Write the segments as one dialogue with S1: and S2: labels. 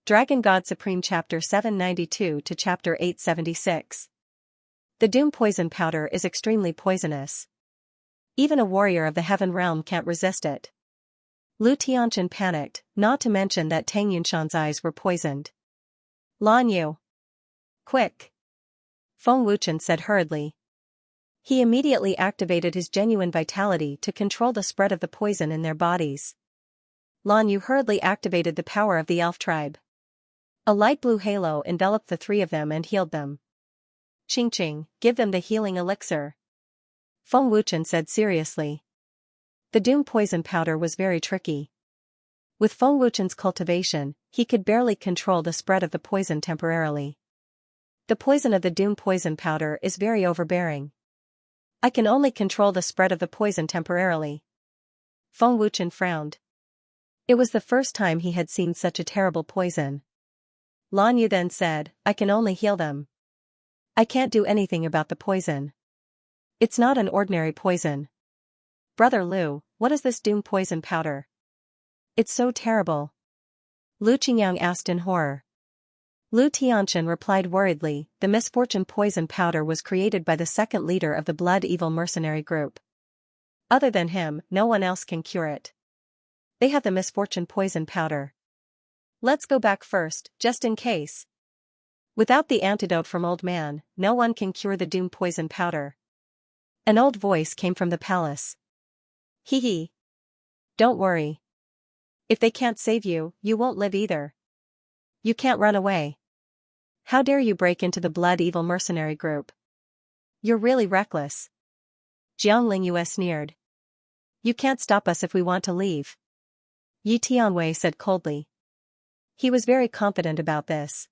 S1: Dragon God Supreme Chapter 792 to Chapter 876. The Doom Poison Powder is extremely poisonous. Even a warrior of the Heaven Realm can't resist it. Lu Tianqian panicked, not to mention that Tang Yunshan's eyes were poisoned. Lan Yu. Quick! Feng Wuchen said hurriedly. He immediately activated his genuine vitality to control the spread of the poison in their bodies. Lan Yu hurriedly activated the power of the elf tribe. A light blue halo enveloped the three of them and healed them. Qing, give them the healing elixir. Feng Wuchen said seriously. The Doom Poison Powder was very tricky. With Feng Wuchen's cultivation, he could barely control the spread of the poison temporarily. The poison of the Doom Poison Powder is very overbearing. I can only control the spread of the poison temporarily. Feng Wuchen frowned. It was the first time he had seen such a terrible poison. Lan Yu then said, I can only heal them. I can't do anything about the poison. It's not an ordinary poison. Brother Lu, what is this Doom Poison Powder? It's so terrible. Lu Qingyang asked in horror. Lu Tianqian replied worriedly, the Misfortune Poison Powder was created by the second leader of the Blood Evil Mercenary Group. Other than him, no one else can cure it. They have the Misfortune Poison Powder. Let's go back first, just in case. Without the antidote from Old Man, no one can cure the Doom Poison Powder. An old voice came from the palace. Hee hee. Don't worry. If they can't save you, you won't live either. You can't run away. How dare you break into the Blood Evil Mercenary Group? You're really reckless. Jiang Lingyue sneered. You can't stop us if we want to leave. Yi Tianwei said coldly. He was very confident about this.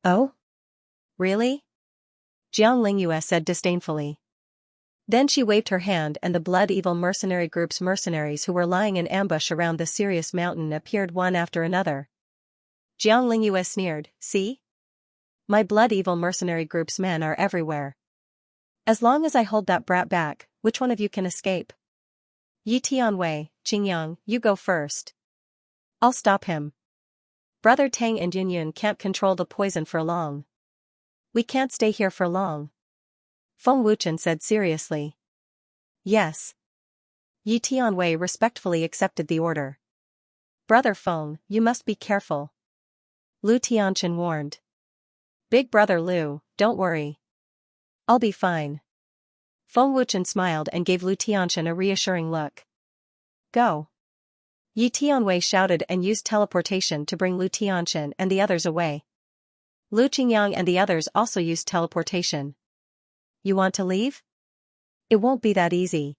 S1: Oh? Really? Jiang Lingyue said disdainfully. Then she waved her hand and the Blood Evil Mercenary Group's mercenaries who were lying in ambush around the Sirius Mountain appeared one after another. Jiang Lingyue sneered, see? My Blood Evil Mercenary Group's men are everywhere. As long as I hold that brat back, which one of you can escape? Yi Tianwei, Qingyang, you go first. I'll stop him. Brother Tang and Yunyun can't control the poison for long. We can't stay here for long. Feng Wuchen said seriously. Yes. Yi Tianwei respectfully accepted the order. Brother Feng, you must be careful. Lu Tianqian warned. Big brother Lu, don't worry. I'll be fine. Feng Wuchen smiled and gave Lu Tianqian a reassuring look. Go. Yi Tianwei shouted and used teleportation to bring Lu Tianqian and the others away. Lu Qingyang and the others also used teleportation. You want to leave? It won't be that easy.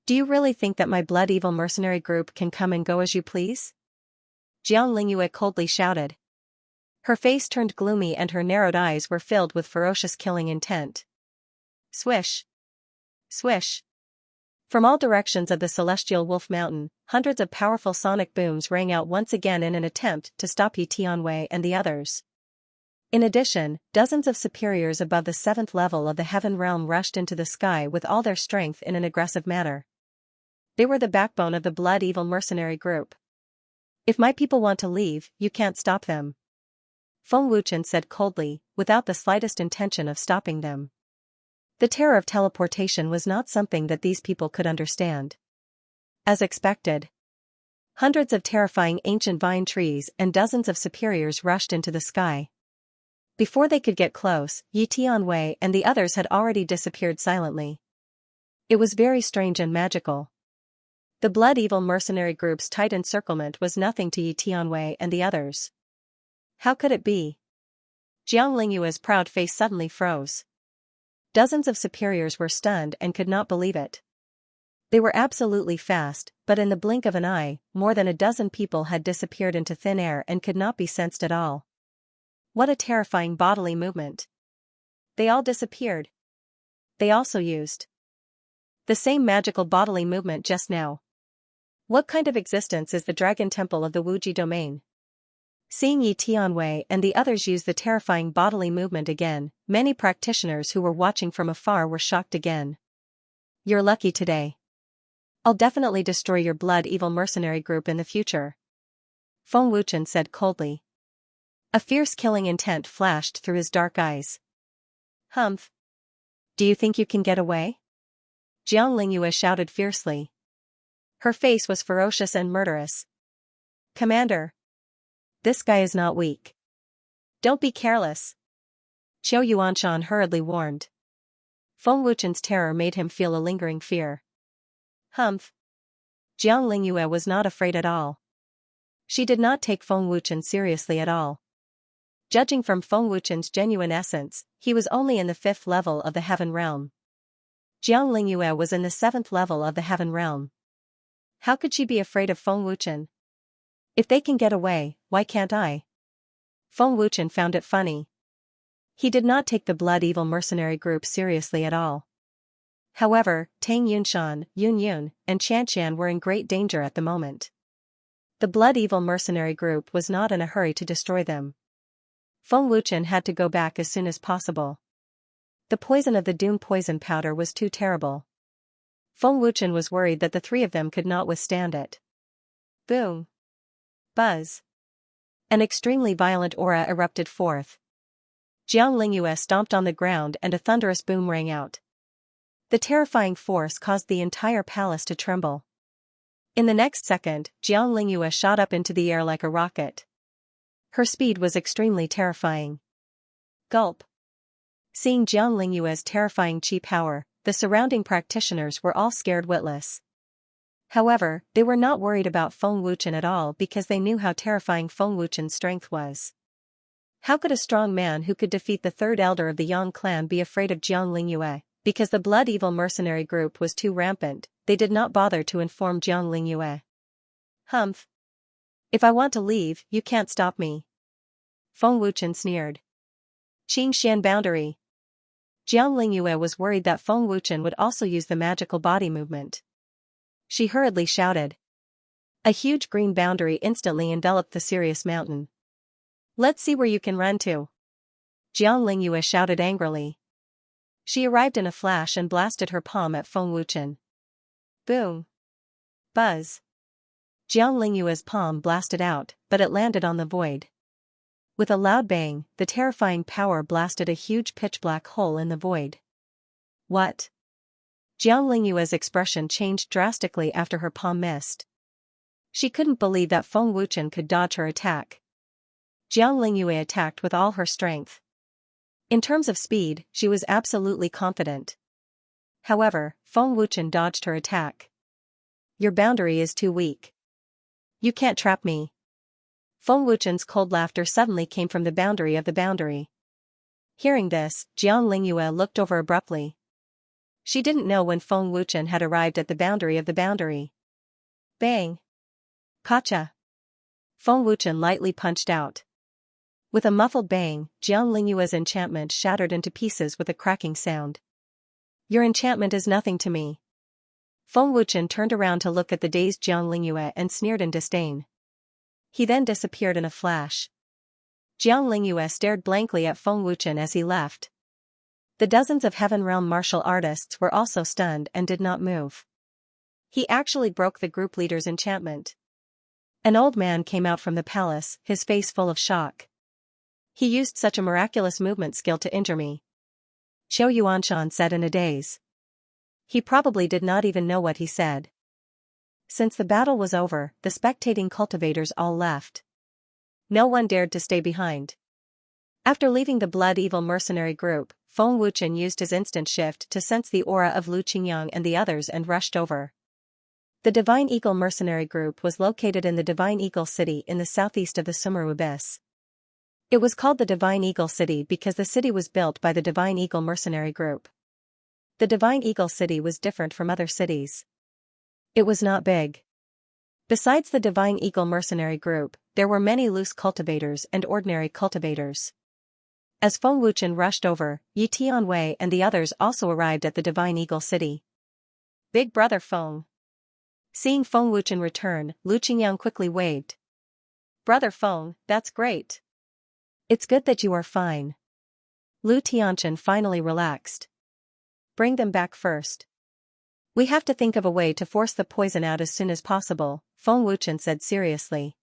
S1: Do you really think that my Blood Evil Mercenary Group can come and go as you please? Jiang Lingyue coldly shouted. Her face turned gloomy and her narrowed eyes were filled with ferocious killing intent. Swish! Swish! From all directions of the Celestial Wolf Mountain, hundreds of powerful sonic booms rang out once again in an attempt to stop Yi Tianwei and the others. In addition, dozens of superiors above the 7th level of the Heaven Realm rushed into the sky with all their strength in an aggressive manner. They were the backbone of the Blood Evil Mercenary Group. If my people want to leave, you can't stop them. Feng Wuchen said coldly, without the slightest intention of stopping them. The terror of teleportation was not something that these people could understand. As expected, hundreds of terrifying ancient vine trees and dozens of superiors rushed into the sky. Before they could get close, Yi Tianwei and the others had already disappeared silently. It was very strange and magical. The Blood Evil Mercenary Group's tight encirclement was nothing to Yi Tianwei and the others. How could it be? Jiang Lingyue's proud face suddenly froze. Dozens of superiors were stunned and could not believe it. They were absolutely fast, but in the blink of an eye, more than a dozen people had disappeared into thin air and could not be sensed at all. What a terrifying bodily movement. They all disappeared. They also used the same magical bodily movement just now. What kind of existence is the Dragon Temple of the Wuji domain? Seeing Yi Tianwei and the others use the terrifying bodily movement again, many practitioners who were watching from afar were shocked again. You're lucky today. I'll definitely destroy your Blood Evil Mercenary Group in the future. Feng Wuchen said coldly. A fierce killing intent flashed through his dark eyes. Humph. Do you think you can get away? Jiang Lingyue shouted fiercely. Her face was ferocious and murderous. Commander. This guy is not weak. Don't be careless. Qiu Yuanshan hurriedly warned. Feng Wuchen's terror made him feel a lingering fear. Humph. Jiang Lingyue was not afraid at all. She did not take Feng Wuchen seriously at all. Judging from Feng Wuchen's genuine essence, he was only in the 5th level of the Heaven Realm. Jiang Lingyue was in the 7th level of the Heaven Realm. How could she be afraid of Feng Wuchen? If they can get away, why can't I? Feng Wuchen found it funny. He did not take the Blood Evil mercenary group seriously at all. However, Tang Yunshan, Yun Yun, and Xianxia were in great danger at the moment. The Blood Evil mercenary group was not in a hurry to destroy them. Feng Wuchen had to go back as soon as possible. The poison of the Doom poison powder was too terrible. Feng Wuchen was worried that the 3 of them could not withstand it. Boom. Buzz. An extremely violent aura erupted forth. Jiang Lingyue stomped on the ground and a thunderous boom rang out. The terrifying force caused the entire palace to tremble. In the next second, Jiang Lingyue shot up into the air like a rocket. Her speed was extremely terrifying. Gulp. Seeing Jiang Lingyue's terrifying chi power, the surrounding practitioners were all scared witless. However, they were not worried about Feng Wuchen at all because they knew how terrifying Feng Wuchen's strength was. How could a strong man who could defeat the 3rd elder of the Yang clan be afraid of Jiang Lingyue? Because the Blood Evil mercenary group was too rampant, they did not bother to inform Jiang Lingyue. Humph. If I want to leave, you can't stop me. Feng Wuchen sneered. Qingxian boundary. Jiang Lingyue was worried that Feng Wuchen would also use the magical body movement. She hurriedly shouted. A huge green boundary instantly enveloped the Sirius mountain. Let's see where you can run to. Jiang Lingyue shouted angrily. She arrived in a flash and blasted her palm at Feng Wuchen. Boom. Buzz. Jiang Lingyue's palm blasted out, but it landed on the void. With a loud bang, the terrifying power blasted a huge pitch-black hole in the void. What? Jiang Lingyue's expression changed drastically after her palm missed. She couldn't believe that Feng Wuchen could dodge her attack. Jiang Lingyue attacked with all her strength. In terms of speed, she was absolutely confident. However, Feng Wuchen dodged her attack. Your boundary is too weak. You can't trap me. Feng Wuchen's cold laughter suddenly came from the boundary of the boundary. Hearing this, Jiang Lingyue looked over abruptly. She didn't know when Feng Wuchen had arrived at the boundary of the boundary. Bang! Gotcha! Feng Wuchen lightly punched out. With a muffled bang, Jiang Lingyue's enchantment shattered into pieces with a cracking sound. Your enchantment is nothing to me. Feng Wuchen turned around to look at the dazed Jiang Lingyue and sneered in disdain. He then disappeared in a flash. Jiang Lingyue stared blankly at Feng Wuchen as he left. The dozens of Heaven Realm martial artists were also stunned and did not move. He actually broke the group leader's enchantment. An old man came out from the palace, his face full of shock. He used such a miraculous movement skill to injure me. Qiu Yuanshan said in a daze. He probably did not even know what he said. Since the battle was over, the spectating cultivators all left. No one dared to stay behind. After leaving the Blood Evil mercenary group, Feng Wuchen used his instant shift to sense the aura of Lu Qingyang and the others and rushed over. The Divine Eagle mercenary group was located in the Divine Eagle City in the southeast of the Sumeru Abyss. It was called the Divine Eagle City because the city was built by the Divine Eagle mercenary group. The Divine Eagle City was different from other cities. It was not big. Besides the Divine Eagle mercenary group, there were many loose cultivators and ordinary cultivators. As Feng Wuchen rushed over, Yi Tianwei and the others also arrived at the Divine Eagle City. Big brother Feng. Seeing Feng Wuchen return, Lu Qingyang quickly waved. Brother Feng, that's great. It's good that you are fine. Lu Tianchen finally relaxed. Bring them back first. We have to think of a way to force the poison out as soon as possible, Feng Wuchen said seriously.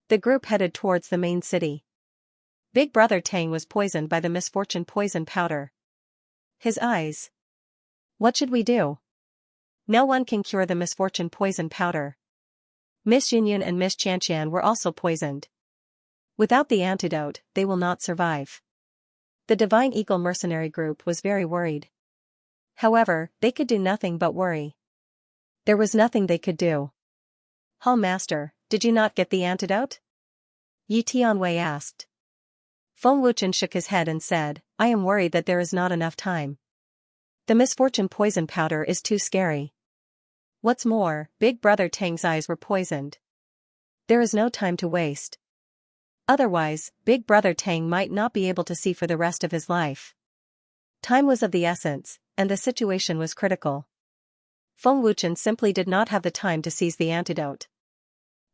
S1: The group headed towards the main city. Big brother Tang was poisoned by the misfortune poison powder. His eyes. What should we do? No one can cure the misfortune poison powder. Miss Yunyun and Miss Xianxia were also poisoned. Without the antidote, they will not survive. The Divine Eagle mercenary group was very worried. However, they could do nothing but worry. There was nothing they could do. Hall Master, did you not get the antidote? Yi Tianwei asked. Feng Wuchen shook his head and said, I am worried that there is not enough time. The misfortune poison powder is too scary. What's more, Big Brother Tang's eyes were poisoned. There is no time to waste. Otherwise, Big Brother Tang might not be able to see for the rest of his life. Time was of the essence, and the situation was critical. Feng Wuchen simply did not have the time to seize the antidote.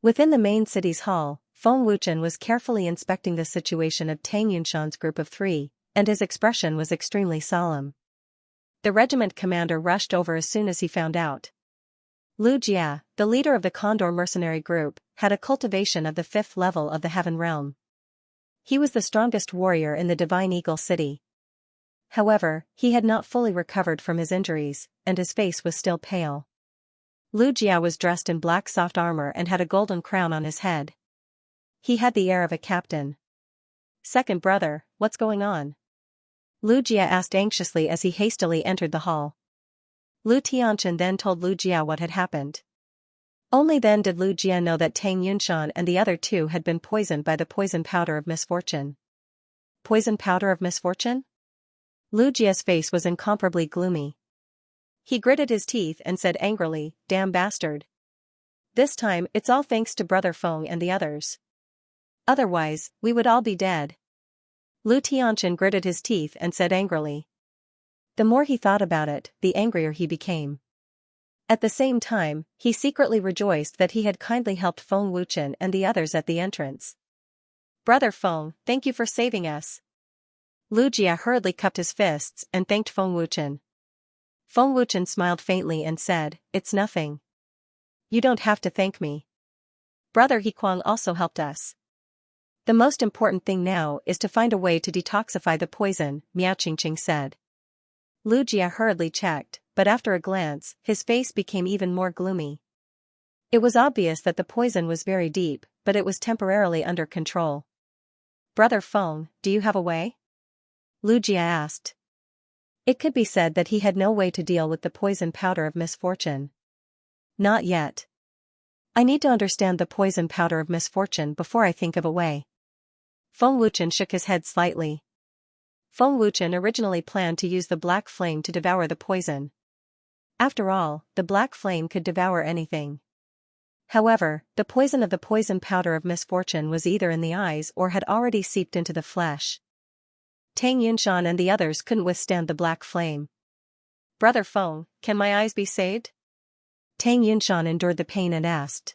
S1: Within the main city's hall, Feng Wuchen was carefully inspecting the situation of Tang Yunshan's group of 3, and his expression was extremely solemn. The regiment commander rushed over as soon as he found out. Lu Jia, the leader of the Condor mercenary group, had a cultivation of the 5th level of the Heaven Realm. He was the strongest warrior in the Divine Eagle City. However, he had not fully recovered from his injuries, and his face was still pale. Lu Jia was dressed in black soft armor and had a golden crown on his head. He had the air of a captain. Second brother, what's going on? Lu Jia asked anxiously as he hastily entered the hall. Lu Tianchen then told Lu Jia what had happened. Only then did Lu Jia know that Tang Yunshan and the other 2 had been poisoned by the poison powder of misfortune. Poison powder of misfortune? Lu Jia's face was incomparably gloomy. He gritted his teeth and said angrily, damn bastard. This time, it's all thanks to Brother Feng and the others. Otherwise, we would all be dead. Lu Tianchen gritted his teeth and said angrily. The more he thought about it, the angrier he became. At the same time, he secretly rejoiced that he had kindly helped Feng Wuchen and the others at the entrance. Brother Feng, thank you for saving us. Lu Jia hurriedly cupped his fists and thanked Feng Wuchen. Feng Wuchen smiled faintly and said, it's nothing. You don't have to thank me. Brother He Kuang also helped us. The most important thing now is to find a way to detoxify the poison, Miao Qingqing said. Lu Jia hurriedly checked, but after a glance, his face became even more gloomy. It was obvious that the poison was very deep, but it was temporarily under control. Brother Feng, do you have a way? Lu Jia asked. It could be said that he had no way to deal with the poison powder of misfortune. Not yet. I need to understand the poison powder of misfortune before I think of a way. Feng Wuchen shook his head slightly. Feng Wuchen originally planned to use the black flame to devour the poison. After all, the black flame could devour anything. However, the poison of the poison powder of misfortune was either in the eyes or had already seeped into the flesh. Tang Yunshan and the others couldn't withstand the black flame. Brother Feng, can my eyes be saved? Tang Yunshan endured the pain and asked.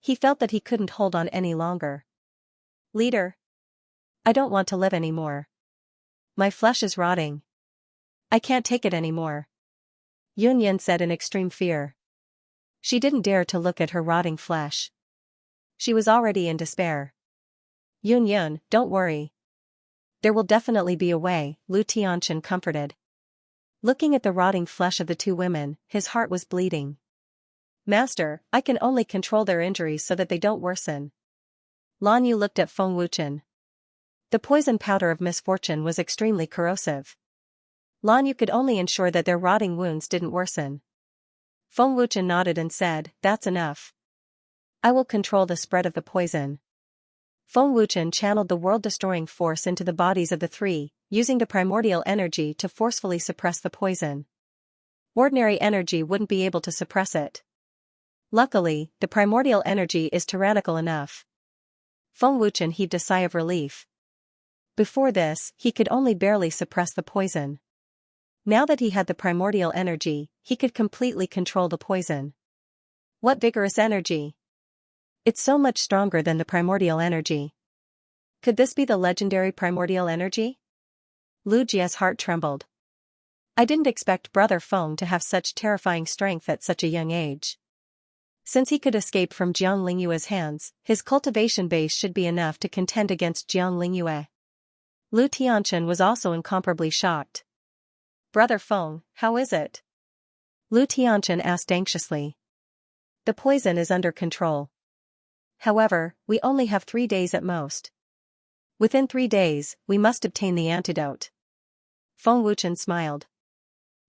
S1: He felt that he couldn't hold on any longer. Leader. I don't want to live anymore. My flesh is rotting. I can't take it anymore. Yunyan said in extreme fear. She didn't dare to look at her rotting flesh. She was already in despair. Yunyan, don't worry. There will definitely be a way, Lu Tianchen comforted. Looking at the rotting flesh of the 2 women, his heart was bleeding. Master, I can only control their injuries so that they don't worsen. Lan Yu looked at Feng Wuchen. The poison powder of misfortune was extremely corrosive. Lan Yu could only ensure that their rotting wounds didn't worsen. Feng Wuchen nodded and said, that's enough. I will control the spread of the poison. Feng Wuchen channeled the world-destroying force into the bodies of the 3, using the primordial energy to forcefully suppress the poison. Ordinary energy wouldn't be able to suppress it. Luckily, the primordial energy is tyrannical enough. Feng Wuchen heaved a sigh of relief. Before this, he could only barely suppress the poison. Now that he had the primordial energy, he could completely control the poison. What vigorous energy! It's so much stronger than the primordial energy. Could this be the legendary primordial energy? Lu Jia's heart trembled. I didn't expect Brother Feng to have such terrifying strength at such a young age. Since he could escape from Jiang Lingyue's hands, his cultivation base should be enough to contend against Jiang Lingyue. Lu Tianchen was also incomparably shocked. Brother Feng, how is it? Lu Tianchen asked anxiously. The poison is under control. However, we only have 3 days at most. Within 3 days, we must obtain the antidote. Feng Wuchen smiled.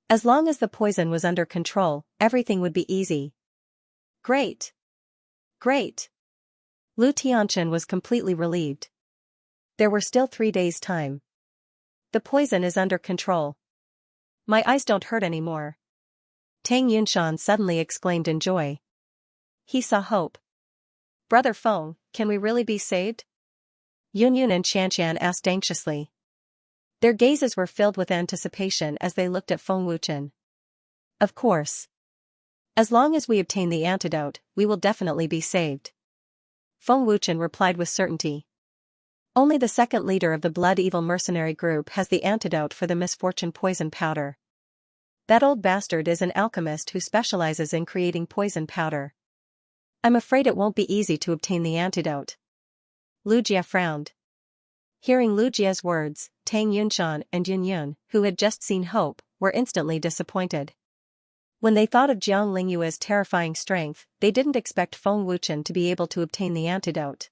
S1: As long as the poison was under control, everything would be easy. Great! Great! Lu Tianchen was completely relieved. There were still 3 days' time. The poison is under control. My eyes don't hurt anymore. Tang Yunshan suddenly exclaimed in joy. He saw hope. Brother Feng, can we really be saved? Yunyun and Xianxia asked anxiously. Their gazes were filled with anticipation as they looked at Feng Wuchen. Of course. As long as we obtain the antidote, we will definitely be saved. Feng Wuchen replied with certainty. Only the second leader of the Blood Evil mercenary group has the antidote for the misfortune poison powder. That old bastard is an alchemist who specializes in creating poison powder. I'm afraid it won't be easy to obtain the antidote. Lu Jia frowned. Hearing Lu Jia's words, Tang Yunshan and Yunyun, who had just seen hope, were instantly disappointed. When they thought of Jiang Lingyue's terrifying strength, they didn't expect Feng Wuchen to be able to obtain the antidote.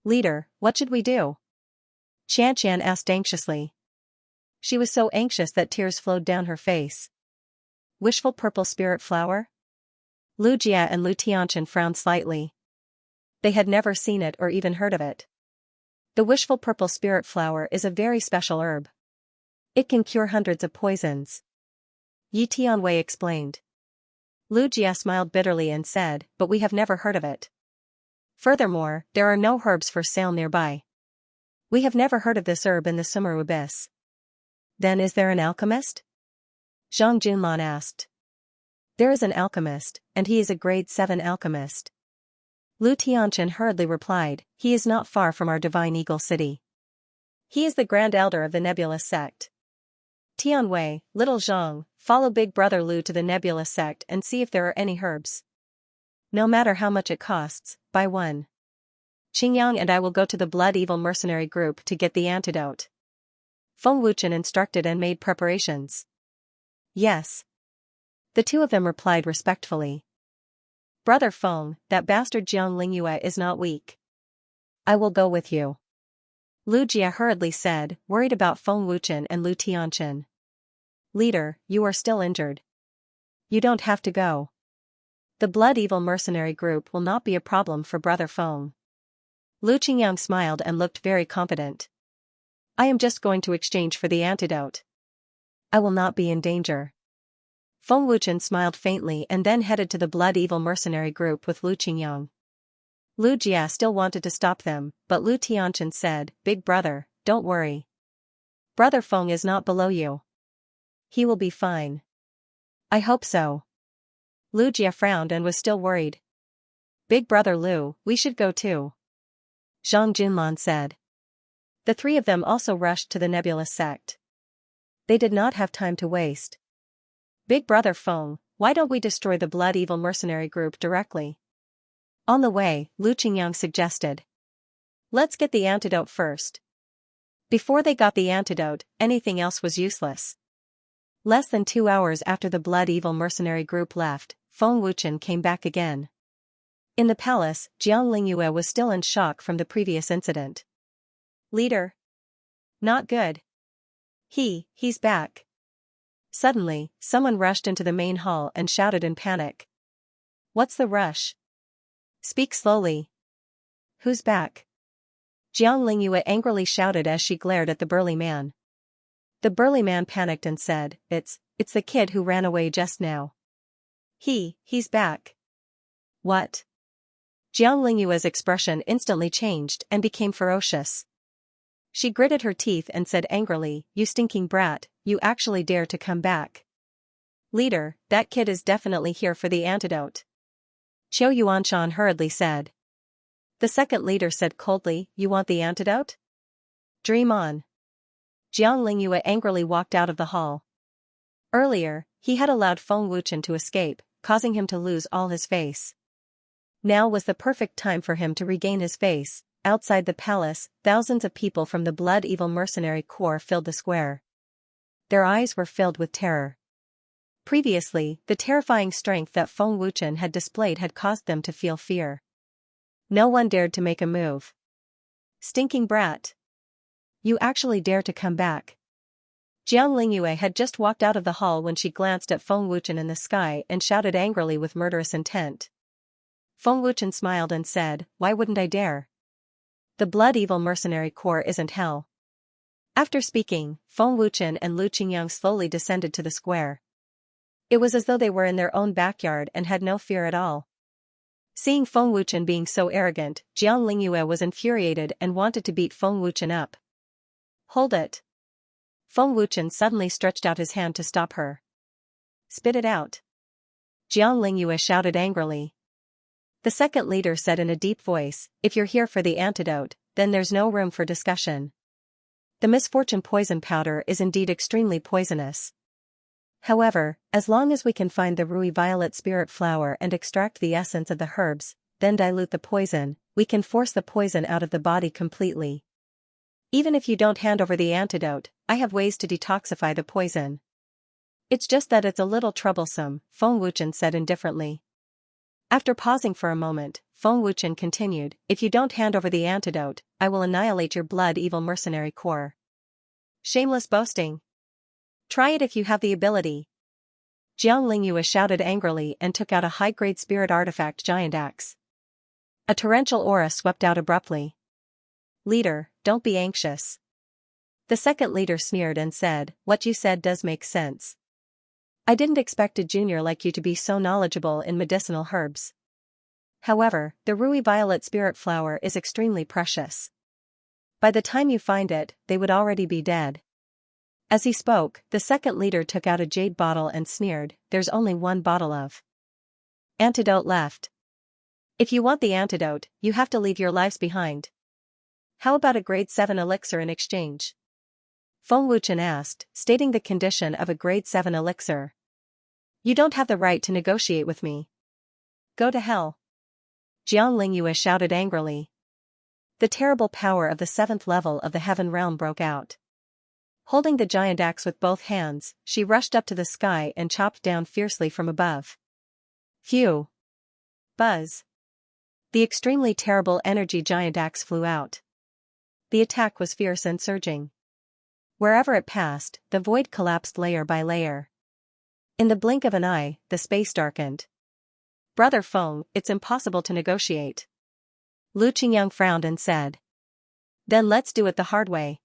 S1: Leader, what should we do? Xianxian asked anxiously. She was so anxious that tears flowed down her face. Wishful purple spirit flower? Lu Jia and Lu Tianchen frowned slightly. They had never seen it or even heard of it. The wishful purple spirit flower is a very special herb. It can cure hundreds of poisons. Yi Tianwei explained. Lu Jia smiled bitterly and said, but we have never heard of it. Furthermore, there are no herbs for sale nearby. We have never heard of this herb in the Sumeru Abyss. Then is there an alchemist? Zhang Junlan asked. There is an alchemist, and he is a grade 7 alchemist. Lu Tianchen hurriedly replied, he is not far from our Divine Eagle City. He is the Grand Elder of the Nebulous Sect. Tianwei, little Zhang, follow Big Brother Lu to the Nebulous Sect and see if there are any herbs. No matter how much it costs, buy one. Qingyang and I will go to the Blood Evil mercenary group to get the antidote. Feng Wuchen instructed and made preparations. Yes. The two of them replied respectfully. Brother Feng, that bastard Jiang Lingyue is not weak. I will go with you. Lu Jia hurriedly said, worried about Feng Wuchen and Lu Tianchen. Leader, you are still injured. You don't have to go. The Blood Evil mercenary group will not be a problem for Brother Feng. Lu Qingyang smiled and looked very confident. I am just going to exchange for the antidote. I will not be in danger. Feng Wuchen smiled faintly and then headed to the Blood Evil mercenary group with Lu Qingyang. Lu Jia still wanted to stop them, but Lu Tianchen said, Big brother, don't worry. Brother Feng is not below you. He will be fine. I hope so. Lu Jia frowned and was still worried. Big brother Lu, we should go too. Zhang Junlan said. The three of them also rushed to the Nebulous Sect. They did not have time to waste. Big brother Feng, why don't we destroy the Blood Evil mercenary group directly? On the way, Lu Qingyang suggested. Let's get the antidote first. Before they got the antidote, anything else was useless. Less than 2 hours after the Blood Evil mercenary group left, Feng Wuchen came back again. In the palace, Jiang Lingyue was still in shock from the previous incident. Leader. Not good. He's back. Suddenly, someone rushed into the main hall and shouted in panic. What's the rush? Speak slowly. Who's back? Jiang Lingyue angrily shouted as she glared at the burly man. The burly man panicked and said, It's the kid who ran away just now. He's back. What? Jiang Lingyue's expression instantly changed and became ferocious. She gritted her teeth and said angrily, You stinking brat, you actually dare to come back. Leader, that kid is definitely here for the antidote. Qiu Yuanshan hurriedly said. The second leader said coldly, You want the antidote? Dream on. Jiang Lingyue angrily walked out of the hall. Earlier, he had allowed Feng Wuchen to escape, causing him to lose all his face. Now was the perfect time for him to regain his face, outside the palace, thousands of people from the Blood Evil Mercenary Corps filled the square. Their eyes were filled with terror. Previously, the terrifying strength that Feng Wuchen had displayed had caused them to feel fear. No one dared to make a move. Stinking brat! You actually dare to come back? Jiang Lingyue had just walked out of the hall when she glanced at Feng Wuchen in the sky and shouted angrily with murderous intent. Feng Wuchen smiled and said, "Why wouldn't I dare? The Blood Evil Mercenary Corps isn't hell." After speaking, Feng Wuchen and Lu Qingyang slowly descended to the square. It was as though they were in their own backyard and had no fear at all. Seeing Feng Wuchen being so arrogant, Jiang Lingyue was infuriated and wanted to beat Feng Wuchen up. "Hold it." Feng Wuchen suddenly stretched out his hand to stop her. "Spit it out." Jiang Lingyue shouted angrily. The second leader said in a deep voice, "If you're here for the antidote, then there's no room for discussion. The misfortune poison powder is indeed extremely poisonous. However, as long as we can find the Rui Violet Spirit Flower and extract the essence of the herbs, then dilute the poison, we can force the poison out of the body completely. Even if you don't hand over the antidote, I have ways to detoxify the poison. It's just that it's a little troublesome," Feng Wuchen said indifferently. After pausing for a moment, Feng Wuchen continued, "If you don't hand over the antidote, I will annihilate your Blood Evil Mercenary Corps." "Shameless boasting. Try it if you have the ability." Jiang Lingyue shouted angrily and took out a high-grade spirit artifact giant axe. A torrential aura swept out abruptly. "Leader, don't be anxious." The second leader sneered and said, "What you said does make sense. I didn't expect a junior like you to be so knowledgeable in medicinal herbs. However, the Rui Violet Spirit Flower is extremely precious. By the time you find it, they would already be dead." As he spoke, the second leader took out a jade bottle and sneered, "There's only one bottle of antidote left. If you want the antidote, you have to leave your lives behind. How about a grade 7 elixir in exchange?" Feng Wuchen asked, stating the condition of a grade 7 elixir. "You don't have the right to negotiate with me. Go to hell." Jiang Lingyue shouted angrily. The terrible power of the 7th level of the Heaven Realm broke out. Holding the giant axe with both hands, she rushed up to the sky and chopped down fiercely from above. Phew! Buzz! The extremely terrible energy giant axe flew out. The attack was fierce and surging. Wherever it passed, the void collapsed layer by layer. In the blink of an eye, the space darkened. "Brother Feng, it's impossible to negotiate." Lu Qingyang frowned and said. "Then let's do it the hard way."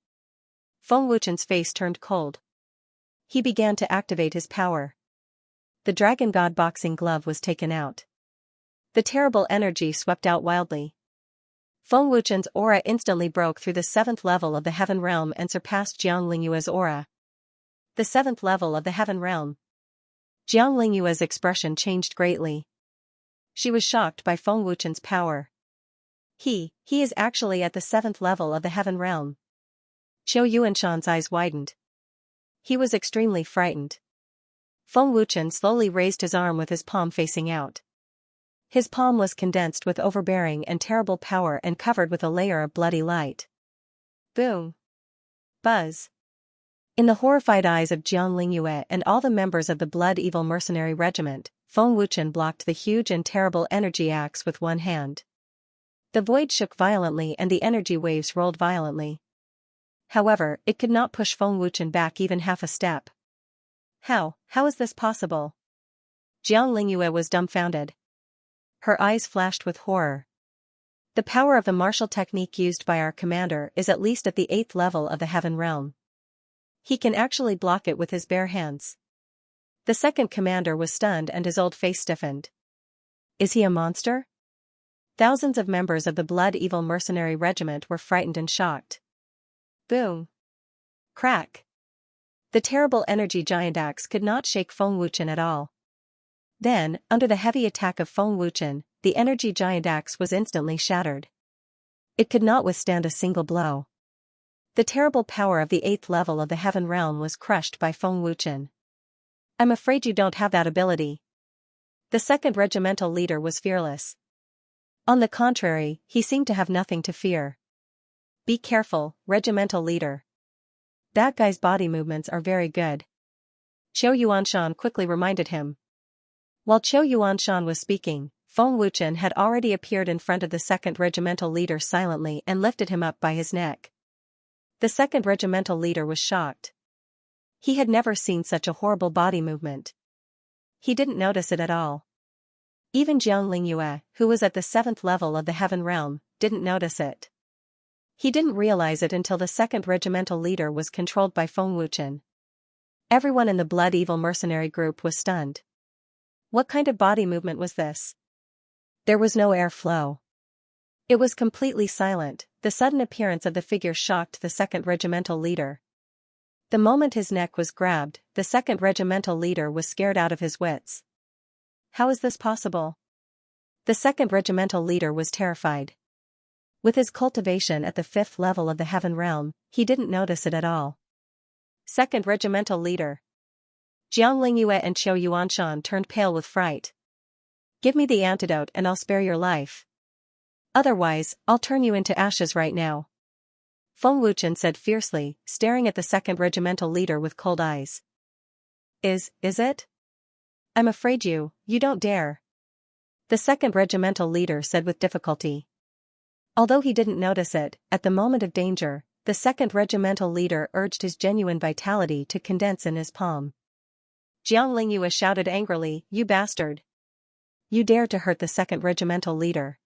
S1: Feng Wuchen's face turned cold. He began to activate his power. The Dragon God boxing glove was taken out. The terrible energy swept out wildly. Feng Wuchen's aura instantly broke through the 7th level of the Heaven Realm and surpassed Jiang Lingyue's aura. The 7th level of the Heaven Realm. Jiang Lingyue's expression changed greatly. She was shocked by Feng Wuchen's power. He is actually at the 7th level of the Heaven Realm. Qiu Yuanshan's eyes widened. He was extremely frightened. Feng Wuchen slowly raised his arm with his palm facing out. His palm was condensed with overbearing and terrible power and covered with a layer of bloody light. Boom! Buzz! In the horrified eyes of Jiang Lingyue and all the members of the Blood Evil Mercenary Regiment, Feng Wuchen blocked the huge and terrible energy axe with one hand. The void shook violently and the energy waves rolled violently. However, it could not push Feng Wuchen back even half a step. How is this possible?" Jiang Lingyue was dumbfounded. Her eyes flashed with horror. "The power of the martial technique used by our commander is at least at the 8th level of the Heaven Realm. He can actually block it with his bare hands." The second commander was stunned and his old face stiffened. Is he a monster? Thousands of members of the Blood Evil Mercenary Regiment were frightened and shocked. Boom! Crack! The terrible energy giant axe could not shake Feng Wuchen at all. Then, under the heavy attack of Feng Wuchen, the energy giant axe was instantly shattered. It could not withstand a single blow. The terrible power of the 8th level of the Heaven Realm was crushed by Feng Wuchen. "I'm afraid you don't have that ability." The second regimental leader was fearless. On the contrary, he seemed to have nothing to fear. Be careful, regimental leader. That guy's body movements are very good. Qiu Yuanshan quickly reminded him. While Qiu Yuanshan was speaking, Feng Wuchen had already appeared in front of the second regimental leader silently and lifted him up by his neck. The second regimental leader was shocked. He had never seen such a horrible body movement. He didn't notice it at all. Even Jiang Lingyue, who was at the 7th level of the Heaven Realm, didn't notice it. He didn't realize it until the second regimental leader was controlled by Feng Wuchen. Everyone in the Blood Evil mercenary group was stunned. What kind of body movement was this? There was no air flow. It was completely silent. The sudden appearance of the figure shocked the second regimental leader. The moment his neck was grabbed, the second regimental leader was scared out of his wits. How is this possible? The second regimental leader was terrified. With his cultivation at the 5th level of the Heaven Realm, he didn't notice it at all. Second regimental leader. Jiang Lingyue and Qiu Yuanshan turned pale with fright. Give me the antidote and I'll spare your life. Otherwise, I'll turn you into ashes right now. Feng Wuchen said fiercely, staring at the second regimental leader with cold eyes. Is it? I'm afraid you don't dare. The second regimental leader said with difficulty. Although he didn't notice it, at the moment of danger, the second regimental leader urged his genuine vitality to condense in his palm. Jiang Lingyue shouted angrily, You bastard! You dare to hurt the second regimental leader.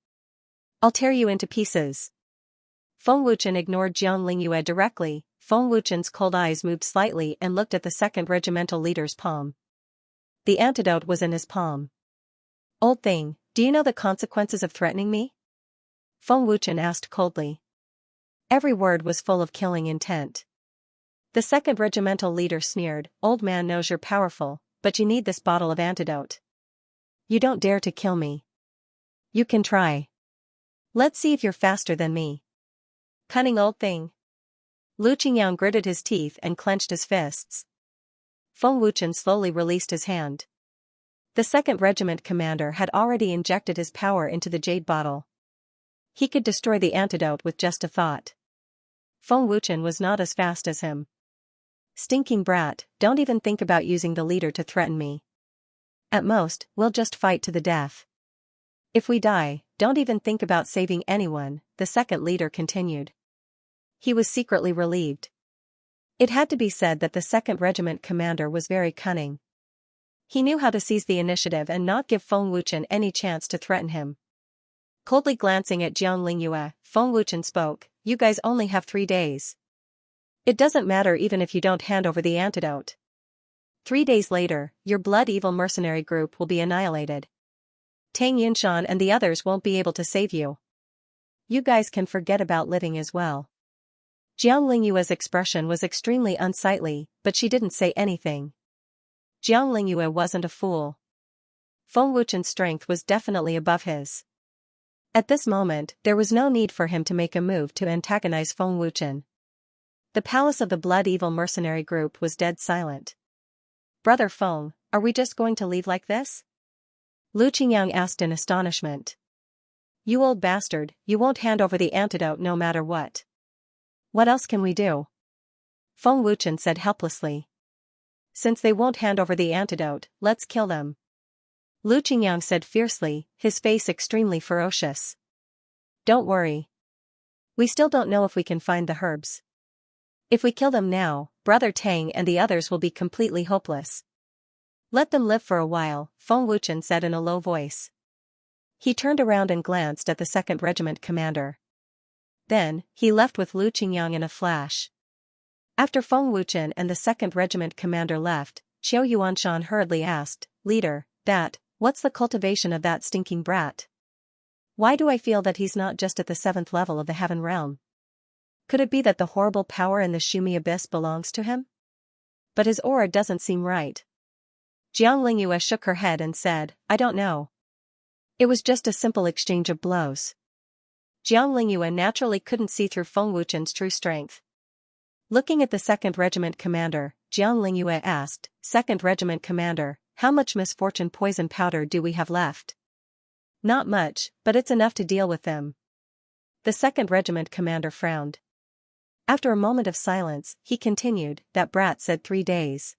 S1: I'll tear you into pieces. Feng Wuchen ignored Jiang Lingyue directly. Feng Wuchen's cold eyes moved slightly and looked at the second regimental leader's palm. The antidote was in his palm. Old thing, do you know the consequences of threatening me? Feng Wuchen asked coldly. Every word was full of killing intent. The second regimental leader sneered, Old man knows you're powerful, but you need this bottle of antidote. You don't dare to kill me. You can try. Let's see if you're faster than me. Cunning old thing. Lu Qingyang gritted his teeth and clenched his fists. Feng Wuchen slowly released his hand. The second regiment commander had already injected his power into the jade bottle. He could destroy the antidote with just a thought. Feng Wuchen was not as fast as him. Stinking brat, don't even think about using the leader to threaten me. At most, we'll just fight to the death. If we die, don't even think about saving anyone, the second leader continued. He was secretly relieved. It had to be said that the second regiment commander was very cunning. He knew how to seize the initiative and not give Feng Wuchen any chance to threaten him. Coldly glancing at Jiang Lingyue, Feng Wuchen spoke, You guys only have 3 days. It doesn't matter even if you don't hand over the antidote. 3 days later, your Blood Evil mercenary group will be annihilated. Tang Yunshan and the others won't be able to save you. You guys can forget about living as well. Jiang Lingyue's expression was extremely unsightly, but she didn't say anything. Jiang Lingyue wasn't a fool. Feng Wuchen's strength was definitely above his. At this moment, there was no need for him to make a move to antagonize Feng Wuchen. The palace of the Blood Evil mercenary group was dead silent. Brother Feng, are we just going to leave like this? Lu Qingyang asked in astonishment. You old bastard, you won't hand over the antidote no matter what. What else can we do? Feng Wuchen said helplessly. Since they won't hand over the antidote, let's kill them. Lu Qingyang said fiercely, his face extremely ferocious. Don't worry. We still don't know if we can find the herbs. If we kill them now, Brother Tang and the others will be completely hopeless. Let them live for a while, Feng Wuchen said in a low voice. He turned around and glanced at the second regiment commander. Then, he left with Lu Qingyang in a flash. After Feng Wuchen and the second regiment commander left, Qiu Yuanshan hurriedly asked, Leader, what's the cultivation of that stinking brat? Why do I feel that he's not just at the 7th level of the Heaven Realm? Could it be that the horrible power in the Shumi Abyss belongs to him? But his aura doesn't seem right. Jiang Lingyue shook her head and said, I don't know. It was just a simple exchange of blows. Jiang Lingyue naturally couldn't see through Feng Wuchen's true strength. Looking at the 2nd Regiment commander, Jiang Lingyue asked, 2nd Regiment commander, how much misfortune poison powder do we have left? Not much, but it's enough to deal with them. The 2nd Regiment commander frowned. After a moment of silence, he continued, that brat said 3 days.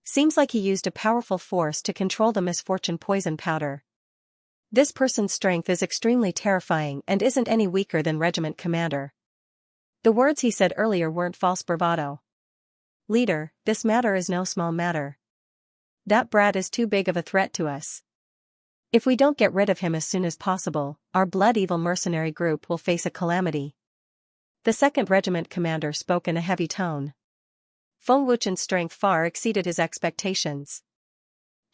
S1: Seems like he used a powerful force to control the misfortune poison powder. This person's strength is extremely terrifying and isn't any weaker than regiment commander. The words he said earlier weren't false bravado. Leader, this matter is no small matter. That brat is too big of a threat to us. If we don't get rid of him as soon as possible, our blood-evil mercenary group will face a calamity. The 2nd Regiment commander spoke in a heavy tone. Feng Wuchen's strength far exceeded his expectations.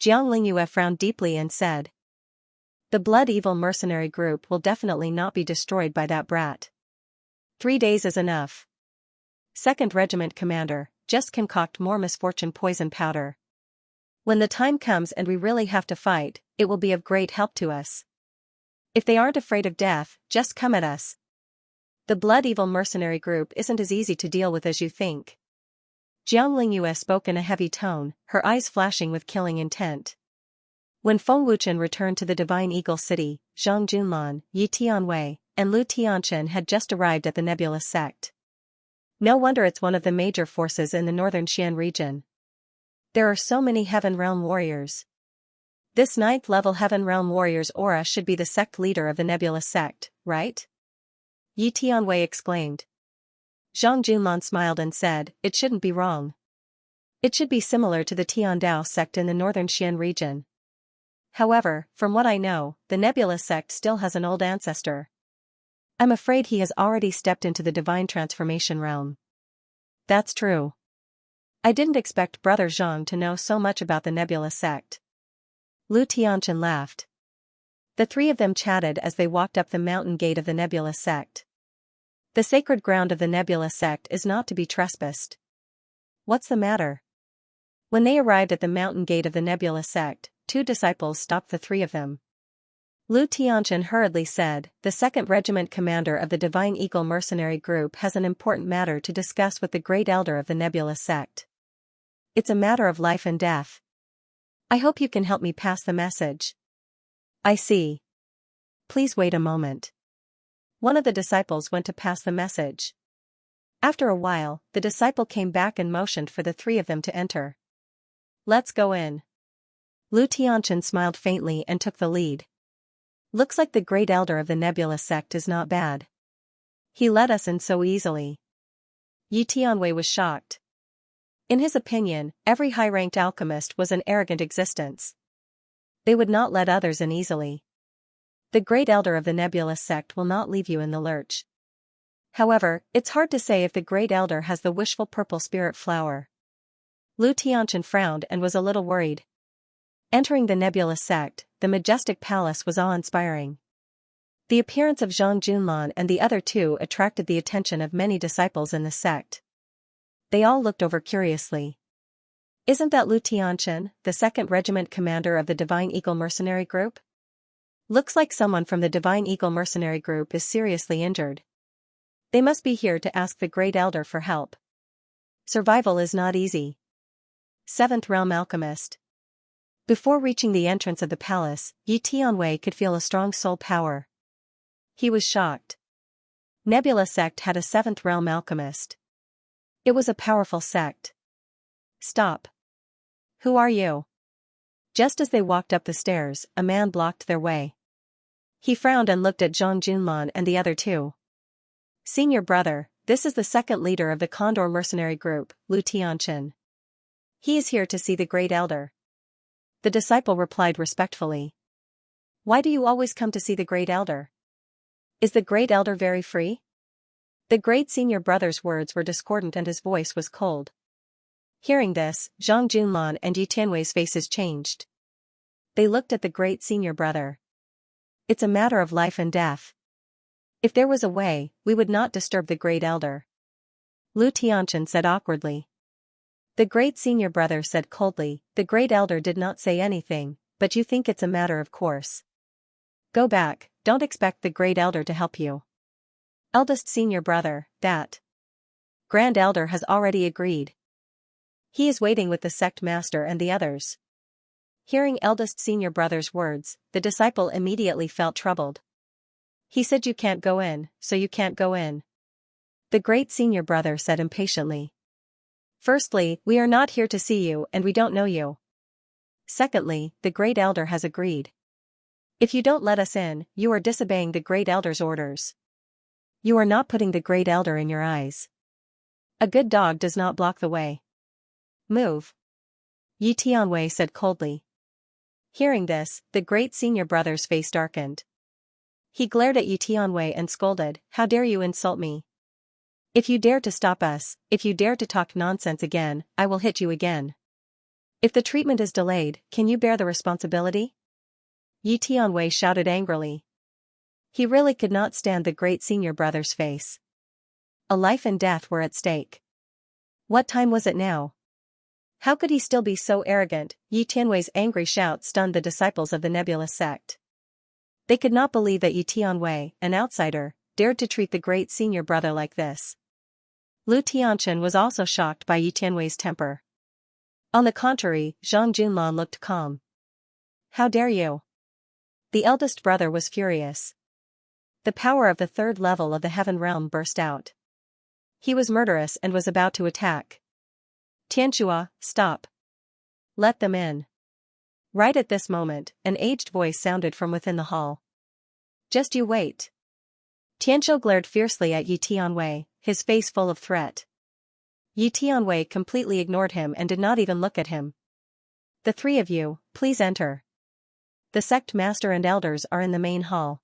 S1: Jiang Lingyue frowned deeply and said, the blood-evil mercenary group will definitely not be destroyed by that brat. 3 days is enough. 2nd Regiment commander, just concoct more misfortune poison powder. When the time comes and we really have to fight, it will be of great help to us. If they aren't afraid of death, just come at us. The blood-evil mercenary group isn't as easy to deal with as you think. Jiang Lingyue spoke in a heavy tone, her eyes flashing with killing intent. When Feng Wuchen returned to the Divine Eagle City, Zhang Junlan, Yi Tianwei, and Lu Tianchen had just arrived at the Nebulous Sect. No wonder it's one of the major forces in the northern Xian region. There are so many Heaven Realm warriors. This 9th level Heaven Realm warrior's aura should be the sect leader of the Nebulous Sect, right? Yi Tianwei exclaimed. Zhang Junlan smiled and said, it shouldn't be wrong. It should be similar to the Tiandao sect in the northern Xian region. However, from what I know, the Nebulous Sect still has an old ancestor. I'm afraid he has already stepped into the divine transformation realm. That's true. I didn't expect Brother Zhang to know so much about the Nebulous Sect. Lu Tianchen laughed. The 3 of them chatted as they walked up the mountain gate of the Nebulous Sect. The sacred ground of the Nebulous Sect is not to be trespassed. What's the matter? When they arrived at the mountain gate of the Nebulous Sect, 2 disciples stopped the 3 of them. Lu Tianchen hurriedly said, the 2nd Regiment commander of the Divine Eagle mercenary group has an important matter to discuss with the Great Elder of the Nebulous Sect. It's a matter of life and death. I hope you can help me pass the message. I see. Please wait a moment. One of the disciples went to pass the message. After a while, the disciple came back and motioned for the 3 of them to enter. Let's go in. Lu Tianchen smiled faintly and took the lead. Looks like the Great Elder of the Nebulous Sect is not bad. He let us in so easily. Yi Tianwei was shocked. In his opinion, every high-ranked alchemist was an arrogant existence. They would not let others in easily. The Great Elder of the Nebulous Sect will not leave you in the lurch. However, it's hard to say if the Great Elder has the wishful purple spirit flower. Lu Tianchen frowned and was a little worried. Entering the Nebulous Sect, the majestic palace was awe-inspiring. The appearance of Zhang Junlan and the other 2 attracted the attention of many disciples in the sect. They all looked over curiously. Isn't that Lu Tianchen, the 2nd Regiment commander of the Divine Eagle mercenary group? Looks like someone from the Divine Eagle mercenary group is seriously injured. They must be here to ask the Great Elder for help. Survival is not easy. 7th Realm Alchemist. Before reaching the entrance of the palace, Yi Tianwei could feel a strong soul power. He was shocked. Nebula Sect had a 7th Realm Alchemist. It was a powerful sect. Stop. Who are you? Just as they walked up the stairs, a man blocked their way. He frowned and looked at Zhang Junlan and the other 2. Senior brother, this is the 2nd leader of the Condor mercenary group, Lu Tianchen. He is here to see the Great Elder. The disciple replied respectfully. Why do you always come to see the Great Elder? Is the Great Elder very free? The great senior brother's words were discordant and his voice was cold. Hearing this, Zhang Junlan and Yi Tianwei's faces changed. They looked at the great senior brother. It's a matter of life and death. If there was a way, we would not disturb the Great Elder. Lu Tianchen said awkwardly. The great senior brother said coldly, the Great Elder did not say anything, but you think it's a matter of course. Go back, don't expect the Great Elder to help you. Eldest senior brother, that Grand Elder has already agreed. He is waiting with the sect master and the others. Hearing eldest senior brother's words, the disciple immediately felt troubled. He said, "You can't go in, so you can't go in," the great senior brother said impatiently. "Firstly, we are not here to see you and we don't know you. Secondly, the great elder has agreed. If you don't let us in, you are disobeying the great elder's orders. You are not putting the great elder in your eyes. A good dog does not block the way. Move," Yi Tianwei said coldly. Hearing this, the great senior brother's face darkened. He glared at Yi Tianwei and scolded, "How dare you insult me? If you dare to stop us, if you dare to talk nonsense again, I will hit you again. If the treatment is delayed, can you bear the responsibility?" Yi Tianwei shouted angrily. He really could not stand the great senior brother's face. A life and death were at stake. What time was it now? How could he still be so arrogant? Yi Tianwei's angry shout stunned the disciples of the nebulous sect. They could not believe that Yi Tianwei, an outsider, dared to treat the great senior brother like this. Lu Tianchen was also shocked by Yi Tianwei's temper. On the contrary, Zhang Junlan looked calm. "How dare you?" The eldest brother was furious. The power of the third level of the heaven realm burst out. He was murderous and was about to attack. "Tianxia, stop. Let them in." Right at this moment, an aged voice sounded from within the hall. "Just you wait." Tianxia glared fiercely at Yi Tianwei, his face full of threat. Yi Tianwei completely ignored him and did not even look at him. "The three of you, please enter. The sect master and elders are in the main hall."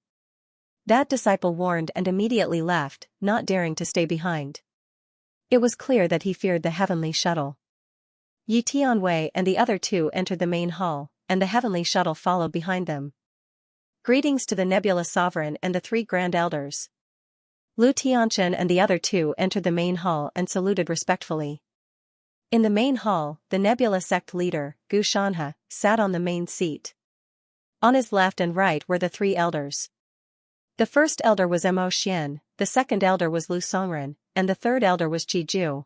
S1: That disciple warned and immediately left, not daring to stay behind. It was clear that he feared the heavenly shuttle. Yi Tianwei and the other two entered the main hall, and the heavenly shuttle followed behind them. "Greetings to the Nebula Sovereign and the three Grand Elders." Lu Tianchen and the other two entered the main hall and saluted respectfully. In the main hall, the Nebula sect leader, Gu Shanhe, sat on the main seat. On his left and right were the three elders. The first elder was Mo Xian, the second elder was Lu Songren, and the third elder was Qi Ju.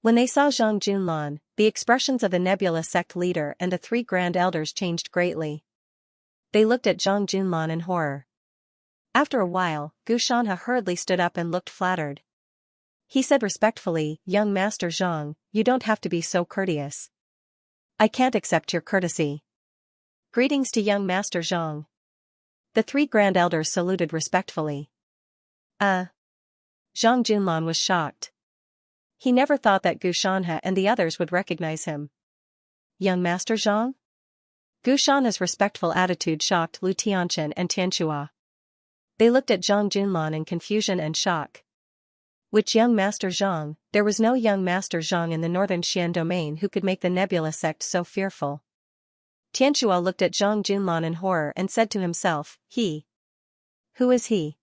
S1: When they saw Zhang Junlan, the expressions of the Nebula sect leader and the three grand elders changed greatly. They looked at Zhang Junlan in horror. After a while, Gu Shanhe hurriedly stood up and looked flattered. He said respectfully, "Young Master Zhang, you don't have to be so courteous. I can't accept your courtesy." "Greetings to young Master Zhang." The three grand elders saluted respectfully. Zhang Junlan was shocked. He never thought that Gu Shanhe and the others would recognize him. "Young Master Zhang?" Gu Shanhe's respectful attitude shocked Lu Tianchen and Tianxia. They looked at Zhang Junlan in confusion and shock. Which young Master Zhang? There was no young Master Zhang in the northern Xian domain who could make the Nebula sect so fearful. Tianxia looked at Zhang Junlan in horror and said to himself, "He? Who is he?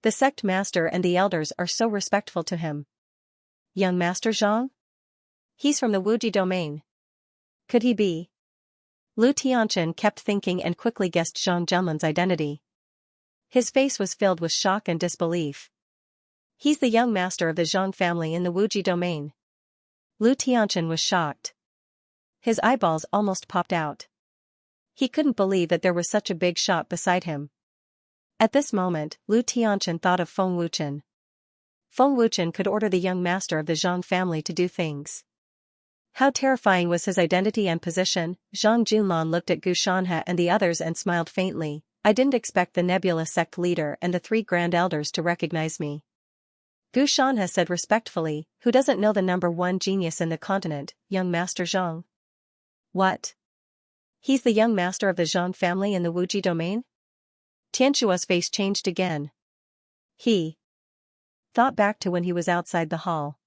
S1: The sect master and the elders are so respectful to him. Young Master Zhang? He's from the Wuji domain. Could he be?" Lu Tianchen kept thinking and quickly guessed Zhang Junlan's identity. His face was filled with shock and disbelief. "He's the young master of the Zhang family in the Wuji domain." Lu Tianchen was shocked. His eyeballs almost popped out. He couldn't believe that there was such a big shot beside him. At this moment, Lu Tianchen thought of Feng Wuchen. Feng Wuchen could order the young master of the Zhang family to do things. How terrifying was his identity and position? Zhang Junlan looked at Gu Shanhe and the others and smiled faintly. "I didn't expect the Nebula sect leader and the three grand elders to recognize me." Gu Shanhe said respectfully, "Who doesn't know the number one genius in the continent, young Master Zhang?" "What? He's the young master of the Zhang family in the Wuji domain?" Tianxua's face changed again. He thought back to when he was outside the hall.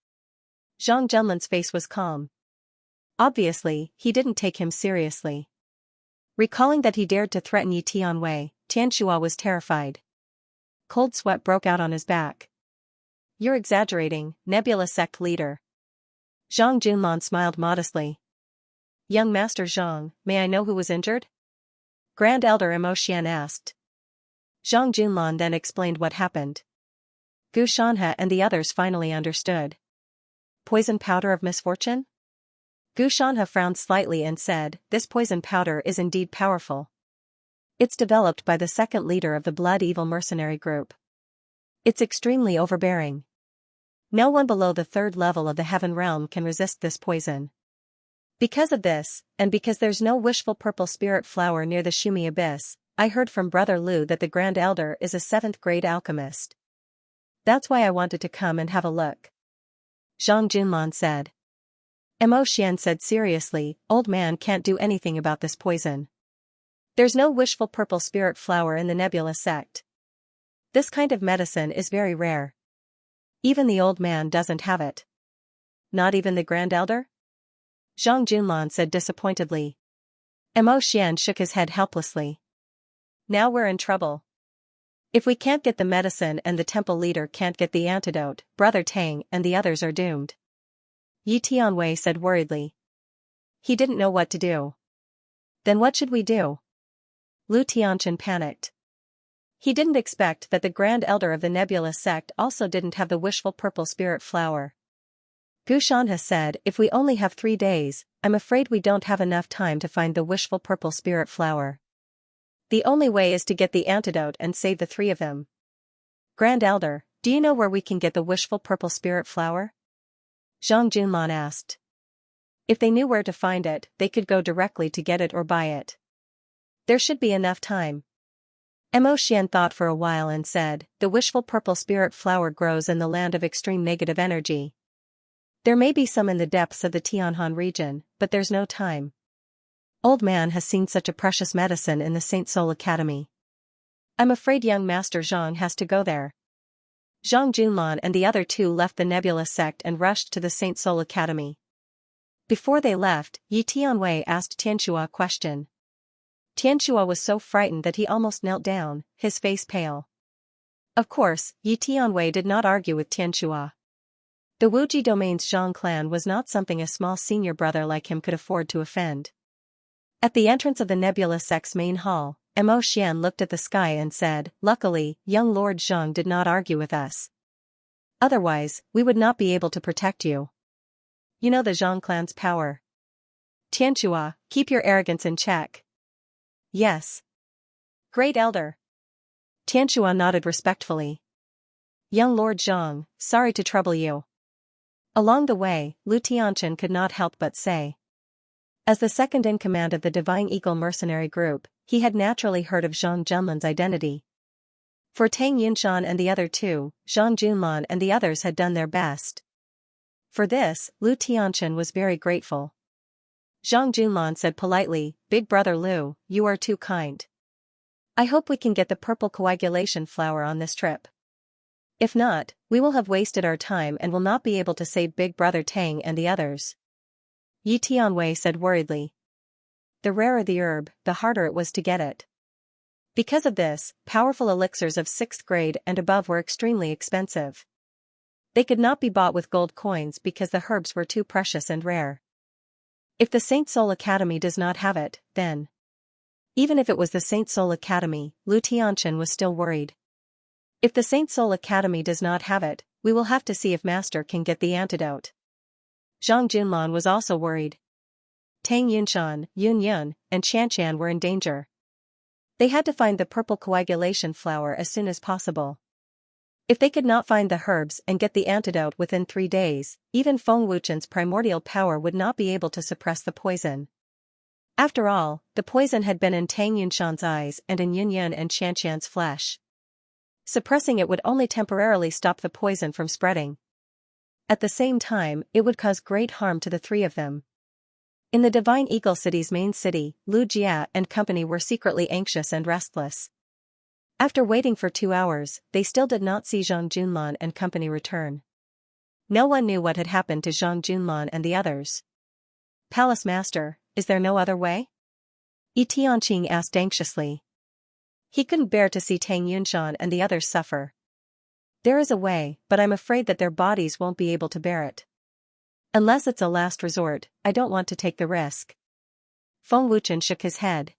S1: Zhang Junlan's face was calm. Obviously, he didn't take him seriously. Recalling that he dared to threaten Yi Tianwei, Tianxua was terrified. Cold sweat broke out on his back. "You're exaggerating, Nebula sect leader." Zhang Junlan smiled modestly. "Young Master Zhang, may I know who was injured?" Grand Elder Mo Xian asked. Zhang Junlan then explained what happened. Gu Shanhe and the others finally understood. Poison powder of misfortune? Gu Shanhe frowned slightly and said, "This poison powder is indeed powerful. It's developed by the second leader of the Blood Evil mercenary group. It's extremely overbearing. No one below the third level of the Heaven Realm can resist this poison. Because of this, and because there's no wishful purple spirit flower near the Shumi Abyss, I heard from Brother Lu that the Grand Elder is a 7th grade alchemist. That's why I wanted to come and have a look," Zhang Junlan said. Mo Xian said seriously, "Old man can't do anything about this poison. There's no wishful purple spirit flower in the Nebula sect. This kind of medicine is very rare. Even the old man doesn't have it." "Not even the Grand Elder?" Zhang Junlan said disappointedly. Mo Xian shook his head helplessly. "Now we're in trouble. If we can't get the medicine and the temple leader can't get the antidote, Brother Tang and the others are doomed," Yi Tianwei said worriedly. He didn't know what to do. "Then what should we do?" Lu Tianchen panicked. He didn't expect that the Grand Elder of the Nebula sect also didn't have the wishful purple spirit flower. Gu Shanhe said, "If we only have 3 days, I'm afraid we don't have enough time to find the wishful purple spirit flower. The only way is to get the antidote and save the 3 of them." "Grand Elder, do you know where we can get the wishful purple spirit flower?" Zhang Junlan asked. If they knew where to find it, they could go directly to get it or buy it. There should be enough time. Mo Xian thought for a while and said, "The wishful purple spirit flower grows in the land of extreme negative energy. There may be some in the depths of the Tianhan region, but there's no time. Old man has seen such a precious medicine in the Saint Soul Academy. I'm afraid young Master Zhang has to go there." Zhang Junlan and the other 2 left the Nebula sect and rushed to the Saint Soul Academy. Before they left, Yi Tianwei asked Tianxua a question. Tianxua was so frightened that he almost knelt down, his face pale. Of course, Yi Tianwei did not argue with Tianxua. The Wuji Domain's Zhang clan was not something a small senior brother like him could afford to offend. At the entrance of the Nebula sect's main hall, Mo Xian looked at the sky and said, "Luckily, young Lord Zhang did not argue with us. Otherwise, we would not be able to protect you. You know the Zhang clan's power. Tianxua, keep your arrogance in check." "Yes. Great Elder." Tianxua nodded respectfully. "Young Lord Zhang, sorry to trouble you." Along the way, Lu Tianchen could not help but say. As the second in command of the Divine Eagle mercenary group, he had naturally heard of Zhang Junlan's identity. For Tang Yunshan and the other 2, Zhang Junlan and the others had done their best. For this, Lu Tianchen was very grateful. Zhang Junlan said politely, "Big brother Lu, you are too kind. I hope we can get the purple coagulation flower on this trip. If not, we will have wasted our time and will not be able to save Big Brother Tang and the others," Yi Tianwei said worriedly. The rarer the herb, the harder it was to get it. Because of this, powerful elixirs of 6th grade and above were extremely expensive. They could not be bought with gold coins because the herbs were too precious and rare. If the Saint Soul Academy does not have it, then. Even if it was the Saint Soul Academy, Lu Tianchen was still worried. If the Saint Soul Academy does not have it, we will have to see if Master can get the antidote. Zhang Junlan was also worried. Tang Yunshan, Yun Yun, and Xianxian were in danger. They had to find the purple coagulation flower as soon as possible. If they could not find the herbs and get the antidote within 3 days, even Feng Wuchen's primordial power would not be able to suppress the poison. After all, the poison had been in Tang Yunshan's eyes and in Yun Yun and Xianxian's flesh. Suppressing it would only temporarily stop the poison from spreading. At the same time, it would cause great harm to the 3 of them. In the Divine Eagle City's main city, Lu Jia and company were secretly anxious and restless. After waiting for 2 hours, they still did not see Zhang Junlan and company return. No one knew what had happened to Zhang Junlan and the others. "Palace Master, is there no other way?" Yi Tianqing asked anxiously. He couldn't bear to see Tang Yunshan and the others suffer. "There is a way, but I'm afraid that their bodies won't be able to bear it. Unless it's a last resort, I don't want to take the risk." Feng Wuchen shook his head.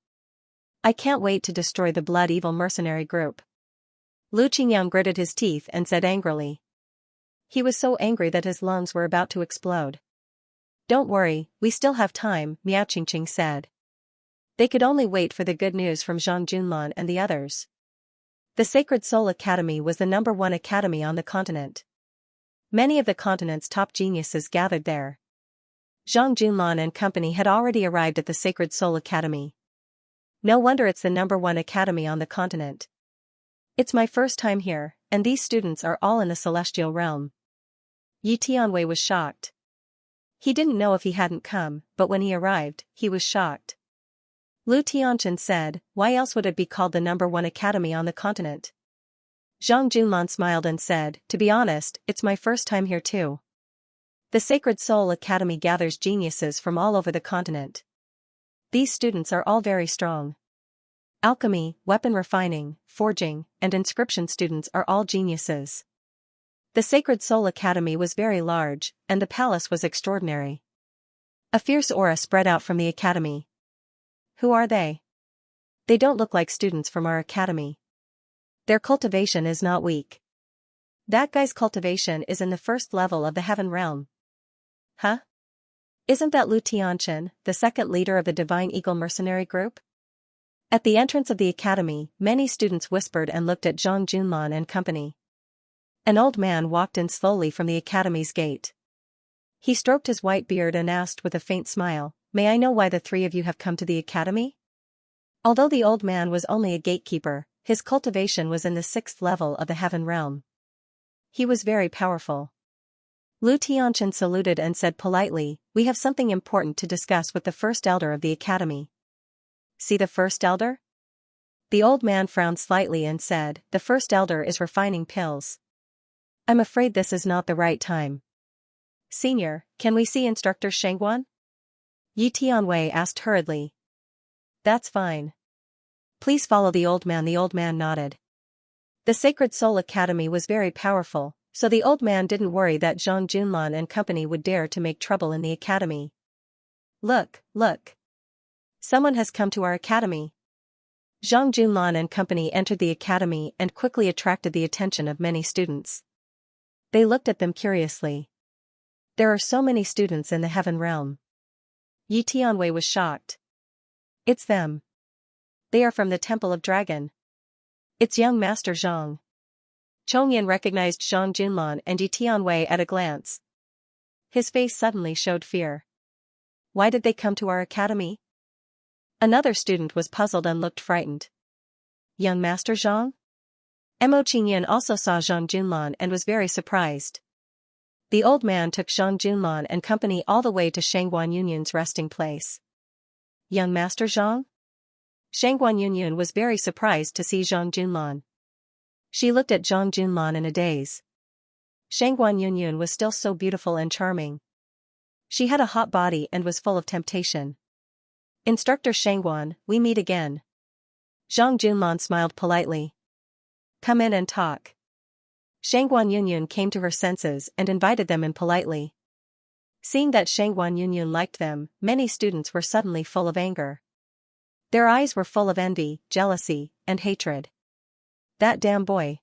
S1: "I can't wait to destroy the Blood Evil mercenary group." Lu Qingyang gritted his teeth and said angrily. He was so angry that his lungs were about to explode. Don't worry, we still have time, Miao Qingqing said. They could only wait for the good news from Zhang Junlan and the others. The Sacred Soul Academy was the #1 academy on the continent. Many of the continent's top geniuses gathered there. Zhang Junlan and company had already arrived at the Sacred Soul Academy. No wonder it's the #1 academy on the continent. It's my first time here, and these students are all in the celestial realm. Yi Tianwei was shocked. He didn't know if he hadn't come, but when he arrived, he was shocked. Lu Tianchen said, why else would it be called the #1 academy on the continent? Zhang Junlan smiled and said, to be honest, it's my first time here too. The Sacred Soul Academy gathers geniuses from all over the continent. These students are all very strong. Alchemy, weapon refining, forging, and inscription students are all geniuses. The Sacred Soul Academy was very large, and the palace was extraordinary. A fierce aura spread out from the academy. Who are they? They don't look like students from our academy. Their cultivation is not weak. That guy's cultivation is in the first level of the heaven realm. Huh? Isn't that Lu Tianchen, the second leader of the Divine Eagle mercenary group? At the entrance of the academy, many students whispered and looked at Zhang Junlan and company. An old man walked in slowly from the academy's gate. He stroked his white beard and asked with a faint smile, may I know why the three of you have come to the academy? Although the old man was only a gatekeeper, his cultivation was in the 6th level of the heaven realm. He was very powerful. Lu Tianchen saluted and said politely, we have something important to discuss with the first elder of the academy. See the first elder? The old man frowned slightly and said, the first elder is refining pills. I'm afraid this is not the right time. Senior, can we see Instructor Shengguan? Yi Tianwei asked hurriedly. That's fine. Please follow the old man. The old man nodded. The Sacred Soul Academy was very powerful, so the old man didn't worry that Zhang Junlan and company would dare to make trouble in the academy. Look, look. Someone has come to our academy. Zhang Junlan and company entered the academy and quickly attracted the attention of many students. They looked at them curiously. There are so many students in the heaven realm. Yi Tianwei was shocked. It's them. They are from the Temple of Dragon. It's young Master Zhang. Chongyan recognized Zhang Junlan and Yi Tianwei at a glance. His face suddenly showed fear. Why did they come to our academy? Another student was puzzled and looked frightened. Young Master Zhang? Mo Qingyan also saw Zhang Junlan and was very surprised. The old man took Zhang Junlan and company all the way to Shangguan Yunyun's resting place. Young Master Zhang? Shangguan Yunyun was very surprised to see Zhang Junlan. She looked at Zhang Junlan in a daze. Shangguan Yunyun was still so beautiful and charming. She had a hot body and was full of temptation. Instructor Shangguan, we meet again. Zhang Junlan smiled politely. Come in and talk. Shangguan Yunyun came to her senses and invited them in politely. Seeing that Shangguan Yunyun liked them, many students were suddenly full of anger. Their eyes were full of envy, jealousy, and hatred. That damn boy.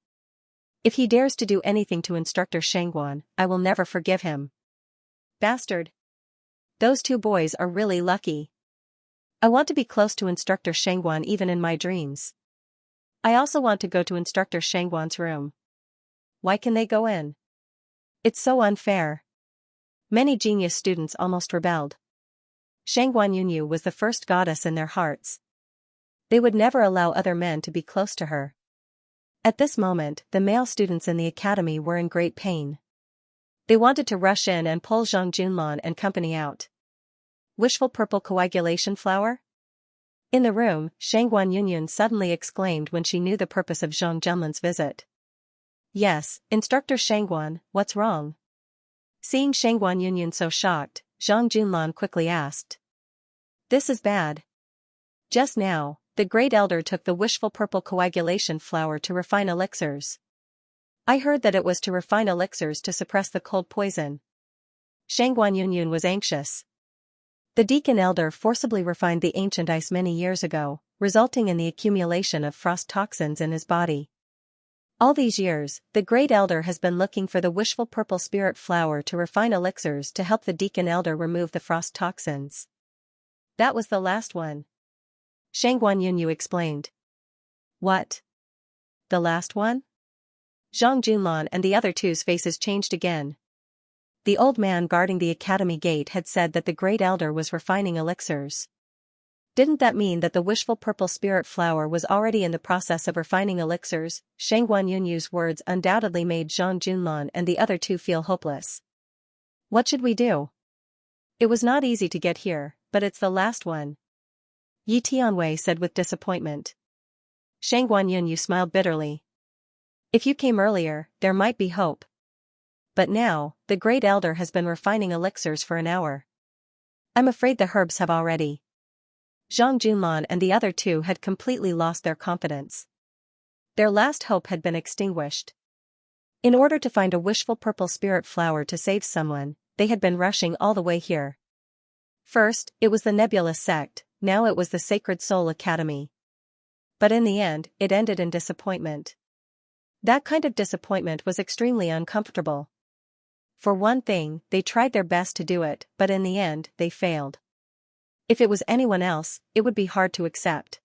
S1: If he dares to do anything to Instructor Shangguan, I will never forgive him. Bastard. Those two boys are really lucky. I want to be close to Instructor Shangguan even in my dreams. I also want to go to Instructor Shangguan's room. Why can they go in? It's so unfair. Many genius students almost rebelled. Shangguan Yunyu was the first goddess in their hearts. They would never allow other men to be close to her. At this moment, the male students in the academy were in great pain. They wanted to rush in and pull Zhang Junlan and company out. Wishful purple coagulation flower? In the room, Shangguan Yunyun suddenly exclaimed when she knew the purpose of Zhang Junlan's visit. Yes, Instructor Shangguan, what's wrong? Seeing Shangguan Yunyun so shocked, Zhang Junlan quickly asked. This is bad. Just now, the Great Elder took the wishful purple coagulation flower to refine elixirs. I heard that it was to refine elixirs to suppress the cold poison. Shangguan Yunyun was anxious. The Deacon Elder forcibly refined the ancient ice many years ago, resulting in the accumulation of frost toxins in his body. All these years, the Great Elder has been looking for the wishful purple spirit flower to refine elixirs to help the Deacon Elder remove the frost toxins. That was the last one. Shangguan Yunyu explained. What? The last one? Zhang Junlan and the other two's faces changed again. The old man guarding the academy gate had said that the Great Elder was refining elixirs. Didn't that mean that the wishful purple spirit flower was already in the process of refining elixirs? Shangguan Yunyu's words undoubtedly made Zhang Junlan and the other two feel hopeless. What should we do? It was not easy to get here, but it's the last one. Yi Tianwei said with disappointment. Shangguan Yunyu smiled bitterly. If you came earlier, there might be hope. But now, the Great Elder has been refining elixirs for an hour. I'm afraid the herbs have already. Zhang Junlan and the other two had completely lost their confidence. Their last hope had been extinguished. In order to find a wishful purple spirit flower to save someone, they had been rushing all the way here. First, it was the Nebulous Sect, now it was the Sacred Soul Academy. But in the end, it ended in disappointment. That kind of disappointment was extremely uncomfortable. For one thing, they tried their best to do it, but in the end, they failed. If it was anyone else, it would be hard to accept.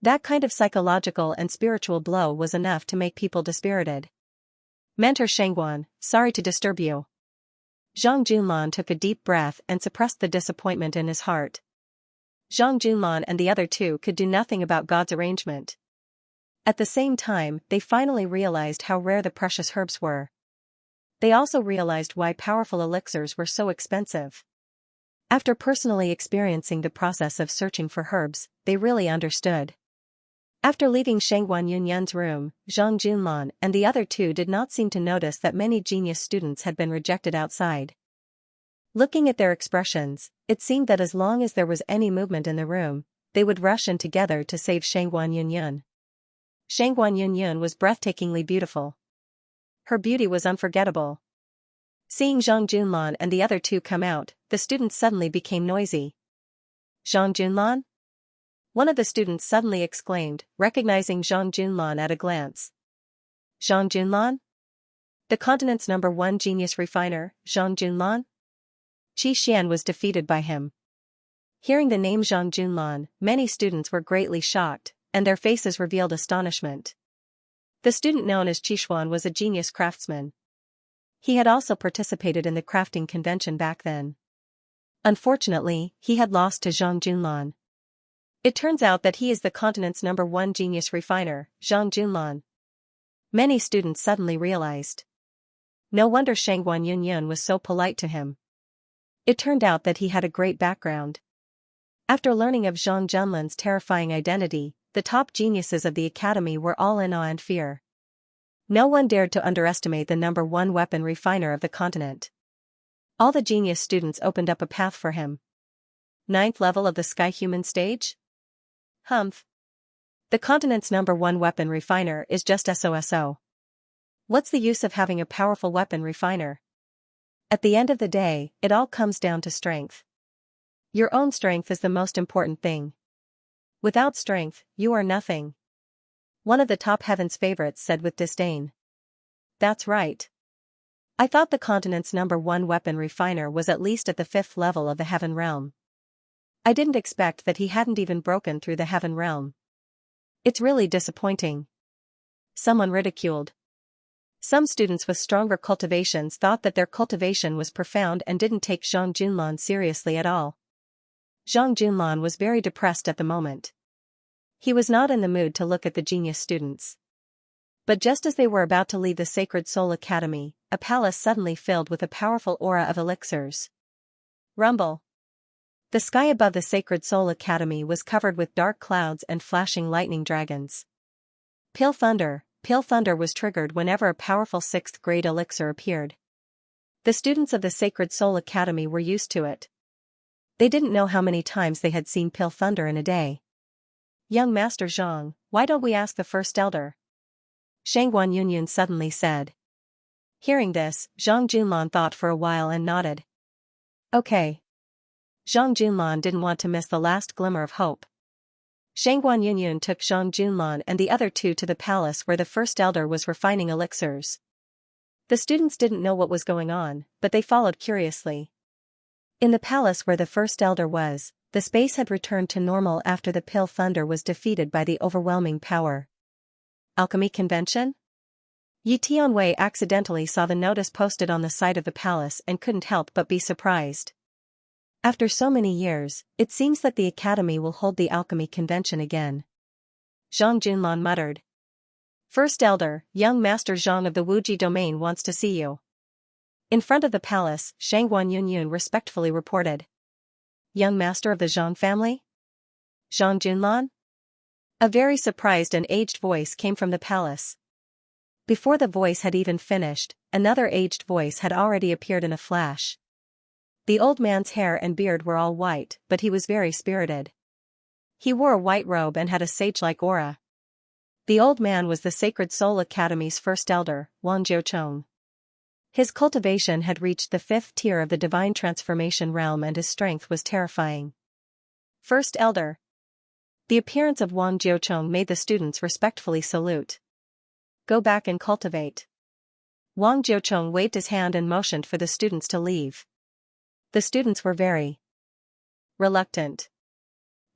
S1: That kind of psychological and spiritual blow was enough to make people dispirited. Mentor Shangguan, sorry to disturb you. Zhang Junlan took a deep breath and suppressed the disappointment in his heart. Zhang Junlan and the other two could do nothing about God's arrangement. At the same time, they finally realized how rare the precious herbs were. They also realized why powerful elixirs were so expensive. After personally experiencing the process of searching for herbs, they really understood. After leaving Shangguan Yunyun's room, Zhang Junlan and the other two did not seem to notice that many genius students had been rejected outside. Looking at their expressions, it seemed that as long as there was any movement in the room, they would rush in together to save Shangguan Yunyun. Shangguan Yunyun was breathtakingly beautiful. Her beauty was unforgettable. Seeing Zhang Junlan and the other two come out, the students suddenly became noisy. Zhang Junlan? One of the students suddenly exclaimed, recognizing Zhang Junlan at a glance. Zhang Junlan? The continent's #1 genius refiner, Zhang Junlan? Qi Xian was defeated by him. Hearing the name Zhang Junlan, many students were greatly shocked, and their faces revealed astonishment. The student known as Qishuan was a genius craftsman. He had also participated in the crafting convention back then. Unfortunately, he had lost to Zhang Junlan. It turns out that he is the continent's #1 genius refiner, Zhang Junlan. Many students suddenly realized. No wonder Shangguan Yunyun was so polite to him. It turned out that he had a great background. After learning of Zhang Junlan's terrifying identity, the top geniuses of the academy were all in awe and fear. No one dared to underestimate the #1 weapon refiner of the continent. All the genius students opened up a path for him. 9th level of the Sky Human stage? Humph. The continent's #1 weapon refiner is just SOSO. What's the use of having a powerful weapon refiner? At the end of the day, it all comes down to strength. Your own strength is the most important thing. Without strength, you are nothing. One of the top heaven's favorites said with disdain. That's right. I thought the continent's #1 weapon refiner was at least at the 5th level of the heaven realm. I didn't expect that he hadn't even broken through the heaven realm. It's really disappointing. Someone ridiculed. Some students with stronger cultivations thought that their cultivation was profound and didn't take Zhang Junlan seriously at all. Zhang Junlan was very depressed at the moment. He was not in the mood to look at the genius students. But just as they were about to leave the Sacred Soul Academy, a palace suddenly filled with a powerful aura of elixirs. Rumble. The sky above the Sacred Soul Academy was covered with dark clouds and flashing lightning dragons. Pale thunder was triggered whenever a powerful 6th grade elixir appeared. The students of the Sacred Soul Academy were used to it. They didn't know how many times they had seen pale thunder in a day. Young Master Zhang, why don't we ask the First Elder? Shangguan Yunyun suddenly said. Hearing this, Zhang Junlan thought for a while and nodded. Okay. Zhang Junlan didn't want to miss the last glimmer of hope. Shangguan Yunyun took Zhang Junlan and the other two to the palace where the first elder was refining elixirs. The students didn't know what was going on, but they followed curiously. In the palace where the first elder was, the space had returned to normal after the Pill Thunder was defeated by the overwhelming power. Alchemy Convention? Yi Tianwei accidentally saw the notice posted on the side of the palace and couldn't help but be surprised. After so many years, it seems that the academy will hold the alchemy convention again. Zhang Junlan muttered. First elder, young master Zhang of the Wuji domain wants to see you. In front of the palace, Shangguan Yunyun respectfully reported. Young master of the Zhang family? Zhang Junlan? A very surprised and aged voice came from the palace. Before the voice had even finished, another aged voice had already appeared in a flash. The old man's hair and beard were all white, but he was very spirited. He wore a white robe and had a sage-like aura. The old man was the Sacred Soul Academy's first elder, Wang Jiucheng. His cultivation had reached the 5th tier of the divine transformation realm and his strength was terrifying. First elder. The appearance of Wang Jiucheng made the students respectfully salute. Go back and cultivate. Wang Jiucheng waved his hand and motioned for the students to leave. The students were very reluctant.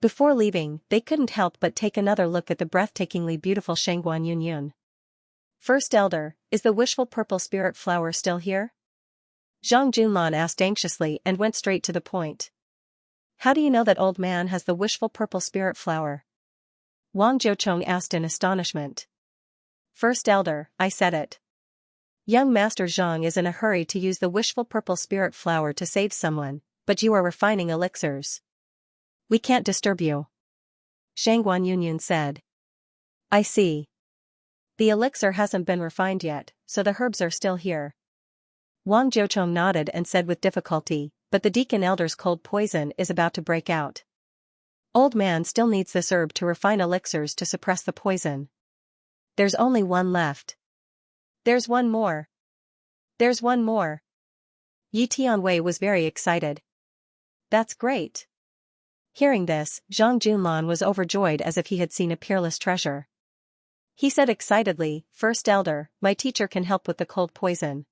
S1: Before leaving, they couldn't help but take another look at the breathtakingly beautiful Shangguan Yunyun. First elder, is the wishful purple spirit flower still here? Zhang Junlan asked anxiously and went straight to the point. How do you know that old man has the wishful purple spirit flower? Wang Jiucheng asked in astonishment. First elder, I said it. Young Master Zhang is in a hurry to use the wishful purple spirit flower to save someone, but you are refining elixirs. We can't disturb you. Shangguan Yunyun said. I see. The elixir hasn't been refined yet, so the herbs are still here. Wang Jiucheng nodded and said with difficulty, but the deacon elder's cold poison is about to break out. Old man still needs this herb to refine elixirs to suppress the poison. There's only one left. There's one more. There's one more. Yi Tianwei was very excited. That's great. Hearing this, Zhang Junlan was overjoyed as if he had seen a peerless treasure. He said excitedly, First elder, my teacher can help with the cold poison.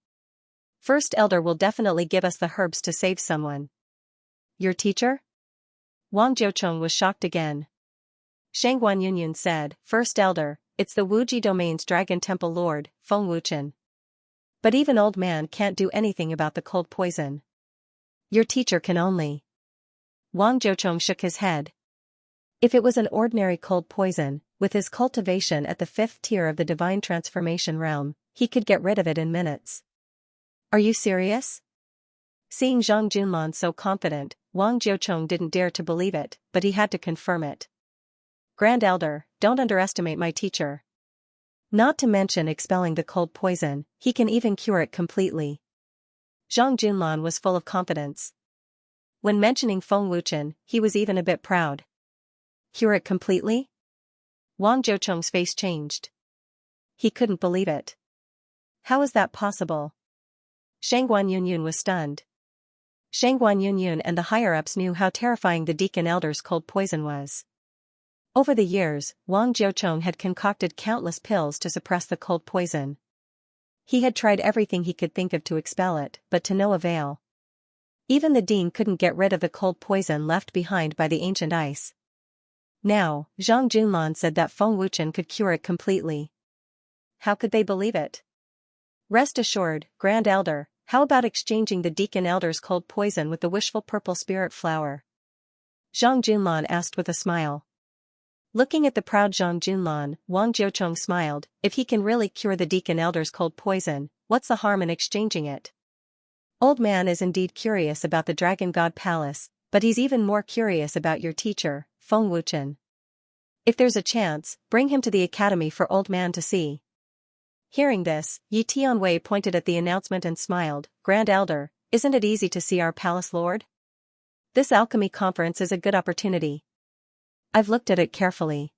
S1: First elder will definitely give us the herbs to save someone. Your teacher? Wang Jiucheng was shocked again. Shangguan Yunyun said, First elder, it's the Wuji domain's Dragon Temple Lord, Feng Wuchen. But even old man can't do anything about the cold poison. Your teacher can only. Wang Jiucheng shook his head. If it was an ordinary cold poison, with his cultivation at the 5th tier of the divine transformation realm, he could get rid of it in minutes. Are you serious? Seeing Zhang Junlan so confident, Wang Jiucheng didn't dare to believe it, but he had to confirm it. Grand elder, don't underestimate my teacher. Not to mention expelling the cold poison, he can even cure it completely. Zhang Junlan was full of confidence. When mentioning Feng Wuchen, he was even a bit proud. Cure it completely? Wang Jiucheng's face changed. He couldn't believe it. How is that possible? Shangguan Yunyun was stunned. Shangguan Yunyun and the higher-ups knew how terrifying the deacon elder's cold poison was. Over the years, Wang Jiucheng had concocted countless pills to suppress the cold poison. He had tried everything he could think of to expel it, but to no avail. Even the dean couldn't get rid of the cold poison left behind by the ancient ice. Now, Zhang Junlan said that Feng Wuchen could cure it completely. How could they believe it? Rest assured, Grand Elder, how about exchanging the deacon elder's cold poison with the wishful purple spirit flower? Zhang Junlan asked with a smile. Looking at the proud Zhang Junlan, Wang Jiucheng smiled, if he can really cure the deacon elder's cold poison, what's the harm in exchanging it? Old man is indeed curious about the Dragon God Palace, but he's even more curious about your teacher, Feng Wuchen. If there's a chance, bring him to the academy for old man to see. Hearing this, Yi Tianwei pointed at the announcement and smiled, Grand Elder, isn't it easy to see our palace lord? This alchemy conference is a good opportunity. I've looked at it carefully.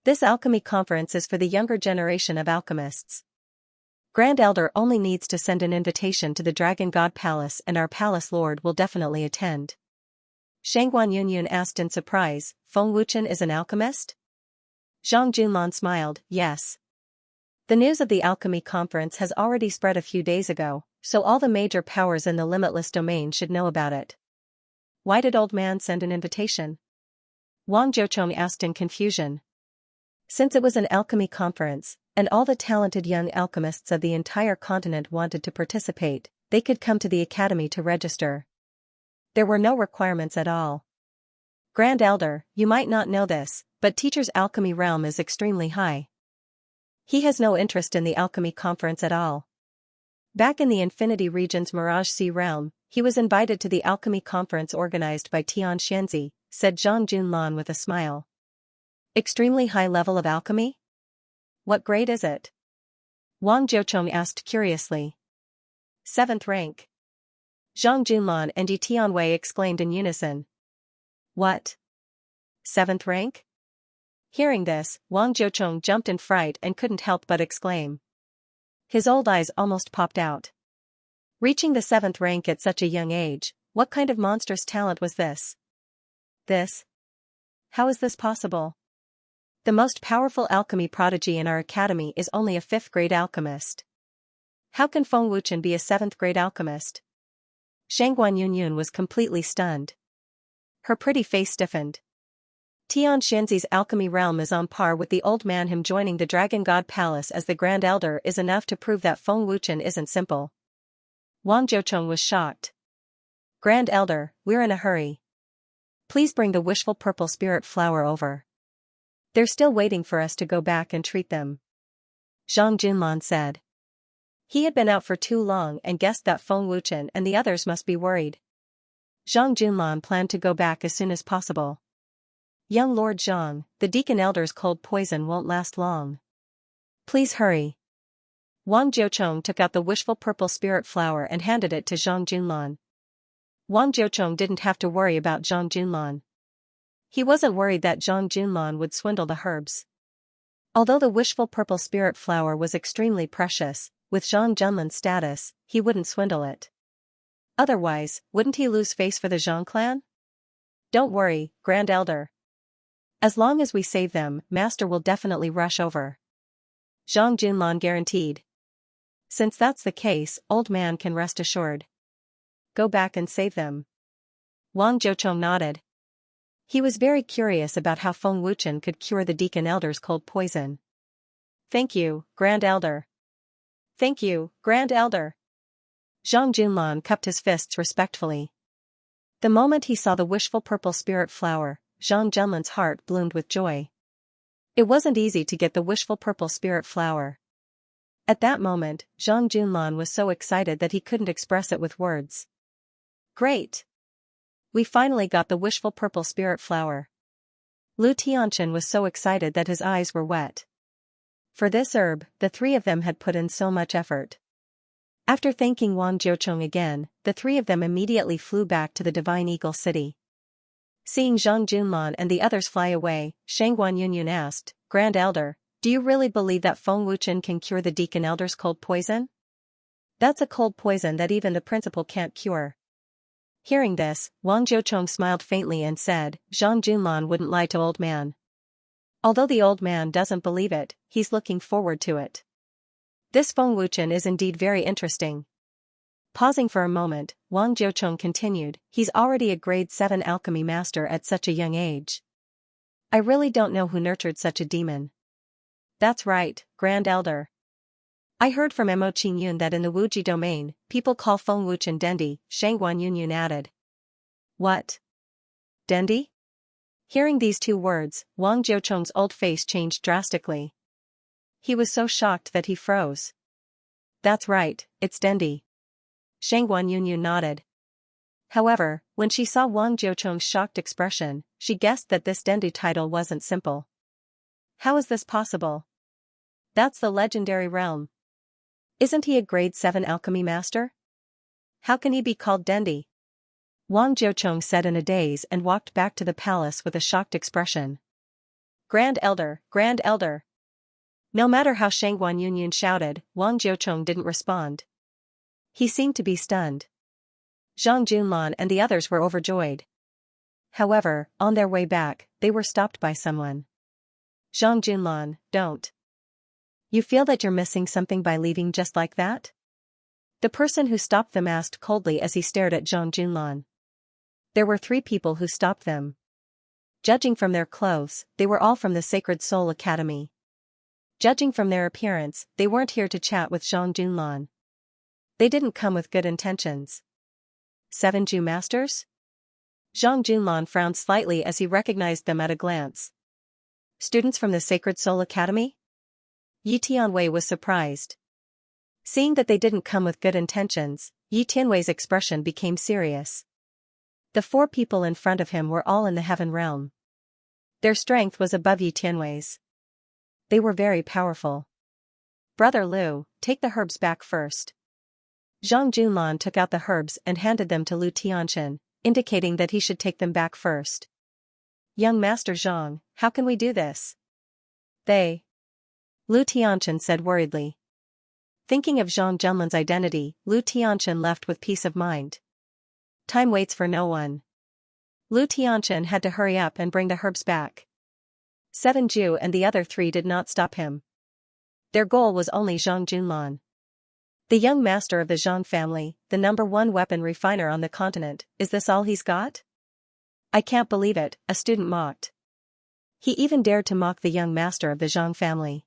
S1: This alchemy conference is for the younger generation of alchemists. Grand Elder only needs to send an invitation to the Dragon God Palace and our palace lord will definitely attend. Shangguan Yunyun asked in surprise. Feng Wuchen is an alchemist? Zhang Junlan smiled. Yes. The news of the alchemy conference has already spread a few days ago, so all the major powers in the limitless domain should know about it. Why did old man send an invitation? Wang Jiuchong asked in confusion. Since it was an alchemy conference, and all the talented young alchemists of the entire continent wanted to participate, they could come to the academy to register. There were no requirements at all. Grand Elder, you might not know this, but Teacher's alchemy realm is extremely high. He has no interest in the alchemy conference at all. Back in the Infinity Region's Mirage Sea realm, he was invited to the alchemy conference organized by Xianxia, said Zhang Junlan with a smile. Extremely high level of alchemy? What grade is it? Wang Jiuchong asked curiously. 7th rank. Zhang Junlan and Yi Tianwei exclaimed in unison. What? 7th rank? Hearing this, Wang Jiuchong jumped in fright and couldn't help but exclaim. His old eyes almost popped out. Reaching the 7th rank at such a young age, what kind of monstrous talent was this? How is this possible? The most powerful alchemy prodigy in our academy is only a 5th grade alchemist. How can Feng Wuchen be a 7th grade alchemist? Shangguan Yunyun was completely stunned. Her pretty face stiffened. Xianxia's alchemy realm is on par with the old man. Him joining the Dragon God Palace as the Grand Elder is enough to prove that Feng Wuchen isn't simple. Wang Jiuchong was shocked. Grand Elder, we're in a hurry. Please bring the wishful purple spirit flower over. They're still waiting for us to go back and treat them. Zhang Junlan said. He had been out for too long and guessed that Feng Wuchen and the others must be worried. Zhang Junlan planned to go back as soon as possible. Young Lord Zhang, the Deacon Elder's cold poison won't last long. Please hurry. Wang Jiuchong took out the wishful purple spirit flower and handed it to Zhang Junlan. Wang Jiuchong didn't have to worry about Zhang Junlan. He wasn't worried that Zhang Junlan would swindle the herbs. Although the wishful purple spirit flower was extremely precious, with Zhang Junlan's status, he wouldn't swindle it. Otherwise, wouldn't he lose face for the Zhang clan? Don't worry, Grand Elder. As long as we save them, Master will definitely rush over. Zhang Junlan guaranteed. Since that's the case, old man can rest assured. Go back and save them. Wang Jiuchong nodded. He was very curious about how Feng Wuchen could cure the Deacon Elder's cold poison. Thank you, Grand Elder. Thank you, Grand Elder. Zhang Junlan cupped his fists respectfully. The moment he saw the wishful purple spirit flower, Zhang Junlan's heart bloomed with joy. It wasn't easy to get the wishful purple spirit flower. At that moment, Zhang Junlan was so excited that he couldn't express it with words. Great! We finally got the wishful purple spirit flower. Lu Tianchen was so excited that his eyes were wet. For this herb, the three of them had put in so much effort. After thanking Wang Jiuchong again, the three of them immediately flew back to the Divine Eagle City. Seeing Zhang Junlan and the others fly away, Shangguan Yunyun asked, Grand Elder, do you really believe that Feng Wuchen can cure the Deacon Elder's cold poison? That's a cold poison that even the principal can't cure. Hearing this, Wang Jiuchong smiled faintly and said, Zhang Junlan wouldn't lie to old man. Although the old man doesn't believe it, he's looking forward to it. This Feng Wuchen is indeed very interesting. Pausing for a moment, Wang Jiuchong continued, he's already a grade 7 alchemy master at such a young age. I really don't know who nurtured such a demon. That's right, Grand Elder. I heard from Mo Qingyun that in the Wuji domain, people call Feng Wuchen Dendi, Shangguan Yunyun added. What? Dendi? Hearing these two words, Wang Jiuchong's old face changed drastically. He was so shocked that he froze. That's right, it's Dendi. Shangguan Yunyun nodded. However, when she saw Wang Jiuchong's shocked expression, she guessed that this Dendi title wasn't simple. How is this possible? That's the legendary realm. Isn't he a grade 7 alchemy master? How can he be called Dendi? Wang Jiuchong said in a daze and walked back to the palace with a shocked expression. Grand Elder, Grand Elder. No matter how Shangguan Yunyun shouted, Wang Jiuchong didn't respond. He seemed to be stunned. Zhang Junlan and the others were overjoyed. However, on their way back, they were stopped by someone. Zhang Junlan, don't. You feel that you're missing something by leaving just like that? The person who stopped them asked coldly as he stared at Zhang Junlan. There were 3 people who stopped them. Judging from their clothes, they were all from the Sacred Soul Academy. Judging from their appearance, they weren't here to chat with Zhang Junlan. They didn't come with good intentions. 7 Ju masters? Zhang Junlan frowned slightly as he recognized them at a glance. Students from the Sacred Soul Academy? Yi Tianwei was surprised. Seeing that they didn't come with good intentions, Yi Tianwei's expression became serious. The 4 people in front of him were all in the heaven realm. Their strength was above Yi Tianwei's. They were very powerful. Brother Liu, take the herbs back first. Zhang Junlan took out the herbs and handed them to Liu Tianchen, indicating that he should take them back first. Young Master Zhang, how can we do this? Liu Tianchen said worriedly. Thinking of Zhang Junlan's identity, Liu Tianchen left with peace of mind. Time waits for no one. Liu Tianchen had to hurry up and bring the herbs back. 7 Ju and the other 3 did not stop him. Their goal was only Zhang Junlan. The young master of the Zhang family, the #1 weapon refiner on the continent, is this all he's got? I can't believe it, a student mocked. He even dared to mock the young master of the Zhang family.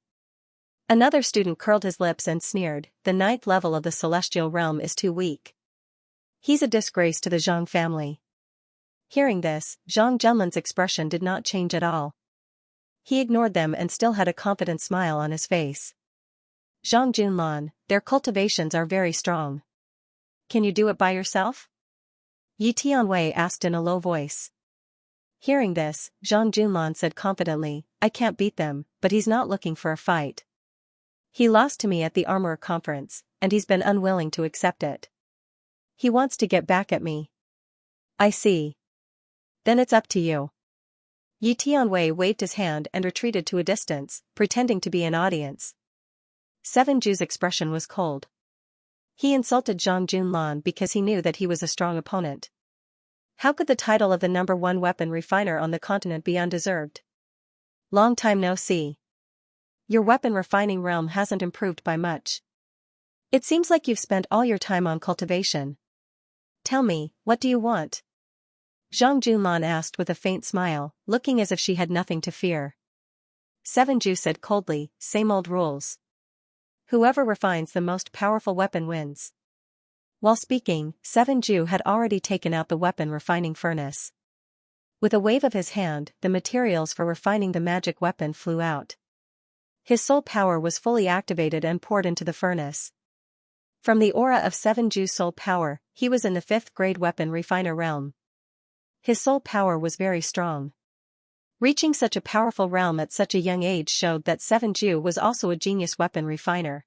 S1: Another student curled his lips and sneered, the 9th level of the celestial realm is too weak. He's a disgrace to the Zhang family. Hearing this, Zhang Junlan's expression did not change at all. He ignored them and still had a confident smile on his face. Zhang Junlan, their cultivations are very strong. Can you do it by yourself? Yi Tianwei asked in a low voice. Hearing this, Zhang Junlan said confidently, I can't beat them, but he's not looking for a fight. He lost to me at the Armorer Conference, and he's been unwilling to accept it. He wants to get back at me. I see. Then it's up to you. Yi Tianwei waved his hand and retreated to a distance, pretending to be an audience. 7 Ju's expression was cold. He insulted Zhang Junlan because he knew that he was a strong opponent. How could the title of the #1 weapon refiner on the continent be undeserved? Long time no see. Your weapon refining realm hasn't improved by much. It seems like you've spent all your time on cultivation. Tell me, what do you want? Zhang Junlan asked with a faint smile, looking as if she had nothing to fear. 7 Ju said coldly, same old rules. Whoever refines the most powerful weapon wins. While speaking, 7 Ju had already taken out the weapon refining furnace. With a wave of his hand, the materials for refining the magic weapon flew out. His soul power was fully activated and poured into the furnace. From the aura of 7 Ju's soul power, he was in the 5th grade weapon refiner realm. His soul power was very strong. Reaching such a powerful realm at such a young age showed that 7 Ju was also a genius weapon refiner.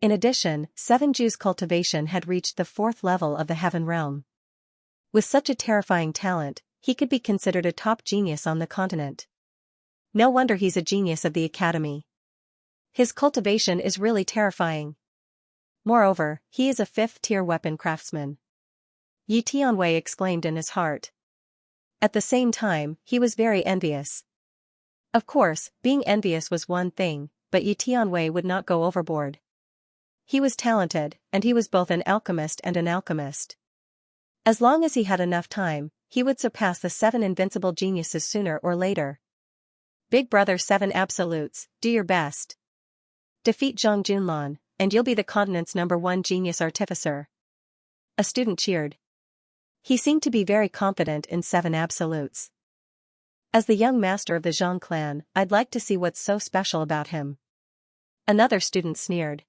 S1: In addition, 7 Ju's cultivation had reached the 4th level of the heaven realm. With such a terrifying talent, he could be considered a top genius on the continent. No wonder he's a genius of the academy. His cultivation is really terrifying. Moreover, he is a 5th-tier weapon craftsman. Yi Tianwei exclaimed in his heart. At the same time, he was very envious. Of course, being envious was one thing, but Yi Tianwei would not go overboard. He was talented, and he was both an alchemist and an alchemist. As long as he had enough time, he would surpass the 7 invincible geniuses sooner or later. Big brother 7 absolutes, do your best. Defeat Zhang Junlan, and you'll be the continent's #1 genius artificer. A student cheered. He seemed to be very confident in 7 absolutes. As the young master of the Zhang clan, I'd like to see what's so special about him. Another student sneered.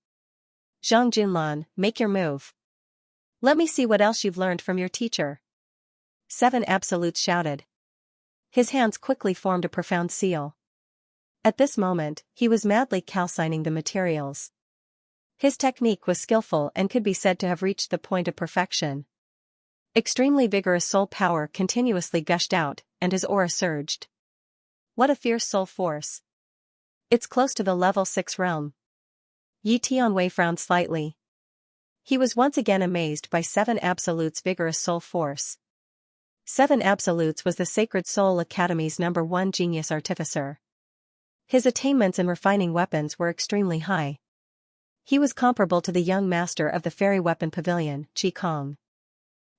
S1: Zhang Junlan, make your move. Let me see what else you've learned from your teacher. 7 absolutes shouted. His hands quickly formed a profound seal. At this moment, he was madly calcining the materials. His technique was skillful and could be said to have reached the point of perfection. Extremely vigorous soul power continuously gushed out, and his aura surged. What a fierce soul force. It's close to the level 6 realm. Yi Tianwei frowned slightly. He was once again amazed by 7 absolutes' vigorous soul force. 7 Absolutes was the Sacred Soul Academy's #1 genius artificer. His attainments in refining weapons were extremely high. He was comparable to the young master of the fairy weapon pavilion, Qi Kong.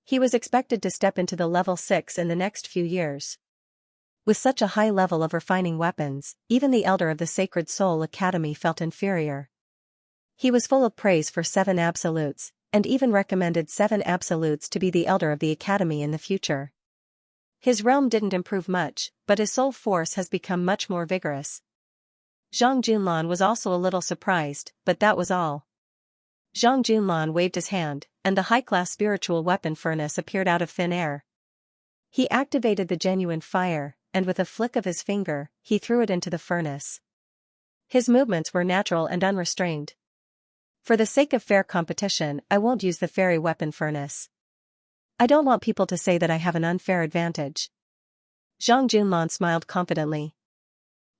S1: He was expected to step into the level 6 in the next few years. With such a high level of refining weapons, even the elder of the Sacred Soul Academy felt inferior. He was full of praise for 7 Absolutes, and even recommended 7 Absolutes to be the elder of the academy in the future. His realm didn't improve much, but his soul force has become much more vigorous. Zhang Junlan was also a little surprised, but that was all. Zhang Junlan waved his hand, and the high-class spiritual weapon furnace appeared out of thin air. He activated the genuine fire, and with a flick of his finger, he threw it into the furnace. His movements were natural and unrestrained. For the sake of fair competition, I won't use the fairy weapon furnace. I don't want people to say that I have an unfair advantage. Zhang Junlan smiled confidently.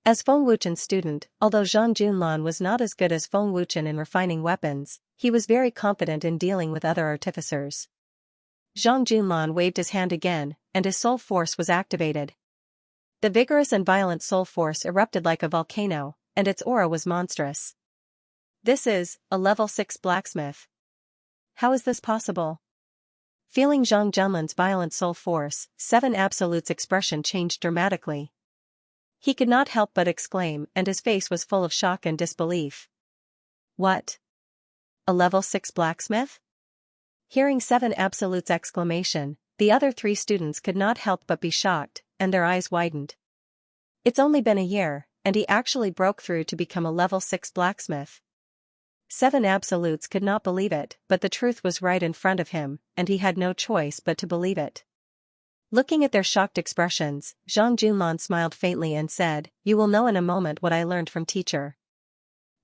S1: As Feng Wuchen's student, although Zhang Junlan was not as good as Feng Wuchen in refining weapons, he was very competent in dealing with other artificers. Zhang Junlan waved his hand again, and his soul force was activated. The vigorous and violent soul force erupted like a volcano, and its aura was monstrous. This is a level 6 blacksmith. How is this possible? Feeling Zhang Junlan's violent soul force, 7 Absolute's expression changed dramatically. He could not help but exclaim, and his face was full of shock and disbelief. What? A level 6 blacksmith? Hearing 7 Absolute's exclamation, the other 3 students could not help but be shocked, and their eyes widened. It's only been a year, and he actually broke through to become a level 6 blacksmith. 7 Absolutes could not believe it, but the truth was right in front of him, and he had no choice but to believe it. Looking at their shocked expressions, Zhang Junlan smiled faintly and said, "You will know in a moment what I learned from teacher.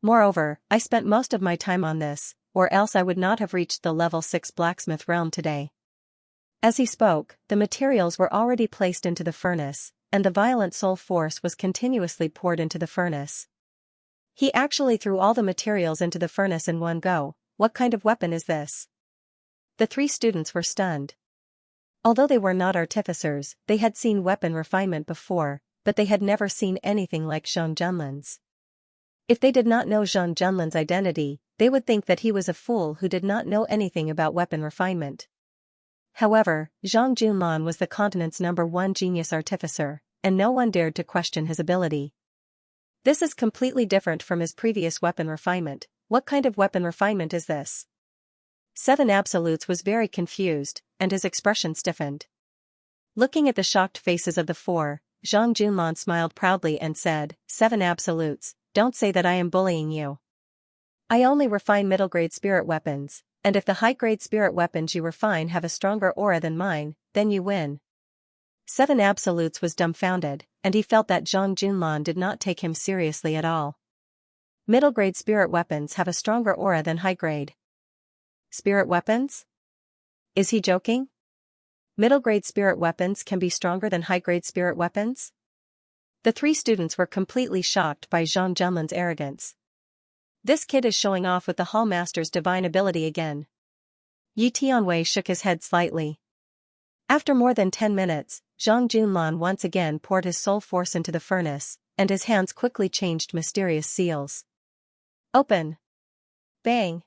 S1: Moreover, I spent most of my time on this, or else I would not have reached the level 6 blacksmith realm today." As he spoke, the materials were already placed into the furnace, and the violent soul force was continuously poured into the furnace. He actually threw all the materials into the furnace in one go. What kind of weapon is this? The 3 students were stunned. Although they were not artificers, they had seen weapon refinement before, but they had never seen anything like Zhang Junlan's. If they did not know Zhang Junlan's identity, they would think that he was a fool who did not know anything about weapon refinement. However, Zhang Junlan was the continent's #1 genius artificer, and no one dared to question his ability. This is completely different from his previous weapon refinement. What kind of weapon refinement is this? 7 Absolutes was very confused, and his expression stiffened. Looking at the shocked faces of the 4, Zhang Junlan smiled proudly and said, 7 Absolutes, don't say that I am bullying you. I only refine middle-grade spirit weapons, and if the high-grade spirit weapons you refine have a stronger aura than mine, then you win. 7 Absolutes was dumbfounded, and he felt that Zhang Junlan did not take him seriously at all. Middle-grade spirit weapons have a stronger aura than high-grade. Spirit weapons? Is he joking? Middle-grade spirit weapons can be stronger than high-grade spirit weapons? The 3 students were completely shocked by Zhang Junlan's arrogance. This kid is showing off with the Hall Master's divine ability again. Yi Tianwei shook his head slightly. After more than 10 minutes, Zhang Junlan once again poured his soul force into the furnace, and his hands quickly changed mysterious seals. Open! Bang!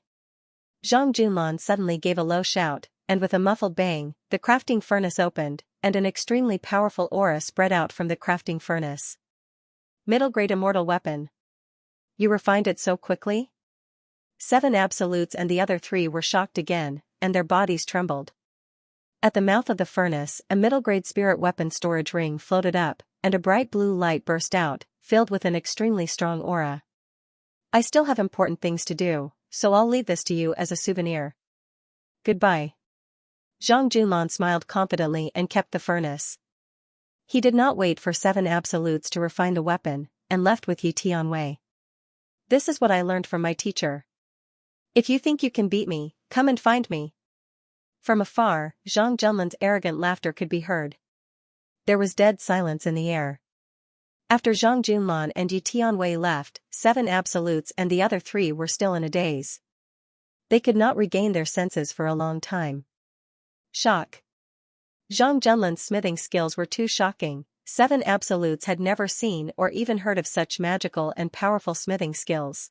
S1: Zhang Junlan suddenly gave a low shout, and with a muffled bang, the crafting furnace opened, and an extremely powerful aura spread out from the crafting furnace. Middle-grade immortal weapon. You refined it so quickly? 7 Absolutes and the other 3 were shocked again, and their bodies trembled. At the mouth of the furnace, a middle-grade spirit weapon storage ring floated up, and a bright blue light burst out, filled with an extremely strong aura. I still have important things to do, so I'll leave this to you as a souvenir. Goodbye. Zhang Junlan smiled confidently and kept the furnace. He did not wait for 7 Absolutes to refine the weapon, and left with Yi Tianwei. This is what I learned from my teacher. If you think you can beat me, come and find me. From afar, Zhang Junlan's arrogant laughter could be heard. There was dead silence in the air. After Zhang Junlan and Yi Tianwei left, 7 Absolutes and the other 3 were still in a daze. They could not regain their senses for a long time. Shock. Zhang Junlin's smithing skills were too shocking. 7 absolutes had never seen or even heard of such magical and powerful smithing skills.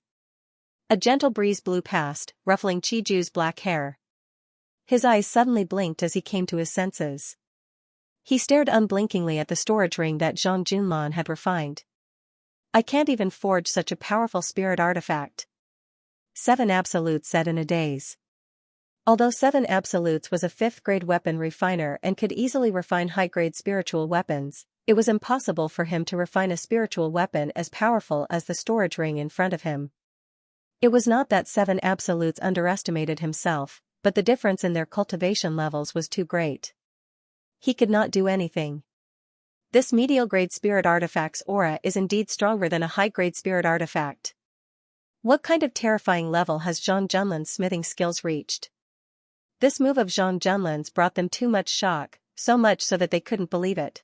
S1: A gentle breeze blew past, ruffling Chiju's black hair. His eyes suddenly blinked as he came to his senses. He stared unblinkingly at the storage ring that Zhang Junlan had refined. I can't even forge such a powerful spirit artifact. 7 absolutes said in a daze. Although 7 absolutes was a 5th-grade weapon refiner and could easily refine high-grade spiritual weapons, it was impossible for him to refine a spiritual weapon as powerful as the storage ring in front of him. It was not that 7 absolutes underestimated himself, but the difference in their cultivation levels was too great. He could not do anything. This medial-grade spirit artifact's aura is indeed stronger than a high-grade spirit artifact. What kind of terrifying level has Zhang Junlin's smithing skills reached? This move of Zhang Junlin's brought them too much shock, so much so that they couldn't believe it.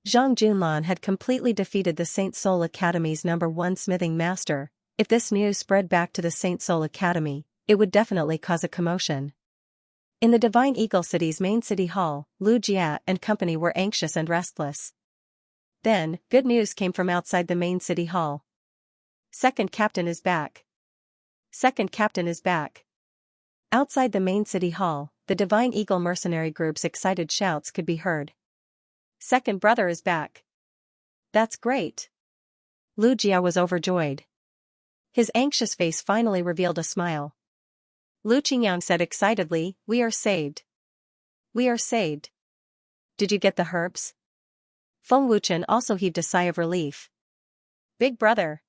S1: Zhang Junlan had completely defeated the Saint Soul Academy's #1 smithing master. If this news spread back to the Saint Soul Academy, it would definitely cause a commotion. In the Divine Eagle City's main city hall, Lu Jia and company were anxious and restless. Then, good news came from outside the main city hall. Second captain is back. Second captain is back. Outside the main city hall, the Divine Eagle mercenary group's excited shouts could be heard. Second brother is back. That's great. Lu Jia was overjoyed. His anxious face finally revealed a smile. Lu Qingyang said excitedly, "We are saved. We are saved. Did you get the herbs?" Feng Wuchen also heaved a sigh of relief. Big brother.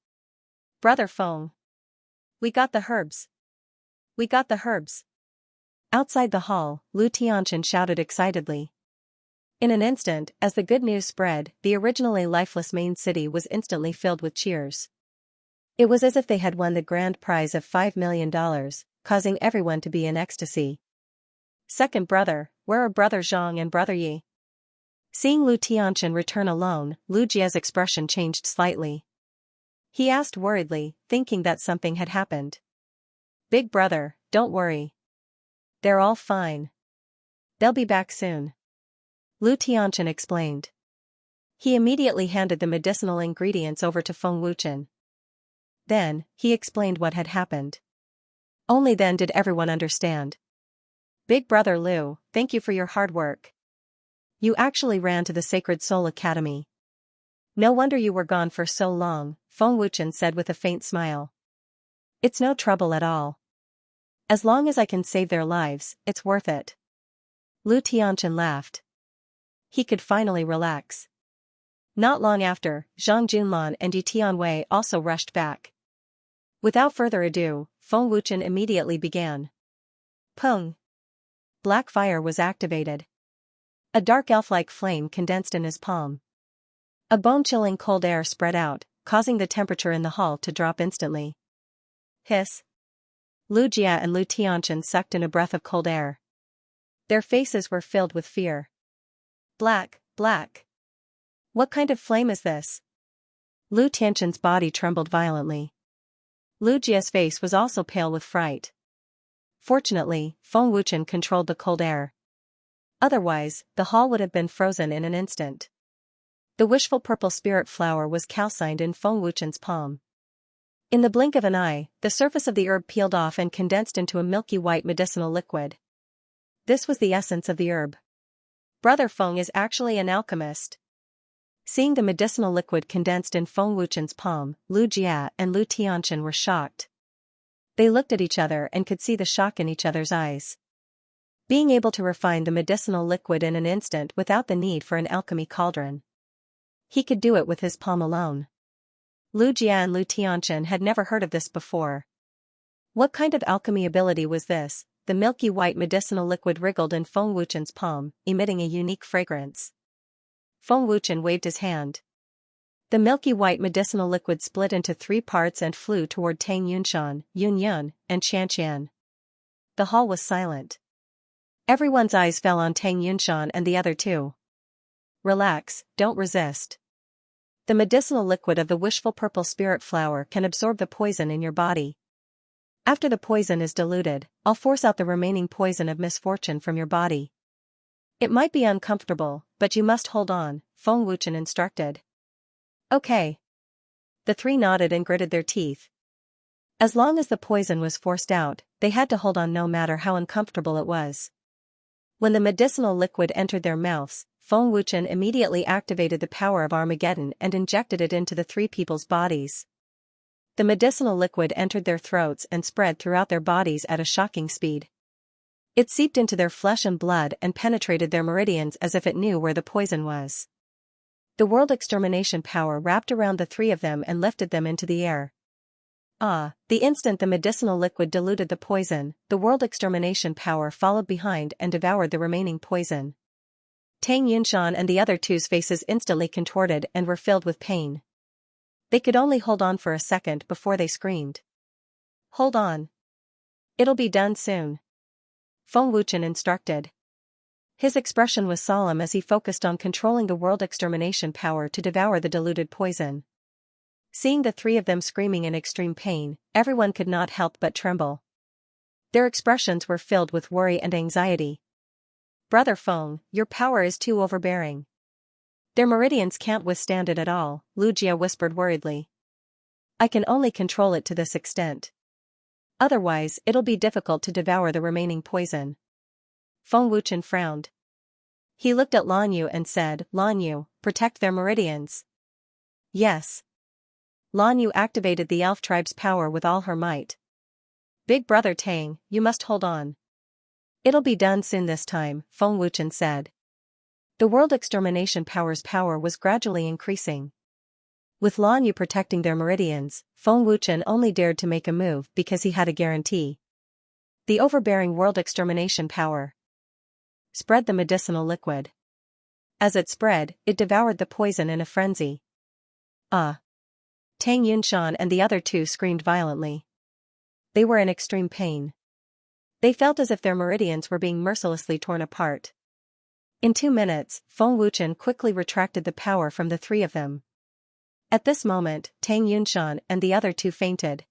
S1: Brother Feng. We got the herbs. We got the herbs. Outside the hall, Lu Tianchen shouted excitedly. In an instant, as the good news spread, the originally lifeless main city was instantly filled with cheers. It was as if they had won the grand prize of $5 million, causing everyone to be in ecstasy. Second brother, where are brother Zhang and brother Yi? Seeing Lu Tianchen return alone, Lu Jia's expression changed slightly. He asked worriedly, thinking that something had happened. Big brother, don't worry. They're all fine. They'll be back soon. Lu Tianchen explained. He immediately handed the medicinal ingredients over to Feng Wuchen. Then, he explained what had happened. Only then did everyone understand. Big brother Lu, thank you for your hard work. You actually ran to the Sacred Soul Academy. No wonder you were gone for so long, Feng Wuchen said with a faint smile. It's no trouble at all. As long as I can save their lives, it's worth it. Lu Tianchen laughed. He could finally relax. Not long after, Zhang Junlan and Yi Tianwei also rushed back. Without further ado, Feng Wuchen immediately began. Peng. Black fire was activated. A dark elf-like flame condensed in his palm. A bone-chilling cold air spread out, causing the temperature in the hall to drop instantly. Hiss. Lu Jia and Lu Tianchen sucked in a breath of cold air. Their faces were filled with fear. Black. What kind of flame is this? Lu Tianchen's body trembled violently. Lu Jia's face was also pale with fright. Fortunately, Feng Wuchen controlled the cold air. Otherwise, the hall would have been frozen in an instant. The wishful purple spirit flower was calcined in Feng Wuchen's palm. In the blink of an eye, the surface of the herb peeled off and condensed into a milky white medicinal liquid. This was the essence of the herb. Brother Feng is actually an alchemist. Seeing the medicinal liquid condensed in Feng Wuchen's palm, Lu Jia and Lu Tianchen were shocked. They looked at each other and could see the shock in each other's eyes. Being able to refine the medicinal liquid in an instant without the need for an alchemy cauldron. He could do it with his palm alone. Lu Jia and Lu Tianchen had never heard of this before. What kind of alchemy ability was this? The milky white medicinal liquid wriggled in Feng Wuchen's palm, emitting a unique fragrance. Feng Wuchen waved his hand. The milky white medicinal liquid split into 3 parts and flew toward Tang Yunshan, Yun, and Xianxia. The hall was silent. Everyone's eyes fell on Tang Yunshan and the other 2. Relax, don't resist. The medicinal liquid of the wishful purple spirit flower can absorb the poison in your body. After the poison is diluted, I'll force out the remaining poison of misfortune from your body. It might be uncomfortable, but you must hold on, Feng Wuchen instructed. Okay. The three nodded and gritted their teeth. As long as the poison was forced out, they had to hold on no matter how uncomfortable it was. When the medicinal liquid entered their mouths, Feng Wuchen immediately activated the power of Armageddon and injected it into the three people's bodies. The medicinal liquid entered their throats and spread throughout their bodies at a shocking speed. It seeped into their flesh and blood and penetrated their meridians as if it knew where the poison was. The world extermination power wrapped around the three of them and lifted them into the air. The instant the medicinal liquid diluted the poison, the world extermination power followed behind and devoured the remaining poison. Tang Yunshan and the other two's faces instantly contorted and were filled with pain. They could only hold on for a second before they screamed. Hold on. It'll be done soon. Feng Wuchen instructed. His expression was solemn as he focused on controlling the world extermination power to devour the diluted poison. Seeing the three of them screaming in extreme pain, everyone could not help but tremble. Their expressions were filled with worry and anxiety. Brother Feng, your power is too overbearing. Their meridians can't withstand it at all, Lu Jia whispered worriedly. I can only control it to this extent. Otherwise, it'll be difficult to devour the remaining poison. Feng Wuchen frowned. He looked at Lan Yu and said, Lan Yu, protect their meridians. Yes. Lan Yu activated the elf tribe's power with all her might. Big brother Tang, you must hold on. It'll be done soon this time, Feng Wuchen said. The world extermination power's power was gradually increasing. With Lan Yu protecting their meridians, Feng Wuchen only dared to make a move because he had a guarantee. The overbearing world extermination power spread the medicinal liquid. As it spread, it devoured the poison in a frenzy. Tang Yunshan and the other two screamed violently. They were in extreme pain. They felt as if their meridians were being mercilessly torn apart. In 2 minutes, Feng Wuchen quickly retracted the power from the three of them. At this moment, Tang Yunshan and the other two fainted.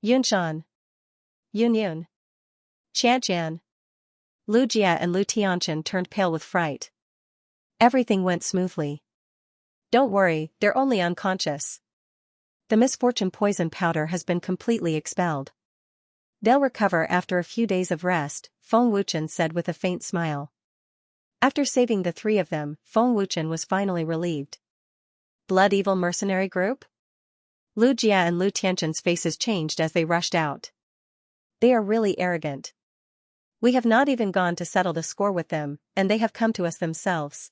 S1: Yunshan. Yun. Xianxia. Lu Jia and Lu Tianchen turned pale with fright. Everything went smoothly. Don't worry, they're only unconscious. The misfortune poison powder has been completely expelled. They'll recover after a few days of rest, Feng Wuchen said with a faint smile. After saving the three of them, Feng Wuchen was finally relieved. Blood Evil Mercenary Group? Lu Jia and Lu Tianchen's faces changed as they rushed out. They are really arrogant. We have not even gone to settle the score with them, and they have come to us themselves.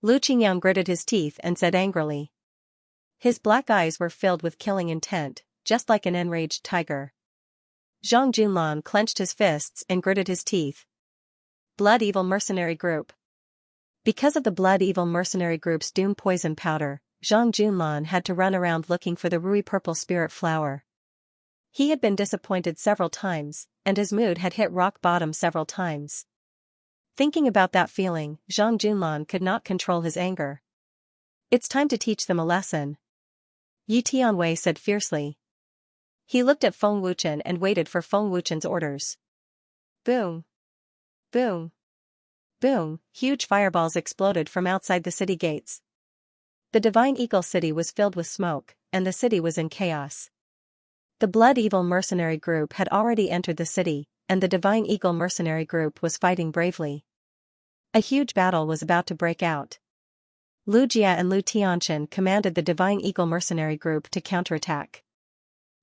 S1: Lu Qingyang gritted his teeth and said angrily. His black eyes were filled with killing intent, just like an enraged tiger. Zhang Junlan clenched his fists and gritted his teeth. Blood Evil Mercenary Group. Because of the Blood Evil Mercenary Group's doom poison powder, Zhang Junlan had to run around looking for the Rui Purple Spirit Flower. He had been disappointed several times, and his mood had hit rock bottom several times. Thinking about that feeling, Zhang Junlan could not control his anger. It's time to teach them a lesson. Yi Tianwei said fiercely. He looked at Feng Wuchen and waited for Feng Wuchen's orders. Boom. Boom. Boom, huge fireballs exploded from outside the city gates. The Divine Eagle City was filled with smoke, and the city was in chaos. The Blood Evil Mercenary Group had already entered the city, and the Divine Eagle Mercenary Group was fighting bravely. A huge battle was about to break out. Lu Jia and Lu Tianchen commanded the Divine Eagle Mercenary Group to counterattack.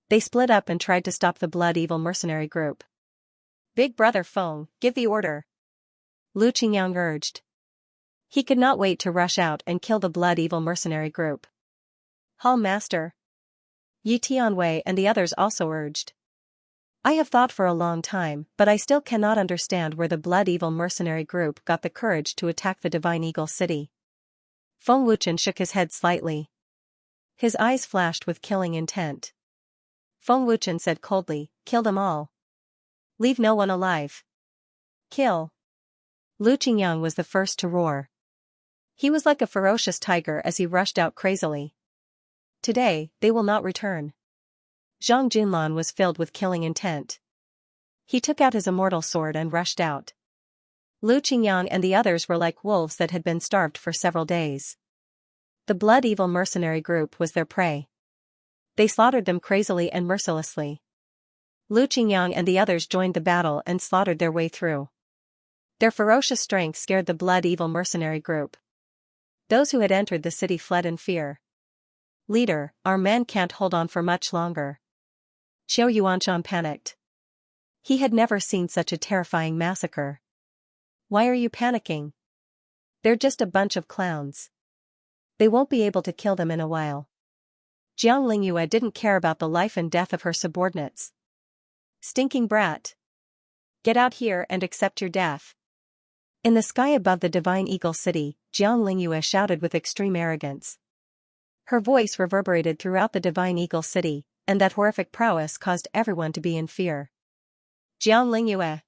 S1: They split up and tried to stop the Blood Evil Mercenary Group. Big brother Feng, give the order. Lu Qingyang urged. He could not wait to rush out and kill the Blood Evil Mercenary Group. Hall Master. Yi Tianwei and the others also urged. I have thought for a long time, but I still cannot understand where the Blood Evil Mercenary Group got the courage to attack the Divine Eagle City. Feng Wuchen shook his head slightly. His eyes flashed with killing intent. Feng Wuchen said coldly, kill them all. Leave no one alive. Kill. Lu Qingyang was the first to roar. He was like a ferocious tiger as he rushed out crazily. Today, they will not return. Zhang Junlan was filled with killing intent. He took out his immortal sword and rushed out. Lu Qingyang and the others were like wolves that had been starved for several days. The blood evil mercenary group was their prey. They slaughtered them crazily and mercilessly. Lu Qingyang and the others joined the battle and slaughtered their way through. Their ferocious strength scared the blood evil mercenary group. Those who had entered the city fled in fear. "Leader, our men can't hold on for much longer." Xiao Yuanshan panicked. He had never seen such a terrifying massacre. "Why are you panicking? They're just a bunch of clowns. They won't be able to kill them in a while." Jiang Lingyue didn't care about the life and death of her subordinates. "Stinking brat. Get out here and accept your death." In the sky above the Divine Eagle City, Jiang Lingyue shouted with extreme arrogance. Her voice reverberated throughout the Divine Eagle City, and that horrific prowess caused everyone to be in fear. "Jiang Lingyue."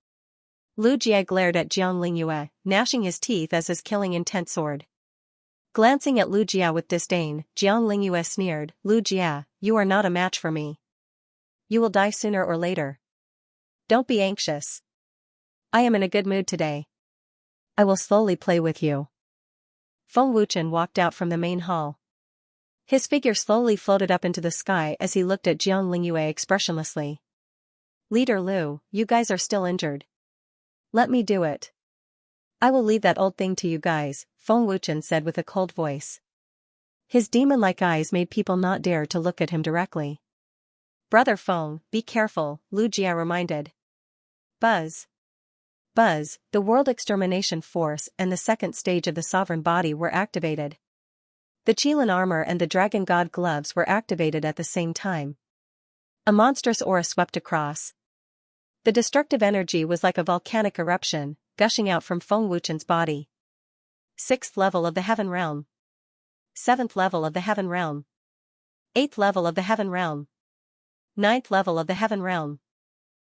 S1: Lu Jie glared at Jiang Lingyue, gnashing his teeth as his killing intent soared. Glancing at Lu Jie with disdain, Jiang Lingyue sneered, "Lu Jie, you are not a match for me. You will die sooner or later. Don't be anxious. I am in a good mood today. I will slowly play with you." Feng Wuchen walked out from the main hall. His figure slowly floated up into the sky as he looked at Jiang Lingyue expressionlessly. "Leader Lu, you guys are still injured. Let me do it." "I will leave that old thing to you guys," Feng Wuchen said with a cold voice. His demon-like eyes made people not dare to look at him directly. "Brother Feng, be careful," Lu Jie reminded. Buzz. Buzz, the World Extermination Force and the second stage of the Sovereign Body were activated. The Qilin armor and the Dragon God gloves were activated at the same time. A monstrous aura swept across. The destructive energy was like a volcanic eruption, gushing out from Feng Wuchen's body. 6th level of the Heaven Realm. 7th level of the Heaven Realm. 8th level of the Heaven Realm. 9th level of the Heaven Realm.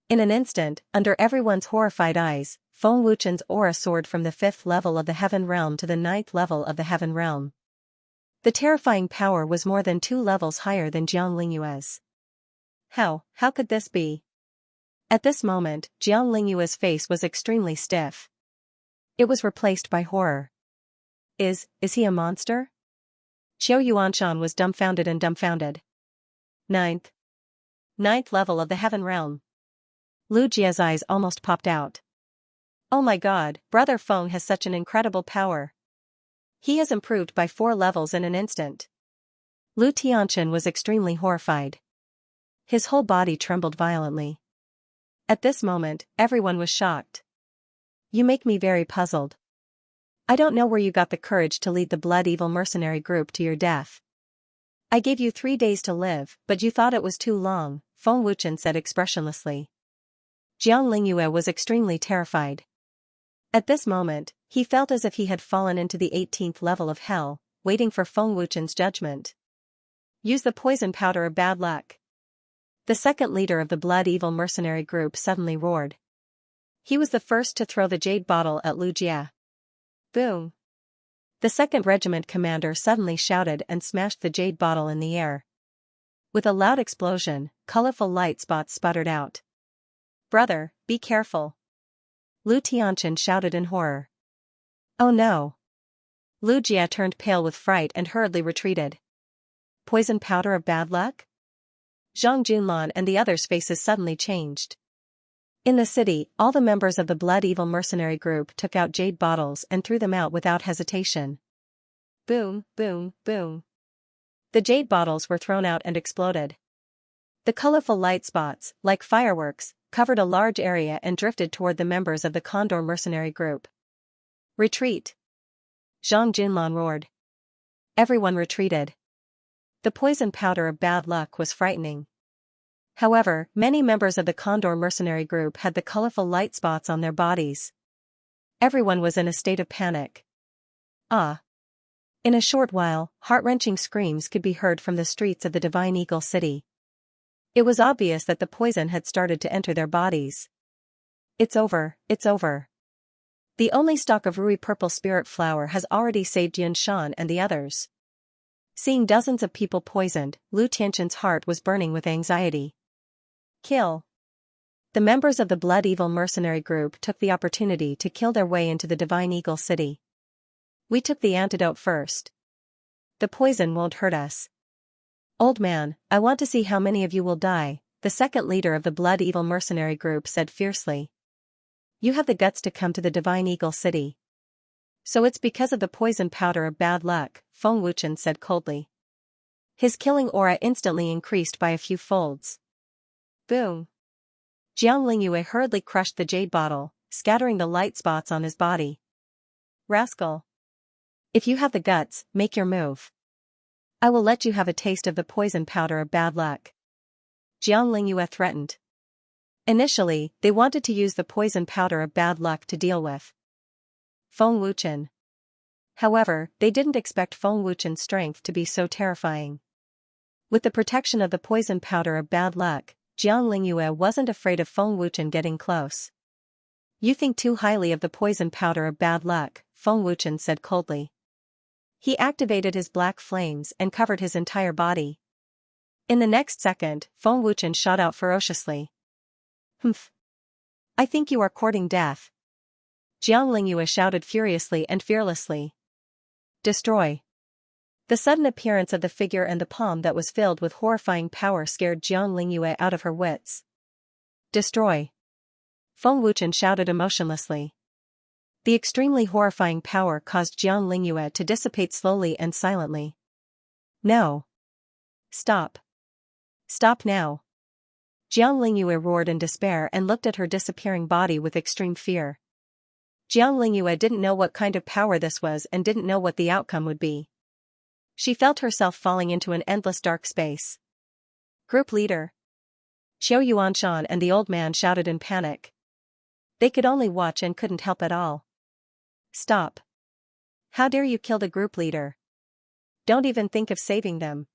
S1: In an instant, under everyone's horrified eyes, Feng Wuchen's aura soared from the 5th level of the Heaven Realm to the 9th level of the Heaven Realm. The terrifying power was more than 2 levels higher than Jiang Lingyue's. How could this be? At this moment, Jiang Lingyue's face was extremely stiff. It was replaced by horror. Is he a monster? Xiao Yuanshan was dumbfounded and dumbfounded. Ninth level of the Heaven Realm. Lu Jie's eyes almost popped out. "Oh my god, Brother Feng has such an incredible power. He has improved by 4 levels in an instant." Lu Tianchen was extremely horrified. His whole body trembled violently. At this moment, everyone was shocked. "You make me very puzzled. I don't know where you got the courage to lead the blood evil mercenary group to your death. I gave you 3 days to live, but you thought it was too long," Feng Wuchen said expressionlessly. Jiang Lingyue was extremely terrified. At this moment, he felt as if he had fallen into the 18th level of hell, waiting for Feng Wuchen's judgment. "Use the poison powder of bad luck." The second leader of the blood evil mercenary group suddenly roared. He was the first to throw the jade bottle at Lu Jie. Boom! The 2nd Regiment commander suddenly shouted and smashed the jade bottle in the air. With a loud explosion, colorful light spots sputtered out. "Brother, be careful!" Lu Tianchen shouted in horror. "Oh no!" Lu Jie turned pale with fright and hurriedly retreated. Poison powder of bad luck? Zhang Junlan and the others' faces suddenly changed. In the city, all the members of the blood evil mercenary group took out jade bottles and threw them out without hesitation. Boom, boom, boom. The jade bottles were thrown out and exploded. The colorful light spots, like fireworks, covered a large area and drifted toward the members of the Condor mercenary group. "Retreat!" Zhang Junlan roared. Everyone retreated. The poison powder of bad luck was frightening. However, many members of the Condor mercenary group had the colorful light spots on their bodies. Everyone was in a state of panic. Ah! In a short while, heart-wrenching screams could be heard from the streets of the Divine Eagle City. It was obvious that the poison had started to enter their bodies. "It's over, it's over. The only stalk of Rui purple spirit flower has already saved Yunshan and the others." Seeing dozens of people poisoned, Lu Tianchen's heart was burning with anxiety. "Kill! The members of the Blood Evil mercenary group took the opportunity to kill their way into the Divine Eagle City. We took the antidote first. The poison won't hurt us. Old man, I want to see how many of you will die, the second leader of the Blood Evil mercenary group said fiercely. You have the guts to come to the Divine Eagle City. So it's because of the poison powder of bad luck, Feng Wuchen said coldly. His killing aura instantly increased by a few folds. Boom. Jiang Lingyue hurriedly crushed the jade bottle, scattering the light spots on his body. Rascal. If you have the guts, make your move. I will let you have a taste of the poison powder of bad luck. Jiang Lingyue threatened. Initially, they wanted to use the poison powder of bad luck to deal with Feng Wuchen. However, they didn't expect Feng Wuchen's strength to be so terrifying. With the protection of the poison powder of bad luck, Jiang Lingyue wasn't afraid of Feng Wuchen getting close. You think too highly of the poison powder of bad luck, Feng Wuchen said coldly. He activated his black flames and covered his entire body. In the next second, Feng Wuchen shot out ferociously. Humph. I think you are courting death. Jiang Lingyue shouted furiously and fearlessly. Destroy. The sudden appearance of the figure and the palm that was filled with horrifying power scared Jiang Lingyue out of her wits. Destroy. Feng Wuchen shouted emotionlessly. The extremely horrifying power caused Jiang Lingyue to dissipate slowly and silently. No. Stop. Stop now. Jiang Lingyue roared in despair and looked at her disappearing body with extreme fear. Jiang Lingyue didn't know what kind of power this was and didn't know what the outcome would be. She felt herself falling into an endless dark space. Group leader. Qiu Yuanshan and the old man shouted in panic. They could only watch and couldn't help at all. Stop. How dare you kill the group leader? Don't even think of saving them.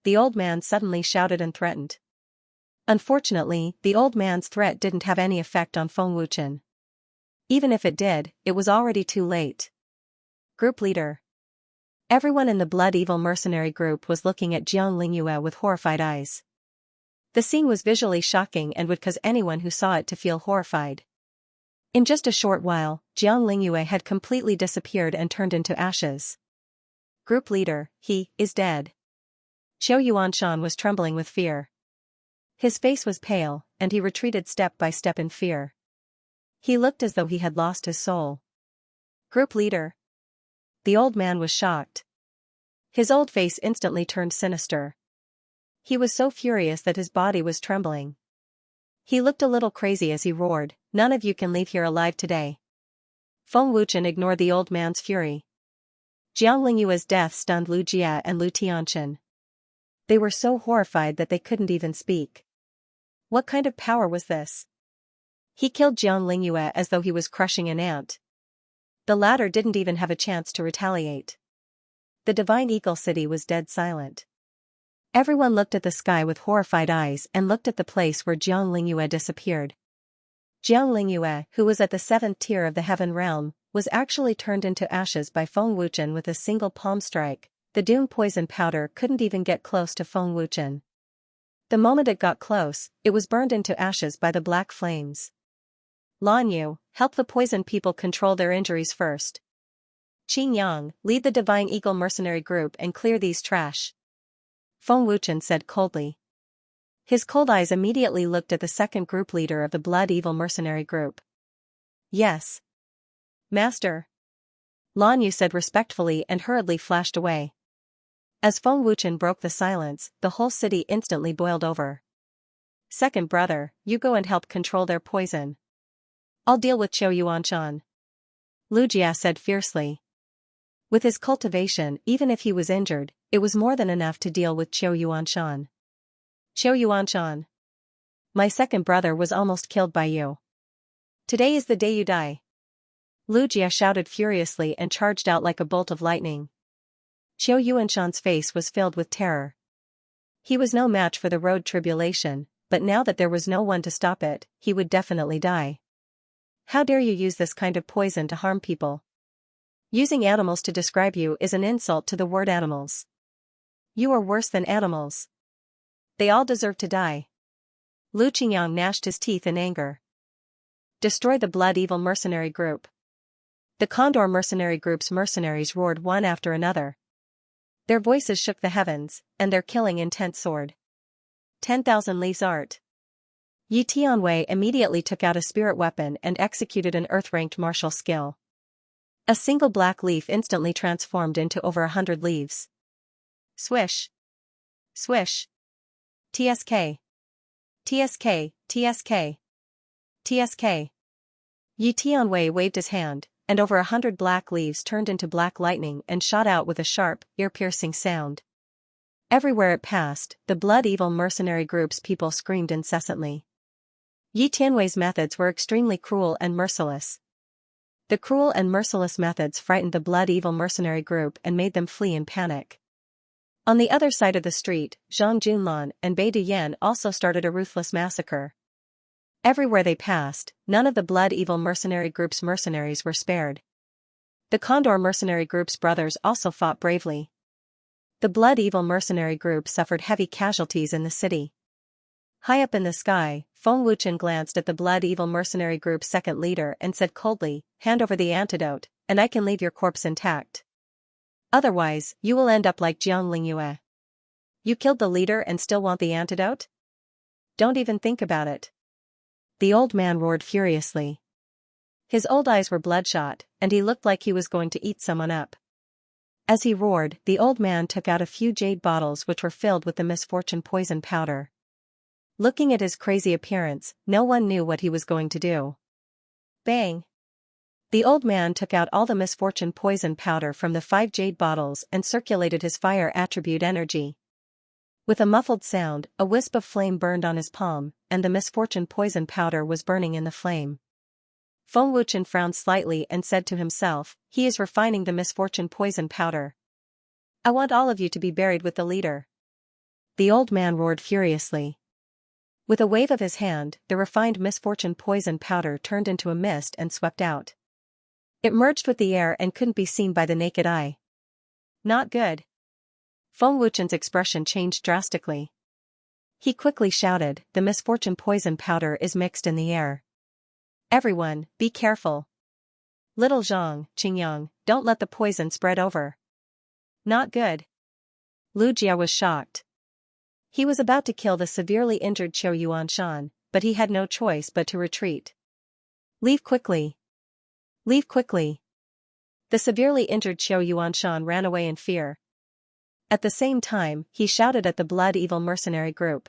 S1: The old man suddenly shouted and threatened. Unfortunately, the old man's threat didn't have any effect on Feng Wuchen. Even if it did, it was already too late. Group leader. Everyone in the Blood Evil mercenary group was looking at Jiang Lingyue with horrified eyes. The scene was visually shocking and would cause anyone who saw it to feel horrified. In just a short while, Jiang Lingyue had completely disappeared and turned into ashes. Group leader, he is dead. Qiu Yuanshan was trembling with fear. His face was pale, and he retreated step by step in fear. He looked as though he had lost his soul. Group leader. The old man was shocked. His old face instantly turned sinister. He was so furious that his body was trembling. He looked a little crazy as he roared, "None of you can leave here alive today." Feng Wuchen ignored the old man's fury. Jiang Lingyue's death stunned Lu Jia and Lu Tianchen. They were so horrified that they couldn't even speak. What kind of power was this? He killed Jiang Lingyue as though he was crushing an ant. The latter didn't even have a chance to retaliate. The Divine Eagle City was dead silent. Everyone looked at the sky with horrified eyes and looked at the place where Jiang Lingyue disappeared. Jiang Lingyue, who was at the 7th tier of the Heaven Realm, was actually turned into ashes by Feng Wuchen with a single palm strike. The Doom poison powder couldn't even get close to Feng Wuchen. The moment it got close, it was burned into ashes by the black flames. Lan Yu, help the poison people control their injuries first. Qing Yang, lead the Divine Eagle mercenary group and clear these trash. Feng Wuchen said coldly. His cold eyes immediately looked at the second group leader of the Blood Evil mercenary group. Yes. Master. Lan Yu said respectfully and hurriedly flashed away. As Feng Wuchen broke the silence, the whole city instantly boiled over. Second brother, you go and help control their poison. I'll deal with Qiu Yuanshan. Lu Jia said fiercely. With his cultivation, even if he was injured, it was more than enough to deal with Qiu Yuanshan. Qiu Yuanshan. My second brother was almost killed by you. Today is the day you die. Lu Jia shouted furiously and charged out like a bolt of lightning. Qiu Yuanshan's face was filled with terror. He was no match for the road tribulation, but now that there was no one to stop it, he would definitely die. How dare you use this kind of poison to harm people? Using animals to describe you is an insult to the word animals. You are worse than animals. They all deserve to die. Lu Qingyang gnashed his teeth in anger. Destroy the Blood Evil Mercenary Group. The Condor Mercenary Group's mercenaries roared one after another. Their voices shook the heavens, and their killing intent soared. 10,000 Leaves Art. Yi Tianwei immediately took out a spirit weapon and executed an earth-ranked martial skill. A single black leaf instantly transformed into over 100 leaves. Swish. Swish. TSK. TSK, TSK. TSK. Yi Tianwei waved his hand, and over 100 black leaves turned into black lightning and shot out with a sharp, ear-piercing sound. Everywhere it passed, the Blood Evil Mercenary Group's people screamed incessantly. Yi Tianwei's methods were extremely cruel and merciless. The cruel and merciless methods frightened the Blood Evil Mercenary Group and made them flee in panic. On the other side of the street, Zhang Junlan and Bai Duyan also started a ruthless massacre. Everywhere they passed, none of the Blood Evil Mercenary Group's mercenaries were spared. The Condor Mercenary Group's brothers also fought bravely. The Blood Evil Mercenary Group suffered heavy casualties in the city. High up in the sky, Feng Wuchen glanced at the Blood Evil Mercenary Group's second leader and said coldly, "Hand over the antidote, and I can leave your corpse intact. Otherwise, you will end up like Jiang Lingyue. You killed the leader and still want the antidote? Don't even think about it." The old man roared furiously. His old eyes were bloodshot, and he looked like he was going to eat someone up. As he roared, the old man took out a few jade bottles which were filled with the misfortune poison powder. Looking at his crazy appearance, no one knew what he was going to do. Bang! The old man took out all the misfortune poison powder from the 5 jade bottles and circulated his fire attribute energy. With a muffled sound, a wisp of flame burned on his palm, and the misfortune poison powder was burning in the flame. Feng Wuchen frowned slightly and said to himself, "He is refining the misfortune poison powder. I want all of you to be buried with the leader." The old man roared furiously. With a wave of his hand, the refined misfortune poison powder turned into a mist and swept out. It merged with the air and couldn't be seen by the naked eye. Not good. Feng Wuchen's expression changed drastically. He quickly shouted, "The misfortune poison powder is mixed in the air. Everyone, be careful. Little Zhang, Qingyang, don't let the poison spread over." Not good. Lu Jia was shocked. He was about to kill the severely injured Qiu Yuanshan, but he had no choice but to retreat. "Leave quickly. Leave quickly." The severely injured Qiu Yuanshan ran away in fear. At the same time, he shouted at the Blood Evil Mercenary Group.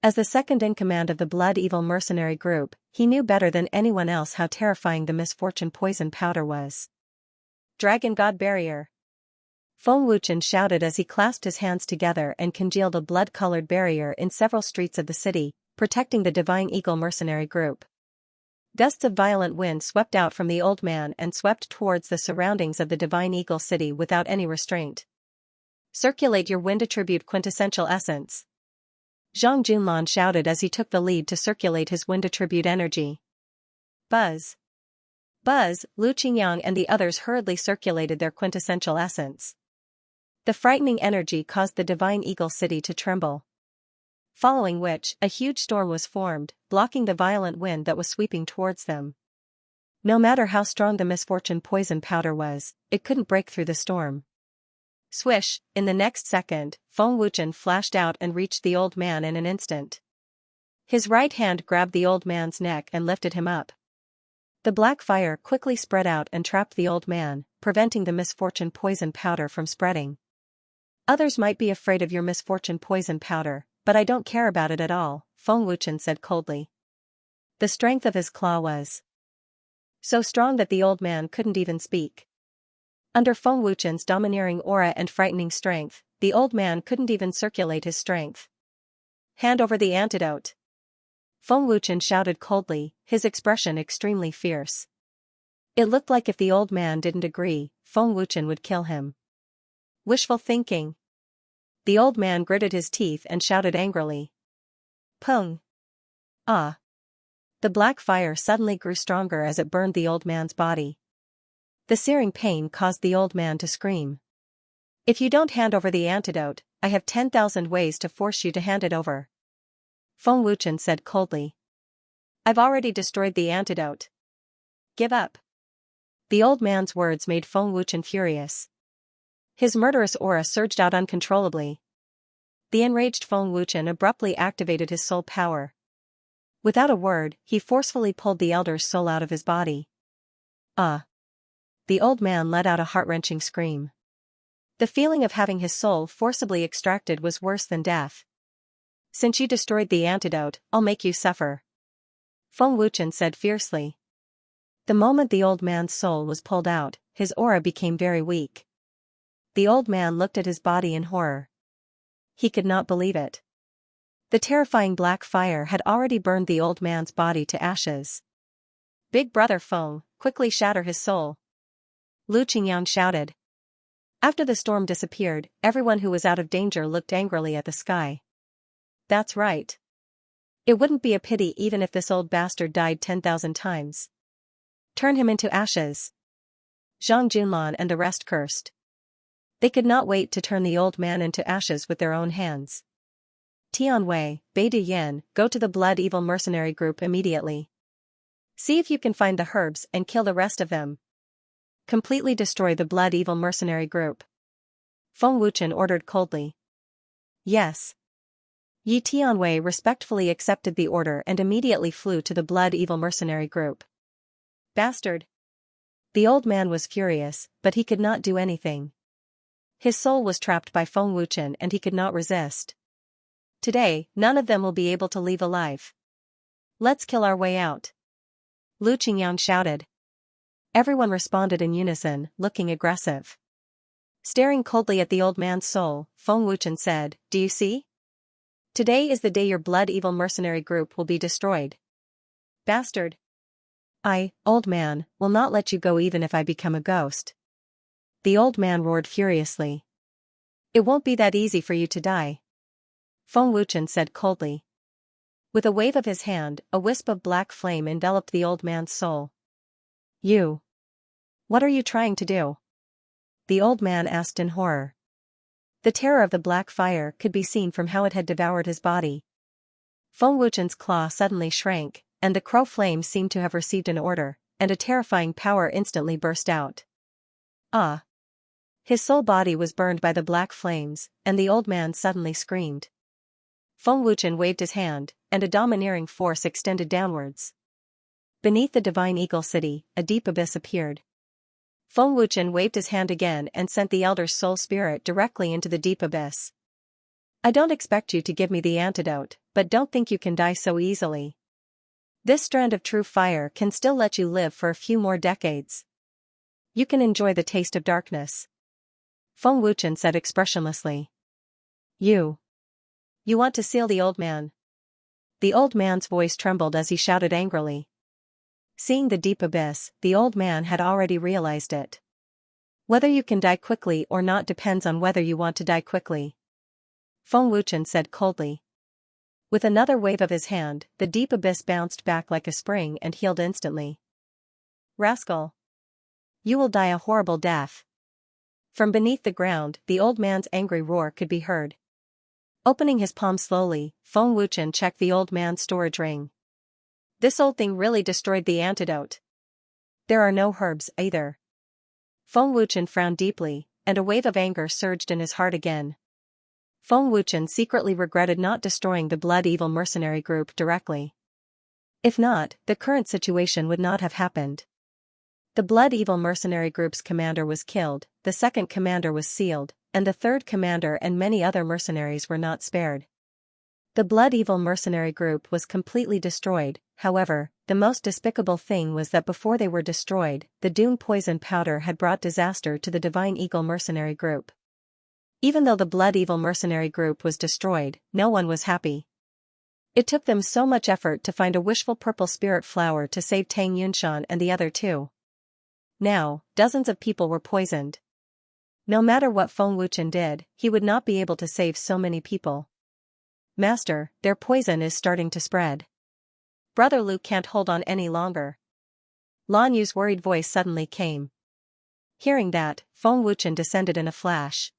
S1: As the second in command of the Blood Evil Mercenary Group, he knew better than anyone else how terrifying the misfortune poison powder was. "Dragon God Barrier." Feng Wuchen shouted as he clasped his hands together and congealed a blood-colored barrier in several streets of the city, protecting the Divine Eagle Mercenary Group. Gusts of violent wind swept out from the old man and swept towards the surroundings of the Divine Eagle City without any restraint. "Circulate your wind attribute quintessential essence." Zhang Junlan shouted as he took the lead to circulate his wind attribute energy. Buzz! Buzz! Lu Qingyang and the others hurriedly circulated their quintessential essence. The frightening energy caused the Divine Eagle City to tremble. Following which, a huge storm was formed, blocking the violent wind that was sweeping towards them. No matter how strong the misfortune poison powder was, it couldn't break through the storm. Swish! In the next second, Feng Wuchen flashed out and reached the old man in an instant. His right hand grabbed the old man's neck and lifted him up. The black fire quickly spread out and trapped the old man, preventing the misfortune poison powder from spreading. "Others might be afraid of your misfortune poison powder, but I don't care about it at all," Feng Wuchen said coldly. The strength of his claw was so strong that the old man couldn't even speak. Under Feng Wuchen's domineering aura and frightening strength, the old man couldn't even circulate his strength. "Hand over the antidote." Feng Wuchen shouted coldly, his expression extremely fierce. It looked like if the old man didn't agree, Feng Wuchen would kill him. Wishful thinking. The old man gritted his teeth and shouted angrily. "Pung! Ah!" The black fire suddenly grew stronger as it burned the old man's body. The searing pain caused the old man to scream. "If you don't hand over the antidote, I have 10,000 ways to force you to hand it over." Feng Wuchen said coldly. I've already destroyed the antidote. Give up. The old man's words made Feng Wuchen furious. His murderous aura surged out uncontrollably. The enraged Feng Wuchen abruptly activated his soul power. Without a word, he forcefully pulled the elder's soul out of his body. Ah! The old man let out a heart-wrenching scream. The feeling of having his soul forcibly extracted was worse than death. Since you destroyed the antidote, I'll make you suffer. Feng Wuchen said fiercely. The moment the old man's soul was pulled out, his aura became very weak. The old man looked at his body in horror. He could not believe it. The terrifying black fire had already burned the old man's body to ashes. Big brother Feng, quickly shatter his soul. Lu Qingyang shouted. After the storm disappeared, everyone who was out of danger looked angrily at the sky. That's right. It wouldn't be a pity even if this old bastard died 10,000 times. Turn him into ashes. Zhang Junlan and the rest cursed. They could not wait to turn the old man into ashes with their own hands. Tianwei, Bei Duyan, go to the Blood Evil mercenary group immediately. See if you can find the herbs and kill the rest of them. Completely destroy the Blood Evil mercenary group. Feng Wuchen ordered coldly. Yes. Yi Tianwei respectfully accepted the order and immediately flew to the Blood Evil mercenary group. Bastard! The old man was furious, but he could not do anything. His soul was trapped by Feng Wuchen and he could not resist. Today, none of them will be able to leave alive. Let's kill our way out. Lu Qingyang shouted. Everyone responded in unison, looking aggressive. Staring coldly at the old man's soul, Feng Wuchen said, Do you see? Today is the day your Blood Evil mercenary group will be destroyed. Bastard! I, old man, will not let you go even if I become a ghost. The old man roared furiously. It won't be that easy for you to die. Feng Wuchen said coldly. With a wave of his hand, a wisp of black flame enveloped the old man's soul. You! What are you trying to do? The old man asked in horror. The terror of the black fire could be seen from how it had devoured his body. Feng Wuchen's claw suddenly shrank, and the crow flame seemed to have received an order, and a terrifying power instantly burst out. Ah! His soul body was burned by the black flames, and the old man suddenly screamed. Feng Wuchen waved his hand, and a domineering force extended downwards. Beneath the Divine Eagle City, a deep abyss appeared. Feng Wuchen waved his hand again and sent the elder's soul spirit directly into the deep abyss. I don't expect you to give me the antidote, but don't think you can die so easily. This strand of true fire can still let you live for a few more decades. You can enjoy the taste of darkness. Feng Wuchen said expressionlessly. You want to seal the old man? The old man's voice trembled as he shouted angrily. Seeing the deep abyss, the old man had already realized it. Whether you can die quickly or not depends on whether you want to die quickly. Feng Wuchen said coldly. With another wave of his hand, the deep abyss bounced back like a spring and healed instantly. Rascal! You will die a horrible death. From beneath the ground, the old man's angry roar could be heard. Opening his palm slowly, Feng Wuchen checked the old man's storage ring. This old thing really destroyed the antidote. There are no herbs either. Feng Wuchen frowned deeply, and a wave of anger surged in his heart again. Feng Wuchen secretly regretted not destroying the Blood Evil mercenary group directly. If not, the current situation would not have happened. The Blood Evil mercenary group's commander was killed, the second commander was sealed, and the third commander and many other mercenaries were not spared. The Blood Evil mercenary group was completely destroyed. However, the most despicable thing was that before they were destroyed, the doom poison powder had brought disaster to the Divine Eagle mercenary group. Even though the Blood Evil mercenary group was destroyed, no one was happy. It took them so much effort to find a wishful purple spirit flower to save Tang Yunshan and the other two. Now, dozens of people were poisoned. No matter what Feng Wuchen did, he would not be able to save so many people. Master, their poison is starting to spread. Brother Lu can't hold on any longer. Lan Yu's worried voice suddenly came. Hearing that, Feng Wuchen descended in a flash.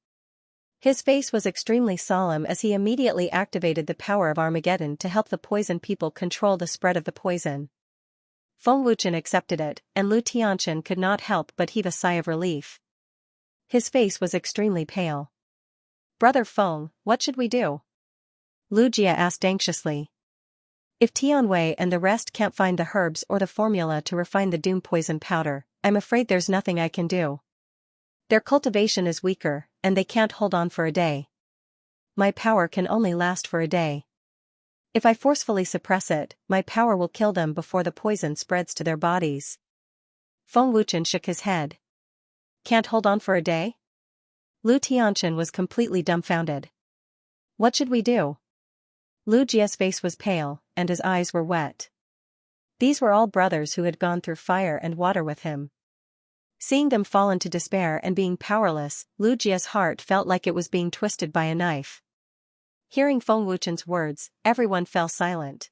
S1: His face was extremely solemn as he immediately activated the power of Armageddon to help the poison people control the spread of the poison. Feng Wuchen accepted it, and Lu Tianchen could not help but heave a sigh of relief. His face was extremely pale. "Brother Feng, what should we do?" Lu Jia asked anxiously. "If Tianwei and the rest can't find the herbs or the formula to refine the doom poison powder, I'm afraid there's nothing I can do. Their cultivation is weaker, and they can't hold on for a day. My power can only last for a day. If I forcefully suppress it, my power will kill them before the poison spreads to their bodies." Feng Wuchen shook his head. "Can't hold on for a day?" Lu Tianchen was completely dumbfounded. "What should we do?" Lu Jia's face was pale, and his eyes were wet. These were all brothers who had gone through fire and water with him. Seeing them fall into despair and being powerless, Lu Jia's heart felt like it was being twisted by a knife. Hearing Feng Wuchen's words, everyone fell silent.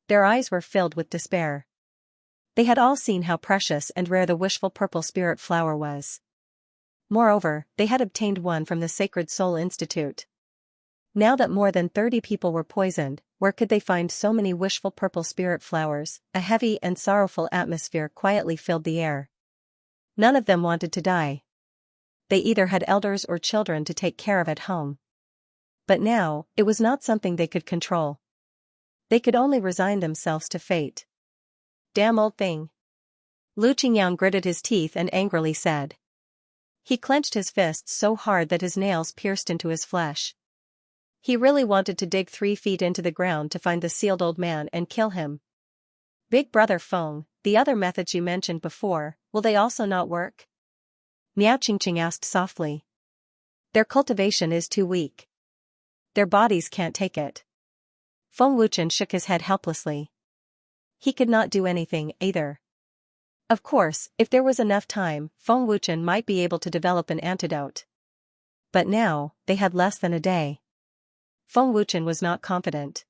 S1: Their eyes were filled with despair. They had all seen how precious and rare the wishful purple spirit flower was. Moreover, they had obtained one from the Sacred Soul Institute. Now that more than 30 people were poisoned, where could they find so many wishful purple spirit flowers? A heavy and sorrowful atmosphere quietly filled the air. None of them wanted to die. They either had elders or children to take care of at home. But now, it was not something they could control. They could only resign themselves to fate. "Damn old thing." Lu Qingyang gritted his teeth and angrily said. He clenched his fists so hard that his nails pierced into his flesh. He really wanted to dig 3 feet into the ground to find the sealed old man and kill him. "Big brother Feng, the other methods you mentioned before, will they also not work?" Miao Qingqing asked softly. "Their cultivation is too weak. Their bodies can't take it." Feng Wuchen shook his head helplessly. He could not do anything, either. Of course, if there was enough time, Feng Wuchen might be able to develop an antidote. But now, they had less than a day. Feng Wuchen was not confident.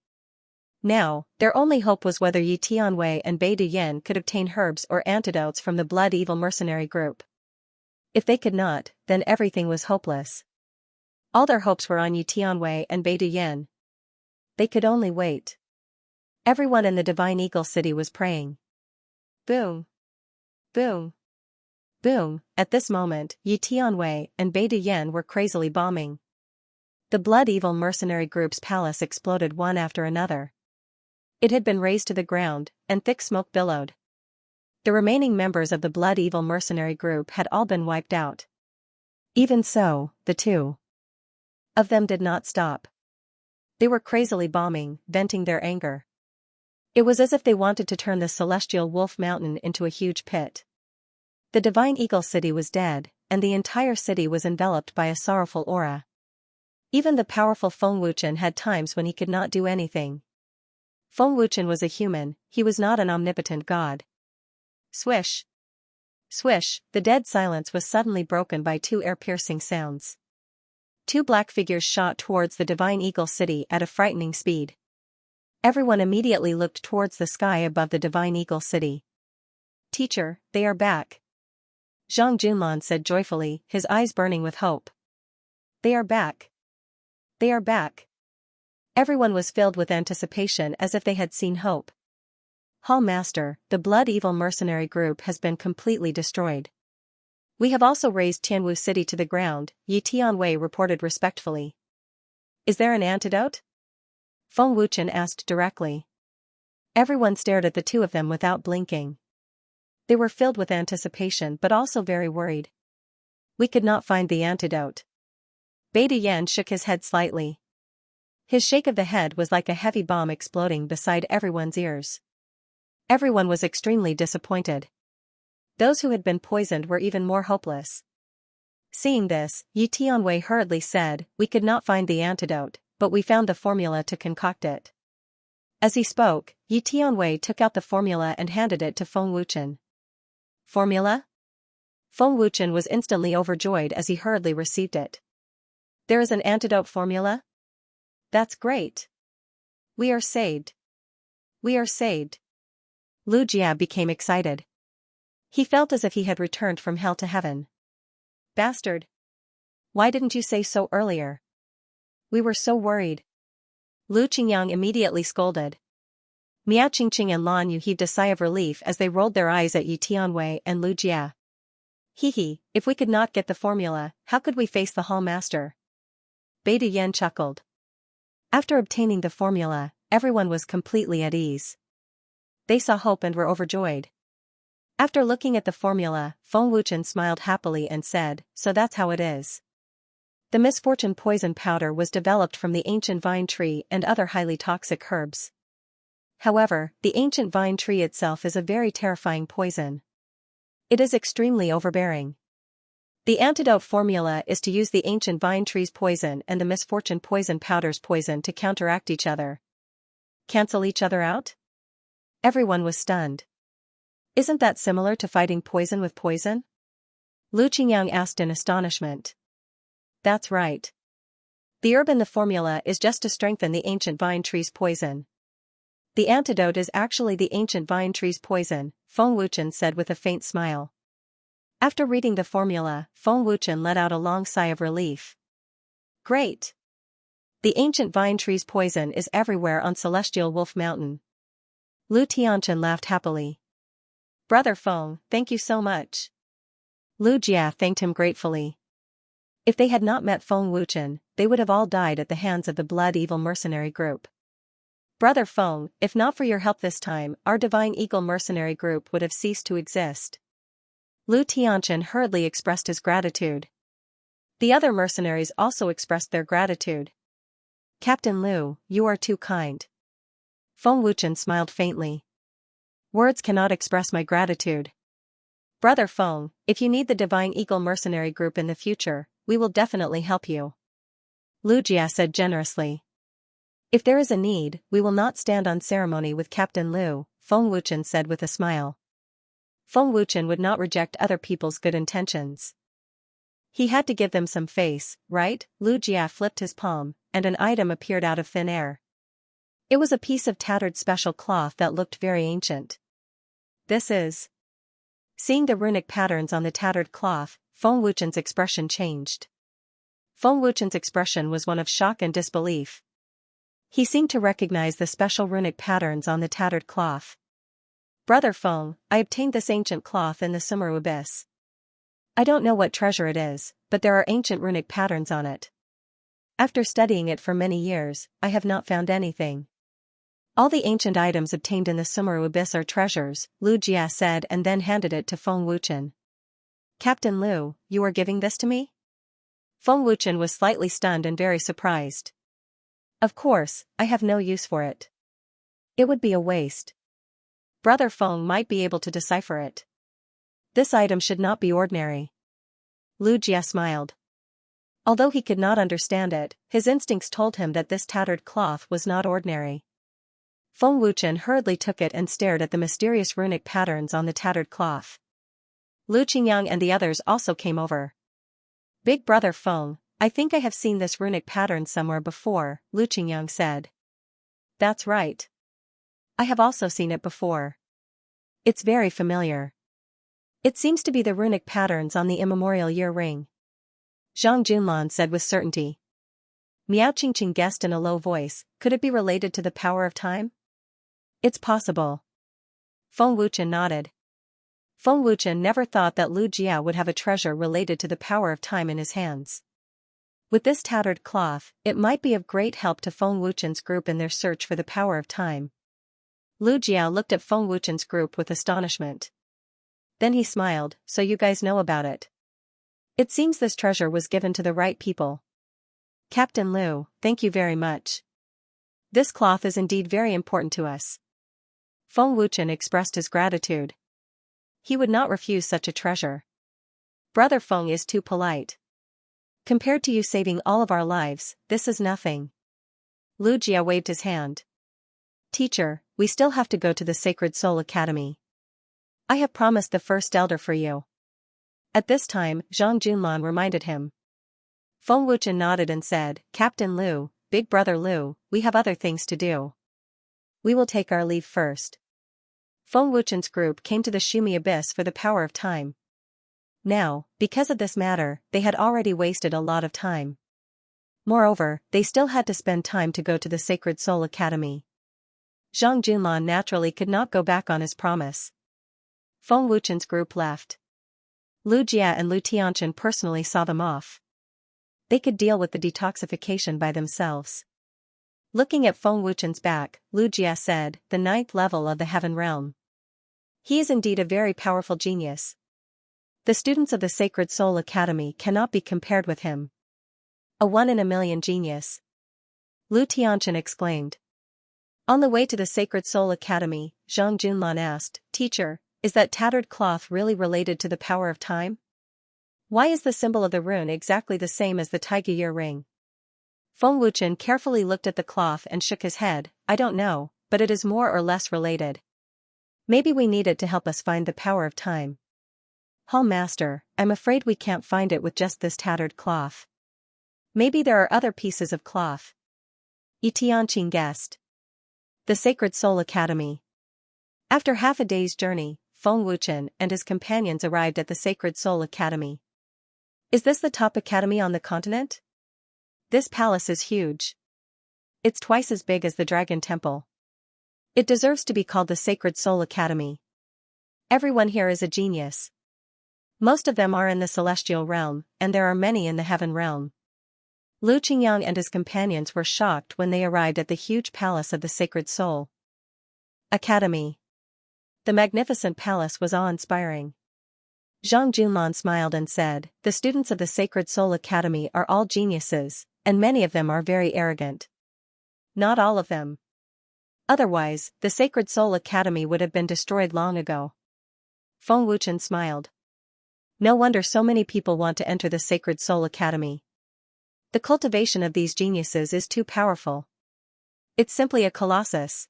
S1: Now, their only hope was whether Yi Tianwei and Bei Duyan could obtain herbs or antidotes from the blood evil mercenary group. If they could not, then everything was hopeless. All their hopes were on Yi Tianwei and Bei Duyan. They could only wait. Everyone in the Divine Eagle City was praying. Boom. Boom. Boom. At this moment, Yi Tianwei and Bei Duyan were crazily bombing. The blood evil mercenary group's palace exploded one after another. It had been razed to the ground, and thick smoke billowed. The remaining members of the blood evil mercenary group had all been wiped out. Even so, the 2 of them did not stop. They were crazily bombing, venting their anger. It was as if they wanted to turn the celestial wolf mountain into a huge pit. The Divine Eagle City was dead, and the entire city was enveloped by a sorrowful aura. Even the powerful Feng Wuchen had times when he could not do anything. Feng Wuchen was a human, he was not an omnipotent god. Swish. Swish, the dead silence was suddenly broken by 2 ear-piercing sounds. 2 black figures shot towards the Divine Eagle City at a frightening speed. Everyone immediately looked towards the sky above the Divine Eagle City. "Teacher, they are back," Zhang Junlan said joyfully, his eyes burning with hope. "They are back. They are back." Everyone was filled with anticipation as if they had seen hope. "Hall Master, the blood evil mercenary group has been completely destroyed. We have also razed Tianwu City to the ground," Yi Tianwei reported respectfully. "Is there an antidote?" Feng Wuchen asked directly. Everyone stared at the 2 of them without blinking. They were filled with anticipation but also very worried. "We could not find the antidote." Bei Duyan shook his head slightly. His shake of the head was like a heavy bomb exploding beside everyone's ears. Everyone was extremely disappointed. Those who had been poisoned were even more hopeless. Seeing this, Yi Tianwei hurriedly said, "We could not find the antidote, but we found the formula to concoct it." As he spoke, Yi Tianwei took out the formula and handed it to Feng Wuchen. "Formula?" Feng Wuchen was instantly overjoyed as he hurriedly received it. "There is an antidote formula? That's great. We are saved. We are saved." Lu Jia became excited. He felt as if he had returned from hell to heaven. "Bastard! Why didn't you say so earlier? We were so worried. Lu Qingyang immediately scolded. Miao Qingqing and Lan Yu heaved a sigh of relief as they rolled their eyes at Yi Tianwei and Lu Jia. Hee, if we could not get the formula, how could we face the hall master? Beta Yen chuckled. After obtaining the formula, everyone was completely at ease. They saw hope and were overjoyed. After looking at the formula, Feng Wuchen smiled happily and said, so that's how it is. The misfortune poison powder was developed from the ancient vine tree and other highly toxic herbs. However, the ancient vine tree itself is a very terrifying poison. It is extremely overbearing. The antidote formula is to use the ancient vine tree's poison and the misfortune poison powder's poison to counteract each other. Cancel each other out? Everyone was stunned. Isn't that similar to fighting poison with poison? Lu Qingyang asked in astonishment. That's right. The herb in the formula is just to strengthen the ancient vine tree's poison. The antidote is actually the ancient vine tree's poison, Feng Wuchen said with a faint smile. After reading the formula, Feng Wuchen let out a long sigh of relief. Great! The ancient vine tree's poison is everywhere on Celestial Wolf Mountain. Lu Tianchen laughed happily. Brother Feng, thank you so much. Lu Jia thanked him gratefully. If they had not met Feng Wuchen, they would have all died at the hands of the Blood Evil mercenary group. Brother Feng, if not for your help this time, our Divine Eagle mercenary group would have ceased to exist. Lu Tianchen hurriedly expressed his gratitude. The other mercenaries also expressed their gratitude. Captain Lu, you are too kind. Feng Wuchen smiled faintly. Words cannot express my gratitude. Brother Feng, if you need the Divine Eagle mercenary group in the future, we will definitely help you. Lu Jia said generously. If there is a need, we will not stand on ceremony with Captain Lu, Feng Wuchen said with a smile. Feng Wuchen would not reject other people's good intentions. He had to give them some face, right? Lu Jia flipped his palm, and an item appeared out of thin air. It was a piece of tattered special cloth that looked very ancient. This is... Seeing the runic patterns on the tattered cloth, Feng Wuchen's expression changed. Feng Wuchen's expression was one of shock and disbelief. He seemed to recognize the special runic patterns on the tattered cloth. Brother Feng, I obtained this ancient cloth in the Sumeru Abyss. I don't know what treasure it is, but there are ancient runic patterns on it. After studying it for many years, I have not found anything. All the ancient items obtained in the Sumeru Abyss are treasures, Lu Jia said and then handed it to Feng Wuchen. Captain Lu, you are giving this to me? Feng Wuchen was slightly stunned and very surprised. Of course, I have no use for it. It would be a waste. Brother Feng might be able to decipher it. This item should not be ordinary. Lu Jia smiled. Although he could not understand it, his instincts told him that this tattered cloth was not ordinary. Feng Wuchen hurriedly took it and stared at the mysterious runic patterns on the tattered cloth. Lu Qingyang and the others also came over. Big Brother Feng, I think I have seen this runic pattern somewhere before, Lu Qingyang said. That's right. I have also seen it before. It's very familiar. It seems to be the runic patterns on the immemorial year ring. Zhang Junlan said with certainty. Miao Qingqing guessed in a low voice, could it be related to the power of time? It's possible. Feng Wuchen nodded. Feng Wuchen never thought that Lu Jia would have a treasure related to the power of time in his hands. With this tattered cloth, it might be of great help to Feng Wuchen's group in their search for the power of time. Lu Jia looked at Feng Wuchen's group with astonishment. Then he smiled, so you guys know about it. It seems this treasure was given to the right people. Captain Lu, thank you very much. This cloth is indeed very important to us. Feng Wuchen expressed his gratitude. He would not refuse such a treasure. Brother Feng is too polite. Compared to you saving all of our lives, this is nothing. Lu Jia waved his hand. Teacher, we still have to go to the Sacred Soul Academy. I have promised the first elder for you. At this time, Zhang Junlan reminded him. Feng Wuchen nodded and said, Captain Lu, Big Brother Lu, we have other things to do. We will take our leave first. Feng Wuchen's group came to the Shumi Abyss for the power of time. Now, because of this matter, they had already wasted a lot of time. Moreover, they still had to spend time to go to the Sacred Soul Academy. Zhang Junlan naturally could not go back on his promise. Feng Wuchen's group left. Lu Jia and Lu Tianchen personally saw them off. They could deal with the detoxification by themselves. Looking at Feng Wuchen's back, Lu Jia said, "The 9th level of the Heaven Realm. He is indeed a very powerful genius. The students of the Sacred Soul Academy cannot be compared with him. A 1 in a million genius." Lu Tianchen exclaimed. On the way to the Sacred Soul Academy, Zhang Junlan asked, "Teacher, is that tattered cloth really related to the power of time? Why is the symbol of the rune exactly the same as the Taiguier ring?" Feng Wuchen carefully looked at the cloth and shook his head. "I don't know, but it is more or less related. Maybe we need it to help us find the power of time." "Hall Master, I'm afraid we can't find it with just this tattered cloth. Maybe there are other pieces of cloth." Yi Tianqing guessed. The Sacred Soul Academy. After half a day's journey, Feng Wuchen and his companions arrived at the Sacred Soul Academy. Is this the top academy on the continent? This palace is huge. It's twice as big as the Dragon Temple. It deserves to be called the Sacred Soul Academy. Everyone here is a genius. Most of them are in the Celestial Realm, and there are many in the Heaven Realm. Lu Qingyang and his companions were shocked when they arrived at the huge palace of the Sacred Soul Academy. The magnificent palace was awe-inspiring. Zhang Junlan smiled and said, "The students of the Sacred Soul Academy are all geniuses, and many of them are very arrogant." Not all of them. Otherwise, the Sacred Soul Academy would have been destroyed long ago. Feng Wuchen smiled. No wonder so many people want to enter the Sacred Soul Academy. The cultivation of these geniuses is too powerful. It's simply a colossus.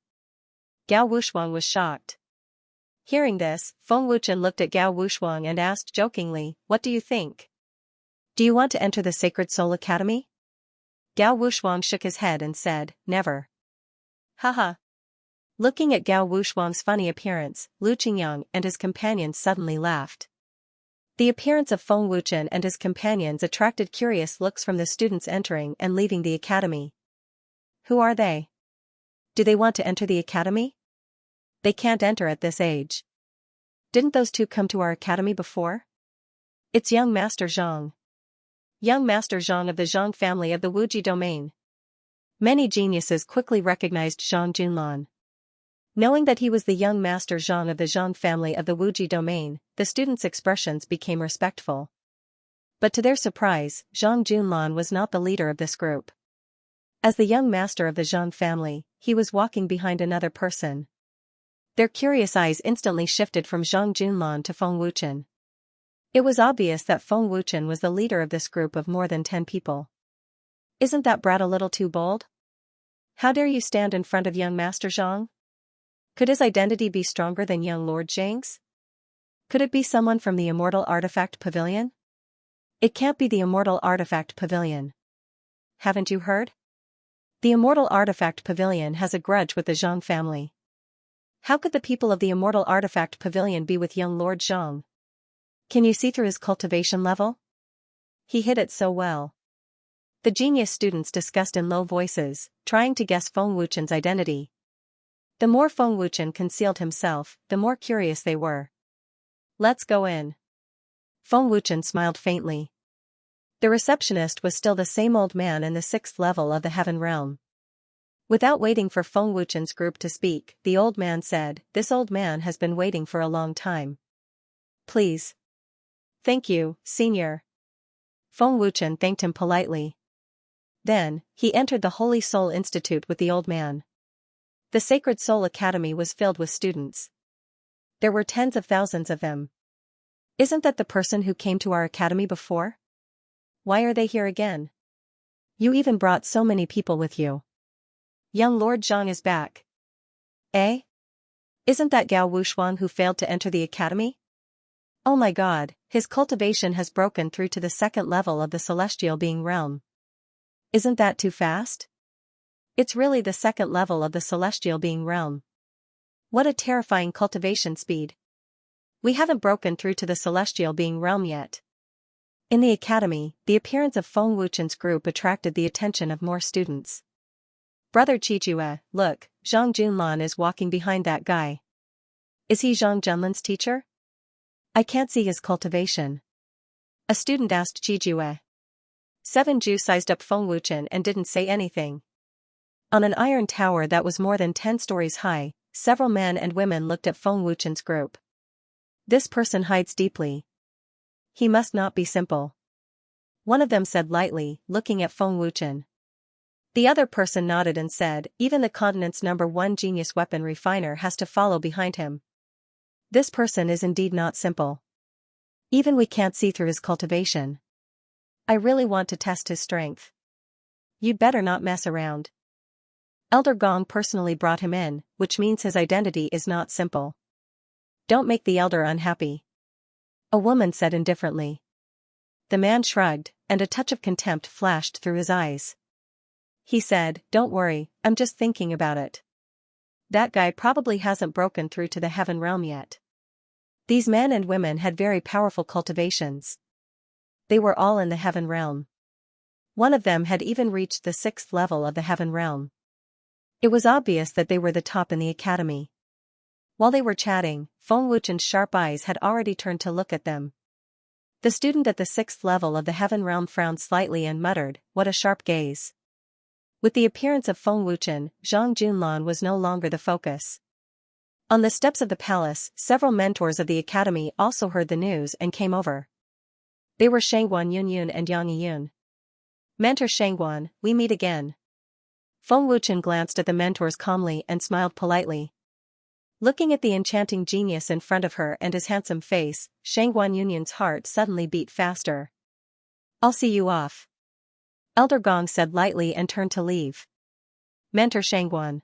S1: Gao Wushuang was shocked. Hearing this, Feng Wuchen looked at Gao Wushuang and asked jokingly, "What do you think? Do you want to enter the Sacred Soul Academy?" Gao Wushuang shook his head and said, "Never." Haha. Looking at Gao Wushuang's funny appearance, Lu Qingyang and his companions suddenly laughed. The appearance of Feng Wuchen and his companions attracted curious looks from the students entering and leaving the academy. Who are they? Do they want to enter the academy? They can't enter at this age. Didn't those two come to our academy before? It's young Master Zhang. Young Master Zhang of the Zhang family of the Wuji domain. Many geniuses quickly recognized Zhang Junlan. Knowing that he was the young Master Zhang of the Zhang family of the Wuji domain, the students' expressions became respectful. But to their surprise, Zhang Junlan was not the leader of this group. As the young master of the Zhang family, he was walking behind another person. Their curious eyes instantly shifted from Zhang Junlan to Feng Wuchen. It was obvious that Feng Wuchen was the leader of this group of more than 10 people. Isn't that brat a little too bold? How dare you stand in front of young Master Zhang? Could his identity be stronger than young Lord Zhang's? Could it be someone from the Immortal Artifact Pavilion? It can't be the Immortal Artifact Pavilion. Haven't you heard? The Immortal Artifact Pavilion has a grudge with the Zhang family. How could the people of the Immortal Artifact Pavilion be with young Lord Zhang? Can you see through his cultivation level? He hid it so well. The genius students discussed in low voices, trying to guess Feng Wuchen's identity. The more Feng Wuchen concealed himself, the more curious they were. Let's go in. Feng Wuchen smiled faintly. The receptionist was still the same old man in the 6th level of the Heaven Realm. Without waiting for Feng Wuchen's group to speak, the old man said, "This old man has been waiting for a long time. Please." "Thank you, senior." Feng Wuchen thanked him politely. Then, he entered the Holy Soul Institute with the old man. The Sacred Soul Academy was filled with students. There were tens of thousands of them. Isn't that the person who came to our academy before? Why are they here again? You even brought so many people with you. Young Lord Zhang is back. Eh? Isn't that Gao Wushuang who failed to enter the academy? Oh my god, his cultivation has broken through to the 2nd level of the Celestial Being Realm. Isn't that too fast? It's really the 2nd level of the Celestial Being Realm. What a terrifying cultivation speed. We haven't broken through to the celestial being realm yet. In the academy, the appearance of Feng Wuchen's group attracted the attention of more students. Brother Qijue, look, Zhang Junlan is walking behind that guy. Is he Zhang Junlan's teacher? I can't see his cultivation. A student asked Qijue. Seven Ju sized up Feng Wuchen and didn't say anything. On an iron tower that was more than 10 stories high, several men and women looked at Feng Wuchen's group. This person hides deeply. He must not be simple. One of them said lightly, looking at Feng Wuchen. The other person nodded and said, even the continent's #1 genius weapon refiner has to follow behind him. This person is indeed not simple. Even we can't see through his cultivation. I really want to test his strength. You'd better not mess around. Elder Gong personally brought him in, which means his identity is not simple. Don't make the elder unhappy. A woman said indifferently. The man shrugged, and a touch of contempt flashed through his eyes. He said, don't worry, I'm just thinking about it. That guy probably hasn't broken through to the heaven realm yet. These men and women had very powerful cultivations. They were all in the heaven realm. One of them had even reached the 6th level of the heaven realm. It was obvious that they were the top in the academy. While they were chatting, Feng Wuchen's sharp eyes had already turned to look at them. The student at the 6th level of the heaven realm frowned slightly and muttered, what a sharp gaze. With the appearance of Feng Wuchen, Zhang Junlan was no longer the focus. On the steps of the palace, several mentors of the academy also heard the news and came over. They were Shangguan Yunyun and Yang Yiyun. Mentor Shangguan, we meet again. Feng Wuchen glanced at the mentors calmly and smiled politely. Looking at the enchanting genius in front of her and his handsome face, Shangguan Yunyun's heart suddenly beat faster. I'll see you off. Elder Gong said lightly and turned to leave. Mentor Shangguan.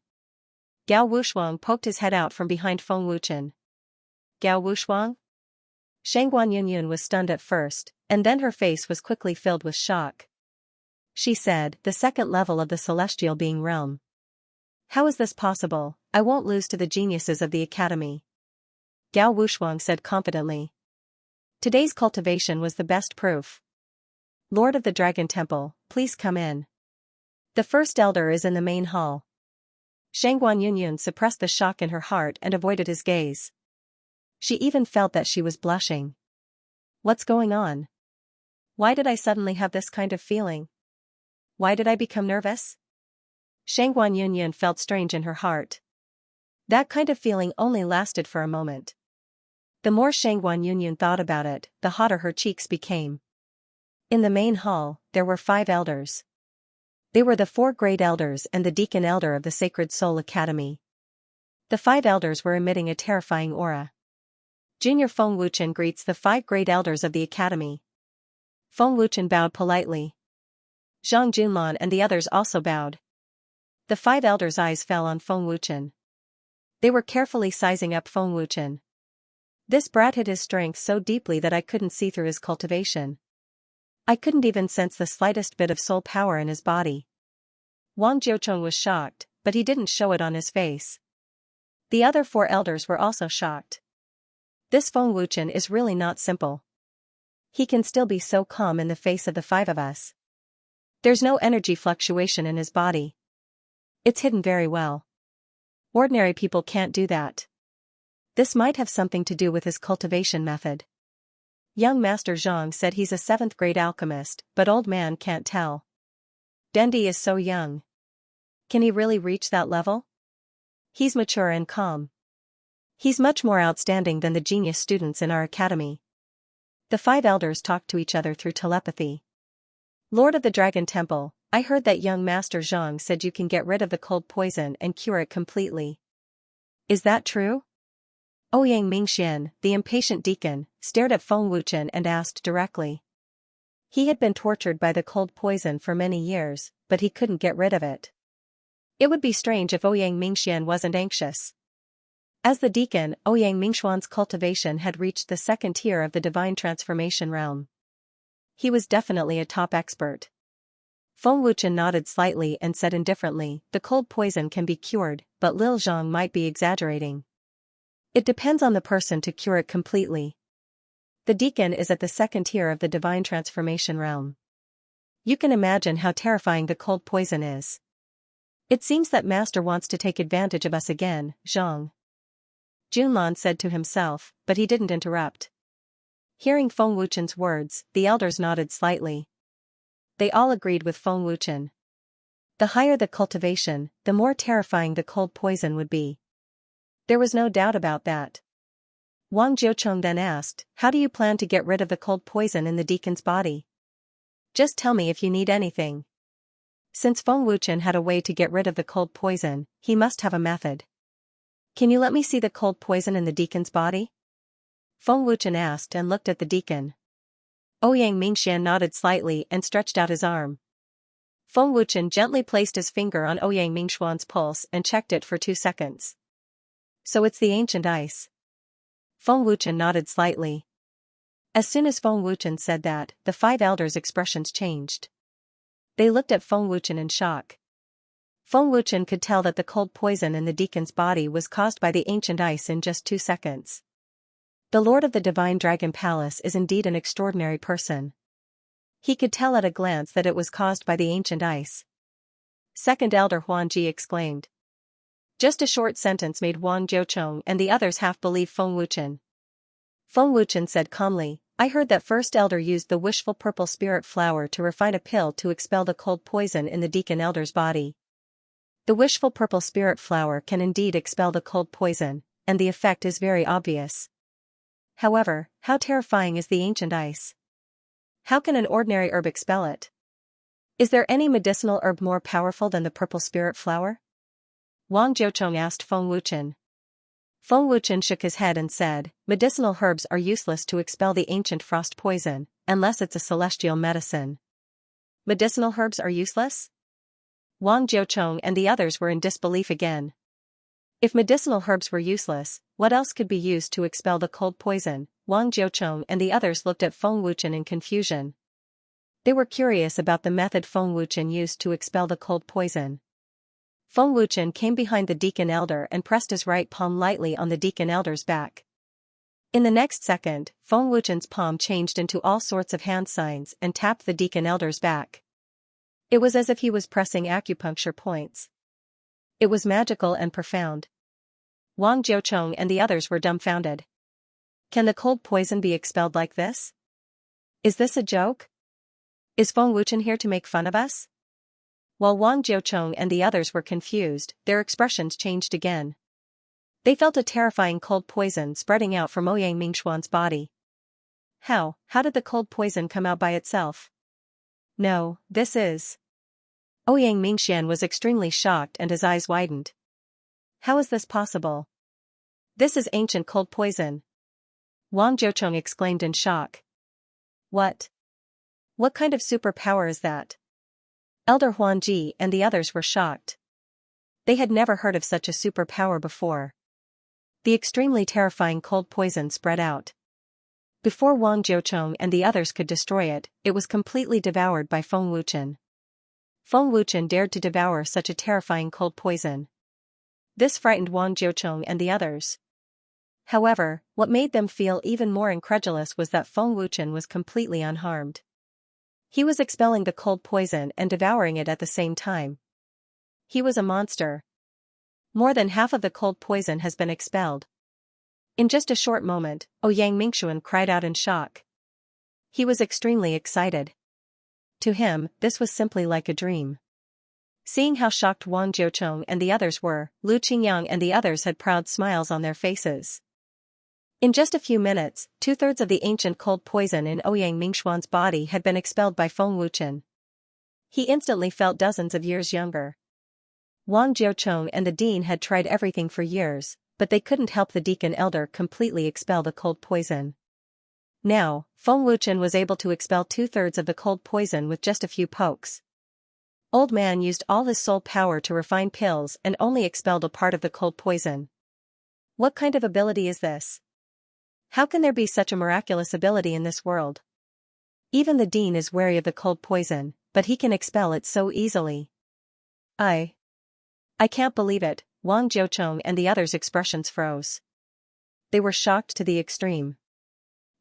S1: Gao Wushuang poked his head out from behind Feng Wuchen. Gao Wushuang? Shangguan Yunyun was stunned at first, and then her face was quickly filled with shock. She said, the 2nd level of the celestial being realm. How is this possible? I won't lose to the geniuses of the academy. Gao Wushuang said confidently. Today's cultivation was the best proof. Lord of the Dragon Temple, please come in. The first elder is in the main hall. Shangguan Yunyun suppressed the shock in her heart and avoided his gaze. She even felt that she was blushing. What's going on? Why did I suddenly have this kind of feeling? Why did I become nervous? Shangguan Yunyun felt strange in her heart. That kind of feeling only lasted for a moment. The more Shangguan Yunyun thought about it, the hotter her cheeks became. In the main hall, there were 5 elders. They were the 4 great elders and the deacon elder of the Sacred Soul Academy. The 5 elders were emitting a terrifying aura. Junior Feng Wuchen greets the 5 great elders of the academy. Feng Wuchen bowed politely. Zhang Junlan and the others also bowed. The 5 elders' eyes fell on Feng Wuchen. They were carefully sizing up Feng Wuchen. This brat hid his strength so deeply that I couldn't see through his cultivation. I couldn't even sense the slightest bit of soul power in his body. Wang Jiucheng was shocked, but he didn't show it on his face. The other 4 elders were also shocked. This Feng Wuchen is really not simple. He can still be so calm in the face of the 5 of us. There's no energy fluctuation in his body. It's hidden very well. Ordinary people can't do that. This might have something to do with his cultivation method. Young Master Zhang said he's a 7th grade alchemist, but old man can't tell. Dendi is so young. Can he really reach that level? He's mature and calm. He's much more outstanding than the genius students in our academy. The 5 elders talked to each other through telepathy. Lord of the Dragon Temple, I heard that young Master Zhang said you can get rid of the cold poison and cure it completely. Is that true? Ouyang Mingxian, the impatient deacon, stared at Feng Wuchen and asked directly. He had been tortured by the cold poison for many years, but he couldn't get rid of it. It would be strange if Ouyang Mingxian wasn't anxious. As the deacon, Ouyang Mingxuan's cultivation had reached the 2nd tier of the divine transformation realm. He was definitely a top expert. Feng Wuchen nodded slightly and said indifferently, the cold poison can be cured, but Lil Zhang might be exaggerating. It depends on the person to cure it completely. The deacon is at the second tier of the divine transformation realm. You can imagine how terrifying the cold poison is. It seems that Master wants to take advantage of us again, Zhang Junlan said to himself, but he didn't interrupt. Hearing Feng Wuchen's words, the elders nodded slightly. They all agreed with Feng Wuchen. The higher the cultivation, the more terrifying the cold poison would be. There was no doubt about that. Wang Jiucheng then asked, "How do you plan to get rid of the cold poison in the deacon's body? Just tell me if you need anything." Since Feng Wuchen had a way to get rid of the cold poison, he must have a method. "Can you let me see the cold poison in the deacon's body?" Feng Wuchen asked and looked at the deacon. Ouyang Mingxian nodded slightly and stretched out his arm. Feng Wuchen gently placed his finger on Ouyang Mingxuan's pulse and checked it for 2 seconds. "So it's the ancient ice." Feng Wuchen nodded slightly. As soon as Feng Wuchen said that, the 5 elders' expressions changed. They looked at Feng Wuchen in shock. Feng Wuchen could tell that the cold poison in the deacon's body was caused by the ancient ice in just 2 seconds. The Lord of the Divine Dragon Palace is indeed an extraordinary person. He could tell at a glance that it was caused by the ancient ice. Second Elder Huanji exclaimed. Just a short sentence made Wang Jiucheng and the others half believe Feng Wuchen. Feng Wuchen said calmly, "I heard that First Elder used the wishful purple spirit flower to refine a pill to expel the cold poison in the deacon elder's body. The wishful purple spirit flower can indeed expel the cold poison, and the effect is very obvious. However, how terrifying is the ancient ice? How can an ordinary herb expel it? Is there any medicinal herb more powerful than the purple spirit flower?" Wang Jiucheng asked Feng Wuchen. Feng Wuchen shook his head and said, "Medicinal herbs are useless to expel the ancient frost poison, unless it's a celestial medicine." Medicinal herbs are useless? Wang Jiucheng and the others were in disbelief again. If medicinal herbs were useless, what else could be used to expel the cold poison? Wang Jiucheng and the others looked at Feng Wuchen in confusion. They were curious about the method Feng Wuchen used to expel the cold poison. Feng Wuchen came behind the deacon elder and pressed his right palm lightly on the deacon elder's back. In the next second, Feng Wuchen's palm changed into all sorts of hand signs and tapped the deacon elder's back. It was as if he was pressing acupuncture points. It was magical and profound. Wang Jiucheng and the others were dumbfounded. Can the cold poison be expelled like this? Is this a joke? Is Feng Wuchen here to make fun of us? While Wang Jiucheng and the others were confused, their expressions changed again. They felt a terrifying cold poison spreading out from Ouyang Mingxuan's body. How did the cold poison come out by itself? No, this is... Ouyang Mingxian was extremely shocked and his eyes widened. How is this possible? This is ancient cold poison. Wang Jiucheng exclaimed in shock. What? What kind of superpower is that? Elder Huanji and the others were shocked. They had never heard of such a superpower before. The extremely terrifying cold poison spread out. Before Wang Jiucheng and the others could destroy it, it was completely devoured by Feng Wuchen. Feng Wuchen dared to devour such a terrifying cold poison. This frightened Wang Jiucheng and the others. However, what made them feel even more incredulous was that Feng Wuchen was completely unharmed. He was expelling the cold poison and devouring it at the same time. He was a monster. More than half of the cold poison has been expelled. In just a short moment, Ouyang Mingxuan cried out in shock. He was extremely excited. To him, this was simply like a dream. Seeing how shocked Wang Jiucheng and the others were, Lu Qingyang and the others had proud smiles on their faces. In just a few minutes, 2/3 of the ancient cold poison in Ouyang Mingxuan's body had been expelled by Feng Wuchen. He instantly felt dozens of years younger. Wang Jiucheng and the dean had tried everything for years, but they couldn't help the deacon elder completely expel the cold poison. Now, Feng Wuchen was able to expel 2/3 of the cold poison with just a few pokes. Old Man used all his soul power to refine pills and only expelled a part of the cold poison. What kind of ability is this? How can there be such a miraculous ability in this world? Even the dean is wary of the cold poison, but he can expel it so easily. I can't believe it. Wang Jiucheng and the others' expressions froze. They were shocked to the extreme.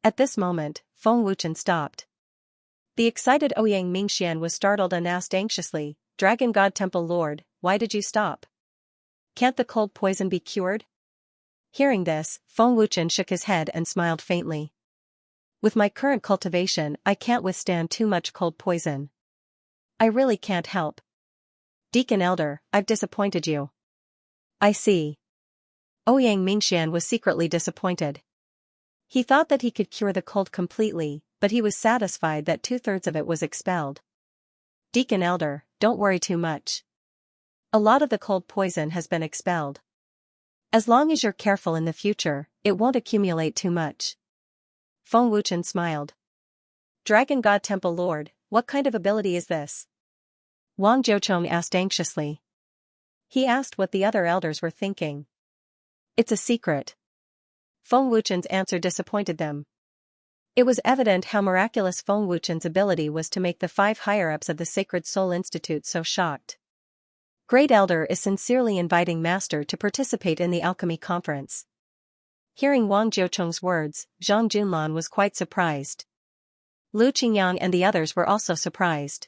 S1: At this moment, Feng Wuchen stopped. The excited Ouyang Mingxian was startled and asked anxiously, "Dragon God Temple Lord, why did you stop? Can't the cold poison be cured?" Hearing this, Feng Wuchen shook his head and smiled faintly. "With my current cultivation, I can't withstand too much cold poison. I really can't help. Deacon Elder, I've disappointed you." "I see." Ouyang Mingxian was secretly disappointed. He thought that he could cure the cold completely, but he was satisfied that 2/3 of it was expelled. "Deacon Elder, don't worry too much. A lot of the cold poison has been expelled. As long as you're careful in the future, it won't accumulate too much." Feng Wuchen smiled. "Dragon God Temple Lord, what kind of ability is this?" Wang Jiuchong asked anxiously. He asked what the other elders were thinking. "It's a secret." Feng Wuchen's answer disappointed them. It was evident how miraculous Feng Wuchen's ability was to make the 5 higher-ups of the Sacred Soul Institute so shocked. Great Elder is sincerely inviting Master to participate in the alchemy conference. Hearing Wang Jiuchong's words, Zhang Junlan was quite surprised. Lu Qingyang and the others were also surprised.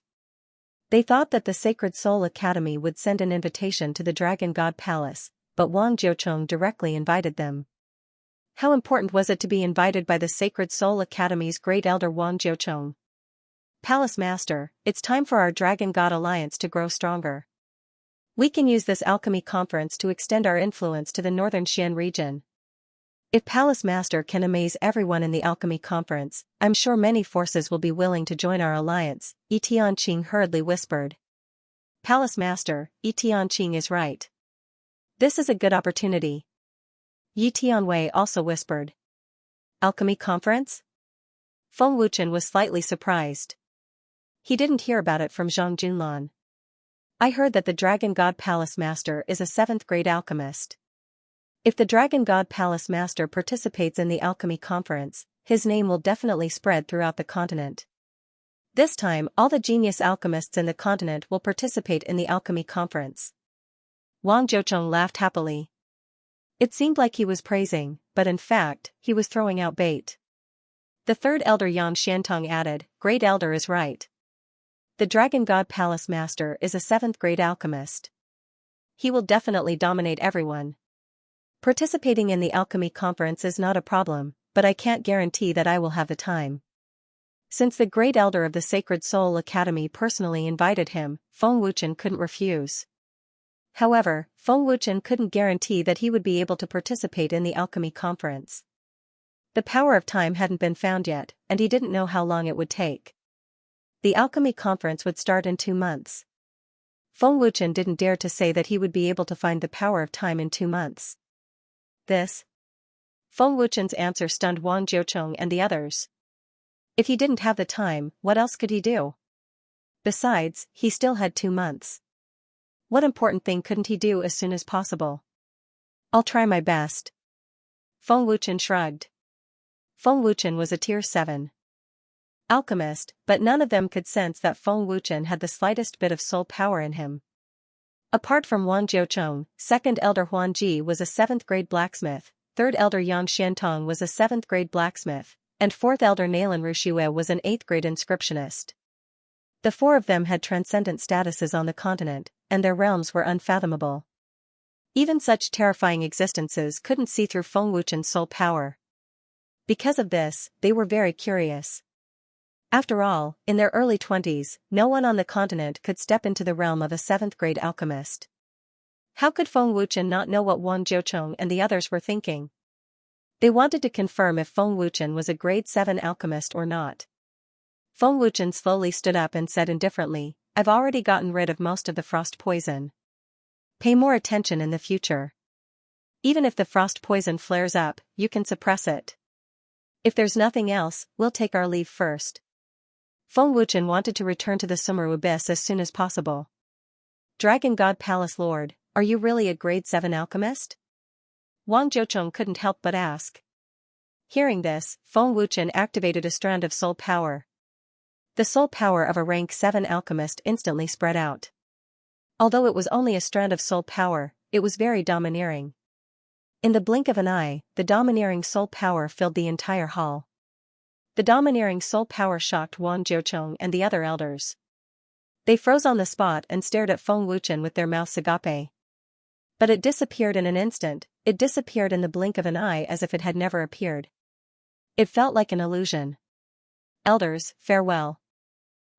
S1: They thought that the Sacred Soul Academy would send an invitation to the Dragon God Palace, but Wang Jiuchong directly invited them. How important was it to be invited by the Sacred Soul Academy's Great Elder Wang Jiuchong? "Palace Master, it's time for our Dragon God Alliance to grow stronger. We can use this alchemy conference to extend our influence to the northern Xian region. If Palace Master can amaze everyone in the alchemy conference, I'm sure many forces will be willing to join our alliance," Yi Tianqing hurriedly whispered. "Palace Master, Yi Tianqing is right. This is a good opportunity." Yi Tianwei also whispered. "Alchemy conference?" Feng Wuchen was slightly surprised. He didn't hear about it from Zhang Junlan. "I heard that the Dragon God Palace Master is a 7th grade alchemist. If the Dragon God Palace Master participates in the alchemy conference, his name will definitely spread throughout the continent. This time all the genius alchemists in the continent will participate in the alchemy conference." Wang Jiuchong laughed happily. It seemed like he was praising, but in fact, he was throwing out bait. The 3rd elder Yan Xiantong added, "Great Elder is right. The Dragon God Palace Master is a 7th grade alchemist. He will definitely dominate everyone. Participating in the alchemy conference is not a problem, but I can't guarantee that I will have the time." Since the Great Elder of the Sacred Soul Academy personally invited him, Feng Wuchen couldn't refuse. However, Feng Wuchen couldn't guarantee that he would be able to participate in the alchemy conference. The power of time hadn't been found yet, and he didn't know how long it would take. The alchemy conference would start in 2 months. Feng Wuchen didn't dare to say that he would be able to find the power of time in 2 months. Feng Wuchen's answer stunned Wang Jiuchong and the others. If he didn't have the time, what else could he do? Besides, he still had 2 months. What important thing couldn't he do as soon as possible? "I'll try my best." Feng Wuchen shrugged. Feng Wuchen was a tier 7 alchemist, but none of them could sense that Feng Wuchen had the slightest bit of soul power in him. Apart from Wang Jiuchong, 2nd elder Huan Ji was a 7th grade blacksmith, 3rd elder Yang Xiantong was a 7th grade blacksmith, and 4th elder Nalan Rushue was an 8th grade inscriptionist. The 4 of them had transcendent statuses on the continent, and their realms were unfathomable. Even such terrifying existences couldn't see through Feng Wuchen's soul power. Because of this, they were very curious. After all, in their early 20s, no one on the continent could step into the realm of a 7th grade alchemist. How could Feng Wuchen not know what Wang Jiuchong and the others were thinking? They wanted to confirm if Feng Wuchen was a grade 7 alchemist or not. Feng Wuchen slowly stood up and said indifferently, "I've already gotten rid of most of the frost poison. Pay more attention in the future. Even if the frost poison flares up, you can suppress it. If there's nothing else, we'll take our leave first." Feng Wuchen wanted to return to the Sumeru Abyss as soon as possible. "Dragon God Palace Lord, are you really a grade 7 alchemist?" Wang Jiuchong couldn't help but ask. Hearing this, Feng Wuchen activated a strand of soul power. The soul power of a rank 7 alchemist instantly spread out. Although it was only a strand of soul power, it was very domineering. In the blink of an eye, the domineering soul power filled the entire hall. The domineering soul power shocked Wang Jiucheng and the other elders. They froze on the spot and stared at Feng Wuchen with their mouths agape. But it disappeared in an instant, it disappeared in the blink of an eye as if it had never appeared. It felt like an illusion. Elders, farewell.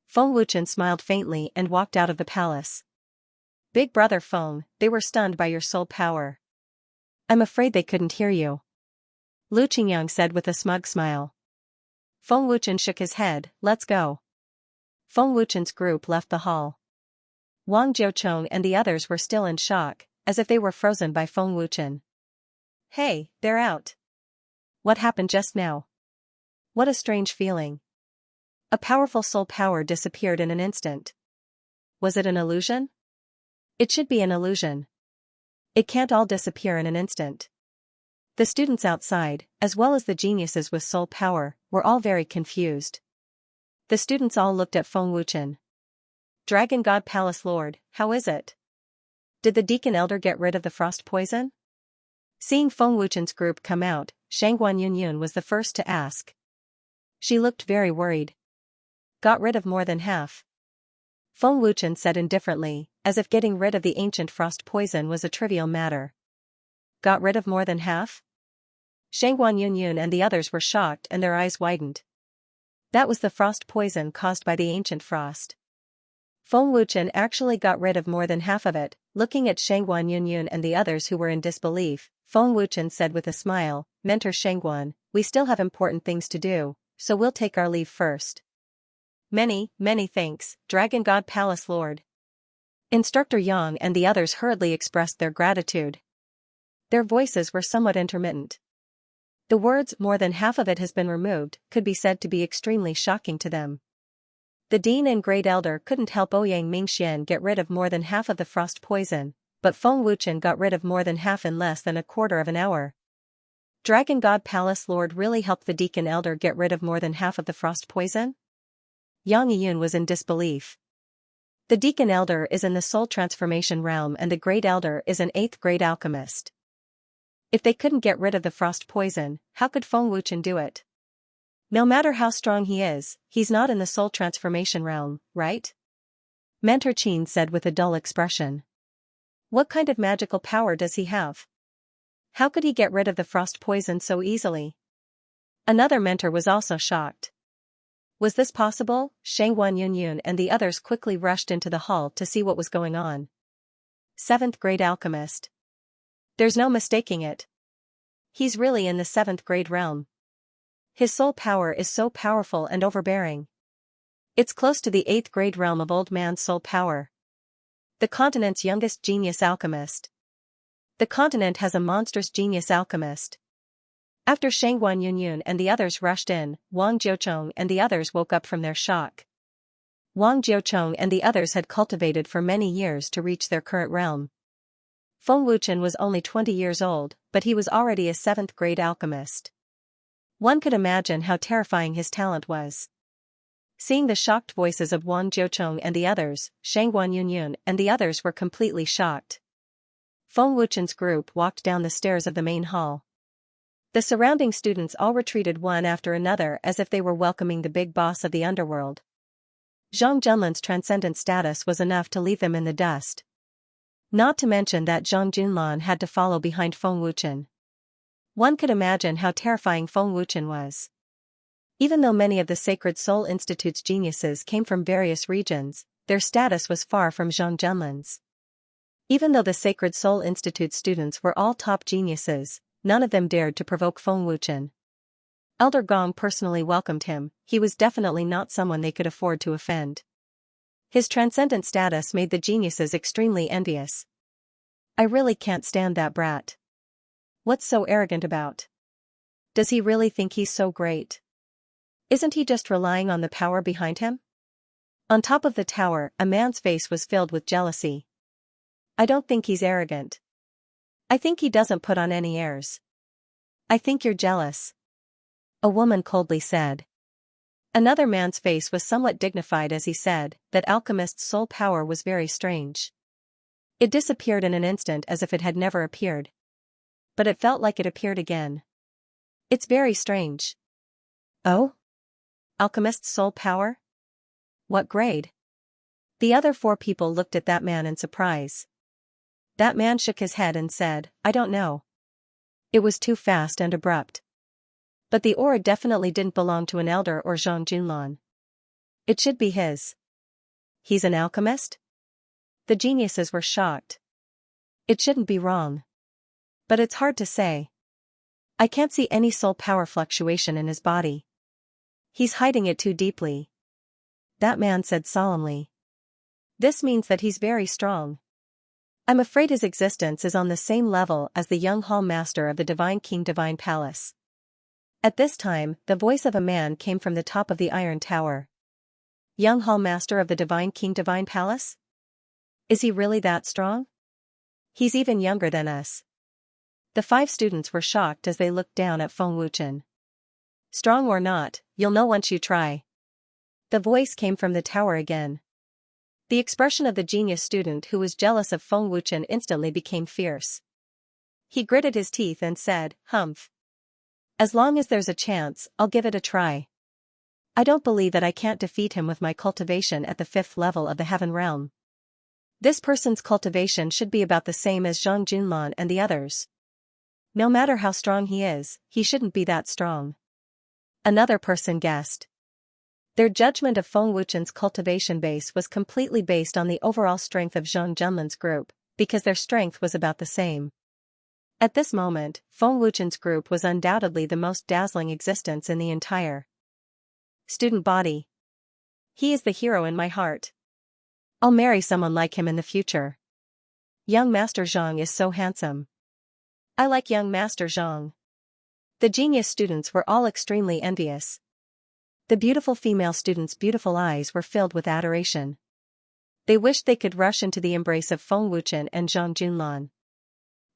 S1: Feng Wuchen smiled faintly and walked out of the palace. Big brother Feng, they were stunned by your soul power. I'm afraid they couldn't hear you. Lu Qingyang said with a smug smile. Feng Wuchen shook his head, let's go. Feng Wuchen's group left the hall. Wang Jiucheng and the others were still in shock, as if they were frozen by Feng Wuchen. Hey, they're out. What happened just now? What a strange feeling. A powerful soul power disappeared in an instant. Was it an illusion? It should be an illusion. It can't all disappear in an instant. The students outside, as well as the geniuses with soul power, were all very confused. The students all looked at Feng Wuchen. Dragon God Palace Lord, how is it? Did the Deacon Elder get rid of the frost poison? Seeing Feng Wuchen's group come out, Shangguan Yunyun was the first to ask. She looked very worried. Got rid of more than half. Feng Wuchen said indifferently, as if getting rid of the ancient frost poison was a trivial matter. Got rid of more than half? Shangguan Yunyun and the others were shocked and their eyes widened. That was the frost poison caused by the ancient frost. Feng Wuchen actually got rid of more than half of it. Looking at Shangguan Yunyun and the others who were in disbelief, Feng Wuchen said with a smile, Mentor Shangguan, we still have important things to do, so we'll take our leave first. Many thanks, Dragon God Palace Lord. Instructor Yang and the others hurriedly expressed their gratitude. Their voices were somewhat intermittent. The words more than half of it has been removed could be said to be extremely shocking to them. The Dean and Great Elder couldn't help Ouyang Mingxian get rid of more than half of the frost poison, but Feng Wuchen got rid of more than half in less than a quarter of an hour. Dragon God Palace Lord really helped the Deacon Elder get rid of more than half of the frost poison? Yang Yiyun was in disbelief. The Deacon Elder is in the soul transformation realm and the Great Elder is an 8th grade alchemist. If they couldn't get rid of the frost poison, how could Feng Wuchen do it? No matter how strong he is, he's not in the soul transformation realm, right? Mentor Qin said with a dull expression. What kind of magical power does he have? How could he get rid of the frost poison so easily? Another mentor was also shocked. Was this possible? Shangguan Yunyun and the others quickly rushed into the hall to see what was going on. 7th grade alchemist. There's no mistaking it. He's really in the 7th grade realm. His soul power is so powerful and overbearing. It's close to the 8th grade realm of old man's soul power. The continent's youngest genius alchemist. The continent has a monstrous genius alchemist. After Shangguan Yunyun and the others rushed in, Wang Jiucheng and the others woke up from their shock. Wang Jiucheng and the others had cultivated for many years to reach their current realm. Feng Wuchen was only 20 years old, but he was already a 7th grade alchemist. One could imagine how terrifying his talent was. Seeing the shocked voices of Wang Jiucheng and the others, Shangguan Yunyun and the others were completely shocked. Feng Wuchen's group walked down the stairs of the main hall. The surrounding students all retreated one after another as if they were welcoming the big boss of the underworld. Zhang Junlan's transcendent status was enough to leave them in the dust. Not to mention that Zhang Junlan had to follow behind Feng Wuchen. One could imagine how terrifying Feng Wuchen was. Even though many of the Sacred Soul Institute's geniuses came from various regions, their status was far from Zhang Junlan's. Even though the Sacred Soul Institute students were all top geniuses, none of them dared to provoke Feng Wuchen. Elder Gong personally welcomed him, he was definitely not someone they could afford to offend. His transcendent status made the geniuses extremely envious. I really can't stand that brat. What's so arrogant about? Does he really think he's so great? Isn't he just relying on the power behind him? On top of the tower, a man's face was filled with jealousy. I don't think he's arrogant. I think he doesn't put on any airs. I think you're jealous. A woman coldly said. Another man's face was somewhat dignified as he said that alchemist's soul power was very strange. It disappeared in an instant as if it had never appeared. but it felt like it appeared again. It's very strange. Oh? Alchemist's soul power? What grade? The other 4 people looked at that man in surprise. That man shook his head and said, I don't know. It was too fast and abrupt. But the aura definitely didn't belong to an elder or Zhang Junlan. It should be his. He's an alchemist? The geniuses were shocked. It shouldn't be wrong. But it's hard to say. I can't see any soul power fluctuation in his body. He's hiding it too deeply. That man said solemnly. This means that he's very strong. I'm afraid his existence is on the same level as the young hall master of the Divine King Divine Palace. At this time, the voice of a man came from the top of the Iron Tower. Young hall master of the Divine King Divine Palace? Is he really that strong? He's even younger than us. The 5 students were shocked as they looked down at Feng Wuchen. Strong or not, you'll know once you try. The voice came from the tower again. The expression of the genius student who was jealous of Feng Wuchen instantly became fierce. He gritted his teeth and said, Humph. As long as there's a chance, I'll give it a try. I don't believe that I can't defeat him with my cultivation at the 5th level of the Heaven Realm. This person's cultivation should be about the same as Zhang Junlan and the others. No matter how strong he is, he shouldn't be that strong. Another person guessed. Their judgment of Feng Wuchen's cultivation base was completely based on the overall strength of Zhang Junlan's group, because their strength was about the same. At this moment, Feng Wuchen's group was undoubtedly the most dazzling existence in the entire student body. He is the hero in my heart. I'll marry someone like him in the future. Young Master Zhang is so handsome. I like young Master Zhang. The genius students were all extremely envious. The beautiful female students' beautiful eyes were filled with adoration. They wished they could rush into the embrace of Feng Wuchen and Zhang Junlan.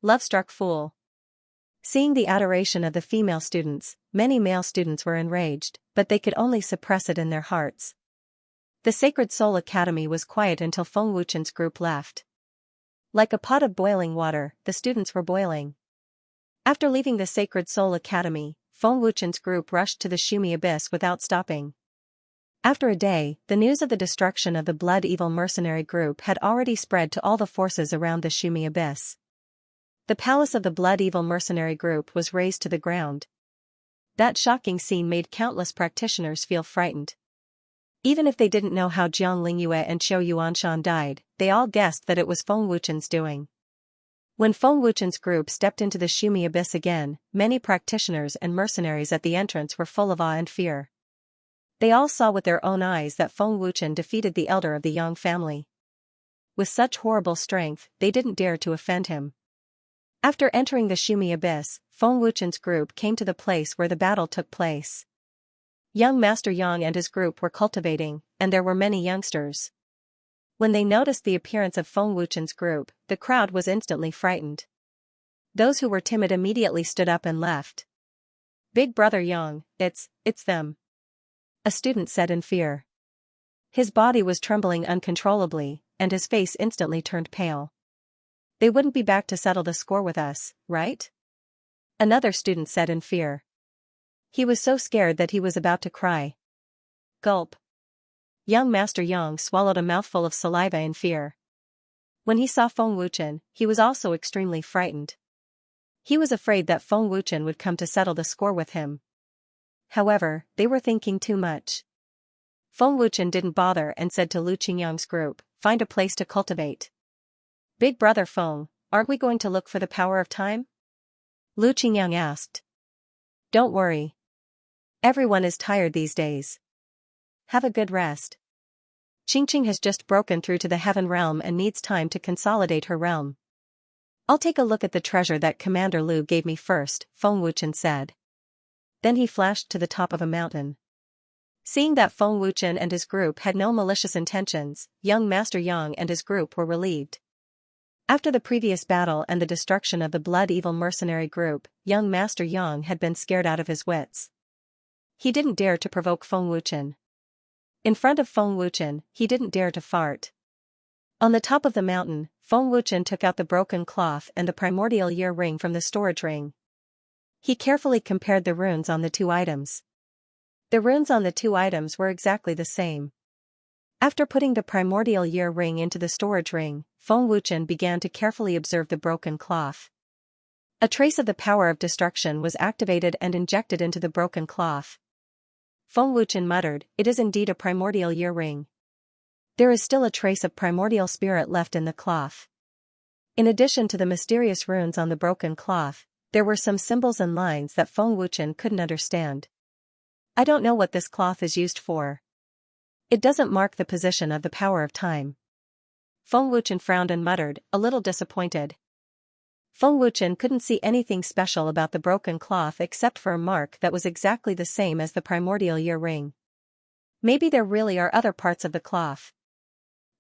S1: Love-struck fool. Seeing the adoration of the female students, many male students were enraged, but they could only suppress it in their hearts. The Sacred Soul Academy was quiet until Feng Wuchen's group left. Like a pot of boiling water, the students were boiling. After leaving the Sacred Soul Academy, Feng Wuchen's group rushed to the Shumi Abyss without stopping. After a day, the news of the destruction of the Blood Evil mercenary group had already spread to all the forces around the Shumi Abyss. The palace of the Blood Evil mercenary group was razed to the ground. That shocking scene made countless practitioners feel frightened. Even if they didn't know how Jiang Lingyue and Qiu Yuanshan died, they all guessed that it was Feng Wuchen's doing. When Feng Wuchen's group stepped into the Shumi Abyss again, many practitioners and mercenaries at the entrance were full of awe and fear. They all saw with their own eyes that Feng Wuchen defeated the elder of the Yang family. With such horrible strength, they didn't dare to offend him. After entering the Shumi Abyss, Feng Wuchen's group came to the place where the battle took place. Young Master Yang and his group were cultivating, and there were many youngsters. When they noticed the appearance of Feng Wuchen's group, the crowd was instantly frightened. Those who were timid immediately stood up and left. Big brother Yang, it's them. A student said in fear. His body was trembling uncontrollably, and his face instantly turned pale. They wouldn't be back to settle the score with us, right? Another student said in fear. He was so scared that he was about to cry. Gulp. Young Master Yang swallowed a mouthful of saliva in fear. When he saw Feng Wuchen, he was also extremely frightened. He was afraid that Feng Wuchen would come to settle the score with him. However, they were thinking too much. Feng Wuchen didn't bother and said to Lu Qingyang's group, find a place to cultivate. Big brother Feng, aren't we going to look for the power of time? Lu Qingyang asked. Don't worry. Everyone is tired these days. Have a good rest. Qingqing has just broken through to the Heaven Realm and needs time to consolidate her realm. I'll take a look at the treasure that Commander Lu gave me first, Feng Wuchen said. Then he flashed to the top of a mountain. Seeing that Feng Wuchen and his group had no malicious intentions, young Master Yang and his group were relieved. After the previous battle and the destruction of the Blood Evil mercenary group, young Master Yang had been scared out of his wits. He didn't dare to provoke Feng Wuchen. In front of Feng Wuchen, he didn't dare to fart. On the top of the mountain, Feng Wuchen took out the broken cloth and the primordial year ring from the storage ring. He carefully compared the runes on the two items. The runes on the two items were exactly the same. After putting the primordial year ring into the storage ring, Feng Wuchen began to carefully observe the broken cloth. A trace of the power of destruction was activated and injected into the broken cloth. Feng Wuchen muttered, "It is indeed a primordial year ring. There is still a trace of primordial spirit left in the cloth." In addition to the mysterious runes on the broken cloth, there were some symbols and lines that Feng Wuchen couldn't understand. "I don't know what this cloth is used for. It doesn't mark the position of the power of time." Feng Wuchen frowned and muttered, a little disappointed. Feng Wuchen couldn't see anything special about the broken cloth except for a mark that was exactly the same as the primordial year ring. Maybe there really are other parts of the cloth.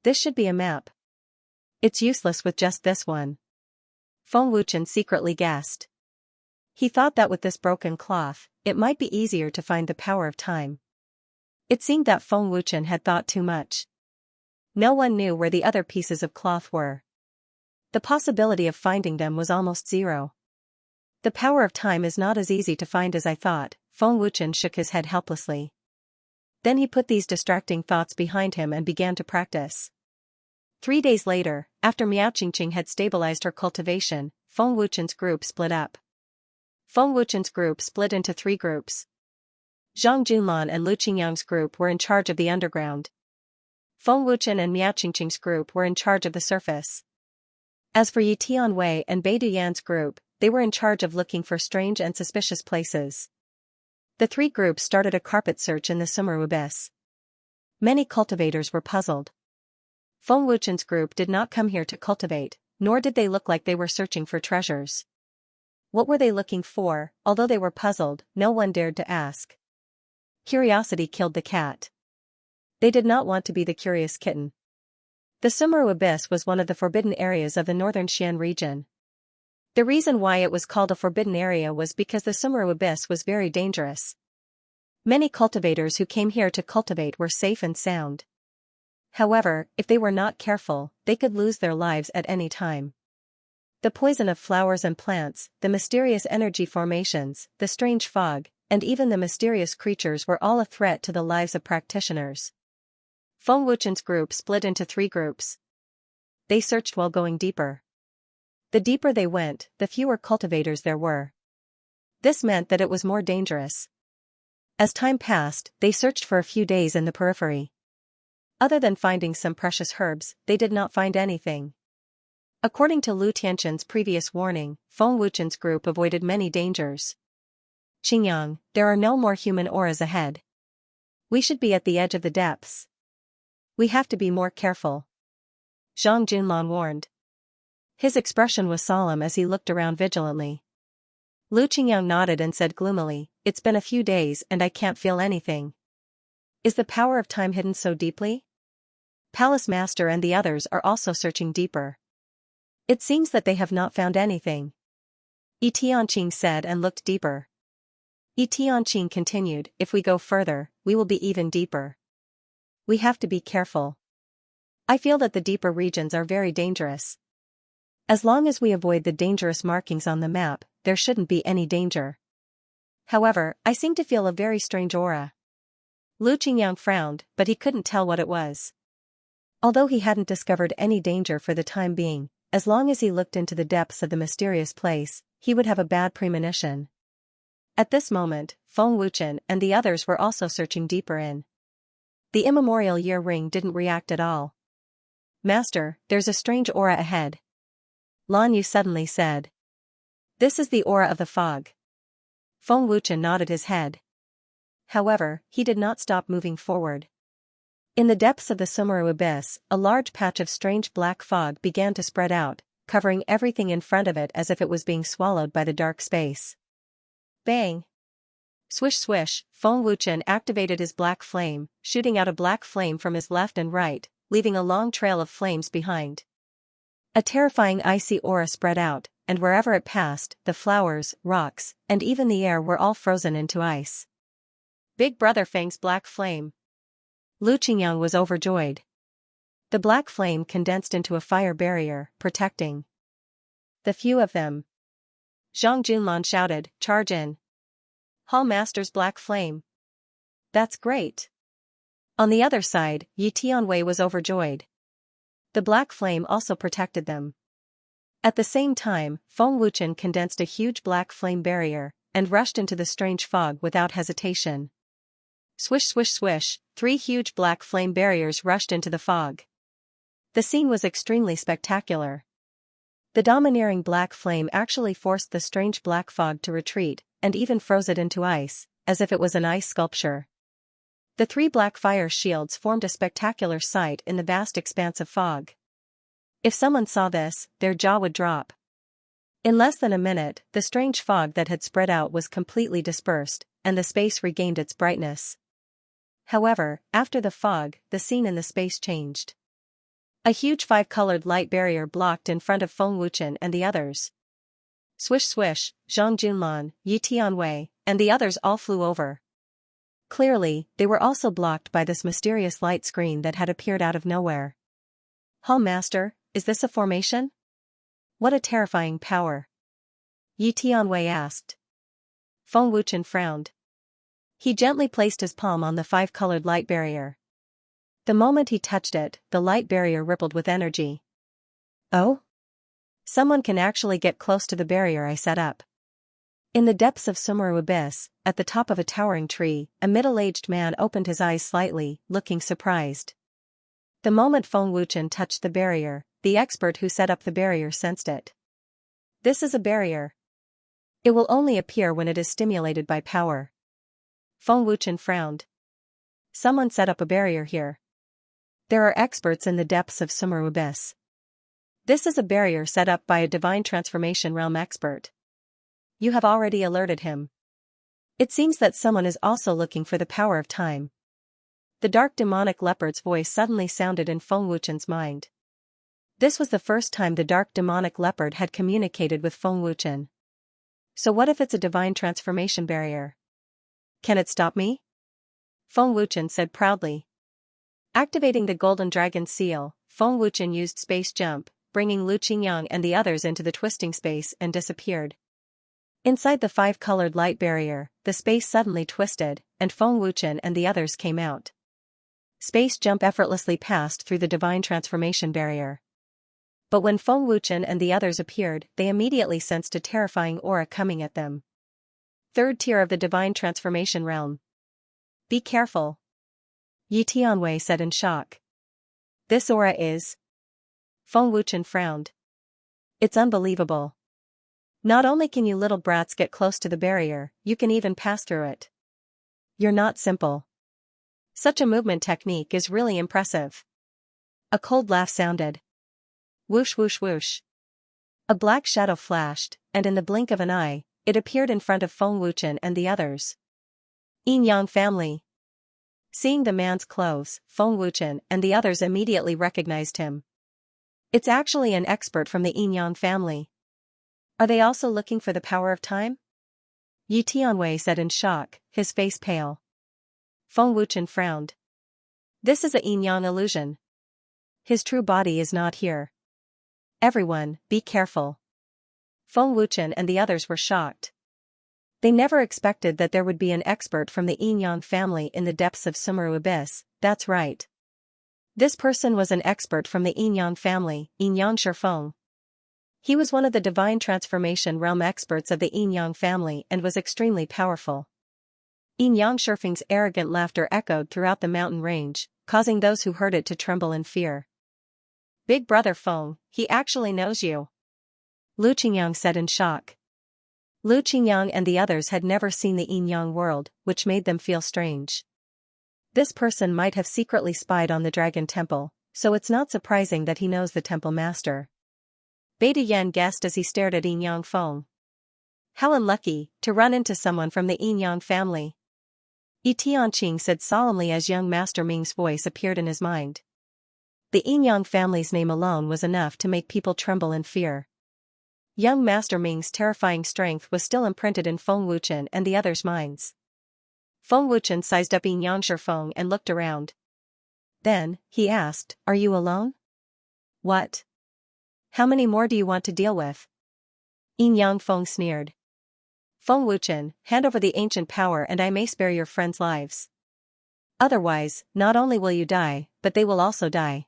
S1: This should be a map. It's useless with just this one. Feng Wuchen secretly guessed. He thought that with this broken cloth, it might be easier to find the power of time. It seemed that Feng Wuchen had thought too much. No one knew where the other pieces of cloth were. The possibility of finding them was almost zero. "The power of time is not as easy to find as I thought," Feng Wuchen shook his head helplessly. Then he put these distracting thoughts behind him and began to practice. 3 days later, after Miao Qingqing had stabilized her cultivation, Feng Wuchen's group split up. Feng Wuchen's group split into 3 groups. Zhang Junlan and Lu Qingyang's group were in charge of the underground. Feng Wuchen and Miao Qingqing's group were in charge of the surface. As for Yi Tianwei and Bai Duyan's group, they were in charge of looking for strange and suspicious places. The 3 groups started a carpet search in the Sumeru Abyss. Many cultivators were puzzled. Feng Wuchen's group did not come here to cultivate, nor did they look like they were searching for treasures. What were they looking for? Although they were puzzled, no one dared to ask. Curiosity killed the cat. They did not want to be the curious kitten. The Sumeru Abyss was one of the forbidden areas of the northern Xian region. The reason why it was called a forbidden area was because the Sumeru Abyss was very dangerous. Many cultivators who came here to cultivate were safe and sound. However, if they were not careful, they could lose their lives at any time. The poison of flowers and plants, the mysterious energy formations, the strange fog, and even the mysterious creatures were all a threat to the lives of practitioners. Feng Wuchen's group split into 3 groups. They searched while going deeper. The deeper they went, the fewer cultivators there were. This meant that it was more dangerous. As time passed, they searched for a few days in the periphery. Other than finding some precious herbs, they did not find anything. According to Lu Tianxin's previous warning, Feng Wuchen's group avoided many dangers. "Qingyang, there are no more human auras ahead. We should be at the edge of the depths. We have to be more careful," Zhang Junlan warned. His expression was solemn as he looked around vigilantly. Lu Qingyang nodded and said gloomily, "It's been a few days and I can't feel anything. Is the power of time hidden so deeply?" Palace Master and the others are also searching deeper. "It seems that they have not found anything," Yi Tianqing said and looked deeper. Yi Tianqing continued, "If we go further, we will be even deeper. We have to be careful. I feel that the deeper regions are very dangerous. As long as we avoid the dangerous markings on the map, there shouldn't be any danger. However, I seem to feel a very strange aura." Lu Qingyang frowned, but he couldn't tell what it was. Although he hadn't discovered any danger for the time being, as long as he looked into the depths of the mysterious place, he would have a bad premonition. At this moment, Feng Wuchen and the others were also searching deeper in. The immemorial year ring didn't react at all. "Master, there's a strange aura ahead," Lan Yu suddenly said. "This is the aura of the fog." Feng Wuchen nodded his head. However, he did not stop moving forward. In the depths of the Sumeru Abyss, a large patch of strange black fog began to spread out, covering everything in front of it as if it was being swallowed by the dark space. Bang! Swish swish, Feng Wuchen activated his black flame, shooting out a black flame from his left and right, leaving a long trail of flames behind. A terrifying icy aura spread out, and wherever it passed, the flowers, rocks, and even the air were all frozen into ice. "Big Brother Feng's black flame." Lu Qingyang was overjoyed. The black flame condensed into a fire barrier, protecting the few of them. Zhang Junlan shouted, "Charge in! Hall Master's black flame! That's great!" On the other side, Yi Tianwei was overjoyed. The black flame also protected them. At the same time, Feng Wuchen condensed a huge black flame barrier, and rushed into the strange fog without hesitation. Swish swish swish, 3 huge black flame barriers rushed into the fog. The scene was extremely spectacular. The domineering black flame actually forced the strange black fog to retreat, and even froze it into ice, as if it was an ice sculpture. The 3 black fire shields formed a spectacular sight in the vast expanse of fog. If someone saw this, their jaw would drop. In less than a minute, the strange fog that had spread out was completely dispersed, and the space regained its brightness. However, after the fog, the scene in the space changed. A huge 5-colored light barrier blocked in front of Feng Wuchen and the others. Swish swish, Zhang Junlan, Yi Tianwei, and the others all flew over. Clearly, they were also blocked by this mysterious light screen that had appeared out of nowhere. Hall Master, is this a formation? What a terrifying power! Yi Tianwei asked. Feng Wuchen frowned. He gently placed his palm on the 5-colored light barrier. The moment he touched it, the light barrier rippled with energy. Oh? Someone can actually get close to the barrier I set up. In the depths of Sumeru Abyss, at the top of a towering tree, a middle-aged man opened his eyes slightly, looking surprised. The moment Feng Wuchen touched the barrier, the expert who set up the barrier sensed it. This is a barrier. It will only appear when it is stimulated by power. Feng Wuchen frowned. Someone set up a barrier here. There are experts in the depths of Sumeru Abyss. This is a barrier set up by a divine transformation realm expert. You have already alerted him. It seems that someone is also looking for the power of time. The dark demonic leopard's voice suddenly sounded in Feng Wuchen's mind. This was the first time the dark demonic leopard had communicated with Feng Wuchen. So what if it's a divine transformation barrier? Can it stop me? Feng Wuchen said proudly. Activating the golden dragon seal, Feng Wuchen used space jump, bringing Lu Qingyang and the others into the twisting space and disappeared. Inside the 5-colored light barrier, the space suddenly twisted, and Feng Wuchen and the others came out. Space jump effortlessly passed through the divine transformation barrier. But when Feng Wuchen and the others appeared, they immediately sensed a terrifying aura coming at them. 3rd tier of the divine transformation realm. Be careful. Yi Tianwei said in shock. This aura is... Feng Wuchen frowned. It's unbelievable. Not only can you little brats get close to the barrier, you can even pass through it. You're not simple. Such a movement technique is really impressive. A cold laugh sounded. Whoosh whoosh whoosh. A black shadow flashed, and in the blink of an eye, it appeared in front of Feng Wuchen and the others. Yin Yang family. Seeing the man's clothes, Feng Wuchen and the others immediately recognized him. It's actually an expert from the Yin Yang family. Are they also looking for the power of time? Yi Tianwei said in shock, his face pale. Feng Wuchen frowned. This is a Yin Yang illusion. His true body is not here. Everyone, be careful. Feng Wuchen and the others were shocked. They never expected that there would be an expert from the Yin Yang family in the depths of Sumeru Abyss. That's right. This person was an expert from the Yin Yang family, Yin Yang Shifeng. He was one of the divine transformation realm experts of the Yin Yang family and was extremely powerful. Yin Yang Shifeng's arrogant laughter echoed throughout the mountain range, causing those who heard it to tremble in fear. Big brother Feng, he actually knows you. Lu Qingyang said in shock. Lu Qingyang and the others had never seen the Yin Yang world, which made them feel strange. This person might have secretly spied on the Dragon Temple, so it's not surprising that he knows the Temple Master. Beta Yan guessed as he stared at Yin Yang Feng. How unlucky, to run into someone from the Yin Yang family. Yi Tianqing said solemnly as young Master Ming's voice appeared in his mind. The Yin Yang family's name alone was enough to make people tremble in fear. Young Master Ming's terrifying strength was still imprinted in Feng Wuchen and the others' minds. Feng Wuchen sized up Yin Yang Shifeng and looked around. Then, he asked, "Are you alone?" "What? How many more do you want to deal with?" Yin Yang Feng sneered. "Feng Wuchen, hand over the ancient power and I may spare your friends' lives. Otherwise, not only will you die, but they will also die."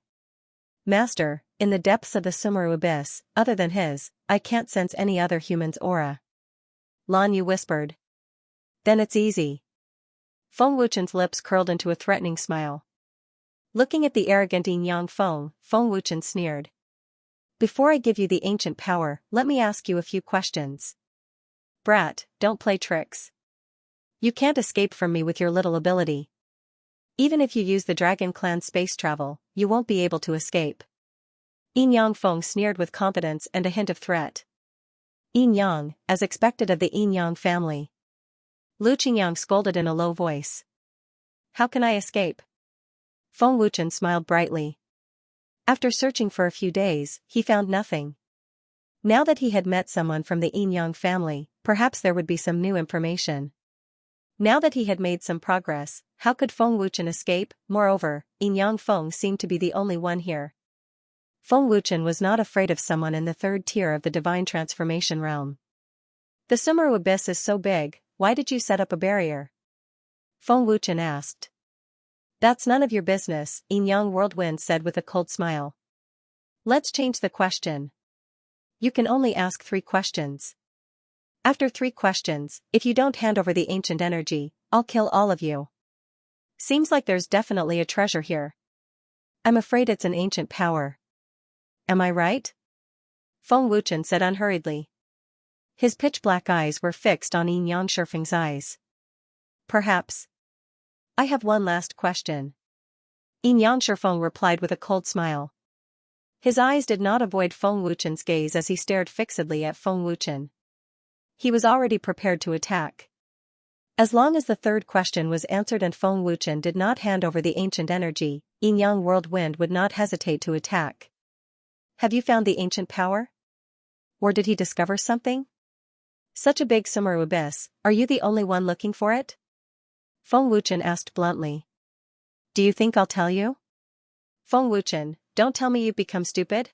S1: "Master, in the depths of the Sumeru abyss, other than his, I can't sense any other human's aura." Lan Yu whispered. "Then it's easy." Feng Wuchen's lips curled into a threatening smile. Looking at the arrogant Yin Yang Feng Wuchen sneered. "Before I give you the ancient power, let me ask you a few questions." "Brat, don't play tricks. You can't escape from me with your little ability. Even if you use the Dragon Clan space travel, you won't be able to escape." Yin Yang Feng sneered with confidence and a hint of threat. "Yin Yang, as expected of the Yin Yang family." Lu Qingyang scolded in a low voice. "How can I escape?" Feng Wuchen smiled brightly. After searching for a few days, he found nothing. Now that he had met someone from the Yin Yang family, perhaps there would be some new information. Now that he had made some progress, how could Feng Wuchen escape? Moreover, Yin Yang Feng seemed to be the only one here. Feng Wuchen was not afraid of someone in the third tier of the divine transformation realm. "The Sumeru abyss is so big, why did you set up a barrier?" Feng Wuchen asked. "That's none of your business," Yin Yang Whirlwind said with a cold smile. "Let's change the question. You can only ask 3 questions. After 3 questions, if you don't hand over the ancient energy, I'll kill all of you. Seems like there's definitely a treasure here. I'm afraid it's an ancient power. Am I right?" Feng Wuchen said unhurriedly. His pitch-black eyes were fixed on Yin Yang Shifeng's eyes. "Perhaps. I have one last question." Yin Yang Shifeng replied with a cold smile. His eyes did not avoid Feng Wuchen's gaze as he stared fixedly at Feng Wuchen. He was already prepared to attack. As long as the third question was answered and Feng Wuchen did not hand over the ancient energy, Yin Yang Whirlwind would not hesitate to attack. "Have you found the ancient power? Or did he discover something? Such a big Sumeru abyss, are you the only one looking for it?" Feng Wuchen asked bluntly. "Do you think I'll tell you?" "Feng Wuchen, don't tell me you've become stupid?"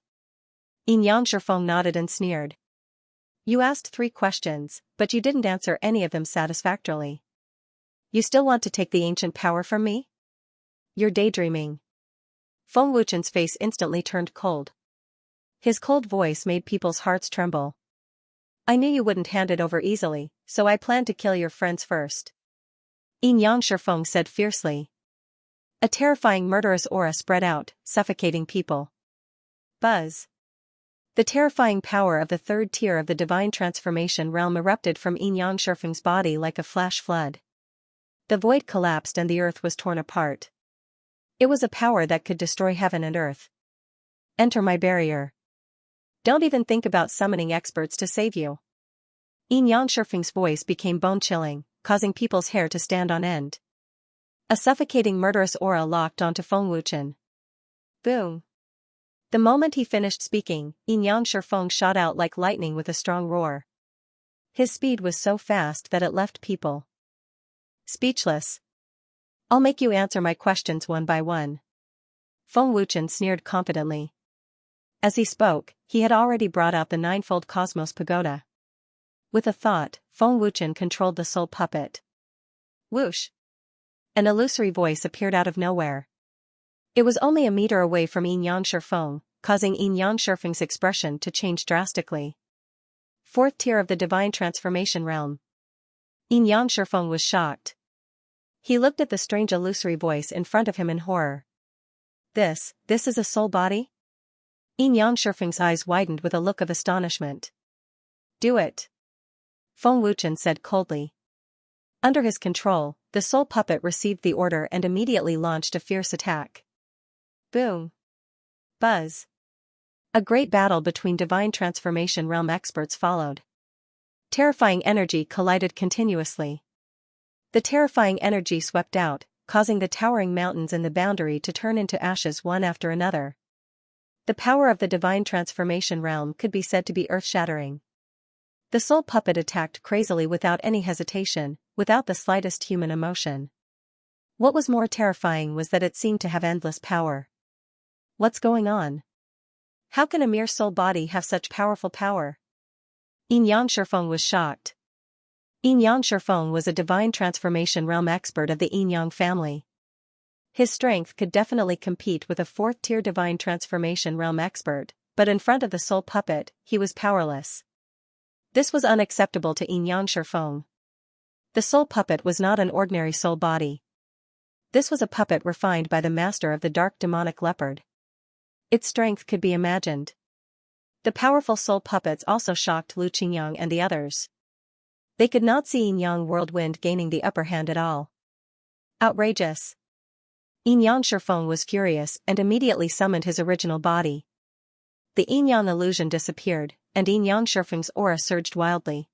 S1: Yin Yang Shifeng nodded and sneered. "You asked 3 questions, but you didn't answer any of them satisfactorily. You still want to take the ancient power from me? You're daydreaming." Feng Wuchen's face instantly turned cold. His cold voice made people's hearts tremble. "I knew you wouldn't hand it over easily, so I planned to kill your friends first." Yin Yang Shifeng said fiercely. A terrifying murderous aura spread out, suffocating people. Buzz. The terrifying power of the third tier of the divine transformation realm erupted from Yin Yang Shifeng's body like a flash flood. The void collapsed and the earth was torn apart. It was a power that could destroy heaven and earth. "Enter my barrier. Don't even think about summoning experts to save you." Yin Yang Shifeng's voice became bone-chilling, causing people's hair to stand on end. A suffocating murderous aura locked onto Feng Wuchen. Boom. The moment he finished speaking, Yin Yang Shifeng shot out like lightning with a strong roar. His speed was so fast that it left people speechless. "I'll make you answer my questions one by one." Feng Wuchen sneered confidently. As he spoke, he had already brought out the 9-fold Cosmos Pagoda. With a thought, Feng Wuchen controlled the soul puppet. Whoosh! An illusory voice appeared out of nowhere. It was only a meter away from Yin Yang Shifeng, causing Yin Yang Shifeng's expression to change drastically. 4th tier of the divine transformation realm. Yin Yang Shifeng was shocked. He looked at the strange illusory voice in front of him in horror. This is a soul body?" Yin Yang Shifeng's eyes widened with a look of astonishment. "Do it," Feng Wuchen said coldly. Under his control, the soul puppet received the order and immediately launched a fierce attack. Boom. Buzz. A great battle between divine transformation realm experts followed. Terrifying energy collided continuously. The terrifying energy swept out, causing the towering mountains in the boundary to turn into ashes one after another. The power of the divine transformation realm could be said to be earth-shattering. The soul puppet attacked crazily without any hesitation, without the slightest human emotion. What was more terrifying was that it seemed to have endless power. What's going on? How can a mere soul body have such powerful power? Yin Yang Shifeng was shocked. Yin Yang Shifeng was a divine transformation realm expert of the Yin Yang family. His strength could definitely compete with a fourth-tier divine transformation realm expert, but in front of the soul puppet, he was powerless. This was unacceptable to Yin Yang Shifeng. The soul puppet was not an ordinary soul body. This was a puppet refined by the master of the dark demonic leopard. Its strength could be imagined. The powerful soul puppets also shocked Lu Qingyang and the others. They could not see Yin Yang Whirlwind gaining the upper hand at all. Outrageous. Yin Yang Shifeng was furious and immediately summoned his original body. The Yin Yang illusion disappeared, and Yin Yang Shifeng's aura surged wildly.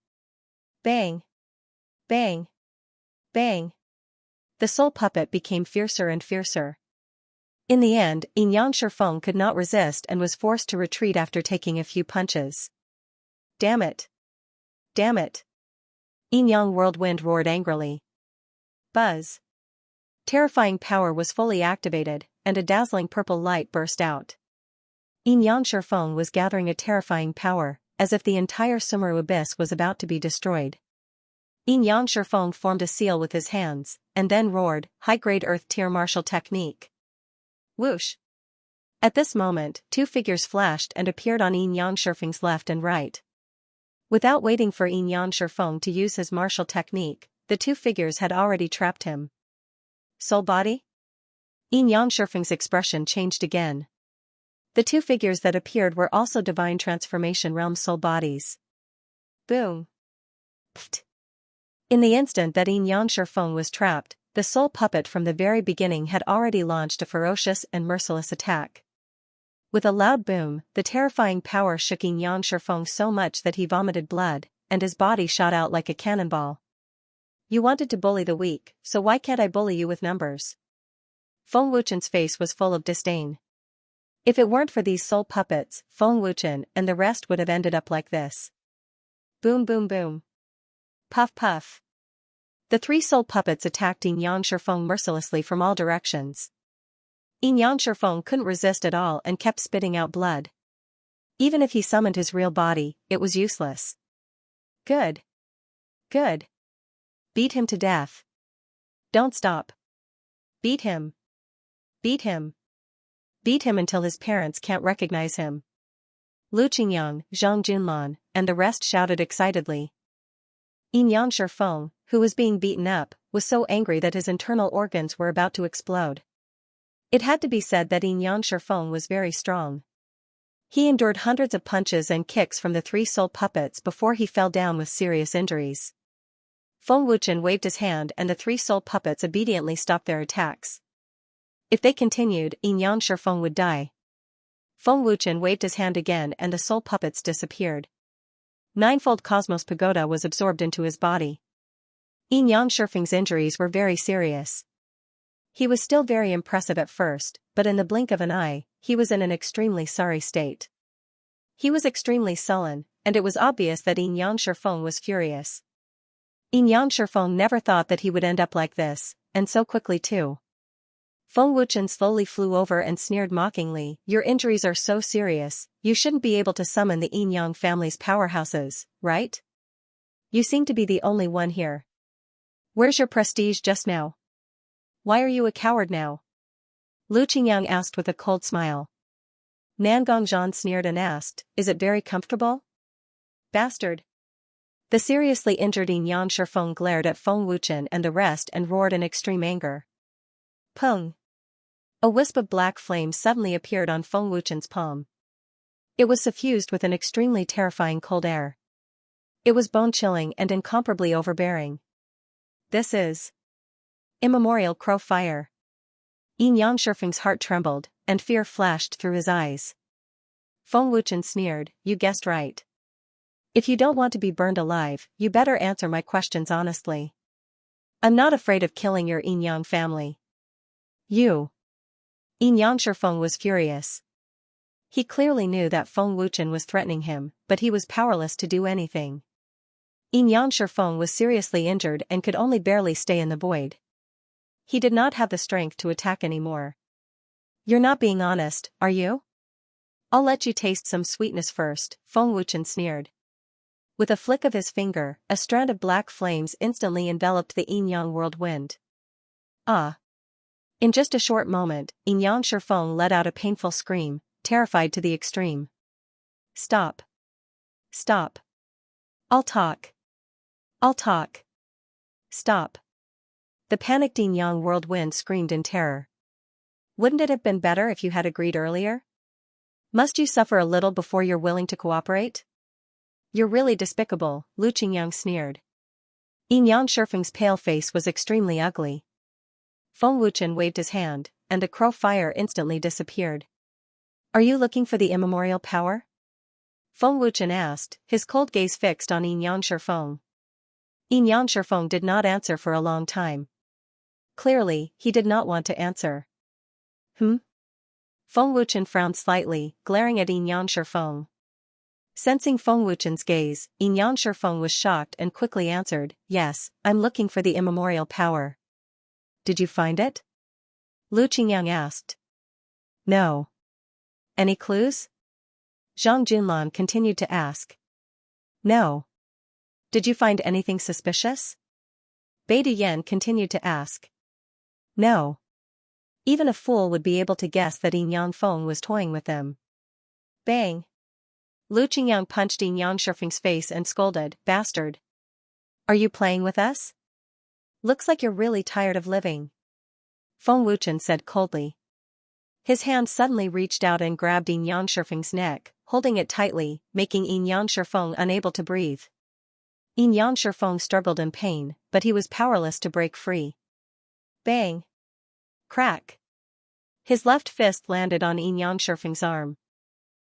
S1: Bang! Bang! Bang! The soul puppet became fiercer and fiercer. In the end, Yin Yang Shifeng could not resist and was forced to retreat after taking a few punches. Damn it! Damn it! Yin Yang Whirlwind roared angrily. Buzz! Terrifying power was fully activated, and a dazzling purple light burst out. Yin Yang Shifeng was gathering a terrifying power, as if the entire Sumeru abyss was about to be destroyed. Yin Yang Shifeng formed a seal with his hands, and then roared, high-grade earth-tier martial technique. Whoosh! At this moment, two figures flashed and appeared on Yin Yang Shifeng's left and right. Without waiting for Yin Yang Shifeng to use his martial technique, the two figures had already trapped him. Soul body? Yin Yang Shifeng's expression changed again. The two figures that appeared were also divine transformation realm soul bodies. Boom! Pfft! In the instant that Yin Yang Shifeng was trapped, the soul puppet from the very beginning had already launched a ferocious and merciless attack. With a loud boom, the terrifying power shook Yin Yang Shifeng so much that he vomited blood, and his body shot out like a cannonball. You wanted to bully the weak, so why can't I bully you with numbers? Feng Wuchen's face was full of disdain. If it weren't for these soul puppets, Feng Wuchen and the rest would have ended up like this. Boom boom boom. Puff puff. The three soul puppets attacked Yin Yang Shifeng mercilessly from all directions. Yin Yang Shifeng couldn't resist at all and kept spitting out blood. Even if he summoned his real body, it was useless. Good. Good. Beat him to death. Don't stop. Beat him. Beat him. Beat him until his parents can't recognize him. Lu Qingyang, Zhang Junlan, and the rest shouted excitedly. Yin Yang Shifeng, who was being beaten up, was so angry that his internal organs were about to explode. It had to be said that Yin Yang Shifeng was very strong. He endured hundreds of punches and kicks from the three soul puppets before he fell down with serious injuries. Feng Wuchen waved his hand and the three soul puppets obediently stopped their attacks. If they continued, Yin Yang Shifeng would die. Feng Wuchen waved his hand again and the soul puppets disappeared. Ninefold Cosmos Pagoda was absorbed into his body. Yin Yang Shifeng's injuries were very serious. He was still very impressive at first, but in the blink of an eye, he was in an extremely sorry state. He was extremely sullen, and it was obvious that Yin Yang Shifeng was furious. Yin Yang Shifeng never thought that he would end up like this, and so quickly too. Feng Wuchen slowly flew over and sneered mockingly, "Your injuries are so serious, you shouldn't be able to summon the Yin Yang family's powerhouses, right? You seem to be the only one here. Where's your prestige just now? Why are you a coward now?" Lu Qingyang asked with a cold smile. Nangong Zhan sneered and asked, "Is it very comfortable? Bastard." The seriously injured Yin Yang Shifeng glared at Feng Wuchen and the rest and roared in extreme anger. Pung! A wisp of black flame suddenly appeared on Feng Wuchen's palm. It was suffused with an extremely terrifying cold air. It was bone-chilling and incomparably overbearing. This is immemorial crow fire. Yin Yang Shifeng's heart trembled, and fear flashed through his eyes. Feng Wuchen sneered, "You guessed right. If you don't want to be burned alive, you better answer my questions honestly. I'm not afraid of killing your Yin Yang family." You. Yin Yang Shifeng was furious. He clearly knew that Feng Wuchen was threatening him, but he was powerless to do anything. Yin Yang Shifeng was seriously injured and could only barely stay in the void. He did not have the strength to attack anymore. You're not being honest, are you? I'll let you taste some sweetness first, Feng Wuchen sneered. With a flick of his finger, a strand of black flames instantly enveloped the Yin-Yang whirlwind. Ah! In just a short moment, Xianxia Feng let out a painful scream, terrified to the extreme. Stop! Stop! I'll talk! I'll talk! Stop! The panicked Yin-Yang whirlwind screamed in terror. Wouldn't it have been better if you had agreed earlier? Must you suffer a little before you're willing to cooperate? You're really despicable, Lu Qingyang sneered. Yin-Yang Feng's pale face was extremely ugly. Feng Wuchen waved his hand, and the crow fire instantly disappeared. Are you looking for the immemorial power? Feng Wuchen asked, his cold gaze fixed on Yin-Yang Feng. Yin-Yang Feng did not answer for a long time. Clearly, he did not want to answer. Feng Wuchen frowned slightly, glaring at Xianxia Feng. Sensing Feng Wuchen's gaze, Xianxia Feng was shocked and quickly answered, yes, I'm looking for the immemorial power. Did you find it? Lu Qingyang asked. No. Any clues? Zhang Junlan continued to ask. No. Did you find anything suspicious? Bai Duyan continued to ask. No. Even a fool would be able to guess that Yin-Yang Feng was toying with them. Bang! Lu Qingyang punched Yin-Yang Feng's face and scolded, bastard. Are you playing with us? Looks like you're really tired of living. Feng Wuchen said coldly. His hand suddenly reached out and grabbed Yin-Yang Feng's neck, holding it tightly, making Yin-Yang Feng unable to breathe. Yin-Yang Feng struggled in pain, but he was powerless to break free. Bang! Crack! His left fist landed on Yin-Yang Feng's arm.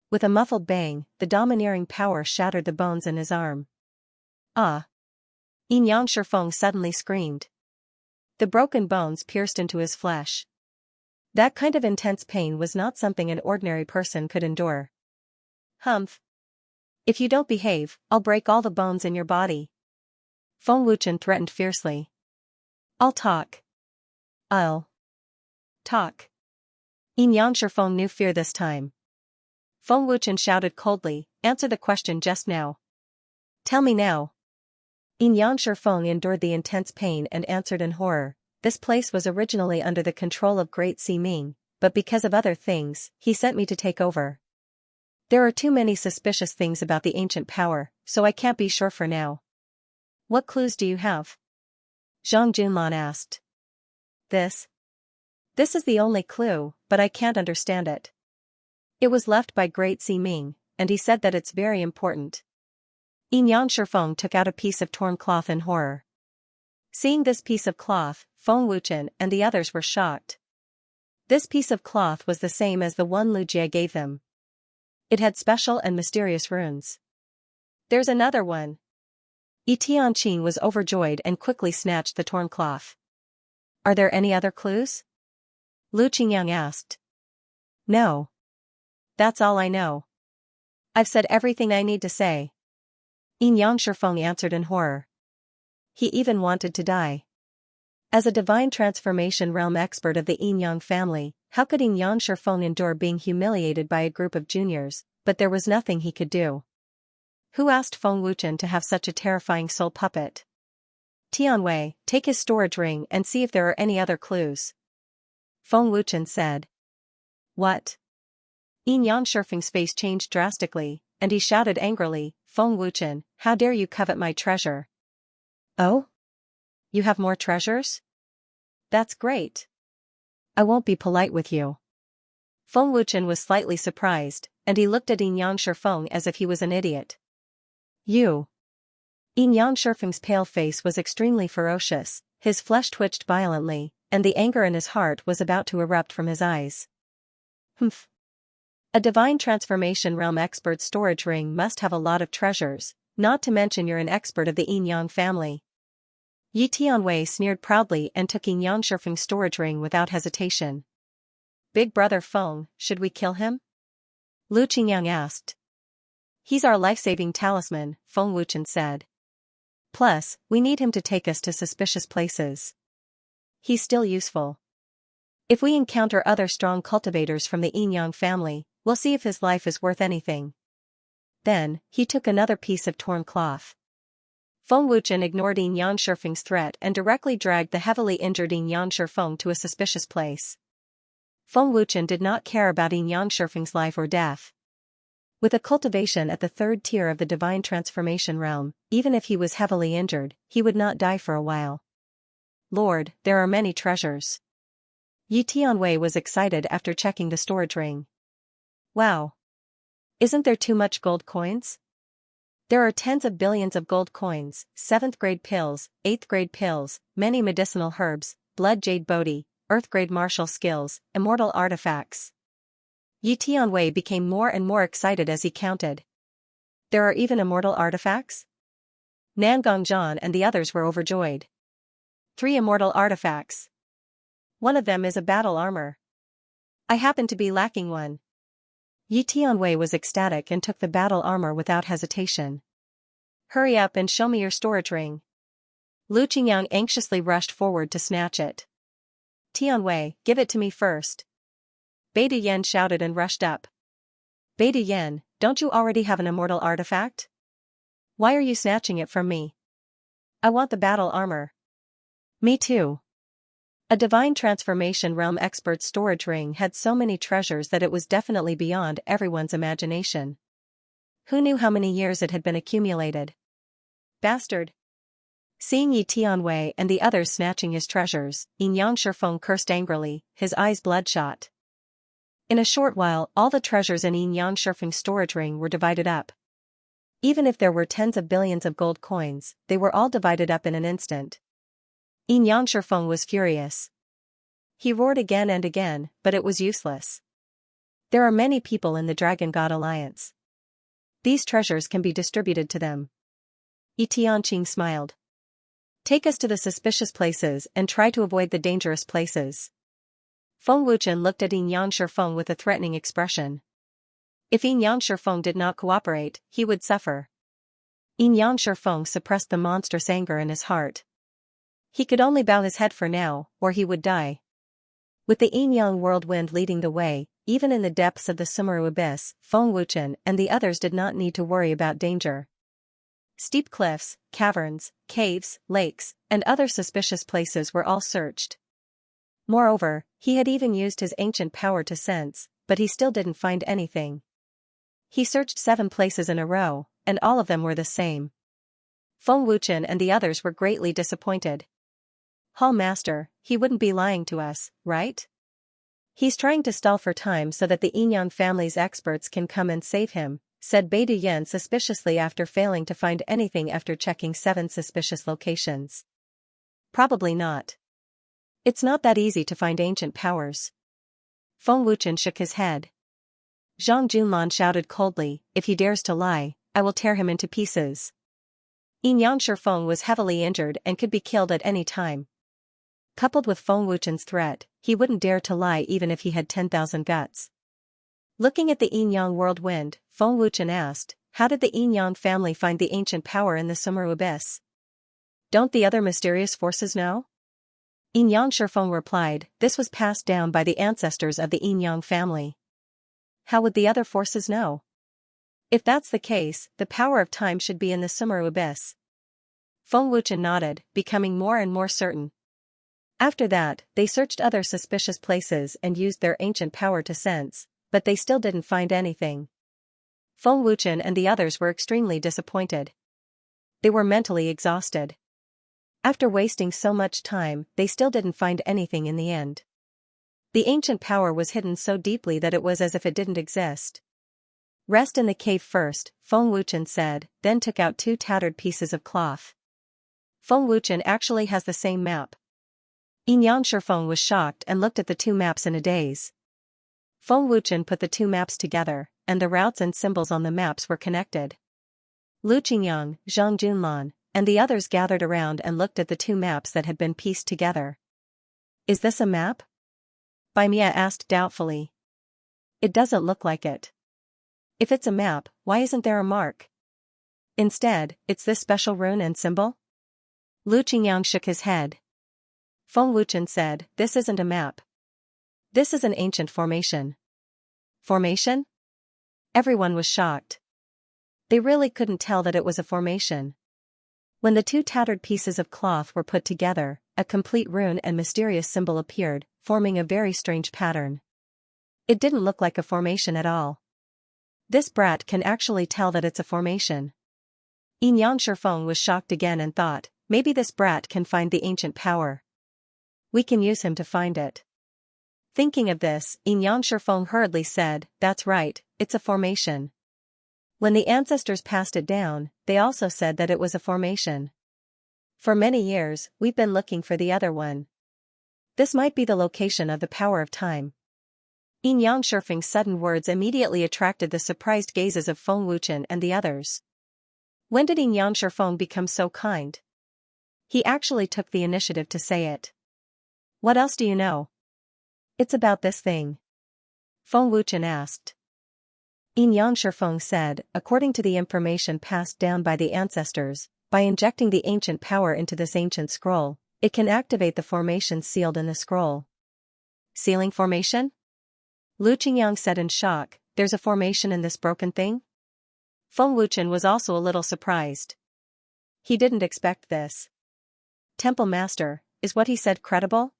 S1: With a muffled bang, the domineering power shattered the bones in his arm. Ah! Yin-Yang Feng suddenly screamed. The broken bones pierced into his flesh. That kind of intense pain was not something an ordinary person could endure. Humph! If you don't behave, I'll break all the bones in your body. Feng Wuchen threatened fiercely. I'll talk. I'll talk. Yin-Yang Feng knew fear this time. Feng Wuchen shouted coldly, answer the question just now. Tell me now. Yin-Yang Feng endured the intense pain and answered in horror. This place was originally under the control of Great Si Ming, but because of other things, he sent me to take over. There are too many suspicious things about the ancient power, so I can't be sure for now. What clues do you have? Zhang Junlan asked. This is the only clue, but I can't understand it. It was left by Great Si Ming, and he said that it's very important. Yin-Yang Feng took out a piece of torn cloth in horror. Seeing this piece of cloth, Feng Wuchen and the others were shocked. This piece of cloth was the same as the one Lu Jie gave them. It had special and mysterious runes. There's another one. Yi Tianqing was overjoyed and quickly snatched the torn cloth. Are there any other clues? Lu Qingyang asked. No. That's all I know. I've said everything I need to say. Yin-Yang Feng answered in horror. He even wanted to die. As a divine transformation realm expert of the Yin-Yang family, how could Yin-Yang Feng endure being humiliated by a group of juniors, but there was nothing he could do. Who asked Feng Wuchen to have such a terrifying soul puppet? Tianwei, take his storage ring and see if there are any other clues. Feng Wuchen said. What? Yin-Yang Feng's face changed drastically, and he shouted angrily, Feng Wuchen, how dare you covet my treasure? Oh? You have more treasures? That's great. I won't be polite with you. Feng Wuchen was slightly surprised, and he looked at Yin-Yang Feng as if he was an idiot. You. Yin-Yang Feng's pale face was extremely ferocious, his flesh twitched violently, and the anger in his heart was about to erupt from his eyes. Humph. A divine transformation realm expert's storage ring must have a lot of treasures, not to mention you're an expert of the Yin-Yang family. Yi Tianwei sneered proudly and took Yin-Yang Feng's storage ring without hesitation. Big brother Feng, should we kill him? Lu Qingyang asked. He's our life-saving talisman, Feng Wuchen said. Plus, we need him to take us to suspicious places. he's still useful. If we encounter other strong cultivators from the Yin-Yang family, we'll see if his life is worth anything. Then, he took another piece of torn cloth. Feng Wuchen ignored Yin Yang Shifeng's threat and directly dragged the heavily injured Yin Yang Shifeng to a suspicious place. Feng Wuchen did not care about Yin Yang Shifeng's life or death. With a cultivation at the third tier of the divine transformation realm, even if he was heavily injured, he would not die for a while. Lord, there are many treasures. Yi Tianwei was excited after checking the storage ring. Wow! Isn't there too much gold coins? There are tens of billions of gold coins, 7th grade pills, 8th grade pills, many medicinal herbs, blood jade bodhi, earth grade martial skills, immortal artifacts. Yi Tianwei became more and more excited as he counted. There are even immortal artifacts? Nan Gongzhan and the others were overjoyed. 3 immortal artifacts. One of them is a battle armor. I happen to be lacking one. Yi Tianwei was ecstatic and took the battle armor without hesitation. Hurry up and show me your storage ring. Lu Qingyang anxiously rushed forward to snatch it. Tianwei, give it to me first. Beta Yen shouted and rushed up. Beta Yen, don't you already have an immortal artifact? Why are you snatching it from me? I want the battle armor. Me too. A divine transformation realm expert's storage ring had so many treasures that it was definitely beyond everyone's imagination. Who knew how many years it had been accumulated? Bastard! Seeing Yi Tianwei and the others snatching his treasures, Yin Yang Shifeng cursed angrily, his eyes bloodshot. In a short while, all the treasures in Yin Yang Shifeng's storage ring were divided up. Even if there were tens of billions of gold coins, they were all divided up in an instant. Yin Yang Shifeng was furious. He roared again and again, but it was useless. There are many people in the Dragon God Alliance. These treasures can be distributed to them. Yi Tianqing smiled. Take us to the suspicious places and try to avoid the dangerous places. Feng Wuchen looked at Yin Yang Shifeng with a threatening expression. If Yin Yang Shifeng did not cooperate, he would suffer. Yin Yang Shifeng suppressed the monstrous anger in his heart. He could only bow his head for now, or he would die. With the Yin Yang whirlwind leading the way, even in the depths of the Sumeru abyss, Feng Wuchen and the others did not need to worry about danger. Steep cliffs, caverns, caves, lakes, and other suspicious places were all searched. Moreover, he had even used his ancient power to sense, but he still didn't find anything. He searched 7 places in a row, and all of them were the same. Feng Wuchen and the others were greatly disappointed. Hall Master, he wouldn't be lying to us, right? He's trying to stall for time so that the Yin-Yang family's experts can come and save him, said Beta Yen suspiciously after failing to find anything after checking 7 suspicious locations. Probably not. It's not that easy to find ancient powers. Feng Wuchen shook his head. Zhang Junlan shouted coldly, if he dares to lie, I will tear him into pieces. Yin Yang Shifeng was heavily injured and could be killed at any time. Coupled with Feng Wuchen's threat, he wouldn't dare to lie even if he had 10,000 guts. Looking at the Yin-Yang whirlwind, Feng Wuchen asked, how did the Yin-Yang family find the ancient power in the Sumeru abyss? Don't the other mysterious forces know? Yin Yang Shifeng replied, this was passed down by the ancestors of the Yin-Yang family. How would the other forces know? If that's the case, the power of time should be in the Sumeru abyss. Feng Wuchen nodded, becoming more and more certain. After that, they searched other suspicious places and used their ancient power to sense, but they still didn't find anything. Feng Wuchen and the others were extremely disappointed. They were mentally exhausted. After wasting so much time, they still didn't find anything in the end. The ancient power was hidden so deeply that it was as if it didn't exist. Rest in the cave first, Feng Wuchen said, then took out 2 tattered pieces of cloth. Feng Wuchen actually has the same map. Yin Yang Shifeng was shocked and looked at the 2 maps in a daze. Feng Wuchen put the 2 maps together, and the routes and symbols on the maps were connected. Lu Qingyang, Zhang Junlan, and the others gathered around and looked at the 2 maps that had been pieced together. Is this a map? Bai Mia asked doubtfully. It doesn't look like it. If it's a map, why isn't there a mark? Instead, it's this special rune and symbol? Lu Qingyang shook his head. Feng Wuchen said, "This isn't a map. This is an ancient formation." Formation? Everyone was shocked. They really couldn't tell that it was a formation. When the two tattered pieces of cloth were put together, a complete rune and mysterious symbol appeared, forming a very strange pattern. It didn't look like a formation at all. This brat can actually tell that it's a formation. Xianxia Feng was shocked again and thought, maybe this brat can find the ancient power. We can use him to find it. Thinking of this, Xianxia Feng hurriedly said, "That's right, it's a formation." When the ancestors passed it down, they also said that it was a formation. For many years, we've been looking for the other one. This might be the location of the power of time. Xianxia Feng's sudden words immediately attracted the surprised gazes of Feng Wuchen and the others. When did Xianxia Feng become so kind? He actually took the initiative to say it. What else do you know? It's about this thing. Feng Wuchen asked. Xianxia Feng said, according to the information passed down by the ancestors, by injecting the ancient power into this ancient scroll, it can activate the formation sealed in the scroll. Sealing formation? Lu Qingyang said in shock, "There's a formation in this broken thing?" Feng Wuchen was also a little surprised. He didn't expect this. "Temple Master, is what he said credible?"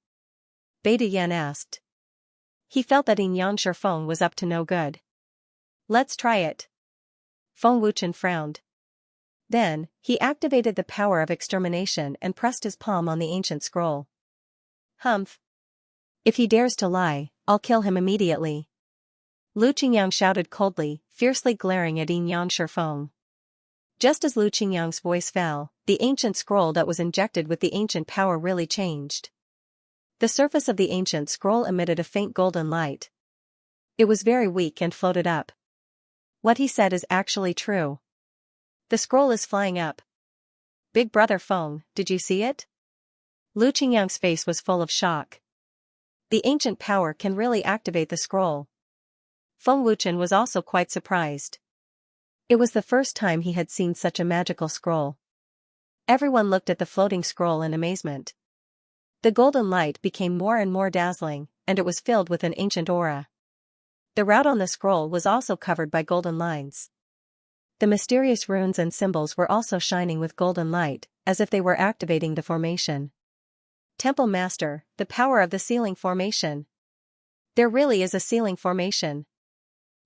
S1: Beta Yan asked. He felt that Xianxia Feng was up to no good. "Let's try it." Feng Wuchen frowned. Then, he activated the power of extermination and pressed his palm on the ancient scroll. "Humph. If he dares to lie, I'll kill him immediately." Lu Qingyang shouted coldly, fiercely glaring at Xianxia Feng. Just as Lu Qingyang's voice fell, the ancient scroll that was injected with the ancient power really changed. The surface of the ancient scroll emitted a faint golden light. It was very weak and floated up. What he said is actually true. The scroll is flying up. Big brother Feng, did you see it? Lu Qingyang's face was full of shock. The ancient power can really activate the scroll. Feng Wuchen was also quite surprised. It was the first time he had seen such a magical scroll. Everyone looked at the floating scroll in amazement. The golden light became more and more dazzling, and it was filled with an ancient aura. The route on the scroll was also covered by golden lines. The mysterious runes and symbols were also shining with golden light, as if they were activating the formation. "Temple Master, the power of the sealing formation. There really is a sealing formation."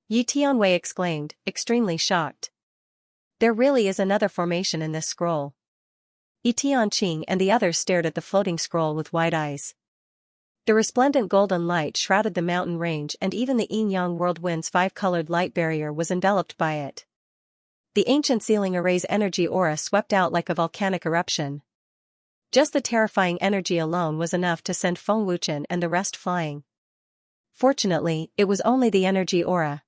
S1: Yi Tianwei exclaimed, extremely shocked. "There really is another formation in this scroll." Yi Tianqing and the others stared at the floating scroll with wide eyes. The resplendent golden light shrouded the mountain range, and even the Yin-Yang Whirlwind's five-colored light barrier was enveloped by it. The ancient sealing array's energy aura swept out like a volcanic eruption. Just the terrifying energy alone was enough to send Feng Wuchen and the rest flying. Fortunately, it was only the energy aura.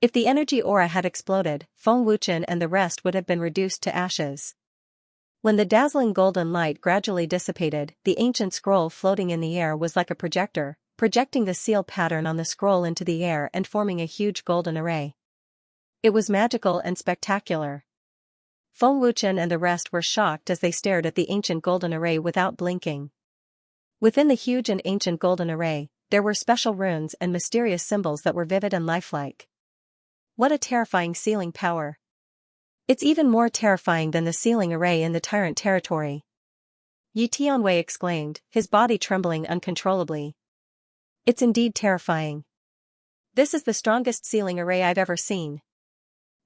S1: If the energy aura had exploded, Feng Wuchen and the rest would have been reduced to ashes. When the dazzling golden light gradually dissipated, the ancient scroll floating in the air was like a projector, projecting the seal pattern on the scroll into the air and forming a huge golden array. It was magical and spectacular. Feng Wuchen and the rest were shocked as they stared at the ancient golden array without blinking. Within the huge and ancient golden array, there were special runes and mysterious symbols that were vivid and lifelike. What a terrifying sealing power! It's even more terrifying than the sealing array in the Tyrant territory. Yi Tianwei exclaimed, his body trembling uncontrollably. It's indeed terrifying. This is the strongest sealing array I've ever seen.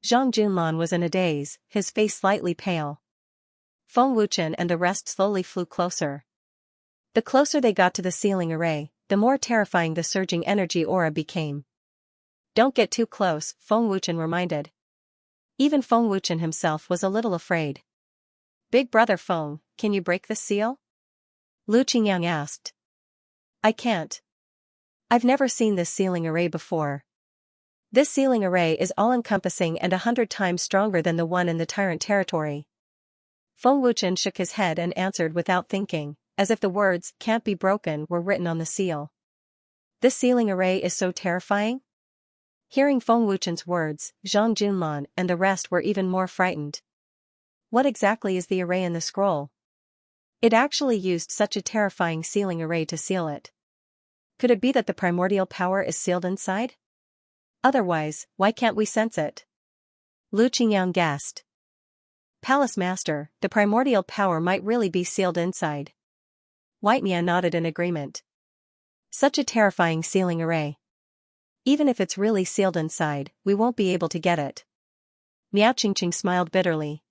S1: Zhang Junlan was in a daze, his face slightly pale. Feng Wuchen and the rest slowly flew closer. The closer they got to the sealing array, the more terrifying the surging energy aura became. "Don't get too close," Feng Wuchen reminded. Even Feng Wuchen himself was a little afraid. "Big brother Feng, can you break the seal?" Lu Qingyang asked. "I can't. I've never seen this sealing array before. This sealing array is all-encompassing and 100 times stronger than the one in the Tyrant territory." Feng Wuchen shook his head and answered without thinking, as if the words "can't be broken" were written on the seal. "This sealing array is so terrifying?" Hearing Feng Wuchen's words, Zhang Junlan and the rest were even more frightened. "What exactly is the array in the scroll?" It actually used such a terrifying sealing array to seal it. Could it be that the primordial power is sealed inside? Otherwise, why can't we sense it? Lu Qingyang guessed. Palace Master, the primordial power might really be sealed inside. White Mia nodded in agreement. Such a terrifying sealing array. Even if it's really sealed inside, we won't be able to get it. Miao Qingqing smiled bitterly.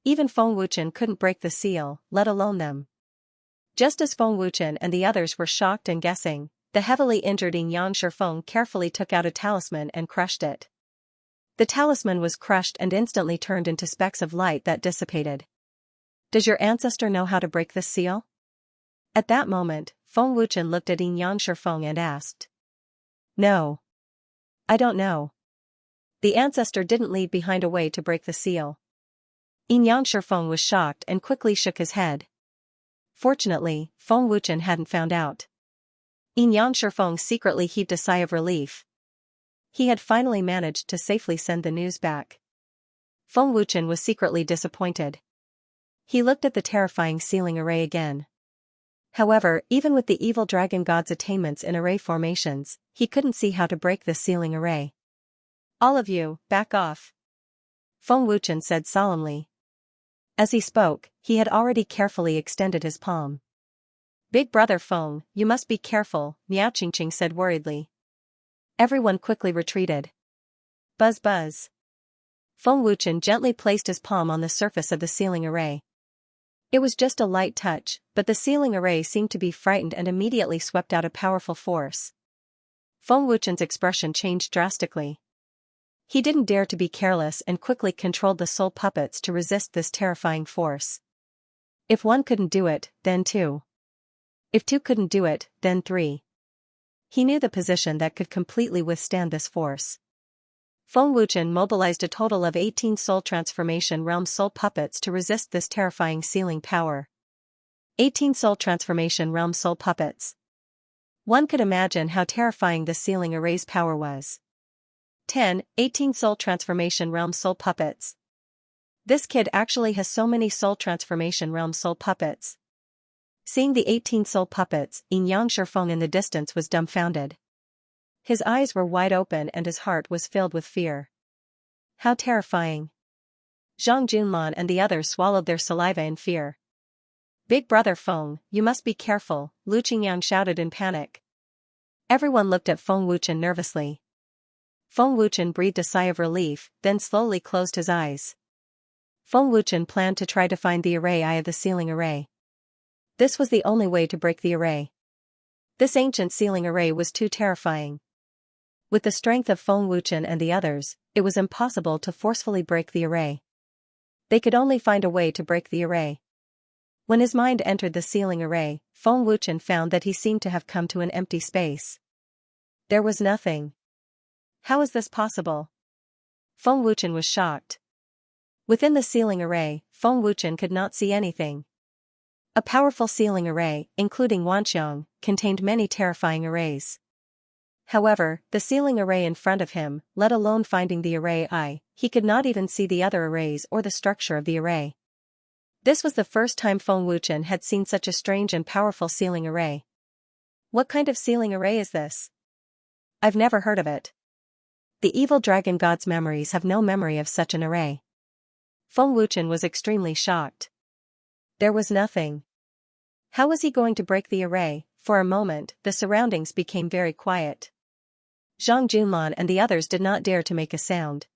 S1: Even Feng Wuchen couldn't break the seal, let alone them. Just as Feng Wuchen and the others were shocked and guessing, the heavily injured Yang Shifeng carefully took out a talisman and crushed it. The talisman was crushed and instantly turned into specks of light that dissipated. Does your ancestor know how to break this seal? At that moment, Feng Wuchen looked at Yang Shifeng and asked. No. I don't know. The ancestor didn't leave behind a way to break the seal. Yang Shifeng was shocked and quickly shook his head. Fortunately, Feng Wuchen hadn't found out. Yang Shifeng secretly heaved a sigh of relief. He had finally managed to safely send the news back. Feng Wuchen was secretly disappointed. He looked at the terrifying sealing array again. However, even with the evil dragon god's attainments in array formations, he couldn't see how to break the sealing array. All of you, back off. Feng Wuchen said solemnly. As he spoke, he had already carefully extended his palm. Big brother Feng, you must be careful, Miao Qingqing said worriedly. Everyone quickly retreated. Buzz buzz. Feng Wuchen gently placed his palm on the surface of the sealing array. It was just a light touch, but the sealing array seemed to be frightened and immediately swept out a powerful force. Feng Wuchen's expression changed drastically. He didn't dare to be careless and quickly controlled the soul puppets to resist this terrifying force. If one couldn't do it, then two. If two couldn't do it, then three. He knew the position that could completely withstand this force. Feng Wuchen mobilized a total of 18 soul transformation realm soul puppets to resist this terrifying sealing power. 18 soul transformation realm soul puppets. One could imagine how terrifying the sealing array's power was. 18 soul transformation realm soul puppets. This kid actually has so many soul transformation realm soul puppets. Seeing the 18 soul puppets, Yang Shifeng in the distance was dumbfounded. His eyes were wide open and his heart was filled with fear. How terrifying. Zhang Junlan and the others swallowed their saliva in fear. Big brother Feng, you must be careful, Lu Qingyang shouted in panic. Everyone looked at Feng Wuchen nervously. Feng Wuchen breathed a sigh of relief, then slowly closed his eyes. Feng Wuchen planned to try to find the array eye of the sealing array. This was the only way to break the array. This ancient sealing array was too terrifying. With the strength of Feng Wuchen and the others, it was impossible to forcefully break the array. They could only find a way to break the array. When his mind entered the sealing array, Feng Wuchen found that he seemed to have come to an empty space. There was nothing. How is this possible? Feng Wuchen was shocked. Within the sealing array, Feng Wuchen could not see anything. A powerful sealing array, including Wanxiang, contained many terrifying arrays. However, the sealing array in front of him, let alone finding the array eye, he could not even see the other arrays or the structure of the array. This was the first time Feng Wuchen had seen such a strange and powerful sealing array. What kind of sealing array is this? I've never heard of it. The evil dragon god's memories have no memory of such an array. Feng Wuchen was extremely shocked. There was nothing. How was he going to break the array? For a moment, the surroundings became very quiet. Zhang Junlan and the others did not dare to make a sound.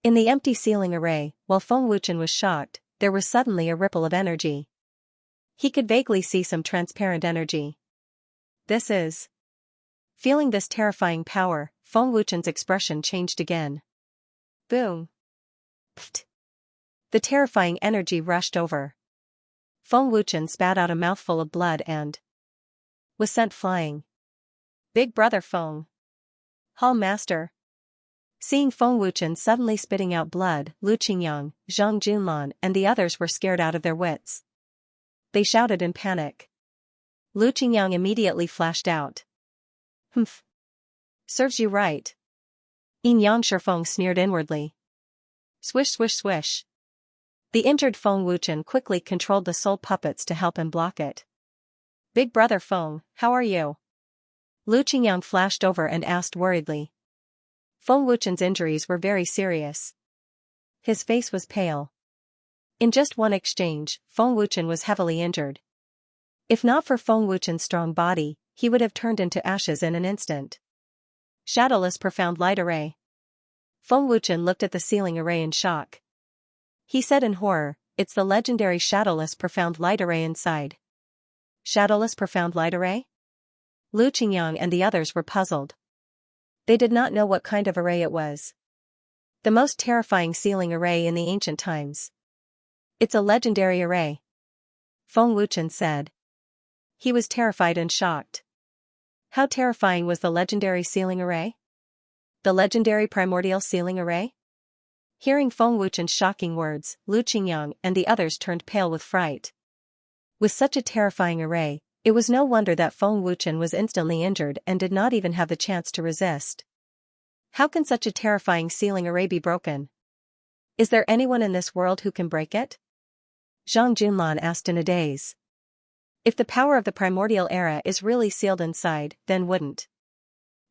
S1: In the empty sealing array, while Feng Wuchen was shocked, there was suddenly a ripple of energy. He could vaguely see some transparent energy. This is. Feeling this terrifying power, Feng Wuchen's expression changed again. Boom. Pfft. The terrifying energy rushed over. Feng Wuchen spat out a mouthful of blood and was sent flying. Big brother Feng. Hall Master. Seeing Feng Wuchen suddenly spitting out blood, Lu Qingyang, Zhang Junlan and the others were scared out of their wits. They shouted in panic. Lu Qingyang immediately flashed out. Humph. Serves you right. Yang Shifeng sneered inwardly. Swish swish swish. The injured Feng Wuchen quickly controlled the soul puppets to help him block it. Big brother Feng, how are you? Lu Qingyang flashed over and asked worriedly. Feng Wuchen's injuries were very serious. His face was pale. In just one exchange, Feng Wuchen was heavily injured. If not for Feng Wuchen's strong body, he would have turned into ashes in an instant. Shadowless Profound Light Array. Feng Wuchen looked at the ceiling array in shock. He said in horror, it's the legendary Shadowless Profound Light Array inside. Shadowless Profound Light Array? Lu Qingyang and the others were puzzled. They did not know what kind of array it was. The most terrifying ceiling array in the ancient times. It's a legendary array. Feng Wuchen said. He was terrified and shocked. How terrifying was the legendary ceiling array? The legendary primordial ceiling array? Hearing Feng Wuchen's shocking words, Lu Qingyang and the others turned pale with fright. With such a terrifying array, it was no wonder that Feng Wuchen was instantly injured and did not even have the chance to resist. How can such a terrifying ceiling array be broken? Is there anyone in this world who can break it? Zhang Junlan asked in a daze. If the power of the primordial era is really sealed inside, then wouldn't.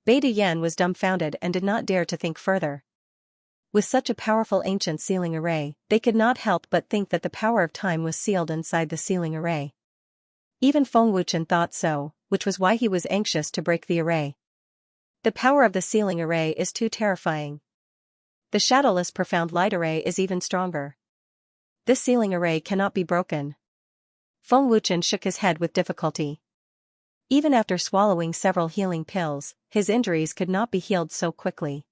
S1: Bai Duyan was dumbfounded and did not dare to think further. With such a powerful ancient sealing array, they could not help but think that the power of time was sealed inside the sealing array. Even Feng Wuchen thought so, which was why he was anxious to break the array. The power of the sealing array is too terrifying. The Shadowless Profound Light Array is even stronger. This sealing array cannot be broken. Feng Wuchen shook his head with difficulty. Even after swallowing several healing pills, his injuries could not be healed so quickly.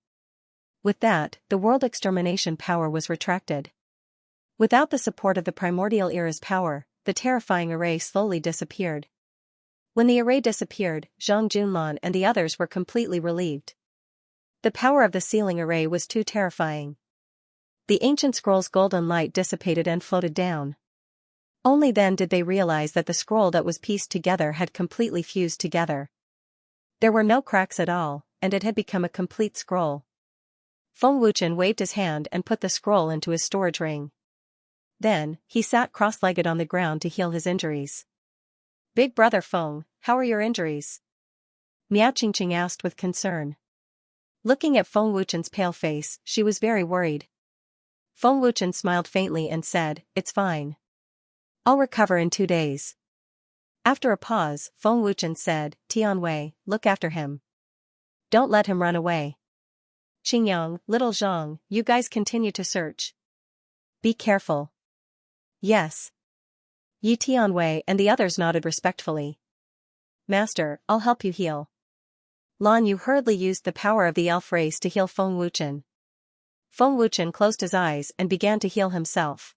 S1: With that, the world extermination power was retracted. Without the support of the primordial era's power, the terrifying array slowly disappeared. When the array disappeared, Zhang Junlan and the others were completely relieved. The power of the sealing array was too terrifying. The ancient scroll's golden light dissipated and floated down. Only then did they realize that the scroll that was pieced together had completely fused together. There were no cracks at all, and it had become a complete scroll. Feng Wuchen waved his hand and put the scroll into his storage ring. Then, he sat cross-legged on the ground to heal his injuries. Big brother Feng, how are your injuries? Miao Qingqing asked with concern. Looking at Feng Wuchen's pale face, she was very worried. Feng Wuchen smiled faintly and said, it's fine. I'll recover in 2 days. After a pause, Feng Wuchen said, Tianwei, look after him. Don't let him run away. Qingyang, little Zhang, you guys continue to search. Be careful. Yes. Yi Tianwei and the others nodded respectfully. Master, I'll help you heal. Lan Yu hurriedly used the power of the elf race to heal Feng Wuchen. Feng Wuchen closed his eyes and began to heal himself.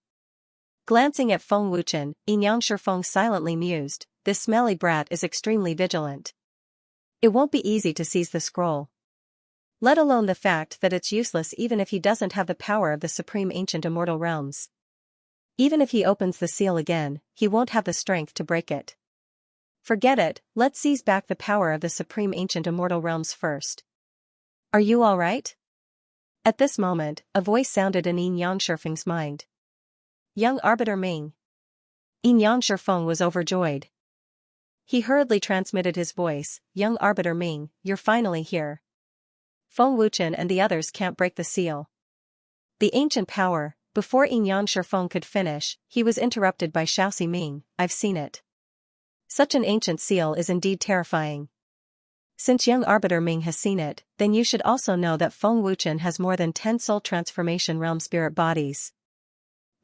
S1: Glancing at Feng Wuchen, Xianxia Feng silently mused, this smelly brat is extremely vigilant. It won't be easy to seize the scroll. Let alone the fact that it's useless even if he doesn't have the power of the supreme ancient immortal realms. Even if he opens the seal again, he won't have the strength to break it. Forget it, let's seize back the power of the supreme ancient immortal realms first. Are you alright? At this moment, a voice sounded in Xianxia Feng's mind. Young Arbiter Ming. Xianxia Feng was overjoyed. He hurriedly transmitted his voice, Young Arbiter Ming, you're finally here. Feng Wuchen and the others can't break the seal. The ancient power. Before Xianxia Feng could finish, he was interrupted by Xiaoxi Ming, I've seen it. Such an ancient seal is indeed terrifying. Since young Arbiter Ming has seen it, then you should also know that Feng Wuchen has more than 10 soul transformation realm spirit bodies.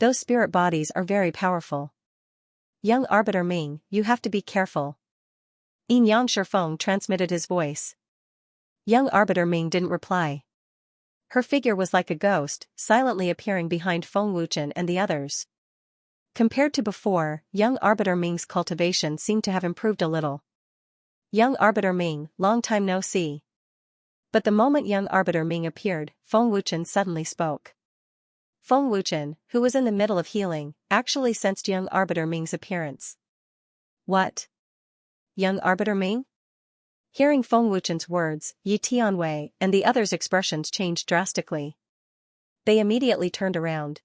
S1: Those spirit bodies are very powerful. Young Arbiter Ming, you have to be careful. Xianxia Feng transmitted his voice. Young Arbiter Ming didn't reply. Her figure was like a ghost, silently appearing behind Feng Wuchen and the others. Compared to before, young Arbiter Ming's cultivation seemed to have improved a little. Young Arbiter Ming, long time no see. But the moment young Arbiter Ming appeared, Feng Wuchen suddenly spoke. Feng Wuchen, who was in the middle of healing, actually sensed young Arbiter Ming's appearance. What? Young Arbiter Ming? Hearing Feng Wuchen's words, Yi Tianwei and the others' expressions changed drastically. They immediately turned around.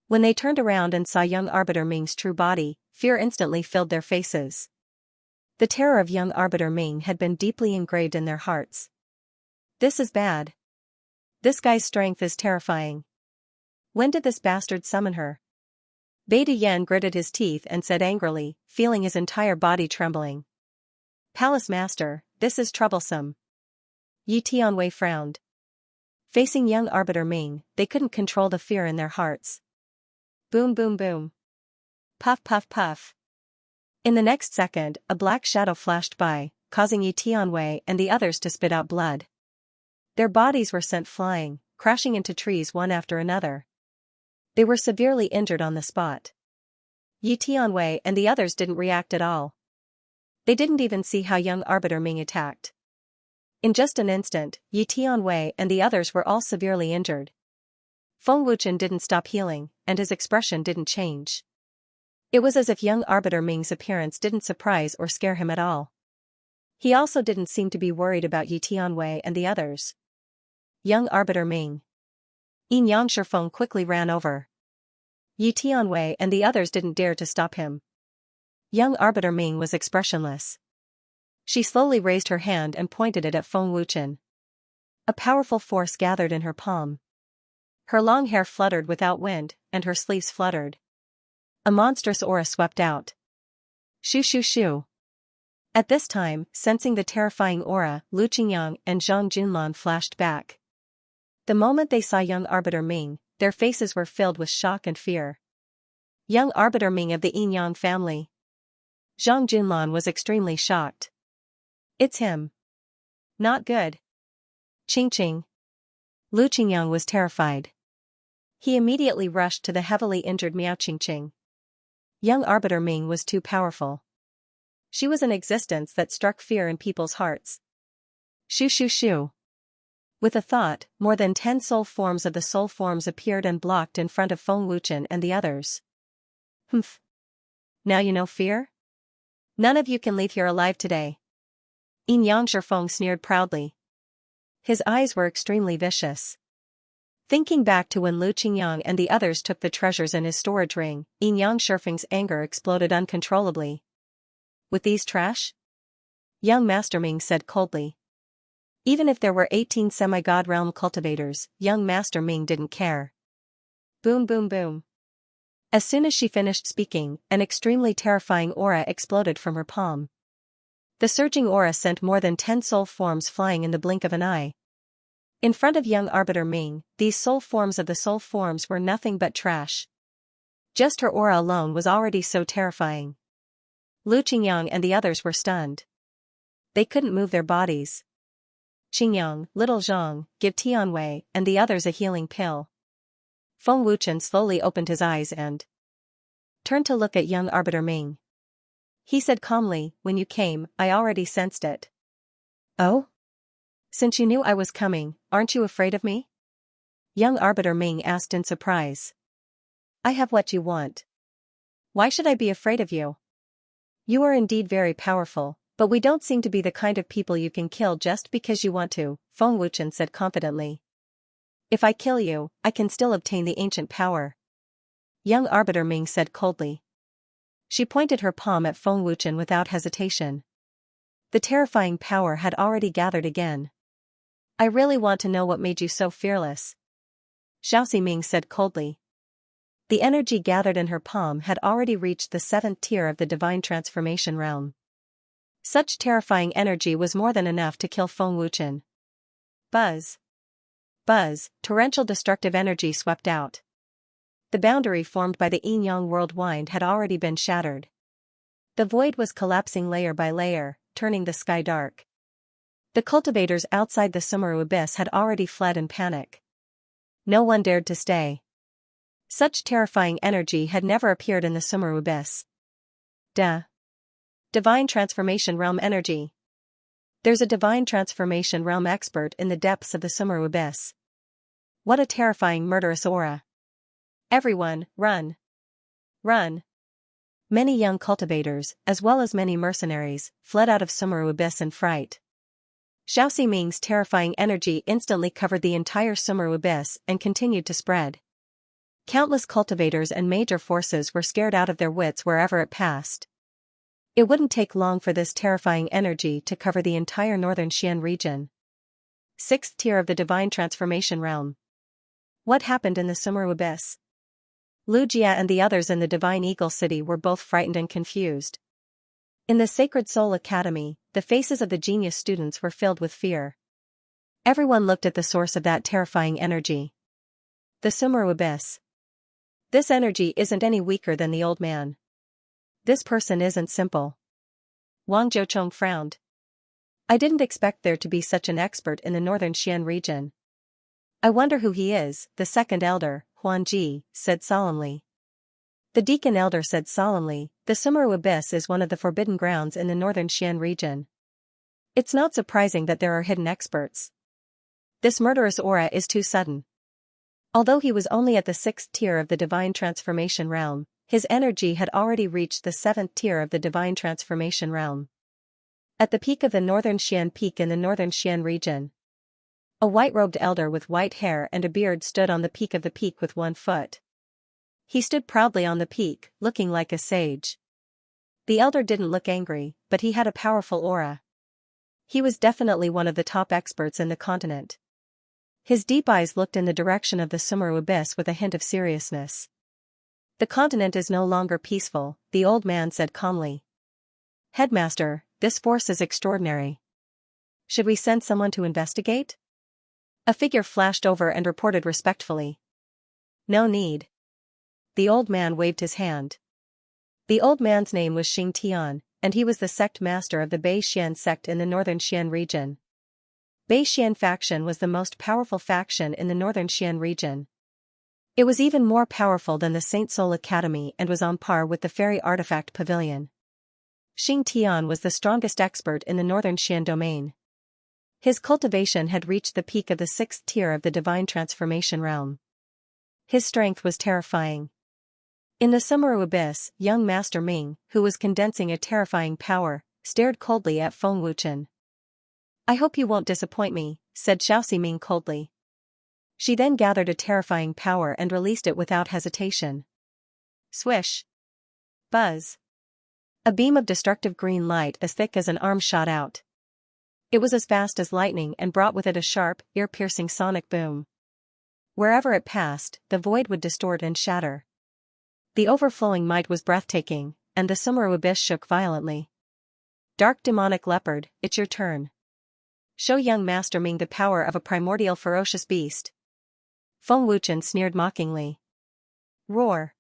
S1: When they turned around and saw young Arbiter Ming's true body, fear instantly filled their faces. The terror of young Arbiter Ming had been deeply engraved in their hearts. This is bad. This guy's strength is terrifying. When did this bastard summon her? Bai Yan gritted his teeth and said angrily, feeling his entire body trembling. Palace Master, this is troublesome. Yi Tianwei frowned. Facing young Arbiter Ming, they couldn't control the fear in their hearts. Boom boom boom. Puff puff puff. In the next second, a black shadow flashed by, causing Yi Tianwei and the others to spit out blood. Their bodies were sent flying, crashing into trees one after another. They were severely injured on the spot. Yi Tianwei and the others didn't react at all. They didn't even see how young Arbiter Ming attacked. In just an instant, Yi Tianwei and the others were all severely injured. Feng Wuchen didn't stop healing, and his expression didn't change. It was as if young Arbiter Ming's appearance didn't surprise or scare him at all. He also didn't seem to be worried about Yi Tianwei and the others. Young Arbiter Ming. Xianxia Feng quickly ran over. Yi Tianwei and the others didn't dare to stop him. Young Arbiter Ming was expressionless. She slowly raised her hand and pointed it at Feng Wuchen. A powerful force gathered in her palm. Her long hair fluttered without wind, and her sleeves fluttered. A monstrous aura swept out. Shoo shoo shoo. At this time, sensing the terrifying aura, Lu Qingyang and Zhang Junlan flashed back. The moment they saw young Arbiter Ming, their faces were filled with shock and fear. Young Arbiter Ming of the Yin-Yang family. Zhang Junlan was extremely shocked. It's him. Not good. Ching ching. Lu Qingyang was terrified. He immediately rushed to the heavily injured Miao Qingqing. Young Arbiter Ming was too powerful. She was an existence that struck fear in people's hearts. Shoo shoo shoo. With a thought, more than 10 soul forms of the soul forms appeared and blocked in front of Feng Wuchen and the others. Humph. Now you know fear? None of you can leave here alive today. Xianxia Feng sneered proudly. His eyes were extremely vicious. Thinking back to when Lu Qingyang and the others took the treasures in his storage ring, Xianxia Feng's anger exploded uncontrollably. With these trash? Young Master Ming said coldly. Even if there were 18 semi-god realm cultivators, young Master Ming didn't care. Boom boom boom. As soon as she finished speaking, an extremely terrifying aura exploded from her palm. The surging aura sent more than 10 soul forms flying in the blink of an eye. In front of young Arbiter Ming, these soul forms of the soul forms were nothing but trash. Just her aura alone was already so terrifying. Lu Qingyang and the others were stunned. They couldn't move their bodies. Qingyang, little Zhang, give Tianwei and the others a healing pill. Feng Wuchen slowly opened his eyes and turned to look at young Arbiter Ming. He said calmly, when you came, I already sensed it. Oh? Since you knew I was coming, aren't you afraid of me? Young Arbiter Ming asked in surprise. I have what you want. Why should I be afraid of you? You are indeed very powerful, but we don't seem to be the kind of people you can kill just because you want to, Feng Wuchen said confidently. If I kill you, I can still obtain the ancient power. Young Arbiter Ming said coldly. She pointed her palm at Feng Wuchen without hesitation. The terrifying power had already gathered again. I really want to know what made you so fearless. Xiao Ming said coldly. The energy gathered in her palm had already reached the 7th tier of the divine transformation realm. Such terrifying energy was more than enough to kill Feng Wuchen. Buzz. Buzz, torrential destructive energy swept out. The boundary formed by the yin-yang world wind had already been shattered. The void was collapsing layer by layer, turning the sky dark. The cultivators outside the Sumeru abyss had already fled in panic. No one dared to stay. Such terrifying energy had never appeared in the Sumeru abyss. Divine Transformation Realm Energy. There's a Divine Transformation Realm expert in the depths of the Sumeru abyss. What a terrifying murderous aura. Everyone, run. Run. Many young cultivators, as well as many mercenaries, fled out of Sumeru abyss in fright. Xiao Ming's terrifying energy instantly covered the entire Sumeru abyss and continued to spread. Countless cultivators and major forces were scared out of their wits wherever it passed. It wouldn't take long for this terrifying energy to cover the entire northern Xian region. Sixth tier of the divine transformation realm. What happened in the Sumeru abyss? Lu Jia and the others in the Divine Eagle City were both frightened and confused. In the Sacred Soul Academy, the faces of the genius students were filled with fear. Everyone looked at the source of that terrifying energy. The Sumeru abyss. This energy isn't any weaker than the old man. This person isn't simple. Wang Zhouchong frowned. I didn't expect there to be such an expert in the northern Xian region. I wonder who he is, the second elder, Huan Ji, said solemnly. The deacon elder said solemnly, the Sumeru abyss is one of the forbidden grounds in the northern Xian region. It's not surprising that there are hidden experts. This murderous aura is too sudden. Although he was only at the 6th tier of the divine transformation realm, his energy had already reached the 7th tier of the divine transformation realm. At the peak of the northern Xian peak in the northern Xian region, a white-robed elder with white hair and a beard stood on the peak of the peak with one foot. He stood proudly on the peak, looking like a sage. The elder didn't look angry, but he had a powerful aura. He was definitely one of the top experts in the continent. His deep eyes looked in the direction of the Sumeru abyss with a hint of seriousness. The continent is no longer peaceful, the old man said calmly. Headmaster, this force is extraordinary. Should we send someone to investigate? A figure flashed over and reported respectfully. No need. The old man waved his hand. The old man's name was Xing Tian, and he was the sect master of the Bei Xian sect in the northern Xian region. Bei Xian faction was the most powerful faction in the northern Xian region. It was even more powerful than the Saint Soul Academy and was on par with the Fairy Artifact Pavilion. Xing Tian was the strongest expert in the northern Xian domain. His cultivation had reached the peak of the 6th tier of the divine transformation realm. His strength was terrifying. In the Sumeru abyss, young Master Ming, who was condensing a terrifying power, stared coldly at Feng Wuchen. I hope you won't disappoint me, said Xiaoxi Ming coldly. She then gathered a terrifying power and released it without hesitation. Swish. Buzz. A beam of destructive green light as thick as an arm shot out. It was as fast as lightning and brought with it a sharp, ear-piercing sonic boom. Wherever it passed, the void would distort and shatter. The overflowing might was breathtaking, and the Sumeru abyss shook violently. Dark demonic leopard, it's your turn. Show young Master Ming the power of a primordial ferocious beast. Feng Wuchen sneered mockingly. Roar.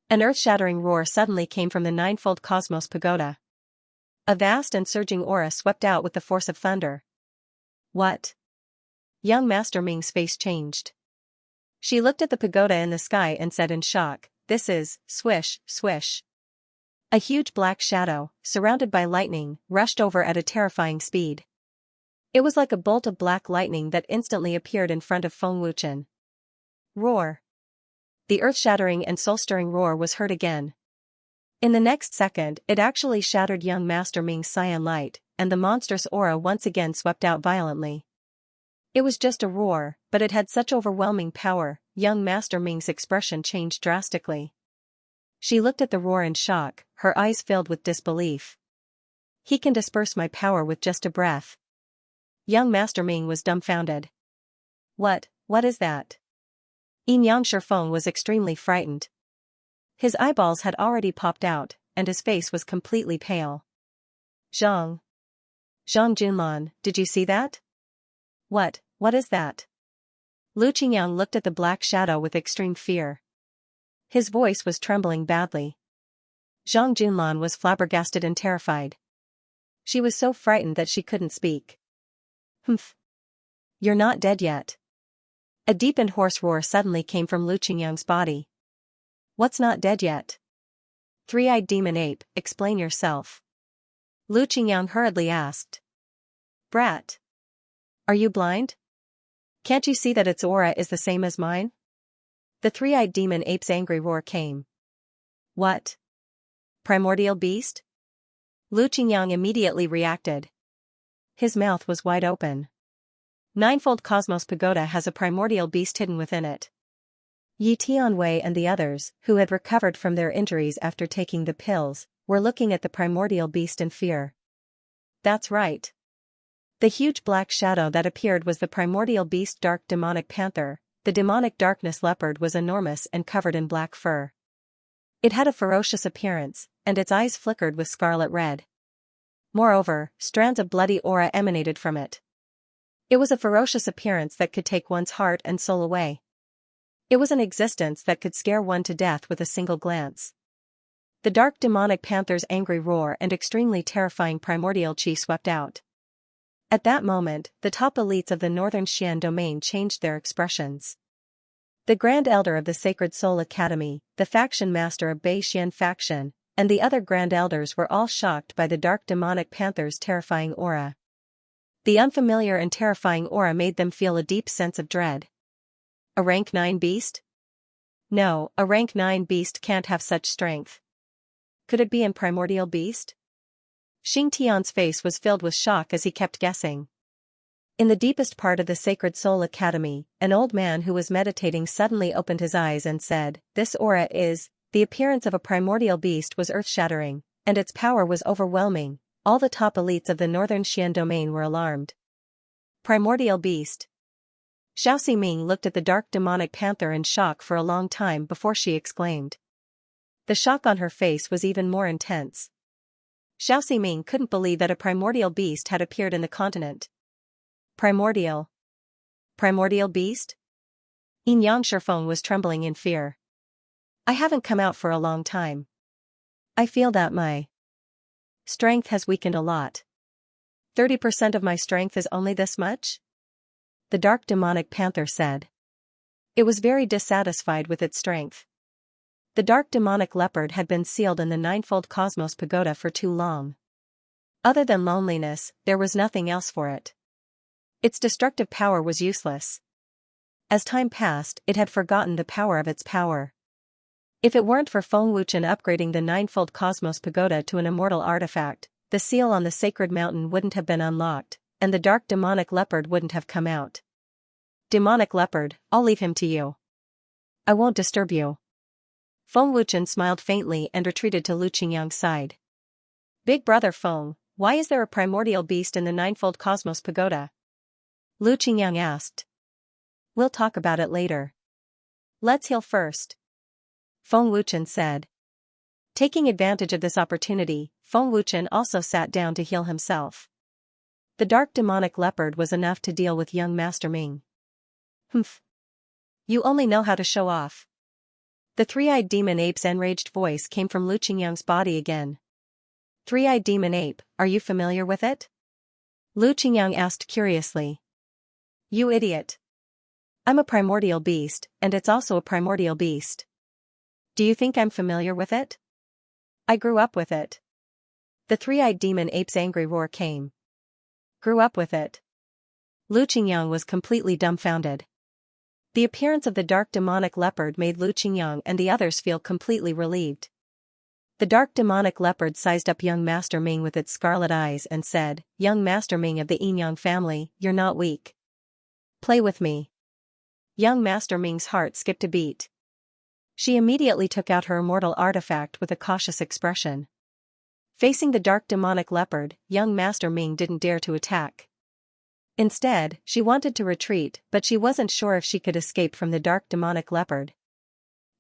S1: An earth-shattering roar suddenly came from the ninefold cosmos pagoda. A vast and surging aura swept out with the force of thunder. What? Young Master Ming's face changed. She looked at the pagoda in the sky and said in shock, this is, swish, swish. A huge black shadow, surrounded by lightning, rushed over at a terrifying speed. It was like a bolt of black lightning that instantly appeared in front of Feng Wuchen. Roar. The earth-shattering and soul-stirring roar was heard again. In the next second, it actually shattered young Master Ming's cyan light, and the monstrous aura once again swept out violently. It was just a roar, but it had such overwhelming power, young Master Ming's expression changed drastically. She looked at the roar in shock, her eyes filled with disbelief. He can disperse my power with just a breath. Young Master Ming was dumbfounded. What is that? Yang Shifeng was extremely frightened. His eyeballs had already popped out, and his face was completely pale. Zhang Junlan, did you see that? What is that? Lu Qingyang looked at the black shadow with extreme fear. His voice was trembling badly. Zhang Junlan was flabbergasted and terrified. She was so frightened that she couldn't speak. Humph. You're not dead yet. A deep and hoarse roar suddenly came from Lu Qingyang's body. What's not dead yet? Three-eyed demon ape, explain yourself. Lu Qingyang hurriedly asked. Brat. Are you blind? Can't you see that its aura is the same as mine? The three-eyed demon ape's angry roar came. What? Primordial beast? Lu Qingyang immediately reacted. His mouth was wide open. Ninefold Cosmos Pagoda has a primordial beast hidden within it. Yi Tianwei and the others, who had recovered from their injuries after taking the pills, were looking at the primordial beast in fear. That's right. The huge black shadow that appeared was the primordial beast dark demonic panther. The demonic darkness leopard was enormous and covered in black fur. It had a ferocious appearance, and its eyes flickered with scarlet red. Moreover, strands of bloody aura emanated from it. It was a ferocious appearance that could take one's heart and soul away. It was an existence that could scare one to death with a single glance. The dark demonic panther's angry roar and extremely terrifying primordial chi swept out. At that moment, the top elites of the northern Xian domain changed their expressions. The Grand Elder of the Sacred Soul Academy, the faction master of Bei Xian faction, and the other Grand Elders were all shocked by the dark demonic panther's terrifying aura. The unfamiliar and terrifying aura made them feel a deep sense of dread. A rank 9 beast? No, a rank 9 beast can't have such strength. Could it be a primordial beast? Xing Tian's face was filled with shock as he kept guessing. In the deepest part of the Sacred Soul Academy, an old man who was meditating suddenly opened his eyes and said, "This aura is..." The appearance of a primordial beast was earth-shattering, and its power was overwhelming. All the top elites of the northern Xian domain were alarmed. Primordial beast. Xiao Ximing looked at the dark demonic panther in shock for a long time before she exclaimed. The shock on her face was even more intense. Xiao Ximing couldn't believe that a primordial beast had appeared in the continent. Primordial beast? Yang Shifeng was trembling in fear. I haven't come out for a long time. I feel that my strength has weakened a lot. 30% of my strength is only this much? The dark demonic panther said. It was very dissatisfied with its strength. The dark demonic leopard had been sealed in the ninefold cosmos pagoda for too long. Other than loneliness, there was nothing else for it. Its destructive power was useless. As time passed, it had forgotten the power of its power. If it weren't for Feng Wuchen upgrading the ninefold cosmos pagoda to an immortal artifact, the seal on the sacred mountain wouldn't have been unlocked, and the dark demonic leopard wouldn't have come out. Demonic leopard, I'll leave him to you. I won't disturb you. Feng Wuchen smiled faintly and retreated to Lu Qingyang's side. Big brother Feng, why is there a primordial beast in the ninefold cosmos pagoda? Lu Qingyang asked. We'll talk about it later. Let's heal first. Feng Wuchen said. Taking advantage of this opportunity, Feng Wuchen also sat down to heal himself. The dark demonic leopard was enough to deal with young Master Ming. Humph. You only know how to show off. The three-eyed demon ape's enraged voice came from Lu Qingyang's body again. Three-eyed demon ape, are you familiar with it? Lu Qingyang asked curiously. You idiot. I'm a primordial beast, and it's also a primordial beast. Do you think I'm familiar with it? I grew up with it. The three-eyed demon ape's angry roar came. Grew up with it. Lu Qingyang was completely dumbfounded. The appearance of the dark demonic leopard made Lu Qingyang and the others feel completely relieved. The dark demonic leopard sized up young Master Ming with its scarlet eyes and said, Young Master Ming of the Yinyang family, you're not weak. Play with me. Young Master Ming's heart skipped a beat. She immediately took out her immortal artifact with a cautious expression. Facing the dark demonic leopard, young Master Ming didn't dare to attack. Instead, she wanted to retreat, but she wasn't sure if she could escape from the dark demonic leopard.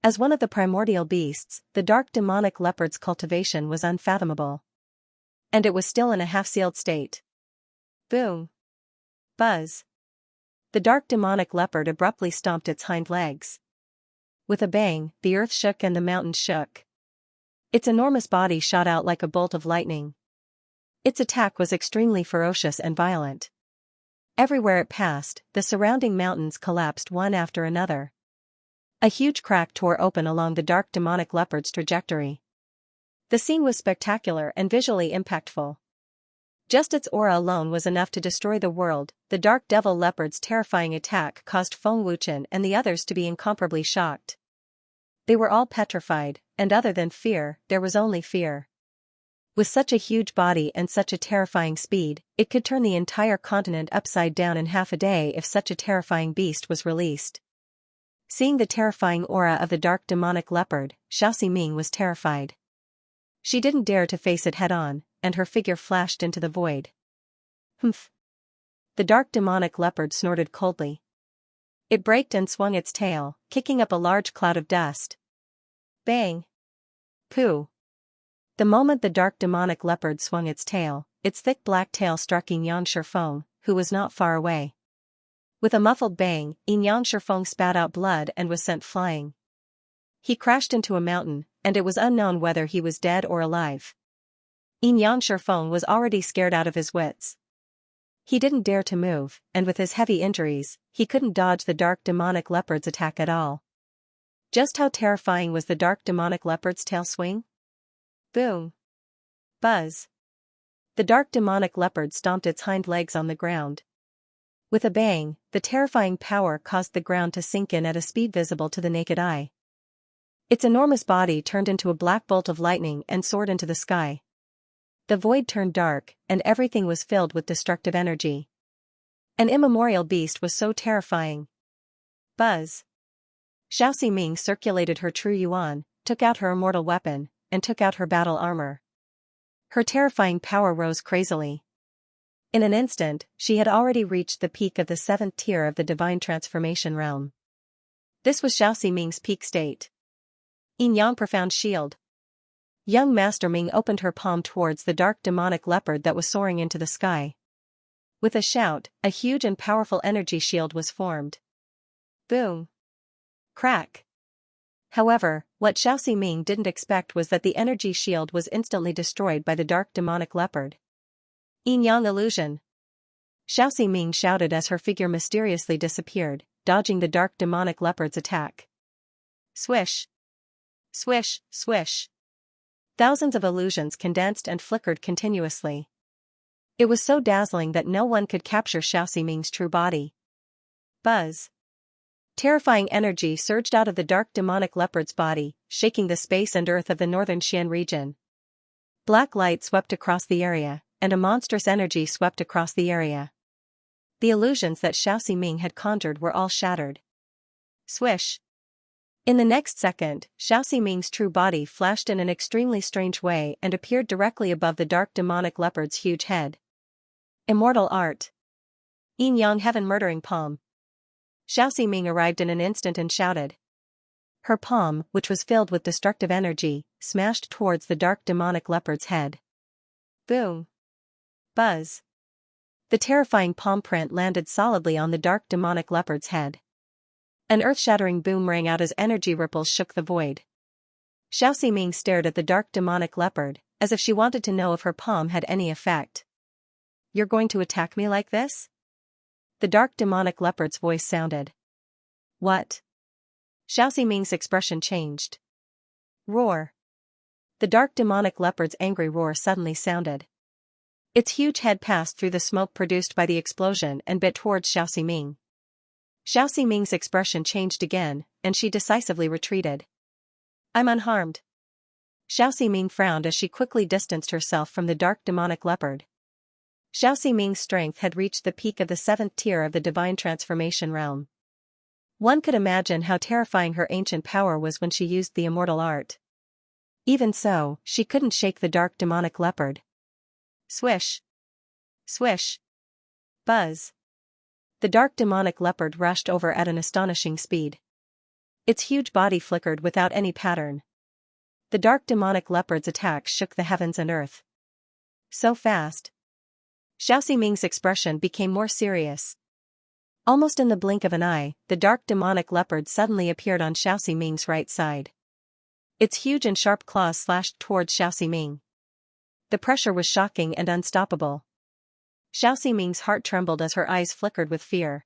S1: As one of the primordial beasts, the dark demonic leopard's cultivation was unfathomable. And it was still in a half-sealed state. Boom. Buzz. The dark demonic leopard abruptly stomped its hind legs. With a bang, the earth shook and the mountains shook. Its enormous body shot out like a bolt of lightning. Its attack was extremely ferocious and violent. Everywhere it passed, the surrounding mountains collapsed one after another. A huge crack tore open along the dark demonic leopard's trajectory. The scene was spectacular and visually impactful. Just its aura alone was enough to destroy the world. The dark devil leopard's terrifying attack caused Feng Wuchen and the others to be incomparably shocked. They were all petrified, and other than fear, there was only fear. With such a huge body and such a terrifying speed, it could turn the entire continent upside down in half a day if such a terrifying beast was released. Seeing the terrifying aura of the dark demonic leopard, Xiao Ming was terrified. She didn't dare to face it head-on, and her figure flashed into the void. Humph! The dark demonic leopard snorted coldly. It braked and swung its tail, kicking up a large cloud of dust. Bang! Pooh! The moment the dark demonic leopard swung its thick black tail struck Xianxia, who was not far away. With a muffled bang, Xianxia spat out blood and was sent flying. He crashed into a mountain, and it was unknown whether he was dead or alive. Xianxia was already scared out of his wits. He didn't dare to move, and with his heavy injuries, he couldn't dodge the dark demonic leopard's attack at all. Just how terrifying was the dark demonic leopard's tail swing? Boom! Buzz! The dark demonic leopard stomped its hind legs on the ground. With a bang, the terrifying power caused the ground to sink in at a speed visible to the naked eye. Its enormous body turned into a black bolt of lightning and soared into the sky. The void turned dark, and everything was filled with destructive energy. An immemorial beast was so terrifying. Buzz! Xiao Ming circulated her true yuan, took out her immortal weapon, and took out her battle armor. Her terrifying power rose crazily. In an instant, she had already reached the peak of the 7th tier of the divine transformation realm. This was Xiao Ming's peak state. Yin Yang profound shield. Young Master Ming opened her palm towards the dark demonic leopard that was soaring into the sky. With a shout, a huge and powerful energy shield was formed. Boom! Crack! However, what Xiao Ming didn't expect was that the energy shield was instantly destroyed by the dark demonic leopard. Yin Yang illusion! Xiao Ming shouted as her figure mysteriously disappeared, dodging the dark demonic leopard's attack. Swish! Swish, swish! Thousands of illusions condensed and flickered continuously. It was so dazzling that no one could capture Xiao Ming's true body. Buzz! Terrifying energy surged out of the dark demonic leopard's body, shaking the space and earth of the northern Xian region. Black light swept across the area, and a monstrous energy swept across the area. The illusions that Xiao Ming had conjured were all shattered. Swish! In the next second, Xiao Ming's true body flashed in an extremely strange way and appeared directly above the dark demonic leopard's huge head. Immortal art! Yin Yang heaven murdering palm! Xiao Ming arrived in an instant and shouted. Her palm, which was filled with destructive energy, smashed towards the dark demonic leopard's head. Boom! Buzz! The terrifying palm print landed solidly on the dark demonic leopard's head. An earth-shattering boom rang out as energy ripples shook the void. Xiao Ming stared at the dark demonic leopard, as if she wanted to know if her palm had any effect. You're going to attack me like this? The dark demonic leopard's voice sounded. What? Xiao Ming's expression changed. Roar! The dark demonic leopard's angry roar suddenly sounded. Its huge head passed through the smoke produced by the explosion and bit towards Xiao Ming. Xiao Ming's expression changed again, and she decisively retreated. I'm unharmed. Xiao Ming frowned as she quickly distanced herself from the dark demonic leopard. Xiao Ming's strength had reached the peak of the 7th tier of the divine transformation realm. One could imagine how terrifying her ancient power was when she used the immortal art. Even so, she couldn't shake the dark demonic leopard. Swish! Swish! Buzz! The dark demonic leopard rushed over at an astonishing speed. Its huge body flickered without any pattern. The dark demonic leopard's attack shook the heavens and earth. So fast. Xiao Ming's expression became more serious. Almost in the blink of an eye, the dark demonic leopard suddenly appeared on Xiao Ming's right side. Its huge and sharp claws slashed towards Xiao Ming. The pressure was shocking and unstoppable. Xiao Ming's heart trembled as her eyes flickered with fear.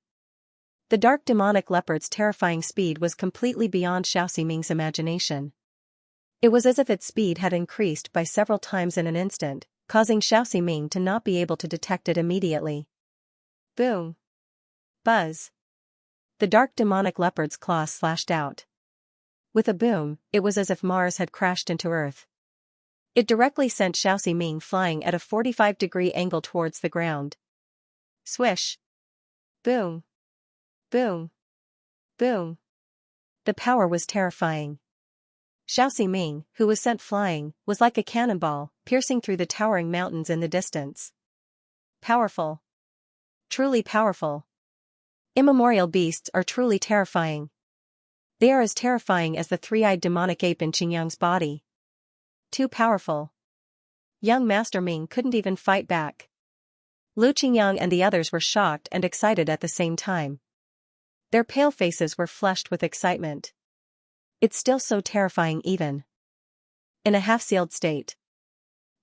S1: The dark demonic leopard's terrifying speed was completely beyond Xiao Ming's imagination. It was as if its speed had increased by several times in an instant, causing Xiao Ming to not be able to detect it immediately. Boom! Buzz! The dark demonic leopard's claws slashed out. With a boom, it was as if Mars had crashed into Earth. It directly sent Xiao Ming flying at a 45-degree angle towards the ground. Swish! Boom! Boom! Boom! The power was terrifying. Xiao Ming, who was sent flying, was like a cannonball, piercing through the towering mountains in the distance. Powerful. Truly powerful. Immemorial beasts are truly terrifying. They are as terrifying as the three-eyed demonic ape in Xingyang's body. Too powerful. Young Master Ming couldn't even fight back. Lu Qingyang and the others were shocked and excited at the same time. Their pale faces were flushed with excitement. It's still so terrifying even in a half-sealed state.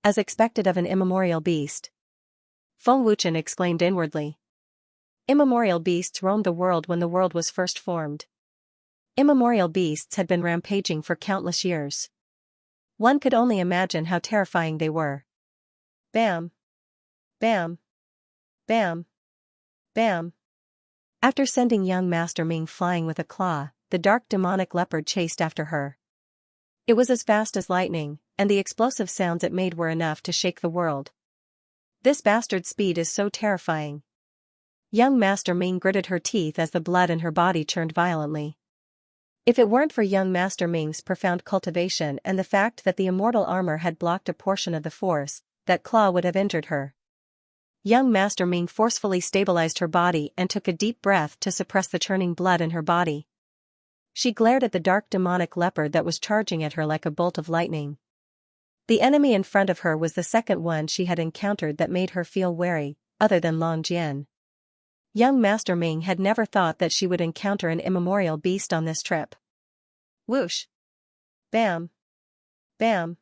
S1: As expected of an immemorial beast. Feng Wuchen exclaimed inwardly. Immemorial beasts roamed the world when the world was first formed. Immemorial beasts had been rampaging for countless years. One could only imagine how terrifying they were. Bam! Bam! Bam! Bam! After sending young Master Ming flying with a claw, the dark demonic leopard chased after her. It was as fast as lightning, and the explosive sounds it made were enough to shake the world. This bastard's speed is so terrifying. Young Master Ming gritted her teeth as the blood in her body churned violently. If it weren't for young Master Ming's profound cultivation and the fact that the immortal armor had blocked a portion of the force, that claw would have injured her. Young Master Ming forcefully stabilized her body and took a deep breath to suppress the churning blood in her body. She glared at the dark demonic leopard that was charging at her like a bolt of lightning. The enemy in front of her was the second one she had encountered that made her feel wary, other than Long Jian. Young Master Ming had never thought that she would encounter an immemorial beast on this trip. Whoosh! Bam! Bam!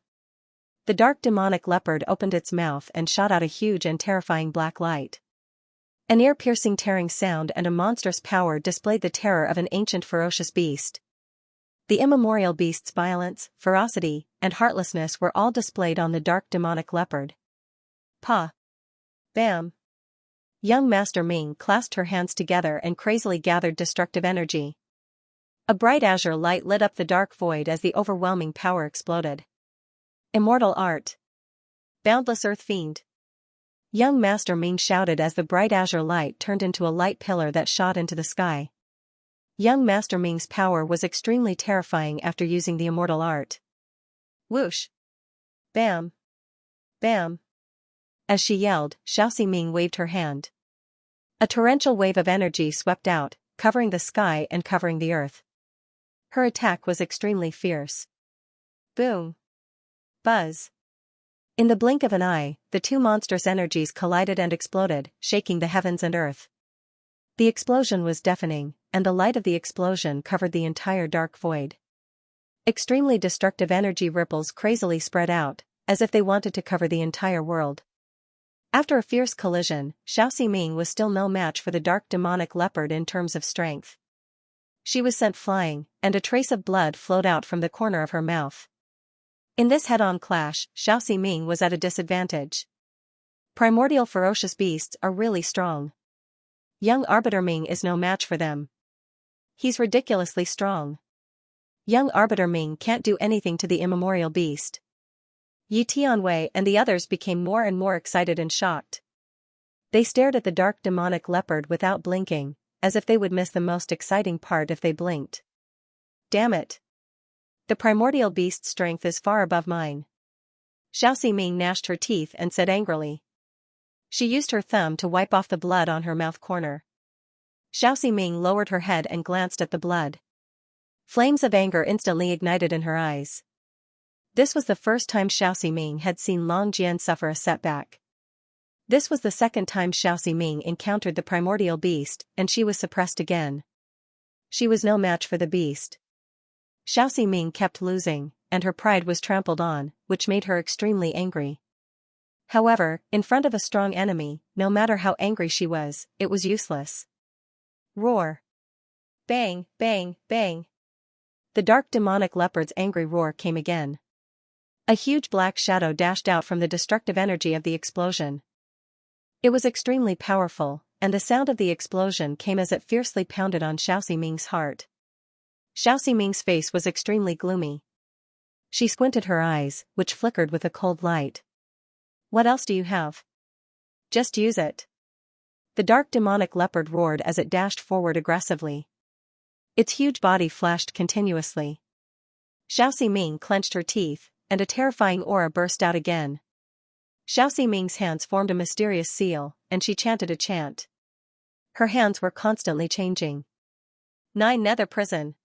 S1: The dark demonic leopard opened its mouth and shot out a huge and terrifying black light. An ear-piercing tearing sound and a monstrous power displayed the terror of an ancient ferocious beast. The immemorial beast's violence, ferocity, and heartlessness were all displayed on the dark demonic leopard. Pa! Bam! Young Master Ming clasped her hands together and crazily gathered destructive energy. A bright azure light lit up the dark void as the overwhelming power exploded. Immortal art. Boundless earth fiend. Young Master Ming shouted as the bright azure light turned into a light pillar that shot into the sky. Young Master Ming's power was extremely terrifying after using the immortal art. Whoosh! Bam! Bam! As she yelled, Xiao Ming waved her hand. A torrential wave of energy swept out, covering the sky and covering the earth. Her attack was extremely fierce. Boom! Buzz! In the blink of an eye, the two monstrous energies collided and exploded, shaking the heavens and earth. The explosion was deafening, and the light of the explosion covered the entire dark void. Extremely destructive energy ripples crazily spread out, as if they wanted to cover the entire world. After a fierce collision, Xiao Ming was still no match for the dark demonic leopard in terms of strength. She was sent flying, and a trace of blood flowed out from the corner of her mouth. In this head-on clash, Xiao Ming was at a disadvantage. Primordial ferocious beasts are really strong. Young Arbiter Ming is no match for them. He's ridiculously strong. Young Arbiter Ming can't do anything to the immemorial beast. Yi Tianwei and the others became more and more excited and shocked. They stared at the dark demonic leopard without blinking, as if they would miss the most exciting part if they blinked. Damn it! The primordial beast's strength is far above mine. Xiao Ming gnashed her teeth and said angrily. She used her thumb to wipe off the blood on her mouth corner. Xiao Ming lowered her head and glanced at the blood. Flames of anger instantly ignited in her eyes. This was the first time Xiao Ming had seen Long Jian suffer a setback. This was the second time Xiao Ming encountered the primordial beast, and she was suppressed again. She was no match for the beast. Xiao Ming kept losing, and her pride was trampled on, which made her extremely angry. However, in front of a strong enemy, no matter how angry she was, it was useless. Roar! Bang, bang, bang! The dark demonic leopard's angry roar came again. A huge black shadow dashed out from the destructive energy of the explosion. It was extremely powerful, and the sound of the explosion came as it fiercely pounded on Xiao Ming's heart. Xiao Ming's face was extremely gloomy. She squinted her eyes, which flickered with a cold light. What else do you have? Just use it. The dark demonic leopard roared as it dashed forward aggressively. Its huge body flashed continuously. Xiao Ming clenched her teeth, and a terrifying aura burst out again. Xiao Ming's hands formed a mysterious seal, and she chanted a chant. Her hands were constantly changing. 9 Nether Prison.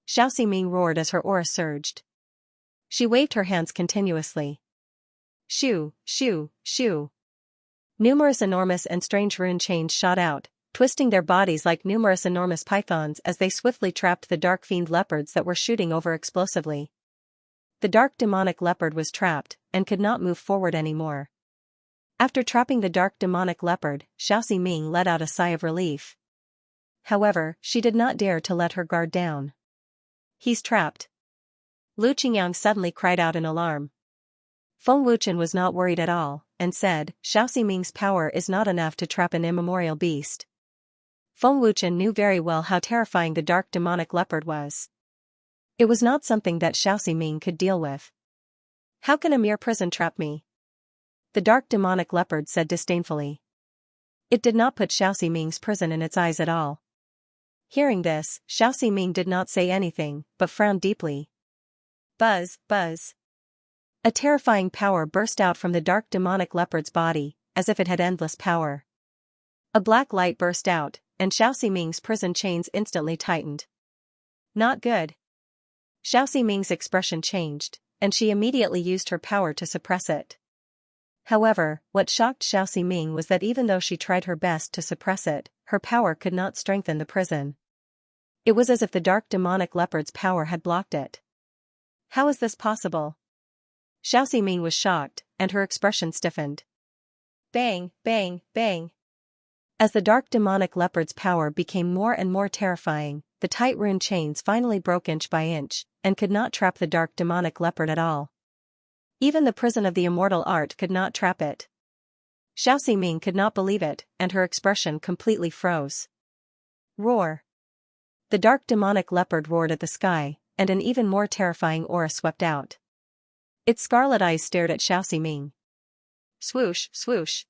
S1: Xiao Ming roared as her aura surged. She waved her hands continuously. Shoo, shoo, shoo. Numerous enormous and strange rune chains shot out, twisting their bodies like numerous enormous pythons as they swiftly trapped the dark fiend leopards that were shooting over explosively. The dark demonic leopard was trapped, and could not move forward anymore. After trapping the dark demonic leopard, Xiao Ming let out a sigh of relief. However, she did not dare to let her guard down. He's trapped. Lu Qingyang suddenly cried out in alarm. Feng Wuchen was not worried at all, and said, Xiao Ming's power is not enough to trap an immemorial beast. Feng Wuchen knew very well how terrifying the dark demonic leopard was. It was not something that Xiao Ming could deal with. How can a mere prison trap me? The dark demonic leopard said disdainfully. It did not put Xiao Ming's prison in its eyes at all. Hearing this, Xiao Ming did not say anything, but frowned deeply. Buzz, buzz. A terrifying power burst out from the dark demonic leopard's body, as if it had endless power. A black light burst out, and Xiao Ming's prison chains instantly tightened. Not good. Xiao Ming's expression changed, and she immediately used her power to suppress it. However, what shocked Xiao Ming was that even though she tried her best to suppress it, her power could not strengthen the prison. It was as if the dark demonic leopard's power had blocked it. How is this possible? Xiao Ming was shocked, and her expression stiffened. Bang, bang, bang. As the dark demonic leopard's power became more and more terrifying, the tight rune chains finally broke inch by inch, and could not trap the dark demonic leopard at all. Even the prison of the immortal art could not trap it. Xiao Ming could not believe it, and her expression completely froze. Roar. The dark demonic leopard roared at the sky, and an even more terrifying aura swept out. Its scarlet eyes stared at Xiao Ming. Swoosh, swoosh.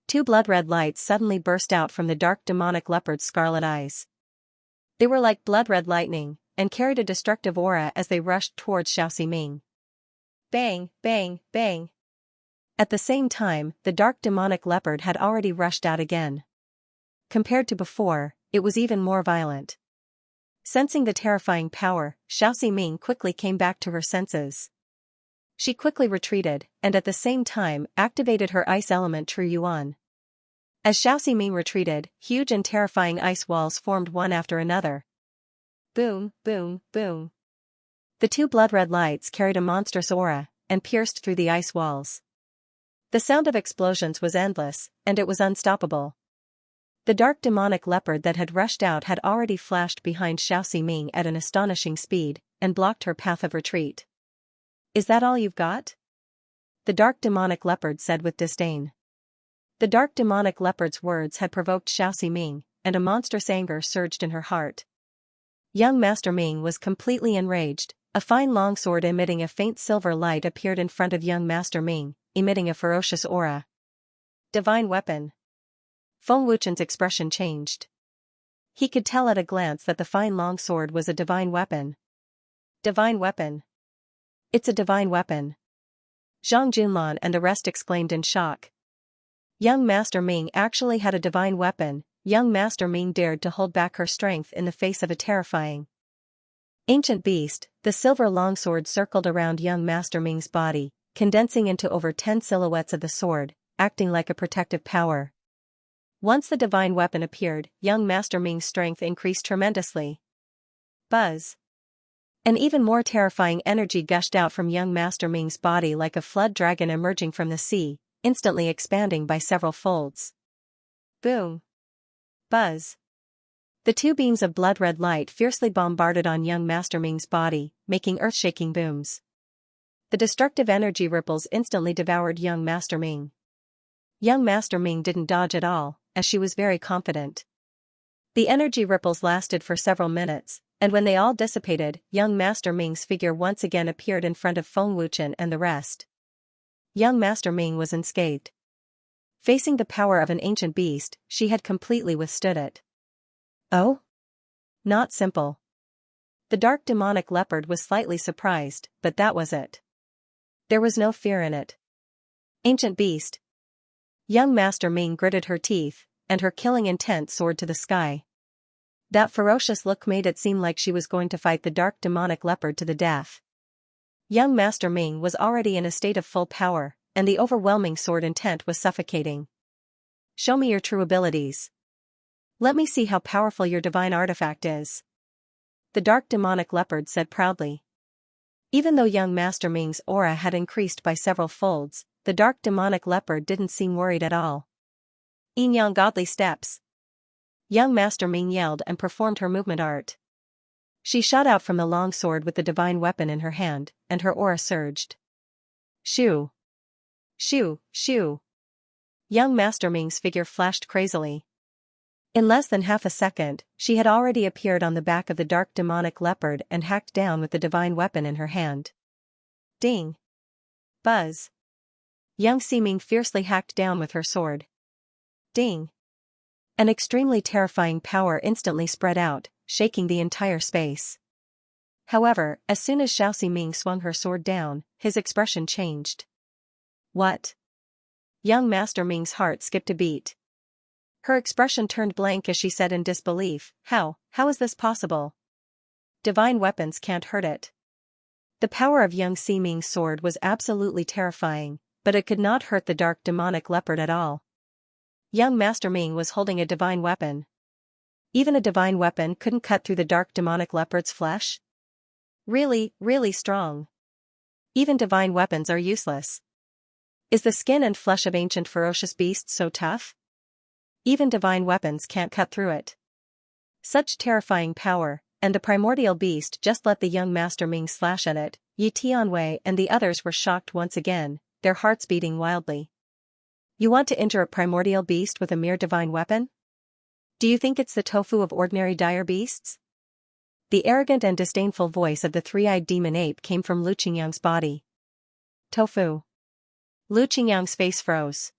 S1: 2 blood-red lights suddenly burst out from the dark demonic leopard's scarlet eyes. They were like blood-red lightning, and carried a destructive aura as they rushed towards Xiao Ming. Bang, bang, bang. At the same time, the dark demonic leopard had already rushed out again. Compared to before, it was even more violent. Sensing the terrifying power, Xiao Ming quickly came back to her senses. She quickly retreated, and at the same time activated her ice element True Yuan. As Xiao Ming retreated, huge and terrifying ice walls formed one after another. Boom, boom, boom. The 2 blood-red lights carried a monstrous aura, and pierced through the ice walls. The sound of explosions was endless, and it was unstoppable. The dark demonic leopard that had rushed out had already flashed behind Xiao Ming at an astonishing speed, and blocked her path of retreat. Is that all you've got? The dark demonic leopard said with disdain. The dark demonic leopard's words had provoked Xiao Ming, and a monstrous anger surged in her heart. Young Master Ming was completely enraged. A fine longsword emitting a faint silver light appeared in front of young Master Ming, emitting a ferocious aura. Divine weapon. Feng Wuchen's expression changed. He could tell at a glance that the fine longsword was a divine weapon. Divine weapon. It's a divine weapon. Zhang Junlan and the rest exclaimed in shock. Young Master Ming actually had a divine weapon. Young Master Ming dared to hold back her strength in the face of a terrifying ancient beast. The silver longsword circled around young Master Ming's body, condensing into over 10 silhouettes of the sword, acting like a protective power. Once the divine weapon appeared, young Master Ming's strength increased tremendously. Buzz. An even more terrifying energy gushed out from young Master Ming's body like a flood dragon emerging from the sea, instantly expanding by several folds. Boom. Buzz. The 2 beams of blood-red light fiercely bombarded on young Master Ming's body, making earth-shaking booms. The destructive energy ripples instantly devoured young Master Ming. Young Master Ming didn't dodge at all, as she was very confident. The energy ripples lasted for several minutes, and when they all dissipated, young Master Ming's figure once again appeared in front of Feng Wuchen and the rest. Young Master Ming was unscathed. Facing the power of an ancient beast, she had completely withstood it. Oh? Not simple. The dark demonic leopard was slightly surprised, but that was it. There was no fear in it. Ancient beast. Young Master Ming gritted her teeth, and her killing intent soared to the sky. That ferocious look made it seem like she was going to fight the dark demonic leopard to the death. Young Master Ming was already in a state of full power, and the overwhelming sword intent was suffocating. Show me your true abilities. Let me see how powerful your divine artifact is. The dark demonic leopard said proudly. Even though young Master Ming's aura had increased by several folds, the dark demonic leopard didn't seem worried at all. Yin Yang godly steps. Young Master Ming yelled and performed her movement art. She shot out from the long sword with the divine weapon in her hand, and her aura surged. Shoo! Shoo! Shoo! Young Master Ming's figure flashed crazily. In less than half a second, she had already appeared on the back of the dark demonic leopard and hacked down with the divine weapon in her hand. Ding! Buzz! Young Ming fiercely hacked down with her sword. Ding! An extremely terrifying power instantly spread out, shaking the entire space. However, as soon as Xiao Ming swung her sword down, his expression changed. What? Young Master Ming's heart skipped a beat. Her expression turned blank as she said in disbelief, How is this possible? Divine weapons can't hurt it. The power of young Ming's sword was absolutely terrifying, but it could not hurt the dark demonic leopard at all. Young Master Ming was holding a divine weapon. Even a divine weapon couldn't cut through the dark demonic leopard's flesh? Really, really strong. Even divine weapons are useless. Is the skin and flesh of ancient ferocious beasts so tough? Even divine weapons can't cut through it. Such terrifying power, and the primordial beast just let the young Master Ming slash at it. Yi Tianwei and the others were shocked once again, their hearts beating wildly. You want to injure a primordial beast with a mere divine weapon? Do you think it's the tofu of ordinary dire beasts? The arrogant and disdainful voice of the three-eyed demon ape came from Lu Qingyang's body. Tofu. Lu Qingyang's face froze.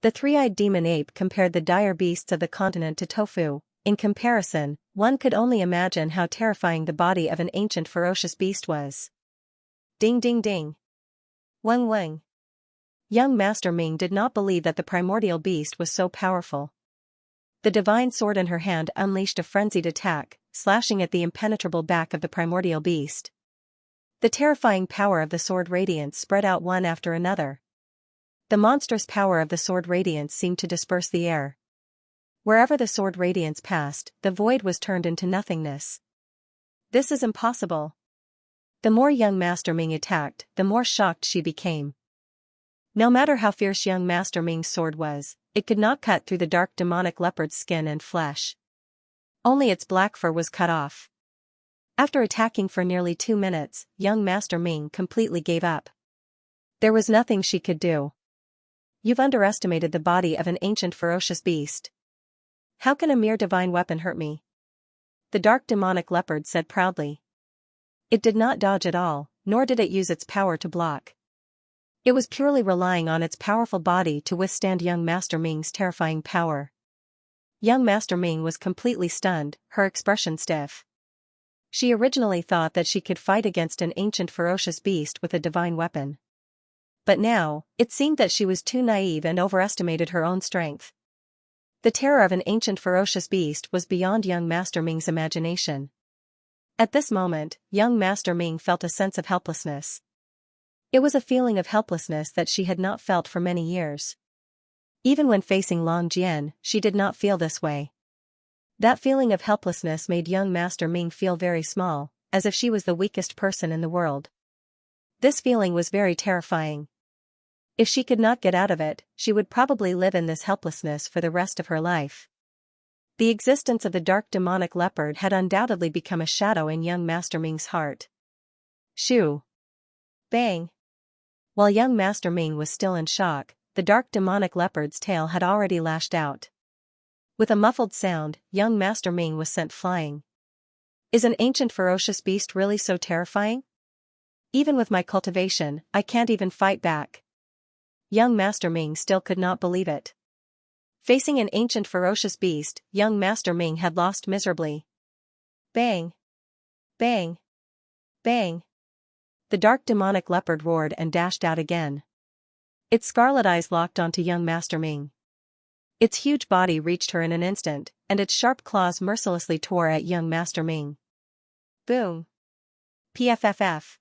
S1: The three-eyed demon ape compared the dire beasts of the continent to tofu. In comparison, one could only imagine how terrifying the body of an ancient ferocious beast was. Ding ding ding. Weng weng. Young Master Ming did not believe that the primordial beast was so powerful. The divine sword in her hand unleashed a frenzied attack, slashing at the impenetrable back of the primordial beast. The terrifying power of the sword radiance spread out one after another. The monstrous power of the sword radiance seemed to disperse the air. Wherever the sword radiance passed, the void was turned into nothingness. This is impossible. The more young Master Ming attacked, the more shocked she became. No matter how fierce young Master Ming's sword was, it could not cut through the dark demonic leopard's skin and flesh. Only its black fur was cut off. After attacking for nearly 2 minutes, young Master Ming completely gave up. There was nothing she could do. You've underestimated the body of an ancient ferocious beast. How can a mere divine weapon hurt me? The dark demonic leopard said proudly. It did not dodge at all, nor did it use its power to block. It was purely relying on its powerful body to withstand young Master Ming's terrifying power. Young Master Ming was completely stunned, her expression stiff. She originally thought that she could fight against an ancient ferocious beast with a divine weapon. But now, it seemed that she was too naive and overestimated her own strength. The terror of an ancient ferocious beast was beyond young Master Ming's imagination. At this moment, young Master Ming felt a sense of helplessness. It was a feeling of helplessness that she had not felt for many years. Even when facing Long Jian, she did not feel this way. That feeling of helplessness made young Master Ming feel very small, as if she was the weakest person in the world. This feeling was very terrifying. If she could not get out of it, she would probably live in this helplessness for the rest of her life. The existence of the dark demonic leopard had undoubtedly become a shadow in young Master Ming's heart. Shoo! Bang! While young Master Ming was still in shock, the dark demonic leopard's tail had already lashed out. With a muffled sound, young Master Ming was sent flying. Is an ancient ferocious beast really so terrifying? Even with my cultivation, I can't even fight back. Young Master Ming still could not believe it. Facing an ancient ferocious beast, young Master Ming had lost miserably. Bang! Bang! Bang! The dark demonic leopard roared and dashed out again. Its scarlet eyes locked onto young Master Ming. Its huge body reached her in an instant, and its sharp claws mercilessly tore at young Master Ming. Boom! Pfff!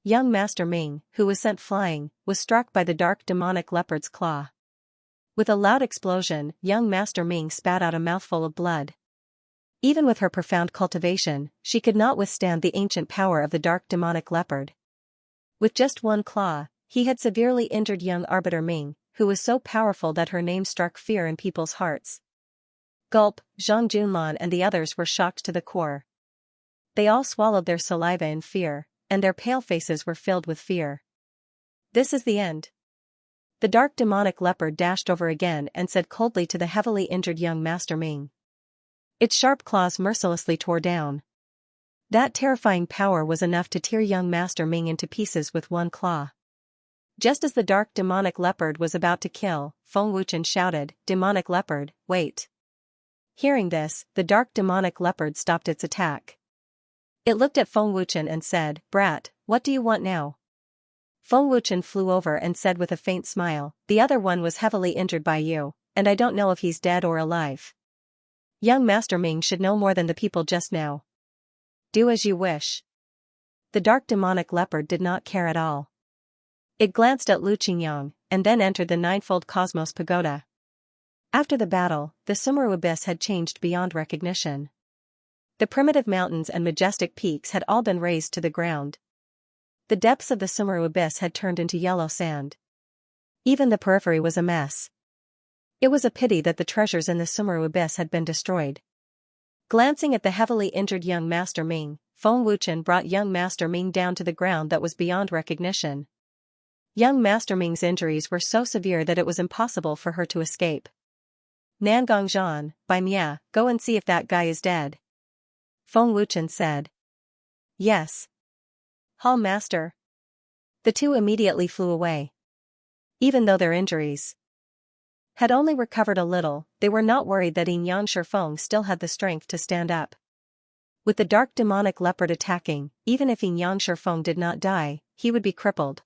S1: Young Master Ming, who was sent flying, was struck by the dark demonic leopard's claw. With a loud explosion, young Master Ming spat out a mouthful of blood. Even with her profound cultivation, she could not withstand the ancient power of the dark demonic leopard. With just one claw, he had severely injured young Arbiter Ming, who was so powerful that her name struck fear in people's hearts. Gulp, Zhang Junlan and the others were shocked to the core. They all swallowed their saliva in fear, and their pale faces were filled with fear. This is the end. The dark demonic leopard dashed over again and said coldly to the heavily injured young Master Ming. Its sharp claws mercilessly tore down. That terrifying power was enough to tear young Master Ming into pieces with one claw. Just as the dark demonic leopard was about to kill, Feng Wuchen shouted, "Demonic leopard, wait." Hearing this, the dark demonic leopard stopped its attack. It looked at Feng Wuchen and said, "Brat, what do you want now?" Feng Wuchen flew over and said with a faint smile, "The other one was heavily injured by you, and I don't know if he's dead or alive. Young Master Ming should know more than the people just now. Do as you wish." The dark demonic leopard did not care at all. It glanced at Lu Qingyang, and then entered the ninefold cosmos pagoda. After the battle, the Sumeru abyss had changed beyond recognition. The primitive mountains and majestic peaks had all been razed to the ground. The depths of the Sumeru abyss had turned into yellow sand. Even the periphery was a mess. It was a pity that the treasures in the Sumeru abyss had been destroyed. Glancing at the heavily injured young Master Ming, Feng Wuchen brought young Master Ming down to the ground that was beyond recognition. Young Master Ming's injuries were so severe that it was impossible for her to escape. "Nangongzhan, Bai Mia, go and see if that guy is dead," Feng Wuchen said. "Yes. Hall Master." The two immediately flew away. Even though their injuries had only recovered a little, they were not worried that Yang Shifeng still had the strength to stand up. With the dark demonic leopard attacking, even if Yang Shifeng did not die, he would be crippled.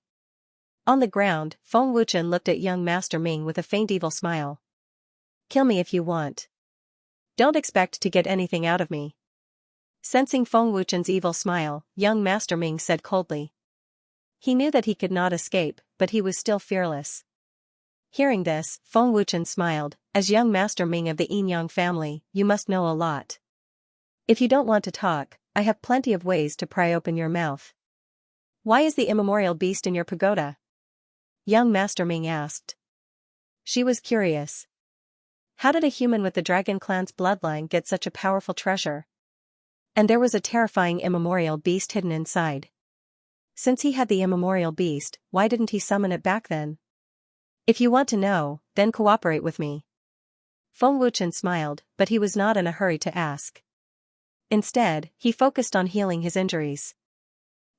S1: On the ground, Feng Wuchen looked at young Master Ming with a faint evil smile. "Kill me if you want. Don't expect to get anything out of me." Sensing Feng Wuchen's evil smile, young Master Ming said coldly. He knew that he could not escape, but he was still fearless. Hearing this, Feng Wuchen smiled, "As young Master Ming of the Yin family, you must know a lot. If you don't want to talk, I have plenty of ways to pry open your mouth." "Why is the immemorial beast in your pagoda?" Young Master Ming asked. She was curious. How did a human with the Dragon Clan's bloodline get such a powerful treasure? And there was a terrifying immemorial beast hidden inside. Since he had the immemorial beast, why didn't he summon it back then? "If you want to know, then cooperate with me." Feng Wuchen smiled, but he was not in a hurry to ask. Instead, he focused on healing his injuries.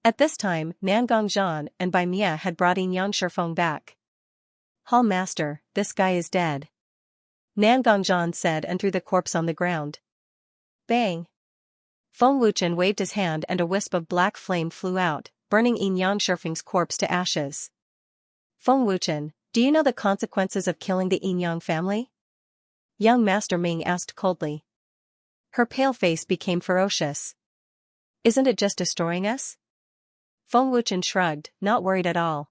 S1: At this time, Nangongzhan and Bai Mia had brought Yang Shifeng back. "Hall Master, this guy is dead," Nangongzhan said and threw the corpse on the ground. Bang! Feng Wuchen waved his hand and a wisp of black flame flew out, burning Yang Shifeng's corpse to ashes. "Feng Wuchen, do you know the consequences of killing the Yin family?" Young Master Ming asked coldly. Her pale face became ferocious. "Isn't it just destroying us?" Feng Wuchen shrugged, not worried at all.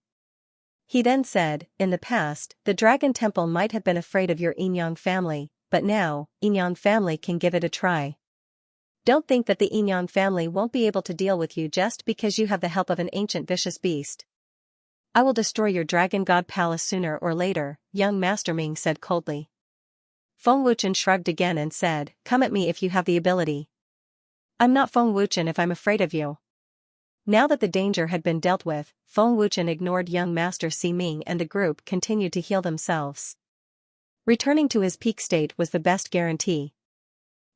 S1: He then said, "In the past, the Dragon Temple might have been afraid of your Yin family, but now, Yin family can give it a try. Don't think that the Yin family won't be able to deal with you just because you have the help of an ancient vicious beast. I will destroy your Dragon God Palace sooner or later," young Master Ming said coldly. Feng Wuchen shrugged again and said, "Come at me if you have the ability. I'm not Feng Wuchen if I'm afraid of you." Now that the danger had been dealt with, Feng Wuchen ignored young Master Ming and the group continued to heal themselves. Returning to his peak state was the best guarantee.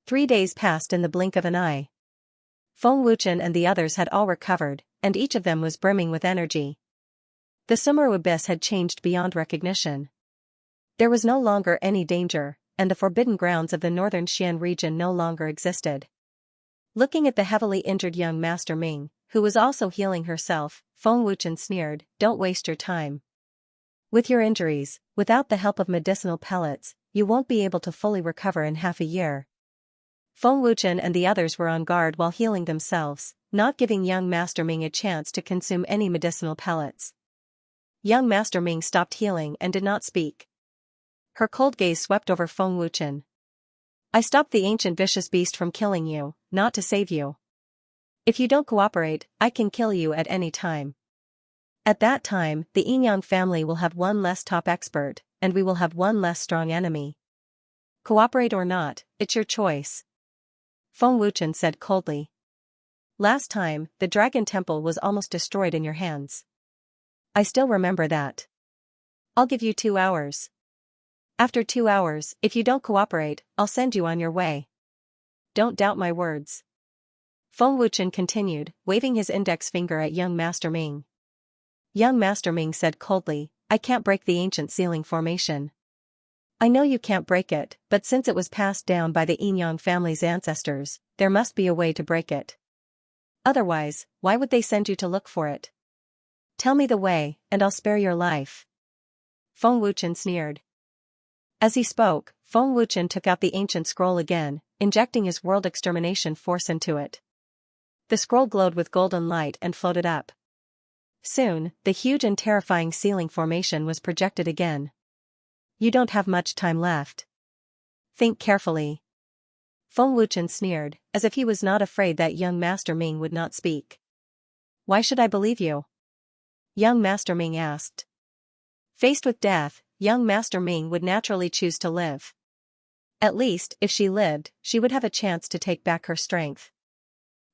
S1: 3 days passed in the blink of an eye. Feng Wuchen and the others had all recovered, and each of them was brimming with energy. The Sumeru abyss had changed beyond recognition. There was no longer any danger, and the forbidden grounds of the northern Xian region no longer existed. Looking at the heavily injured young Master Ming, who was also healing herself, Feng Wuchen sneered, "Don't waste your time. With your injuries, without the help of medicinal pellets, you won't be able to fully recover in half a year." Feng Wuchen and the others were on guard while healing themselves, not giving young Master Ming a chance to consume any medicinal pellets. Young Master Ming stopped healing and did not speak. Her cold gaze swept over Feng Wuchen. "I stopped the ancient vicious beast from killing you, not to save you. If you don't cooperate, I can kill you at any time. At that time, the Yinyang family will have one less top expert, and we will have one less strong enemy. Cooperate or not, it's your choice," Feng Wuchen said coldly. "Last time, the Dragon Temple was almost destroyed in your hands. I still remember that. I'll give you 2 hours. After 2 hours, if you don't cooperate, I'll send you on your way. Don't doubt my words." Feng Wuchen continued, waving his index finger at young Master Ming. Young Master Ming said coldly, "I can't break the ancient sealing formation. I know you can't break it, but since it was passed down by the Yinyang family's ancestors, there must be a way to break it. Otherwise, why would they send you to look for it? Tell me the way, and I'll spare your life." Feng Wuchen sneered. As he spoke, Feng Wuchen took out the ancient scroll again, injecting his world extermination force into it. The scroll glowed with golden light and floated up. Soon, the huge and terrifying sealing formation was projected again. "You don't have much time left. Think carefully." Feng Wuchen sneered, as if he was not afraid that young Master Ming would not speak. "Why should I believe you?" young Master Ming asked. Faced with death, young Master Ming would naturally choose to live. At least, if she lived, she would have a chance to take back her strength.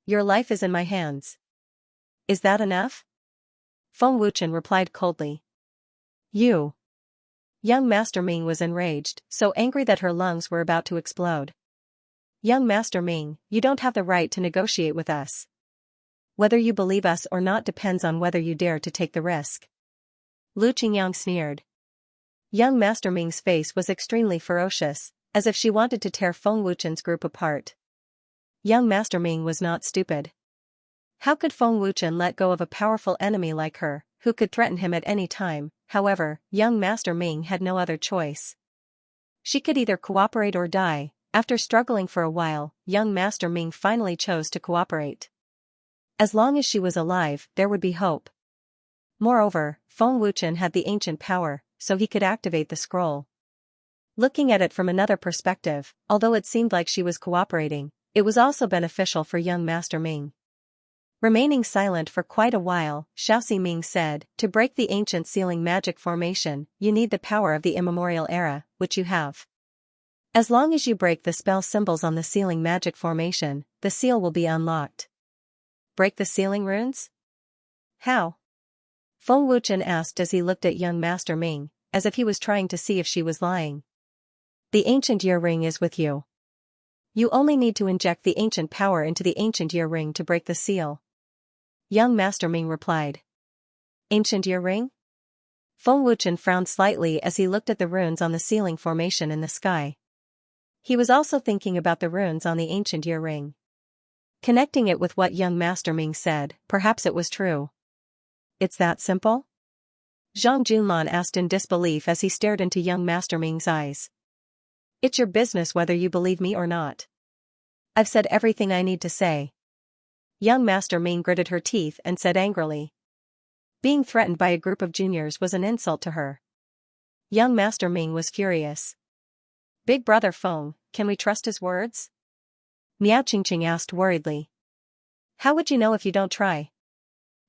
S1: "Your life is in my hands. Is that enough?" Feng Wuchen replied coldly. "You." Young Master Ming was enraged, so angry that her lungs were about to explode. "Young Master Ming, you don't have the right to negotiate with us. Whether you believe us or not depends on whether you dare to take the risk." Lu Qingyang sneered. Young Master Ming's face was extremely ferocious, as if she wanted to tear Feng Wuchen's group apart. Young Master Ming was not stupid. How could Feng Wuchen let go of a powerful enemy like her, who could threaten him at any time? However, young Master Ming had no other choice. She could either cooperate or die. After struggling for a while, young Master Ming finally chose to cooperate. As long as she was alive, there would be hope. Moreover, Feng Wuchen had the ancient power, so he could activate the scroll. Looking at it from another perspective, although it seemed like she was cooperating, it was also beneficial for young Master Ming. Remaining silent for quite a while, Xiaoxi Ming said, "To break the ancient sealing magic formation, you need the power of the immemorial era, which you have. As long as you break the spell symbols on the sealing magic formation, the seal will be unlocked." "Break the sealing runes? How?" Feng Wuchen asked as he looked at young Master Ming, as if he was trying to see if she was lying. "The ancient year ring is with you. You only need to inject the ancient power into the ancient year ring to break the seal," young Master Ming replied. "Ancient year ring?" Feng Wuchen frowned slightly as he looked at the runes on the sealing formation in the sky. He was also thinking about the runes on the ancient year ring. Connecting it with what young Master Ming said, perhaps it was true. "It's that simple?" Zhang Junlan asked in disbelief as he stared into young Master Ming's eyes. "It's your business whether you believe me or not. I've said everything I need to say." Young Master Ming gritted her teeth and said angrily. Being threatened by a group of juniors was an insult to her. Young Master Ming was furious. "Big brother Feng, can we trust his words?" Miao Qingqing asked worriedly. "How would you know if you don't try?"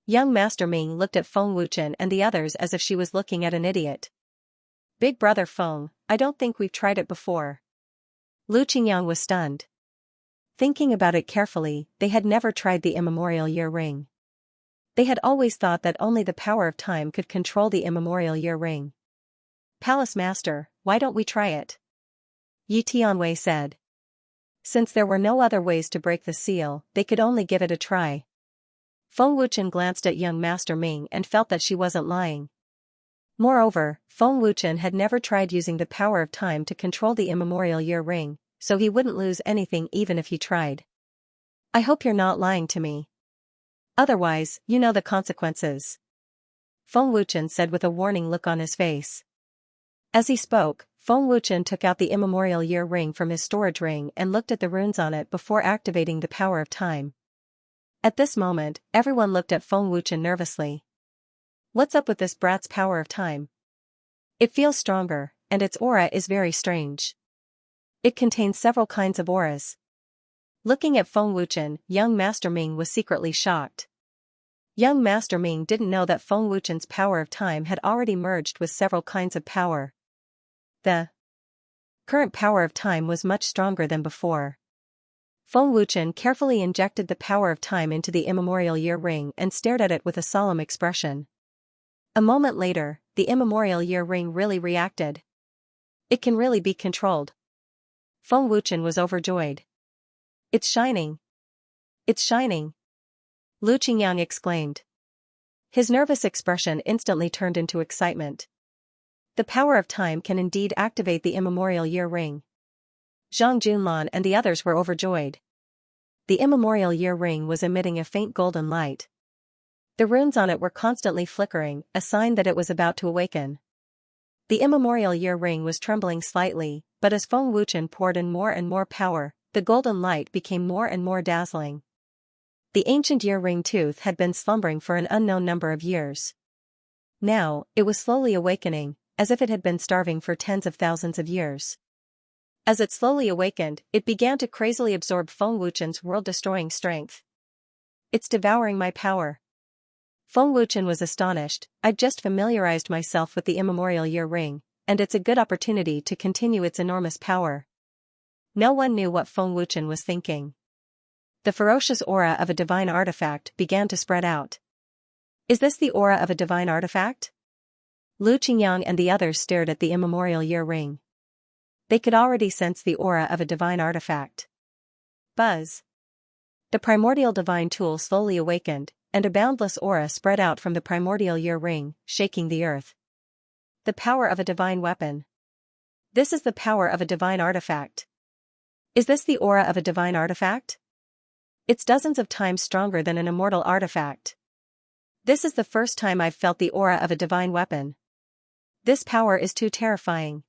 S1: Young Master Ming looked at Feng Wuchen and the others as if she was looking at an idiot. "Big brother Feng, I don't think we've tried it before." Lu Qingyang was stunned. Thinking about it carefully, they had never tried the immemorial year ring. They had always thought that only the power of time could control the immemorial year ring. "Palace Master, why don't we try it?" Yi Tianwei said. Since there were no other ways to break the seal, they could only give it a try. Feng Wuchen glanced at young Master Ming and felt that she wasn't lying. Moreover, Feng Wuchen had never tried using the power of time to control the immemorial year ring, so he wouldn't lose anything even if he tried. I hope you're not lying to me. Otherwise, you know the consequences. Feng Wuchen said with a warning look on his face. As he spoke, Feng Wuchen took out the immemorial year ring from his storage ring and looked at the runes on it before activating the power of time. At this moment, everyone looked at Feng Wuchen nervously. What's up with this brat's power of time? It feels stronger, and its aura is very strange. It contains several kinds of auras. Looking at Feng Wuchen, young Master Ming was secretly shocked. Young Master Ming didn't know that Feng Wuchen's power of time had already merged with several kinds of power. The current power of time was much stronger than before. Feng Wuchen carefully injected the power of time into the immemorial year ring and stared at it with a solemn expression. A moment later, the immemorial year ring really reacted. It can really be controlled. Feng Wuchen was overjoyed. It's shining. It's shining. Lu Qingyang exclaimed. His nervous expression instantly turned into excitement. The power of time can indeed activate the immemorial year ring. Zhang Junlan and the others were overjoyed. The immemorial year ring was emitting a faint golden light. The runes on it were constantly flickering, a sign that it was about to awaken. The immemorial year ring was trembling slightly, but as Feng Wuchen poured in more and more power, the golden light became more and more dazzling. The ancient year ring tooth had been slumbering for an unknown number of years. Now, it was slowly awakening, as if it had been starving for tens of thousands of years. As it slowly awakened, it began to crazily absorb Feng Wuchen's world-destroying strength. It's devouring my power. Feng Wuchen was astonished. I'd just familiarized myself with the immemorial year ring, and it's a good opportunity to continue its enormous power. No one knew what Feng Wuchen was thinking. The ferocious aura of a divine artifact began to spread out. Is this the aura of a divine artifact? Lu Qingyang and the others stared at the immemorial year ring. They could already sense the aura of a divine artifact. Buzz. The primordial divine tool slowly awakened, and a boundless aura spread out from the primordial year ring, shaking the earth. The power of a divine weapon. This is the power of a divine artifact. Is this the aura of a divine artifact? It's dozens of times stronger than an immortal artifact. This is the first time I've felt the aura of a divine weapon. This power is too terrifying.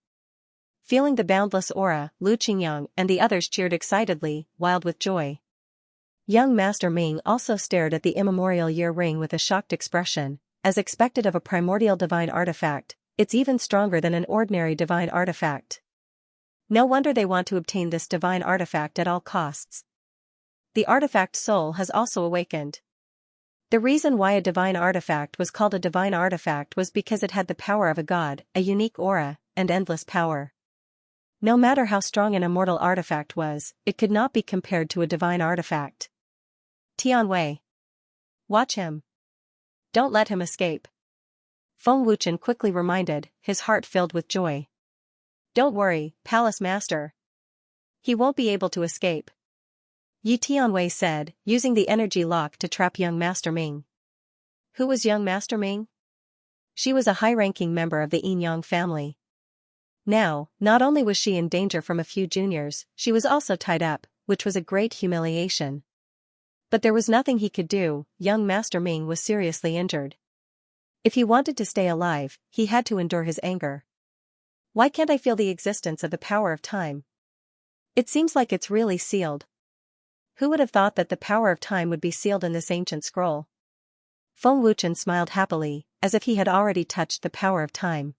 S1: Feeling the boundless aura, Lu Qingyang and the others cheered excitedly, wild with joy. Young Master Ming also stared at the immemorial year ring with a shocked expression. As expected of a primordial divine artifact, it's even stronger than an ordinary divine artifact. No wonder they want to obtain this divine artifact at all costs. The artifact soul has also awakened. The reason why a divine artifact was called a divine artifact was because it had the power of a god, a unique aura, and endless power. No matter how strong an immortal artifact was, it could not be compared to a divine artifact. Tianwei. Watch him. Don't let him escape. Feng Wuchen quickly reminded, his heart filled with joy. Don't worry, Palace Master. He won't be able to escape. Yi Tianwei said, using the energy lock to trap young Master Ming. Who was young Master Ming? She was a high-ranking member of the Yinyang family. Now, not only was she in danger from a few juniors, she was also tied up, which was a great humiliation. But there was nothing he could do. Young Master Ming was seriously injured. If he wanted to stay alive, he had to endure his anger. Why can't I feel the existence of the power of time? It seems like it's really sealed. Who would have thought that the power of time would be sealed in this ancient scroll? Feng Wuchen smiled happily, as if he had already touched the power of time.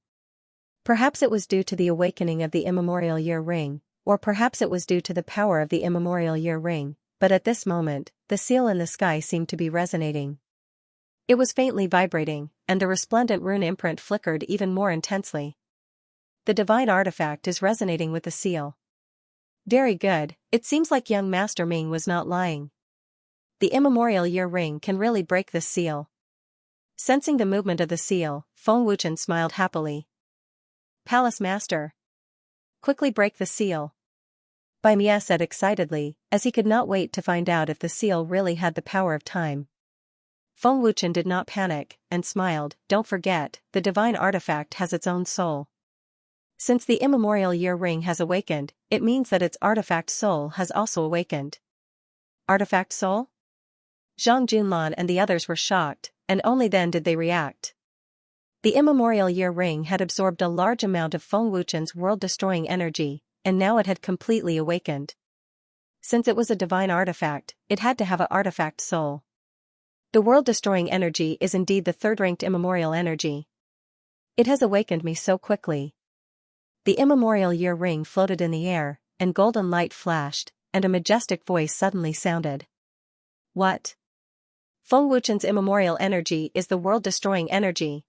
S1: Perhaps it was due to the awakening of the immemorial year ring, or perhaps it was due to the power of the immemorial year ring, but at this moment, the seal in the sky seemed to be resonating. It was faintly vibrating, and the resplendent rune imprint flickered even more intensely. The divine artifact is resonating with the seal. Very good, it seems like young Master Ming was not lying. The immemorial year ring can really break this seal. Sensing the movement of the seal, Feng Wuchen smiled happily. Palace Master. Quickly break the seal. Bai Mia said excitedly, as he could not wait to find out if the seal really had the power of time. Feng Wuchen did not panic, and smiled. Don't forget, the divine artifact has its own soul. Since the immemorial year ring has awakened, it means that its artifact soul has also awakened. Artifact soul? Zhang Junlan and the others were shocked, and only then did they react. The immemorial year ring had absorbed a large amount of Feng Wuchen's world-destroying energy, and now it had completely awakened. Since it was a divine artifact, it had to have an artifact soul. The world-destroying energy is indeed the third-ranked immemorial energy. It has awakened me so quickly. The immemorial year ring floated in the air, and golden light flashed, and a majestic voice suddenly sounded. What? Feng Wuchen's immemorial energy is the world-destroying energy.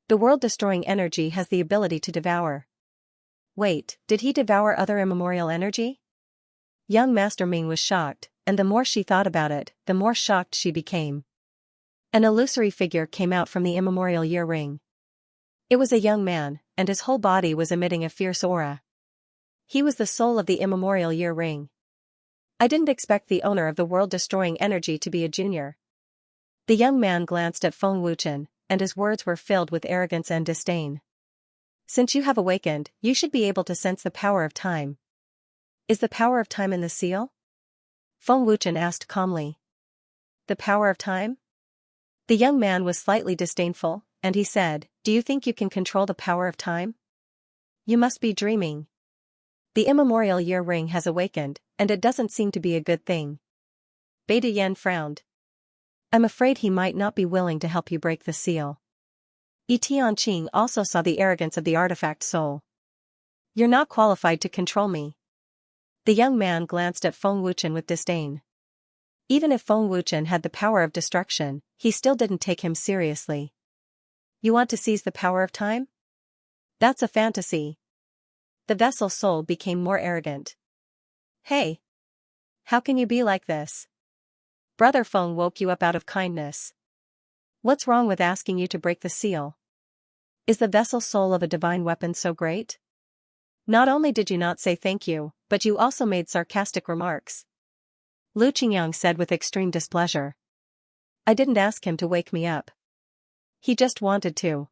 S1: The world-destroying energy has the ability to devour. Wait, did he devour other immemorial energy? Young Master Ming was shocked, and the more she thought about it, the more shocked she became. An illusory figure came out from the immemorial year ring. It was a young man, and his whole body was emitting a fierce aura. He was the soul of the immemorial year ring. I didn't expect the owner of the world-destroying energy to be a junior. The young man glanced at Feng Wuchen, and his words were filled with arrogance and disdain. Since you have awakened, you should be able to sense the power of time. Is the power of time in the seal? Feng Wuchen asked calmly. The power of time? The young man was slightly disdainful, and he said, Do you think you can control the power of time? You must be dreaming. The immemorial year ring has awakened, and it doesn't seem to be a good thing. Beta Yen frowned. I'm afraid he might not be willing to help you break the seal. Tianqing also saw the arrogance of the artifact soul. You're not qualified to control me. The young man glanced at Feng Wuchen with disdain. Even if Feng Wuchen had the power of destruction, he still didn't take him seriously. You want to seize the power of time? That's a fantasy. The vessel soul became more arrogant. Hey! How can you be like this? Brother Feng woke you up out of kindness. What's wrong with asking you to break the seal? Is the vessel soul of a divine weapon so great? Not only did you not say thank you, but you also made sarcastic remarks. Lu Qingyang said with extreme displeasure. I didn't ask him to wake me up. He just wanted to.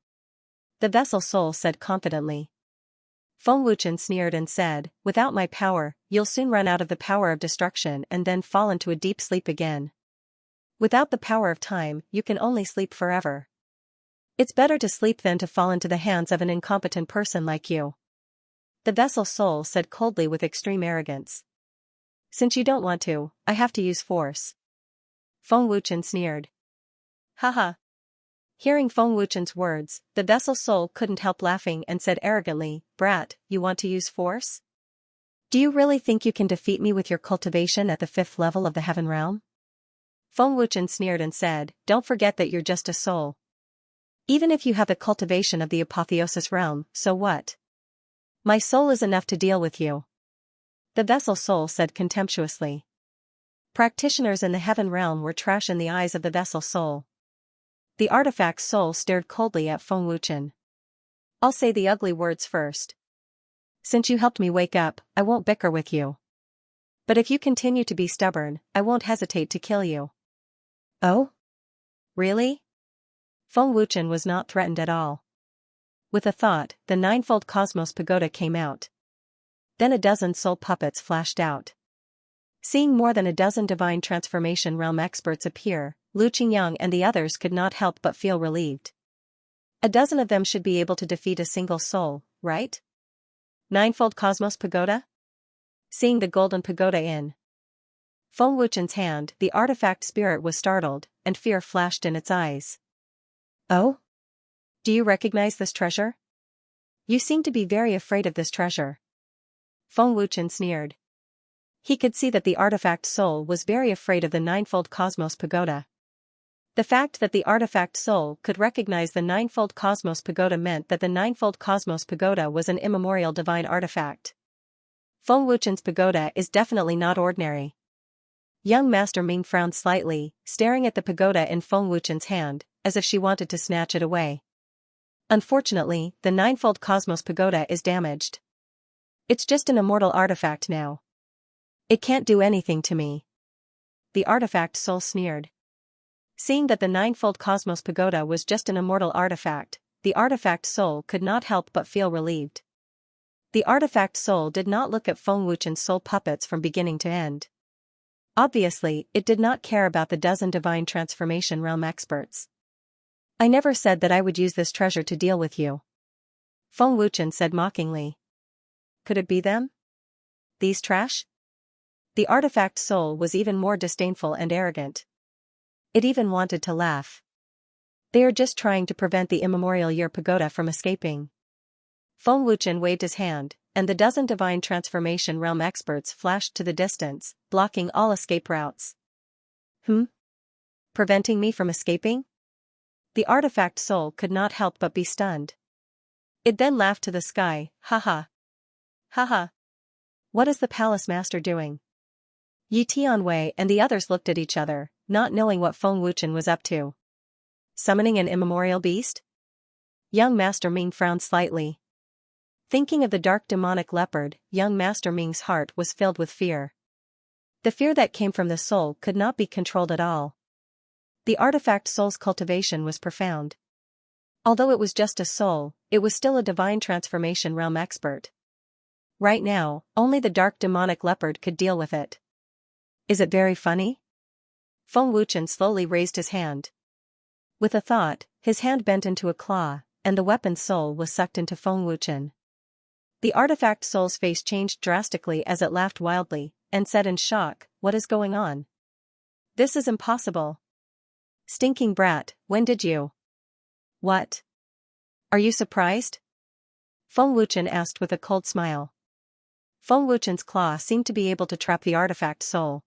S1: The vessel soul said confidently. Feng Wuchen sneered and said, Without my power, you'll soon run out of the power of destruction and then fall into a deep sleep again. Without the power of time, you can only sleep forever. It's better to sleep than to fall into the hands of an incompetent person like you. The vessel soul said coldly with extreme arrogance. Since you don't want to, I have to use force. Feng Wuchen sneered. Haha. Hearing Feng Wuchen's words, the vessel soul couldn't help laughing and said arrogantly, Brat, you want to use force? Do you really think you can defeat me with your cultivation at the 5th level of the heaven realm? Feng Wuchen sneered and said, Don't forget that you're just a soul. Even if you have the cultivation of the apotheosis realm, so what? My soul is enough to deal with you. The vessel soul said contemptuously. Practitioners in the heaven realm were trash in the eyes of the vessel soul. The artifact soul stared coldly at Feng Wuchen. I'll say the ugly words first. Since you helped me wake up, I won't bicker with you. But if you continue to be stubborn, I won't hesitate to kill you. Oh? Really? Feng Wuchen was not threatened at all. With a thought, the ninefold cosmos pagoda came out. Then a dozen soul puppets flashed out. Seeing more than a dozen divine transformation realm experts appear, Lu Qingyang and the others could not help but feel relieved. A dozen of them should be able to defeat a single soul, right? Ninefold cosmos pagoda? Seeing the golden pagoda in Feng Wuchen's hand, the artifact spirit was startled, and fear flashed in its eyes. Oh? Do you recognize this treasure? You seem to be very afraid of this treasure. Feng Wuchen sneered. He could see that the artifact soul was very afraid of the ninefold cosmos pagoda. The fact that the artifact soul could recognize the ninefold cosmos pagoda meant that the ninefold cosmos pagoda was an immemorial divine artifact. Feng Wuchen's pagoda is definitely not ordinary. Young Master Ming frowned slightly, staring at the pagoda in Feng Wuchen's hand, as if she wanted to snatch it away. Unfortunately, the ninefold cosmos pagoda is damaged. It's just an immortal artifact now. It can't do anything to me. The artifact soul sneered. Seeing that the ninefold cosmos pagoda was just an immortal artifact, the artifact soul could not help but feel relieved. The artifact soul did not look at Feng Wuchen's soul puppets from beginning to end. Obviously, it did not care about the dozen divine transformation realm experts. I never said that I would use this treasure to deal with you. Feng Wuchen said mockingly. Could it be them? These trash? The artifact soul was even more disdainful and arrogant. It even wanted to laugh. They are just trying to prevent the immemorial year pagoda from escaping. Feng Wuchen waved his hand, and the dozen divine transformation realm experts flashed to the distance, blocking all escape routes. Preventing me from escaping? The artifact soul could not help but be stunned. It then laughed to the sky, haha. Haha. What is the palace master doing? Yi Tianwei and the others looked at each other, not knowing what Feng Wuchen was up to. Summoning an immemorial beast? Young Master Ming frowned slightly. Thinking of the dark demonic leopard, young Master Ming's heart was filled with fear. The fear that came from the soul could not be controlled at all. The artifact soul's cultivation was profound. Although it was just a soul, it was still a divine transformation realm expert. Right now, only the dark demonic leopard could deal with it. Is it very funny? Feng Wuchen slowly raised his hand. With a thought, his hand bent into a claw, and the weapon's soul was sucked into Feng Wuchen. The artifact soul's face changed drastically as it laughed wildly, and said in shock, "What is going on? This is impossible. Stinking brat, when did you?" "What? Are you surprised?" Feng Wuchen asked with a cold smile. Feng Wuchen's claw seemed to be able to trap the artifact soul.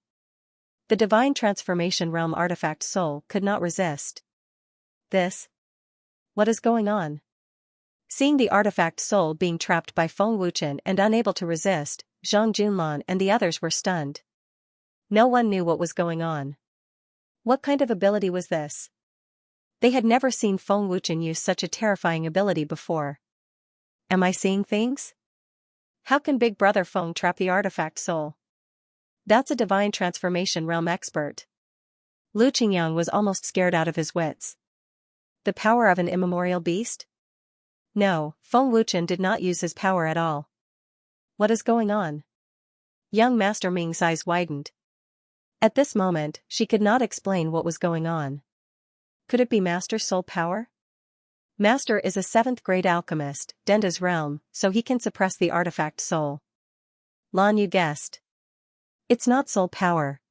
S1: The divine transformation realm artifact soul could not resist. What is going on? Seeing the artifact soul being trapped by Feng Wuchen and unable to resist, Zhang Junlan and the others were stunned. No one knew what was going on. What kind of ability was this? They had never seen Feng Wuchen use such a terrifying ability before. Am I seeing things? How can Big Brother Feng trap the artifact soul? That's a divine transformation realm expert. Lu Qingyang was almost scared out of his wits. The power of an immemorial beast? No, Feng Wuchen did not use his power at all. What is going on? Young Master Ming's eyes widened. At this moment, she could not explain what was going on. Could it be Master Soul power? Master is a 7th grade alchemist, Denda's realm, so he can suppress the artifact soul. Lan Yu guessed. It's not soul power.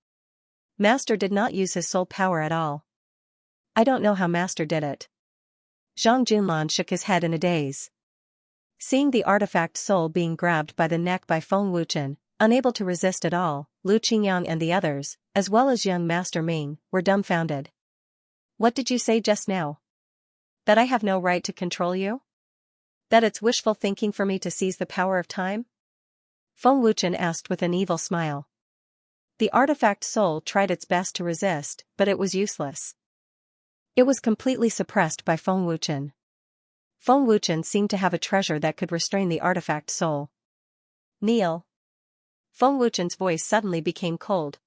S1: Master did not use his soul power at all. I don't know how Master did it. Zhang Junlan shook his head in a daze. Seeing the artifact soul being grabbed by the neck by Feng Wuchen, unable to resist at all, Lu Qingyang and the others, as well as young Master Ming, were dumbfounded. What did you say just now? That I have no right to control you? That it's wishful thinking for me to seize the power of time? Feng Wuchen asked with an evil smile. The artifact soul tried its best to resist, but it was useless. It was completely suppressed by Feng Wuchen. Feng Wuchen seemed to have a treasure that could restrain the artifact soul. Kneel. Feng Wuchen's voice suddenly became cold.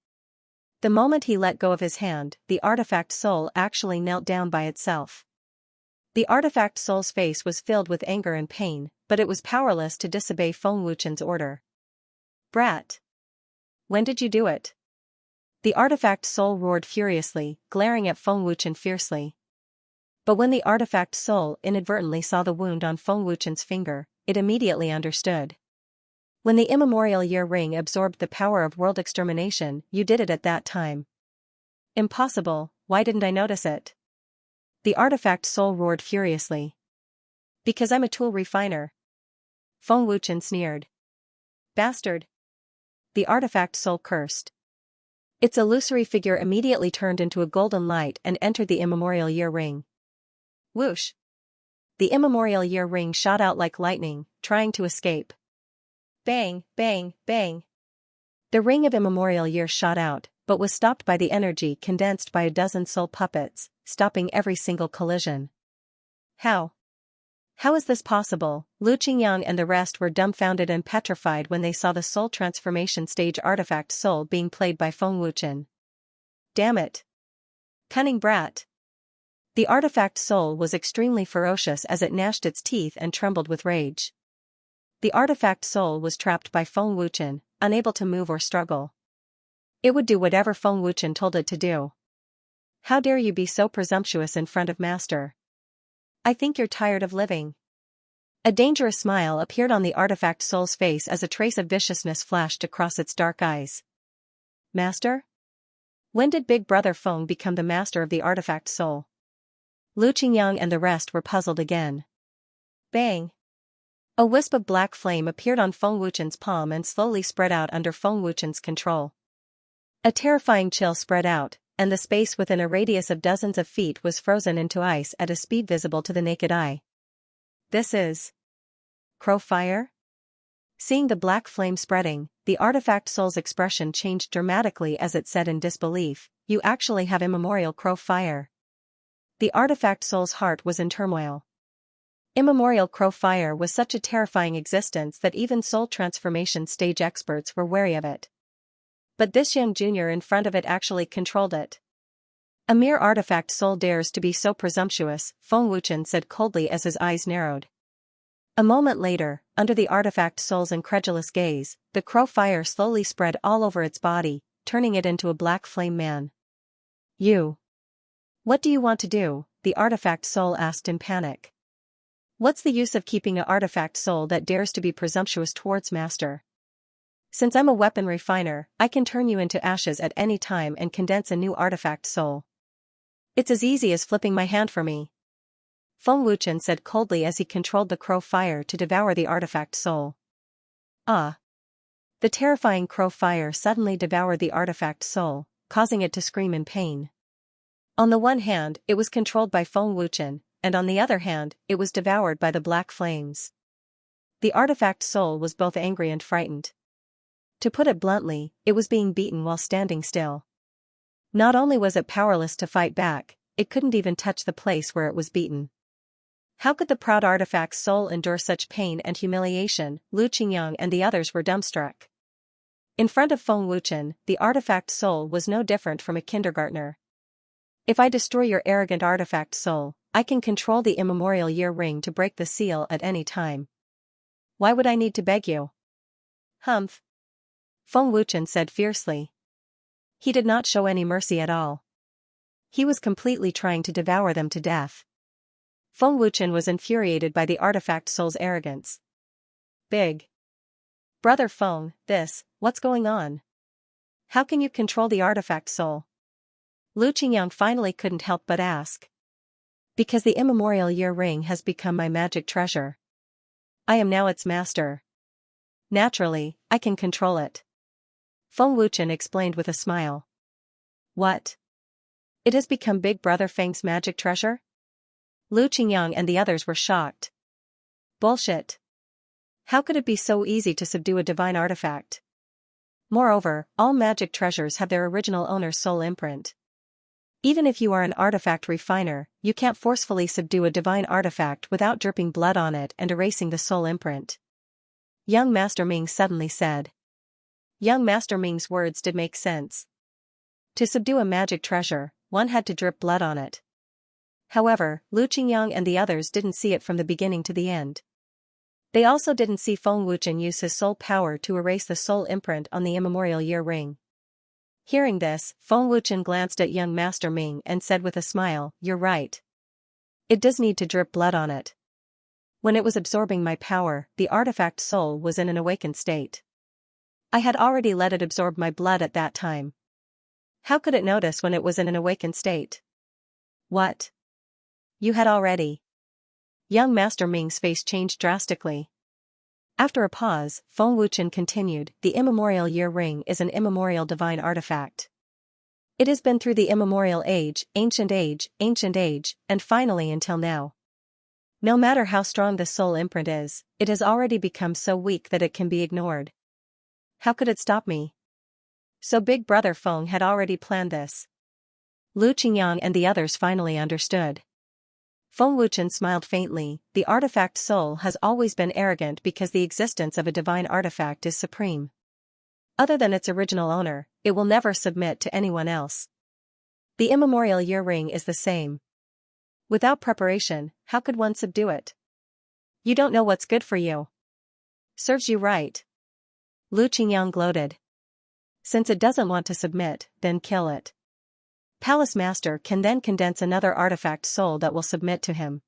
S1: The moment he let go of his hand, the artifact soul actually knelt down by itself. The artifact soul's face was filled with anger and pain, but it was powerless to disobey Feng Wuchen's order. Brat! When did you do it? The artifact soul roared furiously, glaring at Feng Wuchen fiercely. But when the artifact soul inadvertently saw the wound on Feng Wuchen's finger, it immediately understood. When the immemorial year ring absorbed the power of world extermination, you did it at that time. Impossible, why didn't I notice it? The artifact soul roared furiously. Because I'm a tool refiner. Feng Wuchen sneered. Bastard! The artifact soul cursed. Its illusory figure immediately turned into a golden light and entered the immemorial year ring. Whoosh! The immemorial year ring shot out like lightning, trying to escape. Bang, bang, bang. The ring of immemorial year shot out, but was stopped by the energy condensed by a dozen soul puppets, stopping every single collision. How? How is this possible? Lu Qingyang and the rest were dumbfounded and petrified when they saw the soul transformation stage artifact soul being played by Feng Wuchen. Damn it! Cunning brat! The artifact soul was extremely ferocious as it gnashed its teeth and trembled with rage. The artifact soul was trapped by Feng Wuchen, unable to move or struggle. It would do whatever Feng Wuchen told it to do. How dare you be so presumptuous in front of Master? I think you're tired of living. A dangerous smile appeared on the artifact soul's face as a trace of viciousness flashed across its dark eyes. Master? When did Big Brother Feng become the master of the artifact soul? Lu Qingyang and the rest were puzzled again. Bang! A wisp of black flame appeared on Feng Wuchen's palm and slowly spread out under Feng Wuchen's control. A terrifying chill spread out, and the space within a radius of dozens of feet was frozen into ice at a speed visible to the naked eye. This is crow fire? Seeing the black flame spreading, the artifact soul's expression changed dramatically as it said in disbelief, "You actually have immemorial crow fire." The artifact soul's heart was in turmoil. Immemorial crow fire was such a terrifying existence that even soul transformation stage experts were wary of it. But this young junior in front of it actually controlled it. A mere artifact soul dares to be so presumptuous, Feng Wuchen said coldly as his eyes narrowed. A moment later, under the artifact soul's incredulous gaze, the crow fire slowly spread all over its body, turning it into a black flame man. You. What do you want to do? The artifact soul asked in panic. What's the use of keeping an artifact soul that dares to be presumptuous towards Master? Since I'm a weapon refiner, I can turn you into ashes at any time and condense a new artifact soul. It's as easy as flipping my hand for me. Feng Wuchen said coldly as he controlled the crow fire to devour the artifact soul. Ah! The terrifying crow fire suddenly devoured the artifact soul, causing it to scream in pain. On the one hand, it was controlled by Feng Wuchen, and on the other hand, it was devoured by the black flames. The artifact soul was both angry and frightened. To put it bluntly, it was being beaten while standing still. Not only was it powerless to fight back, it couldn't even touch the place where it was beaten. How could the proud artifact's soul endure such pain and humiliation? Lu Qingyang and the others were dumbstruck. In front of Feng Wuchen, the artifact soul was no different from a kindergartner. If I destroy your arrogant artifact soul, I can control the immemorial year ring to break the seal at any time. Why would I need to beg you? Humph! Feng Wuchen said fiercely. He did not show any mercy at all. He was completely trying to devour them to death. Feng Wuchen was infuriated by the artifact soul's arrogance. Big Brother Feng, what's going on? How can you control the artifact soul? Lu Qingyang finally couldn't help but ask. Because the immemorial year ring has become my magic treasure. I am now its master. Naturally, I can control it. Feng Wuchen explained with a smile. What? It has become Big Brother Feng's magic treasure? Lu Qingyang and the others were shocked. Bullshit. How could it be so easy to subdue a divine artifact? Moreover, all magic treasures have their original owner's soul imprint. Even if you are an artifact refiner, you can't forcefully subdue a divine artifact without dripping blood on it and erasing the soul imprint. Young Master Ming suddenly said. Young Master Ming's words did make sense. To subdue a magic treasure, one had to drip blood on it. However, Lu Qingyang and the others didn't see it from the beginning to the end. They also didn't see Feng Wuchen use his soul power to erase the soul imprint on the immemorial year ring. Hearing this, Feng Wuchen glanced at young Master Ming and said with a smile, "You're right. It does need to drip blood on it. When it was absorbing my power, the artifact soul was in an awakened state. I had already let it absorb my blood at that time. How could it notice when it was in an awakened state?" What? You had already? Young Master Ming's face changed drastically. After a pause, Feng Wuchen continued, "The immemorial year ring is an immemorial divine artifact. It has been through the immemorial age, and finally until now. No matter how strong the soul imprint is, it has already become so weak that it can be ignored. How could it stop me?" So Big Brother Feng had already planned this. Lu Qingyang and the others finally understood. Feng Wuchen smiled faintly. The artifact soul has always been arrogant because the existence of a divine artifact is supreme. Other than its original owner, it will never submit to anyone else. The immemorial year ring is the same. Without preparation, how could one subdue it? You don't know what's good for you. Serves you right. Lu Qingyang gloated. Since it doesn't want to submit, then kill it. Palace Master can then condense another artifact soul that will submit to him.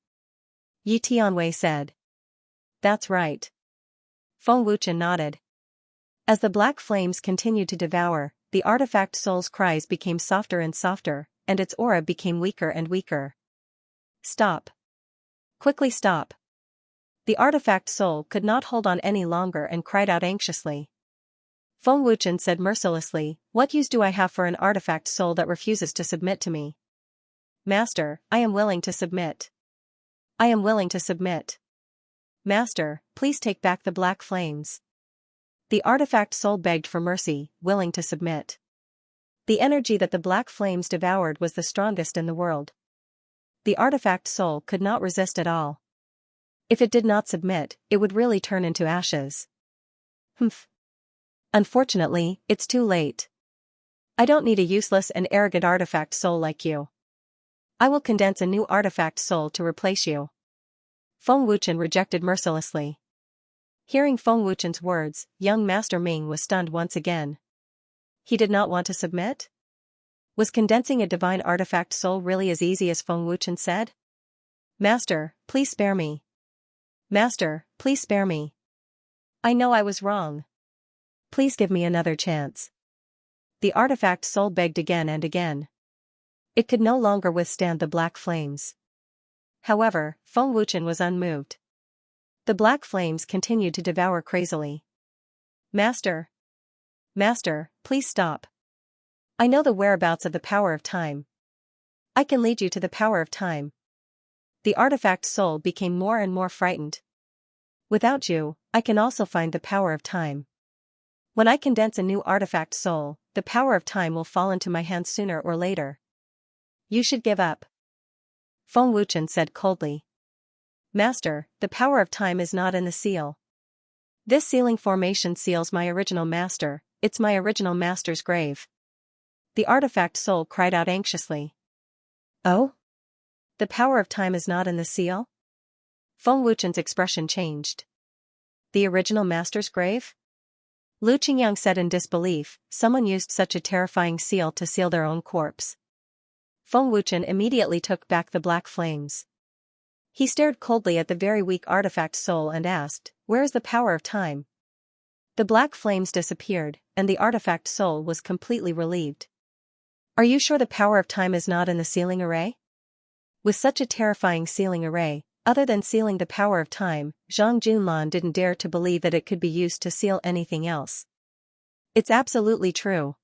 S1: Yi Tianwei said. That's right. Feng Wuchen nodded. As the black flames continued to devour, the artifact soul's cries became softer and softer, and its aura became weaker and weaker. Stop. Quickly stop. The artifact soul could not hold on any longer and cried out anxiously. Feng Wuchen said mercilessly, "What use do I have for an artifact soul that refuses to submit to me? Master, I am willing to submit. I am willing to submit. Master, please take back the black flames." The artifact soul begged for mercy, willing to submit. The energy that the black flames devoured was the strongest in the world. The artifact soul could not resist at all. If it did not submit, it would really turn into ashes. Humph. Unfortunately, it's too late. I don't need a useless and arrogant artifact soul like you. I will condense a new artifact soul to replace you. Feng Wuchen rejected mercilessly. Hearing Feng Wuchen's words, young Master Ming was stunned once again. He did not want to submit? Was condensing a divine artifact soul really as easy as Feng Wuchen said? Master, please spare me. Master, please spare me. I know I was wrong. Please give me another chance. The artifact soul begged again and again. It could no longer withstand the black flames. However, Feng Wuchen was unmoved. The black flames continued to devour crazily. Master. Master, please stop. I know the whereabouts of the power of time. I can lead you to the power of time. The artifact soul became more and more frightened. Without you, I can also find the power of time. When I condense a new artifact soul, the power of time will fall into my hands sooner or later. You should give up. Feng Wuchen said coldly. Master, the power of time is not in the seal. This sealing formation seals my original master, it's my original master's grave. The artifact soul cried out anxiously. Oh? The power of time is not in the seal? Feng Wuchen's expression changed. The original master's grave? Lu Qingyang said in disbelief, someone used such a terrifying seal to seal their own corpse. Feng Wuchen immediately took back the black flames. He stared coldly at the very weak artifact soul and asked, "Where is the power of time?" The black flames disappeared, and the artifact soul was completely relieved. Are you sure the power of time is not in the sealing array? With such a terrifying sealing array, other than sealing the power of time, Zhang Junlan didn't dare to believe that it could be used to seal anything else. It's absolutely true.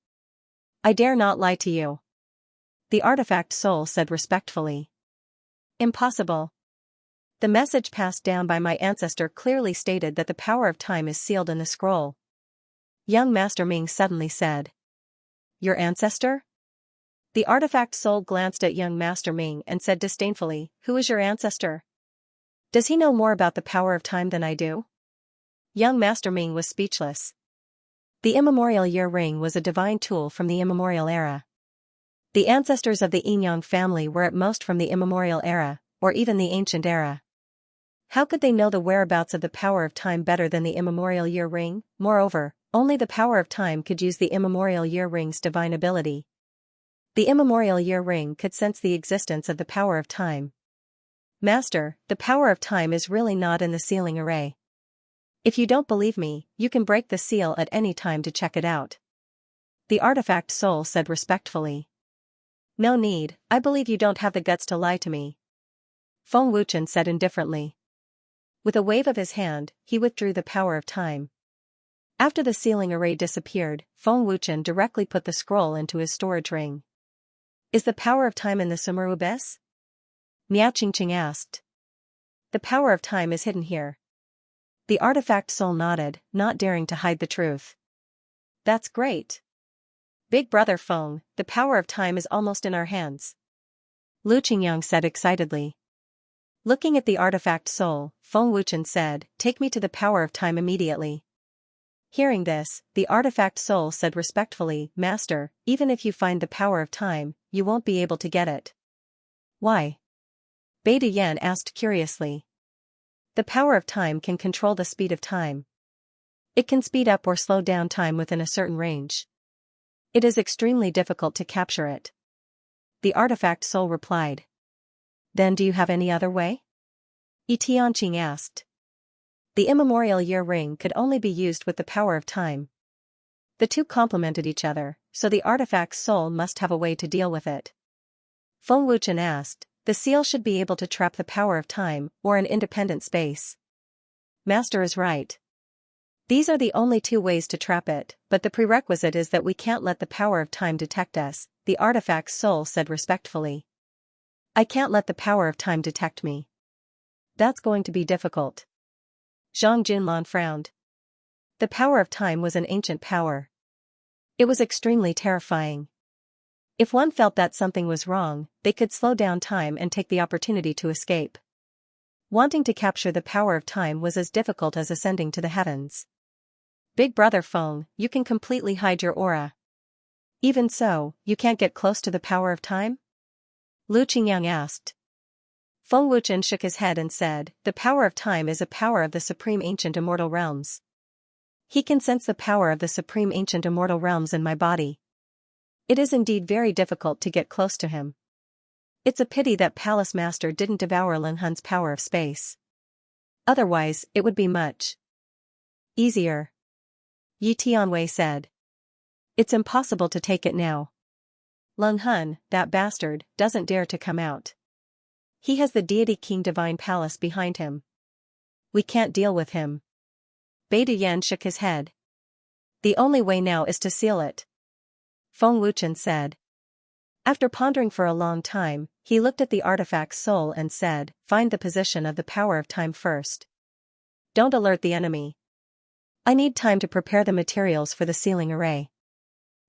S1: I dare not lie to you. The artifact soul said respectfully. Impossible. The message passed down by my ancestor clearly stated that the power of time is sealed in the scroll. Young Master Ming suddenly said. Your ancestor? The artifact soul glanced at young Master Ming and said disdainfully, Who is your ancestor? Does he know more about the power of time than I do? Young Master Ming was speechless. The immemorial year ring was a divine tool from the immemorial era. The ancestors of the Yinyang family were at most from the immemorial era, or even the ancient era. How could they know the whereabouts of the power of time better than the immemorial year ring? Moreover, only the power of time could use the immemorial year ring's divine ability. The immemorial year ring could sense the existence of the power of time. Master, the power of time is really not in the sealing array. If you don't believe me, you can break the seal at any time to check it out. The artifact soul said respectfully. No need, I believe you don't have the guts to lie to me. Feng Wuchen said indifferently. With a wave of his hand, he withdrew the power of time. After the sealing array disappeared, Feng Wuchen directly put the scroll into his storage ring. Is the power of time in the Sumeru abyss? Miao Qingqing asked. The power of time is hidden here. The artifact soul nodded, not daring to hide the truth. That's great. Big brother Feng, the power of time is almost in our hands. Lu Qingyang said excitedly. Looking at the artifact soul, Feng Wuchen said, Take me to the power of time immediately. Hearing this, the artifact soul said respectfully, Master, even if you find the power of time, you won't be able to get it. Why? Beta Yan asked curiously. The power of time can control the speed of time. It can speed up or slow down time within a certain range. It is extremely difficult to capture it. The artifact soul replied. Then do you have any other way? Xianxia asked. The immemorial year ring could only be used with the power of time. The two complemented each other, so the artifact's soul must have a way to deal with it. Feng Wuchen asked, the seal should be able to trap the power of time or an independent space. Master is right. These are the only two ways to trap it, but the prerequisite is that we can't let the power of time detect us, the artifact's soul said respectfully. I can't let the power of time detect me. That's going to be difficult. Zhang Junlan frowned. The power of time was an ancient power. It was extremely terrifying. If one felt that something was wrong, they could slow down time and take the opportunity to escape. Wanting to capture the power of time was as difficult as ascending to the heavens. Big brother Feng, you can completely hide your aura. Even so, you can't get close to the power of time? Lu Qingyang asked. Feng Wuchen shook his head and said, the power of time is a power of the supreme ancient immortal realms. He can sense the power of the supreme ancient immortal realms in my body. It is indeed very difficult to get close to him. It's a pity that Palace Master didn't devour Lin Hun's power of space. Otherwise, it would be much easier. Yi Tianwei said. It's impossible to take it now. Lin Hun, that bastard, doesn't dare to come out. He has the deity King Divine Palace behind him. We can't deal with him. Bai Duyan shook his head. The only way now is to seal it. Feng Wuchen said. After pondering for a long time, he looked at the artifact's soul and said, find the position of the power of time first. Don't alert the enemy. I need time to prepare the materials for the sealing array.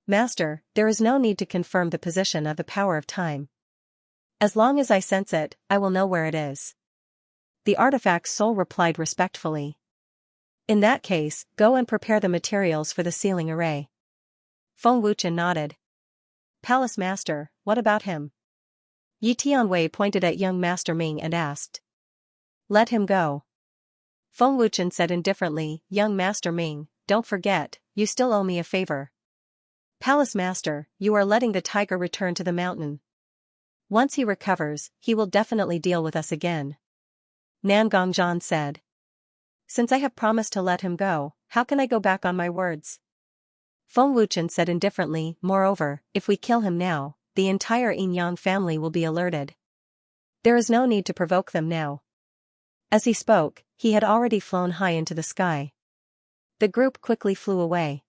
S1: Master, there is no need to confirm the position of the power of time. As long as I sense it, I will know where it is. The artifact's soul replied respectfully. In that case, go and prepare the materials for the sealing array. Feng Wuchen nodded. Palace Master, what about him? Yi Tianwei pointed at young Master Ming and asked. Let him go. Feng Wuchen said indifferently, young Master Ming, don't forget, you still owe me a favor. Palace Master, you are letting the tiger return to the mountain. Once he recovers, he will definitely deal with us again. Nan Gongzhan said. Since I have promised to let him go, how can I go back on my words? Feng Wuchen said indifferently, moreover, if we kill him now, the entire Yin Yang family will be alerted. There is no need to provoke them now. As he spoke, he had already flown high into the sky. The group quickly flew away.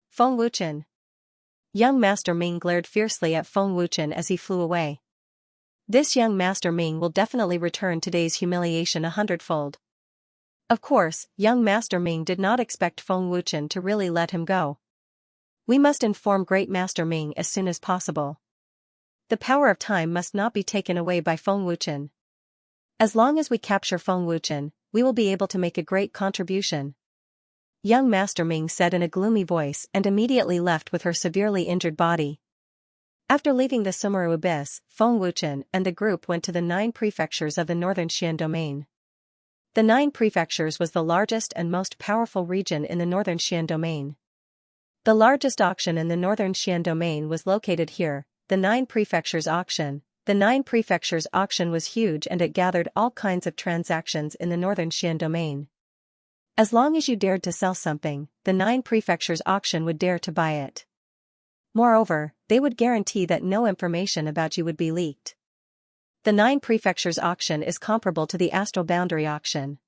S1: Feng Wuchen. Young Master Ming glared fiercely at Feng Wuchen as he flew away. This young Master Ming will definitely return today's humiliation 100-fold. Of course, young Master Ming did not expect Feng Wuchen to really let him go. We must inform Great Master Ming as soon as possible. The power of time must not be taken away by Feng Wuchen. As long as we capture Feng Wuchen, we will be able to make a great contribution. Young Master Ming said in a gloomy voice and immediately left with her severely injured body. After leaving the Sumeru Abyss, Feng Wuchen and the group went to the 9 prefectures of the northern Xian domain. The 9 prefectures was the largest and most powerful region in the northern Xian domain. The largest auction in the northern Xian domain was located here, the 9 prefectures auction. The 9 prefectures auction was huge and it gathered all kinds of transactions in the northern Xian domain. As long as you dared to sell something, the 9 prefectures auction would dare to buy it. Moreover, they would guarantee that no information about you would be leaked. The 9 prefectures auction is comparable to the astral boundary auction.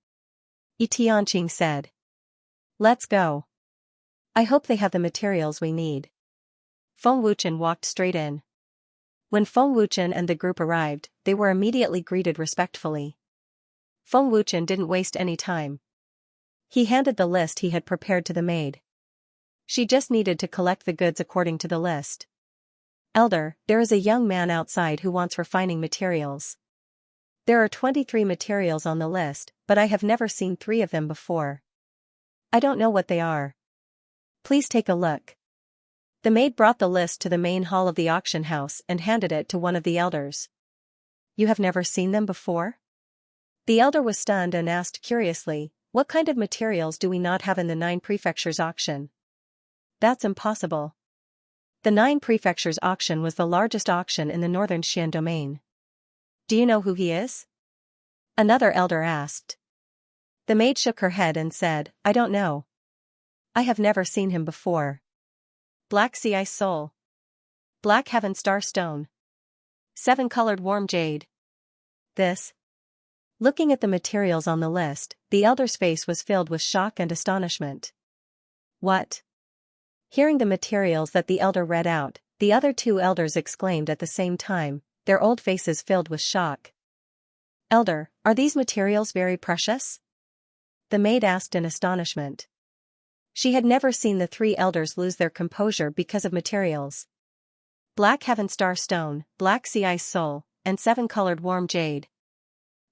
S1: Yi Tianqing said. Let's go. I hope they have the materials we need. Feng Wuchen walked straight in. When Feng Wuchen and the group arrived, they were immediately greeted respectfully. Feng Wuchen didn't waste any time. He handed the list he had prepared to the maid. She just needed to collect the goods according to the list. Elder, there is a young man outside who wants refining materials. There are 23 materials on the list, but I have never seen 3 of them before. I don't know what they are. Please take a look. The maid brought the list to the main hall of the auction house and handed it to one of the elders. You have never seen them before? The elder was stunned and asked curiously, what kind of materials do we not have in the 9 prefectures auction? That's impossible. The Nine Prefectures auction was the largest auction in the northern Xian domain. Do you know who he is? Another elder asked. The maid shook her head and said, I don't know. I have never seen him before. Black sea ice soul. Black heaven star stone. 7-colored warm jade. This. Looking at the materials on the list, the elder's face was filled with shock and astonishment. What? Hearing the materials that the elder read out, the other two elders exclaimed at the same time, their old faces filled with shock. Elder, are these materials very precious? The maid asked in astonishment. She had never seen the three elders lose their composure because of materials. Black heaven star stone, black sea ice soul, and 7-colored warm jade.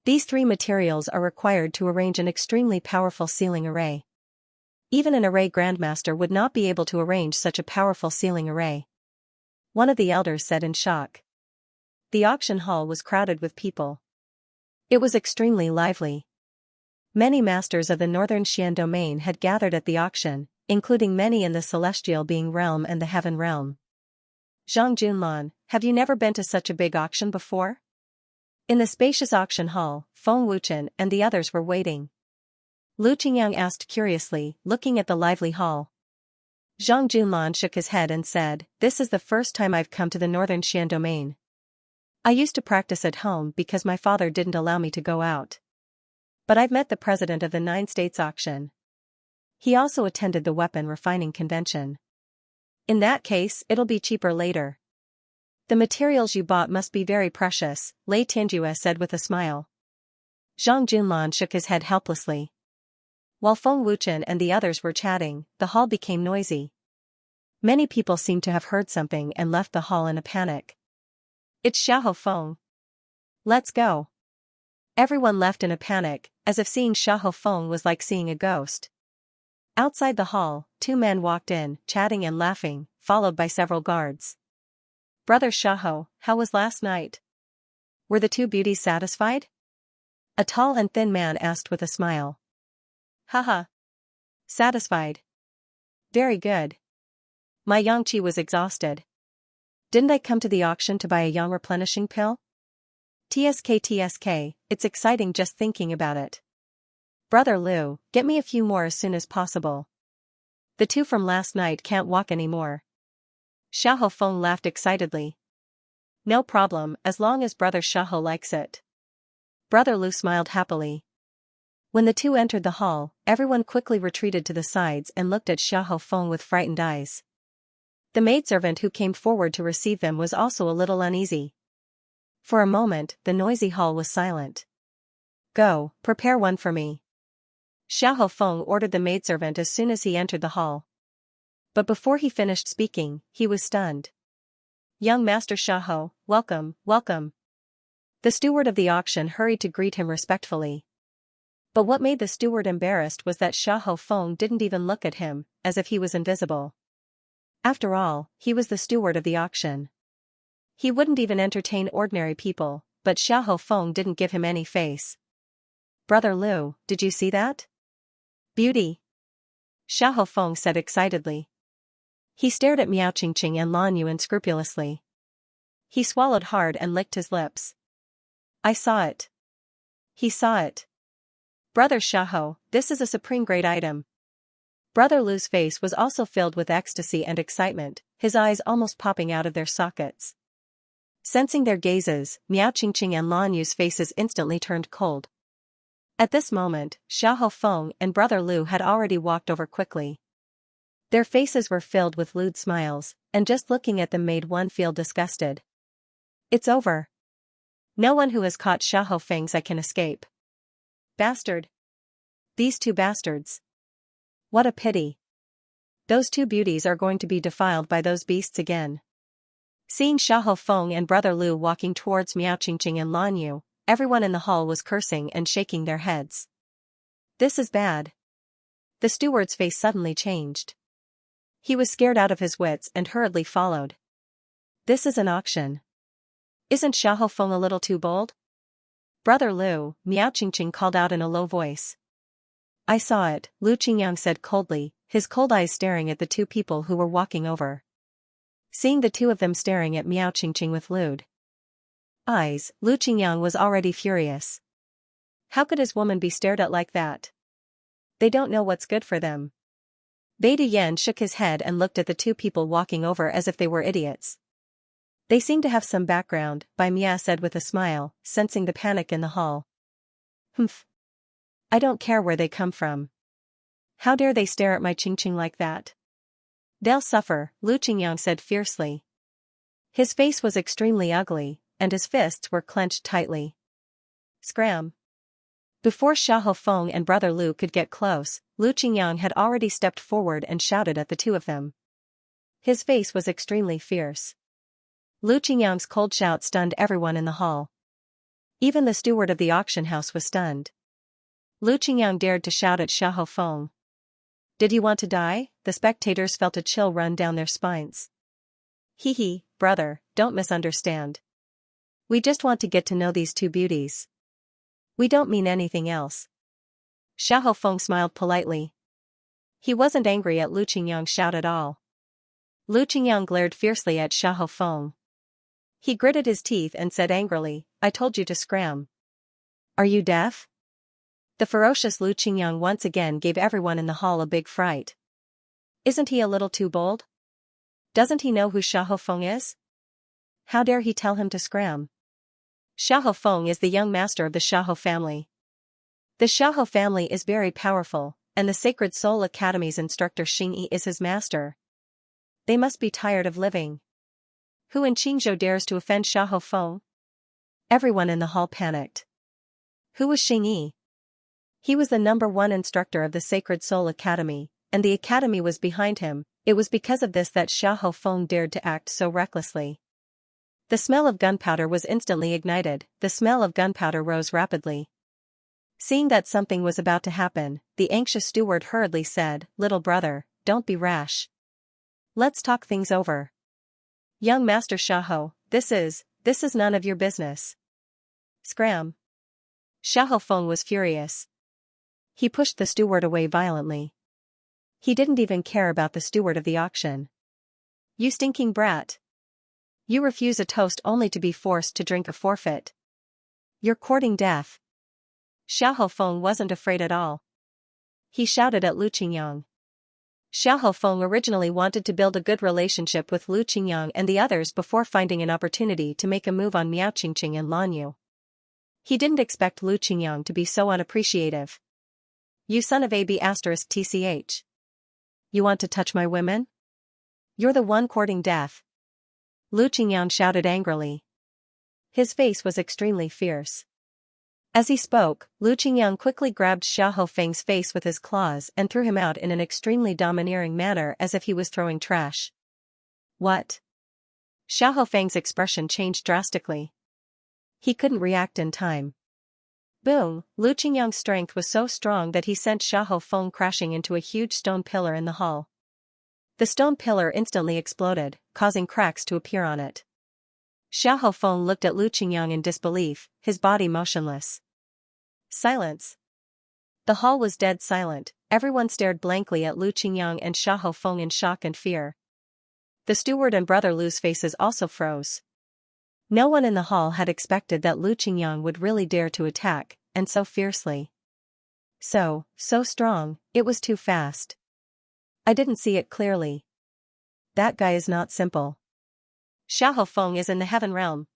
S1: These three materials are required to arrange an extremely powerful sealing array. Even an array grandmaster would not be able to arrange such a powerful sealing array. One of the elders said in shock. The auction hall was crowded with people. It was extremely lively. Many masters of the northern Xian domain had gathered at the auction, including many in the celestial being realm and the heaven realm. Zhang Junlan, have you never been to such a big auction before? In the spacious auction hall, Feng Wuchen and the others were waiting. Lu Qingyang asked curiously, looking at the lively hall. Zhang Junlan shook his head and said, This is the first time I've come to the northern Xian domain. I used to practice at home because my father didn't allow me to go out. But I've met the president of the 9 states auction. He also attended the weapon refining convention. In that case, it'll be cheaper later. The materials you bought must be very precious, Lei Tianjue said with a smile. Zhang Junlan shook his head helplessly. While Feng Wuchen and the others were chatting, the hall became noisy. Many people seemed to have heard something and left the hall in a panic. It's Xiahou Feng. Let's go. Everyone left in a panic, as if seeing Xiahou Feng was like seeing a ghost. Outside the hall, 2 men walked in, chatting and laughing, followed by several guards. Brother Xiahou, how was last night? Were the 2 beauties satisfied? A tall and thin man asked with a smile. Haha. Satisfied. Very good. My Yang Qi was exhausted. Didn't I come to the auction to buy a yang replenishing pill? TSK, it's exciting just thinking about it. Brother Liu, get me a few more as soon as possible. The 2 from last night can't walk anymore. Xiahou Feng laughed excitedly. No problem, as long as Brother Xiahou likes it. Brother Liu smiled happily. When the 2 entered the hall, everyone quickly retreated to the sides and looked at Xiahou Feng with frightened eyes. The maidservant who came forward to receive them was also a little uneasy. For a moment, the noisy hall was silent. Go, prepare one for me. Xiahou Feng ordered the maidservant as soon as he entered the hall. But before he finished speaking, he was stunned. Young Master Xiahou, welcome, welcome. The steward of the auction hurried to greet him respectfully. But what made the steward embarrassed was that Xiahou Feng didn't even look at him, as if he was invisible. After all, he was the steward of the auction. He wouldn't even entertain ordinary people, but Xiahou Feng didn't give him any face. Brother Liu, did you see that? Beauty. Xiahou Feng said excitedly. He stared at Miao Qingqing and Lan Yu unscrupulously. He swallowed hard and licked his lips. I saw it. He saw it. Brother Xiahou, this is a supreme great item. Brother Liu's face was also filled with ecstasy and excitement, his eyes almost popping out of their sockets. Sensing their gazes, Miao Qingqing and Lan Yu's faces instantly turned cold. At this moment, Xiahou Feng and Brother Liu had already walked over quickly. Their faces were filled with lewd smiles, and just looking at them made one feel disgusted. It's over. No one who has caught Xiahou Feng's eye can escape. Bastard. These 2 bastards. What a pity. Those 2 beauties are going to be defiled by those beasts again. Seeing Xiahou Feng and Brother Liu walking towards Miao Qingqing and Lan Yu, everyone in the hall was cursing and shaking their heads. This is bad. The steward's face suddenly changed. He was scared out of his wits and hurriedly followed. This is an auction. Isn't Xiahou Feng a little too bold? Brother Liu, Miao Qingqing called out in a low voice. I saw it, Lu Qingyang said coldly, his cold eyes staring at the 2 people who were walking over. Seeing the two of them staring at Miao Qingqing with lewd eyes, Lu Qingyang was already furious. How could his woman be stared at like that? They don't know what's good for them. Bai Duyan shook his head and looked at the two people walking over as if they were idiots. They seem to have some background, Bai Mia said with a smile, sensing the panic in the hall. Humph. I don't care where they come from. How dare they stare at my Qingqing like that? They'll suffer, Lu Qingyang said fiercely. His face was extremely ugly, and his fists were clenched tightly. Scram. Before Xiahou Feng and Brother Lu could get close, Lu Qingyang had already stepped forward and shouted at the two of them. His face was extremely fierce. Lu Qingyang's cold shout stunned everyone in the hall. Even the steward of the auction house was stunned. Lu Qingyang dared to shout at Xiahou Feng. Did you want to die? The spectators felt a chill run down their spines. Hee hee, brother, don't misunderstand. We just want to get to know these two beauties. We don't mean anything else. Xiahou Feng smiled politely. He wasn't angry at Lu Qingyang's shout at all. Lu Qingyang glared fiercely at Xiahou Feng. He gritted his teeth and said angrily, I told you to scram. Are you deaf? The ferocious Lu Qingyang once again gave everyone in the hall a big fright. Isn't he a little too bold? Doesn't he know who Xiahou Feng is? How dare he tell him to scram? Xiahou Feng is the young master of the Xiahou family. The Xiahou family is very powerful, and the Sacred Soul Academy's instructor Xingyi is his master. They must be tired of living. Who in Qingzhou dares to offend Xiahou Feng? Everyone in the hall panicked. Who was Xingyi? He was the #1 instructor of the Sacred Soul Academy, and the academy was behind him. It was because of this that Xiahou Feng dared to act so recklessly. The smell of gunpowder was instantly ignited. The smell of gunpowder rose rapidly. Seeing that something was about to happen, the anxious steward hurriedly said, Little brother, don't be rash. Let's talk things over. Young Master Xiahou, this is none of your business. Scram. Xiahou Feng was furious. He pushed the steward away violently. He didn't even care about the steward of the auction. You stinking brat. You refuse a toast only to be forced to drink a forfeit. You're courting death. Xiahou Feng wasn't afraid at all. He shouted at Lu Qingyang. Xiahou Feng originally wanted to build a good relationship with Lu Qingyang and the others before finding an opportunity to make a move on Miao Qingqing and Lan Yu. He didn't expect Lu Qingyang to be so unappreciative. You son of a b*tch. You want to touch my women? You're the one courting death. Lu Qingyang shouted angrily. His face was extremely fierce. As he spoke, Lu Qingyang quickly grabbed Xiahou Feng's face with his claws and threw him out in an extremely domineering manner as if he was throwing trash. What? Xiahou Feng's expression changed drastically. He couldn't react in time. Boom! Lu Qingyang's strength was so strong that he sent Xiahou Feng crashing into a huge stone pillar in the hall. The stone pillar instantly exploded, causing cracks to appear on it. Xiahou Feng looked at Lu Qingyang in disbelief, his body motionless. Silence. The hall was dead silent. Everyone stared blankly at Lu Qingyang and Xiahou Feng in shock and fear. The steward and Brother Lu's faces also froze. No one in the hall had expected that Lu Qingyang would really dare to attack, and so fiercely. So strong, it was too fast. I didn't see it clearly. That guy is not simple. Xiahou Feng is in the heaven realm.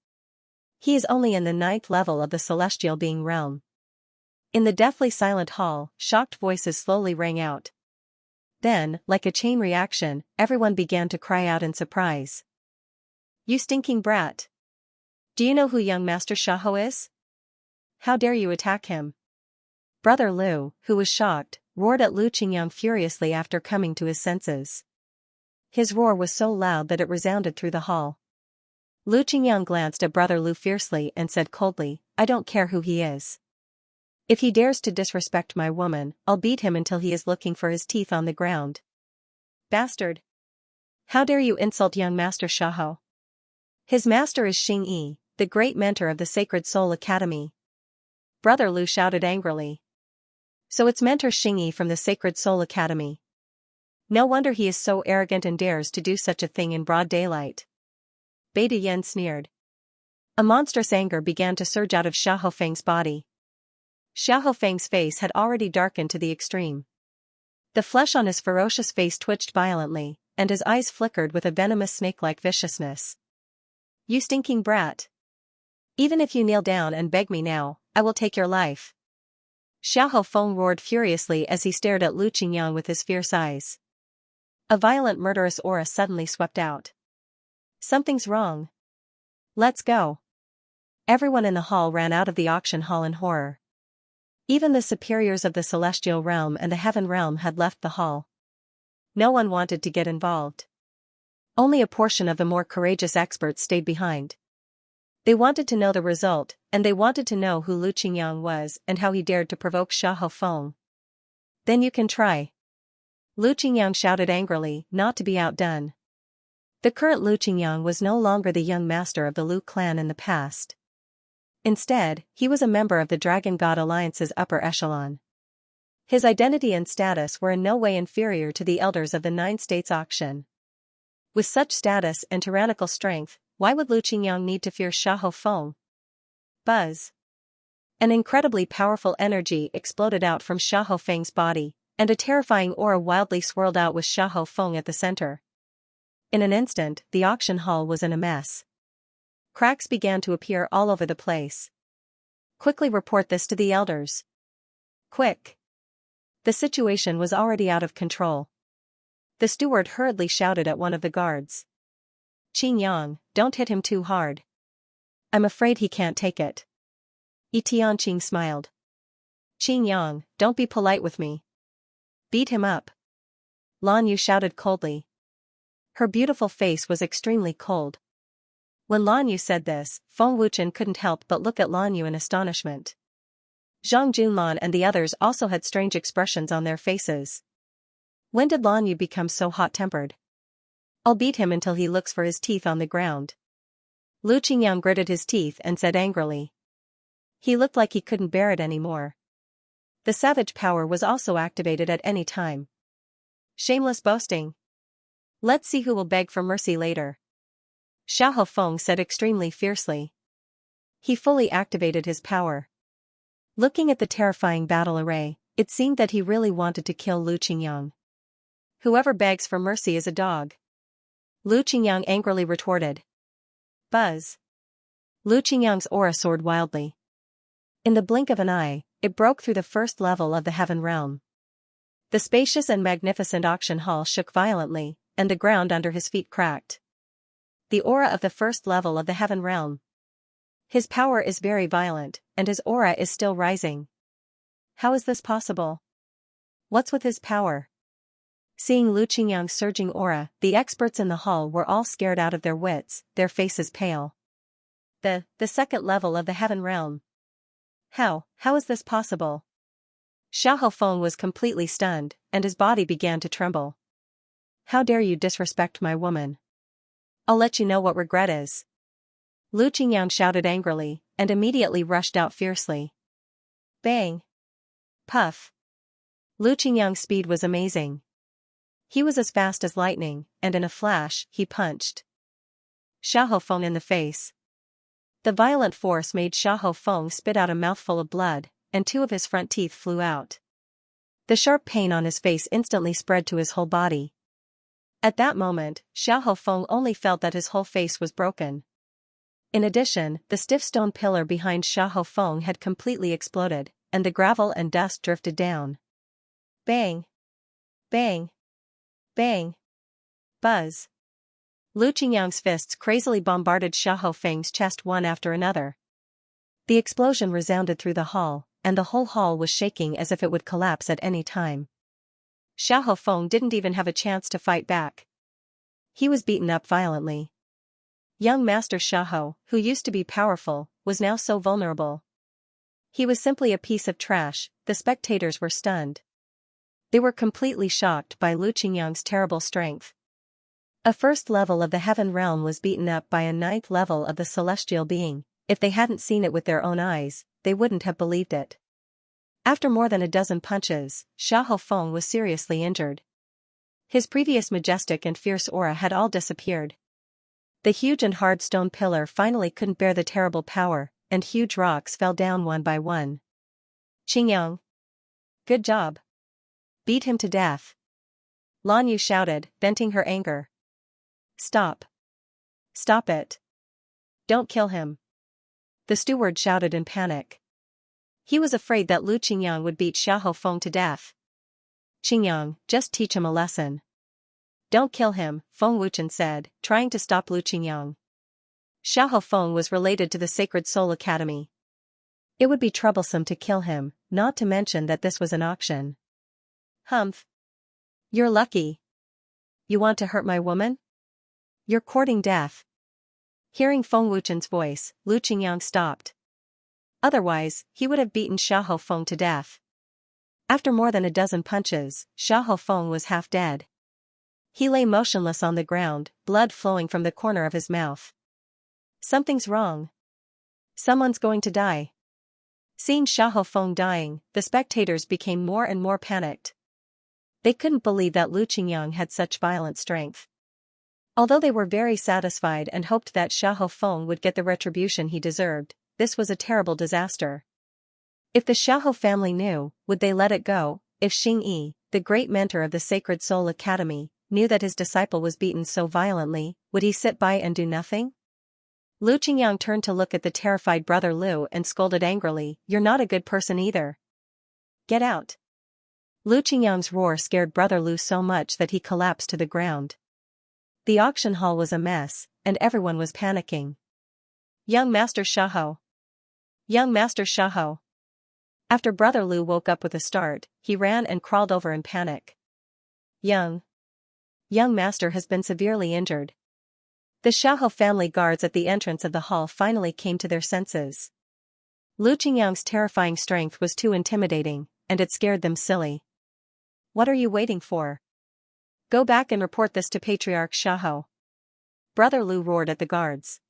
S1: He is only in the 9th level of the celestial being realm. In the deathly silent hall, shocked voices slowly rang out. Then, like a chain reaction, everyone began to cry out in surprise. You stinking brat! Do you know who young Master Xiahou is? How dare you attack him? Brother Lu, who was shocked, roared at Lu Qingyang furiously after coming to his senses. His roar was so loud that it resounded through the hall. Lu Qingyang glanced at Brother Lu fiercely and said coldly, I don't care who he is. If he dares to disrespect my woman, I'll beat him until he is looking for his teeth on the ground. Bastard! How dare you insult young Master Xiahou? His master is Xingyi, the great mentor of the Sacred Soul Academy. Brother Lu shouted angrily. So it's mentor Xingyi from the Sacred Soul Academy. No wonder he is so arrogant and dares to do such a thing in broad daylight. Beta Yen sneered. A monstrous anger began to surge out of Xiao Hofeng's body. Xiao Hofeng's face had already darkened to the extreme. The flesh on his ferocious face twitched violently, and his eyes flickered with a venomous snake-like viciousness. You stinking brat! Even if you kneel down and beg me now, I will take your life. Xiao Hofeng roared furiously as he stared at Lu Qingyang with his fierce eyes. A violent murderous aura suddenly swept out. Something's wrong. Let's go. Everyone in the hall ran out of the auction hall in horror. Even the superiors of the celestial realm and the heaven realm had left the hall. No one wanted to get involved. Only a portion of the more courageous experts stayed behind. They wanted to know the result, and they wanted to know who Lu Qingyang was and how he dared to provoke Xiao Hofeng. Then you can try. Lu Qingyang shouted angrily, not to be outdone. The current Lu Qingyang was no longer the young master of the Lu clan in the past. Instead, he was a member of the Dragon God Alliance's upper echelon. His identity and status were in no way inferior to the elders of the Nine States auction. With such status and tyrannical strength, why would Lu Qingyang need to fear Xiao Hofeng? Buzz. An incredibly powerful energy exploded out from Xiao Hofeng's body, and a terrifying aura wildly swirled out with Xiao Hofeng at the center. In an instant, the auction hall was in a mess. Cracks began to appear all over the place. Quickly report this to the elders. Quick. The situation was already out of control. The steward hurriedly shouted at one of the guards. Qingyang, don't hit him too hard. I'm afraid he can't take it. Yi Tianqing smiled. Qingyang, don't be polite with me. Beat him up. Lan Yu shouted coldly. Her beautiful face was extremely cold. When Lan Yu said this, Feng Wuchen couldn't help but look at Lan Yu in astonishment. Zhang Junlan and the others also had strange expressions on their faces. When did Lan Yu become so hot-tempered? I'll beat him until he looks for his teeth on the ground. Lu Qingyang gritted his teeth and said angrily. He looked like he couldn't bear it anymore. The savage power was also activated at any time. Shameless boasting. Let's see who will beg for mercy later. Xiao Hofeng said extremely fiercely. He fully activated his power. Looking at the terrifying battle array, it seemed that he really wanted to kill Lu Qingyang. Whoever begs for mercy is a dog. Lu Qingyang angrily retorted. Buzz. Lu Qingyang's aura soared wildly. In the blink of an eye, it broke through the first level of the heaven realm. The spacious and magnificent auction hall shook violently, and the ground under his feet cracked. The aura of the first level of the heaven realm. His power is very violent, and his aura is still rising. How is this possible? What's with his power? Seeing Lu Qingyang's surging aura, the experts in the hall were all scared out of their wits, their faces pale. The second level of the heaven realm. How is this possible? Xiao Hofeng was completely stunned, and his body began to tremble. How dare you disrespect my woman? I'll let you know what regret is. Lu Qingyang shouted angrily, and immediately rushed out fiercely. Bang! Puff! Lu Qingyang's speed was amazing. He was as fast as lightning, and in a flash, he punched Xiao Hofeng in the face. The violent force made Xiao Hofeng spit out a mouthful of blood, and two of his front teeth flew out. The sharp pain on his face instantly spread to his whole body. At that moment, Xiao Hofeng only felt that his whole face was broken. In addition, the stiff stone pillar behind Xiao Hofeng had completely exploded, and the gravel and dust drifted down. Bang! Bang! Bang! Buzz! Lu Qingyang's fists crazily bombarded Xiao Hofeng's chest one after another. The explosion resounded through the hall, and the whole hall was shaking as if it would collapse at any time. Xiao Hofeng didn't even have a chance to fight back. He was beaten up violently. Young Master Xiao, who used to be powerful, was now so vulnerable. He was simply a piece of trash. The spectators were stunned. They were completely shocked by Lu Qingyang's terrible strength. A first level of the heaven realm was beaten up by a ninth level of the celestial being. If they hadn't seen it with their own eyes, they wouldn't have believed it. After more than a dozen punches, Xiao Hofeng was seriously injured. His previous majestic and fierce aura had all disappeared. The huge and hard stone pillar finally couldn't bear the terrible power, and huge rocks fell down one by one. Qingyang. Good job. Beat him to death. Lan Yu shouted, venting her anger. Stop. Stop it. Don't kill him. The steward shouted in panic. He was afraid that Lu Qingyang would beat Xiahou Feng to death. Qingyang, just teach him a lesson. Don't kill him, Feng Wuchen said, trying to stop Lu Qingyang. Xiahou Feng was related to the Sacred Soul Academy. It would be troublesome to kill him, not to mention that this was an auction. Humph. You're lucky. You want to hurt my woman? You're courting death. Hearing Feng Wuchen's voice, Lu Qingyang stopped. Otherwise, he would have beaten Xiahou Feng to death. After more than a dozen punches, Xiahou Feng was half dead. He lay motionless on the ground, blood flowing from the corner of his mouth. Something's wrong. Someone's going to die. Seeing Xiahou Feng dying, the spectators became more and more panicked. They couldn't believe that Lu Qingyang had such violent strength. Although they were very satisfied and hoped that Xiahou Feng would get the retribution he deserved, this was a terrible disaster. If the Xiahou family knew, would they let it go? If Xing Yi, the great mentor of the Sacred Soul Academy, knew that his disciple was beaten so violently, would he sit by and do nothing? Lu Qingyang turned to look at the terrified brother Lu and scolded angrily, "You're not a good person either. Get out." Lu Qingyang's roar scared brother Lu so much that he collapsed to the ground. The auction hall was a mess, and everyone was panicking. Young Master Xiahou. Young Master Xiahou. After brother Lu woke up with a start, he ran and crawled over in panic. Young Master has been severely injured. The Xiahou family guards at the entrance of the hall finally came to their senses. Lu Qingyang's terrifying strength was too intimidating, and it scared them silly. What are you waiting for? Go back and report this to Patriarch Xiahou. Brother Lu roared at the guards.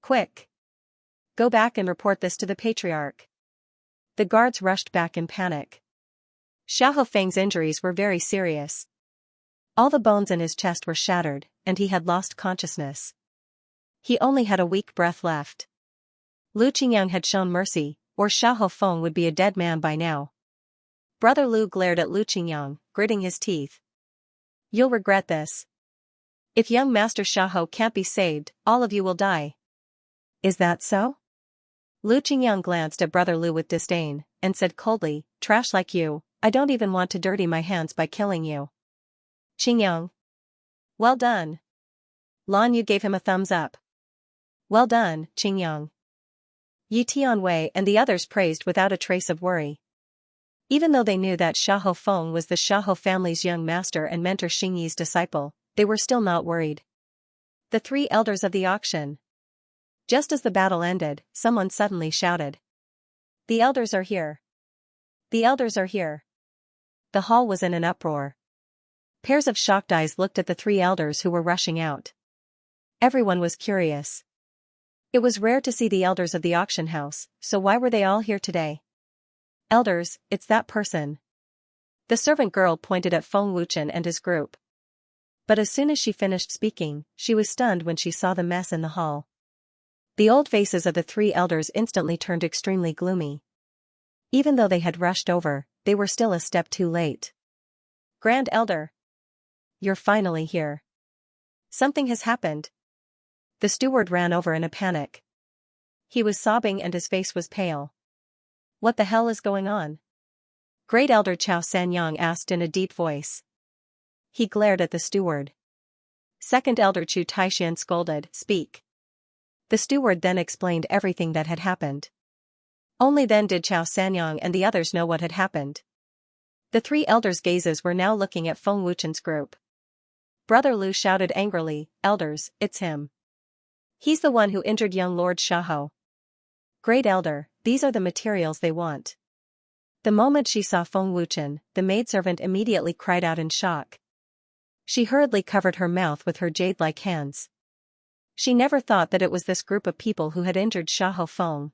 S1: Quick! Go back and report this to the Patriarch. The guards rushed back in panic. Xiahou Feng's injuries were very serious. All the bones in his chest were shattered, and he had lost consciousness. He only had a weak breath left. Lu Qingyang had shown mercy, or Xiahou Feng would be a dead man by now. Brother Lu glared at Lu Qingyang, gritting his teeth. You'll regret this. If young Master Xiahou can't be saved, all of you will die. Is that so? Lu Qingyang glanced at brother Lu with disdain, and said coldly, trash like you, I don't even want to dirty my hands by killing you. Qingyang. Well done. Lan Yu gave him a thumbs up. Well done, Qingyang. Yi Tianwei and the others praised without a trace of worry. Even though they knew that Xiahou Feng was the Xiahou family's young master and mentor Xing Yi's disciple, they were still not worried. The three elders of the auction. Just as the battle ended, someone suddenly shouted. The elders are here. The elders are here. The hall was in an uproar. Pairs of shocked eyes looked at the three elders who were rushing out. Everyone was curious. It was rare to see the elders of the auction house, so why were they all here today? Elders, it's that person. The servant girl pointed at Feng Wuchen and his group. But as soon as she finished speaking, she was stunned when she saw the mess in the hall. The old faces of the three elders instantly turned extremely gloomy. Even though they had rushed over, they were still a step too late. Grand Elder. You're finally here. Something has happened. The steward ran over in a panic. He was sobbing and his face was pale. What the hell is going on? Great Elder Chao Sanyang asked in a deep voice. He glared at the steward. Second Elder Chu Taishan scolded, speak. The steward then explained everything that had happened. Only then did Chao Sanyang and the others know what had happened. The three elders' gazes were now looking at Feng Wuchen's group. Brother Lu shouted angrily, Elders, it's him. He's the one who injured young Lord Xiahou. Great Elder, these are the materials they want. The moment she saw Feng Wuchen, the maidservant immediately cried out in shock. She hurriedly covered her mouth with her jade-like hands. She never thought that it was this group of people who had injured Xiahou Feng.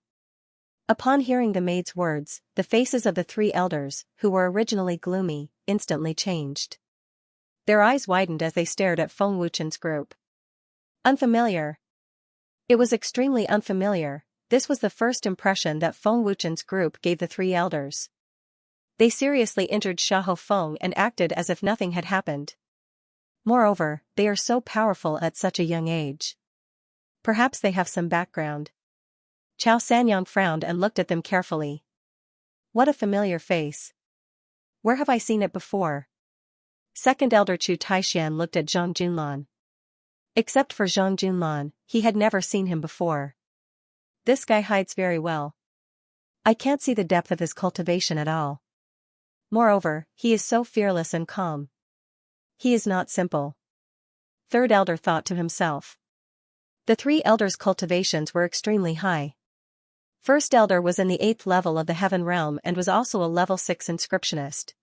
S1: Upon hearing the maid's words, the faces of the three elders, who were originally gloomy, instantly changed. Their eyes widened as they stared at Feng Wuchen's group. Unfamiliar. It was extremely unfamiliar. This was the first impression that Feng Wuchen's group gave the three elders. They seriously injured Xiahou Feng and acted as if nothing had happened. Moreover, they are so powerful at such a young age. Perhaps they have some background. Chao Sanyang frowned and looked at them carefully. What a familiar face. Where have I seen it before? Second elder Chu Taishan looked at Zhang Junlan. Except for Zhang Junlan, he had never seen him before. This guy hides very well. I can't see the depth of his cultivation at all. Moreover, he is so fearless and calm. He is not simple. Third elder thought to himself. The three elders' cultivations were extremely high. First elder was in the 8th level of the Heaven Realm and was also a level 6 inscriptionist.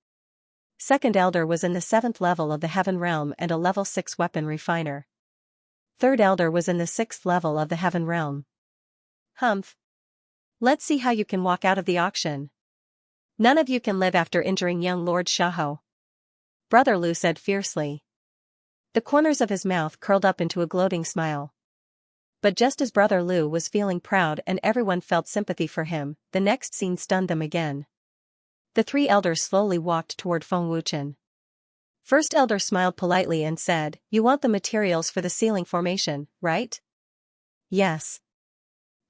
S1: Second elder was in the 7th level of the Heaven Realm and a level 6 weapon refiner. Third elder was in the 6th level of the Heaven Realm. Humph. Let's see how you can walk out of the auction. None of you can live after injuring young Lord Xiahou. Brother Lu said fiercely. The corners of his mouth curled up into a gloating smile. But just as Brother Lu was feeling proud and everyone felt sympathy for him, the next scene stunned them again. The three elders slowly walked toward Feng Wuchen. First elder smiled politely and said, "You want the materials for the ceiling formation, right?" "Yes."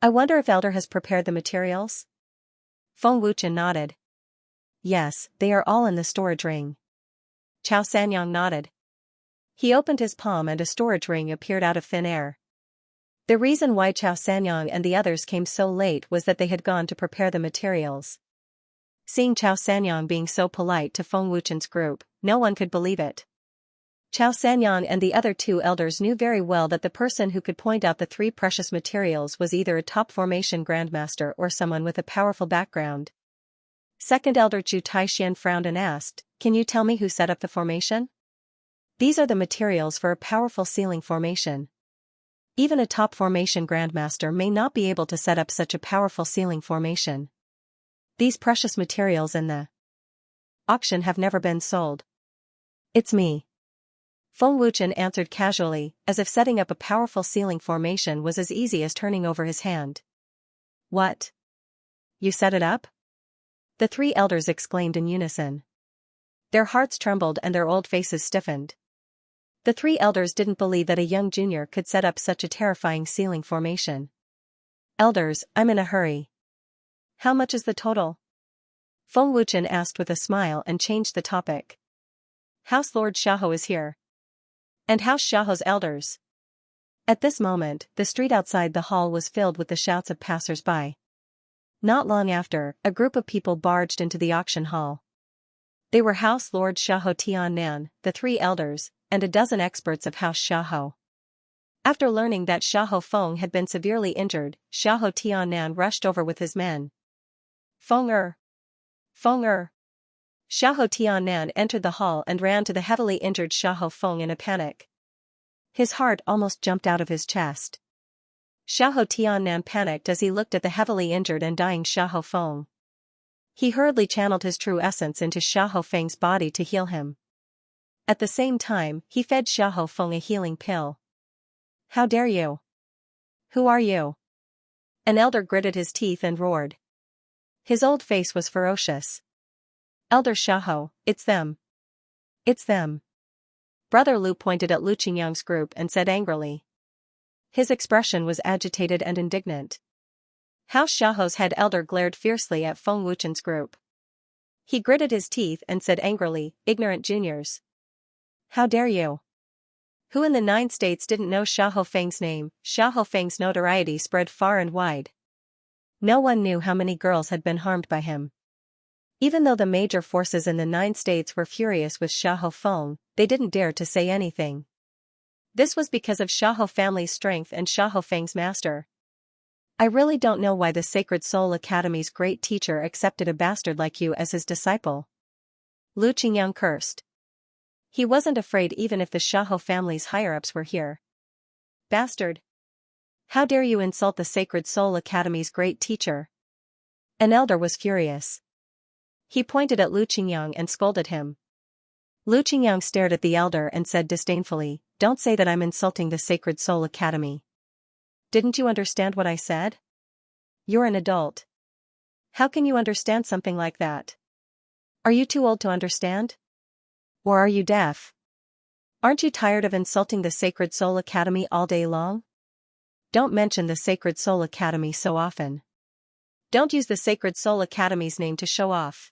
S1: "I wonder if elder has prepared the materials?" Feng Wuchen nodded. "Yes, they are all in the storage ring." Chao Sanyang nodded. He opened his palm and a storage ring appeared out of thin air. The reason why Chao Sanyang and the others came so late was that they had gone to prepare the materials. Seeing Chao Sanyang being so polite to Feng Wuchen's group, no one could believe it. Chao Sanyang and the other two elders knew very well that the person who could point out the three precious materials was either a top formation grandmaster or someone with a powerful background. Second elder Chu Taishan frowned and asked, "Can you tell me who set up the formation?" "These are the materials for a powerful ceiling formation. Even a top formation grandmaster may not be able to set up such a powerful ceiling formation. These precious materials in the auction have never been sold." "It's me." Feng Wuchen answered casually, as if setting up a powerful ceiling formation was as easy as turning over his hand. "What? You set it up?" The three elders exclaimed in unison. Their hearts trembled and their old faces stiffened. The three elders didn't believe that a young junior could set up such a terrifying ceiling formation. "Elders, I'm in a hurry." "How much is the total?" Feng Wuchen asked with a smile and changed the topic. "House Lord Xiahou is here. And House Xiahou's elders." At this moment, the street outside the hall was filled with the shouts of passers-by. Not long after, a group of people barged into the auction hall. They were House Lord Xiahou Tiannan, the three elders, and a dozen experts of House Xiahou. After learning that Xiahou Feng had been severely injured, Xiahou Tiannan rushed over with his men. "Feng Feng." Xiahou Tiannan entered the hall and ran to the heavily injured Xiahou Feng in a panic. His heart almost jumped out of his chest. Xiahou Tiannan panicked as he looked at the heavily injured and dying Xiahou Feng. He hurriedly channeled his true essence into Xiahou Feng's body to heal him. At the same time, he fed Xiahou Feng a healing pill. "How dare you? Who are you?" An elder gritted his teeth and roared. His old face was ferocious. "Elder Xiahou, it's them. It's them." Brother Lu pointed at Lu Qingyang's group and said angrily. His expression was agitated and indignant. House Xiahou's head elder glared fiercely at Feng Wuchen's group. He gritted his teeth and said angrily, "Ignorant juniors. How dare you? Who in the 9 states didn't know Xiahou Feng's name?" Xiahou Feng's notoriety spread far and wide. No one knew how many girls had been harmed by him. Even though the major forces in the 9 states were furious with Xiahou Feng, they didn't dare to say anything. This was because of Xiahou family's strength and Xiahou Feng's master. "I really don't know why the Sacred Soul Academy's great teacher accepted a bastard like you as his disciple." Lu Qingyang cursed. He wasn't afraid even if the Xiahou family's higher-ups were here. "Bastard! How dare you insult the Sacred Soul Academy's great teacher?" An elder was furious. He pointed at Lu Qingyang and scolded him. Lu Qingyang stared at the elder and said disdainfully, "Don't say that I'm insulting the Sacred Soul Academy. Didn't you understand what I said? You're an adult. How can you understand something like that? Are you too old to understand? Or are you deaf? Aren't you tired of insulting the Sacred Soul Academy all day long? Don't mention the Sacred Soul Academy so often. Don't use the Sacred Soul Academy's name to show off.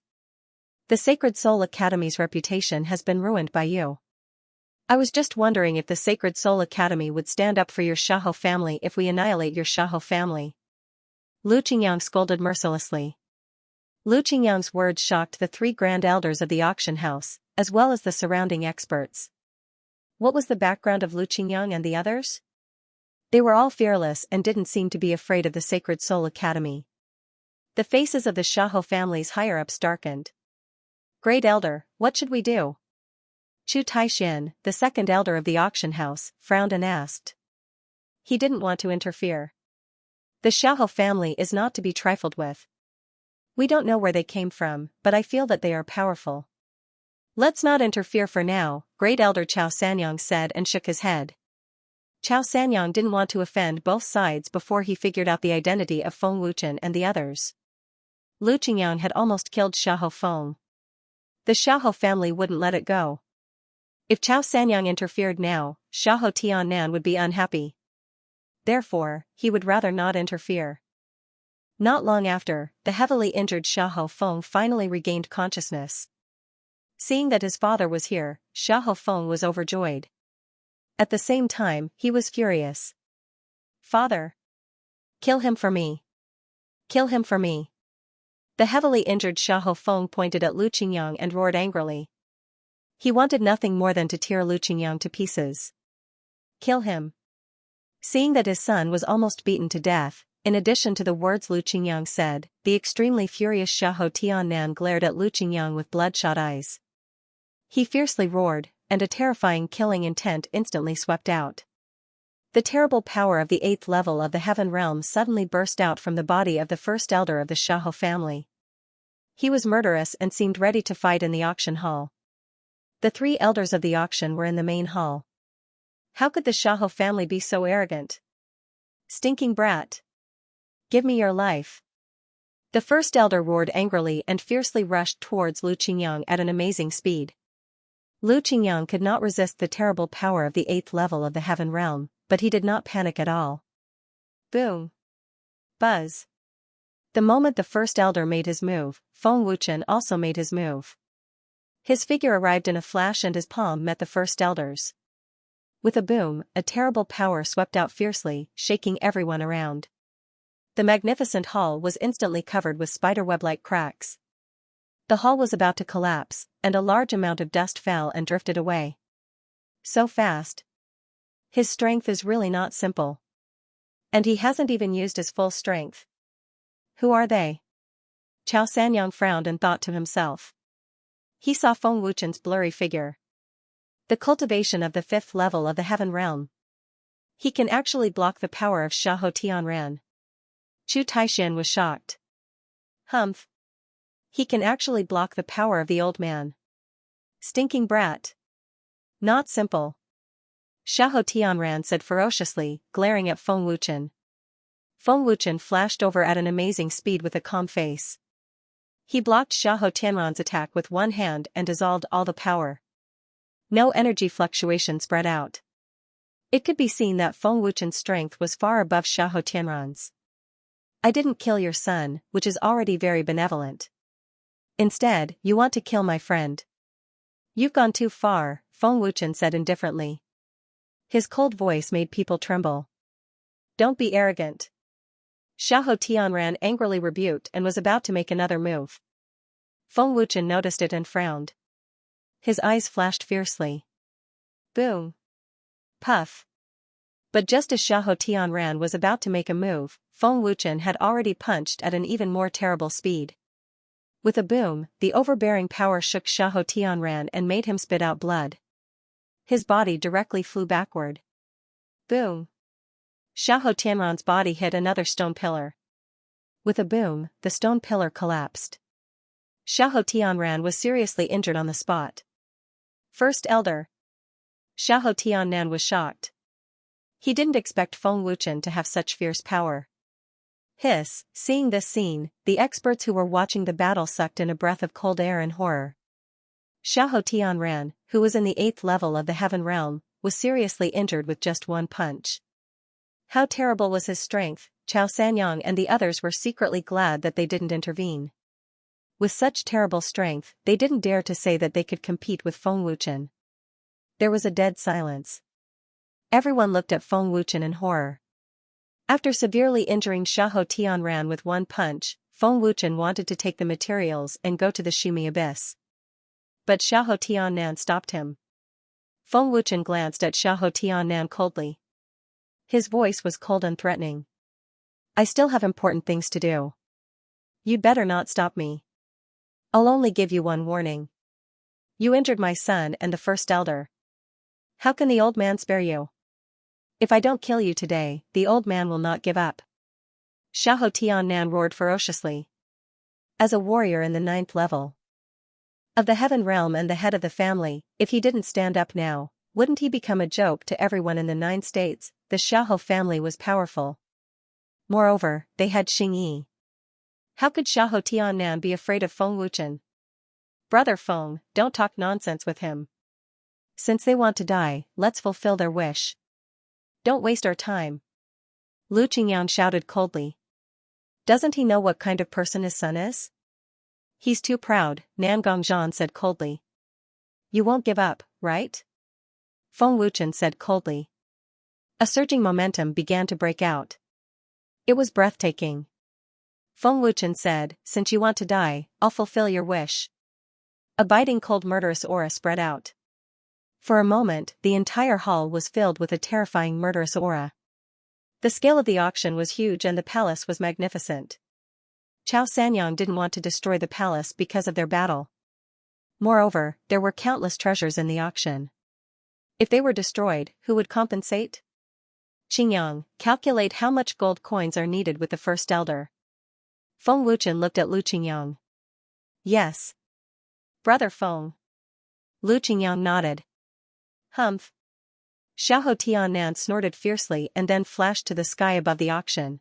S1: The Sacred Soul Academy's reputation has been ruined by you. I was just wondering if the Sacred Soul Academy would stand up for your Xiahou family if we annihilate your Xiahou family." Lu Qingyang scolded mercilessly. Lu Qingyang's words shocked the 3 grand elders of the auction house, as well as the surrounding experts. What was the background of Lu Qingyang and the others? They were all fearless and didn't seem to be afraid of the Sacred Soul Academy. The faces of the Xiahou family's higher-ups darkened. "Great Elder, what should we do?" Chu Taixin, the second elder of the auction house, frowned and asked. He didn't want to interfere. The Xiahou family is not to be trifled with. We don't know where they came from, but I feel that they are powerful. "Let's not interfere for now," Great Elder Chao Sanyang said and shook his head. Chao Sanyang didn't want to offend both sides before he figured out the identity of Feng Wuchen and the others. Lu Qingyang had almost killed Xiahou Feng. The Xiahou family wouldn't let it go. If Chao Sanyang interfered now, Xiahou Tiannan would be unhappy. Therefore, he would rather not interfere. Not long after, the heavily injured Xiahou Feng finally regained consciousness. Seeing that his father was here, Xiahou Feng was overjoyed. At the same time, he was furious. "Father! Kill him for me! Kill him for me!" The heavily injured Xiahou Feng pointed at Lu Qingyang and roared angrily. He wanted nothing more than to tear Lu Qingyang to pieces. "Kill him!" Seeing that his son was almost beaten to death, in addition to the words Lu Qingyang said, the extremely furious Xiahou Tiannan glared at Lu Qingyang with bloodshot eyes. He fiercely roared, and a terrifying killing intent instantly swept out. The terrible power of the 8th level of the Heaven Realm suddenly burst out from the body of the first elder of the Xiahou family. He was murderous and seemed ready to fight in the auction hall. The 3 elders of the auction were in the main hall. How could the Xiahou family be so arrogant? "Stinking brat! Give me your life!" The first elder roared angrily and fiercely rushed towards Lu Qingyang at an amazing speed. Lu Qingyang could not resist the terrible power of the 8th level of the Heaven Realm, but he did not panic at all. Boom! Buzz! The moment the first elder made his move, Feng Wuchen also made his move. His figure arrived in a flash and his palm met the first elder's. With a boom, a terrible power swept out fiercely, shaking everyone around. The magnificent hall was instantly covered with spiderweb-like cracks. The hall was about to collapse, and a large amount of dust fell and drifted away. So fast. His strength is really not simple. And he hasn't even used his full strength. Who are they? Chao Sanyang frowned and thought to himself. He saw Feng Wuchen's blurry figure. The cultivation of the 5th level of the Heaven Realm. He can actually block the power of Xiahou Tianran. Chu Taixin was shocked. Humph. He can actually block the power of the old man. Stinking brat. Not simple. Xiahou Tianran said ferociously, glaring at Feng Wuchen. Feng Wuchen flashed over at an amazing speed with a calm face. He blocked Xiahou Tianran's attack with one hand and dissolved all the power. No energy fluctuation spread out. It could be seen that Feng Wuchen's strength was far above Xiahou Tianran's. "I didn't kill your son, which is already very benevolent. Instead, you want to kill my friend. You've gone too far," Feng Wuchen said indifferently. His cold voice made people tremble. "Don't be arrogant." Xiahou Tianran angrily rebuked and was about to make another move. Feng Wuchen noticed it and frowned. His eyes flashed fiercely. Boom. Puff. But just as Xiahou Tianran was about to make a move, Feng Wuchen had already punched at an even more terrible speed. With a boom, the overbearing power shook Xiahou Tianran and made him spit out blood. His body directly flew backward. Boom. Xiahou Tianran's body hit another stone pillar. With a boom, the stone pillar collapsed. Xiahou Tianran was seriously injured on the spot. First Elder. Xiahou Tiannan was shocked. He didn't expect Feng Wuchen to have such fierce power. Seeing this scene, the experts who were watching the battle sucked in a breath of cold air in horror. Xiahou Tianran, who was in the 8th level of the Heaven Realm, was seriously injured with just one punch. How terrible was his strength, Chao Sanyang and the others were secretly glad that they didn't intervene. With such terrible strength, they didn't dare to say that they could compete with Feng Wuchen. There was a dead silence. Everyone looked at Feng Wuchen in horror. After severely injuring Xiahou Tianran with one punch, Feng Wuchen wanted to take the materials and go to the Shumi Abyss. But Xiahou Tiannan stopped him. Feng Wuchen glanced at Xiahou Tiannan coldly. His voice was cold and threatening. I still have important things to do. You'd better not stop me. I'll only give you one warning. You injured my son and the First Elder. How can the old man spare you? If I don't kill you today, the old man will not give up. Xiahou Tiannan roared ferociously. As a warrior in the 9th level of the Heaven Realm and the head of the family, if he didn't stand up now, wouldn't he become a joke to everyone in the 9 states? The Xiahou family was powerful. Moreover, they had Xingyi. How could Xiahou Tiannan be afraid of Feng Wuchen? Brother Feng, don't talk nonsense with him. Since they want to die, let's fulfill their wish. Don't waste our time. Lu Qingyang shouted coldly. Doesn't he know what kind of person his son is? He's too proud, Nan Gongzhan said coldly. You won't give up, right? Feng Wuchen said coldly. A surging momentum began to break out. It was breathtaking. Feng Wuchen said, since you want to die, I'll fulfill your wish. A biting cold murderous aura spread out. For a moment, the entire hall was filled with a terrifying murderous aura. The scale of the auction was huge and the palace was magnificent. Chao Sanyang didn't want to destroy the palace because of their battle. Moreover, there were countless treasures in the auction. If they were destroyed, who would compensate? Qingyang, calculate how much gold coins are needed with the First Elder. Feng Wuchen looked at Lu Qingyang. Yes. Brother Feng. Lu Qingyang nodded. Humph. Xiahou Tiannan snorted fiercely and then flashed to the sky above the auction.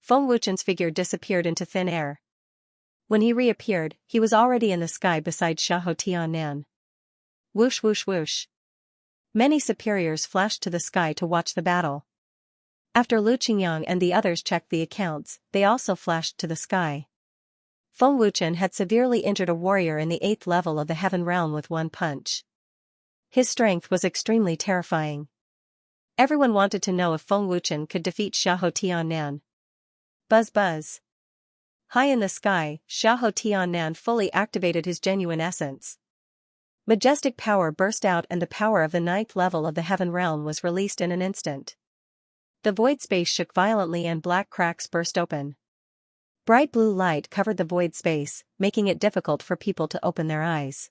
S1: Feng Wuchen's figure disappeared into thin air. When he reappeared, he was already in the sky beside Xiahou Tiannan. Whoosh whoosh whoosh. Many superiors flashed to the sky to watch the battle. After Lu Qingyang and the others checked the accounts, they also flashed to the sky. Feng Wuchen had severely injured a warrior in the 8th level of the Heaven Realm with one punch. His strength was extremely terrifying. Everyone wanted to know if Feng Wuchen could defeat Xiahou Tiannan. Buzz buzz. High in the sky, Xiahou Tiannan fully activated his genuine essence. Majestic power burst out and the power of the 9th level of the Heaven Realm was released in an instant. The void space shook violently and black cracks burst open. Bright blue light covered the void space, making it difficult for people to open their eyes.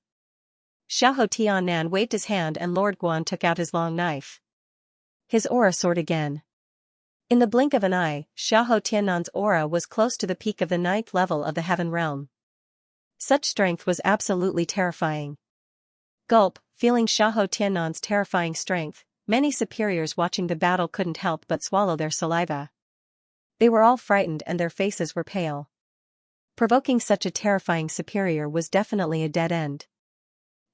S1: Xiahou Tiannan waved his hand and Lord Guan took out his long knife. His aura soared again. In the blink of an eye, Xiahou Tiannan's aura was close to the peak of the 9th level of the Heaven Realm. Such strength was absolutely terrifying. Gulp, feeling Xiahou Tiannan's terrifying strength, many superiors watching the battle couldn't help but swallow their saliva. They were all frightened and their faces were pale. Provoking such a terrifying superior was definitely a dead end.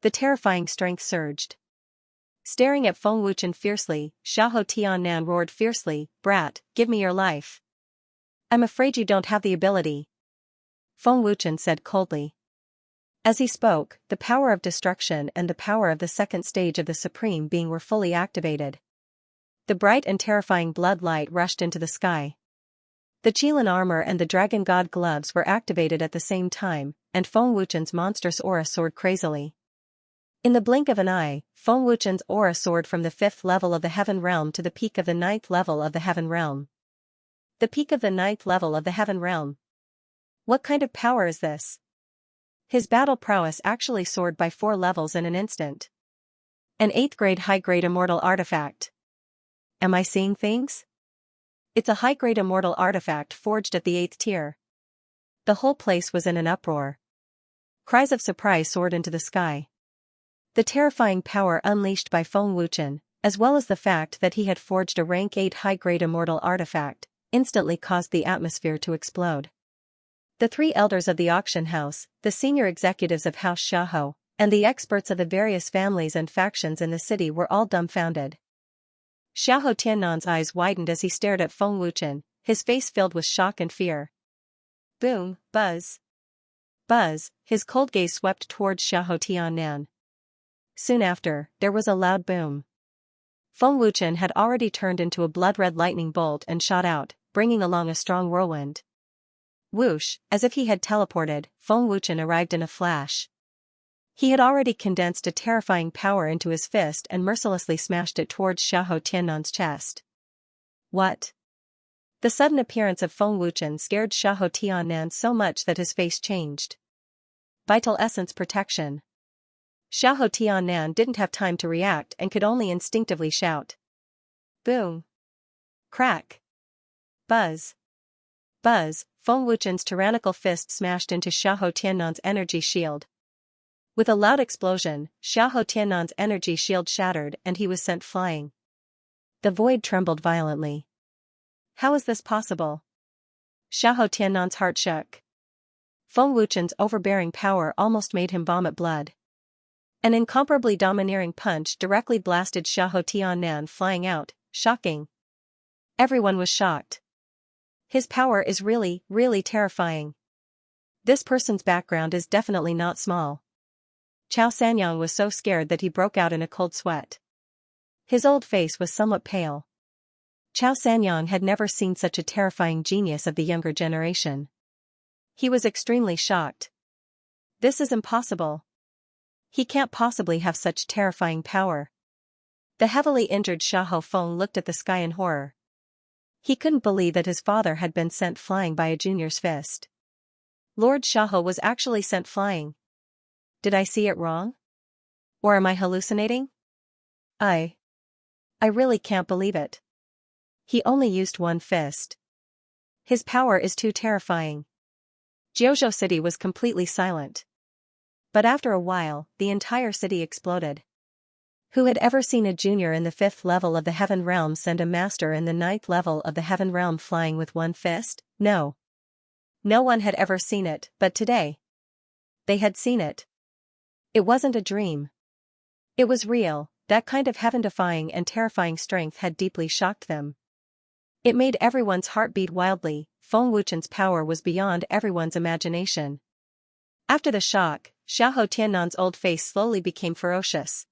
S1: The terrifying strength surged. Staring at Feng Wuchen fiercely, Xiahou Tiannan roared fiercely, "Brat, give me your life. I'm afraid you don't have the ability." Feng Wuchen said coldly. As he spoke, the power of destruction and the power of the second stage of the Supreme Being were fully activated. The bright and terrifying blood light rushed into the sky. The Qilin armor and the Dragon God gloves were activated at the same time, and Feng Wuchen's monstrous aura soared crazily. In the blink of an eye, Feng Wuchen's aura soared from the 5th level of the Heaven Realm to the peak of the 9th level of the Heaven Realm. The peak of the 9th level of the Heaven Realm. What kind of power is this? His battle prowess actually soared by 4 levels in an instant. An 8th grade high-grade immortal artifact. Am I seeing things? It's a high-grade immortal artifact forged at the 8th tier. The whole place was in an uproar. Cries of surprise soared into the sky. The terrifying power unleashed by Feng Wuchen, as well as the fact that he had forged a rank 8 high-grade immortal artifact, instantly caused the atmosphere to explode. The three elders of the auction house, the senior executives of House Xiahou, and the experts of the various families and factions in the city were all dumbfounded. Xiahou Tiannan's eyes widened as he stared at Feng Wuchen, his face filled with shock and fear. Boom, buzz. Buzz, his cold gaze swept towards Xiahou Tiannan. Soon after, there was a loud boom. Feng Wuchen had already turned into a blood-red lightning bolt and shot out, bringing along a strong whirlwind. Whoosh, as if he had teleported, Feng Wuchen arrived in a flash. He had already condensed a terrifying power into his fist and mercilessly smashed it towards Xiahou Tiannan's chest. What? The sudden appearance of Feng Wuchen scared Xiahou Tiannan so much that his face changed. Vital essence protection. Xiahou Tiannan didn't have time to react and could only instinctively shout. Boom. Crack. Buzz. Buzz, Feng Wuchen's tyrannical fist smashed into Xiahou Tiannan's energy shield. With a loud explosion, Xiahou Tiannan's energy shield shattered and he was sent flying. The void trembled violently. How is this possible? Xiahou Tiannan's heart shook. Feng Wuchen's overbearing power almost made him vomit blood. An incomparably domineering punch directly blasted Xiahou Tiannan flying out, shocking. Everyone was shocked. His power is really, really terrifying. This person's background is definitely not small. Chao Sanyang was so scared that he broke out in a cold sweat. His old face was somewhat pale. Chao Sanyang had never seen such a terrifying genius of the younger generation. He was extremely shocked. This is impossible. He can't possibly have such terrifying power. The heavily injured Xiahou Feng looked at the sky in horror. He couldn't believe that his father had been sent flying by a junior's fist. Lord Xiahou was actually sent flying. Did I see it wrong? Or am I hallucinating? I really can't believe it. He only used one fist. His power is too terrifying. Jiuzhou City was completely silent. But after a while, the entire city exploded. Who had ever seen a junior in the 5th level of the Heaven Realm send a master in the 9th level of the Heaven Realm flying with one fist? No. No one had ever seen it, but today. They had seen it. It wasn't a dream. It was real. That kind of heaven-defying and terrifying strength had deeply shocked them. It made everyone's heart beat wildly. Feng Wuchen's power was beyond everyone's imagination. After the shock, Xiahou Tiannan's old face slowly became ferocious.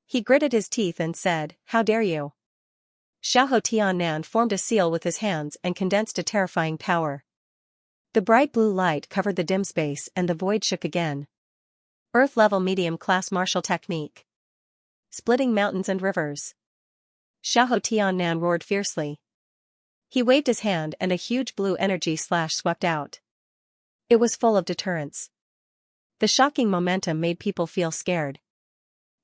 S1: He gritted his teeth and said, "How dare you?" Xiahou Tiannan formed a seal with his hands and condensed a terrifying power. The bright blue light covered the dim space and the void shook again. Earth-level medium-class martial technique. Splitting mountains and rivers. Xiahou Tiannan roared fiercely. He waved his hand and a huge blue energy slash swept out. It was full of deterrence. The shocking momentum made people feel scared.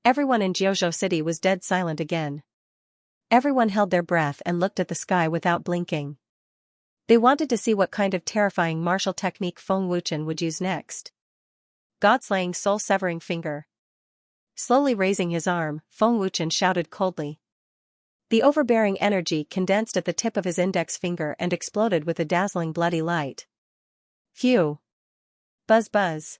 S1: Everyone in Jiuzhou City was dead silent again. Everyone held their breath and looked at the sky without blinking. They wanted to see what kind of terrifying martial technique Feng Wuchen would use next. God-slaying soul-severing finger. Slowly raising his arm, Feng Wuchen shouted coldly. The overbearing energy condensed at the tip of his index finger and exploded with a dazzling bloody light. Phew! Buzz buzz.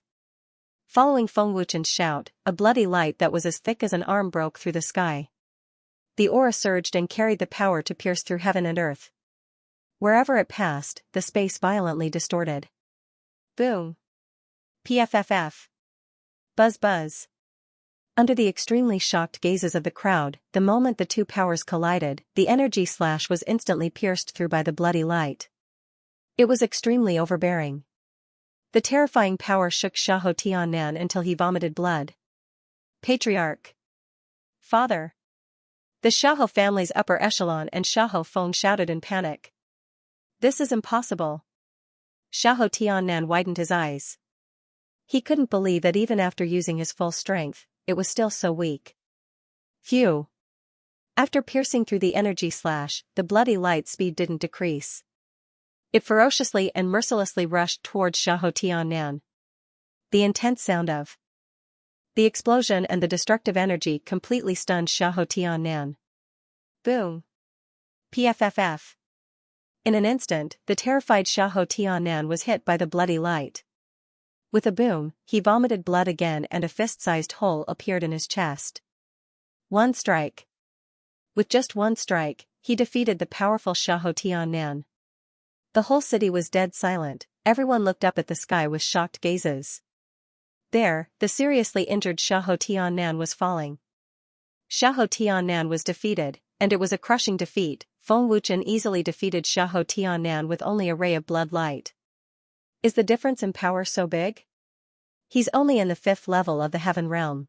S1: Following Feng Wuchen's shout, a bloody light that was as thick as an arm broke through the sky. The aura surged and carried the power to pierce through heaven and earth. Wherever it passed, the space violently distorted. Boom! Pfff. Buzz buzz. Under the extremely shocked gazes of the crowd, the moment the two powers collided, the energy slash was instantly pierced through by the bloody light. It was extremely overbearing. The terrifying power shook Xiahou Tiannan until he vomited blood. Patriarch. Father. The Xiahou family's upper echelon and Xiahou Feng shouted in panic. This is impossible. Xiahou Tiannan widened his eyes. He couldn't believe that even after using his full strength, it was still so weak. Phew. After piercing through the energy slash, the bloody light speed didn't decrease. It ferociously and mercilessly rushed towards Xiahou Tiannan. The intense sound of The explosion and the destructive energy completely stunned Xiahou Tiannan. Boom! Pfff. In an instant, the terrified Xiahou Tiannan was hit by the bloody light. With a boom, he vomited blood again and a fist-sized hole appeared in his chest. One strike. With just one strike, he defeated the powerful Xiahou Tiannan. The whole city was dead silent, everyone looked up at the sky with shocked gazes. There, the seriously injured Xiahou Tiannan was falling. Xiahou Tiannan was defeated, and it was a crushing defeat. Feng Wuchen easily defeated Xiahou Tiannan with only a ray of blood light. Is the difference in power so big? He's only in the 5th level of the heaven realm.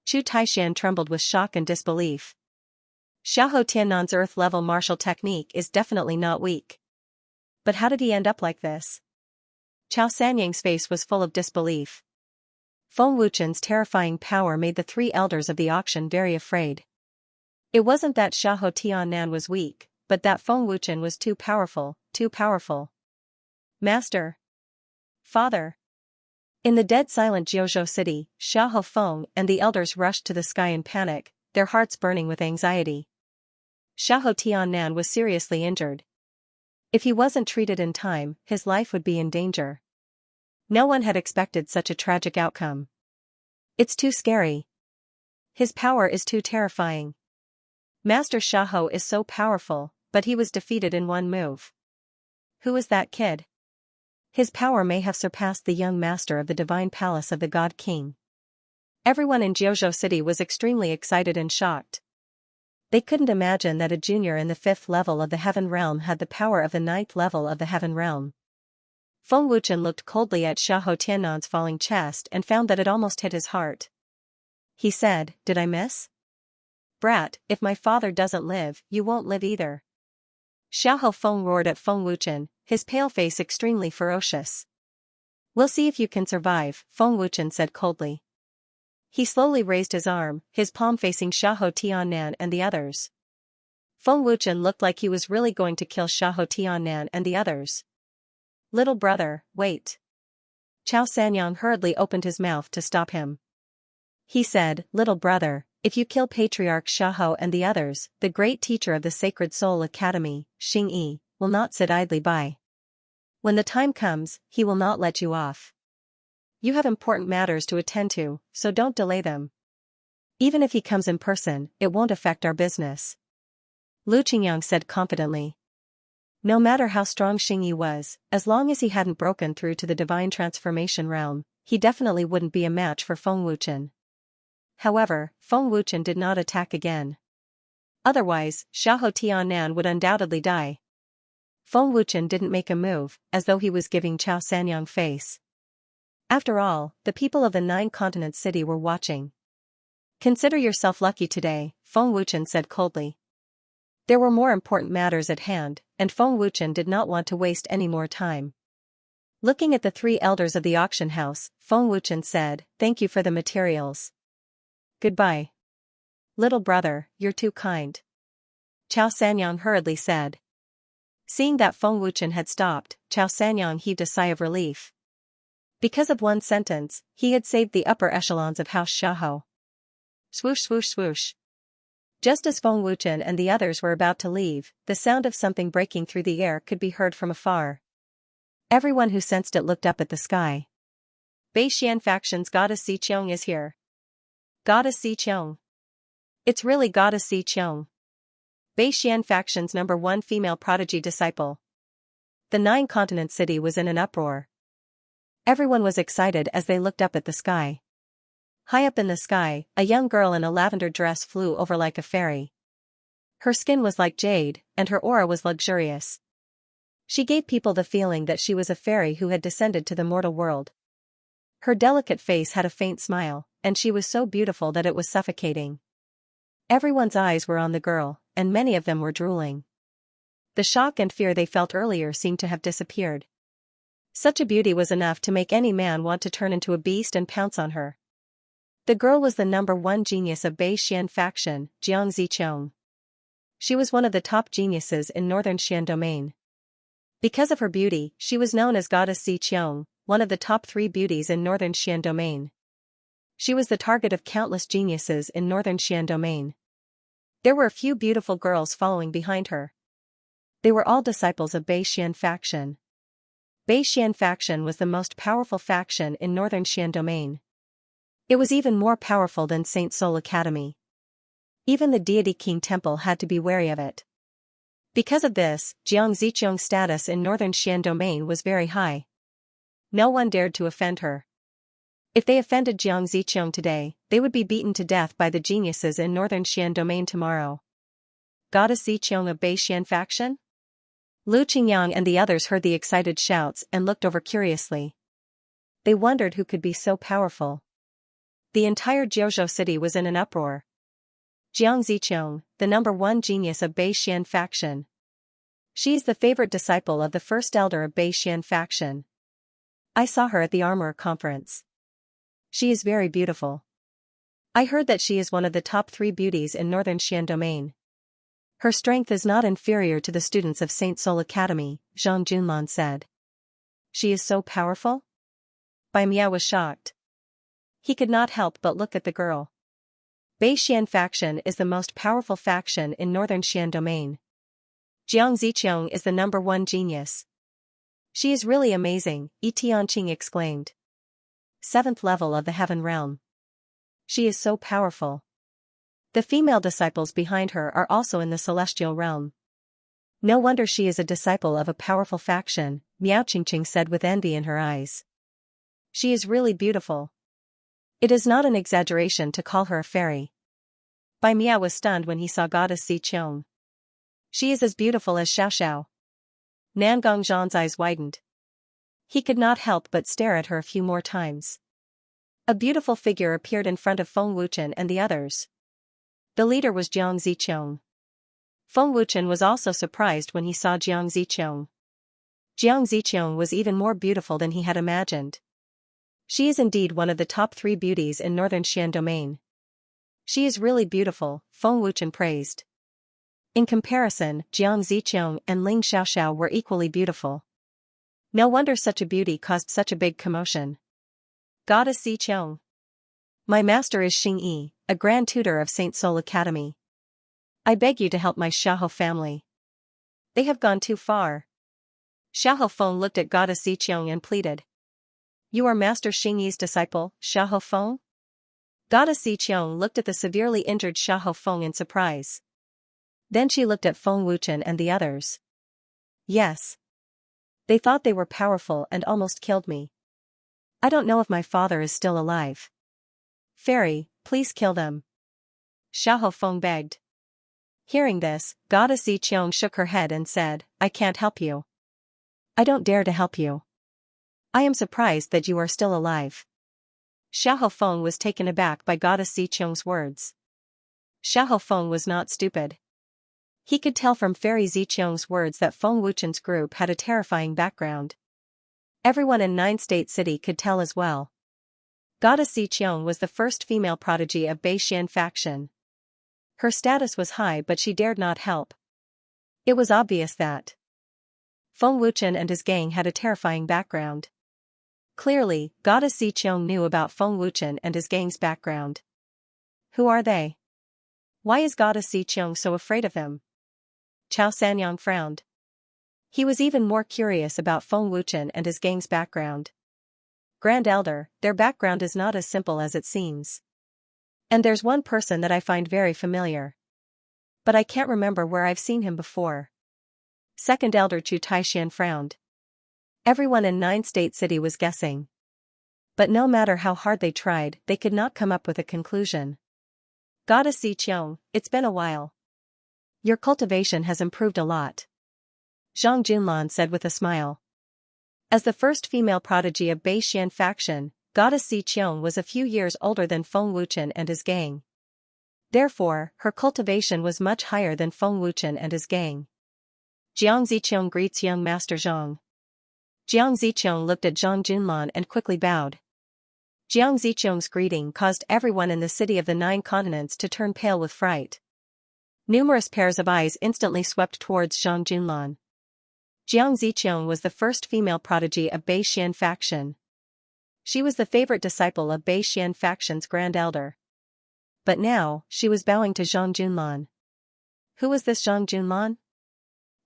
S1: Chu Taishan trembled with shock and disbelief. Xiahou Tiannan's earth-level martial technique is definitely not weak. But how did he end up like this? Chao Sanyang's face was full of disbelief. Feng Wuchen's terrifying power made the 3 elders of the auction very afraid. It wasn't that Xiahou Tiannan was weak, but that Feng Wuchen was too powerful, too powerful. Master! Father! In the dead silent Jiuzhou city, Xiahou Feng and the elders rushed to the sky in panic, their hearts burning with anxiety. Xiahou Tiannan was seriously injured. If he wasn't treated in time, his life would be in danger. No one had expected such a tragic outcome. It's too scary. His power is too terrifying. Master Xiahou is so powerful, but he was defeated in one move. Who is that kid? His power may have surpassed the young master of the divine palace of the God King. Everyone in Jiuzhou City was extremely excited and shocked. They couldn't imagine that a junior in the 5th level of the heaven realm had the power of the 9th level of the heaven realm. Feng Wuchen looked coldly at Xiahou Tiannan's falling chest and found that it almost hit his heart. He said, "Did I miss? Brat, if my father doesn't live, you won't live either." Xiahou Feng roared at Feng Wuchen, his pale face extremely ferocious. "We'll see if you can survive," Feng Wuchen said coldly. He slowly raised his arm, his palm facing Xiahou Tiannan and the others. Feng Wuchen looked like he was really going to kill Xiahou Tiannan and the others. "Little brother, wait." Chao Sanyang hurriedly opened his mouth to stop him. He said, "Little brother, if you kill Patriarch Xiahou and the others, the great teacher of the Sacred Soul Academy, Xingyi, will not sit idly by. When the time comes, he will not let you off. You have important matters to attend to, so don't delay them. Even if he comes in person, it won't affect our business." Lu Qingyang said confidently. No matter how strong Xingyi was, as long as he hadn't broken through to the divine transformation realm, he definitely wouldn't be a match for Feng Wuchen. However, Feng Wuchen did not attack again. Otherwise, Xiahou Tiannan would undoubtedly die. Feng Wuchen didn't make a move, as though he was giving Chao Sanyang face. After all, the people of the 9 continent city were watching. "Consider yourself lucky today," Feng Wuchen said coldly. There were more important matters at hand, and Feng Wuchen did not want to waste any more time. Looking at the 3 elders of the auction house, Feng Wuchen said, "Thank you for the materials. Goodbye. Little brother, you're too kind." Chao Sanyang hurriedly said. Seeing that Feng Wuchen had stopped, Chao Sanyang heaved a sigh of relief. Because of one sentence, he had saved the upper echelons of House Xiahou. Swoosh swoosh swoosh. Just as Feng Wuchen and the others were about to leave, the sound of something breaking through the air could be heard from afar. Everyone who sensed it looked up at the sky. Beixian faction's goddess Xiqiong is here. Goddess Xiqiong. It's really goddess Xiqiong. Beixian faction's #1 female prodigy disciple. The 9 continent city was in an uproar. Everyone was excited as they looked up at the sky. High up in the sky, a young girl in a lavender dress flew over like a fairy. Her skin was like jade, and her aura was luxurious. She gave people the feeling that she was a fairy who had descended to the mortal world. Her delicate face had a faint smile, and she was so beautiful that it was suffocating. Everyone's eyes were on the girl, and many of them were drooling. The shock and fear they felt earlier seemed to have disappeared. Such a beauty was enough to make any man want to turn into a beast and pounce on her. The girl was the #1 genius of Beixian faction, Jiang Ziqiong. She was one of the top geniuses in northern Xian domain. Because of her beauty, she was known as Goddess Xiqiong, one of the top 3 beauties in northern Xian domain. She was the target of countless geniuses in northern Xian domain. There were a few beautiful girls following behind her. They were all disciples of Bei Xian faction. Bei Xian faction was the most powerful faction in northern Xian domain. It was even more powerful than Saint Soul Academy. Even the deity King Temple had to be wary of it. Because of this, Jiang Ziqiang's status in northern Xian domain was very high. No one dared to offend her. If they offended Jiang Ziqiang today, they would be beaten to death by the geniuses in northern Xian domain tomorrow. Goddess Ziqiang of Bei Xian faction? Lu Qingyang and the others heard the excited shouts and looked over curiously. They wondered who could be so powerful. The entire Jiuzhou city was in an uproar. Jiang Ziqiang, the number one genius of Bei Xian faction. She is the favorite disciple of the first elder of Bei Xian faction. I saw her at the Armorer conference. She is very beautiful. I heard that she is one of the top 3 beauties in northern Xian domain. Her strength is not inferior to the students of Saint Soul Academy, Zhang Junlan said. She is so powerful? Bai Miao was shocked. He could not help but look at the girl. Bei Xian faction is the most powerful faction in northern Xian domain. Jiang Ziqiang is the number one genius. She is really amazing, Yi Tianqing exclaimed. 7th level of the heaven realm. She is so powerful. The female disciples behind her are also in the celestial realm. No wonder she is a disciple of a powerful faction, Miao Qingqing said with envy in her eyes. She is really beautiful. It is not an exaggeration to call her a fairy. Bai Miao was stunned when he saw Goddess Ziqiang. She is as beautiful as Xiaoxiao. Nangong Zhan's eyes widened. He could not help but stare at her a few more times. A beautiful figure appeared in front of Feng Wuchen and the others. The leader was Jiang Ziqiang. Feng Wuchen was also surprised when he saw Jiang Ziqiang. Jiang Ziqiang was even more beautiful than he had imagined. She is indeed one of the top 3 beauties in northern Xian domain. She is really beautiful, Feng Wuchen praised. In comparison, Jiang Ziqiang and Ling Xiaoxiao were equally beautiful. No wonder such a beauty caused such a big commotion. Goddess Ziqiang. My master is Xing Yi, a grand tutor of Saint Soul Academy. I beg you to help my Xiaohe family. They have gone too far. Xiaohe Feng looked at Goddess Ziqiang and pleaded. You are Master Xing Yi's disciple, Xiaohe Feng? Goddess Ziqiang looked at the severely injured Xiaohe Feng in surprise. Then she looked at Feng Wuchen and the others. Yes. They thought they were powerful and almost killed me. I don't know if my father is still alive. Fairy, please kill them. Xiaohe Feng begged. Hearing this, Goddess Ziqiang shook her head and said, I can't help you. I don't dare to help you. I am surprised that you are still alive. Xiaohe Feng was taken aback by Goddess Ziqiang's words. Xiaohe Feng was not stupid. He could tell from Fairy Ziqiang's words that Feng Wuchen's group had a terrifying background. Everyone in Nine State City could tell as well. Goddess Ziqiang was the first female prodigy of Bei Xian faction. Her status was high but she dared not help. It was obvious that Feng Wuchen and his gang had a terrifying background. Clearly, Goddess Ziqiang knew about Feng Wuchen and his gang's background. Who are they? Why is Goddess Ziqiang so afraid of him? Chao Sanyang frowned. He was even more curious about Feng Wuchen and his gang's background. Grand Elder, their background is not as simple as it seems. And there's one person that I find very familiar. But I can't remember where I've seen him before. Second Elder Chu Taixian frowned. Everyone in Nine State City was guessing. But no matter how hard they tried, they could not come up with a conclusion. Goddess Ziqiang, it's been a while. Your cultivation has improved a lot. Zhang Junlan said with a smile. As the first female prodigy of Bei Xian faction, Goddess Ziqiang was a few years older than Feng Wuchen and his gang. Therefore, her cultivation was much higher than Feng Wuchen and his gang. Jiang Ziqiang greets young Master Zhang. Jiang Ziqiang looked at Zhang Junlan and quickly bowed. Jiang Ziqiang's greeting caused everyone in the city of the 9 continents to turn pale with fright. Numerous pairs of eyes instantly swept towards Zhang Junlan. Jiang Ziqiang was the first female prodigy of Bei Xian faction. She was the favorite disciple of Bei Xian faction's grand elder. But now, she was bowing to Zhang Junlan. Who was this Zhang Junlan?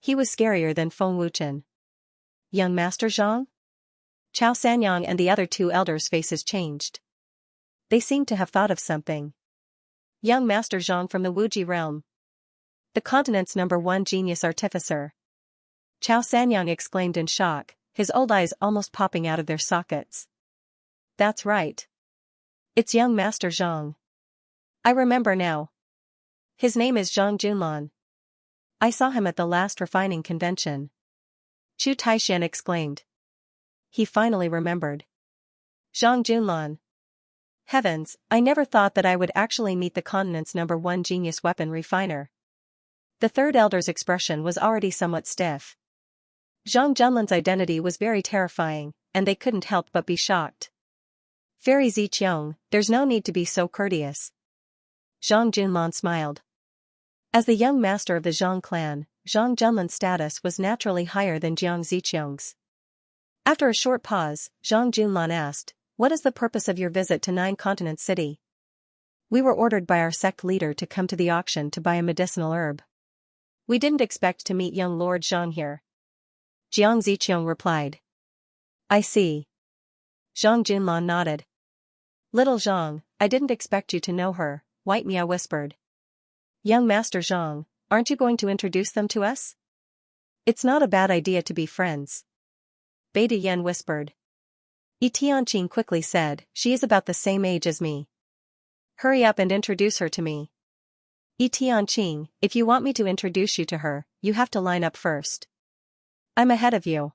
S1: He was scarier than Feng Wuchen. Young Master Zhang? Chao Sanyang and the other two elders' faces changed. They seemed to have thought of something. Young Master Zhang from the Wuji realm. The continent's #1 genius artificer. Chao Sanyang exclaimed in shock, his old eyes almost popping out of their sockets. That's right. It's young Master Zhang. I remember now. His name is Zhang Junlan. I saw him at the last refining convention. Chu Taishan exclaimed. He finally remembered. Zhang Junlan. Heavens, I never thought that I would actually meet the continent's #1 genius weapon refiner. The third elder's expression was already somewhat stiff. Zhang Junlan's identity was very terrifying, and they couldn't help but be shocked. Fairy Ziqiang, there's no need to be so courteous. Zhang Junlan smiled. As the young master of the Zhang clan, Zhang Junlan's status was naturally higher than Jiang Ziqiang's. After a short pause, Zhang Junlan asked, "What is the purpose of your visit to Nine Continent City?" "We were ordered by our sect leader to come to the auction to buy a medicinal herb. We didn't expect to meet young Lord Zhang here." Jiang Ziqiang replied. "I see." Zhang Junlan nodded. "Little Zhang, I didn't expect you to know her," White Miao whispered. "Young Master Zhang, aren't you going to introduce them to us?" "It's not a bad idea to be friends." Beta Yen whispered. Yi Tianqing quickly said, "She is about the same age as me. Hurry up and introduce her to me." "Yi Tianqing, if you want me to introduce you to her, you have to line up first." "I'm ahead of you."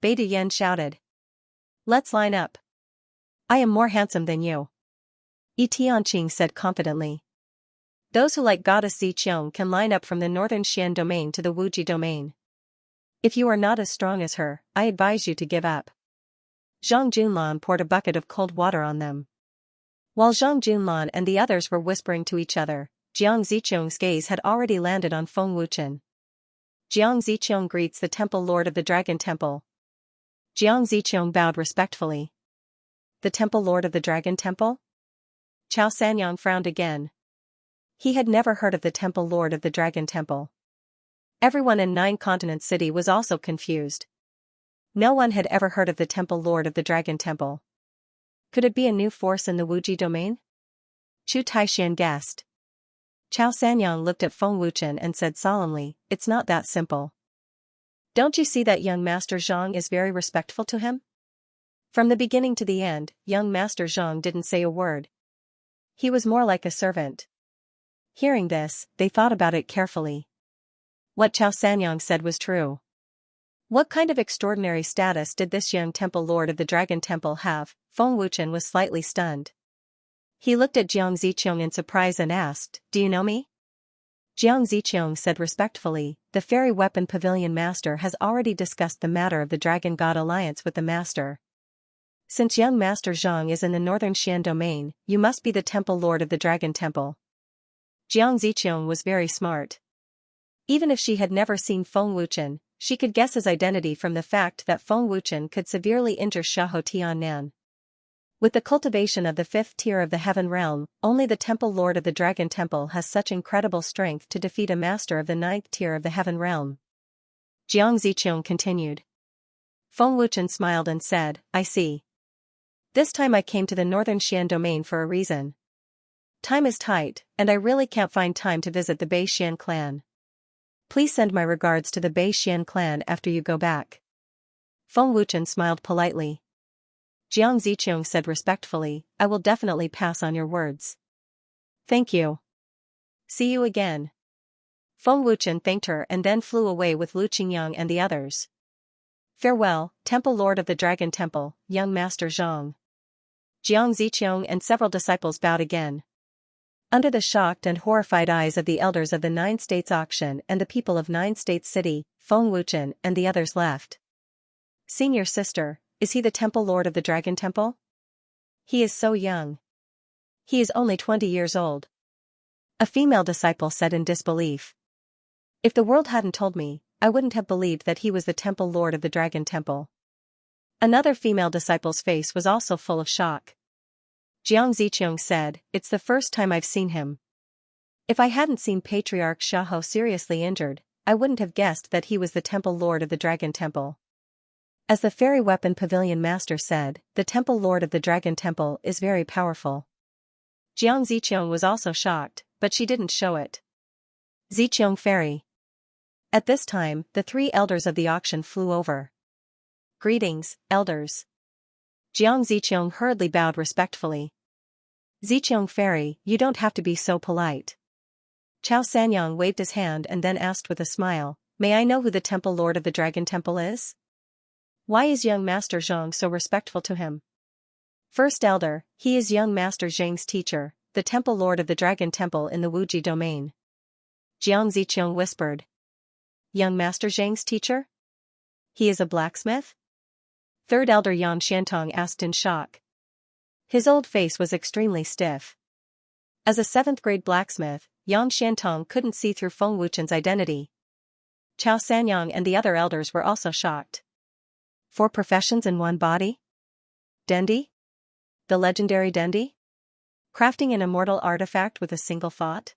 S1: Beta Yen shouted. "Let's line up. I am more handsome than you." Yi Tianqing said confidently. "Those who like Goddess Ziqiang can line up from the northern Xian domain to the Wuji domain. If you are not as strong as her, I advise you to give up." Zhang Junlan poured a bucket of cold water on them. While Zhang Junlan and the others were whispering to each other, Jiang Ziqiang's gaze had already landed on Feng Wuchen. Jiang Ziqiang greets the Temple Lord of the Dragon Temple. Jiang Ziqiang bowed respectfully. The Temple Lord of the Dragon Temple? Chao Sanyang frowned again. He had never heard of the Temple Lord of the Dragon Temple. Everyone in Nine Continent City was also confused. No one had ever heard of the Temple Lord of the Dragon Temple. Could it be a new force in the Wuji domain? Chu Taishan guessed. Chao Sanyang looked at Feng Wuchen and said solemnly, "It's not that simple. Don't you see that young Master Zhang is very respectful to him?" From the beginning to the end, young Master Zhang didn't say a word. He was more like a servant. Hearing this, they thought about it carefully. What Chao Sanyang said was true. What kind of extraordinary status did this young Temple Lord of the Dragon Temple have? Feng Wuchen was slightly stunned. He looked at Jiang Ziqiang in surprise and asked, "Do you know me?" Jiang Ziqiang said respectfully, "The Fairy Weapon Pavilion Master has already discussed the matter of the Dragon God Alliance with the Master. Since young Master Zhang is in the northern Xian domain, you must be the Temple Lord of the Dragon Temple." Jiang Ziqiang was very smart. Even if she had never seen Feng Wuchen, she could guess his identity from the fact that Feng Wuchen could severely injure Xiahou Tiannan. With the cultivation of the 5th tier of the Heaven Realm, only the Temple Lord of the Dragon Temple has such incredible strength to defeat a master of the 9th tier of the Heaven Realm. Jiang Ziqiang continued. Feng Wuchen smiled and said, "I see. This time I came to the northern Xian domain for a reason. Time is tight, and I really can't find time to visit the Bei Xian clan. Please send my regards to the Bei Xian clan after you go back." Feng Wuchen smiled politely. Jiang Ziqiang said respectfully, "I will definitely pass on your words. Thank you. See you again." Feng Wuchen thanked her and then flew away with Lu Qingyang and the others. "Farewell, Temple Lord of the Dragon Temple, young Master Zhang." Jiang Ziqiang and several disciples bowed again. Under the shocked and horrified eyes of the elders of the Nine States Auction and the people of Nine States City, Feng Wuchen and the others left. "Senior sister, is he the Temple Lord of the Dragon Temple? He is so young. He is only 20 years old." A female disciple said in disbelief. "If the world hadn't told me, I wouldn't have believed that he was the Temple Lord of the Dragon Temple." Another female disciple's face was also full of shock. Jiang Ziqiang said, "It's the first time I've seen him. If I hadn't seen Patriarch Xiahou seriously injured, I wouldn't have guessed that he was the Temple Lord of the Dragon Temple." As the Fairy Weapon Pavilion Master said, the Temple Lord of the Dragon Temple is very powerful. Jiang Ziqiang was also shocked, but she didn't show it. Ziqiang Fairy. At this time, the three elders of the auction flew over. "Greetings, elders." Jiang Ziqiang hurriedly bowed respectfully. "Ziqiang Fairy, you don't have to be so polite." Chao Sanyang waved his hand and then asked with a smile, "May I know who the Temple Lord of the Dragon Temple is? Why is young Master Zhang so respectful to him?" "First Elder, he is young Master Zhang's teacher, the Temple Lord of the Dragon Temple in the Wuji domain." Jiang Ziqiang whispered. "Young Master Zhang's teacher? He is a blacksmith?" Third Elder Yan Xiantong asked in shock. His old face was extremely stiff. As a 7th-grade blacksmith, Yang Xiantong couldn't see through Feng Wuchen's identity. Chao Sanyang and the other elders were also shocked. 4 professions in one body? Dendi? The legendary Dendi? Crafting an immortal artifact with a single thought?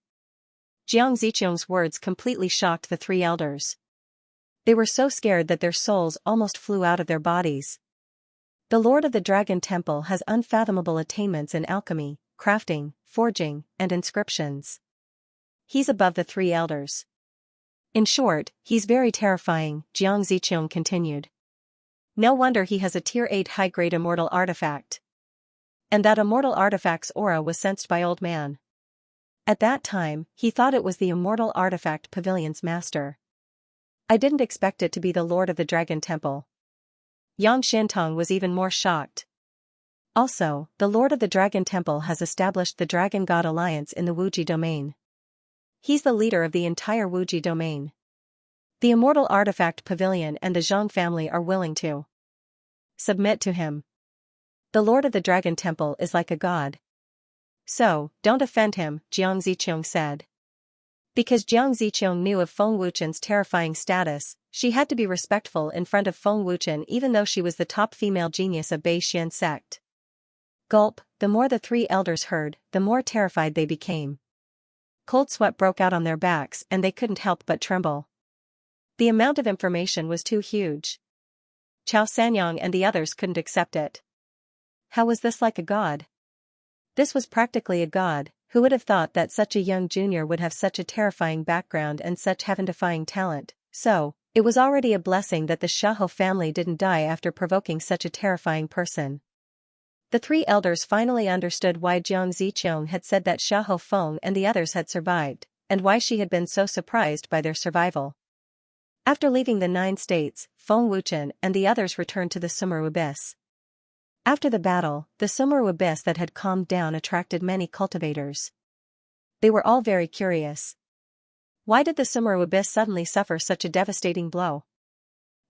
S1: Jiang Ziqiang's words completely shocked the 3 elders. They were so scared that their souls almost flew out of their bodies. The Lord of the Dragon Temple has unfathomable attainments in alchemy, crafting, forging, and inscriptions. He's above the 3 elders. In short, he's very terrifying, Jiang Ziqiang continued. No wonder he has a Tier 8 high-grade immortal artifact. And that immortal artifact's aura was sensed by Old Man. At that time, he thought it was the immortal artifact pavilion's master. I didn't expect it to be the Lord of the Dragon Temple. Yang Xiantong was even more shocked. Also, the Lord of the Dragon Temple has established the Dragon God Alliance in the Wuji domain. He's the leader of the entire Wuji domain. The Immortal Artifact Pavilion and the Zhang family are willing to submit to him. The Lord of the Dragon Temple is like a god. So, don't offend him, Jiang Ziqiang said. Because Jiang Ziqiang knew of Feng Wuchen's terrifying status, she had to be respectful in front of Feng Wuchen even though she was the top female genius of Bei Xian sect. Gulp, the more the 3 elders heard, the more terrified they became. Cold sweat broke out on their backs and they couldn't help but tremble. The amount of information was too huge. Chao Sanyang and the others couldn't accept it. How was this like a god? This was practically a god. Who would have thought that such a young junior would have such a terrifying background and such heaven-defying talent? So, it was already a blessing that the Xiahou family didn't die after provoking such a terrifying person. The 3 elders finally understood why Jiang Ziqiang had said that Xiahou Feng and the others had survived, and why she had been so surprised by their survival. After leaving the 9 states, Feng Wuchen and the others returned to the Sumeru Abyss. After the battle, the Sumeru Abyss that had calmed down attracted many cultivators. They were all very curious. Why did the Sumeru Abyss suddenly suffer such a devastating blow?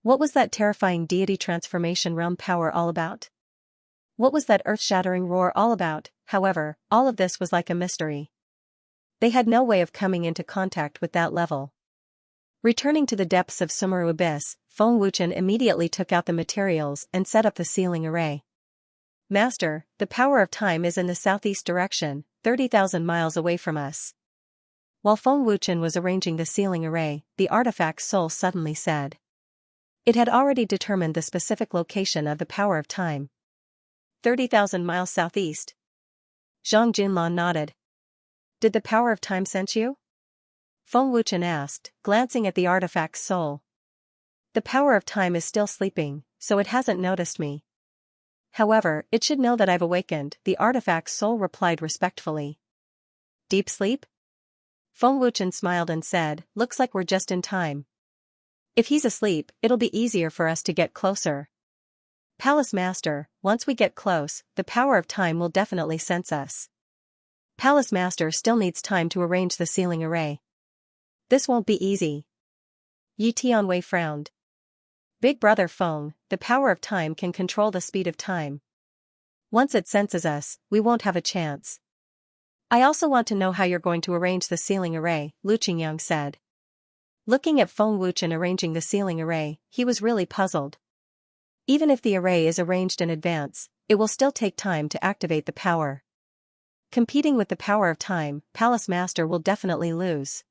S1: What was that terrifying deity transformation realm power all about? What was that earth-shattering roar all about? However, all of this was like a mystery. They had no way of coming into contact with that level. Returning to the depths of Sumeru Abyss, Feng Wuchen immediately took out the materials and set up the sealing array. Master, the power of time is in the southeast direction, 30,000 miles away from us. While Feng Wuchen was arranging the sealing array, the artifact's soul suddenly said. It had already determined the specific location of the power of time. 30,000 miles southeast. Zhang Junlan nodded. Did the power of time sense you? Feng Wuchen asked, glancing at the artifact's soul. The power of time is still sleeping, so it hasn't noticed me. However, it should know that I've awakened, the artifact's soul replied respectfully. Deep sleep? Feng Wuchen smiled and said, looks like we're just in time. If he's asleep, it'll be easier for us to get closer. Palace Master, once we get close, the power of time will definitely sense us. Palace Master still needs time to arrange the sealing array. This won't be easy. Yi Tianwei frowned. Big Brother Feng, the power of time can control the speed of time. Once it senses us, we won't have a chance. I also want to know how you're going to arrange the sealing array, Lu Qingyang said. Looking at Feng Wuchen arranging the sealing array, he was really puzzled. Even if the array is arranged in advance, it will still take time to activate the power. Competing with the power of time, Palace Master will definitely lose.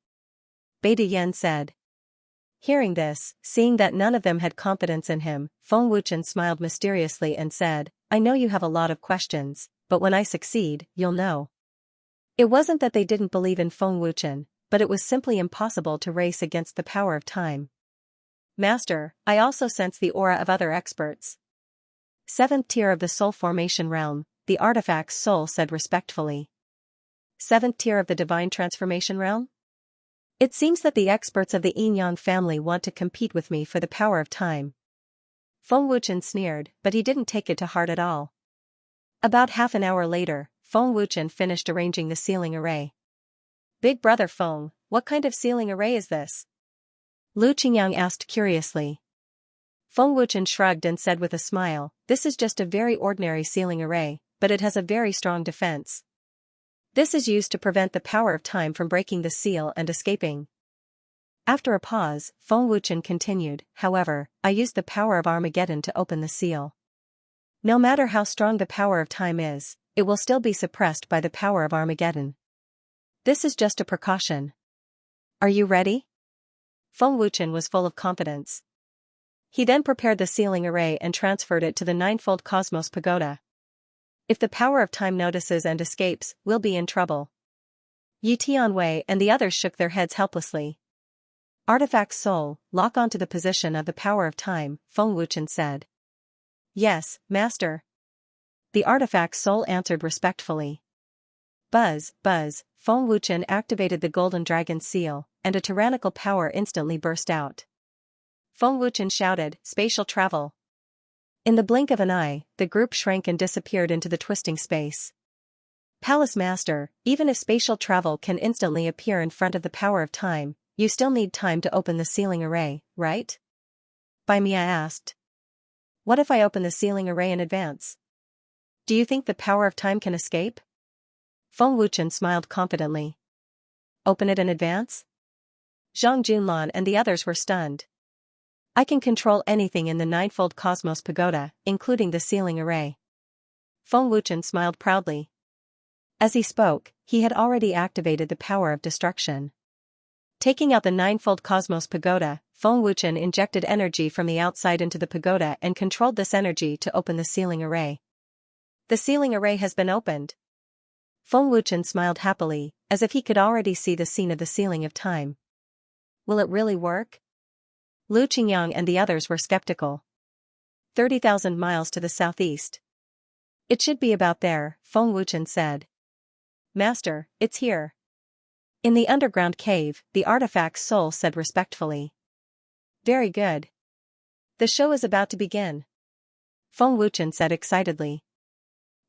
S1: Beta Yen said. Hearing this, seeing that none of them had confidence in him, Feng Wuchen smiled mysteriously and said, I know you have a lot of questions, but when I succeed, you'll know. It wasn't that they didn't believe in Feng Wuchen, but it was simply impossible to race against the power of time. Master, I also sense the aura of other experts. Seventh tier of the soul formation realm, the artifact's soul said respectfully. Seventh tier of the divine transformation realm? It seems that the experts of the Yin-Yang family want to compete with me for the power of time. Feng Wuchen sneered, but he didn't take it to heart at all. About half an hour later, Feng Wuchen finished arranging the sealing array. Big brother Feng, what kind of sealing array is this? Lu Qingyang asked curiously. Feng Wuchen shrugged and said with a smile, this is just a very ordinary sealing array, but it has a very strong defense. This is used to prevent the power of time from breaking the seal and escaping. After a pause, Feng Wuchen continued, however, I used the power of Armageddon to open the seal. No matter how strong the power of time is, it will still be suppressed by the power of Armageddon. This is just a precaution. Are you ready? Feng Wuchen was full of confidence. He then prepared the sealing array and transferred it to the ninefold Cosmos Pagoda. If the power of time notices and escapes, we'll be in trouble. Yi Tianwei and the others shook their heads helplessly. Artifact Soul, lock onto the position of the power of time, Feng Wuchen said. Yes, Master. The Artifact Soul answered respectfully. Buzz, buzz, Feng Wuchen activated the Golden Dragon seal, and a tyrannical power instantly burst out. Feng Wuchen shouted, spatial travel. In the blink of an eye, the group shrank and disappeared into the twisting space. Palace Master, even if spatial travel can instantly appear in front of the power of time, you still need time to open the sealing array, right? Bai Mia asked. What if I open the sealing array in advance? Do you think the power of time can escape? Feng Wuchen smiled confidently. Open it in advance? Zhang Junlan and the others were stunned. I can control anything in the ninefold Cosmos Pagoda, including the sealing array. Feng Wuchen smiled proudly. As he spoke, he had already activated the power of destruction. Taking out the ninefold Cosmos Pagoda, Feng Wuchen injected energy from the outside into the pagoda and controlled this energy to open the sealing array. The sealing array has been opened. Feng Wuchen smiled happily, as if he could already see the scene of the sealing of time. Will it really work? Lu Qingyang and the others were skeptical. 30,000 miles to the southeast. It should be about there, Feng Wuchen said. Master, it's here. In the underground cave, the artifact's soul said respectfully. Very good. The show is about to begin. Feng Wuchen said excitedly.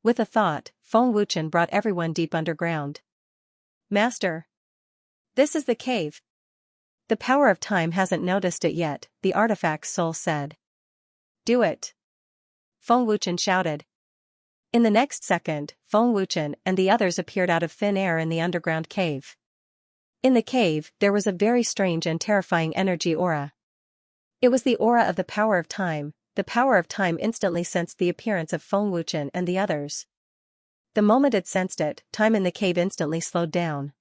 S1: With a thought, Feng Wuchen brought everyone deep underground. Master. This is the cave. The power of time hasn't noticed it yet, the artifact's soul said. Do it. Feng Wuchen shouted. In the next second, Feng Wuchen and the others appeared out of thin air in the underground cave. In the cave, there was a very strange and terrifying energy aura. It was the aura of the power of time. The power of time instantly sensed the appearance of Feng Wuchen and the others. The moment it sensed it, time in the cave instantly slowed down.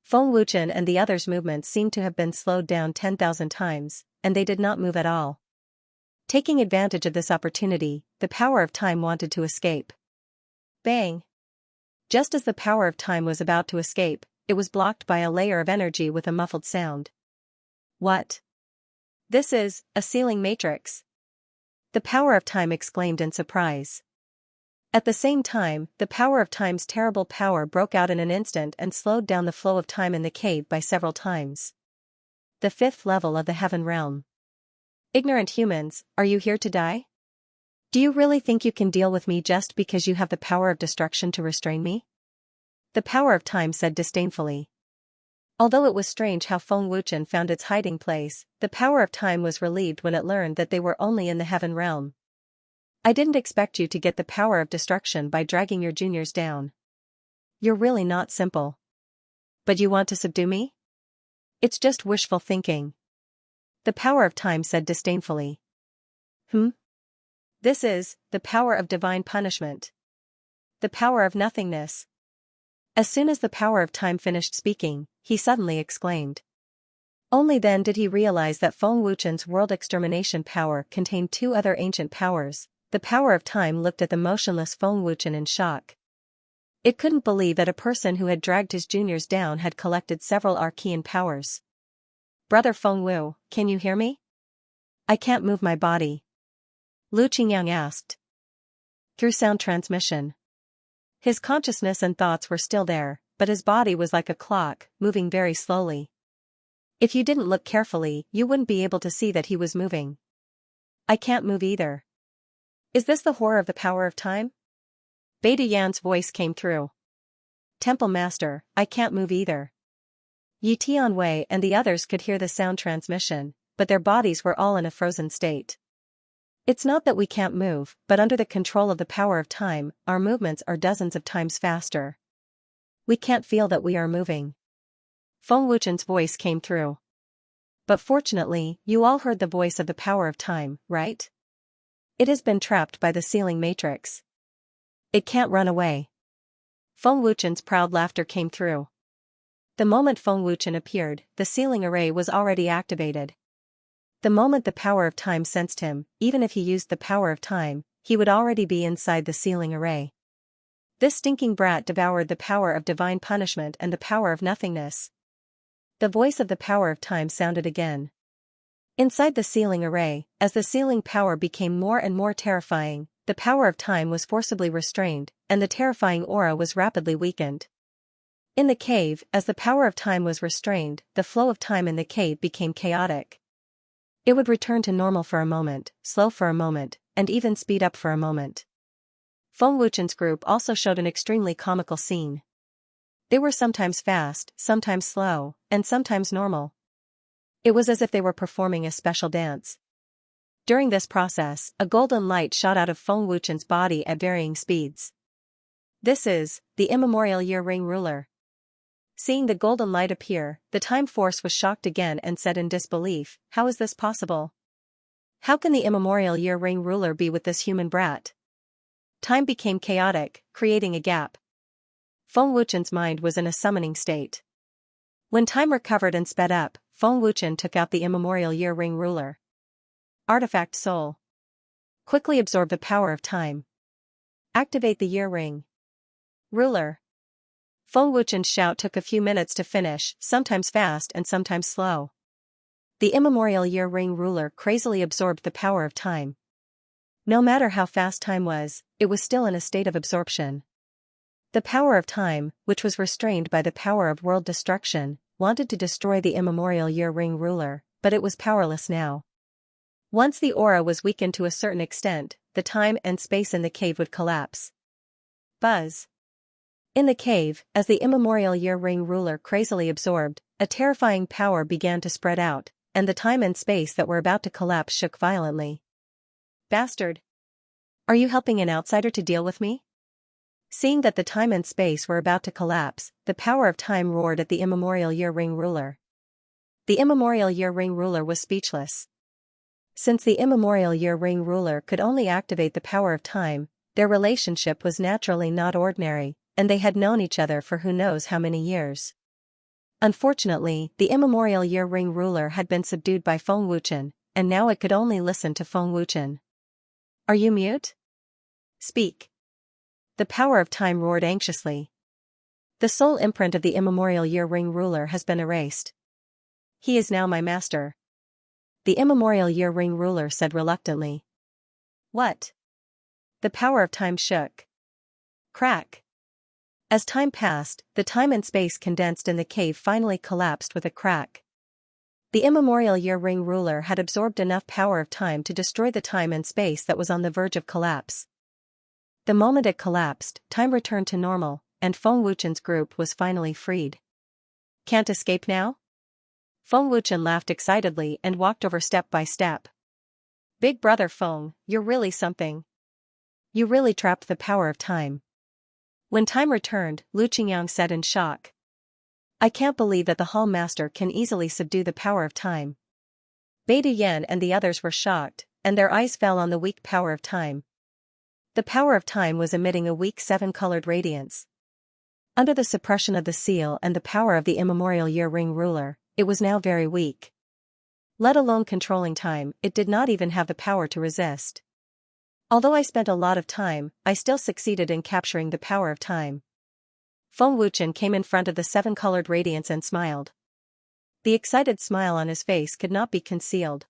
S1: Feng Wuchen and the others' movements seemed to have been slowed down 10,000 times, and they did not move at all. Taking advantage of this opportunity, the power of time wanted to escape. Bang! Just as the power of time was about to escape, it was blocked by a layer of energy with a muffled sound. What? This is a sealing matrix. The power of time exclaimed in surprise. At the same time, the power of time's terrible power broke out in an instant and slowed down the flow of time in the cave by several times. The fifth level of the heaven realm. Ignorant humans, are you here to die? Do you really think you can deal with me just because you have the power of destruction to restrain me? The power of time said disdainfully. Although it was strange how Feng Wuchen found its hiding place, the power of time was relieved when it learned that they were only in the heaven realm. I didn't expect you to get the power of destruction by dragging your juniors down. You're really not simple. But you want to subdue me? It's just wishful thinking. The power of time said disdainfully. This is the power of divine punishment. The power of nothingness. As soon as the power of time finished speaking, he suddenly exclaimed. Only then did he realize that Feng Wuchen's world extermination power contained two other ancient powers. The power of time looked at the motionless Feng Wuchen in shock. It couldn't believe that a person who had dragged his juniors down had collected several arcane powers. Brother Feng Wu, can you hear me? I can't move my body. Lu Qingyang asked. Through sound transmission. His consciousness and thoughts were still there, but his body was like a clock, moving very slowly. If you didn't look carefully, you wouldn't be able to see that he was moving. I can't move either. Is this the horror of the power of time? Beta Yan's voice came through. Temple Master, I can't move either. Yi Tianwei and the others could hear the sound transmission, but their bodies were all in a frozen state. It's not that we can't move, but under the control of the power of time, our movements are dozens of times faster. We can't feel that we are moving. Feng Wuchen's voice came through. But fortunately, you all heard the voice of the power of time, right? It has been trapped by the sealing matrix. It can't run away. Feng Wuchen's proud laughter came through. The moment Feng Wuchen appeared, the sealing array was already activated. The moment the power of time sensed him, even if he used the power of time, he would already be inside the sealing array. This stinking brat devoured the power of divine punishment and the power of nothingness. The voice of the power of time sounded again. Inside the sealing array, as the sealing power became more and more terrifying, the power of time was forcibly restrained, and the terrifying aura was rapidly weakened. In the cave, as the power of time was restrained, the flow of time in the cave became chaotic. It would return to normal for a moment, slow for a moment, and even speed up for a moment. Feng Wuchen's group also showed an extremely comical scene. They were sometimes fast, sometimes slow, and sometimes normal. It was as if they were performing a special dance. During this process, a golden light shot out of Feng Wuchen's body at varying speeds. This is the immemorial year ring ruler. Seeing the golden light appear, the time force was shocked again and said in disbelief, how is this possible? How can the immemorial year ring ruler be with this human brat? Time became chaotic, creating a gap. Feng Wuchen's mind was in a summoning state. When time recovered and sped up, Feng Wuchen took out the immemorial year ring ruler. Artifact Soul. Quickly absorb the power of time. Activate the year ring. Ruler. Feng Wuchen's shout took a few minutes to finish, sometimes fast and sometimes slow. The immemorial year ring ruler crazily absorbed the power of time. No matter how fast time was, it was still in a state of absorption. The power of time, which was restrained by the power of world destruction, wanted to destroy the immemorial year ring ruler, but it was powerless now. Once the aura was weakened to a certain extent, the time and space in the cave would collapse. Buzz. In the cave, as the immemorial year ring ruler crazily absorbed, a terrifying power began to spread out, and the time and space that were about to collapse shook violently. Bastard! Are you helping an outsider to deal with me? Seeing that the time and space were about to collapse, the power of time roared at the immemorial year ring ruler. The immemorial year ring ruler was speechless. Since the immemorial year ring ruler could only activate the power of time, their relationship was naturally not ordinary, and they had known each other for who knows how many years. Unfortunately, the immemorial year ring ruler had been subdued by Feng Wuchen, and now it could only listen to Feng Wuchen. Are you mute? Speak. The power of time roared anxiously. The soul imprint of the immemorial year ring ruler has been erased. He is now my master. The immemorial year ring ruler said reluctantly. What? The power of time shook. Crack. As time passed, the time and space condensed in the cave finally collapsed with a crack. The immemorial year ring ruler had absorbed enough power of time to destroy the time and space that was on the verge of collapse. The moment it collapsed, time returned to normal, and Feng Wuchen's group was finally freed. Can't escape now? Feng Wuchen laughed excitedly and walked over step by step. Big brother Feng, you're really something. You really trapped the power of time. When time returned, Lu Qingyang said in shock. I can't believe that the Hall Master can easily subdue the power of time. Beta Yan and the others were shocked, and their eyes fell on the weak power of time. The power of time was emitting a weak 7-colored radiance. Under the suppression of the seal and the power of the immemorial year-ring ruler, it was now very weak. Let alone controlling time, it did not even have the power to resist. Although I spent a lot of time, I still succeeded in capturing the power of time. Feng Wuchen came in front of the 7-colored radiance and smiled. The excited smile on his face could not be concealed.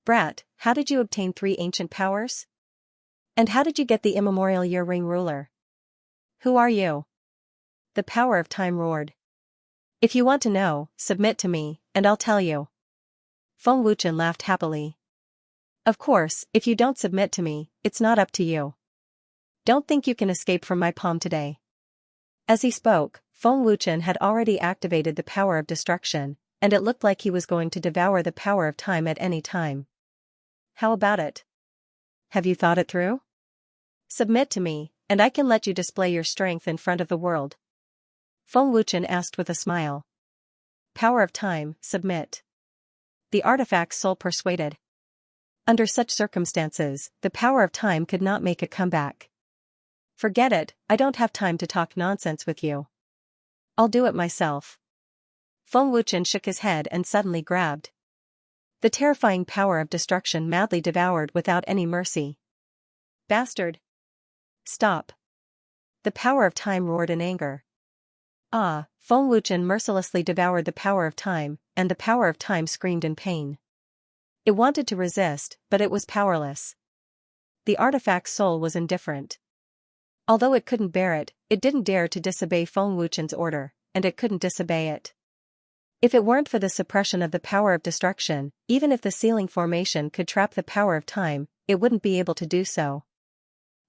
S1: Brat, how did you obtain 3 ancient powers? And how did you get the immemorial year-ring ruler? Who are you? The power of time roared. If you want to know, submit to me, and I'll tell you. Feng Wuchen laughed happily. Of course, if you don't submit to me, it's not up to you. Don't think you can escape from my palm today. As he spoke, Feng Wuchen had already activated the power of destruction, and it looked like he was going to devour the power of time at any time. How about it? Have you thought it through? Submit to me, and I can let you display your strength in front of the world. Feng Wuchen asked with a smile. Power of time, submit. The artifact's soul persuaded. Under such circumstances, the power of time could not make a comeback. Forget it, I don't have time to talk nonsense with you. I'll do it myself. Feng Wuchen shook his head and suddenly grabbed. The terrifying power of destruction madly devoured without any mercy. Bastard! Stop! The power of time roared in anger. Feng Wuchen mercilessly devoured the power of time, and the power of time screamed in pain. It wanted to resist, but it was powerless. The artifact's soul was indifferent. Although it couldn't bear it, it didn't dare to disobey Feng Wuchen's order, and it couldn't disobey it. If it weren't for the suppression of the power of destruction, even if the sealing formation could trap the power of time, it wouldn't be able to do so.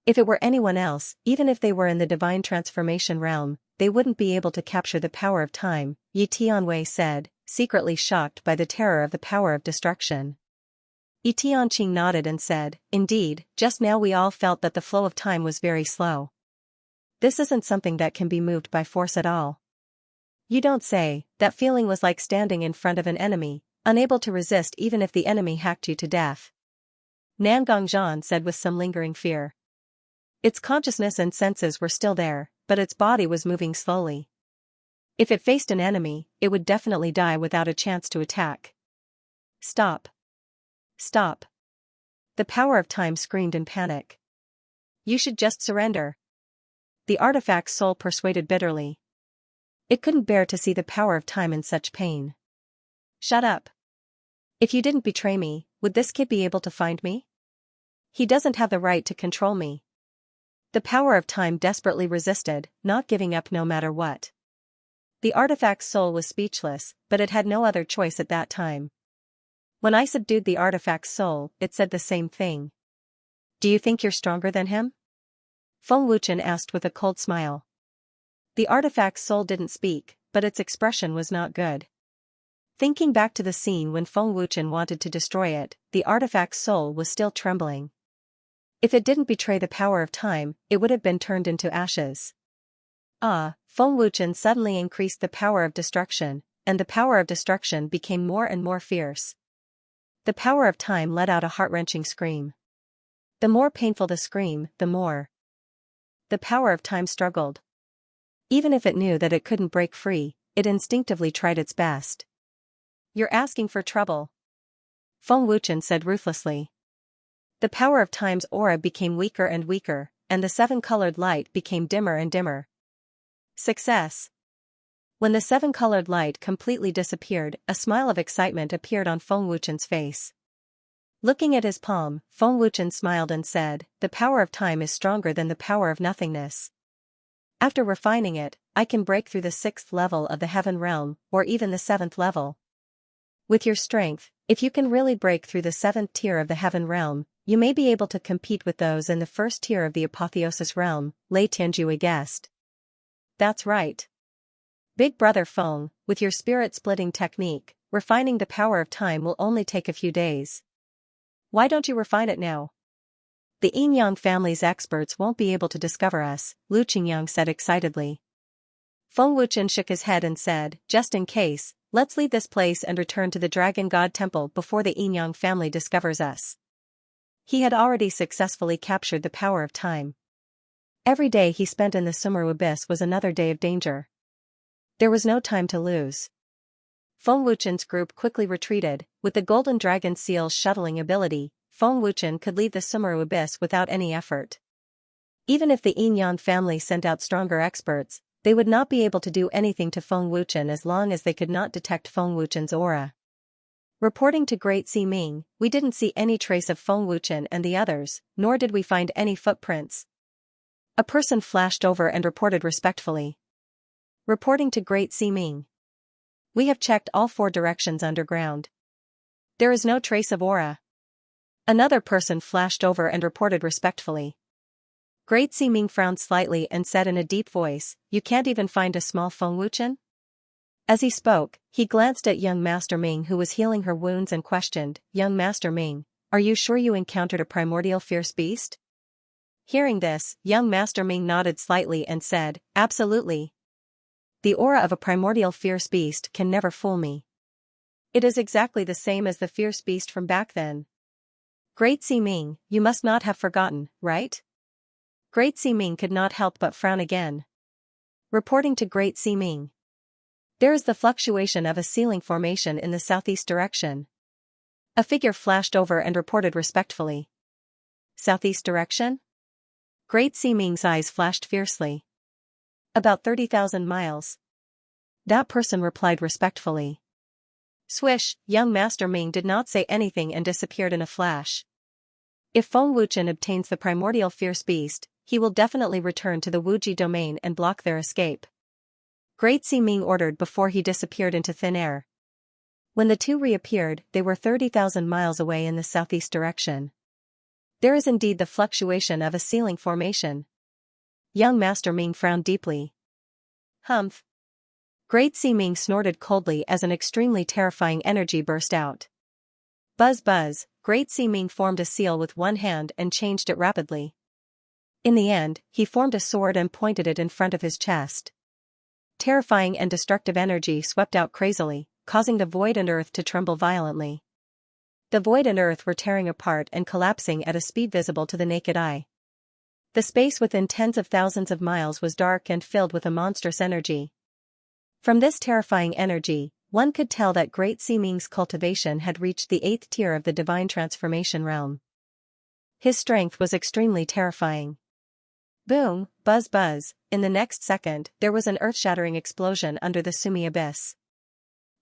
S1: If it were anyone else, even if they were in the divine transformation realm, they wouldn't be able to capture the power of time, Yi Tianwei said, secretly shocked by the terror of the power of destruction. Yi Tianqing nodded and said, indeed, just now we all felt that the flow of time was very slow. This isn't something that can be moved by force at all. You don't say. That feeling was like standing in front of an enemy, unable to resist even if the enemy hacked you to death. Nan Gongzhan said with some lingering fear. Its consciousness and senses were still there, but its body was moving slowly. If it faced an enemy, it would definitely die without a chance to attack. Stop! Stop! The power of time screamed in panic. You should just surrender. The artifact's soul persuaded bitterly. It couldn't bear to see the power of time in such pain. Shut up. If you didn't betray me, would this kid be able to find me? He doesn't have the right to control me. The power of time desperately resisted, not giving up no matter what. The artifact's soul was speechless, but it had no other choice at that time. When I subdued the artifact's soul, it said the same thing. Do you think you're stronger than him? Feng Wuchen asked with a cold smile. The artifact's soul didn't speak, but its expression was not good. Thinking back to the scene when Feng Wuchen wanted to destroy it, the artifact's soul was still trembling. If it didn't betray the power of time, it would have been turned into ashes. Feng Wuchen suddenly increased the power of destruction, and the power of destruction became more and more fierce. The power of time let out a heart-wrenching scream. The more painful the scream, the more. The power of time struggled. Even if it knew that it couldn't break free, it instinctively tried its best. You're asking for trouble. Feng Wuchen said ruthlessly. The power of time's aura became weaker and weaker, and the 7-colored light became dimmer and dimmer. Success! When the 7-colored light completely disappeared, a smile of excitement appeared on Feng Wuchen's face. Looking at his palm, Feng Wuchen smiled and said, the power of time is stronger than the power of nothingness. After refining it, I can break through the 6th level of the heaven realm, or even the 7th level. With your strength, if you can really break through the 7th tier of the heaven realm, you may be able to compete with those in the 1st tier of the apotheosis realm, Lei Tianjue guessed. That's right. Big brother Feng, with your spirit-splitting technique, refining the power of time will only take a few days. Why don't you refine it now? The Yin-Yang family's experts won't be able to discover us, Lu Qingyang said excitedly. Feng Wuchen shook his head and said, just in case, let's leave this place and return to the Dragon God Temple before the Yin-Yang family discovers us. He had already successfully captured the power of time. Every day he spent in the Sumeru abyss was another day of danger. There was no time to lose. Feng Wuchen's group quickly retreated. With the Golden Dragon Seal's shuttling ability, Feng Wuchen could leave the Sumeru abyss without any effort. Even if the Yin-Yang family sent out stronger experts, they would not be able to do anything to Feng Wuchen as long as they could not detect Feng Wuchen's aura. Reporting to Great Sea Ming, we didn't see any trace of Feng Wuchen and the others, nor did we find any footprints. A person flashed over and reported respectfully. Reporting to Great Sea Ming. We have checked all 4 directions underground. There is no trace of aura. Another person flashed over and reported respectfully. Great Sea Ming frowned slightly and said in a deep voice, "You can't even find a small Feng Wuchen?" As he spoke, he glanced at young Master Ming who was healing her wounds and questioned, "Young Master Ming, are you sure you encountered a primordial fierce beast?" Hearing this, young Master Ming nodded slightly and said, "Absolutely. The aura of a primordial fierce beast can never fool me. It is exactly the same as the fierce beast from back then." Great Sea Ming, you must not have forgotten, right? Great Sea Ming could not help but frown again. Reporting to Great Sea Ming. There is the fluctuation of a ceiling formation in the southeast direction. A figure flashed over and reported respectfully. Southeast direction? Great Sea Ming's eyes flashed fiercely. About 30,000 miles. That person replied respectfully. Swish, young Master Ming did not say anything and disappeared in a flash. If Feng Wuchen obtains the primordial fierce beast, he will definitely return to the Wuji domain and block their escape. Great Sea Ming ordered before he disappeared into thin air. When the two reappeared, they were 30,000 miles away in the southeast direction. There is indeed the fluctuation of a ceiling formation. Young Master Ming frowned deeply. Humph. Great Sea Ming snorted coldly as an extremely terrifying energy burst out. Buzz buzz, Great Sea Ming formed a seal with one hand and changed it rapidly. In the end, he formed a sword and pointed it in front of his chest. Terrifying and destructive energy swept out crazily, causing the void and earth to tremble violently. The void and earth were tearing apart and collapsing at a speed visible to the naked eye. The space within tens of thousands of miles was dark and filled with a monstrous energy. From this terrifying energy, one could tell that Great Sea Ming's cultivation had reached the 8th tier of the divine transformation realm. His strength was extremely terrifying. Boom, buzz buzz, in the next second, there was an earth-shattering explosion under the Sumi abyss.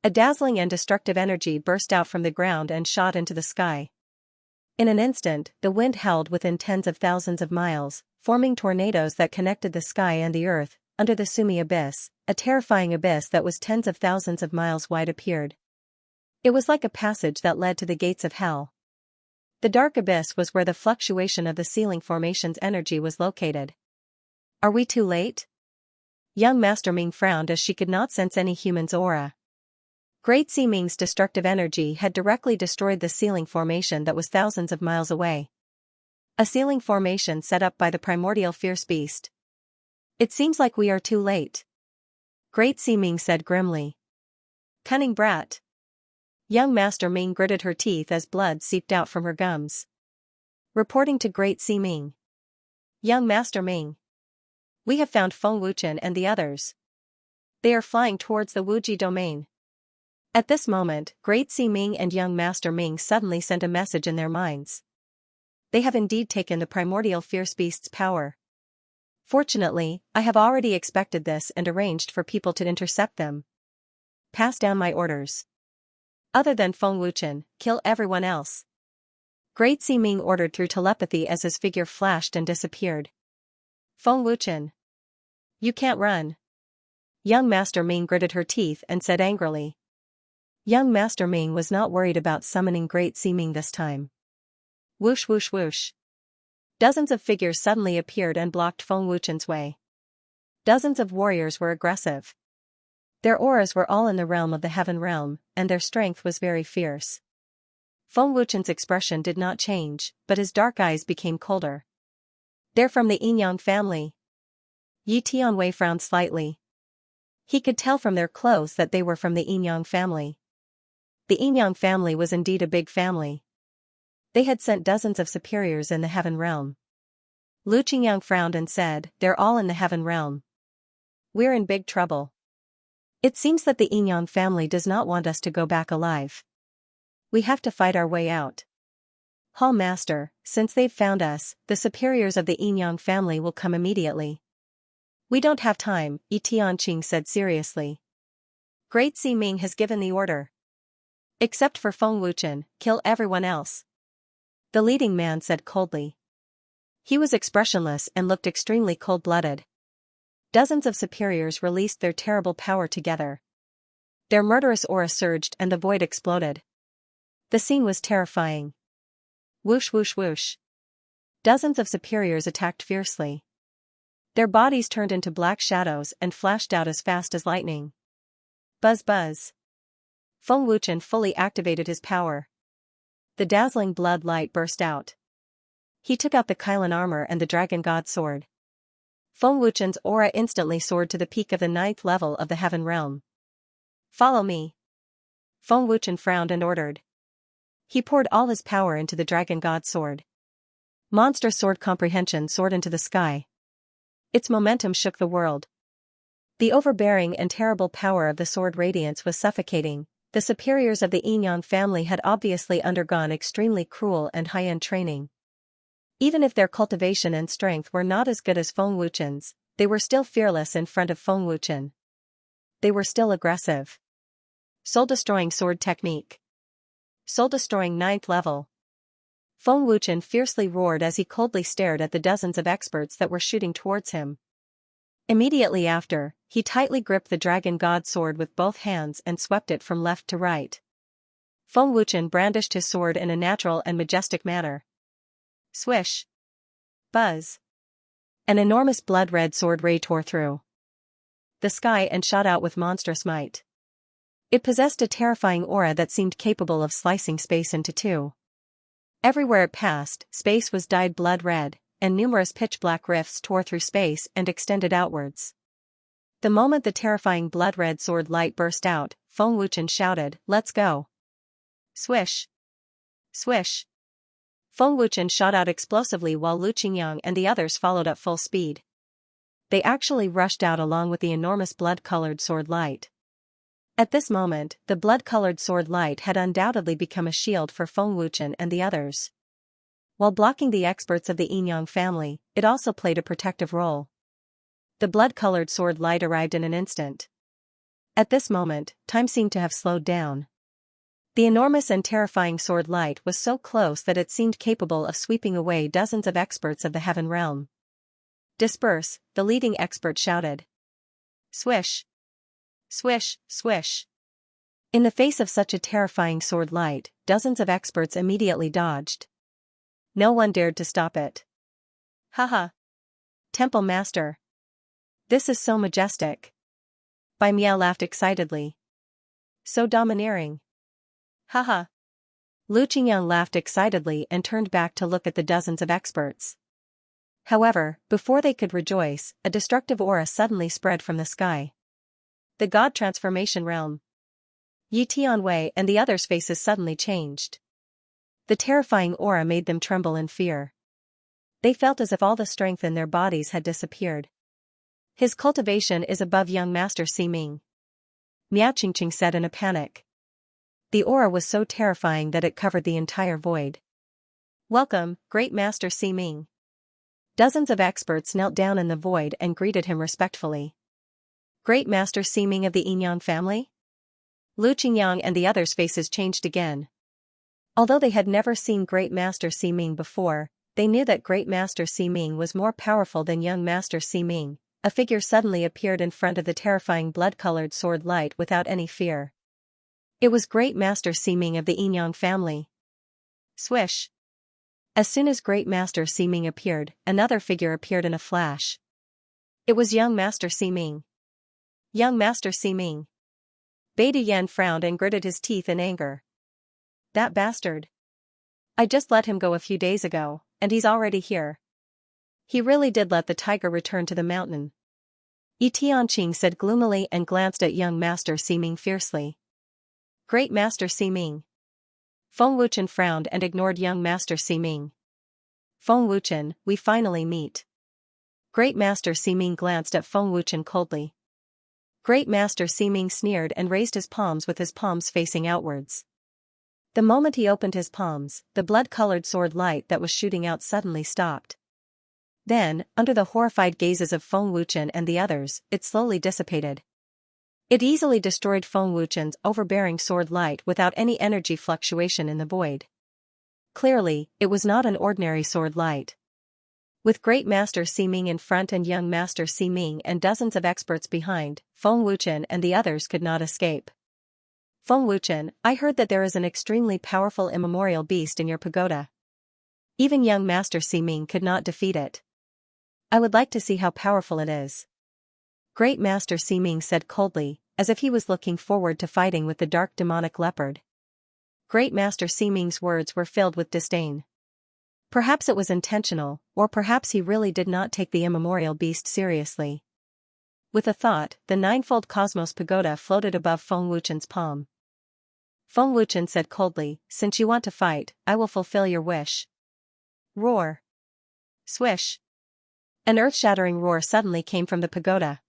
S1: A dazzling and destructive energy burst out from the ground and shot into the sky. In an instant, the wind howled within tens of thousands of miles, forming tornadoes that connected the sky and the earth. Under the Sumi abyss, a terrifying abyss that was tens of thousands of miles wide appeared. It was like a passage that led to the gates of hell. The dark abyss was where the fluctuation of the ceiling formation's energy was located. Are we too late? Young Master Ming frowned as she could not sense any human's aura. Great Sea Ming's destructive energy had directly destroyed the ceiling formation that was thousands of miles away. A ceiling formation set up by the primordial fierce beast. It seems like we are too late. Great Sea Ming said grimly. Cunning brat. Young Master Ming gritted her teeth as blood seeped out from her gums. Reporting to Great Sea Ming. Young Master Ming. We have found Feng Wuchen and the others. They are flying towards the Wuji domain. At this moment, Great Sea Ming and young Master Ming suddenly sent a message in their minds. They have indeed taken the primordial fierce beast's power. Fortunately, I have already expected this and arranged for people to intercept them. Pass down my orders. Other than Feng Wuchen, kill everyone else. Great Sea Ming ordered through telepathy as his figure flashed and disappeared. Feng Wuchen. You can't run. Young Master Ming gritted her teeth and said angrily. Young Master Ming was not worried about summoning Great Sea Ming this time. Whoosh whoosh whoosh. Dozens of figures suddenly appeared and blocked Feng Wuchen's way. Dozens of warriors were aggressive. Their auras were all in the realm of the heaven realm, and their strength was very fierce. Feng Wuchen's expression did not change, but his dark eyes became colder. They're from the Yin-Yang family. Yi Tianwei frowned slightly. He could tell from their clothes that they were from the Yin-Yang family. The Yin-Yang family was indeed a big family. They had sent dozens of superiors in the heaven realm. Lu Qingyang frowned and said, "They're all in the heaven realm. We're in big trouble. It seems that the Yinyang family does not want us to go back alive. We have to fight our way out. Hall Master, since they've found us, the superiors of the Yinyang family will come immediately." "We don't have time," Yi Tianqing said seriously. "Great Si Ming has given the order. Except for Feng Wuchen, kill everyone else," the leading man said coldly. He was expressionless and looked extremely cold-blooded. Dozens of superiors released their terrible power together. Their murderous aura surged and the void exploded. The scene was terrifying. Whoosh whoosh whoosh. Dozens of superiors attacked fiercely. Their bodies turned into black shadows and flashed out as fast as lightning. Buzz buzz. Feng Wuchen fully activated his power. The dazzling blood light burst out. He took out the Kylan armor and the Dragon God sword. Feng Wuchen's aura instantly soared to the peak of the 9th level of the heaven realm. "Follow me." Feng Wuchen frowned and ordered. He poured all his power into the Dragon God sword. Monster sword comprehension soared into the sky. Its momentum shook the world. The overbearing and terrible power of the sword radiance was suffocating. The superiors of the Yinyang family had obviously undergone extremely cruel and high-end training. Even if their cultivation and strength were not as good as Feng Wuchen's, they were still fearless in front of Feng Wuchen. They were still aggressive. Soul-destroying sword technique. Soul-destroying 9th level. Feng Wuchen fiercely roared as he coldly stared at the dozens of experts that were shooting towards him. Immediately after, he tightly gripped the Dragon God sword with both hands and swept it from left to right. Feng Wuchen brandished his sword in a natural and majestic manner. Swish. Buzz. An enormous blood-red sword ray tore through the sky and shot out with monstrous might. It possessed a terrifying aura that seemed capable of slicing space into two. Everywhere it passed, space was dyed blood red, and numerous pitch-black rifts tore through space and extended outwards. The moment the terrifying blood-red sword light burst out, Feng Wuchen shouted, "Let's go!" Swish. Swish. Feng Wuchen shot out explosively while Lu Qingyang and the others followed at full speed. They actually rushed out along with the enormous blood-colored sword light. At this moment, the blood-colored sword light had undoubtedly become a shield for Feng Wuchen and the others. While blocking the experts of the Yinyang family, it also played a protective role. The blood-colored sword light arrived in an instant. At this moment, time seemed to have slowed down. The enormous and terrifying sword light was so close that it seemed capable of sweeping away dozens of experts of the heaven realm. "Disperse," the leading expert shouted. Swish. Swish, swish. In the face of such a terrifying sword light, dozens of experts immediately dodged. No one dared to stop it. "Haha. Temple Master. This is so majestic." Bai Miao laughed excitedly. "So domineering." "Haha." Lu Qingyang laughed excitedly and turned back to look at the dozens of experts. However, before they could rejoice, a destructive aura suddenly spread from the sky. The God Transformation Realm. Yi Tianwei and the others' faces suddenly changed. The terrifying aura made them tremble in fear. They felt as if all the strength in their bodies had disappeared. "His cultivation is above young Master Si Ming," Miao Qingqing said in a panic. The aura was so terrifying that it covered the entire void. "Welcome, Great Master Si Ming." Dozens of experts knelt down in the void and greeted him respectfully. "Great Master Si Ming of the Yinyang family?" Lu Qingyang and the others' faces changed again. Although they had never seen Great Master Si Ming before, they knew that Great Master Si Ming was more powerful than young Master Si Ming. A figure suddenly appeared in front of the terrifying blood-colored sword light without any fear. It was Great Master Si Ming of the Yinyang family. Swish. As soon as Great Master Si Ming appeared, another figure appeared in a flash. It was young Master Si Ming. Young Master Si Ming. Bai Duyan frowned and gritted his teeth in anger. "That bastard. I just let him go a few days ago, and he's already here. He really did let the tiger return to the mountain." Yi Tianqing said gloomily and glanced at young Master Si Ming fiercely. "Great Master Si Ming." Feng Wuchen frowned and ignored young Master Ximing. Feng Wuchen, we finally meet. Great Master Ximing glanced at Feng Wuchen coldly. Great Master Ximing sneered and raised his palms with his palms facing outwards. The moment he opened his palms, the blood-colored sword light that was shooting out suddenly stopped. Then, under the horrified gazes of Feng Wuchen and the others, it slowly dissipated. It easily destroyed Feng Wuchen's overbearing sword light without any energy fluctuation in the void. Clearly, it was not an ordinary sword light. With Great Master Ximing in front and young Master Ximing and dozens of experts behind, Feng Wuchen and the others could not escape. Feng Wuchen, I heard that there is an extremely powerful immemorial beast in your pagoda. Even young Master Ximing could not defeat it. I would like to see how powerful it is. Great Master Ximing said coldly, as if he was looking forward to fighting with the dark demonic leopard. Great Master Ximing's words were filled with disdain. Perhaps it was intentional, or perhaps he really did not take the immemorial beast seriously. With a thought, the ninefold cosmos pagoda floated above Feng Wuchen's palm. Feng Wuchen said coldly, since you want to fight, I will fulfill your wish. Roar. Swish. An earth-shattering roar suddenly came from the pagoda.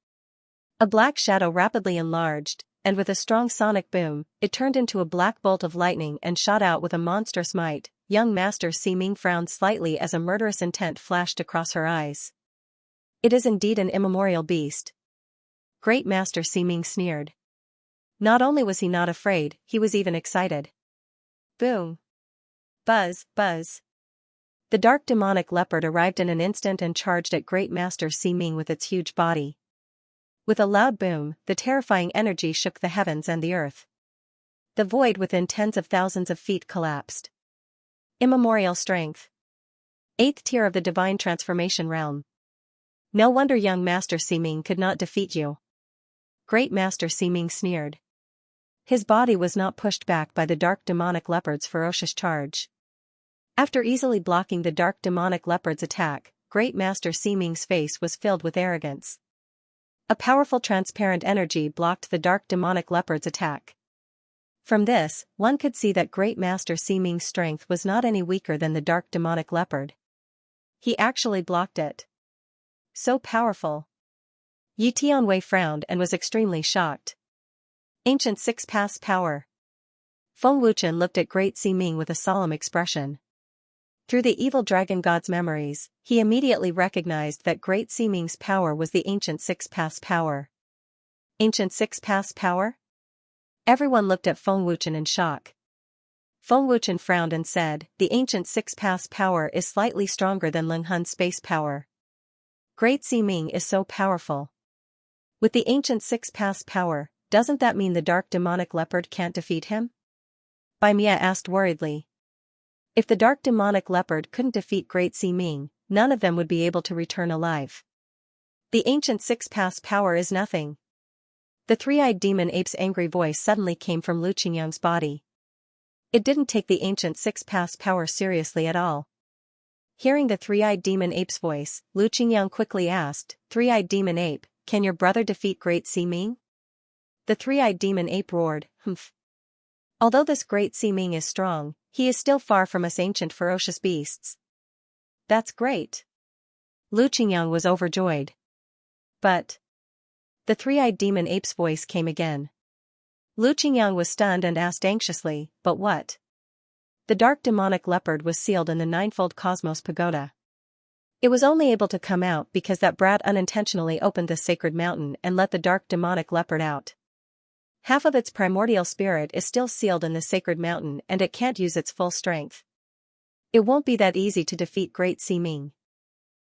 S1: A black shadow rapidly enlarged, and with a strong sonic boom, it turned into a black bolt of lightning and shot out with a monstrous might. Young Master Ximing frowned slightly as a murderous intent flashed across her eyes. It is indeed an immemorial beast. Great Master Ximing sneered. Not only was he not afraid, he was even excited. Boom. Buzz, buzz. The dark demonic leopard arrived in an instant and charged at Great Master Ximing with its huge body. With a loud boom, the terrifying energy shook the heavens and the earth. The void within tens of thousands of feet collapsed. Immemorial strength. 8th tier of the divine transformation realm. No wonder young Master Ximing could not defeat you. Great Master Ximing sneered. His body was not pushed back by the dark demonic leopard's ferocious charge. After easily blocking the dark demonic leopard's attack, Great Master Ximing's face was filled with arrogance. A powerful transparent energy blocked the dark demonic leopard's attack. From this, one could see that Great Master Ximing's strength was not any weaker than the dark demonic leopard. He actually blocked it. So powerful. Yi Tianwei frowned and was extremely shocked. Ancient Six Paths power. Feng Wuchen looked at Great Ximing with a solemn expression. Through the evil dragon god's memories, he immediately recognized that Great Ximing's power was the Ancient Six Paths power. Ancient Six Paths power? Everyone looked at Feng Wuchen in shock. Feng Wuchen frowned and said, the Ancient Six Paths power is slightly stronger than Linghun's space power. Great Ximing is so powerful. With the Ancient Six Paths power, doesn't that mean the dark demonic leopard can't defeat him? Bai Mia asked worriedly. If the dark demonic leopard couldn't defeat Great Ximing, none of them would be able to return alive. The Ancient Six Paths power is nothing. The three-eyed demon ape's angry voice suddenly came from Lu Qingyang's body. It didn't take the Ancient Six Paths power seriously at all. Hearing the three-eyed demon ape's voice, Lu Qingyang quickly asked, Three-eyed demon ape, can your brother defeat Great Ximing? The three-eyed demon ape roared, Humph. Although this Great Ximing is strong, he is still far from us ancient ferocious beasts. That's great. Lu Qingyang was overjoyed. But the three-eyed demon ape's voice came again. Lu Qingyang was stunned and asked anxiously, but what? The dark demonic leopard was sealed in the ninefold cosmos pagoda. It was only able to come out because that brat unintentionally opened the sacred mountain and let the dark demonic leopard out. Half of its primordial spirit is still sealed in the sacred mountain and it can't use its full strength. It won't be that easy to defeat Great Ximing.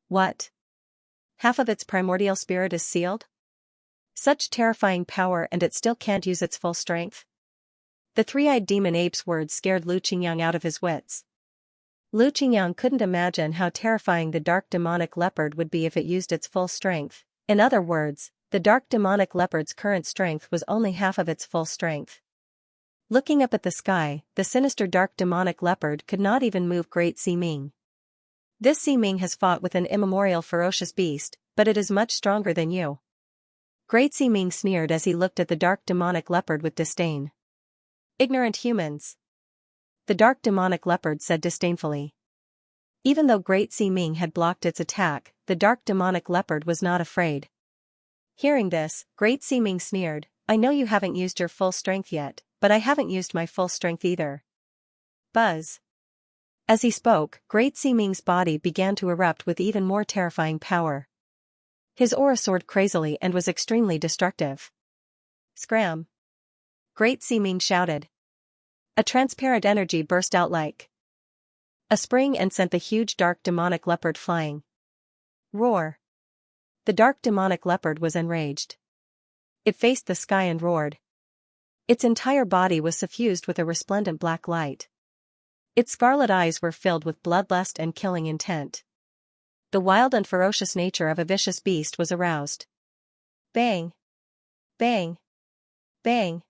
S1: What? Half of its primordial spirit is sealed? Such terrifying power and it still can't use its full strength? The three-eyed demon ape's words scared Lu Qingyang out of his wits. Lu Qingyang couldn't imagine how terrifying the dark demonic leopard would be if it used its full strength. In other words, the dark demonic leopard's current strength was only half of its full strength. Looking up at the sky, the sinister dark demonic leopard could not even move Great Ximing. This Ximing has fought with an immemorial ferocious beast, but it is much stronger than you. Great Ximing sneered as he looked at the dark demonic leopard with disdain. Ignorant humans. the dark demonic leopard said disdainfully. Even though Great Sea Ming had blocked its attack, the dark demonic leopard was not afraid. Hearing this, Great Sea Ming sneered, I know you haven't used your full strength yet, but I haven't used my full strength either. Buzz. As he spoke, Great Sea Ming's body began to erupt with even more terrifying power. His aura soared crazily and was extremely destructive. Scram! Great Sea Ming shouted. A transparent energy burst out like a spring and sent the huge dark demonic leopard flying. Roar! The dark demonic leopard was enraged. It faced the sky and roared. Its entire body was suffused with a resplendent black light. Its scarlet eyes were filled with bloodlust and killing intent. The wild and ferocious nature of a vicious beast was aroused. Bang! Bang! Bang!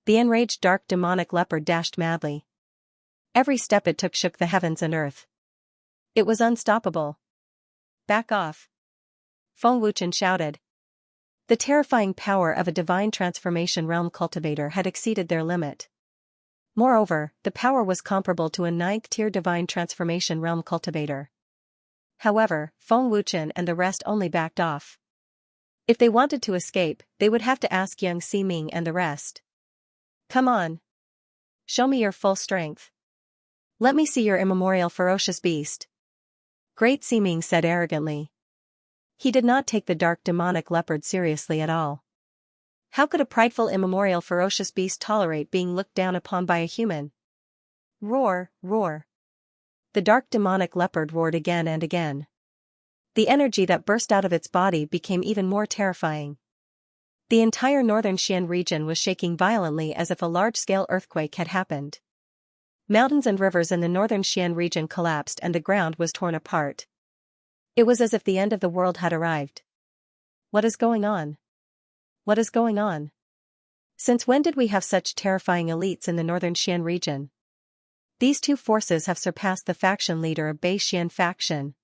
S1: The enraged dark demonic leopard dashed madly. Every step it took shook the heavens and earth. It was unstoppable. Back off! Feng Wuchen shouted. The terrifying power of a divine transformation realm cultivator had exceeded their limit. Moreover, the power was comparable to a 9th-tier divine transformation realm cultivator. However, Feng Wuchen and the rest only backed off. If they wanted to escape, they would have to ask young Ximing and the rest. Come on. Show me your full strength. Let me see your immemorial ferocious beast. Great Ximing said arrogantly. He did not take the dark demonic leopard seriously at all. How could a prideful immemorial ferocious beast tolerate being looked down upon by a human? Roar, roar. The dark demonic leopard roared again and again. The energy that burst out of its body became even more terrifying. The entire northern Xian region was shaking violently as if a large-scale earthquake had happened. Mountains and rivers in the northern Xian region collapsed and the ground was torn apart. It was as if the end of the world had arrived. What is going on? What is going on? Since when did we have such terrifying elites in the northern Xian region? These two forces have surpassed the faction leader of Bei Xian faction.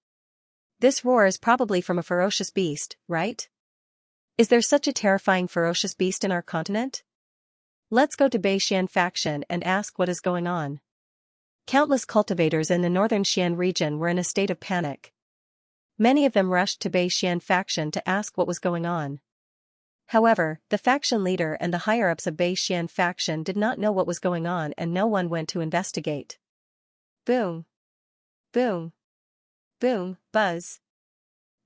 S1: This roar is probably from a ferocious beast, right? Is there such a terrifying ferocious beast in our continent? Let's go to Bei Xian faction and ask what is going on. Countless cultivators in the northern Xian region were in a state of panic. Many of them rushed to Bei Xian faction to ask what was going on. However, the faction leader and the higher-ups of Bei Xian faction did not know what was going on and no one went to investigate. Boom. Boom. Boom, buzz.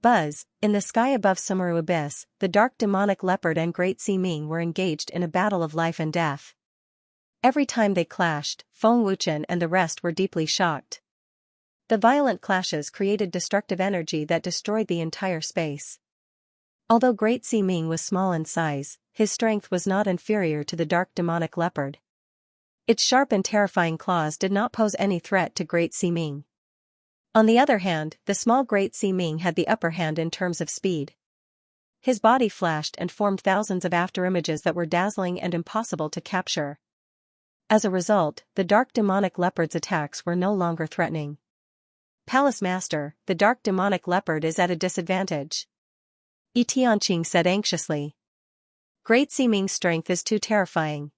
S1: Buzz, in the sky above Sumeru Abyss, the dark demonic leopard and Great Sea Ming were engaged in a battle of life and death. Every time they clashed, Feng Wuchen and the rest were deeply shocked. The violent clashes created destructive energy that destroyed the entire space. Although Great Sea Ming was small in size, his strength was not inferior to the dark demonic leopard. Its sharp and terrifying claws did not pose any threat to Great Sea Ming. On the other hand, the small Great Sea Ming had the upper hand in terms of speed. His body flashed and formed thousands of afterimages that were dazzling and impossible to capture. As a result, the dark demonic leopard's attacks were no longer threatening. Palace Master, the dark demonic leopard is at a disadvantage. Yi Tianqing said anxiously. Great Sea Ming's strength is too terrifying.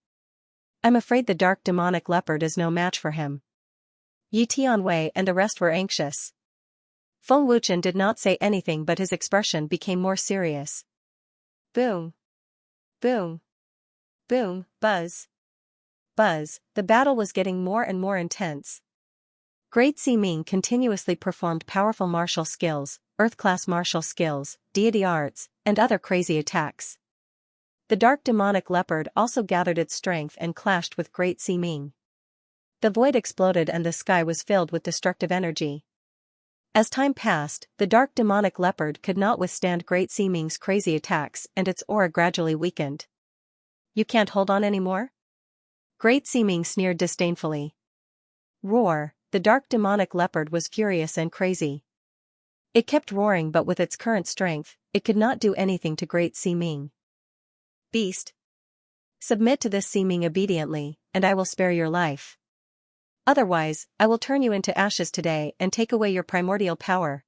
S1: I'm afraid the dark demonic leopard is no match for him. Yi Tianwei and the rest were anxious. Feng Wuchen did not say anything but his expression became more serious. Boom. Boom. Boom, buzz. Buzz, the battle was getting more and more intense. Great Sea Ming continuously performed powerful martial skills, Earth-class martial skills, deity arts, and other crazy attacks. The dark demonic leopard also gathered its strength and clashed with Great Sea Ming. The void exploded and the sky was filled with destructive energy. As time passed, the dark demonic leopard could not withstand Great Sea Ming's crazy attacks and its aura gradually weakened. You can't hold on anymore? Great Sea Ming sneered disdainfully. Roar, the dark demonic leopard was furious and crazy. It kept roaring but with its current strength, it could not do anything to Great Sea Ming. Beast. Submit to this Sea Ming obediently, and I will spare your life. Otherwise, I will turn you into ashes today and take away your primordial power.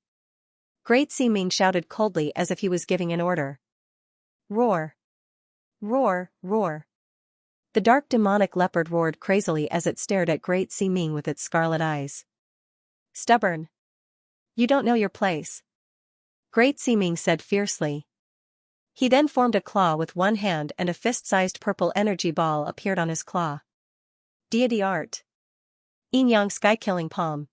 S1: Great Sea Ming shouted coldly as if he was giving an order. Roar. Roar, roar. The dark demonic leopard roared crazily as it stared at Great Sea Ming with its scarlet eyes. Stubborn. You don't know your place. Great Sea Ming said fiercely. He then formed a claw with one hand and a fist-sized purple energy ball appeared on his claw. Deity art. Yin Yang sky-killing palm.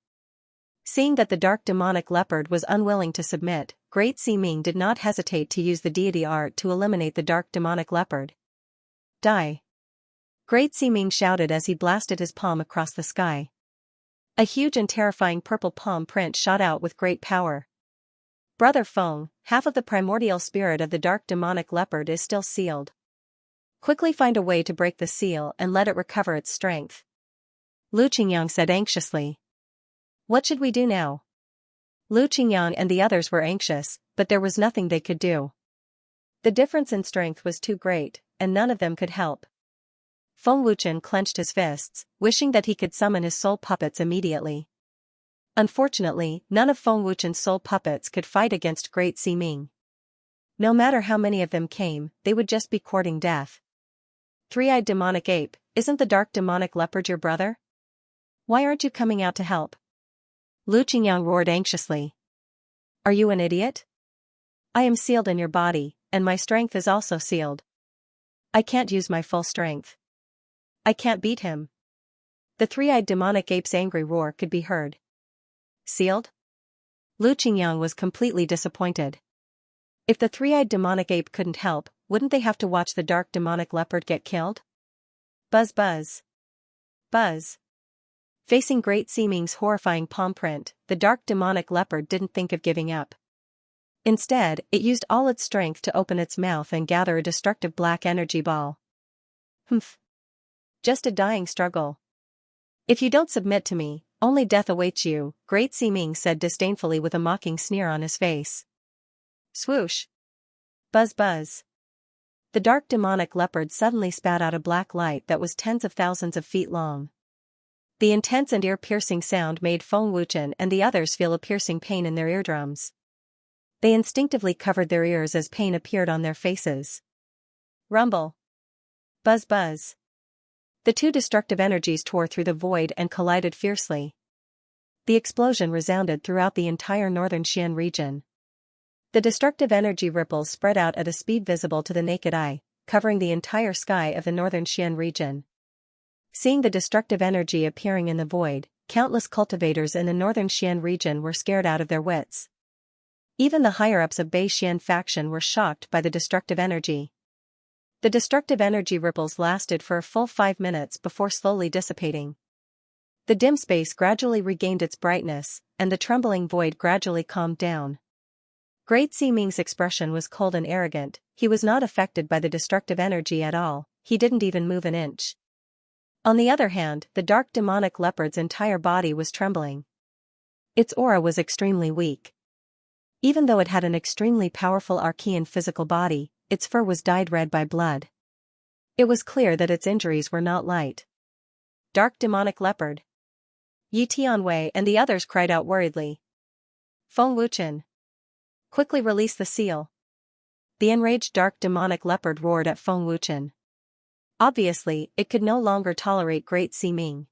S1: Seeing that the dark demonic leopard was unwilling to submit, Great Sea Ming did not hesitate to use the deity art to eliminate the dark demonic leopard. Die. Great Sea Ming shouted as he blasted his palm across the sky. A huge and terrifying purple palm print shot out with great power. Brother Feng, half of the primordial spirit of the dark demonic leopard is still sealed. Quickly find a way to break the seal and let it recover its strength. Lu Qingyang said anxiously. What should we do now? Lu Qingyang and the others were anxious, but there was nothing they could do. The difference in strength was too great, and none of them could help. Feng Wuchen clenched his fists, wishing that he could summon his soul puppets immediately. Unfortunately, none of Feng Wuchen's soul puppets could fight against Great Sea Ming. No matter how many of them came, they would just be courting death. Three-eyed demonic ape, isn't the dark demonic leopard your brother? Why aren't you coming out to help? Lu Qingyang roared anxiously. Are you an idiot? I am sealed in your body, and my strength is also sealed. I can't use my full strength. I can't beat him. The three-eyed demonic ape's angry roar could be heard. Sealed? Lu Qingyang was completely disappointed. If the three-eyed demonic ape couldn't help, wouldn't they have to watch the dark demonic leopard get killed? Buzz buzz. Buzz. Facing Great Sea Ming's horrifying palm print, the dark demonic leopard didn't think of giving up. Instead, it used all its strength to open its mouth and gather a destructive black energy ball. Humph. Just a dying struggle. If you don't submit to me, only death awaits you, Great Sea Ming said disdainfully with a mocking sneer on his face. Swoosh. Buzz buzz. The dark demonic leopard suddenly spat out a black light that was tens of thousands of feet long. The intense and ear-piercing sound made Feng Wuchen and the others feel a piercing pain in their eardrums. They instinctively covered their ears as pain appeared on their faces. Rumble. Buzz buzz. The two destructive energies tore through the void and collided fiercely. The explosion resounded throughout the entire northern Xian region. The destructive energy ripples spread out at a speed visible to the naked eye, covering the entire sky of the northern Xian region. Seeing the destructive energy appearing in the void, countless cultivators in the northern Xian region were scared out of their wits. Even the higher-ups of Bei Xian faction were shocked by the destructive energy. The destructive energy ripples lasted for a full 5 minutes before slowly dissipating. The dim space gradually regained its brightness, and the trembling void gradually calmed down. Great Sea Ming's expression was cold and arrogant. He was not affected by the destructive energy at all, he didn't even move an inch. On the other hand, the dark demonic leopard's entire body was trembling. Its aura was extremely weak. Even though it had an extremely powerful archean physical body, its fur was dyed red by blood. It was clear that its injuries were not light. Dark demonic leopard. Yi Tianwei and the others cried out worriedly. Feng Wuchen. Quickly release the seal. The enraged dark demonic leopard roared at Feng Wuchen. Obviously, it could no longer tolerate Great Sea Ming.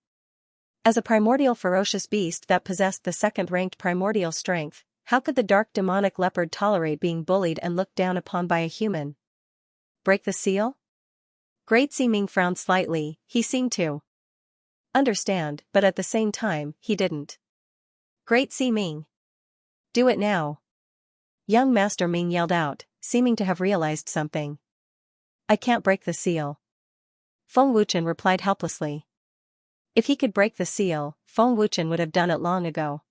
S1: As a primordial ferocious beast that possessed the second-ranked primordial strength, how could the dark demonic leopard tolerate being bullied and looked down upon by a human? Break the seal? Great Sea Ming frowned slightly. He seemed to understand, but at the same time, he didn't. Great Sea Ming. Do it now. Young Master Ming yelled out, seeming to have realized something. I can't break the seal. Feng Wuchen replied helplessly. If he could break the seal, Feng Wuchen would have done it long ago.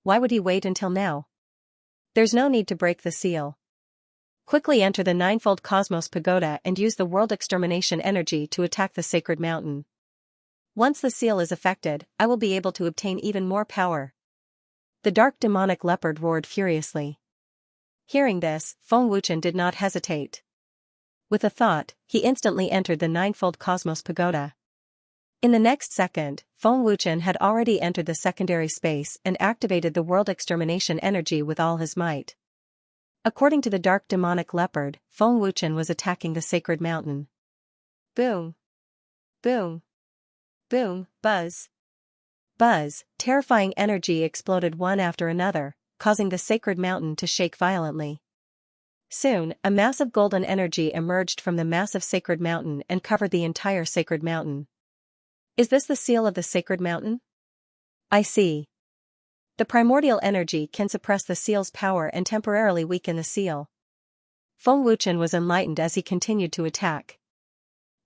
S1: Why would he wait until now? There's no need to break the seal. Quickly enter the ninefold Cosmos Pagoda and use the world extermination energy to attack the sacred mountain. Once the seal is affected, I will be able to obtain even more power. The dark demonic leopard roared furiously. Hearing this, Feng Wuchen did not hesitate. With a thought, he instantly entered the ninefold Cosmos Pagoda. In the next second, Feng Wuchen had already entered the secondary space and activated the world extermination energy with all his might. According to the dark demonic leopard, Feng Wuchen was attacking the sacred mountain. Boom! Boom. Boom, buzz. Buzz, terrifying energy exploded one after another, causing the sacred mountain to shake violently. Soon, a massive golden energy emerged from the massive sacred mountain and covered the entire sacred mountain. Is this the seal of the sacred mountain? I see. The primordial energy can suppress the seal's power and temporarily weaken the seal. Feng Wuchen was enlightened as he continued to attack.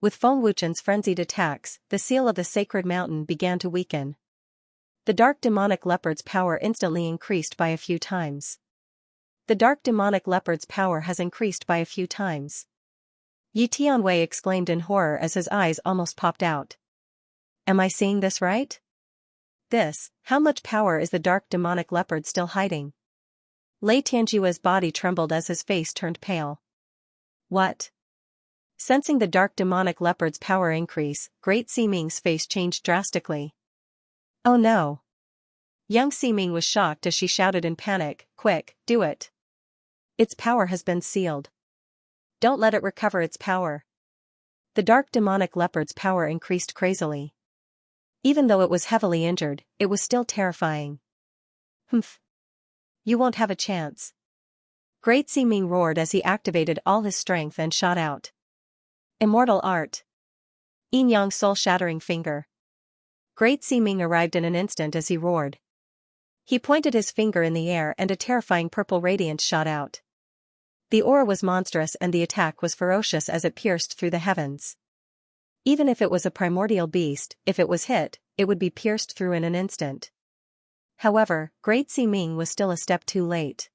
S1: With Feng Wuchen's frenzied attacks, the seal of the sacred mountain began to weaken. The dark demonic leopard's power instantly increased by a few times. The dark demonic leopard's power has increased by a few times. Yi Tianwei exclaimed in horror as his eyes almost popped out. Am I seeing this right? How much power is the dark demonic leopard still hiding? Lei Tianjue's body trembled as his face turned pale. What? Sensing the dark demonic leopard's power increase, Great Ximing's face changed drastically. Oh no! Young Ximing was shocked as she shouted in panic, quick, do it! Its power has been sealed. Don't let it recover its power. The dark demonic leopard's power increased crazily. Even though it was heavily injured, it was still terrifying. Humph! You won't have a chance. Great Ximing roared as he activated all his strength and shot out. Immortal art. Yin Yang soul-shattering finger. Great Ximing arrived in an instant as he roared. He pointed his finger in the air and a terrifying purple radiance shot out. The aura was monstrous and the attack was ferocious as it pierced through the heavens. Even if it was a primordial beast, if it was hit, it would be pierced through in an instant. However, Great Ximing was still a step too late.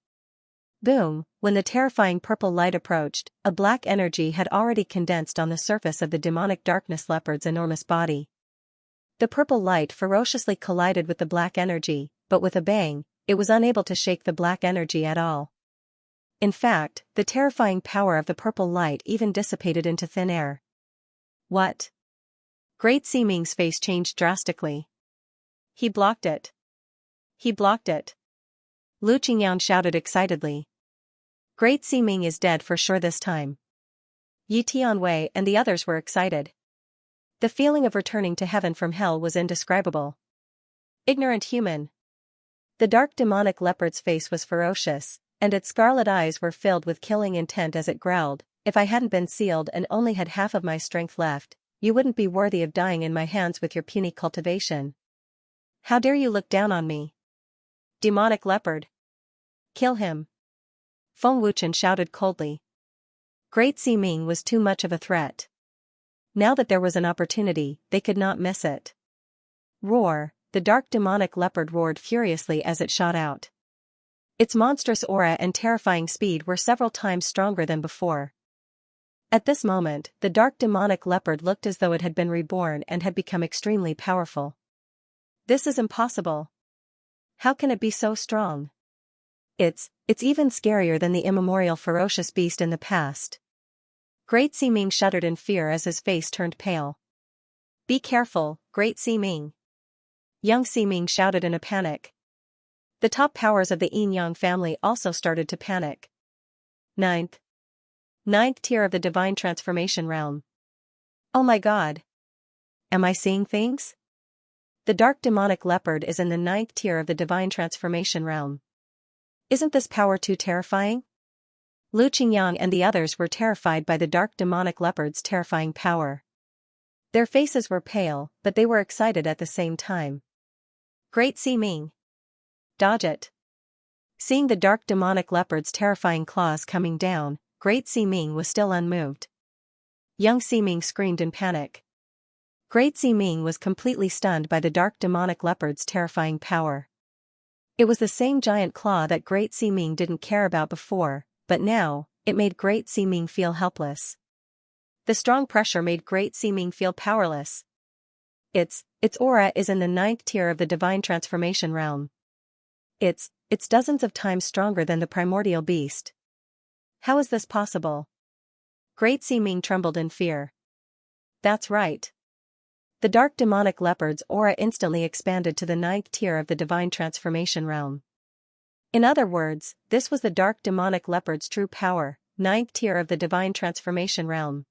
S1: Boom, when the terrifying purple light approached, a black energy had already condensed on the surface of the demonic darkness leopard's enormous body. The purple light ferociously collided with the black energy, but with a bang, it was unable to shake the black energy at all. In fact, the terrifying power of the purple light even dissipated into thin air. What? Great Ximing's face changed drastically. He blocked it. He blocked it. Lu Qingyan shouted excitedly. Great Ximing is dead for sure this time. Yi Tianwei and the others were excited. The feeling of returning to heaven from hell was indescribable. Ignorant human. The dark demonic leopard's face was ferocious, and its scarlet eyes were filled with killing intent as it growled, if I hadn't been sealed and only had half of my strength left, you wouldn't be worthy of dying in my hands with your puny cultivation. How dare you look down on me? Demonic leopard. Kill him. Feng Wuchen shouted coldly. Great Ximing was too much of a threat. Now that there was an opportunity, they could not miss it. Roar, the dark demonic leopard roared furiously as it shot out. Its monstrous aura and terrifying speed were several times stronger than before. At this moment, the dark demonic leopard looked as though it had been reborn and had become extremely powerful. This is impossible. How can it be so strong? It's even scarier than the immemorial ferocious beast in the past. Great Ximing shuddered in fear as his face turned pale. Be careful, Great Ximing. Young Ximing shouted in a panic. The top powers of the Yin Yang family also started to panic. Ninth tier of the divine transformation realm. Oh my god. Am I seeing things? The dark demonic leopard is in the 9th tier of the divine transformation realm. Isn't this power too terrifying? Lu Qingyang and the others were terrified by the dark demonic leopard's terrifying power. Their faces were pale, but they were excited at the same time. Great Ximing. Dodge it. Seeing the dark demonic leopard's terrifying claws coming down, Great Ximing was still unmoved. Young Ximing screamed in panic. Great Ximing was completely stunned by the dark demonic leopard's terrifying power. It was the same giant claw that Great Ximing didn't care about before, but now, it made Great Ximing feel helpless. The strong pressure made Great Ximing feel powerless. Its aura is in the 9th tier of the divine transformation realm. It's dozens of times stronger than the primordial beast. How is this possible? Great Ximing trembled in fear. That's right. The dark demonic leopard's aura instantly expanded to the 9th tier of the divine transformation realm. In other words, this was the dark demonic leopard's true power, 9th tier of the divine transformation realm.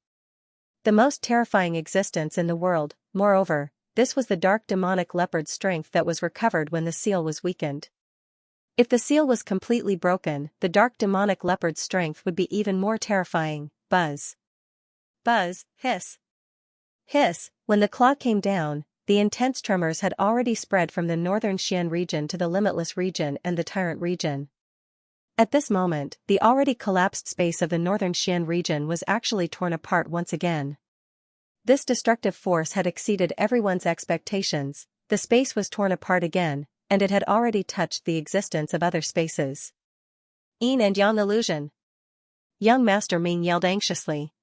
S1: The most terrifying existence in the world. Moreover, this was the dark demonic leopard's strength that was recovered when the seal was weakened. If the seal was completely broken, the dark demonic leopard's strength would be even more terrifying. Buzz. Buzz, hiss. Hiss. When the claw came down, the intense tremors had already spread from the northern Xian region to the limitless region and the tyrant region. At this moment, the already collapsed space of the northern Xian region was actually torn apart once again. This destructive force had exceeded everyone's expectations. The space was torn apart again, and it had already touched the existence of other spaces. Yin and Yang illusion. Young Master Ming yelled anxiously.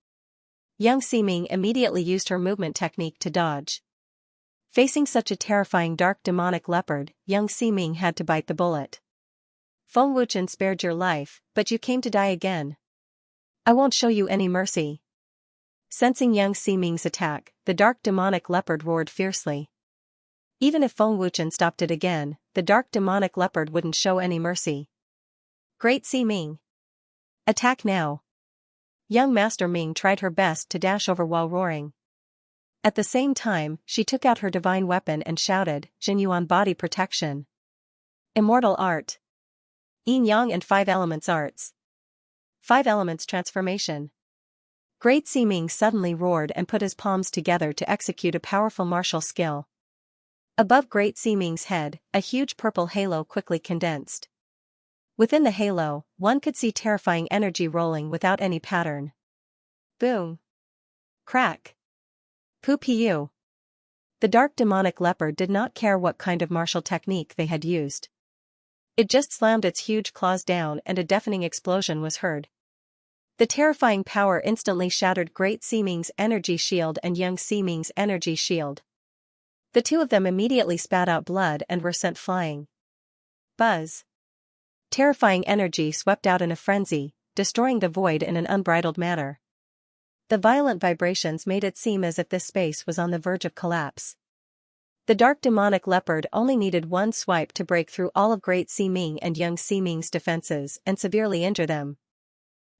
S1: Young Siming immediately used her movement technique to dodge. Facing such a terrifying dark demonic leopard, young Siming had to bite the bullet. Feng Wuchen spared your life, but you came to die again. I won't show you any mercy. Sensing young Siming's attack, the dark demonic leopard roared fiercely. Even if Feng Wuchen stopped it again, the dark demonic leopard wouldn't show any mercy. Great Siming. Attack now. Young Master Ming tried her best to dash over while roaring. At the same time, she took out her divine weapon and shouted, Jinyuan body protection. Immortal art. Yin Yang and 5 elements arts. 5 elements transformation. Great Siming suddenly roared and put his palms together to execute a powerful martial skill. Above Great Siming's head, a huge purple halo quickly condensed. Within the halo, one could see terrifying energy rolling without any pattern. Boom. Crack. Poo-pee-you. The dark demonic leopard did not care what kind of martial technique they had used. It just slammed its huge claws down and a deafening explosion was heard. The terrifying power instantly shattered Great Siming's energy shield and young Siming's energy shield. The two of them immediately spat out blood and were sent flying. Buzz. Terrifying energy swept out in a frenzy, destroying the void in an unbridled manner. The violent vibrations made it seem as if this space was on the verge of collapse. The dark demonic leopard only needed one swipe to break through all of Great Siming and young Siming's defenses and severely injure them.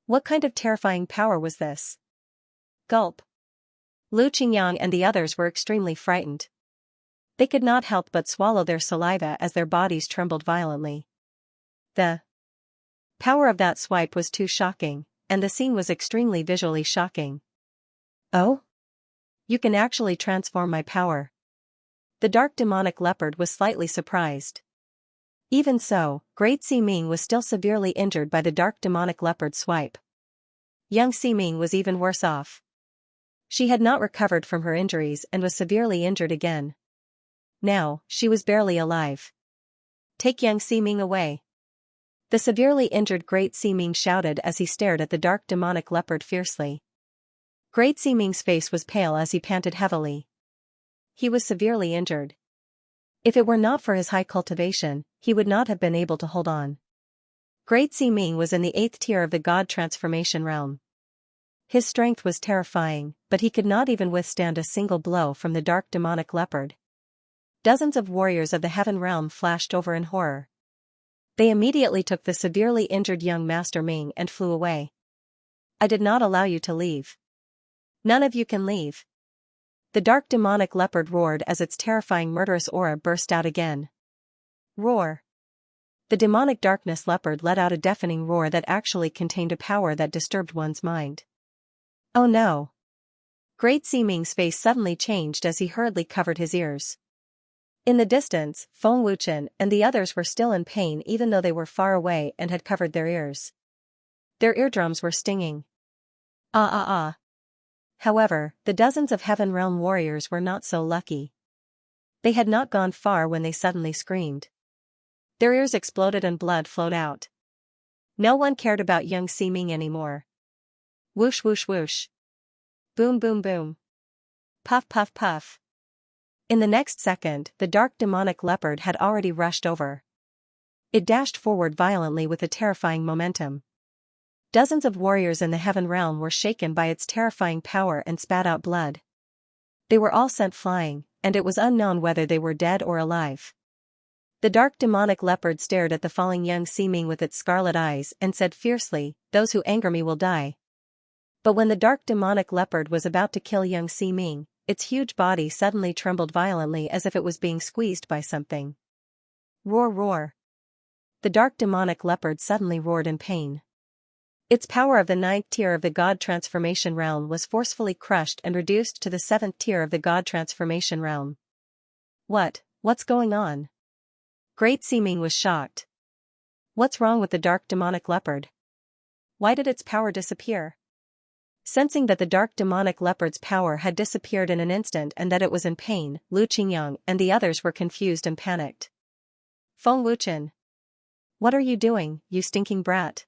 S1: What kind of terrifying power was this? Gulp. Lu Qingyang and the others were extremely frightened. They could not help but swallow their saliva as their bodies trembled violently. The power of that swipe was too shocking, and the scene was extremely visually shocking. Oh? You can actually transform my power. The dark demonic leopard was slightly surprised. Even so, Great Siming was still severely injured by the dark demonic leopard's swipe. Young Siming was even worse off. She had not recovered from her injuries and was severely injured again. Now, she was barely alive. Take young Siming away. The severely injured Great Siming shouted as he stared at the dark demonic leopard fiercely. Great Siming's face was pale as he panted heavily. He was severely injured. If it were not for his high cultivation, he would not have been able to hold on. Great Siming was in the 8th tier of the God transformation realm. His strength was terrifying, but he could not even withstand a single blow from the dark demonic leopard. Dozens of warriors of the heaven realm flashed over in horror. They immediately took the severely injured young Master Ming and flew away. I did not allow you to leave. None of you can leave. The dark demonic leopard roared as its terrifying murderous aura burst out again. Roar. The demonic darkness leopard let out a deafening roar that actually contained a power that disturbed one's mind. Oh no. Great Siming's face suddenly changed as he hurriedly covered his ears. In the distance, Feng Wuchen and the others were still in pain even though they were far away and had covered their ears. Their eardrums were stinging. Ah ah ah. However, the dozens of Heaven Realm warriors were not so lucky. They had not gone far when they suddenly screamed. Their ears exploded and blood flowed out. No one cared about young Siming anymore. Whoosh whoosh whoosh. Boom boom boom. Puff puff puff. In the next second, the dark demonic leopard had already rushed over. It dashed forward violently with a terrifying momentum. Dozens of warriors in the Heaven Realm were shaken by its terrifying power and spat out blood. They were all sent flying, and it was unknown whether they were dead or alive. The dark demonic leopard stared at the falling young Siming with its scarlet eyes and said fiercely, "Those who anger me will die." But when the dark demonic leopard was about to kill young Ximing, its huge body suddenly trembled violently as if it was being squeezed by something. Roar, roar. The dark demonic leopard suddenly roared in pain. Its power of the 9th tier of the God Transformation Realm was forcefully crushed and reduced to the 7th tier of the God Transformation Realm. What's going on? Great Ximing was shocked. What's wrong with the dark demonic leopard? Why did its power disappear? Sensing that the dark demonic leopard's power had disappeared in an instant and that it was in pain, Lu Qingyang and the others were confused and panicked. Feng Wuchen. What are you doing, you stinking brat?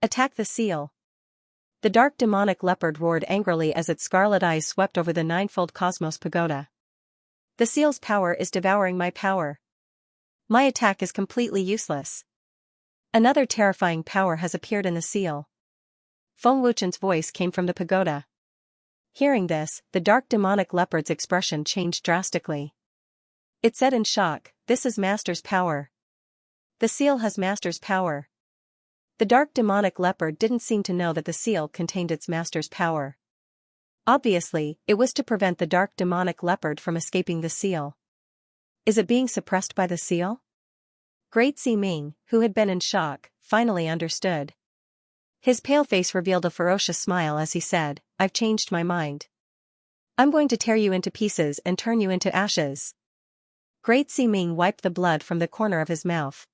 S1: Attack the seal. The dark demonic leopard roared angrily as its scarlet eyes swept over the ninefold cosmos pagoda. The seal's power is devouring my power. My attack is completely useless. Another terrifying power has appeared in the seal. Feng Wuchen's voice came from the pagoda. Hearing this, the dark demonic leopard's expression changed drastically. It said in shock, "This is Master's power. The seal has Master's power." The dark demonic leopard didn't seem to know that the seal contained its master's power. Obviously, it was to prevent the dark demonic leopard from escaping the seal. Is it being suppressed by the seal? Great Ximing, who had been in shock, finally understood. His pale face revealed a ferocious smile as he said, "I've changed my mind. I'm going to tear you into pieces and turn you into ashes." Great Ximing wiped the blood from the corner of his mouth.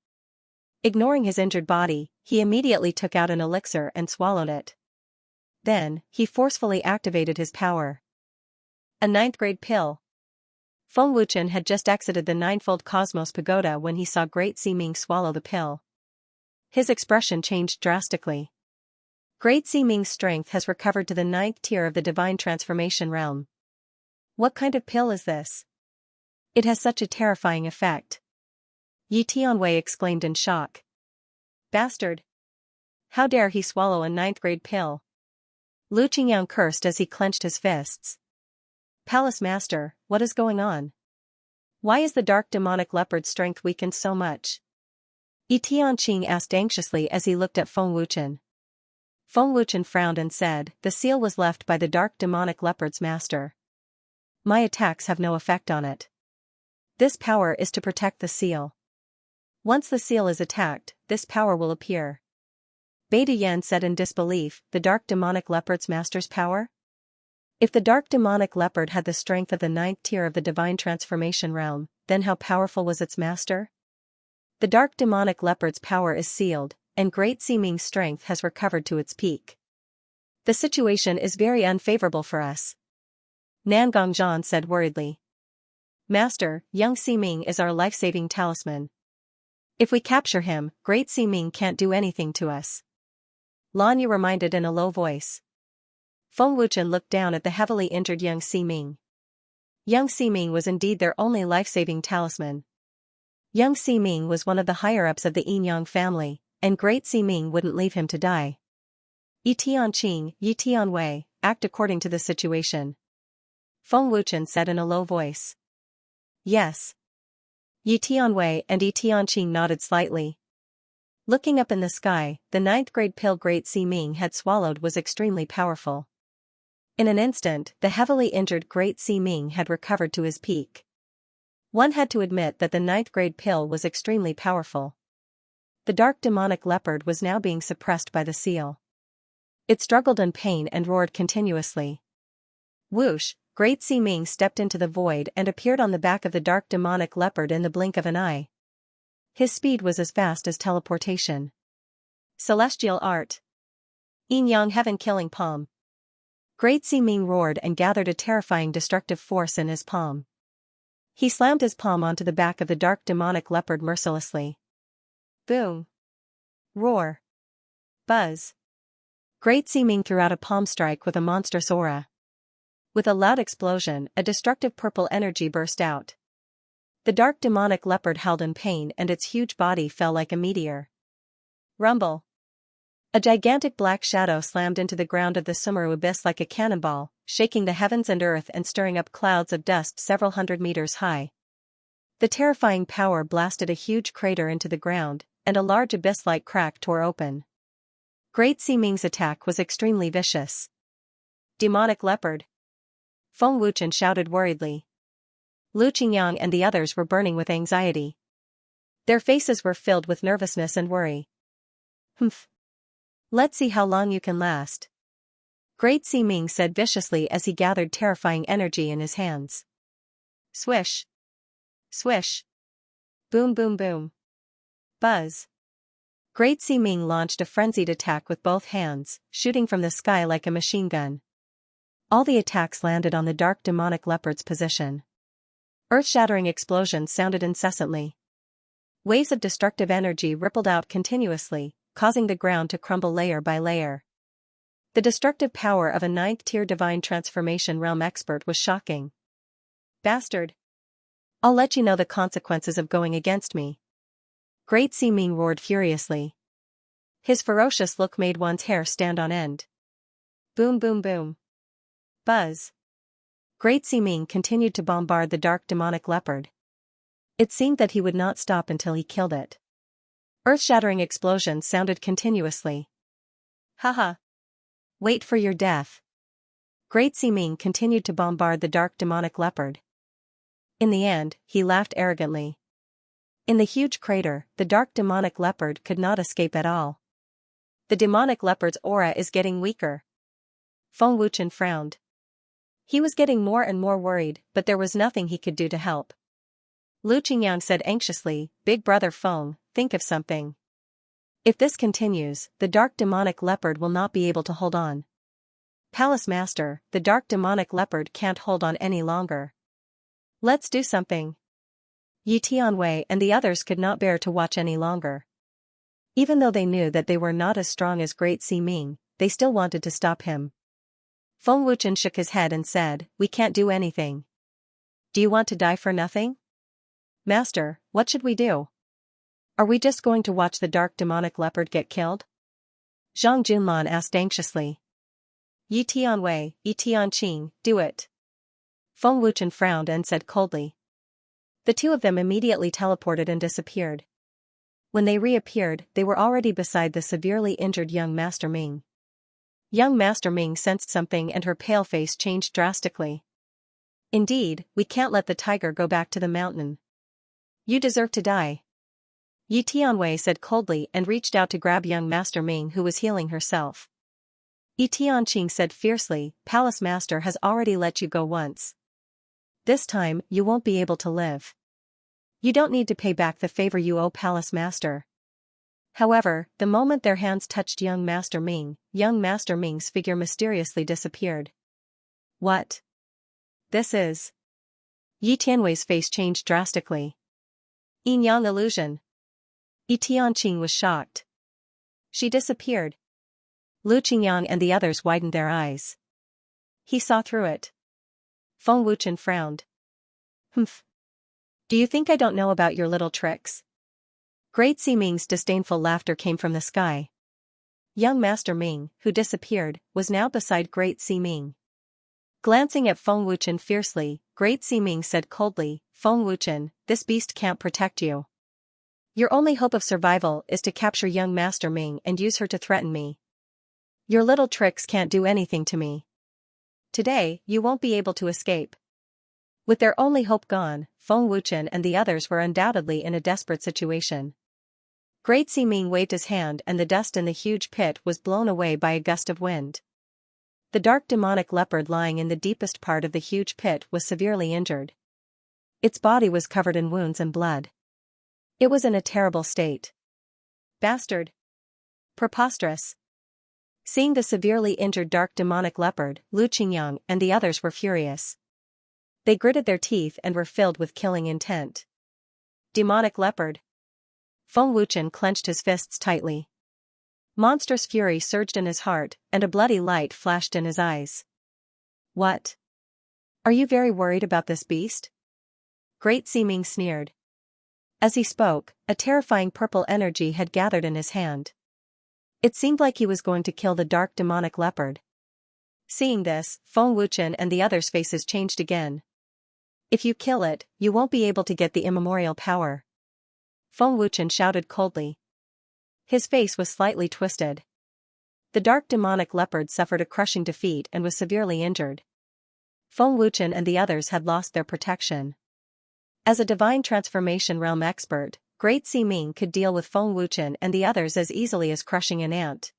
S1: Ignoring his injured body, he immediately took out an elixir and swallowed it. Then, he forcefully activated his power. A 9th-grade pill. Feng Wuchen had just exited the ninefold cosmos pagoda when he saw Great Ximing swallow the pill. His expression changed drastically. Great Ximing's strength has recovered to the 9th tier of the divine transformation realm. What kind of pill is this? It has such a terrifying effect. Yi Tianwei exclaimed in shock. Bastard! How dare he swallow a 9th-grade pill? Lu Qingyang cursed as he clenched his fists. Palace Master, what is going on? Why is the dark demonic leopard's strength weakened so much? Yi Tianqing asked anxiously as he looked at Feng Wuchen. Feng Wuchen frowned and said, "The seal was left by the dark demonic leopard's master. My attacks have no effect on it. This power is to protect the seal. Once the seal is attacked, this power will appear." Beta Yan said in disbelief, "The dark demonic leopard's master's power? If the dark demonic leopard had the strength of the 9th tier of the divine transformation realm, then how powerful was its master? The dark demonic leopard's power is sealed, and Great Ximing's strength has recovered to its peak. The situation is very unfavorable for us." Nan Gongzhan said worriedly. "Master, young Ximing is our life-saving talisman. If we capture him, Great Ximing can't do anything to us." Lan Yu reminded in a low voice. Feng Wuchen looked down at the heavily injured young Ximing. Young Ximing was indeed their only life-saving talisman. Young Ximing was one of the higher-ups of the Yin-Yang family, and Great Ximing wouldn't leave him to die. Yi Tianqing, Yi Tianwei, act according to the situation. Feng Wuchen said in a low voice. Yes. Yi Tianwei and Yi Tianqing nodded slightly. Looking up in the sky, the 9th-grade pill Great Ximing had swallowed was extremely powerful. In an instant, the heavily injured Great Ximing had recovered to his peak. One had to admit that the 9th-grade pill was extremely powerful. The dark demonic leopard was now being suppressed by the seal. It struggled in pain and roared continuously. Whoosh! Great Ximing stepped into the void and appeared on the back of the dark demonic leopard in the blink of an eye. His speed was as fast as teleportation. Celestial art. Yin-Yang heaven-killing palm. Great Ximing roared and gathered a terrifying destructive force in his palm. He slammed his palm onto the back of the dark demonic leopard mercilessly. Boom. Roar. Buzz. Great Ximing threw out a palm strike with a monstrous aura. With a loud explosion, a destructive purple energy burst out. The dark demonic leopard howled in pain and its huge body fell like a meteor. Rumble. A gigantic black shadow slammed into the ground of the Sumeru abyss like a cannonball, shaking the heavens and earth and stirring up clouds of dust several hundred meters high. The terrifying power blasted a huge crater into the ground, and a large abyss-like crack tore open. Great Ming's attack was extremely vicious. Demonic leopard! Feng Wuchen shouted worriedly. Lu Qingyang and the others were burning with anxiety. Their faces were filled with nervousness and worry. Humph. Let's see how long you can last. Great Ming said viciously as he gathered terrifying energy in his hands. Swish. Swish. Boom boom boom. Buzz. Great Ming launched a frenzied attack with both hands, shooting from the sky like a machine gun. All the attacks landed on the dark demonic leopard's position. Earth-shattering explosions sounded incessantly. Waves of destructive energy rippled out continuously, causing the ground to crumble layer by layer. The destructive power of a 9th-tier divine transformation realm expert was shocking. Bastard! I'll let you know the consequences of going against me. Great Ming roared furiously. His ferocious look made one's hair stand on end. Boom boom boom. Buzz. Great Ming continued to bombard the dark demonic leopard. It seemed that he would not stop until he killed it. Earth-shattering explosions sounded continuously. Haha. Wait for your death. Great Ming continued to bombard the dark demonic leopard. In the end, he laughed arrogantly. In the huge crater, the dark demonic leopard could not escape at all. The demonic leopard's aura is getting weaker. Feng Wuchen frowned. He was getting more and more worried, but there was nothing he could do to help. Lu Qingyang said anxiously, Big Brother Feng, think of something. If this continues, the dark demonic leopard will not be able to hold on. Palace Master, the dark demonic leopard can't hold on any longer. Let's do something. Yi Tianwei and the others could not bear to watch any longer. Even though they knew that they were not as strong as Great Ming, they still wanted to stop him. Feng Wuchen shook his head and said, We can't do anything. Do you want to die for nothing? Master, what should we do? Are we just going to watch the dark demonic leopard get killed? Zhang Junlan asked anxiously. Yi Tianwei, Yi Tianqing, do it. Feng Wuchen frowned and said coldly. The two of them immediately teleported and disappeared. When they reappeared, they were already beside the severely injured young Master Ming. Young Master Ming sensed something and her pale face changed drastically. Indeed, we can't let the tiger go back to the mountain. You deserve to die. Yi Tianwei said coldly and reached out to grab young Master Ming who was healing herself. Yi Tianqing said fiercely, Palace Master has already let you go once. This time, you won't be able to live. You don't need to pay back the favor you owe Palace Master. However, the moment their hands touched young Master Ming's figure mysteriously disappeared. What? This is... Yi Tianwei's face changed drastically. Yin Yang illusion. Yi Tianqing was shocked. She disappeared. Lu Qingyang and the others widened their eyes. He saw through it. Feng Wuchen frowned. Humph. Do you think I don't know about your little tricks? Great Ming's disdainful laughter came from the sky. Young Master Ming, who disappeared, was now beside Great Ming. Glancing at Feng Wuchen fiercely, Great Ming said coldly, Feng Wuchen, this beast can't protect you. Your only hope of survival is to capture young Master Ming and use her to threaten me. Your little tricks can't do anything to me. Today, you won't be able to escape. With their only hope gone, Feng Wuchen and the others were undoubtedly in a desperate situation. Great Ming waved his hand and the dust in the huge pit was blown away by a gust of wind. The dark demonic leopard lying in the deepest part of the huge pit was severely injured. Its body was covered in wounds and blood. It was in a terrible state. Bastard! Preposterous! Seeing the severely injured dark demonic leopard, Lu Qingyang and the others were furious. They gritted their teeth and were filled with killing intent. Demonic leopard! Feng Wuchen clenched his fists tightly. Monstrous fury surged in his heart, and a bloody light flashed in his eyes. What? Are you very worried about this beast? Great Ming sneered. As he spoke, a terrifying purple energy had gathered in his hand. It seemed like he was going to kill the dark demonic leopard. Seeing this, Feng Wuchen and the others' faces changed again. If you kill it, you won't be able to get the immemorial power. Feng Wuchen shouted coldly. His face was slightly twisted. The dark demonic leopard suffered a crushing defeat and was severely injured. Feng Wuchen and the others had lost their protection. As a divine transformation realm expert, Great Ming could deal with Feng Wuchen and the others as easily as crushing an ant.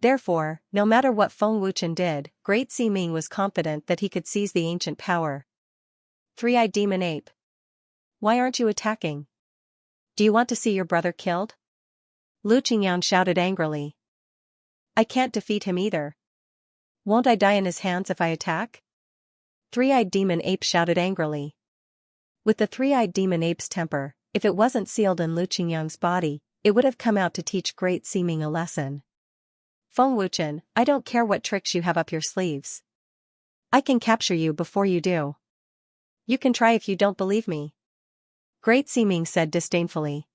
S1: Therefore, no matter what Feng Wuchen did, Great Ming was confident that he could seize the ancient power. Three-eyed demon ape. Why aren't you attacking? Do you want to see your brother killed? Lu Qingyan shouted angrily. I can't defeat him either. Won't I die in his hands if I attack? Three-eyed demon ape shouted angrily. With the three-eyed demon ape's temper, if it wasn't sealed in Lu Qingyan's body, it would have come out to teach Great Ming a lesson. Feng Wuchen, I don't care what tricks you have up your sleeves. I can capture you before you do. You can try if you don't believe me. Great Ming said disdainfully.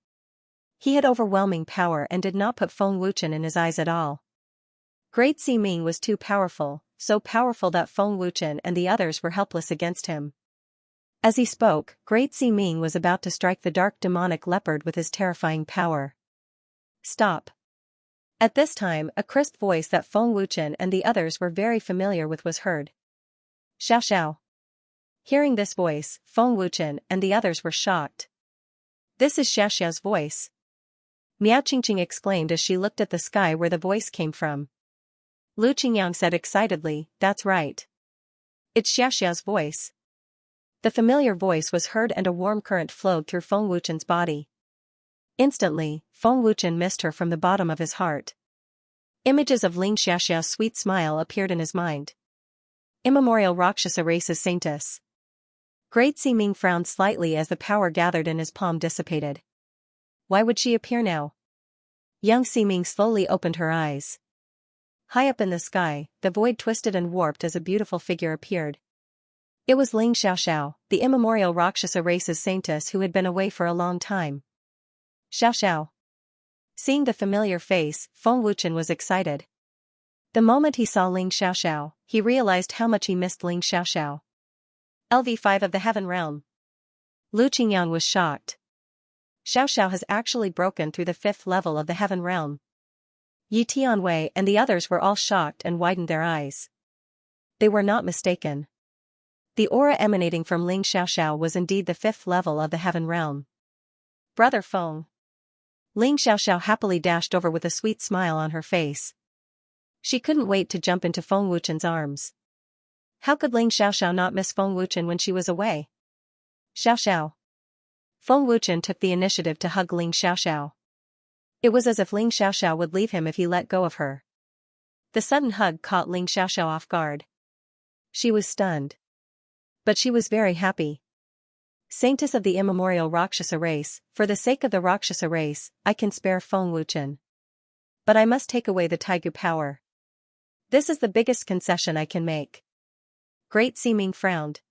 S1: He had overwhelming power and did not put Feng Wuchen in his eyes at all. Great Ming was too powerful, so powerful that Feng Wuchen and the others were helpless against him. As he spoke, Great Ming was about to strike the dark demonic leopard with his terrifying power. Stop. At this time, a crisp voice that Feng Wuchen and the others were very familiar with was heard. Xiao Xiao. Hearing this voice, Feng Wuchen and the others were shocked. This is Xiaoxiao's voice. Miao Qingqing exclaimed as she looked at the sky where the voice came from. Lu Qingyang said excitedly, that's right. It's Xiaoxiao's voice. The familiar voice was heard and a warm current flowed through Feng Wuchen's body. Instantly, Feng Wuchen missed her from the bottom of his heart. Images of Ling Xiaoxiao's sweet smile appeared in his mind. Immemorial Rakshasa race's saintess. Great Ming frowned slightly as the power gathered in his palm dissipated. Why would she appear now? Young Ming slowly opened her eyes. High up in the sky, the void twisted and warped as a beautiful figure appeared. It was Ling Xiaoxiao, the immemorial Rakshasa race's saintess who had been away for a long time. Xiaoxiao. Seeing the familiar face, Feng Wuchen was excited. The moment he saw Ling Xiaoxiao, he realized how much he missed Ling Xiaoxiao. LV5 of the Heaven Realm. Lu Qingyan was shocked. Xiaoxiao has actually broken through the 5th level of the Heaven Realm. Yi Tianwei and the others were all shocked and widened their eyes. They were not mistaken. The aura emanating from Ling Xiaoxiao was indeed the 5th level of the Heaven Realm. Brother Feng. Ling Xiaoxiao happily dashed over with a sweet smile on her face. She couldn't wait to jump into Feng Wuchen's arms. How could Ling Xiaoxiao not miss Feng Wuchen when she was away? Xiaoxiao. Feng Wuchen took the initiative to hug Ling Xiaoxiao. It was as if Ling Xiaoxiao would leave him if he let go of her. The sudden hug caught Ling Xiaoxiao off guard. She was stunned. But she was very happy. Saintess of the immemorial Rakshasa race, for the sake of the Rakshasa race, I can spare Feng Wuchen. But I must take away the Taigu power. This is the biggest concession I can make. Great Ming frowned.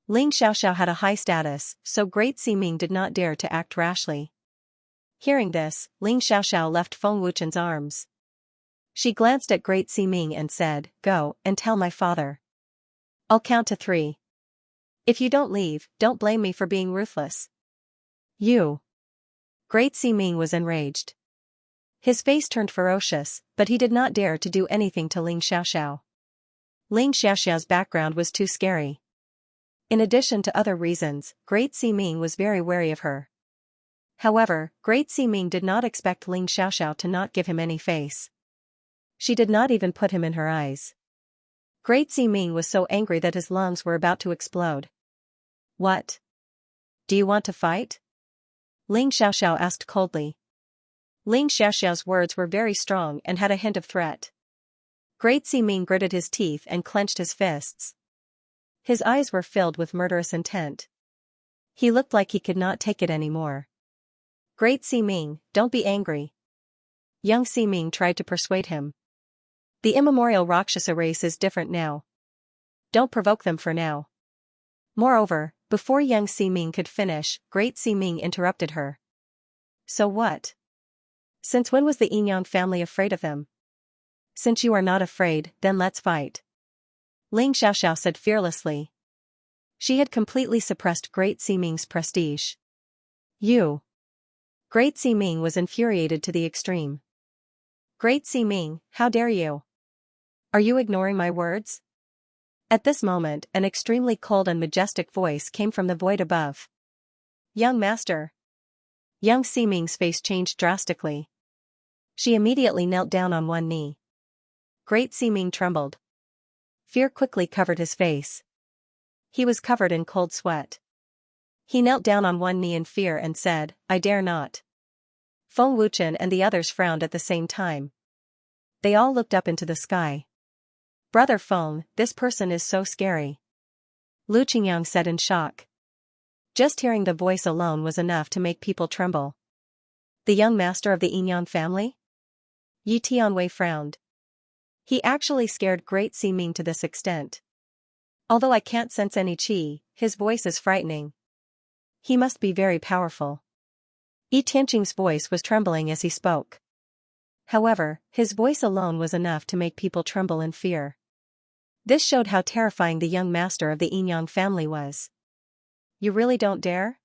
S1: Ling Xiaoxiao had a high status, so Great Ming did not dare to act rashly. Hearing this, Ling Xiaoxiao left Feng Wuchen's arms. She glanced at Great Ming and said, Go, and tell my father. I'll count to 3. If you don't leave, don't blame me for being ruthless. You. Great Ming was enraged. His face turned ferocious, but he did not dare to do anything to Ling Xiaoxiao. Ling Xiaoxiao's background was too scary. In addition to other reasons, Great Ming was very wary of her. However, Great Ming did not expect Ling Xiaoxiao to not give him any face. She did not even put him in her eyes. Great Ming was so angry that his lungs were about to explode. What? Do you want to fight? Ling Xiaoxiao asked coldly. Ling Xiaoxiao's words were very strong and had a hint of threat. Great Ming gritted his teeth and clenched his fists. His eyes were filled with murderous intent. He looked like he could not take it anymore. Great Ming, don't be angry. Young Ming tried to persuade him. The immemorial Rakshasa race is different now. Don't provoke them for now. Moreover, before young Ming could finish, Great Ming interrupted her. So what? Since when was the Yinyang family afraid of them? Since you are not afraid, then let's fight. Ling Xiaoxiao said fearlessly. She had completely suppressed Great Ming's prestige. You. Great Ming was infuriated to the extreme. Great Ming, how dare you? Are you ignoring my words? At this moment, an extremely cold and majestic voice came from the void above. Young master. Young Ming's face changed drastically. She immediately knelt down on one knee. Great Ming trembled. Fear quickly covered his face. He was covered in cold sweat. He knelt down on one knee in fear and said, I dare not. Feng Wuchen and the others frowned at the same time. They all looked up into the sky. Brother Feng, this person is so scary. Lu Qingyang said in shock. Just hearing the voice alone was enough to make people tremble. The young master of the Yinyang family? Yi Tianwei frowned. He actually scared Great Ming to this extent. Although I can't sense any qi, his voice is frightening. He must be very powerful. Yi Tianqing's voice was trembling as he spoke. However, his voice alone was enough to make people tremble in fear. This showed how terrifying the young master of the Yinyang family was. You really don't dare?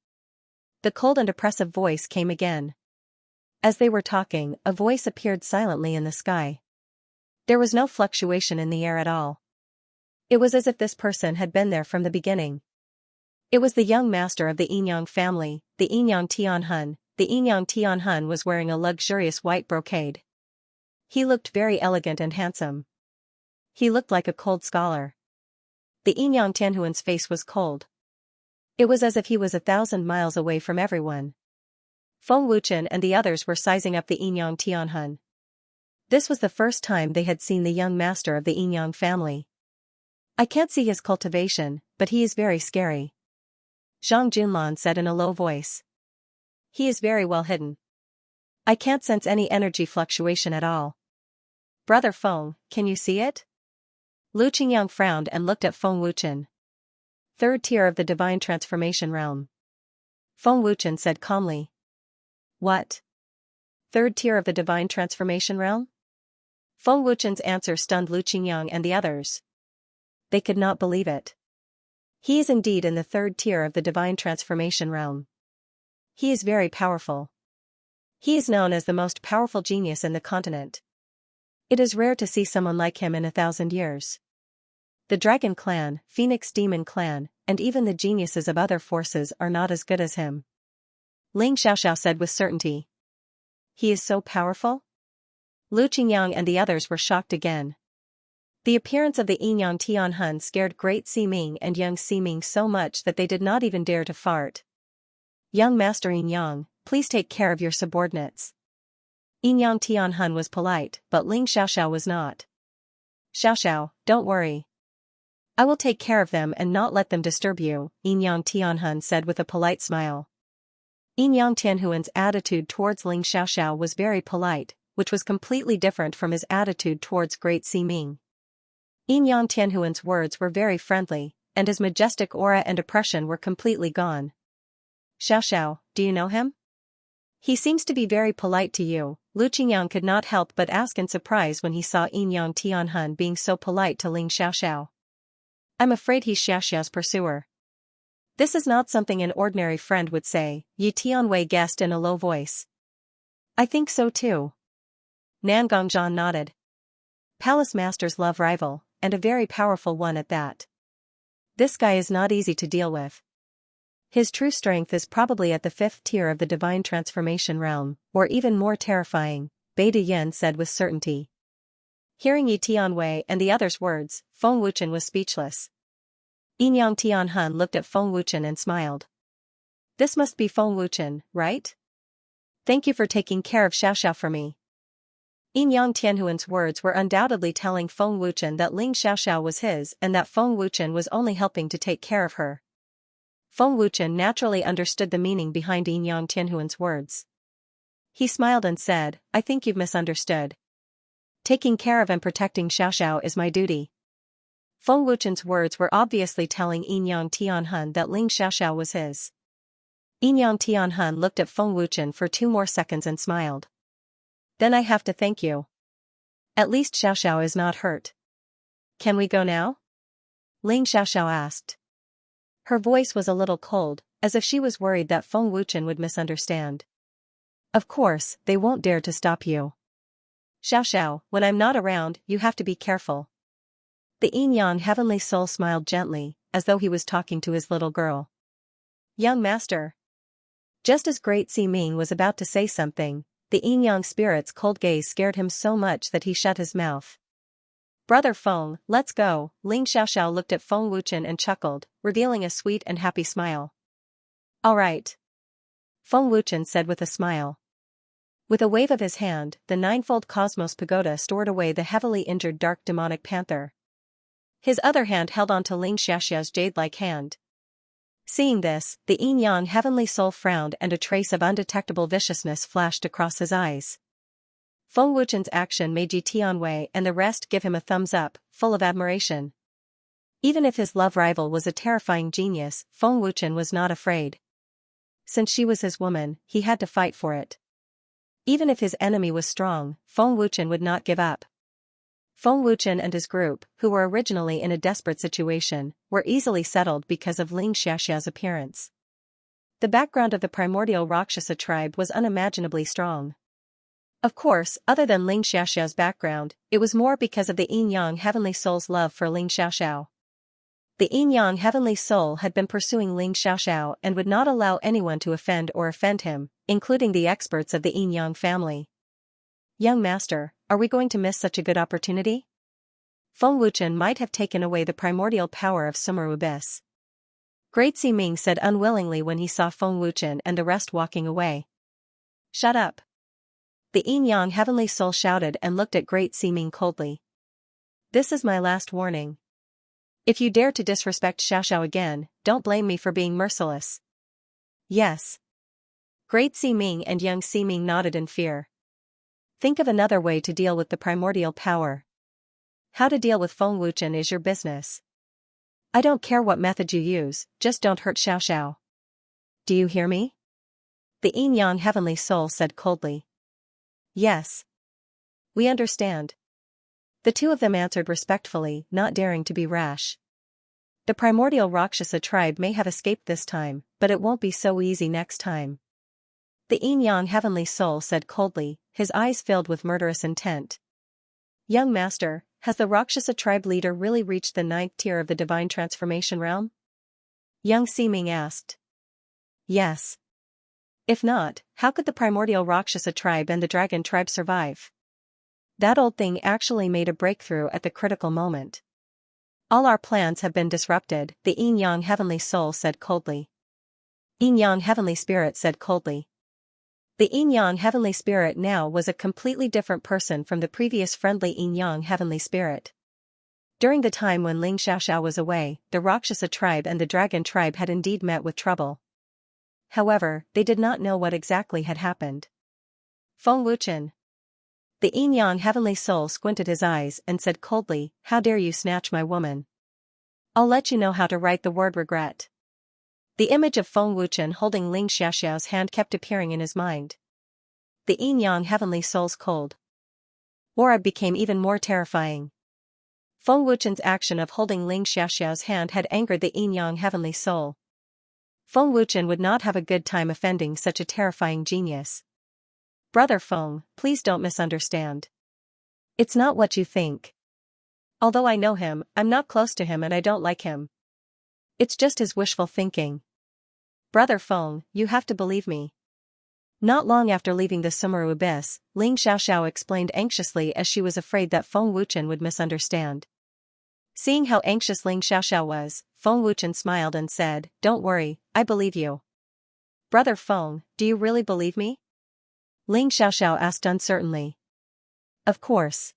S1: The cold and oppressive voice came again. As they were talking, a voice appeared silently in the sky. There was no fluctuation in the air at all. It was as if this person had been there from the beginning. It was the young master of the Yinyang family, the Yinyang Tianhun. The Yinyang Tianhun was wearing a luxurious white brocade. He looked very elegant and handsome. He looked like a cold scholar. The Yinyang Tianhuan's face was cold. It was as if he was 1,000 miles away from everyone. Feng Wuchen and the others were sizing up the Yinyang Tianhun. This was the first time they had seen the young master of the Yinyang family. I can't see his cultivation, but he is very scary. Zhang Junlan said in a low voice. He is very well hidden. I can't sense any energy fluctuation at all. Brother Feng, can you see it? Lu Qingyang frowned and looked at Feng Wuchen. Third tier of the divine transformation realm. Feng Wuchen said calmly. What? Third tier of the divine transformation realm? Feng Wuchen's answer stunned Lu Qingyang and the others. They could not believe it. He is indeed in the third tier of the divine transformation realm. He is very powerful. He is known as the most powerful genius in the continent. It is rare to see someone like him in 1,000 years. The Dragon Clan, Phoenix Demon Clan, and even the geniuses of other forces are not as good as him. Ling Xiaoxiao said with certainty. He is so powerful? Lu Qingyang and the others were shocked again. The appearance of the Yinyang Tianhun scared Great Ming and Young Ming so much that they did not even dare to fart. Young Master Yinyang, please take care of your subordinates. Yinyang Tianhun was polite, but Ling Xiaoxiao was not. Xiaoxiao, don't worry. I will take care of them and not let them disturb you, Yinyang Tianhun said with a polite smile. Yinyang Tianhuan's attitude towards Ling Xiaoxiao was very polite, which was completely different from his attitude towards Great Ming. Yinyang Tianhuan's words were very friendly, and his majestic aura and oppression were completely gone. Xiaoxiao, do you know him? He seems to be very polite to you. Lu Qingyang could not help but ask in surprise when he saw Yinyang Tianhun being so polite to Ling Xiaoxiao. I'm afraid he's Xiaoxiao's pursuer. This is not something an ordinary friend would say, Yi Tianwei guessed in a low voice. I think so too. Nan Gongzhan nodded. Palace Master's love rival, and a very powerful one at that. This guy is not easy to deal with. His true strength is probably at the 5th tier of the divine transformation realm, or even more terrifying, Bai Yin said with certainty. Hearing Yi Tianwei and the others' words, Feng Wuchen was speechless. Yinyang Tianhun looked at Feng Wuchen and smiled. This must be Feng Wuchen, right? Thank you for taking care of Xiaoxiao for me. Yinyang Tianhuan's words were undoubtedly telling Feng Wuchen that Ling Xiaoxiao was his and that Feng Wuchen was only helping to take care of her. Feng Wuchen naturally understood the meaning behind Yinyang Tianhuan's words. He smiled and said, I think you've misunderstood. Taking care of and protecting Xiaoxiao is my duty. Feng Wuchen's words were obviously telling Yinyang Tianhun that Ling Xiaoxiao was his. Yinyang Tianhun looked at Feng Wuchen for 2 more seconds and smiled. Then I have to thank you. At least Xiaoxiao is not hurt. Can we go now? Ling Xiaoxiao asked. Her voice was a little cold, as if she was worried that Feng Wuchen would misunderstand. Of course, they won't dare to stop you. Xiao, when I'm not around, you have to be careful. The yin-yang heavenly soul smiled gently, as though he was talking to his little girl. Young master. Just as Great Ming was about to say something, the yin-yang spirit's cold gaze scared him so much that he shut his mouth. Brother Feng, let's go. Ling Xiaoxiao looked at Feng Wuchen and chuckled, revealing a sweet and happy smile. All right. Feng Wuchen said with a smile. With a wave of his hand, the ninefold cosmos pagoda stored away the heavily injured dark demonic panther. His other hand held onto Ling Xiaoxiao's jade-like hand. Seeing this, the yin-yang heavenly soul frowned and a trace of undetectable viciousness flashed across his eyes. Feng Wuchen's action made Ji Tianwei and the rest give him a thumbs up, full of admiration. Even if his love rival was a terrifying genius, Feng Wuchen was not afraid. Since she was his woman, he had to fight for it. Even if his enemy was strong, Feng Wuchen would not give up. Feng Wuchen and his group, who were originally in a desperate situation, were easily settled because of Ling Xiaoxiao's appearance. The background of the primordial Rakshasa tribe was unimaginably strong. Of course, other than Ling Xiaoxiao's background, it was more because of the yin-yang heavenly soul's love for Ling Xiaoxiao. The yin-yang heavenly soul had been pursuing Ling Xiaoxiao and would not allow anyone to offend him, including the experts of the yin-yang family. Young master, are we going to miss such a good opportunity? Feng Wuchen might have taken away the primordial power of Sumeru Abyss. Great Ming said unwillingly when he saw Feng Wuchen and the rest walking away. Shut up. The yin-yang heavenly soul shouted and looked at Great Ming coldly. This is my last warning. If you dare to disrespect Xiaoxiao again, don't blame me for being merciless. Yes. Great Ming and young Ming nodded in fear. Think of another way to deal with the primordial power. How to deal with Feng Wuchen is your business. I don't care what method you use, just don't hurt Xiaoxiao. Do you hear me? The yin-yang heavenly soul said coldly. Yes. We understand. The two of them answered respectfully, not daring to be rash. The primordial Rakshasa tribe may have escaped this time, but it won't be so easy next time. The yin-yang heavenly soul said coldly, his eyes filled with murderous intent. Young master, has the Rakshasa tribe leader really reached the 9th tier of the divine transformation realm? Young Ming asked. Yes. If not, how could the primordial Rakshasa tribe and the dragon tribe survive? That old thing actually made a breakthrough at the critical moment. All our plans have been disrupted, the yin-yang heavenly soul said coldly. Yin-yang heavenly spirit said coldly. The yin-yang heavenly spirit now was a completely different person from the previous friendly yin-yang heavenly spirit. During the time when Ling Xiaoxiao was away, the Rakshasa tribe and the dragon tribe had indeed met with trouble. However, they did not know what exactly had happened. Feng Wuchen. The yin-yang heavenly soul squinted his eyes and said coldly, how dare you snatch my woman? I'll let you know how to write the word regret. The image of Feng Wuchen holding Ling Xiaoxiao's hand kept appearing in his mind. The yin-yang heavenly soul's cold aura became even more terrifying. Feng Wuchen's action of holding Ling Xiaoxiao's hand had angered the yin-yang heavenly soul. Feng Wuchen would not have a good time offending such a terrifying genius. Brother Feng, please don't misunderstand. It's not what you think. Although I know him, I'm not close to him and I don't like him. It's just his wishful thinking. Brother Feng, you have to believe me. Not long after leaving the Sumeru Abyss, Ling Xiaoxiao explained anxiously as she was afraid that Feng Wuchen would misunderstand. Seeing how anxious Ling Xiaoxiao was, Feng Wuchen smiled and said, don't worry, I believe you. Brother Feng, do you really believe me? Ling Xiaoxiao asked uncertainly. Of course.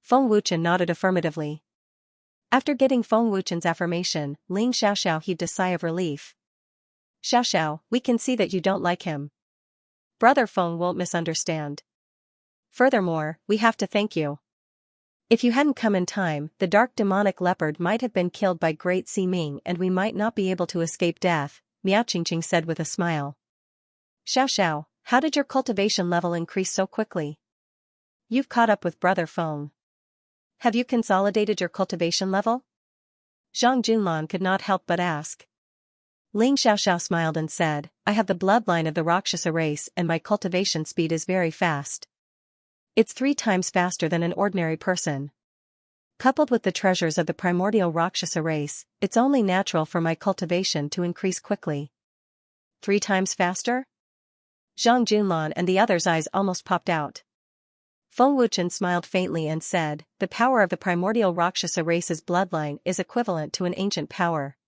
S1: Feng Wuchen nodded affirmatively. After getting Feng Wuchen's affirmation, Ling Xiaoxiao heaved a sigh of relief. Xiaoxiao, we can see that you don't like him. Brother Feng won't misunderstand. Furthermore, we have to thank you. If you hadn't come in time, the dark demonic leopard might have been killed by Great Ming and we might not be able to escape death, Miao Qingqing said with a smile. Xiaoxiao, how did your cultivation level increase so quickly? You've caught up with Brother Feng. Have you consolidated your cultivation level? Zhang Junlan could not help but ask. Ling Xiaoxiao smiled and said, I have the bloodline of the Rakshasa race and my cultivation speed is very fast. It's 3 times faster than an ordinary person. Coupled with the treasures of the primordial Rakshasa race, it's only natural for my cultivation to increase quickly. 3 times faster? Zhang Junlan and the others' eyes almost popped out. Feng Wuchen smiled faintly and said, the power of the primordial Rakshasa race's bloodline is equivalent to an ancient power.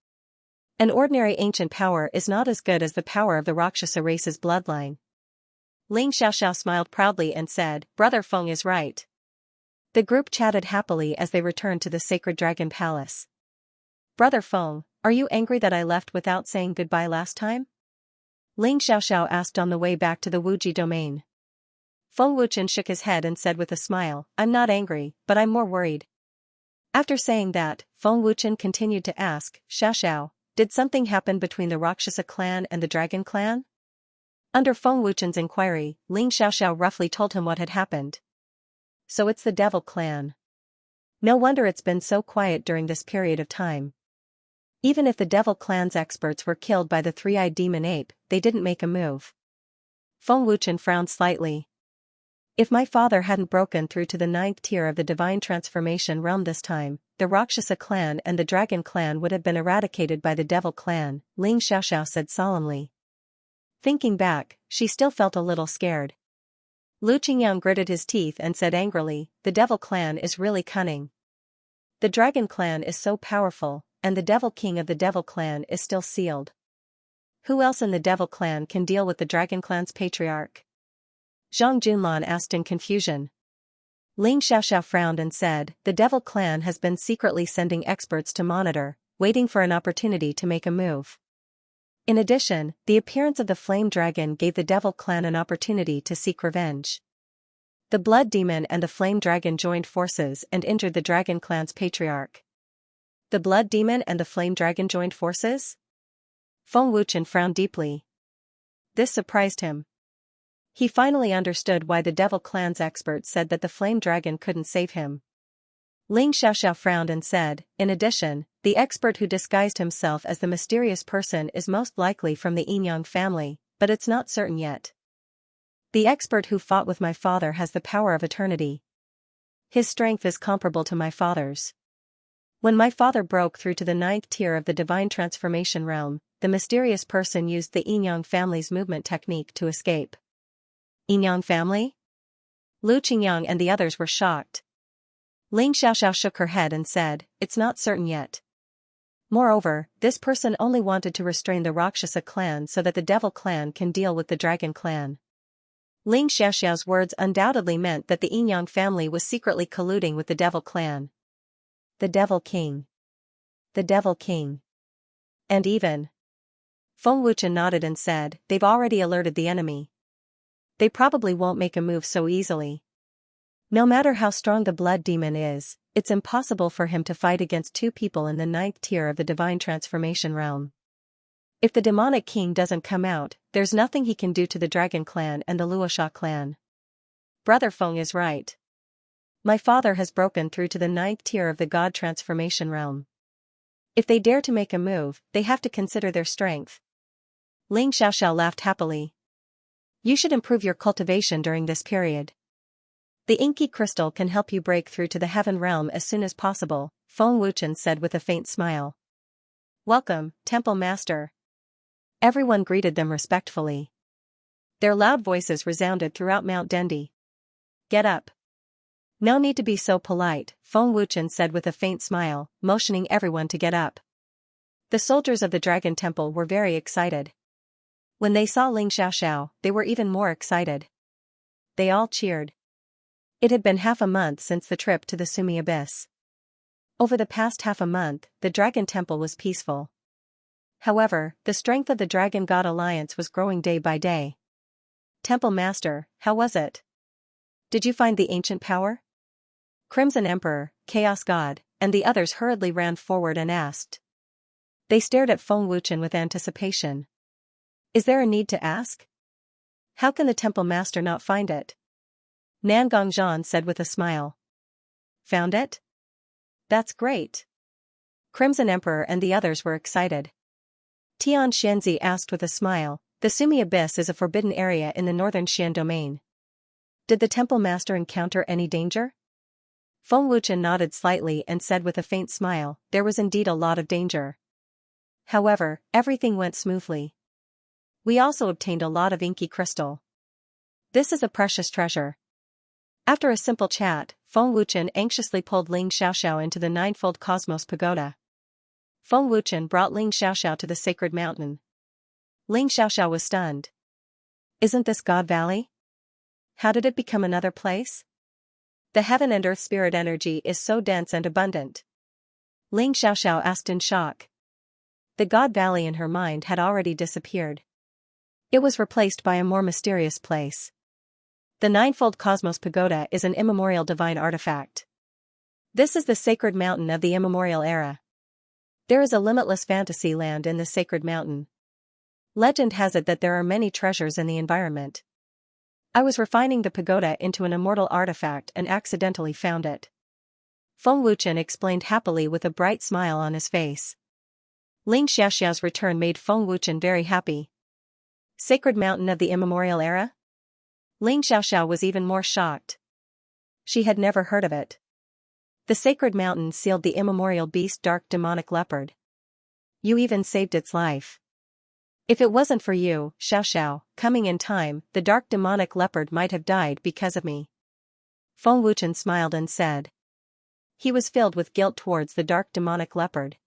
S1: An ordinary ancient power is not as good as the power of the Rakshasa race's bloodline. Ling Xiaoxiao smiled proudly and said, Brother Feng is right. The group chatted happily as they returned to the sacred dragon palace. Brother Feng, are you angry that I left without saying goodbye last time? Ling Xiaoxiao asked on the way back to the Wuji domain. Feng Wuchen shook his head and said with a smile, I'm not angry, but I'm more worried. After saying that, Feng Wuchen continued to ask, Xiaoxiao, did something happen between the Rakshasa clan and the Dragon clan? Under Feng Wuchen's inquiry, Ling Xiaoxiao roughly told him what had happened. So it's the Devil clan. No wonder it's been so quiet during this period of time. Even if the Devil clan's experts were killed by the three-eyed demon ape, they didn't make a move. Feng Wuchen frowned slightly. If my father hadn't broken through to the 9th tier of the divine transformation realm this time, the Rakshasa clan and the Dragon clan would have been eradicated by the Devil clan, Ling Xiaoxiao said solemnly. Thinking back, she still felt a little scared. Lu Qingyang gritted his teeth and said angrily, the Devil clan is really cunning. The Dragon clan is so powerful, and the Devil King of the Devil clan is still sealed. Who else in the Devil clan can deal with the Dragon clan's patriarch? Zhang Junlan asked in confusion. Ling Xiaoxiao frowned and said, the Devil clan has been secretly sending experts to monitor, waiting for an opportunity to make a move. In addition, the appearance of the flame dragon gave the Devil clan an opportunity to seek revenge. The blood demon and the flame dragon joined forces and injured the Dragon clan's patriarch. The blood demon and the flame dragon joined forces? Feng Wuchen frowned deeply. This surprised him. He finally understood why the Devil clan's experts said that the flame dragon couldn't save him. Ling Xiaoxiao frowned and said, in addition, the expert who disguised himself as the mysterious person is most likely from the Yinyang family, but it's not certain yet. The expert who fought with my father has the power of eternity. His strength is comparable to my father's. When my father broke through to the 9th tier of the divine transformation realm, the mysterious person used the Yinyang family's movement technique to escape. Yinyang family? Lu Qingyang and the others were shocked. Ling Xiaoxiao shook her head and said, it's not certain yet. Moreover, this person only wanted to restrain the Rakshasa clan so that the Devil clan can deal with the Dragon clan. Ling Xiaoxiao's words undoubtedly meant that the Yinyang family was secretly colluding with the Devil clan. The Devil King. The Devil King. And even. Feng Wuchen nodded and said, they've already alerted the enemy. They probably won't make a move so easily. No matter how strong the blood demon is, it's impossible for him to fight against 2 people in the 9th tier of the divine transformation realm. If the demonic king doesn't come out, there's nothing he can do to the Dragon clan and the Luosha clan. Brother Feng is right. My father has broken through to the 9th tier of the god transformation realm. If they dare to make a move, they have to consider their strength. Ling Xiaoxiao laughed happily. You should improve your cultivation during this period. The inky crystal can help you break through to the heaven realm as soon as possible, Feng Wuchen said with a faint smile. Welcome, Temple Master. Everyone greeted them respectfully. Their loud voices resounded throughout Mount Dendi. Get up. No need to be so polite, Feng Wuchen said with a faint smile, motioning everyone to get up. The soldiers of the Dragon Temple were very excited. When they saw Ling Xiaoxiao, they were even more excited. They all cheered. It had been half a month since the trip to the Sumi Abyss. Over the past half a month, the Dragon Temple was peaceful. However, the strength of the Dragon God Alliance was growing day by day. Temple Master, how was it? Did you find the ancient power? Crimson Emperor, Chaos God, and the others hurriedly ran forward and asked. They stared at Feng Wuchen with anticipation. Is there a need to ask? How can the Temple Master not find it? Nangong Zhan said with a smile. Found it? That's great. Crimson Emperor and the others were excited. Tian Xianxia asked with a smile, the Sumi Abyss is a forbidden area in the northern Xian domain. Did the temple master encounter any danger? Feng Wuchen nodded slightly and said with a faint smile, there was indeed a lot of danger. However, everything went smoothly. We also obtained a lot of inky crystal. This is a precious treasure. After a simple chat, Feng Wuchen anxiously pulled Ling Xiaoxiao into the ninefold cosmos pagoda. Feng Wuchen brought Ling Xiaoxiao to the sacred mountain. Ling Xiaoxiao was stunned. Isn't this God Valley? How did it become another place? The heaven and earth spirit energy is so dense and abundant. Ling Xiaoxiao asked in shock. The God Valley in her mind had already disappeared. It was replaced by a more mysterious place. The ninefold cosmos pagoda is an immemorial divine artifact. This is the sacred mountain of the immemorial era. There is a limitless fantasy land in the sacred mountain. Legend has it that there are many treasures in the environment. I was refining the pagoda into an immortal artifact and accidentally found it. Feng Wuchen explained happily with a bright smile on his face. Ling Xiaoxiao's return made Feng Wuchen very happy. Sacred mountain of the immemorial era? Ling Xiaoxiao was even more shocked. She had never heard of it. The sacred mountain sealed the immemorial beast dark demonic leopard. You even saved its life. If it wasn't for you, Xiaoxiao, coming in time, the dark demonic leopard might have died because of me. Feng Wuchen smiled and said. He was filled with guilt towards the dark demonic leopard.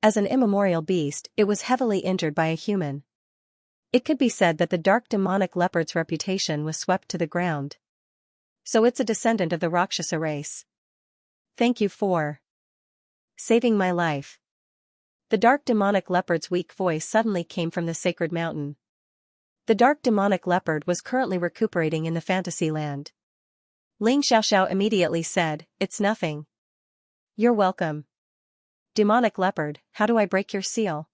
S1: As an immemorial beast, it was heavily injured by a human. It could be said that the dark demonic leopard's reputation was swept to the ground. So it's a descendant of the Rakshasa race. Thank you for saving my life. The dark demonic leopard's weak voice suddenly came from the sacred mountain. The dark demonic leopard was currently recuperating in the fantasy land. Ling Xiaoxiao immediately said, it's nothing. You're welcome. Demonic leopard, how do I break your seal?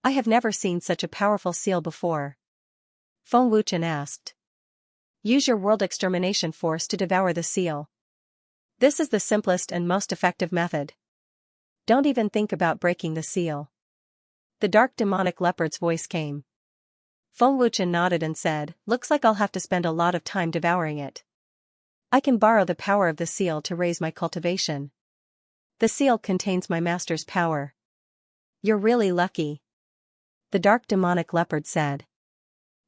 S1: I have never seen such a powerful seal before. Feng Wuchen asked. Use your world extermination force to devour the seal. This is the simplest and most effective method. Don't even think about breaking the seal. The dark demonic leopard's voice came. Feng Wuchen nodded and said, looks like I'll have to spend a lot of time devouring it. I can borrow the power of the seal to raise my cultivation. The seal contains my master's power. You're really lucky. The dark demonic leopard said.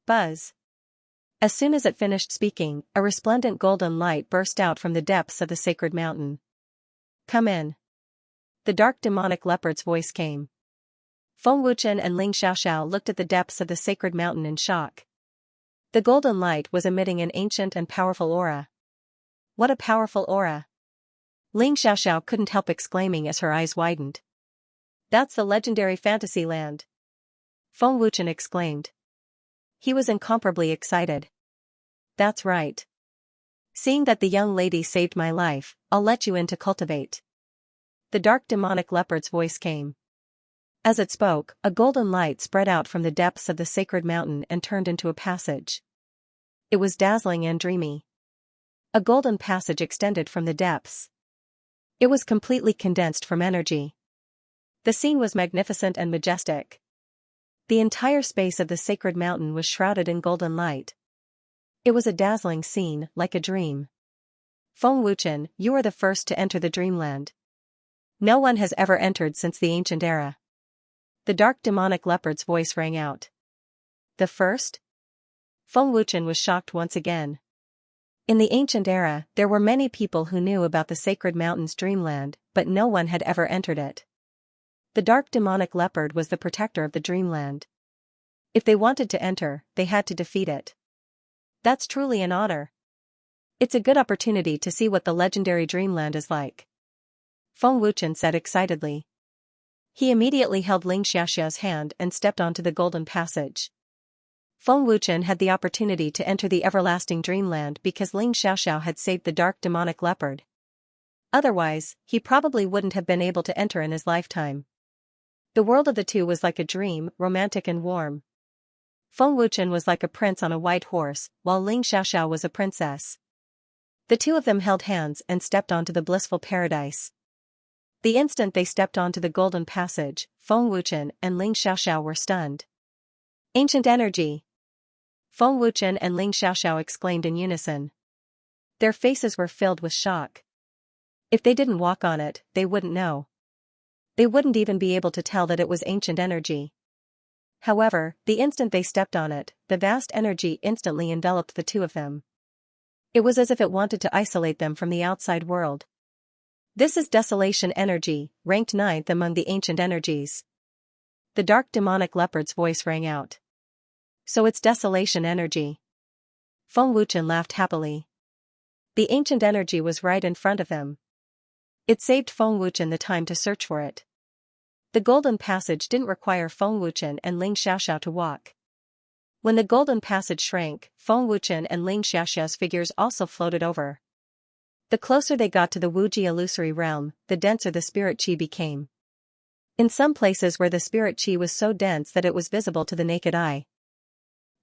S1: Buzz. As soon as it finished speaking, a resplendent golden light burst out from the depths of the sacred mountain. Come in. The dark demonic leopard's voice came. Feng Wuchen and Ling Xiaoxiao looked at the depths of the sacred mountain in shock. The golden light was emitting an ancient and powerful aura. What a powerful aura! Ling Xiaoxiao couldn't help exclaiming as her eyes widened. That's the legendary fantasy land. Feng Wuchen exclaimed. He was incomparably excited. That's right. Seeing that the young lady saved my life, I'll let you in to cultivate. The dark demonic leopard's voice came. As it spoke, a golden light spread out from the depths of the sacred mountain and turned into a passage. It was dazzling and dreamy. A golden passage extended from the depths. It was completely condensed from energy. The scene was magnificent and majestic. The entire space of the sacred mountain was shrouded in golden light. It was a dazzling scene, like a dream. Feng Wuchen, you are the first to enter the dreamland. No one has ever entered since the ancient era. The dark demonic leopard's voice rang out. The first? Feng Wuchen was shocked once again. In the ancient era, there were many people who knew about the sacred mountain's dreamland, but no one had ever entered it. The dark demonic leopard was the protector of the dreamland. If they wanted to enter, they had to defeat it. That's truly an honor. It's a good opportunity to see what the legendary dreamland is like. Feng Wuchen said excitedly. He immediately held Ling Xiaoxiao's hand and stepped onto the golden passage. Feng Wuchen had the opportunity to enter the everlasting dreamland because Ling Xiaoxiao had saved the dark demonic leopard. Otherwise, he probably wouldn't have been able to enter in his lifetime. The world of the two was like a dream, romantic and warm. Feng Wuchen was like a prince on a white horse, while Ling Xiaoxiao was a princess. The two of them held hands and stepped onto the blissful paradise. The instant they stepped onto the golden passage, Feng Wuchen and Ling Xiaoxiao were stunned. Ancient energy! Feng Wuchen and Ling Xiaoxiao exclaimed in unison. Their faces were filled with shock. If they didn't walk on it, they wouldn't know. They wouldn't even be able to tell that it was ancient energy. However, the instant they stepped on it, the vast energy instantly enveloped the two of them. It was as if it wanted to isolate them from the outside world. This is desolation energy, ranked 9th among the ancient energies. The dark demonic leopard's voice rang out. So it's desolation energy. Feng Wuchen laughed happily. The ancient energy was right in front of them. It saved Feng Wuchen the time to search for it. The golden passage didn't require Feng Wuchen and Ling Xiaoxiao to walk. When the golden passage shrank, Feng Wuchen and Ling Xiaoxiao's figures also floated over. The closer they got to the Wuji illusory realm, the denser the spirit qi became. In some places where the spirit qi was so dense that it was visible to the naked eye.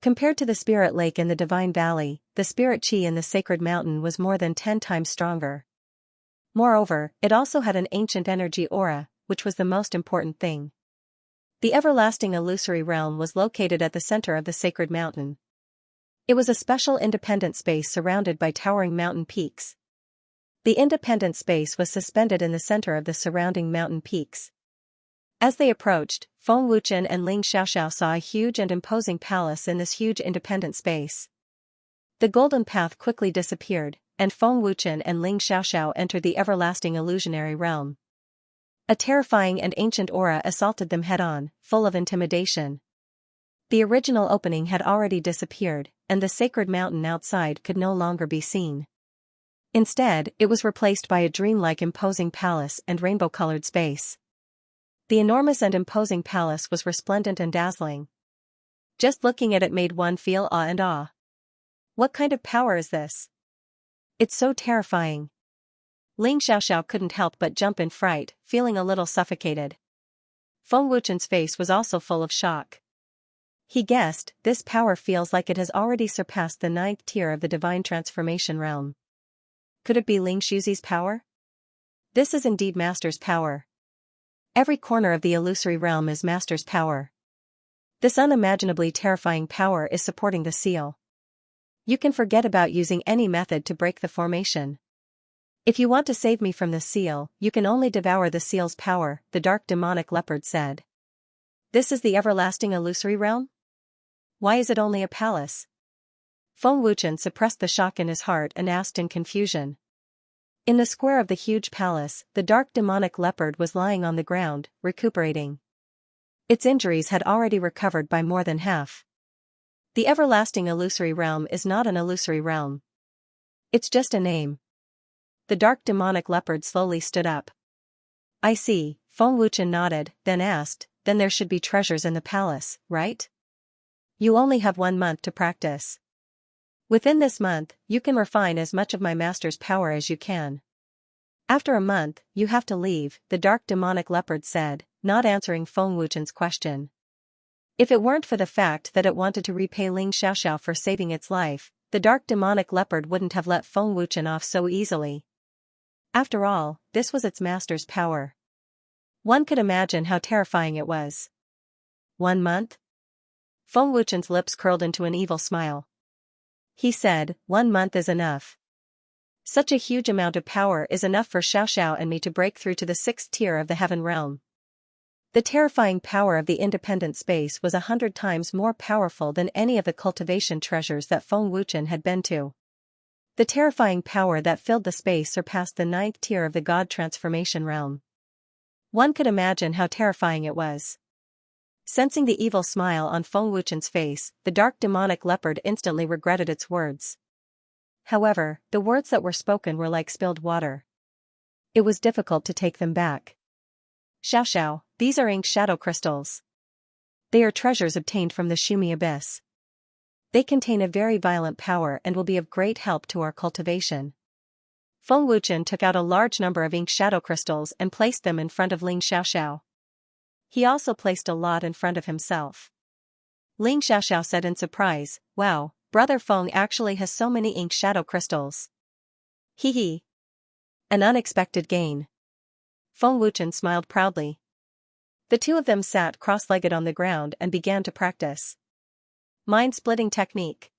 S1: Compared to the spirit lake in the divine valley, the spirit qi in the sacred mountain was more than 10 times stronger. Moreover, it also had an ancient energy aura, which was the most important thing. The everlasting illusory realm was located at the center of the sacred mountain. It was a special independent space surrounded by towering mountain peaks. The independent space was suspended in the center of the surrounding mountain peaks. As they approached, Feng Wuchen and Ling Xiaoxiao saw a huge and imposing palace in this huge independent space. The golden path quickly disappeared, and Feng Wuchen and Ling Xiaoxiao entered the everlasting illusionary realm. A terrifying and ancient aura assaulted them head-on, full of intimidation. The original opening had already disappeared, and the sacred mountain outside could no longer be seen. Instead, it was replaced by a dreamlike imposing palace and rainbow-colored space. The enormous and imposing palace was resplendent and dazzling. Just looking at it made one feel awe and awe. What kind of power is this? It's so terrifying. Ling Xiaoxiao couldn't help but jump in fright, feeling a little suffocated. Feng Wuchen's face was also full of shock. He guessed, this power feels like it has already surpassed the 9th tier of the divine transformation realm. Could it be Ling Xiuzi's power? This is indeed Master's power. Every corner of the illusory realm is Master's power. This unimaginably terrifying power is supporting the seal. You can forget about using any method to break the formation. If you want to save me from the seal, you can only devour the seal's power, the dark demonic leopard said. This is the everlasting illusory realm? Why is it only a palace? Feng Wuchen suppressed the shock in his heart and asked in confusion. In the square of the huge palace, the dark demonic leopard was lying on the ground, recuperating. Its injuries had already recovered by more than half. The everlasting illusory realm is not an illusory realm. It's just a name. The dark demonic leopard slowly stood up. I see, Feng Wuchen nodded, then asked, then there should be treasures in the palace, right? You only have 1 month to practice. Within this month, you can refine as much of my master's power as you can. After a month, you have to leave, the dark demonic leopard said, not answering Feng Wuchen's question. If it weren't for the fact that it wanted to repay Ling Xiaoxiao for saving its life, the dark demonic leopard wouldn't have let Feng Wuchen off so easily. After all, this was its master's power. One could imagine how terrifying it was. 1 month? Feng Wuchen's lips curled into an evil smile. He said, 1 month is enough. Such a huge amount of power is enough for Xiaoxiao and me to break through to the 6th tier of the heaven realm. The terrifying power of the independent space was 100 times more powerful than any of the cultivation treasures that Feng Wuchen had been to. The terrifying power that filled the space surpassed the 9th tier of the God transformation realm. One could imagine how terrifying it was. Sensing the evil smile on Feng Wuchen's face, the dark demonic leopard instantly regretted its words. However, the words that were spoken were like spilled water. It was difficult to take them back. Xiaoxiao, these are ink shadow crystals. They are treasures obtained from the Shumi abyss. They contain a very violent power and will be of great help to our cultivation. Feng Wuchen took out a large number of ink shadow crystals and placed them in front of Ling Xiaoxiao. He also placed a lot in front of himself. Ling Xiaoxiao said in surprise, wow, Brother Feng actually has so many ink shadow crystals. Hee hee. An unexpected gain. Feng Wuchen smiled proudly. The two of them sat cross-legged on the ground and began to practice. Mind-splitting technique.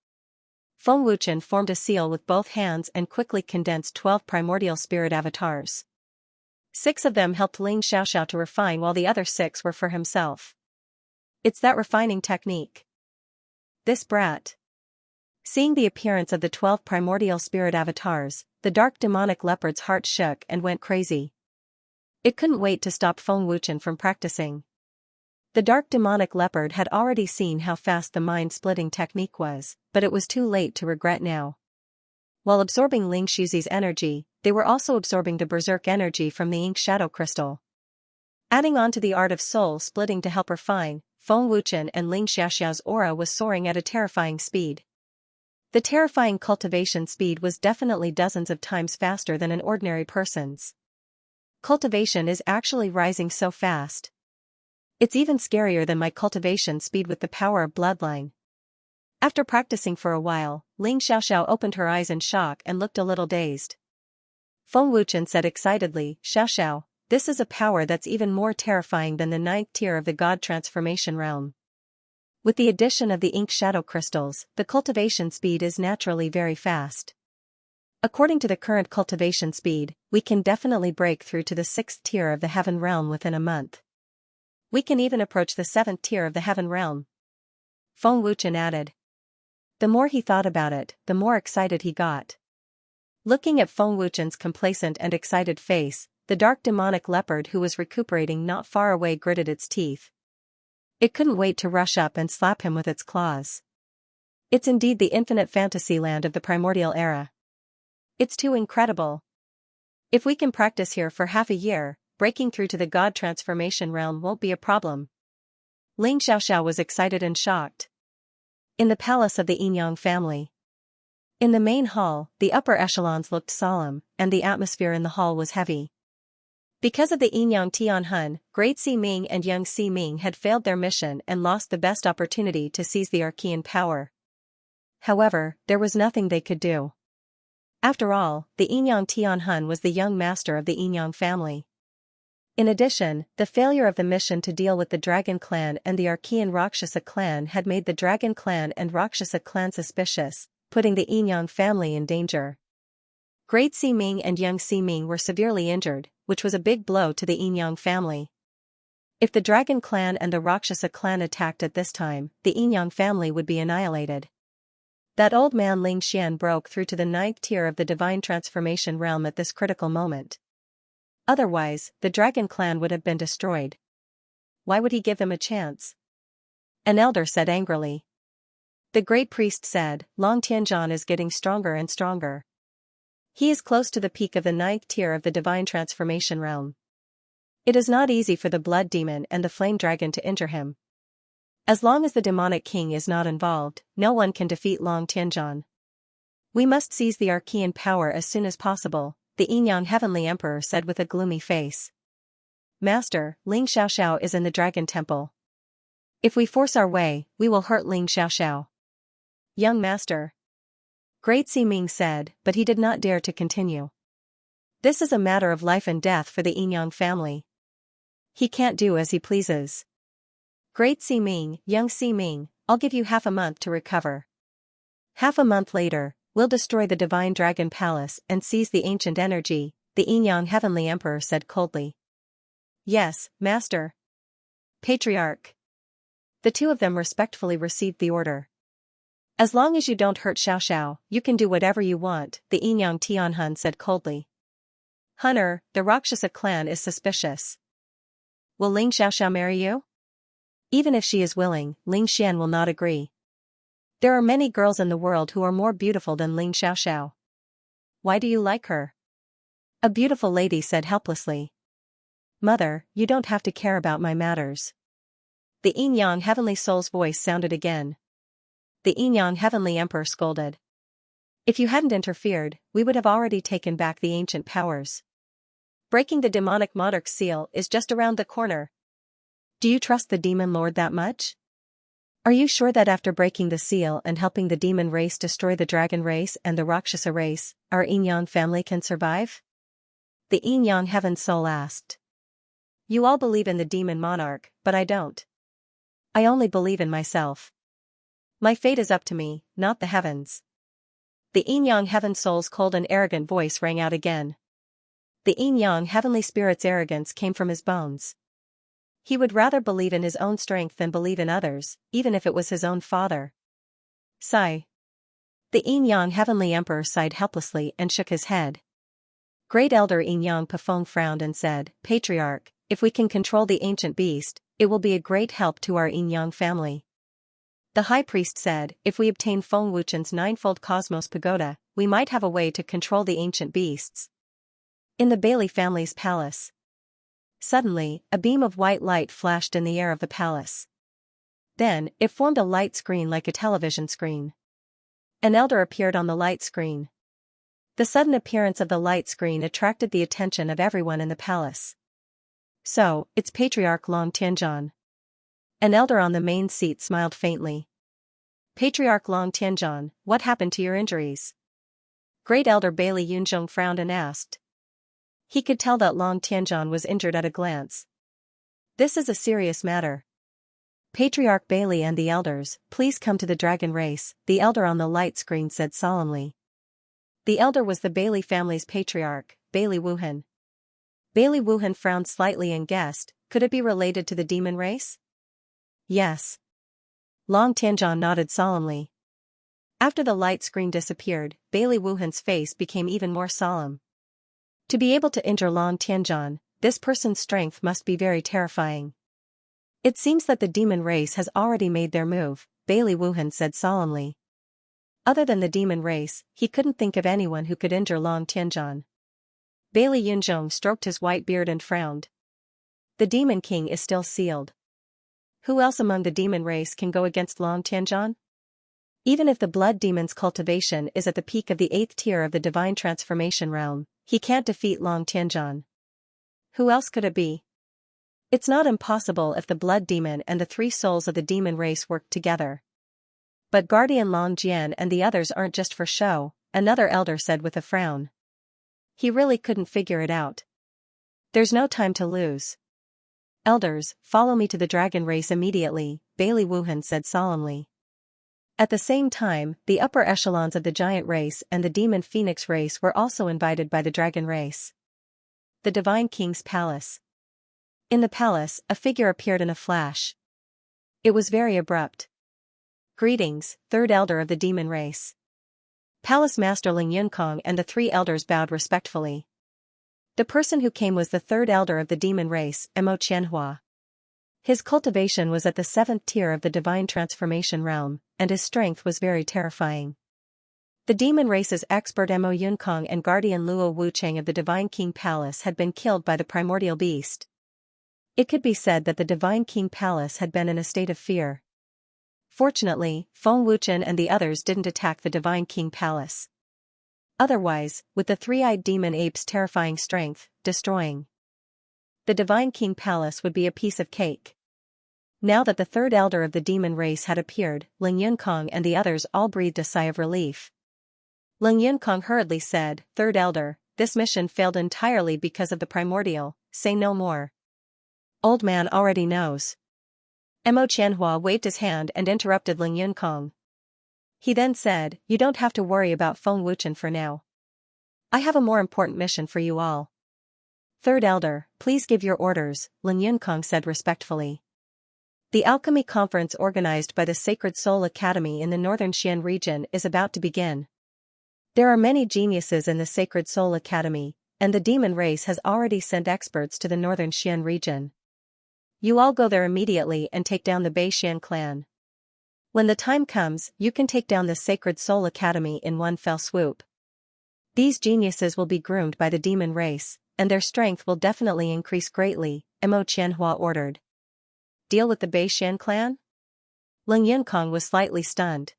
S1: Feng Wuchen formed a seal with both hands and quickly condensed 12 primordial spirit avatars. 6 of them helped Ling Xiaoxiao to refine while the other 6 were for himself. It's that refining technique. This brat. Seeing the appearance of the 12 primordial spirit avatars, the dark demonic leopard's heart shook and went crazy. It couldn't wait to stop Feng Wuchen from practicing. The dark demonic leopard had already seen how fast the mind-splitting technique was, but it was too late to regret now. While absorbing Ling Xiuxi's energy, they were also absorbing the berserk energy from the ink shadow crystal. Adding on to the art of soul splitting to help refine, Feng Wuchen and Ling Xiaoxiao's aura was soaring at a terrifying speed. The terrifying cultivation speed was definitely dozens of times faster than an ordinary person's. Cultivation is actually rising so fast. It's even scarier than my cultivation speed with the power of bloodline. After practicing for a while, Ling Xiaoxiao opened her eyes in shock and looked a little dazed. Feng Wuchen said excitedly, "Xiaoxiao, this is a power that's even more terrifying than the 9th tier of the God transformation realm. With the addition of the ink shadow crystals, the cultivation speed is naturally very fast. According to the current cultivation speed, we can definitely break through to the 6th tier of the heaven realm within a month. We can even approach the 7th tier of the heaven realm." Feng Wuchen added. The more he thought about it, the more excited he got. Looking at Feng Wuchen's complacent and excited face, the dark demonic leopard who was recuperating not far away gritted its teeth. It couldn't wait to rush up and slap him with its claws. It's indeed the infinite fantasy land of the primordial era. It's too incredible. If we can practice here for half a year, breaking through to the God transformation realm won't be a problem. Ling Xiaoxiao was excited and shocked. In the palace of the Yinyang family. In the main hall, the upper echelons looked solemn, and the atmosphere in the hall was heavy. Because of the Yinyang Tianhun, Great Si Ming and Young Si Ming had failed their mission and lost the best opportunity to seize the Archean power. However, there was nothing they could do. After all, the Yinyang Tianhun was the young master of the Yinyang family. In addition, the failure of the mission to deal with the Dragon Clan and the Archean Rakshasa clan had made the Dragon Clan and Rakshasa clan suspicious, putting the Yinyang family in danger. Great Si Ming and Young Si Ming were severely injured, which was a big blow to the Yinyang family. If the Dragon Clan and the Rakshasa clan attacked at this time, the Yinyang family would be annihilated. That old man Ling Xian broke through to the 9th tier of the divine transformation realm at this critical moment. Otherwise, the Dragon Clan would have been destroyed. Why would he give them a chance? An elder said angrily. The great priest said, Long Tianzhan is getting stronger and stronger. He is close to the peak of the 9th tier of the divine transformation realm. It is not easy for the blood demon and the flame dragon to injure him. As long as the demonic king is not involved, no one can defeat Long Tianzhan. We must seize the Archean power as soon as possible, the Yinyang Heavenly Emperor said with a gloomy face. Master, Ling Xiaoxiao is in the Dragon Temple. If we force our way, we will hurt Ling Xiaoxiao. Young Master. Great Si Ming said, but he did not dare to continue. This is a matter of life and death for the Yinyang family. He can't do as he pleases. Great Si Ming, Young Si Ming, I'll give you half a month to recover. Half a month later, we'll destroy the Divine Dragon Palace and seize the ancient energy, the Yinyang Heavenly Emperor said coldly. Yes, Master. Patriarch. The two of them respectfully received the order. As long as you don't hurt Xiaoxiao, you can do whatever you want, the Yinyang Tianhun said coldly. Hunter, the Rakshasa clan is suspicious. Will Ling Xiaoxiao marry you? Even if she is willing, Ling Xian will not agree. There are many girls in the world who are more beautiful than Ling Xiaoxiao. Why do you like her? A beautiful lady said helplessly. Mother, you don't have to care about my matters. The Yinyang Heavenly Soul's voice sounded again. The Yinyang Heavenly Emperor scolded. If you hadn't interfered, we would have already taken back the ancient powers. Breaking the demonic monarch's seal is just around the corner. Do you trust the demon lord that much? Are you sure that after breaking the seal and helping the demon race destroy the dragon race and the Rakshasa race, our Yinyang family can survive? The Yinyang Heaven Soul asked. You all believe in the demon monarch, but I don't. I only believe in myself. My fate is up to me, not the heavens. The Yin-Yang Heaven Soul's cold and arrogant voice rang out again. The Yin-Yang Heavenly Spirit's arrogance came from his bones. He would rather believe in his own strength than believe in others, even if it was his own father. Sigh. The Yin-Yang Heavenly Emperor sighed helplessly and shook his head. Great Elder Yin-Yang Pafeng frowned and said, Patriarch, if we can control the ancient beast, it will be a great help to our Yin-Yang family. The high priest said, if we obtain Feng Wuchen's ninefold cosmos pagoda, we might have a way to control the ancient beasts. In the Bailey family's palace. Suddenly, a beam of white light flashed in the air of the palace. Then, it formed a light screen like a television screen. An elder appeared on the light screen. The sudden appearance of the light screen attracted the attention of everyone in the palace. So, it's Patriarch Long Tianzhan. An elder on the main seat smiled faintly. Patriarch Long Tianzhan, what happened to your injuries? Great Elder Bailey Yunzhong frowned and asked. He could tell that Long Tianzhan was injured at a glance. This is a serious matter. Patriarch Bailey and the elders, please come to the dragon race, the elder on the light screen said solemnly. The elder was the Bailey family's patriarch, Bailey Wuhan. Bailey Wuhan frowned slightly and guessed, could it be related to the demon race? Yes. Long Tianzhan nodded solemnly. After the light screen disappeared, Bailey Wuhan's face became even more solemn. To be able to injure Long Tianzhan, this person's strength must be very terrifying. It seems that the demon race has already made their move, Bailey Wuhan said solemnly. Other than the demon race, he couldn't think of anyone who could injure Long Tianzhan. Bailey Yunzhong stroked his white beard and frowned. The Demon King is still sealed. Who else among the demon race can go against Long Tianzhan? Even if the blood demon's cultivation is at the peak of the 8th tier of the divine transformation realm, he can't defeat Long Tianzhan. Who else could it be? It's not impossible if the blood demon and the 3 souls of the demon race work together. But Guardian Long Jian and the others aren't just for show, another elder said with a frown. He really couldn't figure it out. There's no time to lose. Elders, follow me to the dragon race immediately, Bailey Wuhan said solemnly. At the same time, the upper echelons of the giant race and the demon phoenix race were also invited by the dragon race. The Divine King's Palace. In the palace, a figure appeared in a flash. It was very abrupt. Greetings, third elder of the demon race. Palace Master Ling Yunkong and the 3 elders bowed respectfully. The person who came was the third elder of the demon race, Mo Qianhua. His cultivation was at the 7th tier of the divine transformation realm, and his strength was very terrifying. The demon race's expert Mo Yunkong and guardian Luo Wucheng of the Divine King Palace had been killed by the primordial beast. It could be said that the Divine King Palace had been in a state of fear. Fortunately, Feng Wuchen and the others didn't attack the Divine King Palace. Otherwise, with the 3-eyed demon ape's terrifying strength, destroying the Divine King Palace would be a piece of cake. Now that the third elder of the demon race had appeared, Ling Yunkong and the others all breathed a sigh of relief. Ling Yunkong hurriedly said, Third elder, this mission failed entirely because of the primordial, say no more. Old man already knows. Mo Qianhua waved his hand and interrupted Ling Yunkong. He then said, you don't have to worry about Feng Wuchen for now. I have a more important mission for you all. Third elder, please give your orders, Ling Yunkong said respectfully. The alchemy conference organized by the Sacred Soul Academy in the Northern Xian region is about to begin. There are many geniuses in the Sacred Soul Academy, and the demon race has already sent experts to the Northern Xian region. You all go there immediately and take down the Beixian clan. When the time comes, you can take down the Sacred Soul Academy in one fell swoop. These geniuses will be groomed by the demon race, and their strength will definitely increase greatly, Mo Qianhua ordered. Deal with the Beixian clan? Ling Yunkong was slightly stunned.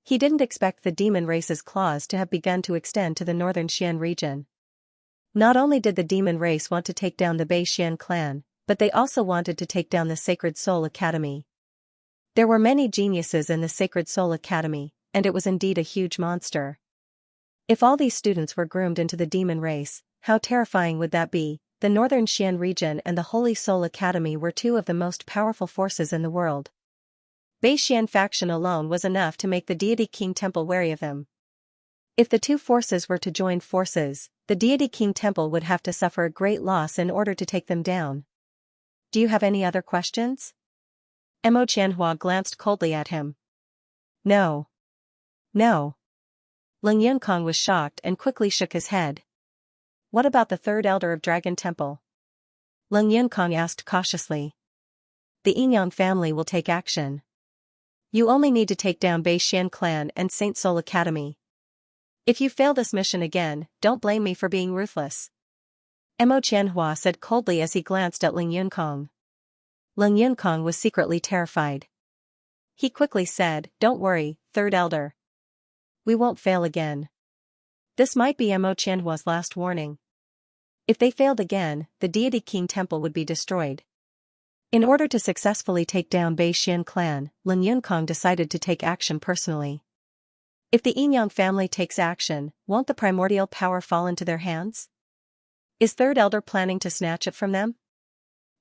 S1: He didn't expect the demon race's claws to have begun to extend to the Northern Xian region. Not only did the demon race want to take down the Beixian clan, but they also wanted to take down the Sacred Soul Academy. There were many geniuses in the Sacred Soul Academy, and it was indeed a huge monster. If all these students were groomed into the demon race, how terrifying would that be? The Northern Xian region and the Holy Soul Academy were 2 of the most powerful forces in the world. Xian faction alone was enough to make the Deity King Temple wary of him. If the two forces were to join forces, the Deity King Temple would have to suffer a great loss in order to take them down. Do you have any other questions? Mo Qianhua glanced coldly at him. No. No. Ling Yunkong was shocked and quickly shook his head. What about the third elder of Dragon Temple? Ling Yunkong asked cautiously. The Yinyang family will take action. You only need to take down Xian clan and Saint Soul Academy. If you fail this mission again, don't blame me for being ruthless. Mo Qianhua said coldly as he glanced at Ling Yunkong. Ling Yunkong was secretly terrified. He quickly said, Don't worry, third elder. We won't fail again. This might be Mo Qianhua's last warning. If they failed again, the Deity King Temple would be destroyed. In order to successfully take down Xian clan, Ling Yunkong decided to take action personally. If the Yinyang family takes action, won't the primordial power fall into their hands? Is third elder planning to snatch it from them?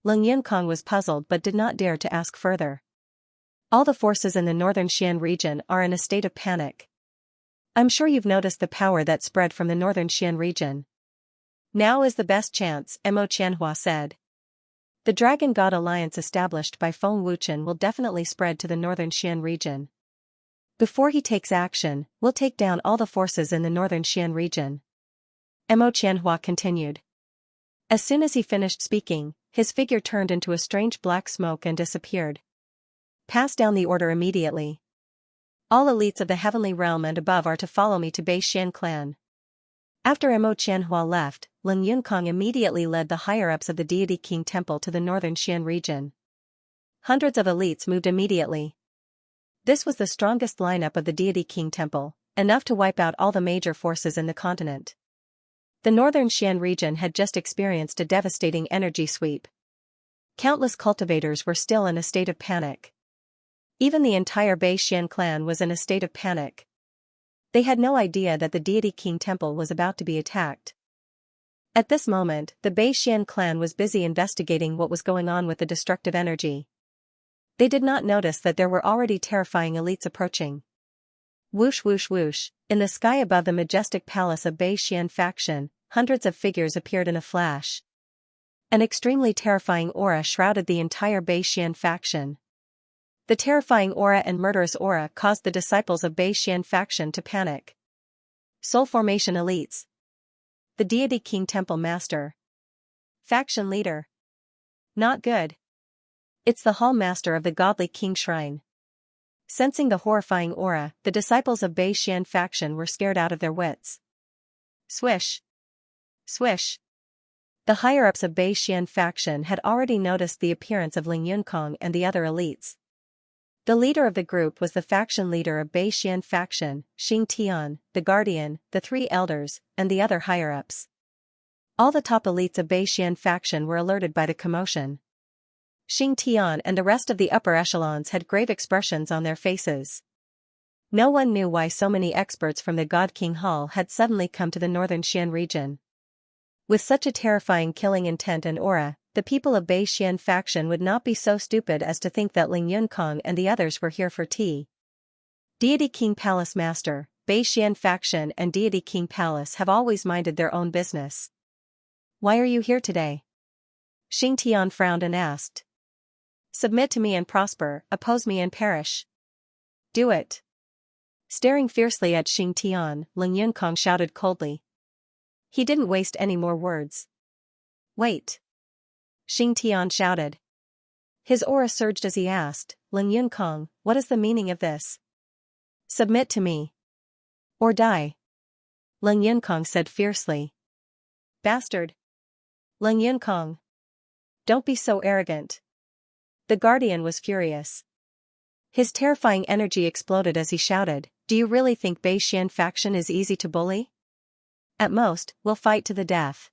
S1: Ling Yunkong was puzzled but did not dare to ask further. All the forces in the northern Xian region are in a state of panic. I'm sure you've noticed the power that spread from the northern Xian region. Now is the best chance, Mo Qianhua said. The Dragon God Alliance established by Feng Wuchen will definitely spread to the northern Xian region. Before he takes action, we'll take down all the forces in the northern Xian region. Mo Qianhua continued. As soon as he finished speaking, his figure turned into a strange black smoke and disappeared. Pass down the order immediately. All elites of the heavenly realm and above are to follow me to Xian clan. After Mo Qianhua left, Ling Yunkong immediately led the higher-ups of the Deity King Temple to the northern Xian region. Hundreds of elites moved immediately. This was the strongest lineup of the Deity King Temple, enough to wipe out all the major forces in the continent. The northern Xian region had just experienced a devastating energy sweep. Countless cultivators were still in a state of panic. Even the entire Xian clan was in a state of panic. They had no idea that the Deity King Temple was about to be attacked. At this moment, the Xian clan was busy investigating what was going on with the destructive energy. They did not notice that there were already terrifying elites approaching. Whoosh whoosh whoosh, in the sky above the majestic palace of Xian faction, hundreds of figures appeared in a flash. An extremely terrifying aura shrouded the entire Xian faction. The terrifying aura and murderous aura caused the disciples of Xian faction to panic. Soul Formation elites. The Deity King Temple Master. Faction Leader. Not good. It's the Hall Master of the Godly King Shrine. Sensing the horrifying aura, the disciples of Xian faction were scared out of their wits. Swish. Swish. The higher-ups of Xian faction had already noticed the appearance of Ling Yunkong and the other elites. The leader of the group was the faction leader of Xian faction, Xianxia, the Guardian, the three elders, and the other higher-ups. All the top elites of Xian faction were alerted by the commotion. Xianxia and the rest of the upper echelons had grave expressions on their faces. No one knew why so many experts from the God King Hall had suddenly come to the northern Xian region. With such a terrifying killing intent and aura, the people of Xian faction would not be so stupid as to think that Ling Yunkong and the others were here for tea. Deity King Palace Master, Xian faction and Deity King Palace have always minded their own business. Why are you here today? Xianxia frowned and asked. Submit to me and prosper, oppose me and perish. Do it. Staring fiercely at Xianxia, Ling Yunkong shouted coldly. He didn't waste any more words. Wait. Xianxia shouted. His aura surged as he asked, Ling Yunkong, what is the meaning of this? Submit to me. Or die. Ling Yunkong said fiercely. Bastard. Ling Yunkong. Don't be so arrogant. The Guardian was furious. His terrifying energy exploded as he shouted, do you really think Xian faction is easy to bully? At most, we'll fight to the death.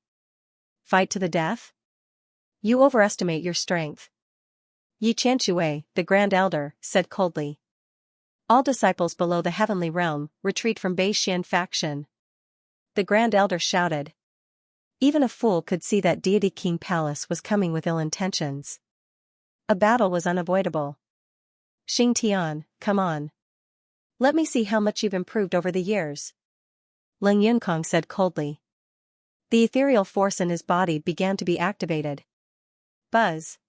S1: Fight to the death? You overestimate your strength. Yi Qianxue, the Grand Elder, said coldly. All disciples below the heavenly realm, retreat from Xian faction. The Grand Elder shouted. Even a fool could see that Deity King Palace was coming with ill intentions. A battle was unavoidable. Xianxia, come on. Let me see how much you've improved over the years. Ling Yunkong said coldly. The ethereal force in his body began to be activated. Buzz.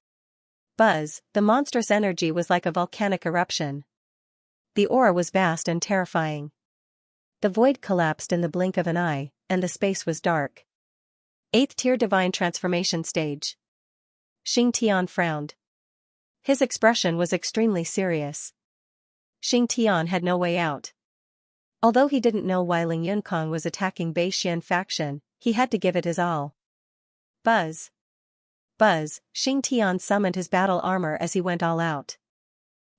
S1: Buzz, the monstrous energy was like a volcanic eruption. The aura was vast and terrifying. The void collapsed in the blink of an eye, and the space was dark. 8th tier divine transformation stage. Xianxia frowned. His expression was extremely serious. Xianxia had no way out. Although he didn't know why Ling Yunkong was attacking Beixian faction, he had to give it his all. Buzz. Buzz, Xianxia summoned his battle armor as he went all out.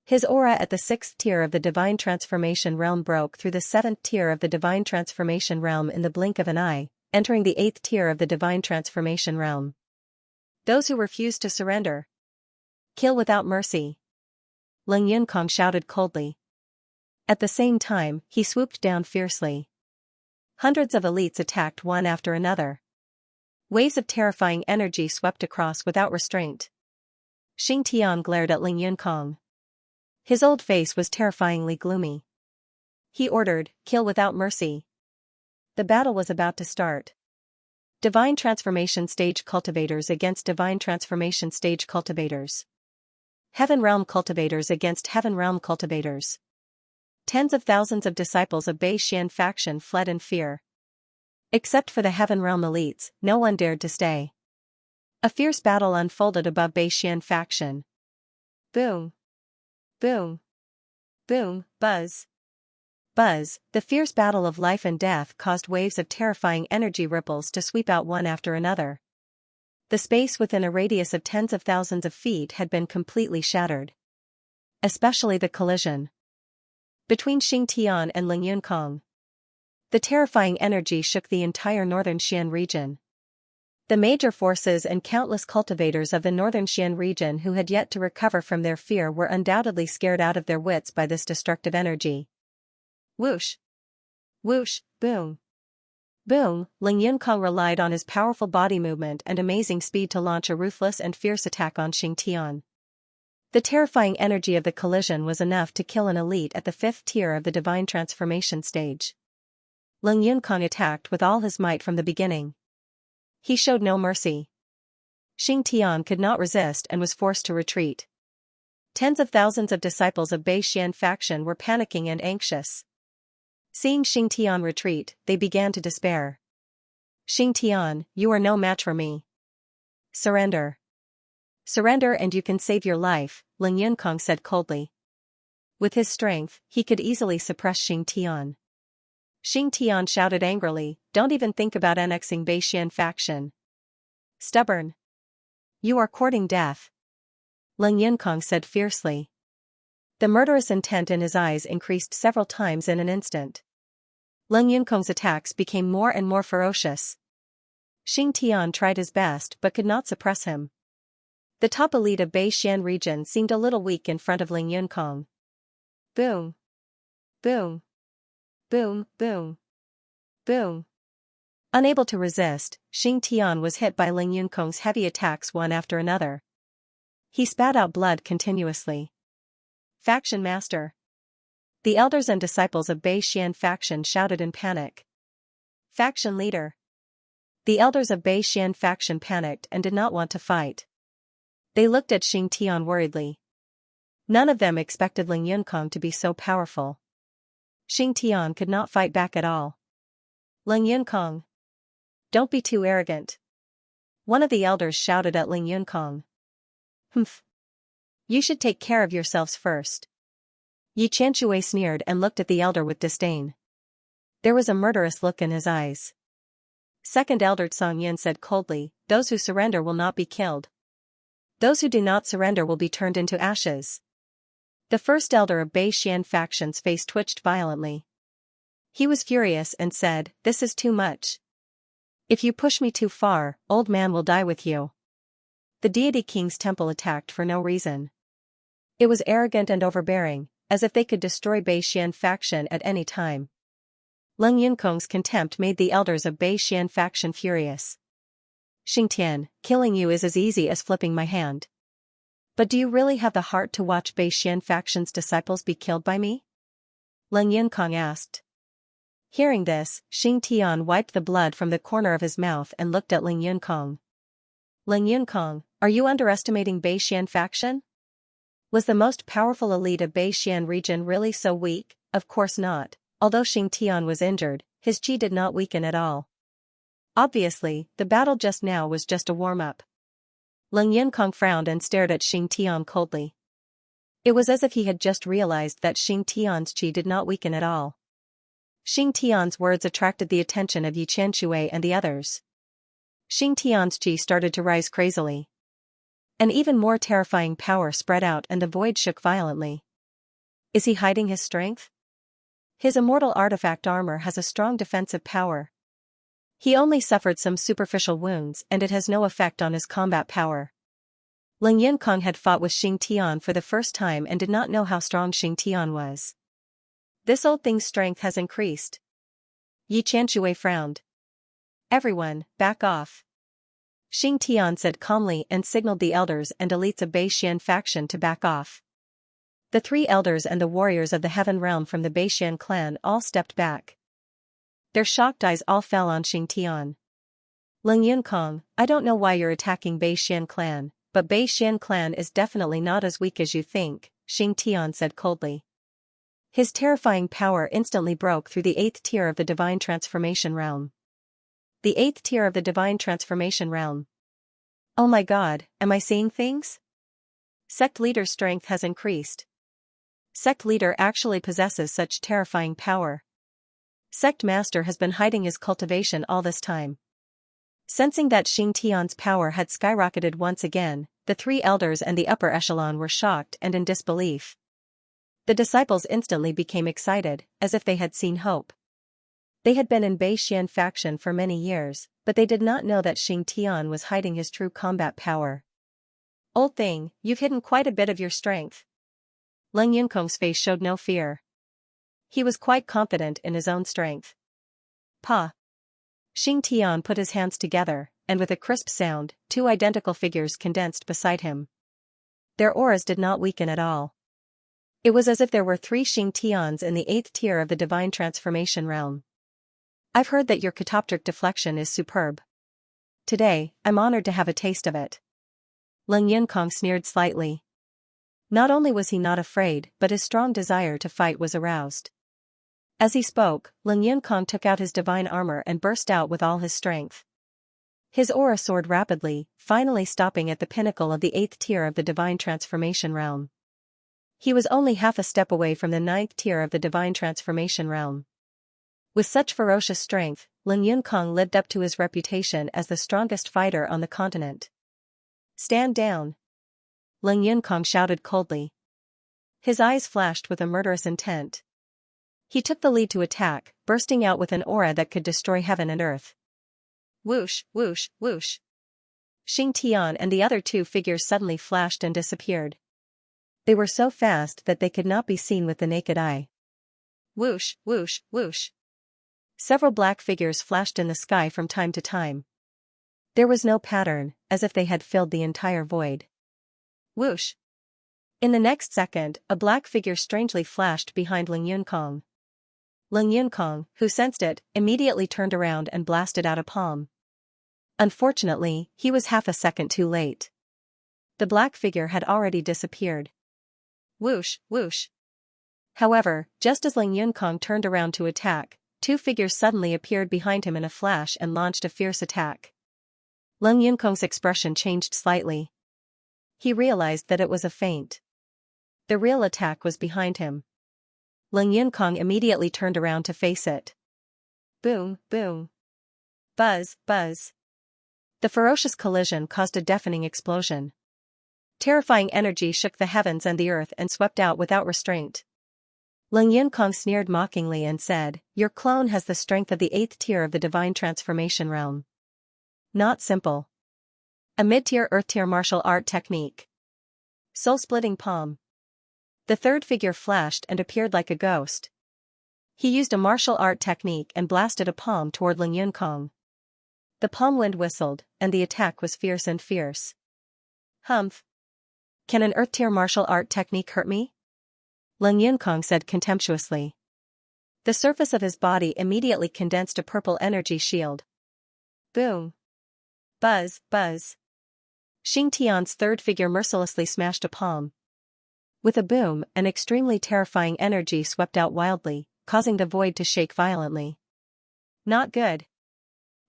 S1: His aura at the 6th tier of the Divine Transformation Realm broke through the 7th tier of the Divine Transformation Realm in the blink of an eye, entering the 8th tier of the Divine Transformation Realm. Those who refuse to surrender. Kill without mercy. Ling Yunkong shouted coldly. At the same time, he swooped down fiercely. Hundreds of elites attacked one after another. Waves of terrifying energy swept across without restraint. Xianxia glared at Ling Yunkong. His old face was terrifyingly gloomy. He ordered, kill without mercy. The battle was about to start. Divine Transformation Stage Cultivators against Divine Transformation Stage Cultivators. Heaven Realm Cultivators against Heaven Realm Cultivators. Tens of thousands of disciples of Beixian faction fled in fear. Except for the Heaven Realm elites, no one dared to stay. A fierce battle unfolded above Beixian faction. Boom. Boom. Boom, buzz. Buzz, the fierce battle of life and death caused waves of terrifying energy ripples to sweep out one after another. The space within a radius of tens of thousands of feet had been completely shattered. Especially the collision between Xianxia and Ling Yunkong. The terrifying energy shook the entire northern Xian region. The major forces and countless cultivators of the northern Xian region who had yet to recover from their fear were undoubtedly scared out of their wits by this destructive energy. Whoosh. Whoosh, boom. Boom, Ling Yunkong relied on his powerful body movement and amazing speed to launch a ruthless and fierce attack on Xianxia. The terrifying energy of the collision was enough to kill an elite at the 5th tier of the Divine Transformation stage. Ling Yunkong attacked with all his might from the beginning. He showed no mercy. Xianxia could not resist and was forced to retreat. Tens of thousands of disciples of Beixian faction were panicking and anxious. Seeing Xianxia retreat, they began to despair. Xianxia, you are no match for me. Surrender. Surrender and you can save your life, Ling Yunkong said coldly. With his strength, he could easily suppress Xianxia. Xianxia shouted angrily, don't even think about annexing Beixian faction. Stubborn. You are courting death. Ling Yunkong said fiercely. The murderous intent in his eyes increased several times in an instant. Ling Yunkong's attacks became more and more ferocious. Xianxia tried his best but could not suppress him. The top elite of Beixian region seemed a little weak in front of Ling Yunkong. Boom. Boom. Boom, boom. Boom. Unable to resist, Xianxia was hit by Ling Yunkong's heavy attacks one after another. He spat out blood continuously. Faction Master. The elders and disciples of Beixian faction shouted in panic. Faction Leader. The elders of Beixian faction panicked and did not want to fight. They looked at Xianxia worriedly. None of them expected Ling Yunkong to be so powerful. Xianxia could not fight back at all. Ling Yunkong. Don't be too arrogant. One of the elders shouted at Ling Yunkong. Humph. You should take care of yourselves first. Yi Qianshui sneered and looked at the elder with disdain. There was a murderous look in his eyes. Second elder Song Yin said coldly, those who surrender will not be killed. Those who do not surrender will be turned into ashes. The first elder of Beixian faction's face twitched violently. He was furious and said, this is too much. If you push me too far, old man will die with you. The deity king's temple attacked for no reason. It was arrogant and overbearing, as if they could destroy Beixian faction at any time. Ling Yunkong's contempt made the elders of Beixian faction furious. Xingtian, killing you is as easy as flipping my hand. But do you really have the heart to watch Bei Xian faction's disciples be killed by me? Leng Yunkong asked. Hearing this, Xing Tian wiped the blood from the corner of his mouth and looked at Leng Yunkong. Leng Yunkong, are you underestimating Bei Xian faction? Was the most powerful elite of Bei Xian region really so weak? Of course not. Although Xing Tian was injured, his qi did not weaken at all. Obviously, the battle just now was just a warm-up. Leng Yunkong frowned and stared at Xing Tian coldly. It was as if he had just realized that Xing Tian's qi did not weaken at all. Xing Tian's words attracted the attention of Yi Qianshui and the others. Xing Tian's qi started to rise crazily. An even more terrifying power spread out and the void shook violently. Is he hiding his strength? His immortal artifact armor has a strong defensive power. He only suffered some superficial wounds and it has no effect on his combat power. Leng Yunkong had fought with Xing Tian for the first time and did not know how strong Xing Tian was. This old thing's strength has increased. Yi Qianshui frowned. Everyone, back off. Xing Tian said calmly and signaled the elders and elites of Bei Xian faction to back off. The 3 elders and the warriors of the Heaven Realm from the Bei Xian clan all stepped back. Their shocked eyes all fell on Xing Tian. Leng Yunkong, I don't know why you're attacking Bei Xian clan, but Bei Xian clan is definitely not as weak as you think, Xing Tian said coldly. His terrifying power instantly broke through the 8th tier of the Divine Transformation Realm. The 8th tier of the Divine Transformation Realm. Oh my god, am I seeing things? Sect leader's strength has increased. Sect leader actually possesses such terrifying power. Sect master has been hiding his cultivation all this time. Sensing that Xing Tian's power had skyrocketed once again, the 3 elders and the upper echelon were shocked and in disbelief. The disciples instantly became excited, as if they had seen hope. They had been in Bei Xian faction for many years, but they did not know that Xing Tian was hiding his true combat power. Old thing, you've hidden quite a bit of your strength. Leng Yunkong's face showed no fear. He was quite confident in his own strength. Pa. Xing Tian put his hands together, and with a crisp sound, 2 identical figures condensed beside him. Their auras did not weaken at all. It was as if there were 3 Xing Tians in the 8th tier of the Divine Transformation Realm. I've heard that your catoptric deflection is superb. Today, I'm honored to have a taste of it. Leng Yunkong sneered slightly. Not only was he not afraid, but his strong desire to fight was aroused. As he spoke, Leng Yunkong took out his divine armor and burst out with all his strength. His aura soared rapidly, finally stopping at the pinnacle of the 8th tier of the Divine Transformation Realm. He was only half a step away from the 9th tier of the Divine Transformation Realm. With such ferocious strength, Leng Yunkong lived up to his reputation as the strongest fighter on the continent. Stand down! Leng Yunkong shouted coldly. His eyes flashed with a murderous intent. He took the lead to attack, bursting out with an aura that could destroy heaven and earth. Whoosh, whoosh, whoosh. Xing Tian and the other 2 figures suddenly flashed and disappeared. They were so fast that they could not be seen with the naked eye. Whoosh, whoosh, whoosh. Several black figures flashed in the sky from time to time. There was no pattern, as if they had filled the entire void. Whoosh. In the next second, a black figure strangely flashed behind Leng Yunkong. Leng Yunkong, who sensed it, immediately turned around and blasted out a palm. Unfortunately, he was half a second too late. The black figure had already disappeared. Whoosh, whoosh. However, just as Leng Yunkong turned around to attack, 2 figures suddenly appeared behind him in a flash and launched a fierce attack. Leng Yunkong's expression changed slightly. He realized that it was a feint. The real attack was behind him. Leng Yunkong immediately turned around to face it. Boom, boom. Buzz, buzz. The ferocious collision caused a deafening explosion. Terrifying energy shook the heavens and the earth and swept out without restraint. Leng Yunkong sneered mockingly and said, "Your clone has the strength of the 8th tier of the Divine Transformation Realm. Not simple. A mid-tier earth-tier martial art technique. Soul-splitting palm." The 3rd figure flashed and appeared like a ghost. He used a martial art technique and blasted a palm toward Leng Yunkong. The palm wind whistled, and the attack was fierce and fierce. Humph. Can an Earth-tier martial art technique hurt me? Leng Yunkong said contemptuously. The surface of his body immediately condensed a purple energy shield. Boom. Buzz, buzz. Xing Tian's third figure mercilessly smashed a palm. With a boom, an extremely terrifying energy swept out wildly, causing the void to shake violently. Not good.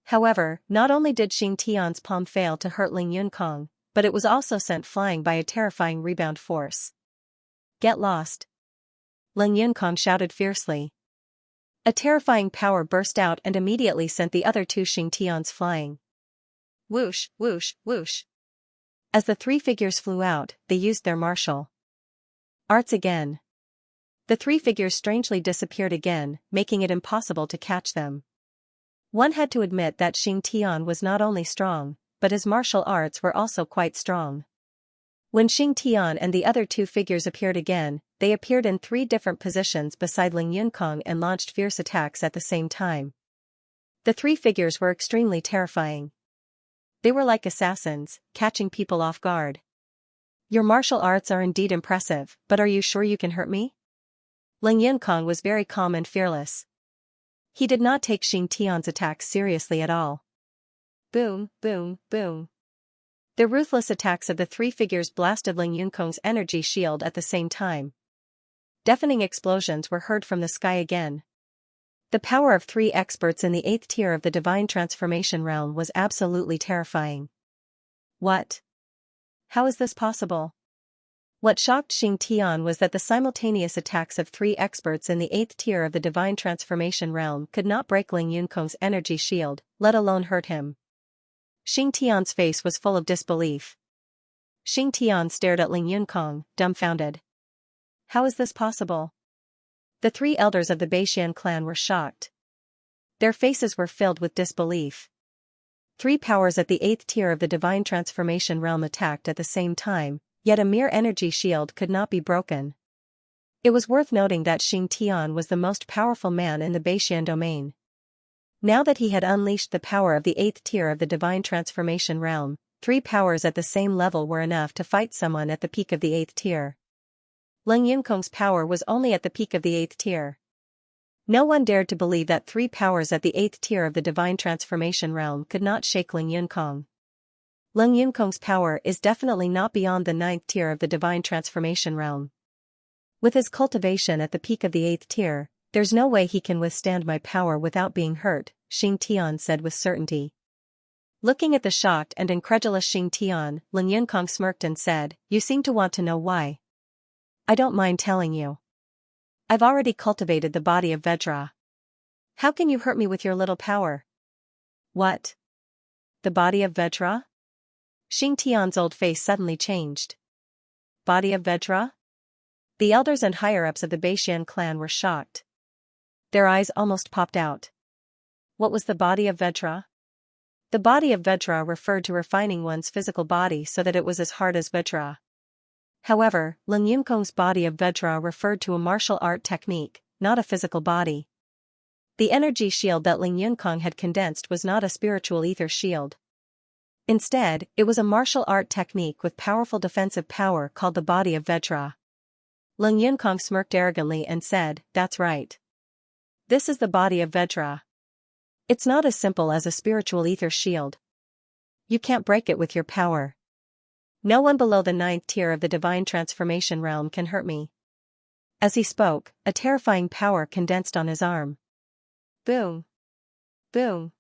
S1: However, not only did Xing Tian's palm fail to hurt Leng Yunkong, but it was also sent flying by a terrifying rebound force. Get lost. Leng Yunkong shouted fiercely. A terrifying power burst out and immediately sent the other two Xing Tians flying. Whoosh, whoosh, whoosh. As the three figures flew out, they used their martial arts again. The three figures strangely disappeared again, making it impossible to catch them. One had to admit that Xing Tian was not only strong, but his martial arts were also quite strong. When Xing Tian and the other two figures appeared again, they appeared in three different positions beside Leng Yunkong and launched fierce attacks at the same time. The three figures were extremely terrifying. They were like assassins, catching people off guard. Your martial arts are indeed impressive, but are you sure you can hurt me? Leng Yunkong was very calm and fearless. He did not take Xing Tian's attacks seriously at all. Boom, boom, boom. The ruthless attacks of the three figures blasted Leng Yunkong's energy shield at the same time. Deafening explosions were heard from the sky again. The power of three experts in the 8th tier of the divine transformation realm was absolutely terrifying. What? How is this possible? What shocked Xing Tian was that the simultaneous attacks of three experts in the 8th tier of the divine transformation realm could not break Leng Yunkong's energy shield, let alone hurt him. Xing Tian's face was full of disbelief. Xing Tian stared at Leng Yunkong, dumbfounded. How is this possible? The three elders of the Beixian clan were shocked. Their faces were filled with disbelief. Three powers at the 8th tier of the divine transformation realm attacked at the same time, yet a mere energy shield could not be broken. It was worth noting that Xing Tian was the most powerful man in the Beixian domain. Now that he had unleashed the power of the 8th tier of the divine transformation realm, three powers at the same level were enough to fight someone at the peak of the 8th tier. Leng Yunkong's power was only at the peak of the 8th tier. No one dared to believe that three powers at the 8th tier of the divine transformation realm could not shake Leng Yunkong. Leng Yunkong's power is definitely not beyond the 9th tier of the divine transformation realm. With his cultivation at the peak of the 8th tier, there's no way he can withstand my power without being hurt, Xing Tian said with certainty. Looking at the shocked and incredulous Xing Tian, Leng Yunkong smirked and said, "You seem to want to know why. I don't mind telling you. I've already cultivated the body of Vedra. How can you hurt me with your little power?" What? The body of Vedra? Xing Tian's old face suddenly changed. Body of Vedra? The elders and higher-ups of the Beixian clan were shocked. Their eyes almost popped out. What was the body of Vedra? The body of Vedra referred to refining one's physical body so that it was as hard as Vedra. However, Leng Yunkong's body of Vedra referred to a martial art technique, not a physical body. The energy shield that Leng Yunkong had condensed was not a spiritual ether shield. Instead, it was a martial art technique with powerful defensive power called the body of Vedra. Leng Yunkong smirked arrogantly and said, "That's right. This is the body of Vedra. It's not as simple as a spiritual ether shield. You can't break it with your power. No one below the 9th tier of the divine transformation realm can hurt me." As he spoke, a terrifying power condensed on his arm. Boom. Boom.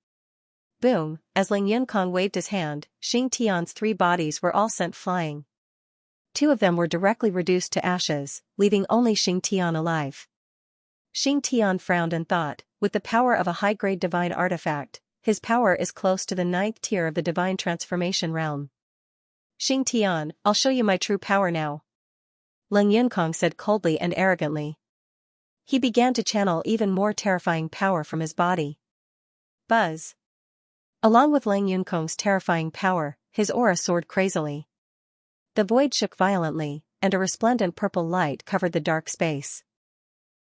S1: Boom, as Leng Yunkong waved his hand, Xing Tian's three bodies were all sent flying. Two of them were directly reduced to ashes, leaving only Xing Tian alive. Xing Tian frowned and thought, with the power of a high-grade divine artifact, his power is close to the 9th tier of the divine transformation realm. Xing Tian, I'll show you my true power now. Leng Yunkong said coldly and arrogantly. He began to channel even more terrifying power from his body. Buzz. Along with Leng Yunkong's terrifying power, his aura soared crazily. The void shook violently, and a resplendent purple light covered the dark space.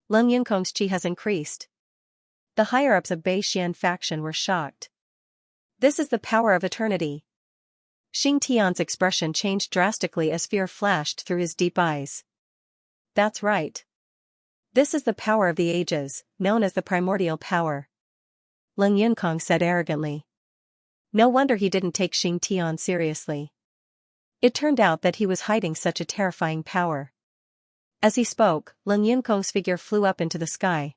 S1: Leng Yunkong's chi has increased. The higher-ups of Beixian faction were shocked. This is the power of eternity. Xianxia's expression changed drastically as fear flashed through his deep eyes. That's right. This is the power of the ages, known as the primordial power. Leng Yunkong said arrogantly. No wonder he didn't take Xianxia seriously. It turned out that he was hiding such a terrifying power. As he spoke, Leng Yunkong's figure flew up into the sky.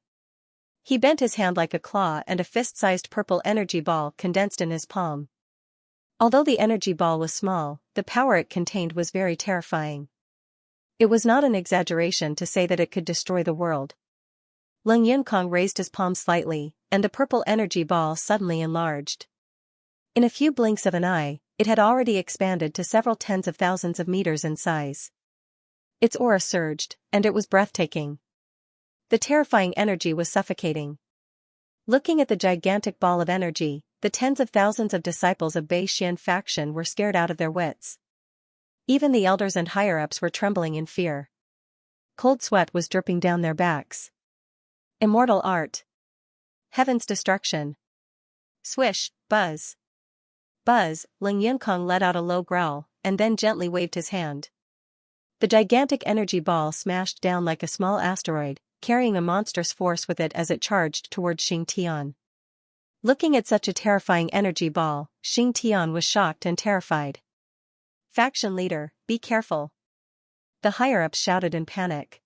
S1: He bent his hand like a claw and a fist-sized purple energy ball condensed in his palm. Although the energy ball was small, the power it contained was very terrifying. It was not an exaggeration to say that it could destroy the world. Leng Yunkong raised his palm slightly, and the purple energy ball suddenly enlarged. In a few blinks of an eye, it had already expanded to several tens of thousands of meters in size. Its aura surged, and it was breathtaking. The terrifying energy was suffocating. Looking at the gigantic ball of energy, the tens of thousands of disciples of Bei Xian faction were scared out of their wits. Even the elders and higher-ups were trembling in fear. Cold sweat was dripping down their backs. Immortal art. Heaven's destruction. Swish, buzz. Buzz, Leng Yunkong let out a low growl, and then gently waved his hand. The gigantic energy ball smashed down like a small asteroid, carrying a monstrous force with it as it charged toward Xianxia. Looking at such a terrifying energy ball, Xianxia was shocked and terrified. Faction leader, be careful. The higher-ups shouted in panic.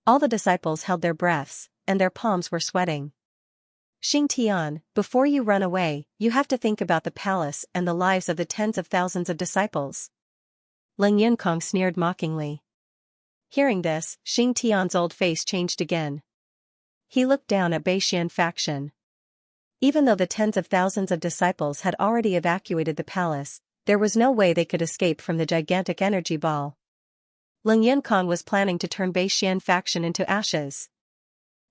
S1: All the disciples held their breaths, and their palms were sweating. Xianxia, before you run away, you have to think about the palace and the lives of the tens of thousands of disciples. Leng Yunkong sneered mockingly. Hearing this, Xianxia's old face changed again. He looked down at Bei Xian faction. Even though the tens of thousands of disciples had already evacuated the palace, there was no way they could escape from the gigantic energy ball. Leng Yunkong was planning to turn Bei Xian faction into ashes.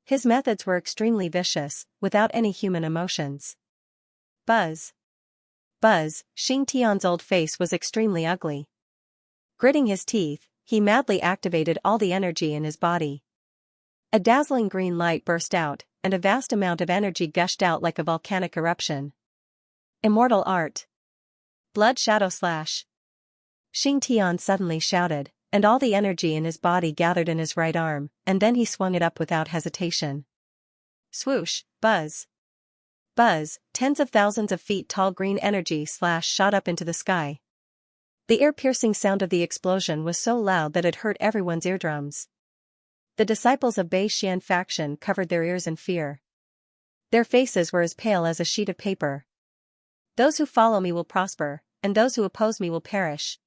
S1: His methods were extremely vicious, without any human emotions. Buzz. Buzz, Xianxia's old face was extremely ugly. Gritting his teeth, he madly activated all the energy in his body. A dazzling green light burst out, and a vast amount of energy gushed out like a volcanic eruption. Immortal art. Blood shadow slash. Xianxia suddenly shouted, and all the energy in his body gathered in his right arm, and then he swung it up without hesitation. Swoosh, buzz. Buzz, tens of thousands of feet tall green energy slash shot up into the sky. The ear-piercing sound of the explosion was so loud that it hurt everyone's eardrums. The disciples of Bei Xian faction covered their ears in fear. Their faces were as pale as a sheet of paper. Those who follow me will prosper, and those who oppose me will perish.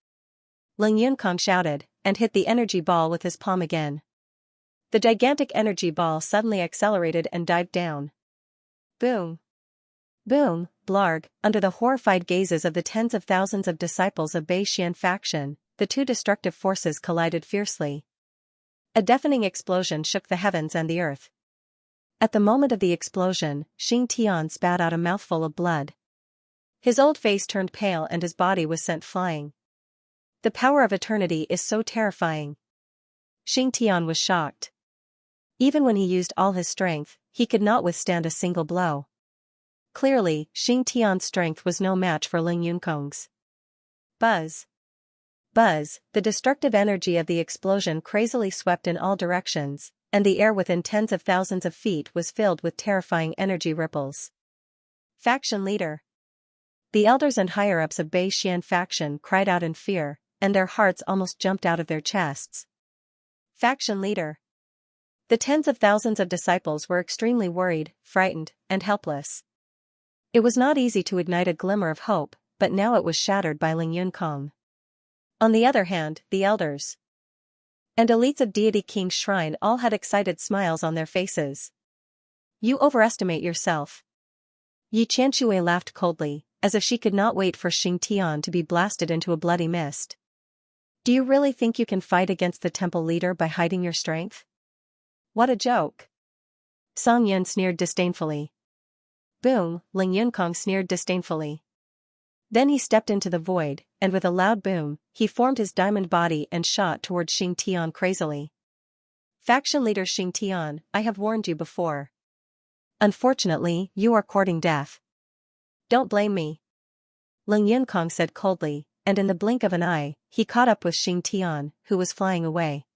S1: Leng Yunkong shouted, and hit the energy ball with his palm again. The gigantic energy ball suddenly accelerated and dived down. Boom. Boom, blarg, under the horrified gazes of the tens of thousands of disciples of Bei Xian faction, the two destructive forces collided fiercely. A deafening explosion shook the heavens and the earth. At the moment of the explosion, Xianxia spat out a mouthful of blood. His old face turned pale and his body was sent flying. The power of eternity is so terrifying. Xianxia was shocked. Even when he used all his strength, he could not withstand a single blow. Clearly, Xianxia's strength was no match for Leng Yunkong's. Buzz. Buzz, the destructive energy of the explosion crazily swept in all directions, and the air within tens of thousands of feet was filled with terrifying energy ripples. Faction leader. The elders and higher-ups of Bei Xian faction cried out in fear, and their hearts almost jumped out of their chests. Faction leader. The tens of thousands of disciples were extremely worried, frightened, and helpless. It was not easy to ignite a glimmer of hope, but now it was shattered by Leng Yunkong. On the other hand, the elders and elites of Deity King's shrine all had excited smiles on their faces. You overestimate yourself. Yi Qianshui laughed coldly, as if she could not wait for Xianxia to be blasted into a bloody mist. Do you really think you can fight against the temple leader by hiding your strength? What a joke. Song Yun sneered disdainfully. Boom, Leng Yunkong sneered disdainfully. Then he stepped into the void, and with a loud boom, he formed his diamond body and shot toward Xianxia crazily. Faction leader Xianxia, I have warned you before. Unfortunately, you are courting death. Don't blame me. Ling Yunkong said coldly, and in the blink of an eye, he caught up with Xing Tian, who was flying away.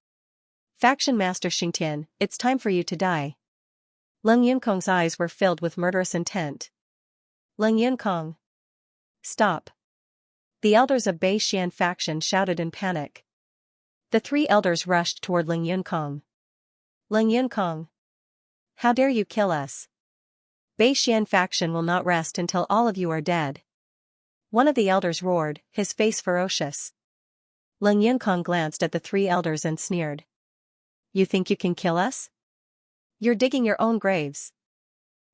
S1: Faction Master Xing Tian, it's time for you to die. Ling Yunkong's eyes were filled with murderous intent. Ling Yunkong. Stop. The elders of Bei Xian faction shouted in panic. The three elders rushed toward Ling Yunkong. Ling Yunkong. How dare you kill us? Bei Xian faction will not rest until all of you are dead. One of the elders roared, his face ferocious. Ling Yunkong glanced at the three elders and sneered. You think you can kill us? You're digging your own graves.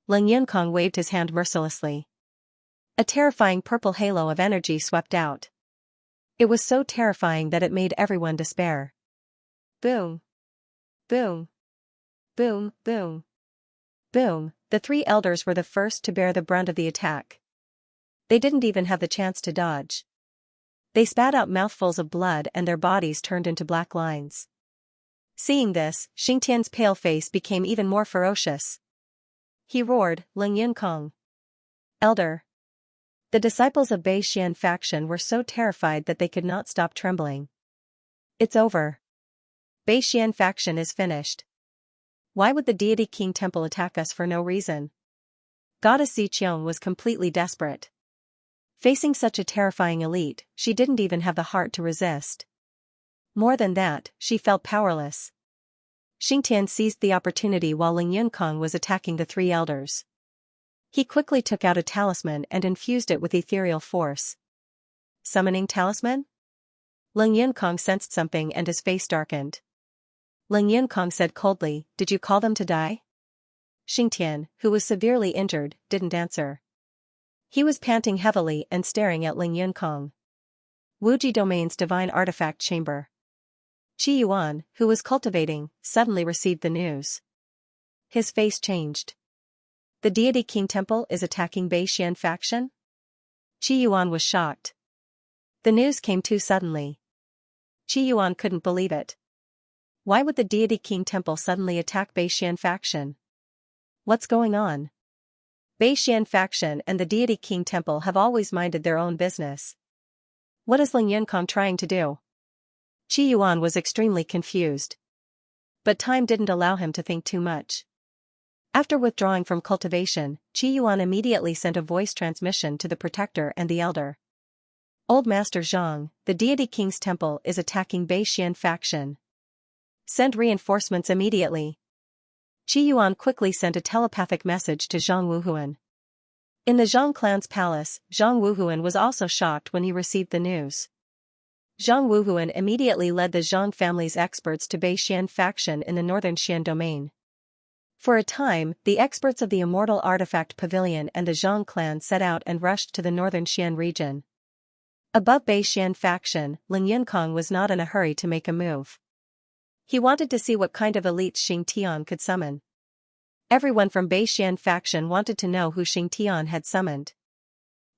S1: Ling Yunkong waved his hand mercilessly. A terrifying purple halo of energy swept out. It was so terrifying that it made everyone despair. Boom. Boom. Boom, boom. Boom, the three elders were the first to bear the brunt of the attack. They didn't even have the chance to dodge. They spat out mouthfuls of blood and their bodies turned into black lines. Seeing this, Xing Tian's pale face became even more ferocious. He roared, Ling Yunkong. Elder. The disciples of Bei Xian faction were so terrified that they could not stop trembling. It's over. Bei Xian faction is finished. Why would the deity King Temple attack us for no reason? Goddess Ziqiang was completely desperate. Facing such a terrifying elite, she didn't even have the heart to resist. More than that, she felt powerless. Xing Tian seized the opportunity while Ling Yunkong was attacking the three elders. He quickly took out a talisman and infused it with ethereal force. Summoning talisman? Ling Yunkong sensed something and his face darkened. Ling Yunkong said coldly, did you call them to die? Xing Tian, who was severely injured, didn't answer. He was panting heavily and staring at Ling Yunkong. Wuji Domain's divine artifact chamber. Qi Yuan, who was cultivating, suddenly received the news. His face changed. The deity King Temple is attacking Bei Xian faction? Qi Yuan was shocked. The news came too suddenly. Qi Yuan couldn't believe it. Why would the deity King Temple suddenly attack Bei Xian faction? What's going on? Bei Xian faction and the deity King Temple have always minded their own business. What is Ling Yunkong trying to do? Qi Yuan was extremely confused. But time didn't allow him to think too much. After withdrawing from cultivation, Qi Yuan immediately sent a voice transmission to the protector and the elder. Old Master Zhang, the deity King's Temple is attacking Bei Xian faction. Send reinforcements immediately. Qi Yuan quickly sent a telepathic message to Zhang Wuhuan. In the Zhang clan's palace, Zhang Wuhuan was also shocked when he received the news. Zhang Wuhuan immediately led the Zhang family's experts to Bei Xian faction in the northern Xian domain. For a time, the experts of the Immortal Artifact Pavilion and the Zhang clan set out and rushed to the northern Xian region. Above Bei Xian faction, Ling Yunkong was not in a hurry to make a move. He wanted to see what kind of elite Xing Tian could summon. Everyone from Bei Xian faction wanted to know who Xing Tian had summoned.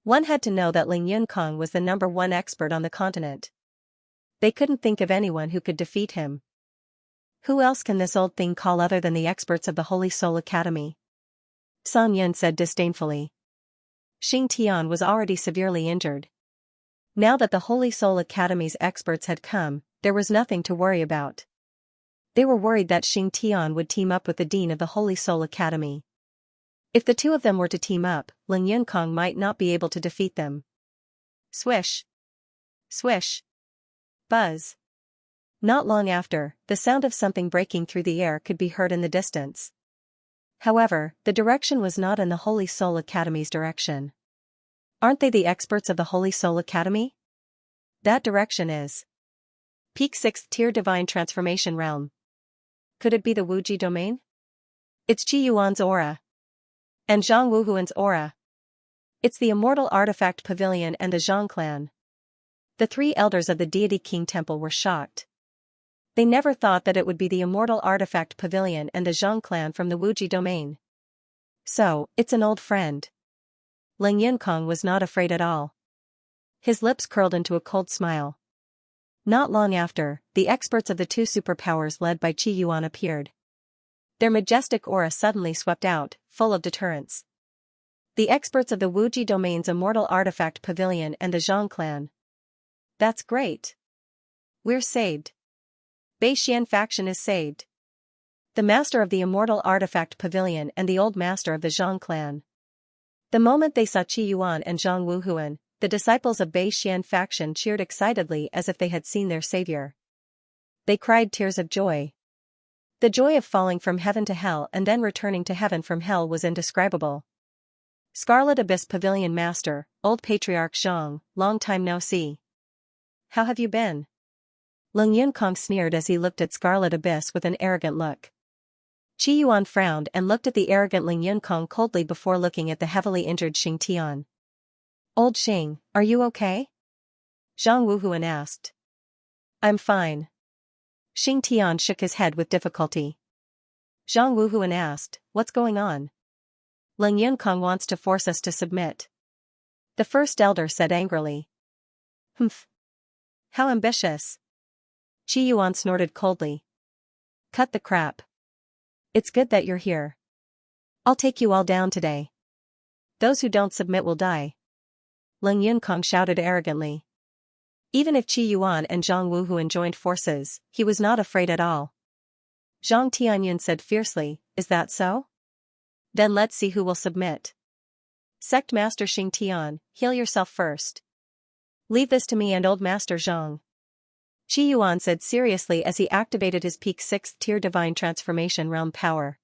S1: One had to know that Ling Yunkong was the #1 expert on the continent. They couldn't think of anyone who could defeat him. Who else can this old thing call other than the experts of the Holy Soul Academy? San Yun said disdainfully. Xing Tian was already severely injured. Now that the Holy Soul Academy's experts had come, there was nothing to worry about. They were worried that Xing Tian would team up with the Dean of the Holy Soul Academy. If the two of them were to team up, Ling Yunkong might not be able to defeat them. Swish. Swish. Buzz. Not long after, the sound of something breaking through the air could be heard in the distance. However, the direction was not in the Holy Soul Academy's direction. Aren't they the experts of the Holy Soul Academy? That direction is Peak 6th Tier Divine Transformation Realm. Could it be the Wuji domain? It's Qi Yuan's aura. And Zhang Wuhuan's aura. It's the Immortal Artifact Pavilion and the Zhang clan. The three elders of the deity King Temple were shocked. They never thought that it would be the Immortal Artifact Pavilion and the Zhang clan from the Wuji domain. So, it's an old friend. Ling Yunkong was not afraid at all. His lips curled into a cold smile. Not long after, the experts of the two superpowers led by Qi Yuan appeared. Their majestic aura suddenly swept out, full of deterrence. The experts of the Wuji Domain's Immortal Artifact Pavilion and the Zhang clan. That's great. We're saved. Bei Xian faction is saved. The master of the Immortal Artifact Pavilion and the old master of the Zhang clan. The moment they saw Qi Yuan and Zhang Wuhuan, the disciples of Bei Xian faction cheered excitedly as if they had seen their savior. They cried tears of joy. The joy of falling from heaven to hell and then returning to heaven from hell was indescribable. Scarlet Abyss Pavilion Master, Old Patriarch Zhang, long time no see. How have you been? Leng Yunkong sneered as he looked at Scarlet Abyss with an arrogant look. Qi Yuan frowned and looked at the arrogant Leng Yunkong coldly before looking at the heavily injured Xing Tian. Old Xing, are you okay? Zhang Wuhuan asked. I'm fine. Xing Tian shook his head with difficulty. Zhang Wuhuan asked, what's going on? Leng Yunkong wants to force us to submit. The first elder said angrily. Humph. How ambitious. Qi Yuan snorted coldly. Cut the crap. It's good that you're here. I'll take you all down today. Those who don't submit will die. Leng Yunkong shouted arrogantly. Even if Qi Yuan and Zhang Wuhuan joined forces, he was not afraid at all. Zhang Tianyun said fiercely, is that so? Then let's see who will submit. Sect Master Xing Tian, heal yourself first. Leave this to me and old Master Zhang. Qi Yuan said seriously as he activated his peak 6th tier divine transformation realm power.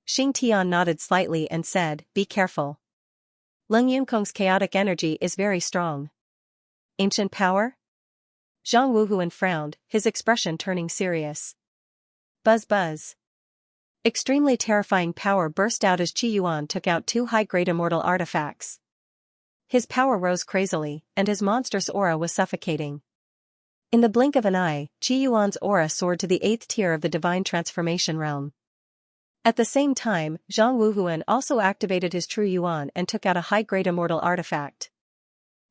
S1: Xing Tian nodded slightly and said, be careful. Leng Yunkong's chaotic energy is very strong. Ancient power? Zhang Wuhuan frowned, his expression turning serious. Buzz buzz. Extremely terrifying power burst out as Qi Yuan took out 2 high-grade immortal artifacts. His power rose crazily, and his monstrous aura was suffocating. In the blink of an eye, Qi Yuan's aura soared to the 8th tier of the divine transformation realm. At the same time, Zhang Wuhuan also activated his True Yuan and took out a high-grade immortal artifact.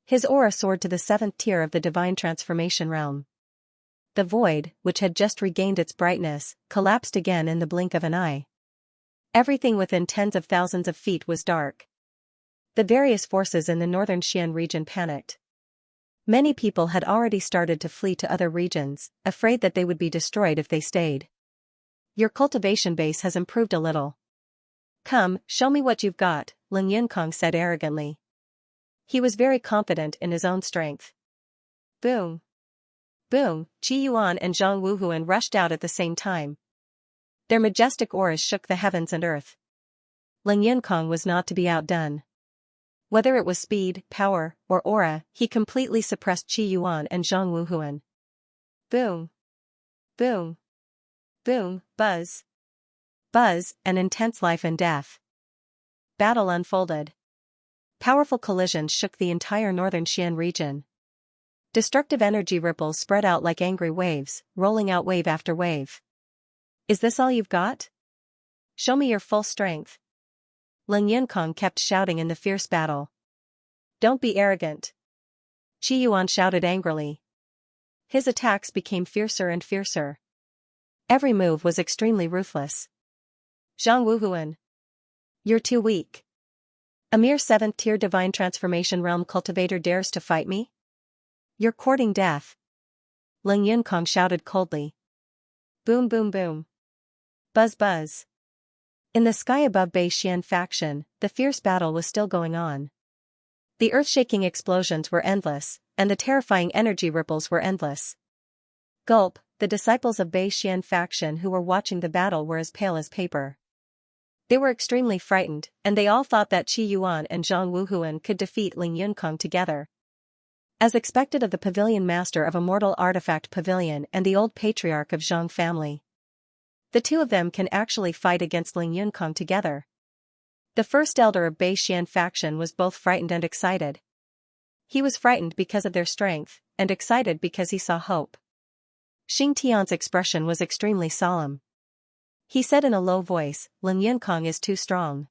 S1: His aura soared to the 7th tier of the divine transformation realm. The void, which had just regained its brightness, collapsed again in the blink of an eye. Everything within tens of thousands of feet was dark. The various forces in the northern Xian region panicked. Many people had already started to flee to other regions, afraid that they would be destroyed if they stayed. Your cultivation base has improved a little. Come, show me what you've got, Leng Yunkong said arrogantly. He was very confident in his own strength. Boom. Boom, Qi Yuan and Zhang Wuhuan rushed out at the same time. Their majestic auras shook the heavens and earth. Leng Yunkong was not to be outdone. Whether it was speed, power, or aura, he completely suppressed Qi Yuan and Zhang Wuhuan. Boom. Boom. Boom, buzz. Buzz, and intense life and death. Battle unfolded. Powerful collisions shook the entire northern Xian region. Destructive energy ripples spread out like angry waves, rolling out wave after wave. Is this all you've got? Show me your full strength. Leng Yunkong kept shouting in the fierce battle. Don't be arrogant. Qi Yuan shouted angrily. His attacks became fiercer and fiercer. Every move was extremely ruthless. Zhang Wuhuan. You're too weak. A mere 7th tier divine transformation realm cultivator dares to fight me? You're courting death. Leng Yunkong shouted coldly. Boom boom boom. Buzz buzz. In the sky above Bei Xian faction, the fierce battle was still going on. The earth-shaking explosions were endless, and the terrifying energy ripples were endless. Gulp, the disciples of Bei Xian faction who were watching the battle were as pale as paper. They were extremely frightened, and they all thought that Qi Yuan and Zhang Wuhuan could defeat Leng Yunkong together. As expected of the pavilion master of Immortal Artifact Pavilion and the old patriarch of Zhang family. The two of them can actually fight against Leng Yunkong together. The first elder of Bei Xian faction was both frightened and excited. He was frightened because of their strength, and excited because he saw hope. Xing Tian's expression was extremely solemn. He said in a low voice, Leng Yunkong is too strong.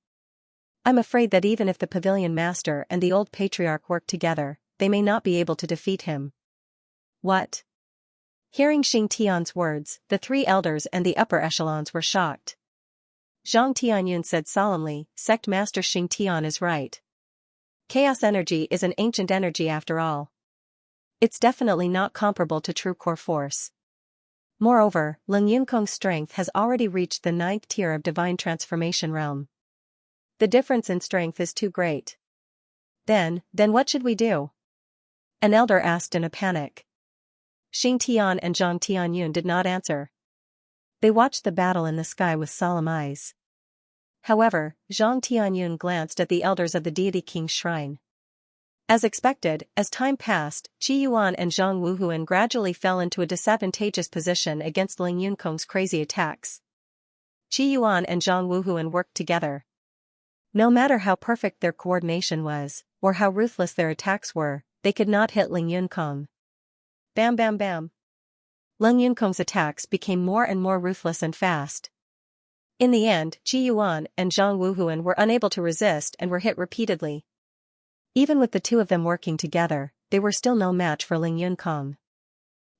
S1: I'm afraid that even if the pavilion master and the old patriarch work together, they may not be able to defeat him. What? Hearing Xing Tian's words, the 3 elders and the upper echelons were shocked. Zhang Tianyun said solemnly, Sect Master Xing Tian is right. Chaos energy is an ancient energy after all. It's definitely not comparable to true core force. Moreover, Ling Yunkong's strength has already reached the 9th tier of divine transformation realm. The difference in strength is too great. Then what should we do? An elder asked in a panic. Xing Tian and Zhang Tianyun did not answer. They watched the battle in the sky with solemn eyes. However, Zhang Tianyun glanced at the elders of the deity king's shrine. As expected, as time passed, Qi Yuan and Zhang Wuhuan gradually fell into a disadvantageous position against Ling Yunkong's crazy attacks. Qi Yuan and Zhang Wuhuan worked together. No matter how perfect their coordination was, or how ruthless their attacks were, they could not hit Ling Yunkong. Bam bam bam. Ling Yunkong's attacks became more and more ruthless and fast. In the end, Qi Yuan and Zhang Wuhuan were unable to resist and were hit repeatedly. Even with the two of them working together, they were still no match for Ling Yunkong.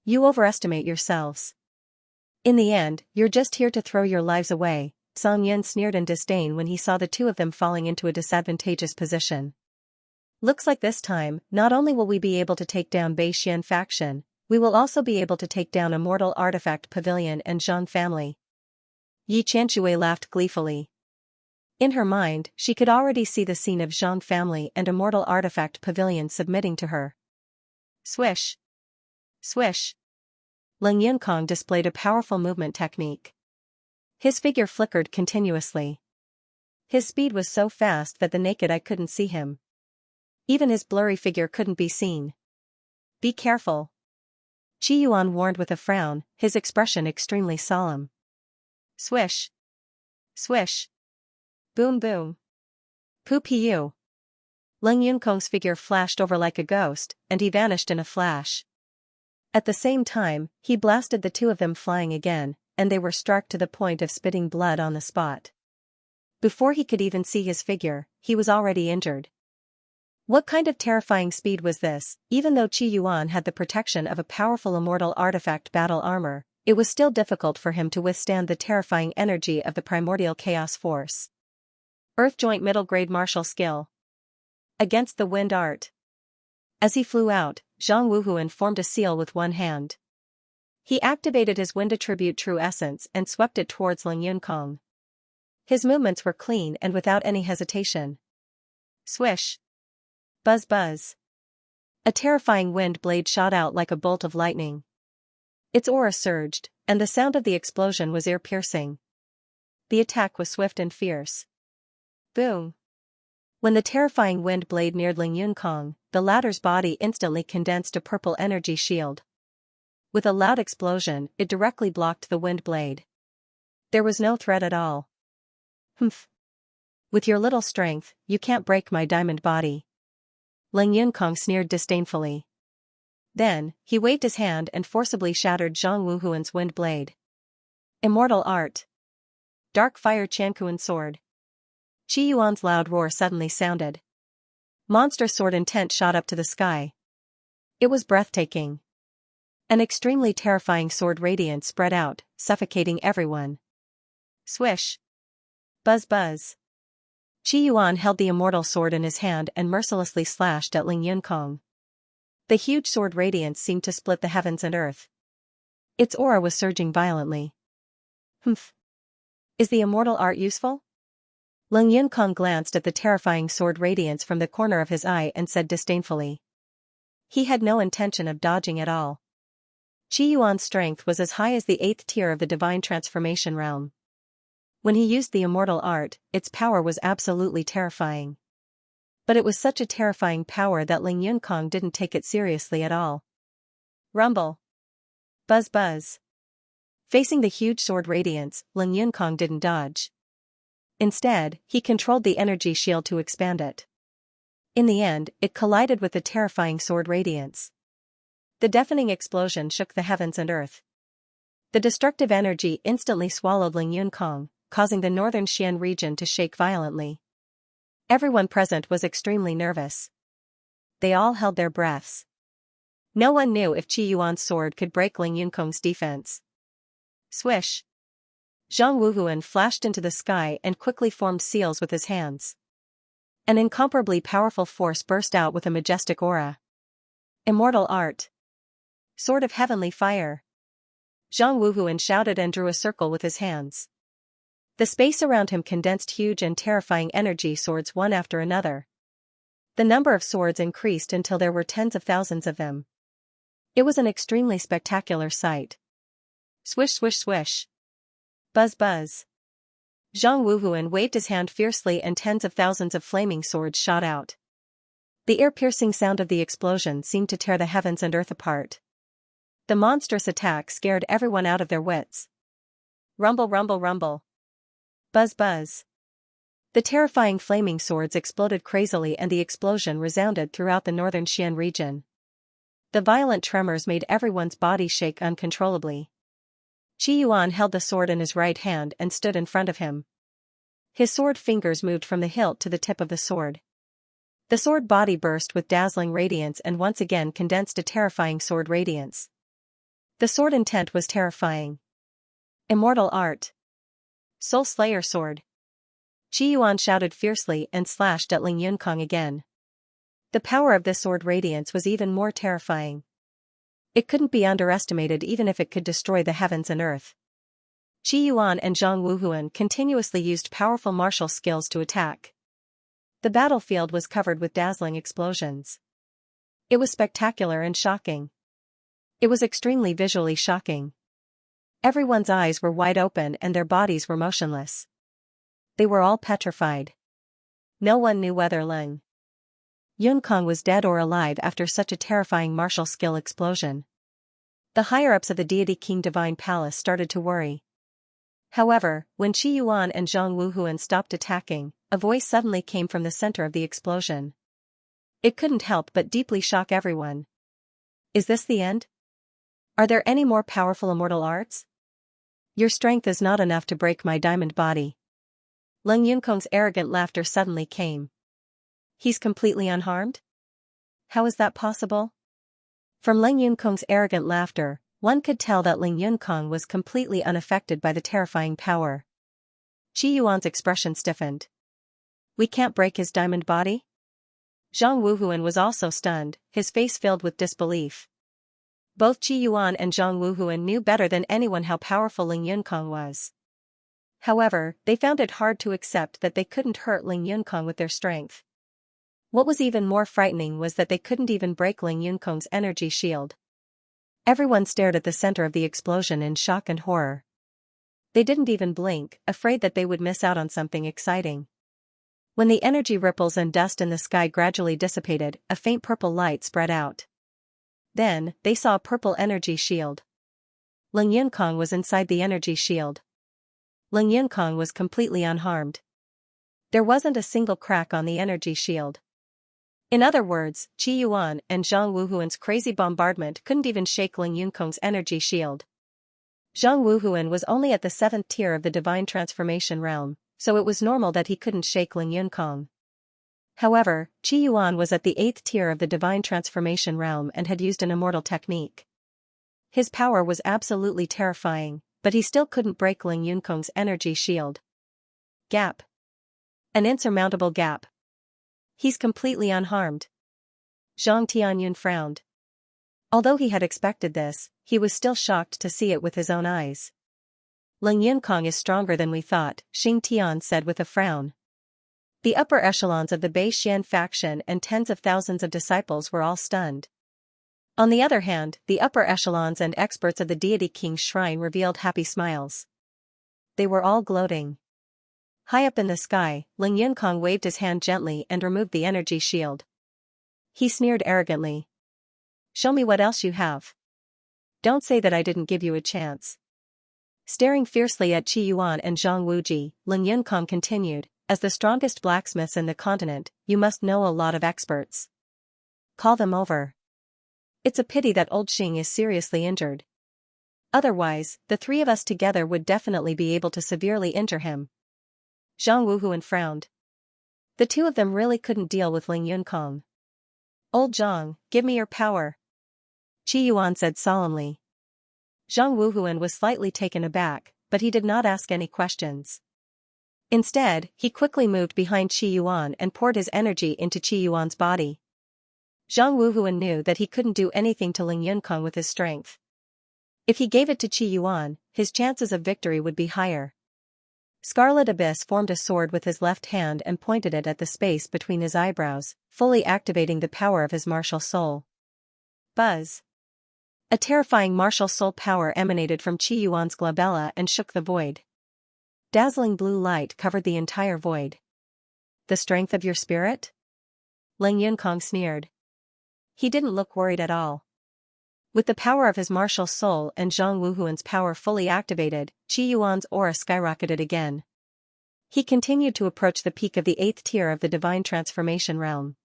S1: You overestimate yourselves. In the end, you're just here to throw your lives away, Song Yen sneered in disdain when he saw the two of them falling into a disadvantageous position. Looks like this time, not only will we be able to take down Bei Xian faction, we will also be able to take down Immortal Artifact Pavilion and Zhang family. Yi Qianshui laughed gleefully. In her mind, she could already see the scene of Zhang family and Immortal Artifact Pavilion submitting to her. Swish! Swish! Ling Yunkong displayed a powerful movement technique. His figure flickered continuously. His speed was so fast that the naked eye couldn't see him. Even his blurry figure couldn't be seen. Be careful. Qi Yuan warned with a frown, his expression extremely solemn. Swish! Swish! Boom boom! Pu Piu! Ling Yunkong's figure flashed over like a ghost, and he vanished in a flash. At the same time, he blasted the two of them flying again, and they were struck to the point of spitting blood on the spot. Before he could even see his figure, he was already injured. What kind of terrifying speed was this? Even though Qi Yuan had the protection of a powerful immortal artifact battle armor, it was still difficult for him to withstand the terrifying energy of the primordial chaos force. Earth Joint Middle Grade Martial Skill. Against the Wind Art. As he flew out, Zhang Wuhuan formed a seal with one hand. He activated his Wind Attribute True Essence and swept it towards Ling Yunkong. His movements were clean and without any hesitation. Swish! Buzz buzz! A terrifying wind blade shot out like a bolt of lightning. Its aura surged, and the sound of the explosion was ear-piercing. The attack was swift and fierce. Boom! When the terrifying wind blade neared Ling Yunkong, the latter's body instantly condensed a purple energy shield. With a loud explosion, it directly blocked the wind blade. There was no threat at all. Humph! With your little strength, you can't break my diamond body. Ling Yunkong sneered disdainfully. Then, he waved his hand and forcibly shattered Zhang Wuhuan's wind blade. Immortal Art. Dark Fire Qiankuan Sword. Qi Yuan's loud roar suddenly sounded. Monster sword intent shot up to the sky. It was breathtaking. An extremely terrifying sword radiance spread out, suffocating everyone. Swish! Buzz buzz! Qi Yuan held the immortal sword in his hand and mercilessly slashed at Ling Yunkong. The huge sword radiance seemed to split the heavens and earth. Its aura was surging violently. Humph! Is the immortal art useful? Ling Yunkong glanced at the terrifying sword radiance from the corner of his eye and said disdainfully. He had no intention of dodging at all. Qi Yuan's strength was as high as the 8th tier of the divine transformation realm. When he used the immortal art, its power was absolutely terrifying. But it was such a terrifying power that Ling Yunkong didn't take it seriously at all. Rumble! Buzz buzz! Facing the huge sword radiance, Ling Yunkong didn't dodge. Instead, he controlled the energy shield to expand it. In the end, it collided with the terrifying sword radiance. The deafening explosion shook the heavens and earth. The destructive energy instantly swallowed Ling Yunkong, causing the northern Xian region to shake violently. Everyone present was extremely nervous. They all held their breaths. No one knew if Qi Yuan's sword could break Ling Yunkong's defense. Swish! Zhang Wuhuan flashed into the sky and quickly formed seals with his hands. An incomparably powerful force burst out with a majestic aura. Immortal art. Sword of heavenly fire. Zhang Wuhuan shouted and drew a circle with his hands. The space around him condensed huge and terrifying energy swords one after another. The number of swords increased until there were tens of thousands of them. It was an extremely spectacular sight. Swish swish swish. Buzz buzz. Zhang Wuhuan waved his hand fiercely and tens of thousands of flaming swords shot out. The ear-piercing sound of the explosion seemed to tear the heavens and earth apart. The monstrous attack scared everyone out of their wits. Rumble rumble rumble. Buzz buzz. The terrifying flaming swords exploded crazily and the explosion resounded throughout the northern Xian region. The violent tremors made everyone's body shake uncontrollably. Qi Yuan held the sword in his right hand and stood in front of him. His sword fingers moved from the hilt to the tip of the sword. The sword body burst with dazzling radiance and once again condensed a terrifying sword radiance. The sword intent was terrifying. Immortal art. Soul Slayer sword. Qi Yuan shouted fiercely and slashed at Ling Yunkong again. The power of this sword radiance was even more terrifying. It couldn't be underestimated even if it could destroy the heavens and earth. Qi Yuan and Zhang Wuhuan continuously used powerful martial skills to attack. The battlefield was covered with dazzling explosions. It was spectacular and shocking. It was extremely visually shocking. Everyone's eyes were wide open and their bodies were motionless. They were all petrified. No one knew whether Ling Yunkong was dead or alive after such a terrifying martial skill explosion. The higher-ups of the Deity King Divine Palace started to worry. However, when Qi Yuan and Zhang Wuhuan stopped attacking, a voice suddenly came from the center of the explosion. It couldn't help but deeply shock everyone. Is this the end? Are there any more powerful immortal arts? Your strength is not enough to break my diamond body. Ling Yunkong's arrogant laughter suddenly came. He's completely unharmed? How is that possible? From Ling Yunkong's arrogant laughter, one could tell that Ling Yunkong was completely unaffected by the terrifying power. Qi Yuan's expression stiffened. We can't break his diamond body? Zhang Wuhuan was also stunned, his face filled with disbelief. Both Qi Yuan and Zhang Wuhuan knew better than anyone how powerful Ling Yunkong was. However, they found it hard to accept that they couldn't hurt Ling Yunkong with their strength. What was even more frightening was that they couldn't even break Ling Yunkong's energy shield. Everyone stared at the center of the explosion in shock and horror. They didn't even blink, afraid that they would miss out on something exciting. When the energy ripples and dust in the sky gradually dissipated, a faint purple light spread out. Then, they saw a purple energy shield. Ling Yunkong was inside the energy shield. Ling Yunkong was completely unharmed. There wasn't a single crack on the energy shield. In other words, Qi Yuan and Zhang Wuhuan's crazy bombardment couldn't even shake Ling Yunkong's energy shield. Zhang Wuhuan was only at the 7th tier of the divine transformation realm, so it was normal that he couldn't shake Ling Yunkong. However, Qi Yuan was at the 8th tier of the divine transformation realm and had used an immortal technique. His power was absolutely terrifying, but he still couldn't break Ling Yunkong's energy shield. Gap. An insurmountable gap. He's completely unharmed. Zhang Tianyun frowned. Although he had expected this, he was still shocked to see it with his own eyes. Ling Yunkong is stronger than we thought, Xing Tian said with a frown. The upper echelons of the Bei Xian faction and tens of thousands of disciples were all stunned. On the other hand, the upper echelons and experts of the Deity King's shrine revealed happy smiles. They were all gloating. High up in the sky, Ling Yunkong waved his hand gently and removed the energy shield. He sneered arrogantly. Show me what else you have. Don't say that I didn't give you a chance. Staring fiercely at Qi Yuan and Zhang Wuji, Ling Yunkong continued, as the strongest blacksmiths in the continent, you must know a lot of experts. Call them over. It's a pity that old Xing is seriously injured. Otherwise, the three of us together would definitely be able to severely injure him. Zhang Wuhuan frowned. The two of them really couldn't deal with Ling Yunkong. Old Zhang, give me your power. Qi Yuan said solemnly. Zhang Wuhuan was slightly taken aback, but he did not ask any questions. Instead, he quickly moved behind Qi Yuan and poured his energy into Qi Yuan's body. Zhang Wuhuan knew that he couldn't do anything to Ling Yunkong with his strength. If he gave it to Qi Yuan, his chances of victory would be higher. Scarlet Abyss formed a sword with his left hand and pointed it at the space between his eyebrows, fully activating the power of his martial soul. Buzz. A terrifying martial soul power emanated from Qi Yuan's glabella and shook the void. Dazzling blue light covered the entire void. The strength of your spirit? Ling Yunkong sneered. He didn't look worried at all. With the power of his martial soul and Zhang Wuhuan's power fully activated, Qi Yuan's aura skyrocketed again. He continued to approach the peak of the 8th tier of the divine transformation realm.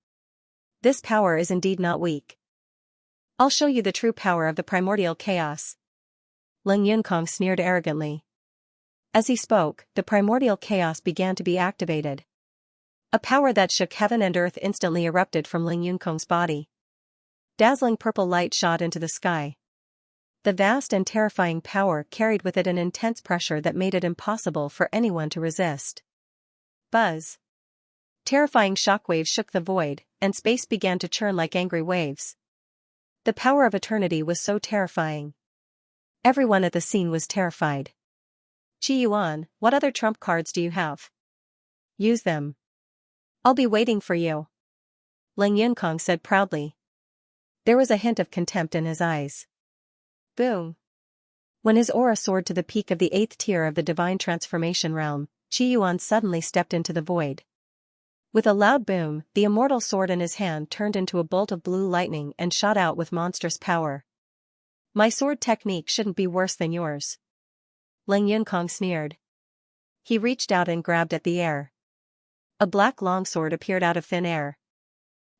S1: This power is indeed not weak. I'll show you the true power of the primordial chaos. Ling Yunkong sneered arrogantly. As he spoke, the primordial chaos began to be activated. A power that shook heaven and earth instantly erupted from Ling Yunkong's body. Dazzling purple light shot into the sky. The vast and terrifying power carried with it an intense pressure that made it impossible for anyone to resist. Buzz. Terrifying shockwaves shook the void, and space began to churn like angry waves. The power of eternity was so terrifying. Everyone at the scene was terrified. Qi Yuan, what other trump cards do you have? Use them. I'll be waiting for you. Ling Yunkong said proudly. There was a hint of contempt in his eyes. Boom. When his aura soared to the peak of the 8th tier of the divine transformation realm, Qi Yuan suddenly stepped into the void. With a loud boom, the immortal sword in his hand turned into a bolt of blue lightning and shot out with monstrous power. My sword technique shouldn't be worse than yours. Ling Yunkong sneered. He reached out and grabbed at the air. A black longsword appeared out of thin air.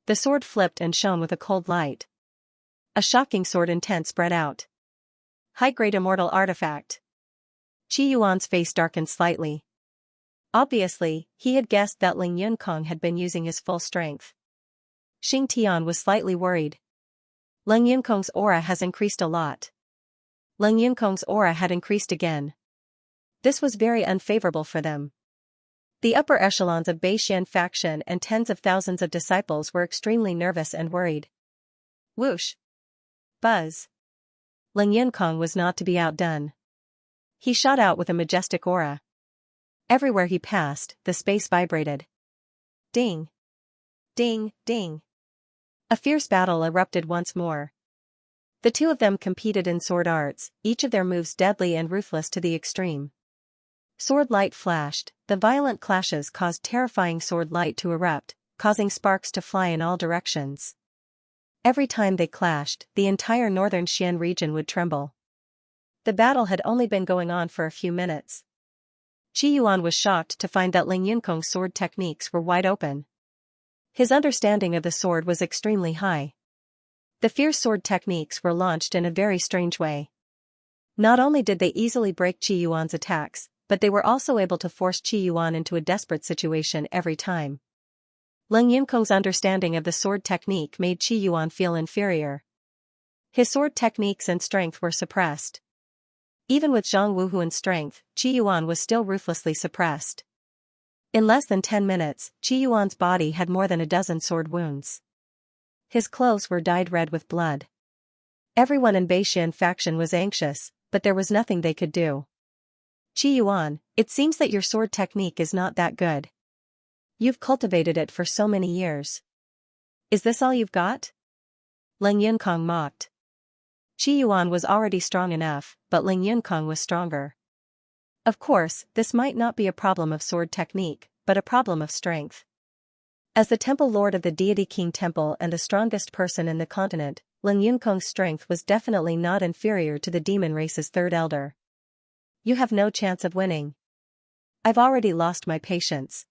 S1: The sword flipped and shone with a cold light. A shocking sword intent spread out. High-grade immortal artifact. Qi Yuan's face darkened slightly. Obviously, he had guessed that Ling Yunkong had been using his full strength. Xing Tian was slightly worried. Ling Yunkong's aura has increased a lot. Ling Yunkong's aura had increased again. This was very unfavorable for them. The upper echelons of Beixian faction and tens of thousands of disciples were extremely nervous and worried. Whoosh. Buzz. Ling Yunkong was not to be outdone. He shot out with a majestic aura. Everywhere he passed, the space vibrated. Ding. Ding, ding. A fierce battle erupted once more. The two of them competed in sword arts, each of their moves deadly and ruthless to the extreme. Sword light flashed, the violent clashes caused terrifying sword light to erupt, causing sparks to fly in all directions. Every time they clashed, the entire northern Xian region would tremble. The battle had only been going on for a few minutes. Qi Yuan was shocked to find that Ling Yunkong's sword techniques were wide open. His understanding of the sword was extremely high. The fierce sword techniques were launched in a very strange way. Not only did they easily break Qi Yuan's attacks, but they were also able to force Qi Yuan into a desperate situation every time. Ling Yunkong's understanding of the sword technique made Qi Yuan feel inferior. His sword techniques and strength were suppressed. Even with Zhang Wuhuan's strength, Qi Yuan was still ruthlessly suppressed. In less than 10 minutes, Qi Yuan's body had more than a dozen sword wounds. His clothes were dyed red with blood. Everyone in Beixian faction was anxious, but there was nothing they could do. Qi Yuan, it seems that your sword technique is not that good. You've cultivated it for so many years. Is this all you've got? Ling Yunkong mocked. Qi Yuan was already strong enough, but Ling Yunkong was stronger. Of course, this might not be a problem of sword technique, but a problem of strength. As the temple lord of the deity king temple and the strongest person in the continent, Ling Yunkong's strength was definitely not inferior to the demon race's third elder. You have no chance of winning. I've already lost my patience.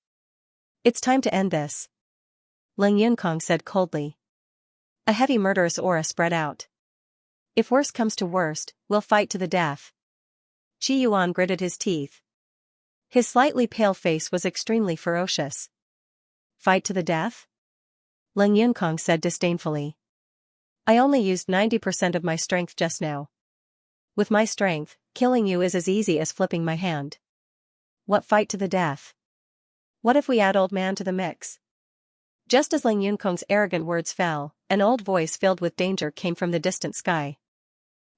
S1: It's time to end this. Ling Yunkong said coldly. A heavy murderous aura spread out. If worst comes to worst, we'll fight to the death. Qi Yuan gritted his teeth. His slightly pale face was extremely ferocious. Fight to the death? Ling Yunkong said disdainfully. I only used 90% of my strength just now. With my strength, killing you is as easy as flipping my hand. What fight to the death? What if we add old man to the mix? Just as Ling Yunkong's arrogant words fell, an old voice filled with danger came from the distant sky.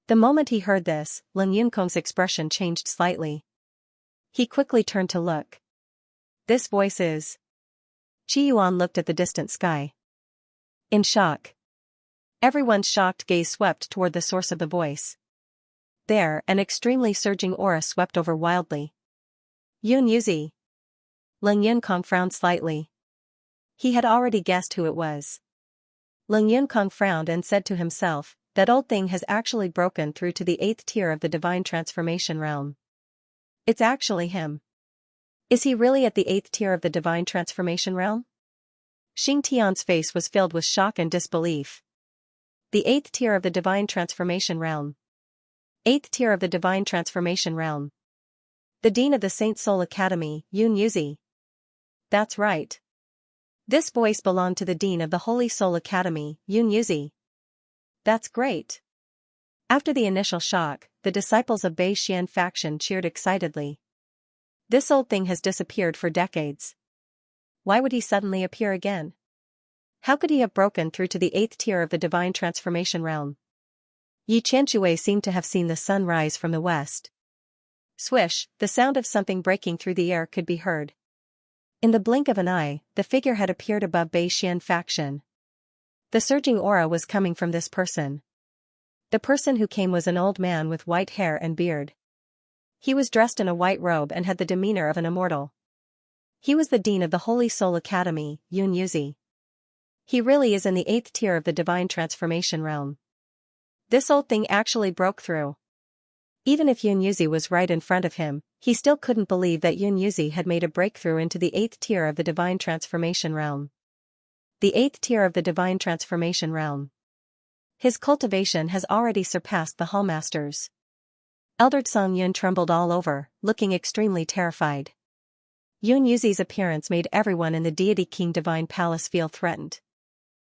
S1: The moment he heard this, Ling Yunkong's expression changed slightly. He quickly turned to look. This voice is... Qi Yuan looked at the distant sky. In shock. Everyone's shocked gaze swept toward the source of the voice. There, an extremely surging aura swept over wildly. Yun Yuzi. Ling Yunkong frowned slightly. He had already guessed who it was. Ling Yunkong frowned and said to himself, that old thing has actually broken through to the 8th tier of the divine transformation realm. It's actually him. Is he really at the 8th tier of the divine transformation realm? Xing Tian's face was filled with shock and disbelief. The 8th tier of the divine transformation realm. 8th tier of the divine transformation realm. The Dean of the Saint Soul Academy, Yun Yuzi. That's right. This voice belonged to the Dean of the Holy Soul Academy, Yun Yuzi. That's great. After the initial shock, the disciples of Bei Xian faction cheered excitedly. This old thing has disappeared for decades. Why would he suddenly appear again? How could he have broken through to the 8th tier of the divine transformation realm? Yi Qianxue seemed to have seen the sun rise from the west. Swish, the sound of something breaking through the air could be heard. In the blink of an eye, the figure had appeared above Bei Xian faction. The surging aura was coming from this person. The person who came was an old man with white hair and beard. He was dressed in a white robe and had the demeanor of an immortal. He was the Dean of the Holy Soul Academy, Yun Yuzi. He really is in the 8th tier of the divine transformation realm. This old thing actually broke through. Even if Yun Yuzi was right in front of him, he still couldn't believe that Yun Yuzi had made a breakthrough into the 8th tier of the divine transformation realm. The 8th tier of the divine transformation realm. His cultivation has already surpassed the Hallmasters. Elder Song Yun trembled all over, looking extremely terrified. Yun Yuzi's appearance made everyone in the Deity King Divine Palace feel threatened.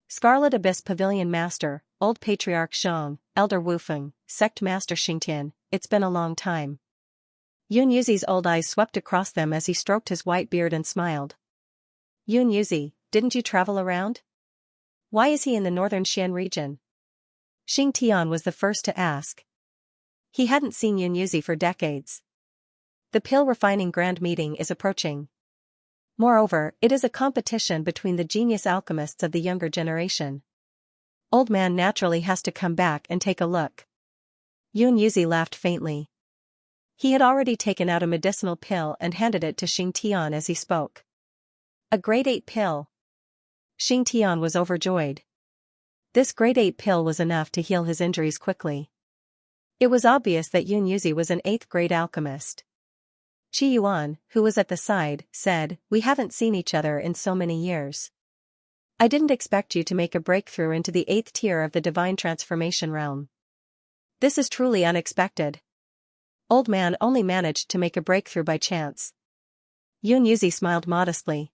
S1: Scarlet Abyss Pavilion Master, Old Patriarch Zhang, Elder Wufeng, Sect Master Xingtian, it's been a long time. Yun Yuzi's old eyes swept across them as he stroked his white beard and smiled. Yun Yuzi, didn't you travel around? Why is he in the northern Xian region? Xing Tian was the first to ask. He hadn't seen Yun Yuzi for decades. The pill refining grand meeting is approaching. Moreover, it is a competition between the genius alchemists of the younger generation. Old man naturally has to come back and take a look. Yun Yuzi laughed faintly. He had already taken out a medicinal pill and handed it to Xing Tian as he spoke. A grade 8 pill. Xing Tian was overjoyed. This grade 8 pill was enough to heal his injuries quickly. It was obvious that Yun Yuzi was an 8th grade alchemist. Qi Yuan, who was at the side, said, "We haven't seen each other in so many years. I didn't expect you to make a breakthrough into the 8th tier of the divine transformation realm. This is truly unexpected." Old man only managed to make a breakthrough by chance. Yun Yuzi smiled modestly.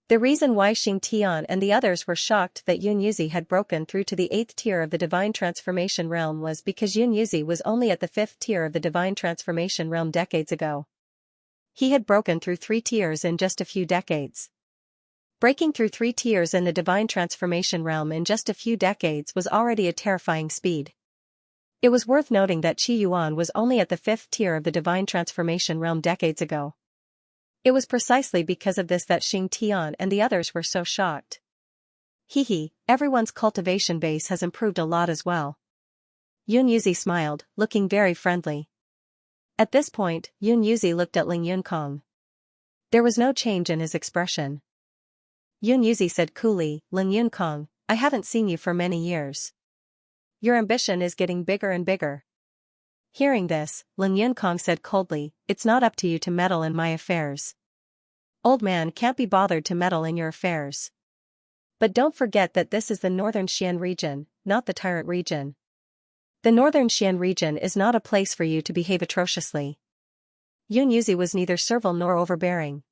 S1: The reason why Xing Tian and the others were shocked that Yun Yuzi had broken through to the 8th tier of the divine transformation realm was because Yun Yuzi was only at the 5th tier of the divine transformation realm decades ago. He had broken through 3 tiers in just a few decades. Breaking through 3 tiers in the divine transformation realm in just a few decades was already a terrifying speed. It was worth noting that Qi Yuan was only at the 5th tier of the divine transformation realm decades ago. It was precisely because of this that Xing Tian and the others were so shocked. Hehe, everyone's cultivation base has improved a lot as well. Yun Yuzi smiled, looking very friendly. At this point, Yun Yuzi looked at Ling Yunkong. There was no change in his expression. Yun Yuzi said coolly, "Ling Yunkong, I haven't seen you for many years. Your ambition is getting bigger and bigger." Hearing this, Ling Yunkong said coldly, "It's not up to you to meddle in my affairs. Old man can't be bothered to meddle in your affairs. But don't forget that this is the northern Xian region, not the tyrant region. The northern Xian region is not a place for you to behave atrociously." Yun Yuzi was neither servile nor overbearing.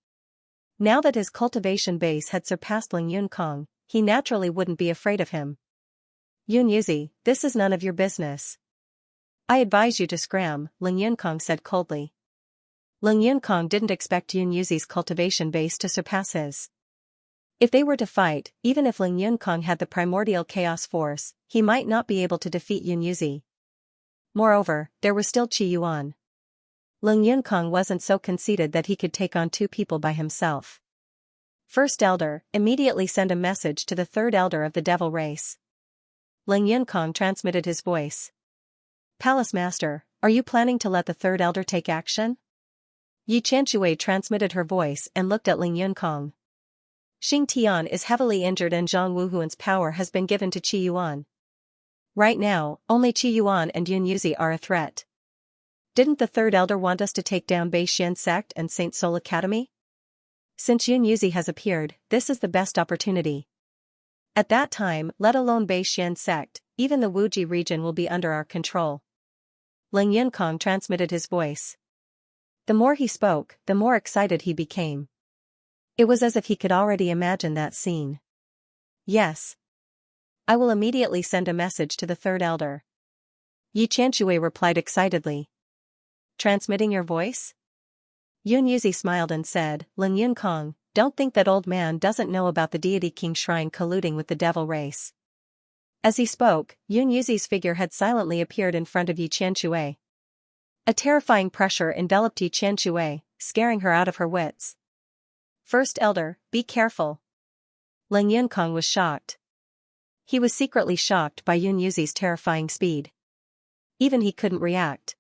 S1: Now that his cultivation base had surpassed Ling Yunkong, he naturally wouldn't be afraid of him. "Yun Yuzi, this is none of your business. I advise you to scram, Ling Yunkong said coldly. Ling Yunkong didn't expect Yun Yuzi's cultivation base to surpass his. If they were to fight, even if Ling Yunkong had the primordial chaos force, he might not be able to defeat Yun Yuzi. Moreover, there was still Qi Yuan. Ling Yunkong wasn't so conceited that he could take on two people by himself. First Elder, immediately send a message to the third Elder of the Devil race. Ling Yunkong transmitted his voice. Palace Master, are you planning to let the third Elder take action? Yi Qianshui transmitted her voice and looked at Ling Yunkong. Xing Tian is heavily injured and Zhang Wuhuan's power has been given to Qi Yuan. Right now, only Qi Yuan and Yun Yuzi are a threat. Didn't the third elder want us to take down Bei Xian sect and Saint Soul Academy? Since Yun Yuzi has appeared, this is the best opportunity. At that time, let alone Bei Xian sect, even the Wuji region will be under our control. Ling Yunkong transmitted his voice. The more he spoke, the more excited he became. It was as if he could already imagine that scene. Yes. I will immediately send a message to the third elder. Yi Qianshui replied excitedly. Transmitting your voice? Yun Yuzi smiled and said, Ling Yunkong, don't think that old man doesn't know about the deity king shrine colluding with the devil race. As he spoke, Yun Yuzi's figure had silently appeared in front of Yi Qianshui. A terrifying pressure enveloped Yi Qianshui, scaring her out of her wits. First elder, be careful. Ling Yunkong was shocked. He was secretly shocked by Yun Yuzi's terrifying speed. Even he couldn't react.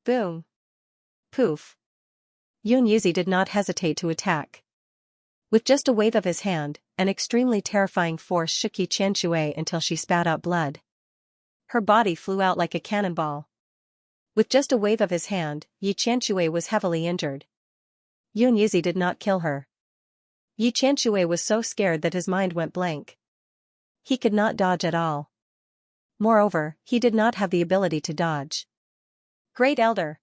S1: Boom. Poof. Yun Yuzi did not hesitate to attack. With just a wave of his hand, an extremely terrifying force shook Yi Qianshui until she spat out blood. Her body flew out like a cannonball. With just a wave of his hand, Yi Qianshui was heavily injured. Yun Yuzi did not kill her. Yi Qianshui was so scared that his mind went blank. He could not dodge at all. Moreover, he did not have the ability to dodge. Great Elder.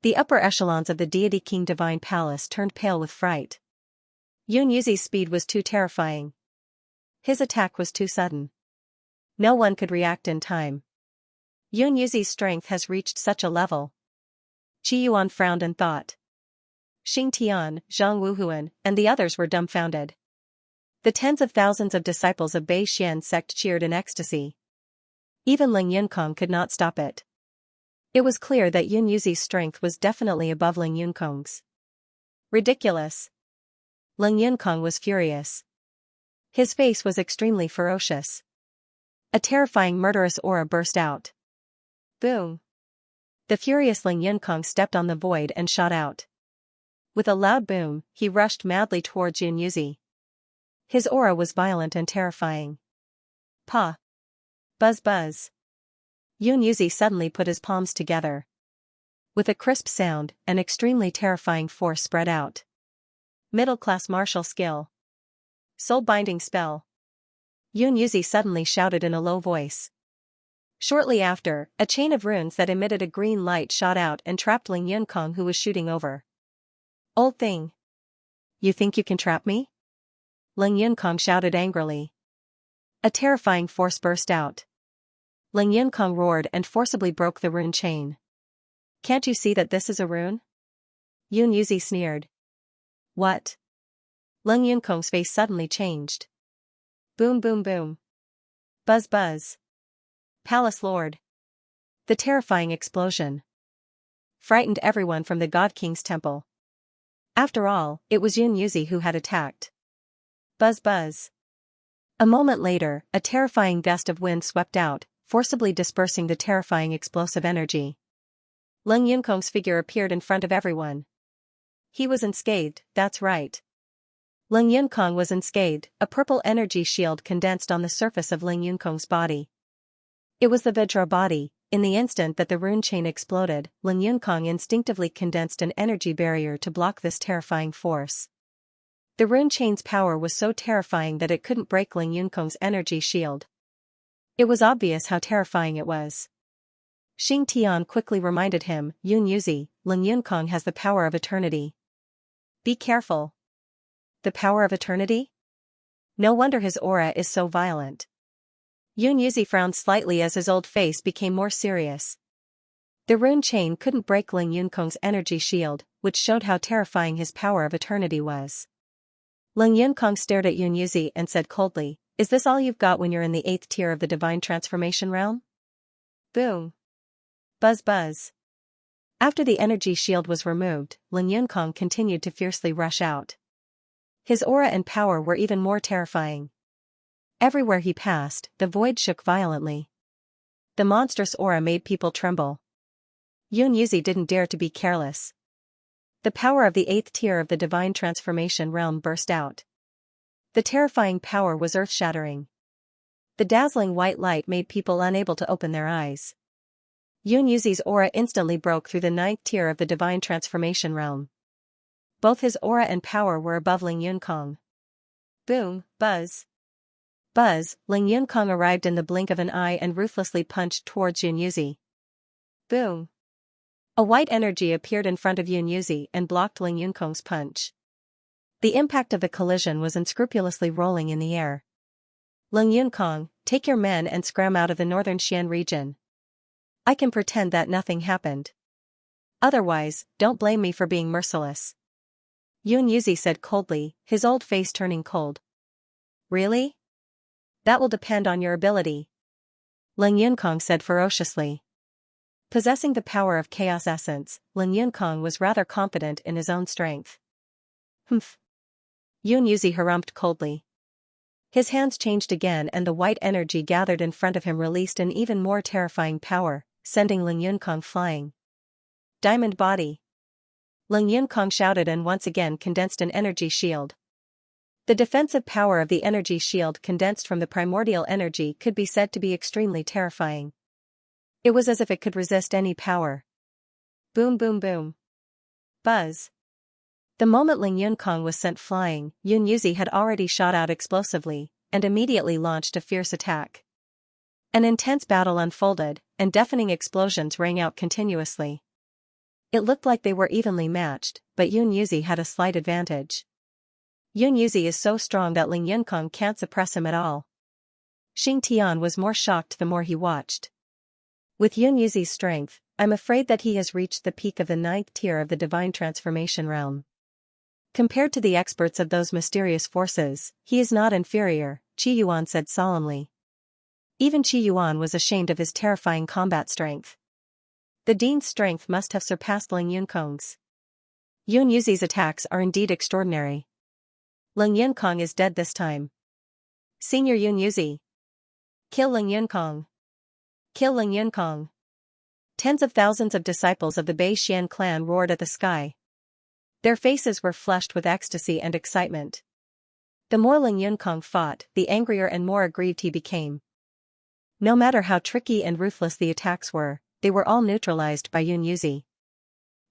S1: The upper echelons of the deity king divine palace turned pale with fright. Yun Yuzi's speed was too terrifying. His attack was too sudden. No one could react in time. Yun Yuzi's strength has reached such a level. Qi Yuan frowned and thought. Xing Tian, Zhang Wuhuan, and the others were dumbfounded. The tens of thousands of disciples of Bei Xian sect cheered in ecstasy. Even Ling Yunkong could not stop it. It was clear that Yun Yuzi's strength was definitely above Ling Yunkong's. Ridiculous. Ling Yunkong was furious. His face was extremely ferocious. A terrifying murderous aura burst out. Boom. The furious Ling Yunkong stepped on the void and shot out. With a loud boom, he rushed madly towards Yun Yuzi. His aura was violent and terrifying. Pa. Buzz buzz. Yun Yuzi suddenly put his palms together. With a crisp sound, an extremely terrifying force spread out. Middle-class martial skill. Soul-binding spell. Yun Yuzi suddenly shouted in a low voice. Shortly after, a chain of runes that emitted a green light shot out and trapped Ling Yunkong, who was shooting over. Old thing. You think you can trap me? Ling Yunkong shouted angrily. A terrifying force burst out. Ling Yunkong roared and forcibly broke the rune chain. Can't you see that this is a rune? Yun Yuzi sneered. What? Ling Yunkong's face suddenly changed. Boom boom boom. Buzz buzz. Palace Lord. The terrifying explosion frightened everyone from the God King's temple. After all, it was Yun Yuzi who had attacked. Buzz buzz. A moment later, a terrifying gust of wind swept out, forcibly dispersing the terrifying explosive energy. Ling Yunkong's figure appeared in front of everyone. He was unscathed, that's right. Ling Yunkong was unscathed, a purple energy shield condensed on the surface of Ling Yunkong's body. It was the Vajra body. In the instant that the rune chain exploded, Ling Yunkong instinctively condensed an energy barrier to block this terrifying force. The rune chain's power was so terrifying that it couldn't break Ling Yunkong's energy shield. It was obvious how terrifying it was. Xing Tian quickly reminded him, Yun Yuzi, Ling Yunkong has the power of eternity. Be careful. The power of eternity? No wonder his aura is so violent. Yun Yuzi frowned slightly as his old face became more serious. The rune chain couldn't break Ling Yunkong's energy shield, which showed how terrifying his power of eternity was. Ling Yunkong stared at Yun Yuzi and said coldly, "Is this all you've got when you're in the 8th tier of the divine transformation realm?" Boom. Buzz buzz. After the energy shield was removed, Ling Yunkong continued to fiercely rush out. His aura and power were even more terrifying. Everywhere he passed, the void shook violently. The monstrous aura made people tremble. Yun Yuzi didn't dare to be careless. The power of the 8th tier of the divine transformation realm burst out. The terrifying power was earth-shattering. The dazzling white light made people unable to open their eyes. Yun Yuzi's aura instantly broke through the 9th tier of the divine transformation realm. Both his aura and power were above Ling Yunkong. Boom, buzz. Buzz, Ling Yunkong arrived in the blink of an eye and ruthlessly punched towards Yun Yuzi. Boom. A white energy appeared in front of Yun Yuzi and blocked Ling Yunkong's punch. The impact of the collision was unscrupulously rolling in the air. Ling Yunkong, take your men and scram out of the northern Xian region. I can pretend that nothing happened. Otherwise, don't blame me for being merciless. Yun Yuzi said coldly, his old face turning cold. Really? That will depend on your ability. Ling Yunkong said ferociously. Possessing the power of chaos essence, Ling Yunkong was rather confident in his own strength. Humph. Yun Yuzi harumphed coldly. His hands changed again and the white energy gathered in front of him released an even more terrifying power, sending Ling Yunkong flying. Diamond body. Ling Yunkong shouted and once again condensed an energy shield. The defensive power of the energy shield condensed from the primordial energy could be said to be extremely terrifying. It was as if it could resist any power. Boom boom boom. Buzz. The moment Ling Yunkong was sent flying, Yun Yuzi had already shot out explosively, and immediately launched a fierce attack. An intense battle unfolded, and deafening explosions rang out continuously. It looked like they were evenly matched, but Yun Yuzi had a slight advantage. Yun Yuzi is so strong that Ling Yunkong can't suppress him at all. Xianxia was more shocked the more he watched. With Yun Yuzi's strength, I'm afraid that he has reached the peak of the 9th tier of the divine transformation realm. Compared to the experts of those mysterious forces, he is not inferior, Qi Yuan said solemnly. Even Qi Yuan was ashamed of his terrifying combat strength. The Dean's strength must have surpassed Ling Yunkong's. Yun Yuzi's attacks are indeed extraordinary. Ling Yunkong is dead this time. Senior Yun Yuzi. Kill Ling Yunkong. Kill Ling Yunkong. Tens of thousands of disciples of the Bei Xian clan roared at the sky. Their faces were flushed with ecstasy and excitement. The more Ling Yunkong fought, the angrier and more aggrieved he became. No matter how tricky and ruthless the attacks were, they were all neutralized by Yun Yuzi.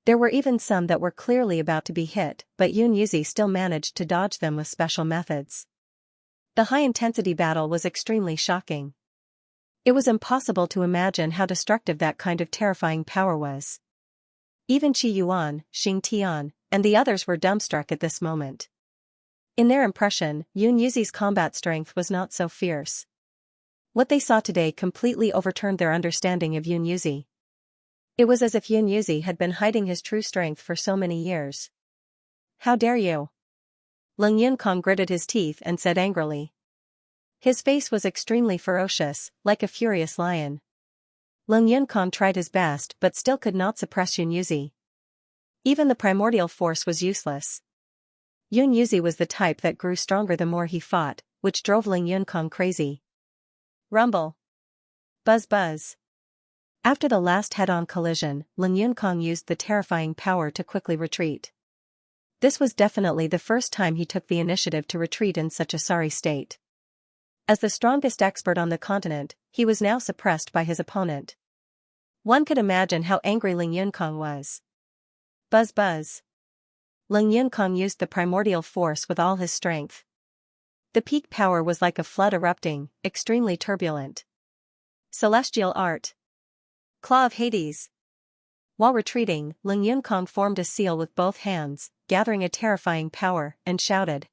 S1: There were even some that were clearly about to be hit, but Yun Yuzi still managed to dodge them with special methods. The high-intensity battle was extremely shocking. It was impossible to imagine how destructive that kind of terrifying power was. Even Qi Yuan, Xianxia, and the others were dumbstruck at this moment. In their impression, Yun Yuzi's combat strength was not so fierce. What they saw today completely overturned their understanding of Yun Yuzi. It was as if Yun Yuzi had been hiding his true strength for so many years. How dare you? Ling Yunkong gritted his teeth and said angrily. His face was extremely ferocious, like a furious lion. Ling Yunkong tried his best but still could not suppress Yun Yuzi. Even the primordial force was useless. Yun Yuzi was the type that grew stronger the more he fought, which drove Ling Yunkong crazy. Rumble. Buzz buzz. After the last head-on collision, Ling Yunkong used the terrifying power to quickly retreat. This was definitely the first time he took the initiative to retreat in such a sorry state. As the strongest expert on the continent, he was now suppressed by his opponent. One could imagine how angry Ling Yunkong was. Buzz buzz. Ling Yunkong used the primordial force with all his strength. The peak power was like a flood erupting, extremely turbulent. Celestial art. Claw of Hades. While retreating, Ling Yunkong formed a seal with both hands, gathering a terrifying power, and shouted.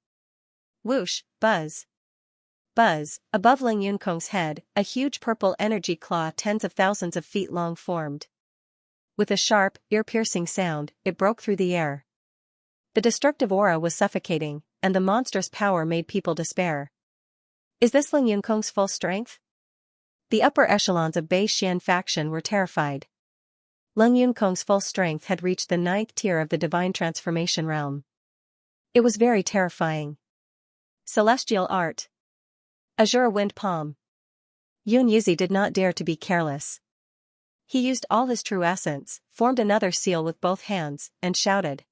S1: Whoosh, buzz. Buzz, above Ling Yunkong's head, a huge purple energy claw tens of thousands of feet long formed. With a sharp, ear-piercing sound, it broke through the air. The destructive aura was suffocating, and the monstrous power made people despair. Is this Ling Yunkong's full strength? The upper echelons of Bei Xian faction were terrified. Ling Yunkong's full strength had reached the 9th tier of the divine transformation realm. It was very terrifying. Celestial art. Azure wind palm. Yun Yuzi did not dare to be careless. He used all his true essence, formed another seal with both hands, and shouted.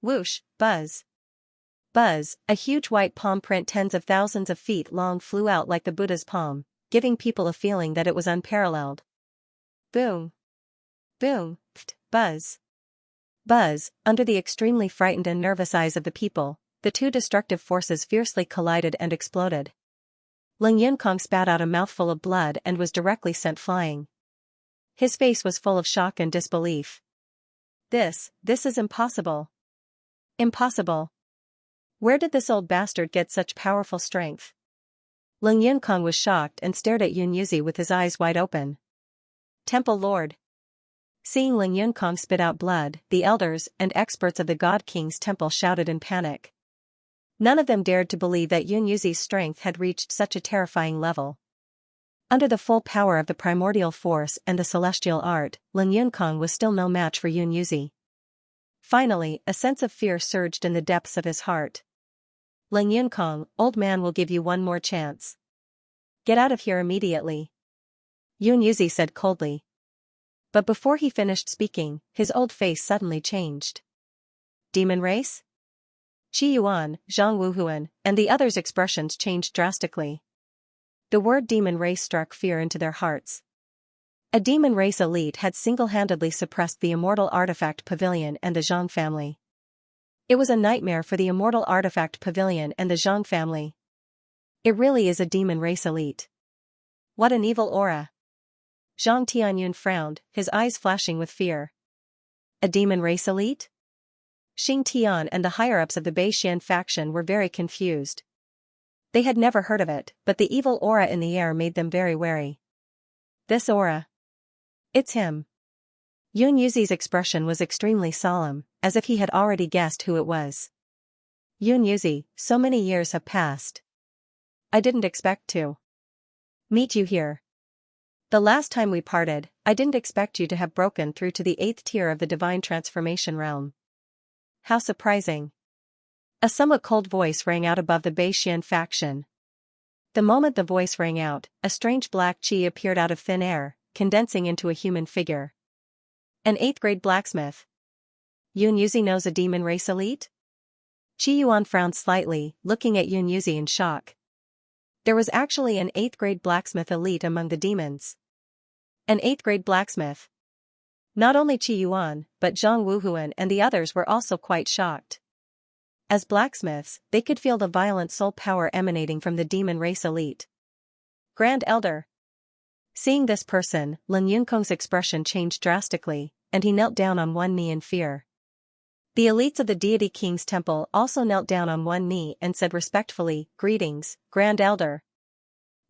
S1: Whoosh, buzz. Buzz, a huge white palm print tens of thousands of feet long flew out like the Buddha's palm, giving people a feeling that it was unparalleled. Boom. Boom, pht, buzz. Buzz, under the extremely frightened and nervous eyes of the people, the two destructive forces fiercely collided and exploded. Ling Yunkong spat out a mouthful of blood and was directly sent flying. His face was full of shock and disbelief. This is impossible. Impossible. Where did this old bastard get such powerful strength? Ling Yunkong was shocked and stared at Yun Yuzi with his eyes wide open. Temple Lord. Seeing Ling Yunkong spit out blood, the elders and experts of the God King's temple shouted in panic. None of them dared to believe that Yun Yuzi's strength had reached such a terrifying level. Under the full power of the primordial force and the celestial art, Ling Yunkong was still no match for Yun Yuzi. Finally, a sense of fear surged in the depths of his heart. Ling Yunkong, old man will give you one more chance. Get out of here immediately. Yun Yuzi said coldly. But before he finished speaking, his old face suddenly changed. Demon race? Qi Yuan, Zhang Wuhuan, and the others' expressions changed drastically. The word demon race struck fear into their hearts. A demon race elite had single-handedly suppressed the immortal artifact pavilion and the Zhang family. It was a nightmare for the immortal artifact pavilion and the Zhang family. It really is a demon race elite. What an evil aura. Zhang Tianyun frowned, his eyes flashing with fear. A demon race elite? Xing Tian and the higher-ups of the Bei Xian faction were very confused. They had never heard of it, but the evil aura in the air made them very wary. This aura. It's him. Yun Yuzi's expression was extremely solemn, as if he had already guessed who it was. Yun Yuzi, so many years have passed. I didn't expect to meet you here. The last time we parted, I didn't expect you to have broken through to the 8th tier of the divine transformation realm. How surprising. A somewhat cold voice rang out above the Bei Xian faction. The moment the voice rang out, a strange black chi appeared out of thin air, condensing into a human figure. An 8th-grade blacksmith. Yun Yuzi knows a demon race elite? Qi Yuan frowned slightly, looking at Yun Yuzi in shock. There was actually an 8th-grade blacksmith elite among the demons. An 8th-grade blacksmith. Not only Qi Yuan, but Zhang Wuhuan and the others were also quite shocked. As blacksmiths, they could feel the violent soul power emanating from the demon race elite. Grand Elder. Seeing this person, Ling Yunkong's expression changed drastically, and he knelt down on one knee in fear. The elites of the deity king's temple also knelt down on one knee and said respectfully, "Greetings, Grand Elder."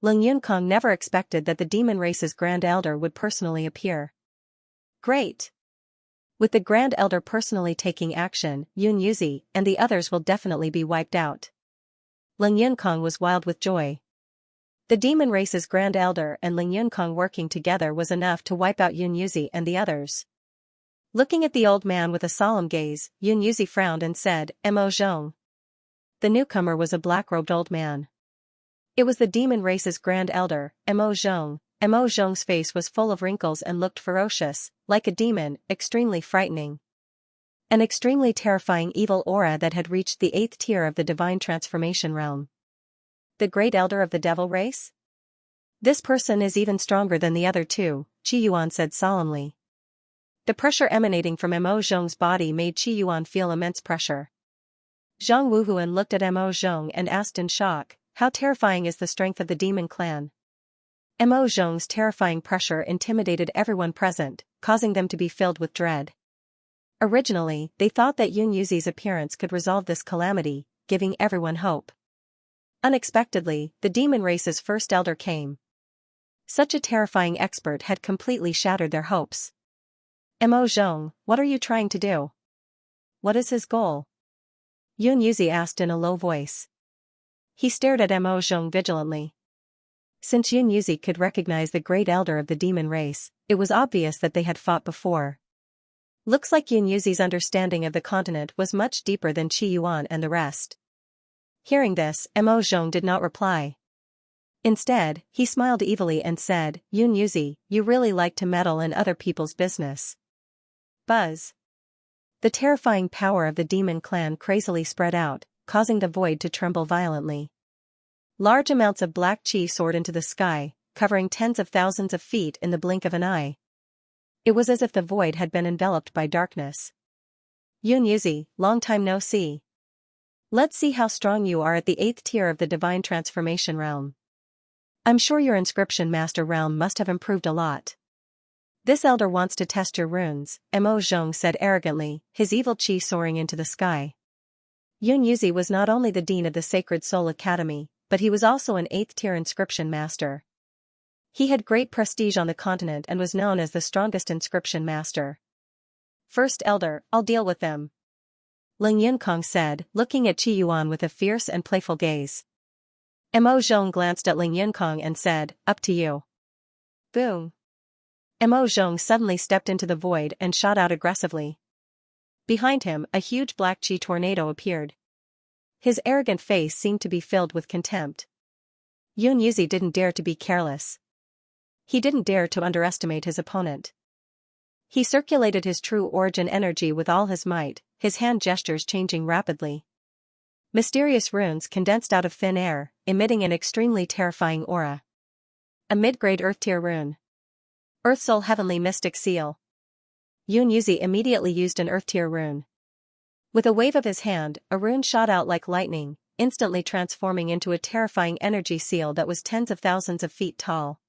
S1: Ling Yunkong never expected that the demon race's Grand Elder would personally appear. Great! With the Grand Elder personally taking action, Yun Yuzi and the others will definitely be wiped out. Ling Yunkong was wild with joy. The demon race's Grand Elder and Ling Yunkong working together was enough to wipe out Yun Yuzi and the others. Looking at the old man with a solemn gaze, Yun Yuzi frowned and said, "Mo Zhong." The newcomer was a black-robed old man. It was the demon race's Grand Elder, Mo Zhong. Mo Zhong's face was full of wrinkles and looked ferocious, like a demon, extremely frightening. An extremely terrifying evil aura that had reached the 8th tier of the divine transformation realm. The Great Elder of the Devil race? This person is even stronger than the other two, Qi Yuan said solemnly. The pressure emanating from Mo Zhong's body made Qi Yuan feel immense pressure. Zhang Wuhuan looked at Mo Zhong and asked in shock, "How terrifying is the strength of the demon clan?" Mo Zhong's terrifying pressure intimidated everyone present, causing them to be filled with dread. Originally, they thought that Yun Yuzi's appearance could resolve this calamity, giving everyone hope. Unexpectedly, the demon race's first elder came. Such a terrifying expert had completely shattered their hopes. Mo Zhong, what are you trying to do? What is his goal? Yun Yuzi asked in a low voice. He stared at Mo Zhong vigilantly. Since Yun Yuzi could recognize the great elder of the demon race, it was obvious that they had fought before. Looks like Yun Yuzi's understanding of the continent was much deeper than Qi Yuan and the rest. Hearing this, Mo Zhong did not reply. Instead, he smiled evilly and said, Yun Yuzi, you really like to meddle in other people's business. Buzz. The terrifying power of the demon clan crazily spread out, causing the void to tremble violently. Large amounts of black qi soared into the sky, covering tens of thousands of feet in the blink of an eye. It was as if the void had been enveloped by darkness. Yun Yuzi, long time no see. Let's see how strong you are at the 8th tier of the divine transformation realm. I'm sure your inscription master realm must have improved a lot. This elder wants to test your runes, Mo Zhong said arrogantly, his evil qi soaring into the sky. Yun Yuzi was not only the dean of the Sacred Soul Academy, but he was also an 8th tier inscription master. He had great prestige on the continent and was known as the strongest inscription master. First elder, I'll deal with them. Ling Yunkong said, looking at Qi Yuan with a fierce and playful gaze. Mo Zhong glanced at Ling Yunkong and said, up to you. Boom. Mo Zhong suddenly stepped into the void and shot out aggressively. Behind him, a huge black qi tornado appeared. His arrogant face seemed to be filled with contempt. Yun Yuzi didn't dare to be careless. He didn't dare to underestimate his opponent. He circulated his true origin energy with all his might, his hand gestures changing rapidly. Mysterious runes condensed out of thin air, emitting an extremely terrifying aura. A mid-grade Earth tier rune. Earth Soul Heavenly Mystic Seal. Yun Yuzi immediately used an Earth tier rune. With a wave of his hand, a rune shot out like lightning, instantly transforming into a terrifying energy seal that was tens of thousands of feet tall.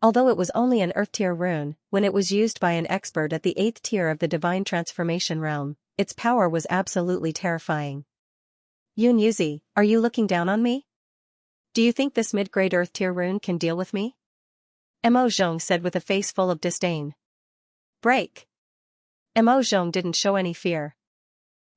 S1: Although it was only an Earth tier rune, when it was used by an expert at the 8th tier of the divine transformation realm, its power was absolutely terrifying. Yun Yuzi, are you looking down on me? Do you think this mid-grade Earth tier rune can deal with me? Mo Zhong said with a face full of disdain. Break! Mo Zhong didn't show any fear.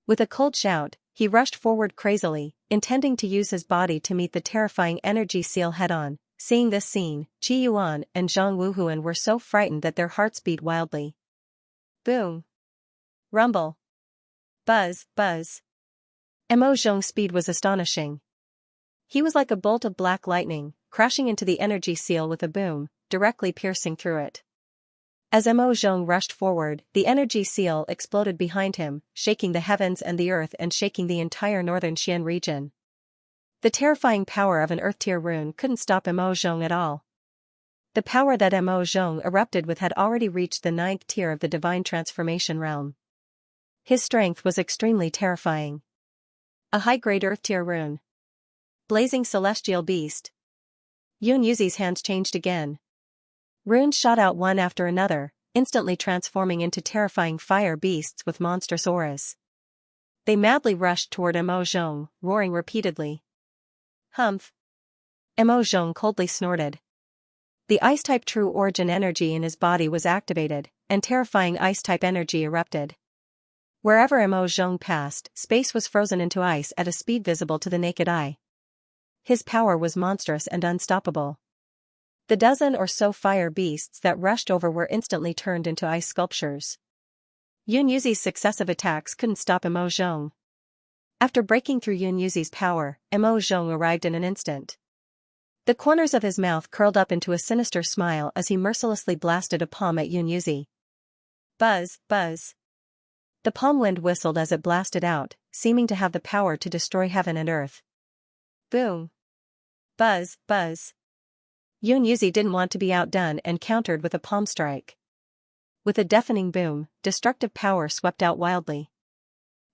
S1: With a cold shout, he rushed forward crazily, intending to use his body to meet the terrifying energy seal head-on. Seeing this scene, Qi Yuan and Zhang Wuhuan were so frightened that their hearts beat wildly. Boom! Rumble! Buzz, buzz! Mo Zhong's speed was astonishing. He was like a bolt of black lightning, crashing into the energy seal with a boom, directly piercing through it. As Mo Zhong rushed forward, the energy seal exploded behind him, shaking the heavens and the earth and shaking the entire northern Xian region. The terrifying power of an Earth tier rune couldn't stop Mo Zhong at all. The power that Mo Zhong erupted with had already reached the 9th tier of the divine transformation realm. His strength was extremely terrifying. A high-grade Earth tier rune. Blazing Celestial Beast. Yun Yuzi's hands changed again. Runes shot out one after another, instantly transforming into terrifying fire beasts with monstrous auras. They madly rushed toward Mo Zhong, roaring repeatedly. Humph! Mo Zhong coldly snorted. The Ice-type true origin energy in his body was activated, and terrifying Ice-type energy erupted. Wherever Mo Zhong passed, space was frozen into ice at a speed visible to the naked eye. His power was monstrous and unstoppable. The dozen or so fire beasts that rushed over were instantly turned into ice sculptures. Yun Yuzi's successive attacks couldn't stop Mo Zhong. After breaking through Yun Yuzi's power, Mo Zhong arrived in an instant. The corners of his mouth curled up into a sinister smile as he mercilessly blasted a palm at Yun Yuzi. Buzz, buzz. The palm wind whistled as it blasted out, seeming to have the power to destroy heaven and earth. Boom. Buzz, buzz. Yun Yuzi didn't want to be outdone and countered with a palm strike. With a deafening boom, destructive power swept out wildly.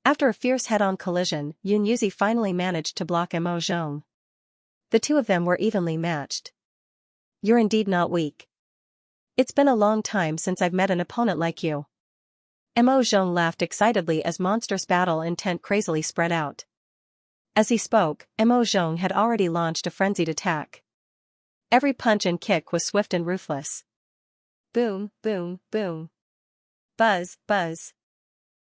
S1: After a fierce head-on collision, Yun Yuzi finally managed to block Mo Zhong. The two of them were evenly matched. You're indeed not weak. It's been a long time since I've met an opponent like you. Mo Zhong laughed excitedly as monstrous battle intent crazily spread out. As he spoke, Mo Zhong had already launched a frenzied attack. Every punch and kick was swift and ruthless. Boom, boom, boom. Buzz, buzz.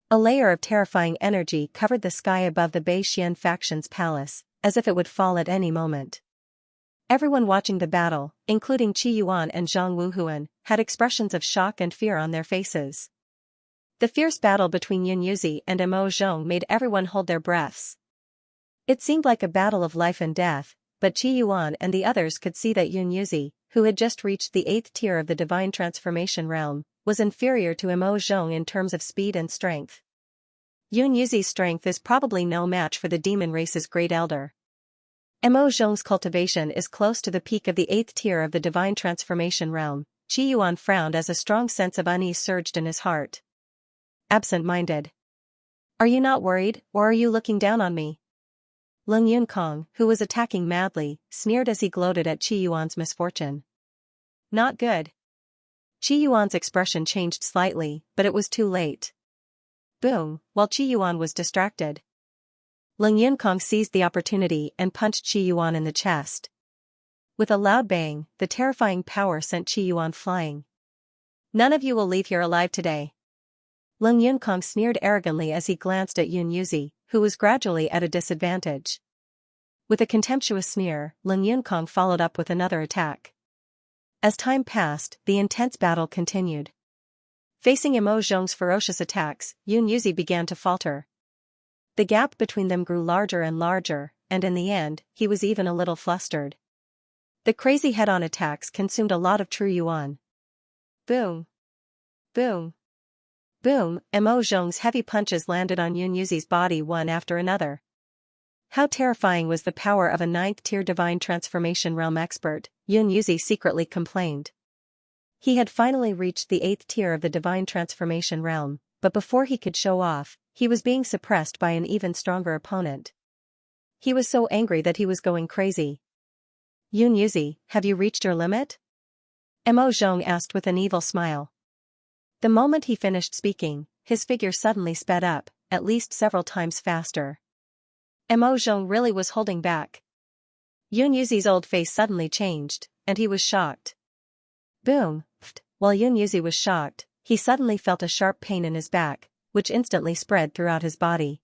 S1: A layer of terrifying energy covered the sky above the Bei Xian faction's palace, as if it would fall at any moment. Everyone watching the battle, including Qi Yuan and Zhang Wuhuan, had expressions of shock and fear on their faces. The fierce battle between Yun Yuzi and Mo Zhong made everyone hold their breaths. It seemed like a battle of life and death, but Qi Yuan and the others could see that Yun Yuzi, who had just reached the 8th tier of the divine transformation realm, was inferior to Mo Zhong in terms of speed and strength. Yun Yuzi's strength is probably no match for the demon race's great elder. Mo Zhong's cultivation is close to the peak of the 8th tier of the divine transformation realm. Qi Yuan frowned as a strong sense of unease surged in his heart. Absent-minded. Are you not worried, or are you looking down on me? Leng Yunkong, who was attacking madly, sneered as he gloated at Qi Yuan's misfortune. Not good. Qi Yuan's expression changed slightly, but it was too late. Boom, while Qi Yuan was distracted. Leng Yunkong seized the opportunity and punched Qi Yuan in the chest. With a loud bang, the terrifying power sent Qi Yuan flying. None of you will leave here alive today. Leng Yunkong sneered arrogantly as he glanced at Yun Yuzi, who was gradually at a disadvantage. With a contemptuous sneer, Leng Yunkong followed up with another attack. As time passed, the intense battle continued. Facing Mo Zhong's ferocious attacks, Yun Yuzi began to falter. The gap between them grew larger and larger, and in the end, he was even a little flustered. The crazy head-on attacks consumed a lot of true yuan. Boom. Boom. Boom, Mo Zhong's heavy punches landed on Yun Yuzi's body one after another. How terrifying was the power of a 9th-tier divine transformation realm expert, Yun Yuzi secretly complained. He had finally reached the 8th tier of the divine transformation realm, but before he could show off, he was being suppressed by an even stronger opponent. He was so angry that he was going crazy. Yun Yuzi, have you reached your limit? Mo Zhong asked with an evil smile. The moment he finished speaking, his figure suddenly sped up, at least several times faster. Mo Zhong really was holding back. Yun Yuzi's old face suddenly changed, and he was shocked. Boom! While Yun Yuzi was shocked, he suddenly felt a sharp pain in his back, which instantly spread throughout his body.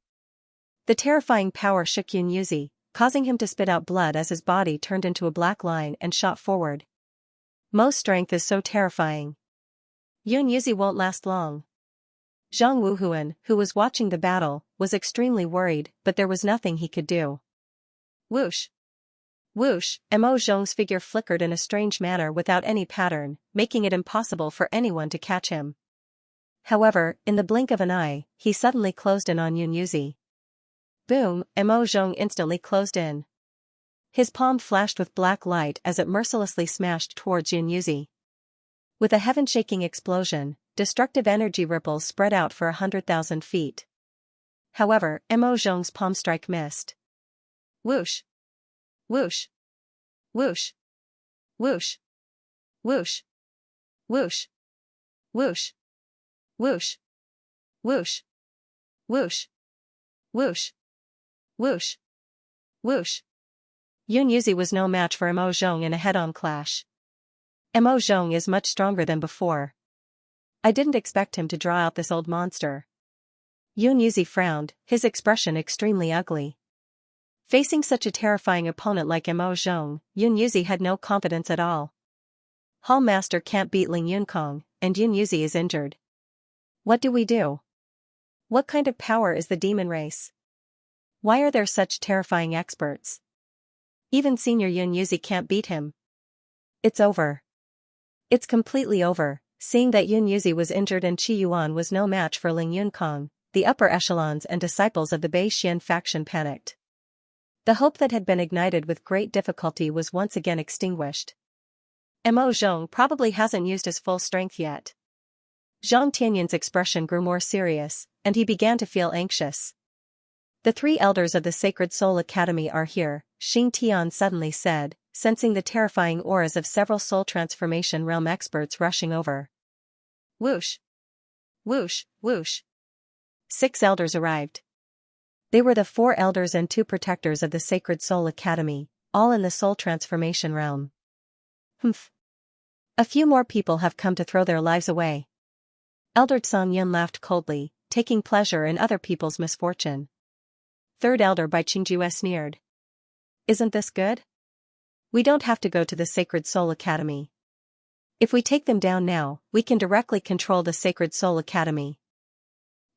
S1: The terrifying power shook Yun Yuzi, causing him to spit out blood as his body turned into a black line and shot forward. Mo's strength is so terrifying. Yun Yuzi won't last long. Zhang Wuhuan, who was watching the battle, was extremely worried, but there was nothing he could do. Whoosh! Whoosh! Mo Zhong's figure flickered in a strange manner without any pattern, making it impossible for anyone to catch him. However, in the blink of an eye, he suddenly closed in on Yun Yuzi. Boom! Mo Zhong instantly closed in. His palm flashed with black light as it mercilessly smashed towards Yun Yuzi. With a heaven-shaking explosion, destructive energy ripples spread out for 100,000 feet. However, Mo Zhong's palm strike missed. Whoosh! Whoosh! Whoosh! Whoosh! Whoosh! Whoosh! Whoosh! Whoosh! Whoosh! Whoosh! Whoosh! Whoosh! Whoosh! Yun Yuzi was no match for Mo Zhong in a head-on clash. Mo Zhong is much stronger than before. I didn't expect him to draw out this old monster. Yun Yuzi frowned, his expression extremely ugly. Facing such a terrifying opponent like Mo Zhong, Yun Yuzi had no confidence at all. Hall Master can't beat Leng Yunkong, and Yun Yuzi is injured. What do we do? What kind of power is the demon race? Why are there such terrifying experts? Even senior Yun Yuzi can't beat him. It's over. It's completely over, seeing that Yun Yuzi was injured and Qi Yuan was no match for Leng Yunkong. The upper echelons and disciples of the Bei Xian faction panicked. The hope that had been ignited with great difficulty was once again extinguished. Mo Zhong probably hasn't used his full strength yet. Zhang Tianyin's expression grew more serious, and he began to feel anxious. The 3 elders of the Sacred Soul Academy are here, Xing Tian suddenly said, sensing the terrifying auras of several soul transformation realm experts rushing over. Whoosh! Whoosh! Whoosh! 6 elders arrived. They were the 4 elders and 2 protectors of the Sacred Soul Academy, all in the soul transformation realm. Humph. A few more people have come to throw their lives away. Elder Song Yun laughed coldly, taking pleasure in other people's misfortune. Third Elder Bai Qingju sneered. Isn't this good? We don't have to go to the Sacred Soul Academy. If we take them down now, we can directly control the Sacred Soul Academy.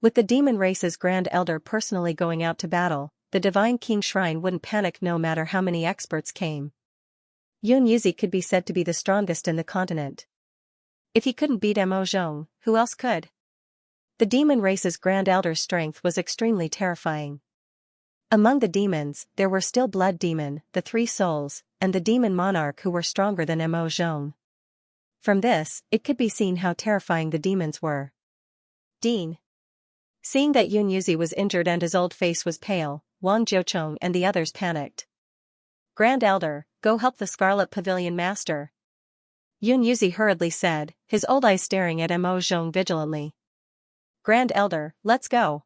S1: With the demon race's Grand Elder personally going out to battle, the Divine King Shrine wouldn't panic no matter how many experts came. Yun Yuzi could be said to be the strongest in the continent. If he couldn't beat Mo Zhong, who else could? The demon race's Grand Elder's strength was extremely terrifying. Among the demons, there were still Blood Demon, the Three Souls, and the Demon Monarch who were stronger than Mo Zhong. From this, it could be seen how terrifying the demons were. Dean. Seeing that Yun Yuzi was injured and his old face was pale, Wang Jiuchong and the others panicked. Grand Elder, go help the Scarlet Pavilion Master. Yun Yuzi hurriedly said, his old eyes staring at Mo Zhong vigilantly. Grand Elder, let's go.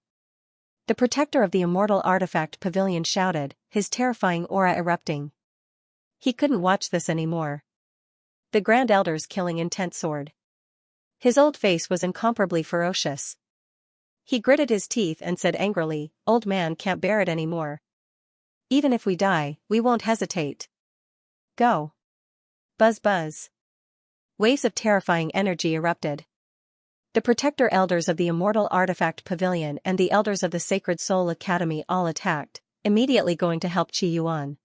S1: The protector of the Immortal Artifact Pavilion shouted, his terrifying aura erupting. He couldn't watch this anymore. The Grand Elder's killing intent soared. His old face was incomparably ferocious. He gritted his teeth and said angrily, old man can't bear it anymore. Even if we die, we won't hesitate. Go. Buzz buzz. Waves of terrifying energy erupted. The protector elders of the Immortal Artifact Pavilion and the elders of the Sacred Soul Academy all attacked, immediately going to help Qi Yuan.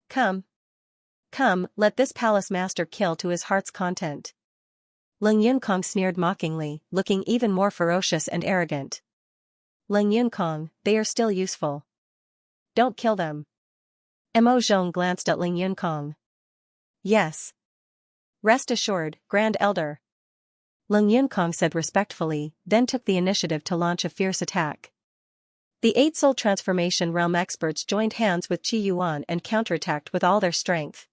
S1: Come. Come, let this palace master kill to his heart's content. Leng Yunkong sneered mockingly, looking even more ferocious and arrogant. Leng Yunkong, they are still useful. Don't kill them. Mo Zhong glanced at Leng Yunkong. Yes. Rest assured, Grand Elder. Leng Yunkong said respectfully, then took the initiative to launch a fierce attack. The 8 Soul Transformation Realm experts joined hands with Qi Yuan and counterattacked with all their strength.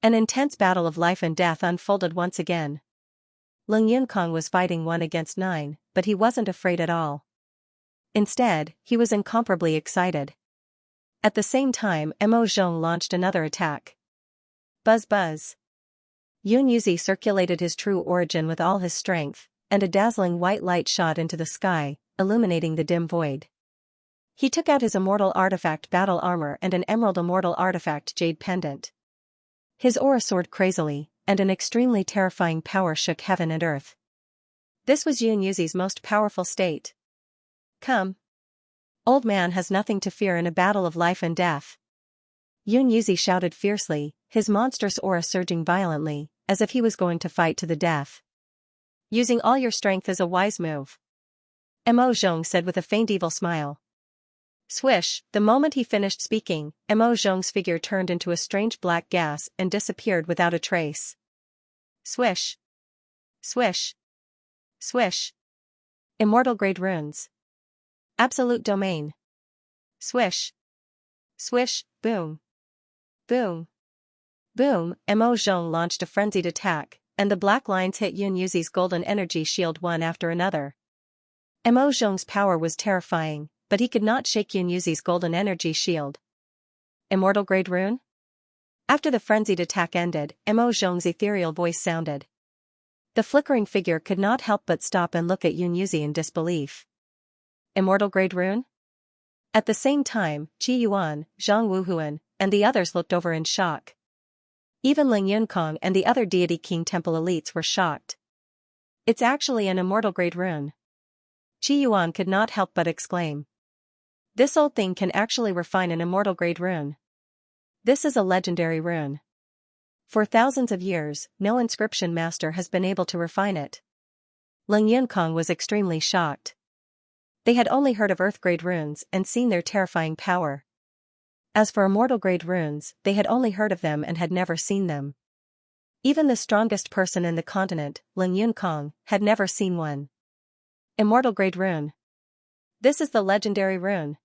S1: An intense battle of life and death unfolded once again. Leng Yunkong was fighting 1 against 9, but he wasn't afraid at all. Instead, he was incomparably excited. At the same time, Mo Zhong launched another attack. Buzz buzz. Yun Yuzi circulated his true origin with all his strength, and a dazzling white light shot into the sky, illuminating the dim void. He took out his Immortal Artifact battle armor and an Emerald Immortal Artifact jade pendant. His aura soared crazily, and an extremely terrifying power shook heaven and earth. This was Yun Yuzi's most powerful state. Come. Old man has nothing to fear in a battle of life and death. Yun Yuzi shouted fiercely, his monstrous aura surging violently, as if he was going to fight to the death. Using all your strength is a wise move. Mo Zhong said with a faint evil smile. Swish, the moment he finished speaking, Mo Zhong's figure turned into a strange black gas and disappeared without a trace. Swish. Swish. Swish. Immortal grade runes. Absolute domain. Swish. Swish, boom. Boom. Boom, Mo Zhong launched a frenzied attack, and the black lines hit Yun Yuzi's golden energy shield one after another. Mo Zhong's power was terrifying, but he could not shake Yun Yuzi's golden energy shield. Immortal grade rune? After the frenzied attack ended, Mo Zhong's ethereal voice sounded. The flickering figure could not help but stop and look at Yun Yuzi in disbelief. Immortal grade rune? At the same time, Qi Yuan, Zhang Wuhuan, and the others looked over in shock. Even Leng Yunkong and the other Deity King Temple elites were shocked. It's actually an immortal grade rune. Qi Yuan could not help but exclaim. This old thing can actually refine an immortal grade rune. This is a legendary rune. For thousands of years, no inscription master has been able to refine it. Leng Yunkong was extremely shocked. They had only heard of Earth grade runes and seen their terrifying power. As for immortal grade runes, they had only heard of them and had never seen them. Even the strongest person in the continent, Leng Yunkong, had never seen one. Immortal grade rune. This is the legendary rune.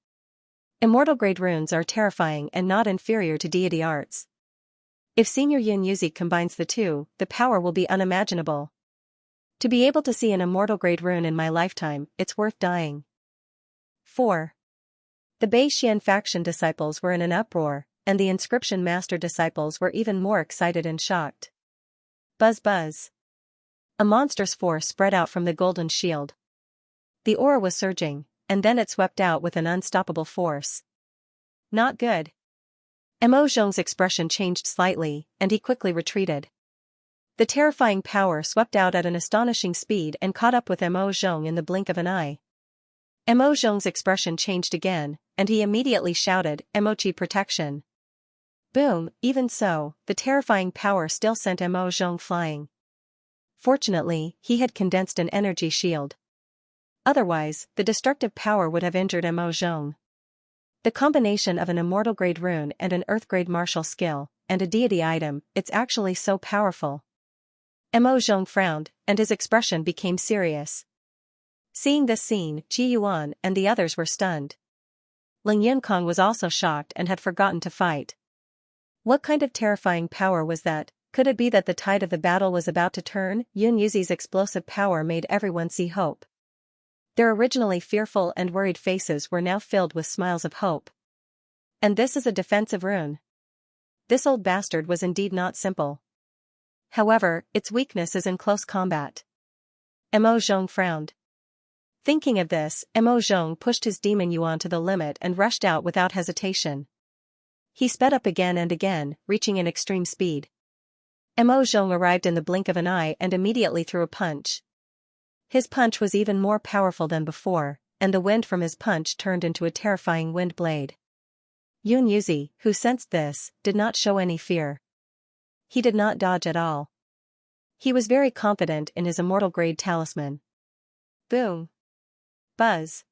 S1: Immortal grade runes are terrifying and not inferior to deity arts. If Senior Yun Yuzi combines the two, the power will be unimaginable. To be able to see an immortal grade rune in my lifetime, it's worth dying. 4. The Bei Xian faction disciples were in an uproar, and the inscription master disciples were even more excited and shocked. Buzz buzz. A monstrous force spread out from the golden shield. The aura was surging, and then it swept out with an unstoppable force. Not good. Mo Zhong's expression changed slightly, and he quickly retreated. The terrifying power swept out at an astonishing speed and caught up with Mo Zhong in the blink of an eye. Mo Zhong's expression changed again, and he immediately shouted, "Emochi protection." Boom, even so, the terrifying power still sent Mo Zhong flying. Fortunately, he had condensed an energy shield. Otherwise, the destructive power would have injured Mo Zhong. The combination of an immortal-grade rune and an earth-grade martial skill, and a deity item, it's actually so powerful. Mo Zhong frowned, and his expression became serious. Seeing this scene, Qi Yuan and the others were stunned. Ling Yunkong was also shocked and had forgotten to fight. What kind of terrifying power was that? Could it be that the tide of the battle was about to turn? Yun Yuzi's explosive power made everyone see hope. Their originally fearful and worried faces were now filled with smiles of hope. And this is a defensive rune. This old bastard was indeed not simple. However, its weakness is in close combat. Mo Zhong frowned. Thinking of this, Mo Zhong pushed his demon yuan to the limit and rushed out without hesitation. He sped up again and again, reaching an extreme speed. Mo Zhong arrived in the blink of an eye and immediately threw a punch. His punch was even more powerful than before, and the wind from his punch turned into a terrifying wind blade. Yun Yuzi, who sensed this, did not show any fear. He did not dodge at all. He was very confident in his immortal-grade talisman. Boom. Buzz.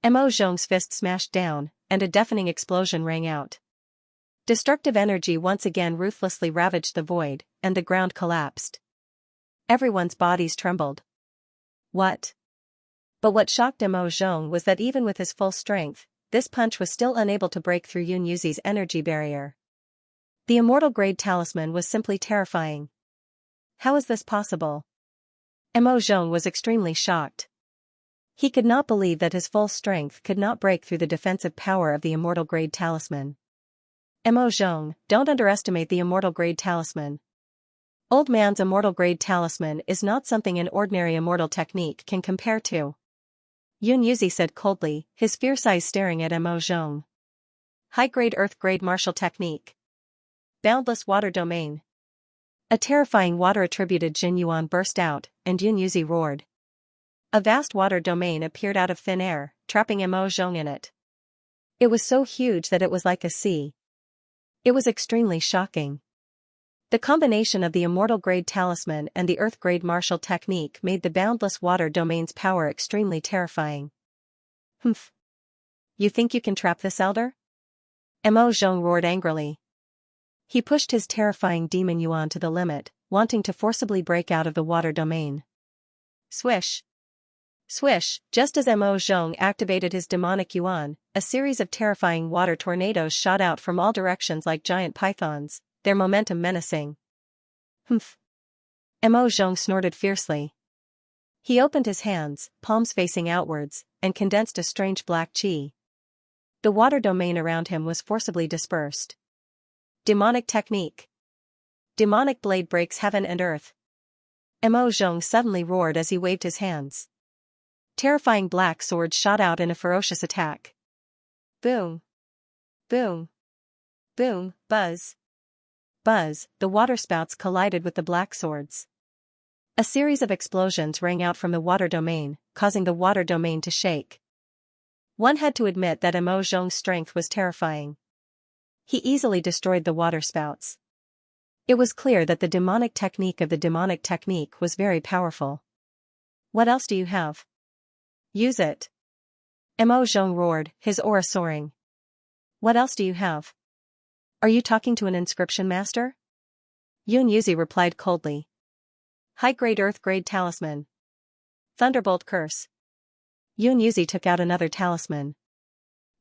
S1: Mo Zhong's fist smashed down, and a deafening explosion rang out. Destructive energy once again ruthlessly ravaged the void, and the ground collapsed. Everyone's bodies trembled. What? But what shocked Mo Zhong was that even with his full strength, this punch was still unable to break through Yun Yuzi's energy barrier. The immortal-grade talisman was simply terrifying. How is this possible? Mo Zhong was extremely shocked. He could not believe that his full strength could not break through the defensive power of the immortal-grade talisman. Mo Zhong, don't underestimate the immortal-grade talisman. Old man's immortal-grade talisman is not something an ordinary immortal technique can compare to. Yun Yuzi said coldly, his fierce eyes staring at Mo Zhong. High-grade earth-grade martial technique. Boundless water domain. A terrifying water-attributed Jin Yuan burst out, and Yun Yuzi roared. A vast water domain appeared out of thin air, trapping Mo Zhong in it. It was so huge that it was like a sea. It was extremely shocking. The combination of the immortal-grade talisman and the earth-grade martial technique made the boundless water domain's power extremely terrifying. Humph. You think you can trap this elder? Mo Zhong roared angrily. He pushed his terrifying demon yuan to the limit, wanting to forcibly break out of the water domain. Swish. Swish, just as Mo Zhong activated his demonic yuan, a series of terrifying water tornadoes shot out from all directions like giant pythons, their momentum menacing. Humph. Mo Zhong snorted fiercely. He opened his hands, palms facing outwards, and condensed a strange black chi. The water domain around him was forcibly dispersed. Demonic technique. Demonic blade breaks heaven and earth. Mo Zhong suddenly roared as he waved his hands. Terrifying black swords shot out in a ferocious attack. Boom. Boom. Boom, buzz. Buzz, the waterspouts collided with the black swords. A series of explosions rang out from the water domain, causing the water domain to shake. One had to admit that Mo Zhong's strength was terrifying. He easily destroyed the waterspouts. It was clear that the demonic technique of the demonic technique was very powerful. What else do you have? Use it. Mo Zhong roared, his aura soaring. What else do you have? Are you talking to an inscription master? Yun Yuzi replied coldly. High-grade earth-grade talisman. Thunderbolt curse. Yun Yuzi took out another talisman.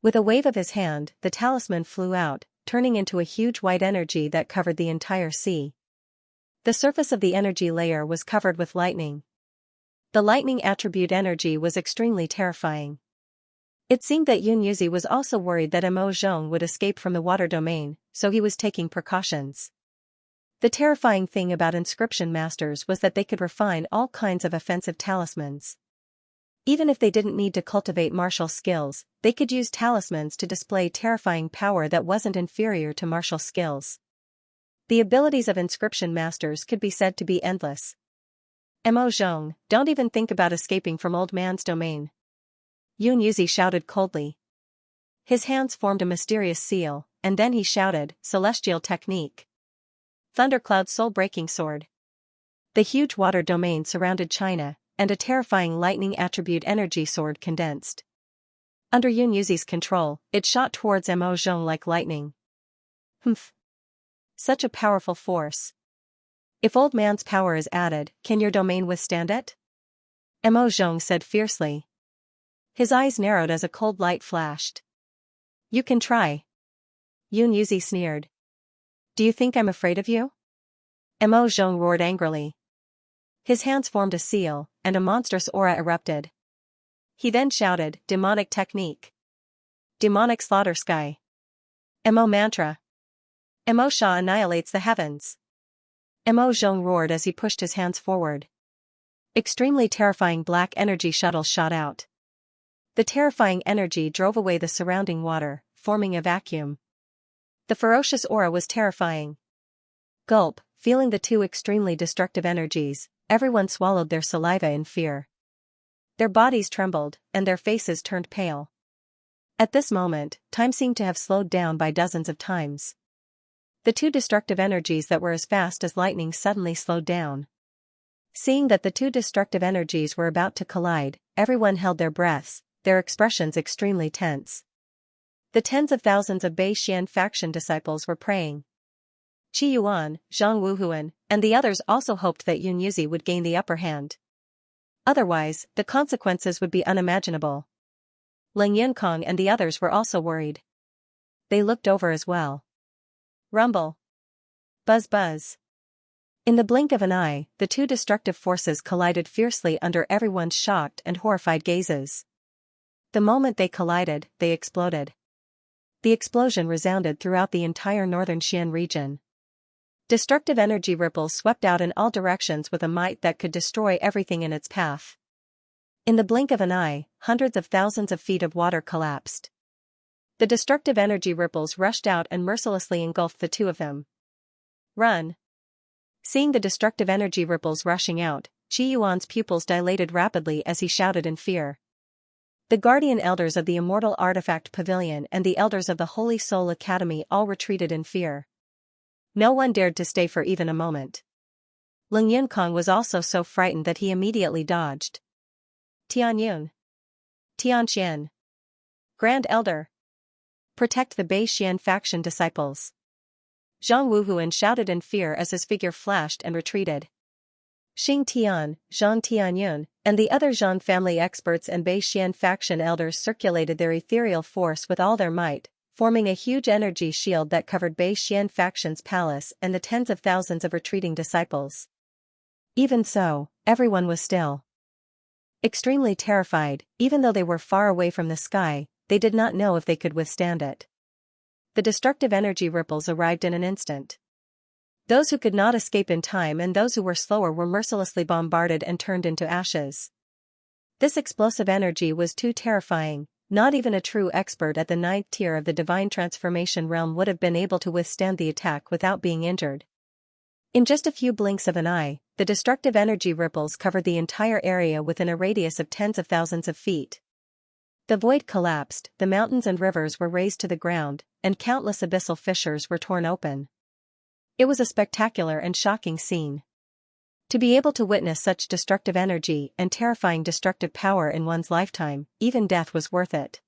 S1: With a wave of his hand, the talisman flew out, turning into a huge white energy that covered the entire sea. The surface of the energy layer was covered with lightning. The lightning attribute energy was extremely terrifying. It seemed that Yun Yuzi was also worried that Mo Zhong would escape from the water domain, so he was taking precautions. The terrifying thing about inscription masters was that they could refine all kinds of offensive talismans. Even if they didn't need to cultivate martial skills, they could use talismans to display terrifying power that wasn't inferior to martial skills. The abilities of inscription masters could be said to be endless. Mo Zhong, don't even think about escaping from old man's domain. Yun Yuzi shouted coldly. His hands formed a mysterious seal, and then he shouted, Celestial Technique. Thundercloud's soul-breaking sword. The huge water domain surrounded China, and a terrifying lightning attribute energy sword condensed. Under Yun Yuzi's control, it shot towards Mo Zhong like lightning. Humph. Such a powerful force. If old man's power is added, can your domain withstand it? Mo Zhong said fiercely. His eyes narrowed as a cold light flashed. You can try. Yun Yuzi sneered. Do you think I'm afraid of you? Mo Zhong roared angrily. His hands formed a seal, and a monstrous aura erupted. He then shouted, Demonic Technique. Demonic Slaughter Sky. Mo Mantra. Mo Sha annihilates the heavens. Mo Zhong roared as he pushed his hands forward. Extremely terrifying black energy shuttles shot out. The terrifying energy drove away the surrounding water, forming a vacuum. The ferocious aura was terrifying. Gulp, feeling the two extremely destructive energies, everyone swallowed their saliva in fear. Their bodies trembled, and their faces turned pale. At this moment, time seemed to have slowed down by dozens of times. The two destructive energies that were as fast as lightning suddenly slowed down. Seeing that the two destructive energies were about to collide, everyone held their breaths, their expressions extremely tense. The tens of thousands of Bei Xian faction disciples were praying. Qi Yuan, Zhang Wuhuan, and the others also hoped that Yun Yuzi would gain the upper hand. Otherwise, the consequences would be unimaginable. Ling Yunkong and the others were also worried. They looked over as well. Rumble. Buzz buzz. In the blink of an eye, the two destructive forces collided fiercely under everyone's shocked and horrified gazes. The moment they collided, they exploded. The explosion resounded throughout the entire northern Xian region. Destructive energy ripples swept out in all directions with a might that could destroy everything in its path. In the blink of an eye, hundreds of thousands of feet of water collapsed. The destructive energy ripples rushed out and mercilessly engulfed the two of them. Run! Seeing the destructive energy ripples rushing out, Qi Yuan's pupils dilated rapidly as he shouted in fear. The guardian elders of the Immortal Artifact Pavilion and the elders of the Holy Soul Academy all retreated in fear. No one dared to stay for even a moment. Ling Yunkong was also so frightened that he immediately dodged. Tian Yun. Tian Xian. Grand Elder. Protect the Bei Xian faction disciples. Zhang Wuhuan shouted in fear as his figure flashed and retreated. Xing Tian, Zhang Tianyun, and the other Zhang family experts and Bei Xian faction elders circulated their ethereal force with all their might, forming a huge energy shield that covered Bei Xian faction's palace and the tens of thousands of retreating disciples. Even so, everyone was still. Extremely terrified, even though they were far away from the sky, they did not know if they could withstand it. The destructive energy ripples arrived in an instant. Those who could not escape in time and those who were slower were mercilessly bombarded and turned into ashes. This explosive energy was too terrifying, not even a true expert at the 9th tier of the divine transformation realm would have been able to withstand the attack without being injured. In just a few blinks of an eye, the destructive energy ripples covered the entire area within a radius of tens of thousands of feet. The void collapsed, the mountains and rivers were razed to the ground, and countless abyssal fissures were torn open. It was a spectacular and shocking scene. To be able to witness such destructive energy and terrifying destructive power in one's lifetime, even death was worth it.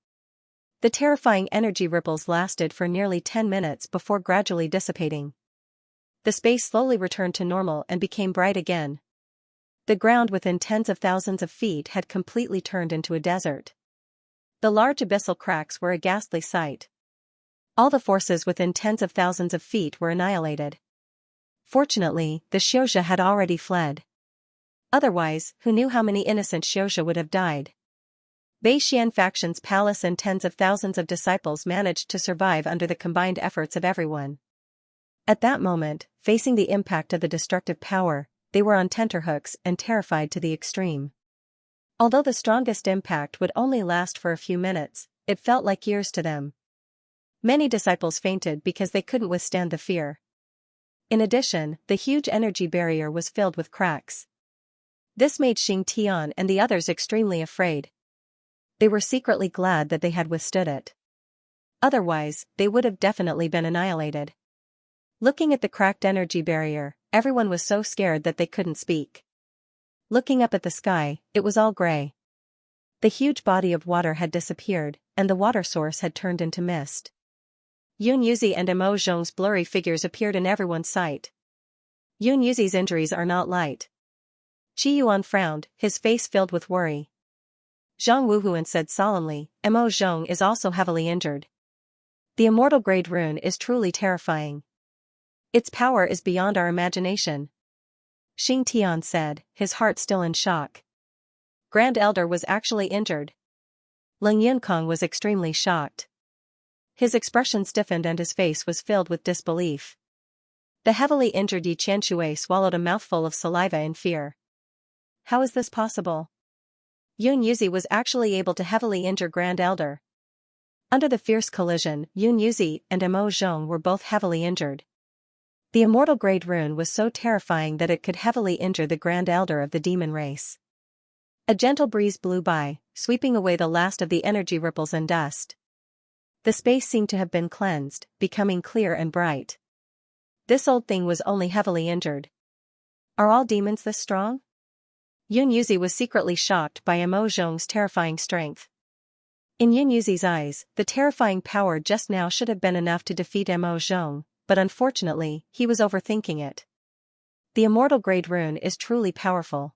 S1: The terrifying energy ripples lasted for nearly 10 minutes before gradually dissipating. The space slowly returned to normal and became bright again. The ground within tens of thousands of feet had completely turned into a desert. The large abyssal cracks were a ghastly sight. All the forces within tens of thousands of feet were annihilated. Fortunately, the Xianxia had already fled. Otherwise, who knew how many innocent Xianxia would have died? Bei Xian faction's palace and tens of thousands of disciples managed to survive under the combined efforts of everyone. At that moment, facing the impact of the destructive power, they were on tenterhooks and terrified to the extreme. Although the strongest impact would only last for a few minutes, it felt like years to them. Many disciples fainted because they couldn't withstand the fear. In addition, the huge energy barrier was filled with cracks. This made Xianxia and the others extremely afraid. They were secretly glad that they had withstood it. Otherwise, they would have definitely been annihilated. Looking at the cracked energy barrier, everyone was so scared that they couldn't speak. Looking up at the sky, it was all gray. The huge body of water had disappeared, and the water source had turned into mist. Yun Yuzi and Mo Zhong's blurry figures appeared in everyone's sight. Yun Yuzi's injuries are not light. Qi Yuan frowned, his face filled with worry. Zhang Wuhuan said solemnly, Mo Zhong is also heavily injured. The immortal grade rune is truly terrifying. Its power is beyond our imagination. Xing Tian said, his heart still in shock. Grand Elder was actually injured. Ling Yunkong was extremely shocked. His expression stiffened and his face was filled with disbelief. The heavily injured Yi Qianshui swallowed a mouthful of saliva in fear. How is this possible? Yun Yuzi was actually able to heavily injure Grand Elder. Under the fierce collision, Yun Yuzi and Mo Zhong were both heavily injured. The immortal grade rune was so terrifying that it could heavily injure the Grand Elder of the demon race. A gentle breeze blew by, sweeping away the last of the energy ripples and dust. The space seemed to have been cleansed, becoming clear and bright. This old thing was only heavily injured. Are all demons this strong? Yun Yuzi was secretly shocked by Mo Zhong's terrifying strength. In Yun Yuzi's eyes, the terrifying power just now should have been enough to defeat Mo Zhong, but unfortunately, he was overthinking it. The immortal grade rune is truly powerful.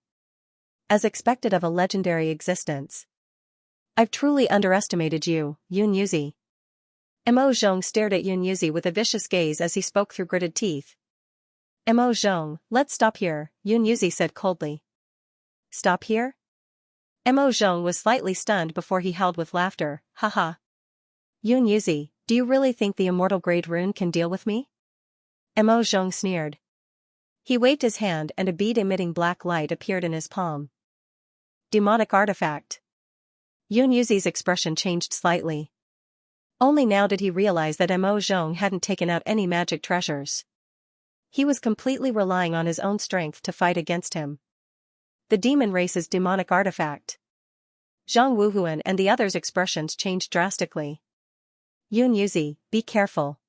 S1: As expected of a legendary existence. I've truly underestimated you, Yun Yuzi. Mo Zhong stared at Yun Yuzi with a vicious gaze as he spoke through gritted teeth. Mo Zhong, let's stop here, Yun Yuzi said coldly. Stop here? Mo Zhong was slightly stunned before he howled with laughter, haha. Yun Yuzi, do you really think the immortal grade rune can deal with me? Mo Zhong sneered. He waved his hand and a bead emitting black light appeared in his palm. Demonic artifact. Yun Yuzi's expression changed slightly. Only now did he realize that Mo Zhong hadn't taken out any magic treasures. He was completely relying on his own strength to fight against him. The demon race's demonic artifact. Zhang Wuhuan and the others' expressions changed drastically. Yun Yuzi, be careful.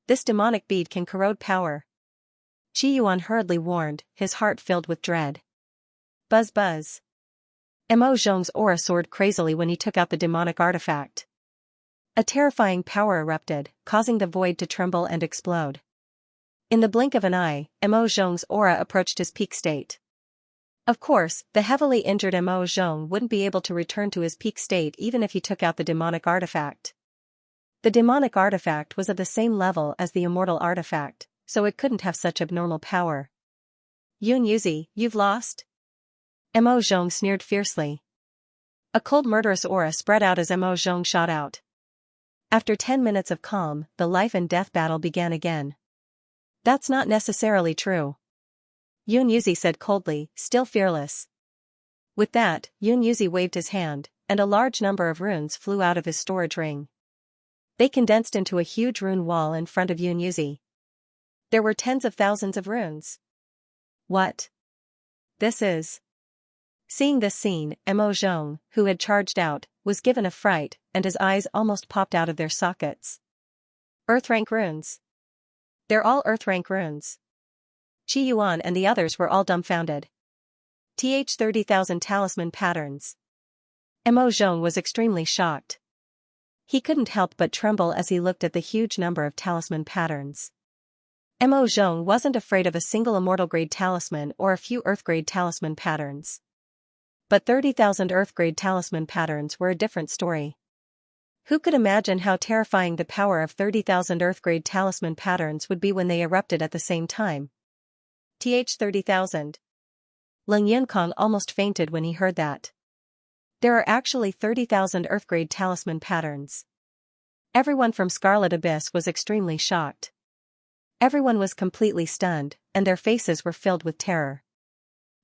S1: This demonic bead can corrode power. Qi Yuan hurriedly warned, his heart filled with dread. Buzz buzz. Mo Zhong's aura soared crazily when he took out the demonic artifact. A terrifying power erupted, causing the void to tremble and explode. In the blink of an eye, Mo Zhong's aura approached his peak state. Of course, the heavily injured Mo Zhong wouldn't be able to return to his peak state even if he took out the demonic artifact. The demonic artifact was at the same level as the immortal artifact, so it couldn't have such abnormal power. Yun Yuzi, you've lost? Mo Zhong sneered fiercely. A cold murderous aura spread out as Mo Zhong shot out. After 10 minutes of calm, the life and death battle began again. That's not necessarily true. Yun Yuzi said coldly, still fearless. With that, Yun Yuzi waved his hand, and a large number of runes flew out of his storage ring. They condensed into a huge rune wall in front of Yun Yuzi. There were tens of thousands of runes. What? This is. Seeing this scene, Mo Zhong, who had charged out, was given a fright, and his eyes almost popped out of their sockets. Earth rank runes. They're all Earth rank runes. Qi Yuan and the others were all dumbfounded. 30,000 talisman patterns. Mo Zhong was extremely shocked. He couldn't help but tremble as he looked at the huge number of talisman patterns. Mo Zhong wasn't afraid of a single immortal grade talisman or a few earth grade talisman patterns. But 30,000 earth grade talisman patterns were a different story. Who could imagine how terrifying the power of 30,000 earth grade talisman patterns would be when they erupted at the same time? 30,000. Ling Yunkong almost fainted when he heard that. There are actually 30,000 earth grade talisman patterns. Everyone from Scarlet Abyss was extremely shocked. Everyone was completely stunned, and their faces were filled with terror.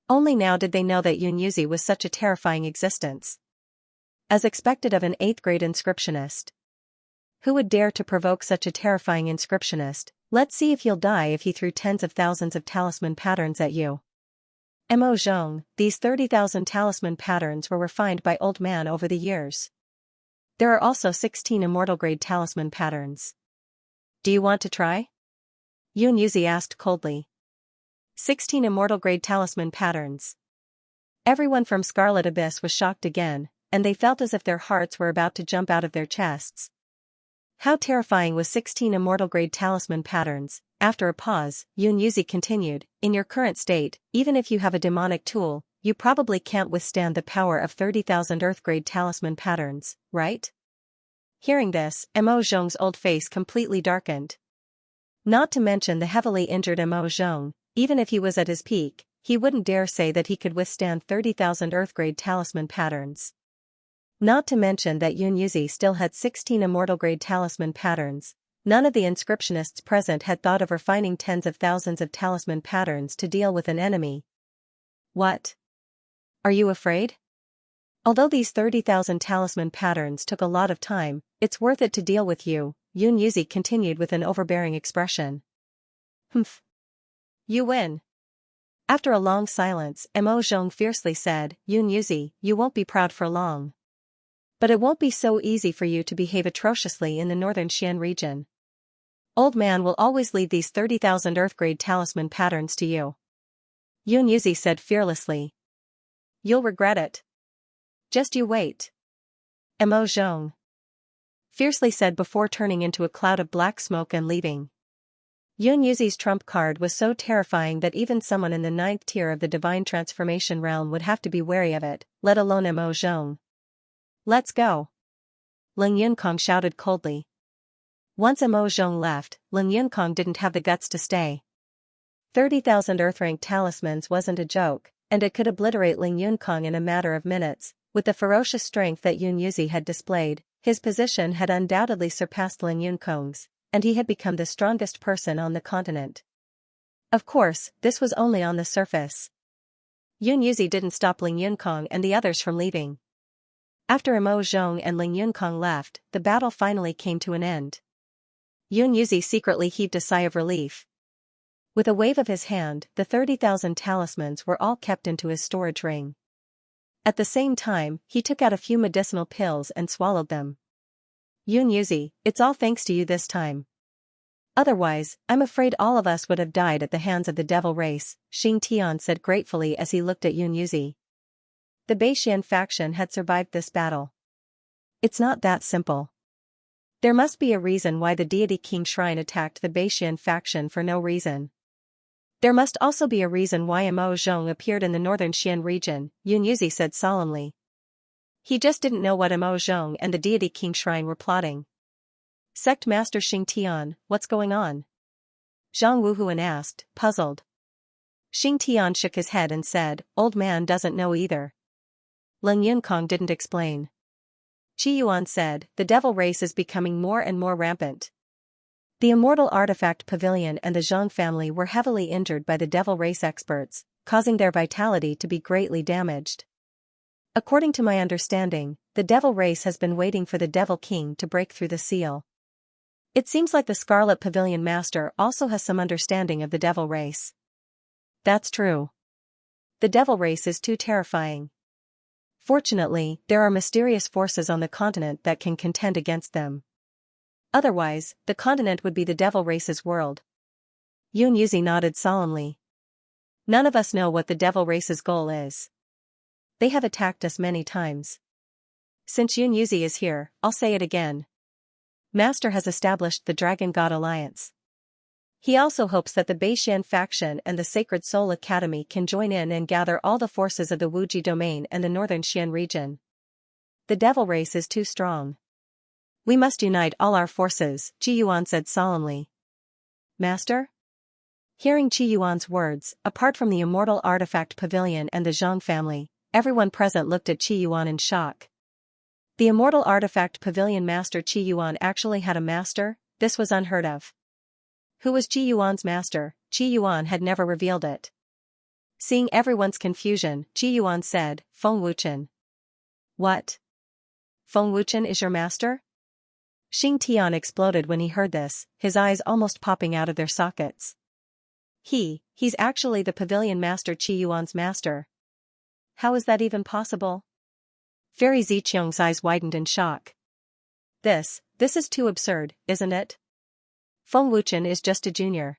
S1: Only now did they know that Yunyuzi was such a terrifying existence. As expected of an 8th grade inscriptionist. Who would dare to provoke such a terrifying inscriptionist? Let's see if you'll die if he threw tens of thousands of talisman patterns at you. Mo Zhong, these 30,000 talisman patterns were refined by Old Man over the years. There are also 16 immortal grade talisman patterns. Do you want to try? Yunyuzi asked coldly. 16 immortal grade talisman patterns. Everyone from Scarlet Abyss was shocked again, and they felt as if their hearts were about to jump out of their chests. How terrifying was 16 immortal grade talisman patterns? After a pause, Yunyuzi continued, in your current state, even if you have a demonic tool, you probably can't withstand the power of 30,000 earth grade talisman patterns, right? Hearing this, Mo Zhong's old face completely darkened. Not to mention the heavily injured Mo Zhong, even if he was at his peak, he wouldn't dare say that he could withstand 30,000 earth grade talisman patterns. Not to mention that Yunyuzi still had 16 immortal grade talisman patterns. None of the inscriptionists present had thought of refining tens of thousands of talisman patterns to deal with an enemy. What? Are you afraid? Although these 30,000 talisman patterns took a lot of time, it's worth it to deal with you, Yunyuzi continued with an overbearing expression. Humph. You win. After a long silence, Mo Zhong fiercely said, Yunyuzi, you won't be proud for long. But it won't be so easy for you to behave atrociously in the northern Xian region. Old Man will always leave these 30,000 earth grade talisman patterns to you. Yunyuzi said fearlessly. You'll regret it. Just you wait. Mo Zhong fiercely said before turning into a cloud of black smoke and leaving. Yunyuzi's trump card was so terrifying that even someone in the 9th tier of the divine transformation realm would have to be wary of it, let alone Mo Zhong. Let's go. Ling Yunkong shouted coldly. Once Mo Zhong left, Ling Yunkong didn't have the guts to stay. 30,000 earth-rank talismans wasn't a joke, and it could obliterate Ling Yunkong in a matter of minutes. With the ferocious strength that Yunyuzi had displayed, his position had undoubtedly surpassed Ling Yunkong's, and he had become the strongest person on the continent. Of course, this was only on the surface. Yunyuzi didn't stop Ling Yunkong and the others from leaving. After Mo Zhong and Ling Yunkong left, the battle finally came to an end. Yunyuzi secretly heaved a sigh of relief. With a wave of his hand, the 30,000 talismans were all kept into his storage ring. At the same time, he took out a few medicinal pills and swallowed them. Yunyuzi, it's all thanks to you this time. Otherwise, I'm afraid all of us would have died at the hands of the devil race, Xianxia said gratefully as he looked at Yunyuzi. The Beixian faction had survived this battle. It's not that simple. There must be a reason why the deity King Shrine attacked the Beixian faction for no reason. There must also be a reason why Mo Zhong appeared in the northern Xian region, Yunyuzi said solemnly. He just didn't know what Mo Zhong and the deity King Shrine were plotting. Sect Master Xing, what's going on? Zhang Wuhuan asked, puzzled. Xing shook his head and said, Old Man doesn't know either. Ling Yunkong didn't explain. Qi Yuan said, the devil race is becoming more and more rampant. The Immortal Artifact Pavilion and the Zhang family were heavily injured by the devil race experts, causing their vitality to be greatly damaged. According to my understanding, the devil race has been waiting for the Devil King to break through the seal. It seems like the Scarlet Pavilion Master also has some understanding of the devil race. That's true. The devil race is too terrifying. Fortunately, there are mysterious forces on the continent that can contend against them. Otherwise, the continent would be the devil race's world. Yunyuzi nodded solemnly. None of us know what the devil race's goal is. They have attacked us many times. Since Yunyuzi is here, I'll say it again. Master has established the Dragon God Alliance. He also hopes that the Beixian faction and the Sacred Soul Academy can join in and gather all the forces of the Wuji domain and the northern Xian region. The devil race is too strong. We must unite all our forces, Qi Yuan said solemnly. Master? Hearing Qi Yuan's words, apart from the Immortal Artifact Pavilion and the Zhang family, everyone present looked at Qi Yuan in shock. The Immortal Artifact Pavilion Master Qi Yuan actually had a master? This was unheard of. Who was Qi Yuan's master? Qi Yuan had never revealed it. Seeing everyone's confusion, Qi Yuan said, Feng Wuchen. What? Feng Wuchen is your master? Xing Tian exploded when he heard this, his eyes almost popping out of their sockets. He's actually the pavilion master, Qi Yuan's master. How is that even possible? Fairy Ziqiang's eyes widened in shock. This is too absurd, isn't it? Feng Wuchen is just a junior.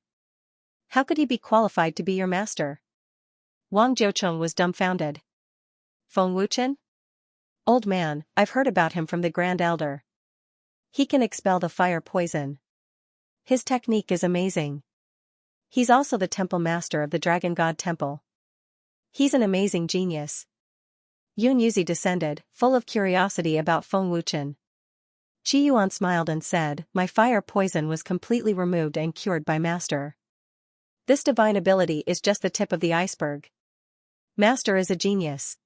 S1: How could he be qualified to be your master? Wang Jiucheng was dumbfounded. Feng Wuchen? Old man, I've heard about him from the Grand Elder. He can expel the fire poison. His technique is amazing. He's also the temple master of the Dragon God Temple. He's an amazing genius. Yun Yuzi descended, full of curiosity about Feng Wuchen. Qi Yuan smiled and said, My fire poison was completely removed and cured by Master. This divine ability is just the tip of the iceberg. Master is a genius.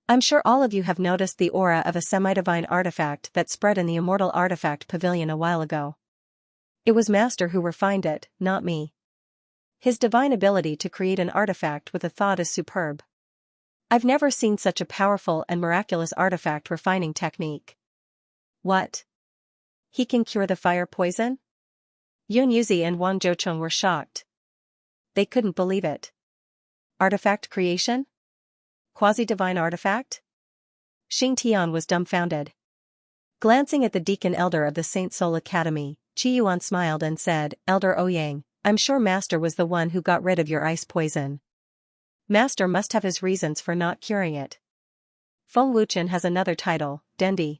S1: I'm sure all of you have noticed the aura of a semi-divine artifact that spread in the Immortal Artifact Pavilion a while ago. It was Master who refined it, not me. His divine ability to create an artifact with a thought is superb. I've never seen such a powerful and miraculous artifact refining technique. What? He can cure the fire poison? Yun Yuzi and Wang Jiucheng were shocked. They couldn't believe it. Artifact creation? Quasi-divine artifact? Xing Tian was dumbfounded. Glancing at the Deacon Elder of the Saint Soul Academy, Qi Yuan smiled and said, Elder Ouyang, I'm sure Master was the one who got rid of your ice poison. Master must have his reasons for not curing it. Feng Wuchen has another title, Dendi.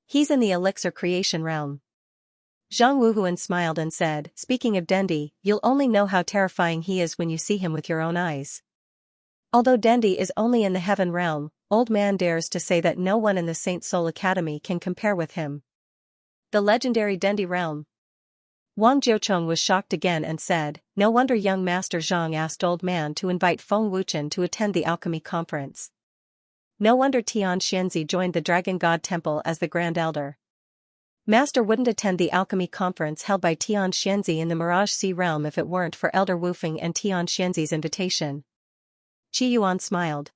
S1: He's in the elixir creation realm. Zhang Wuhuan smiled and said, Speaking of Dendi, you'll only know how terrifying he is when you see him with your own eyes. Although Dendi is only in the heaven realm, old man dares to say that no one in the Saint Soul Academy can compare with him. The legendary Dendi realm. Wang Jiucheng was shocked again and said, No wonder young Master Zhang asked old man to invite Feng Wuchen to attend the alchemy conference. No wonder Tian Xianxia joined the Dragon God Temple as the Grand Elder. Master wouldn't attend the alchemy conference held by Tian Xianxia in the Mirage Sea realm if it weren't for Elder Wufeng and Tian Xianxia's invitation. Qi Yuan smiled.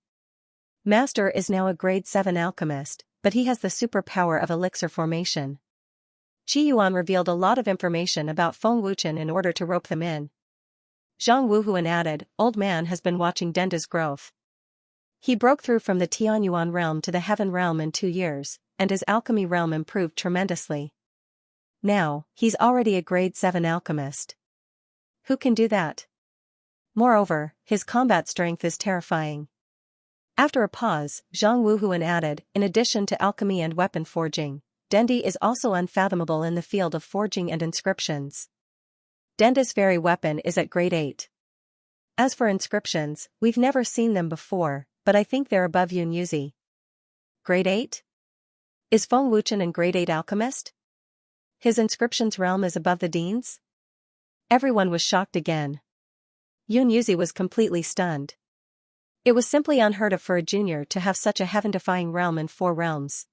S1: Master is now a grade 7 alchemist, but he has the superpower of elixir formation. Qi Yuan revealed a lot of information about Feng Wuchen in order to rope them in. Zhang Wuhuan added, Old man has been watching Denda's growth. He broke through from the Tianyuan realm to the Heaven realm in 2 years, and his alchemy realm improved tremendously. Now, he's already a grade 7 alchemist. Who can do that? Moreover, his combat strength is terrifying. After a pause, Zhang Wuhuan added, in addition to alchemy and weapon forging, Dendi is also unfathomable in the field of forging and inscriptions. Denda's very weapon is at grade 8. As for inscriptions, we've never seen them before, but I think they're above Yun Yuzi. Grade 8? Is Feng Wuchen a grade 8 alchemist? His inscriptions realm is above the dean's? Everyone was shocked again. Yun Yuzi was completely stunned. It was simply unheard of for a junior to have such a heaven-defying realm in 4 realms.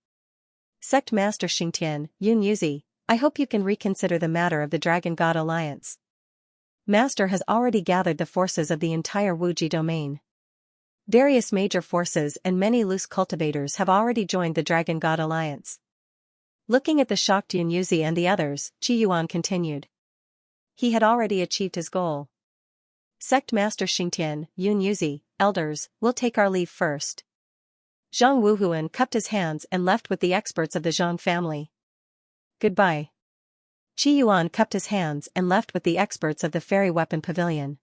S1: Sect Master Xingtian, Yun Yuzi, I hope you can reconsider the matter of the Dragon God Alliance. Master has already gathered the forces of the entire Wuji domain. Various major forces and many loose cultivators have already joined the Dragon God Alliance. Looking at the shocked Yun Yuzi and the others, Qi Yuan continued. He had already achieved his goal. Sect Master Xingtian, Yun Yuzi, elders, we'll take our leave first. Zhang Wuhuan cupped his hands and left with the experts of the Zhang family. Goodbye. Qi Yuan cupped his hands and left with the experts of the Fairy Weapon Pavilion.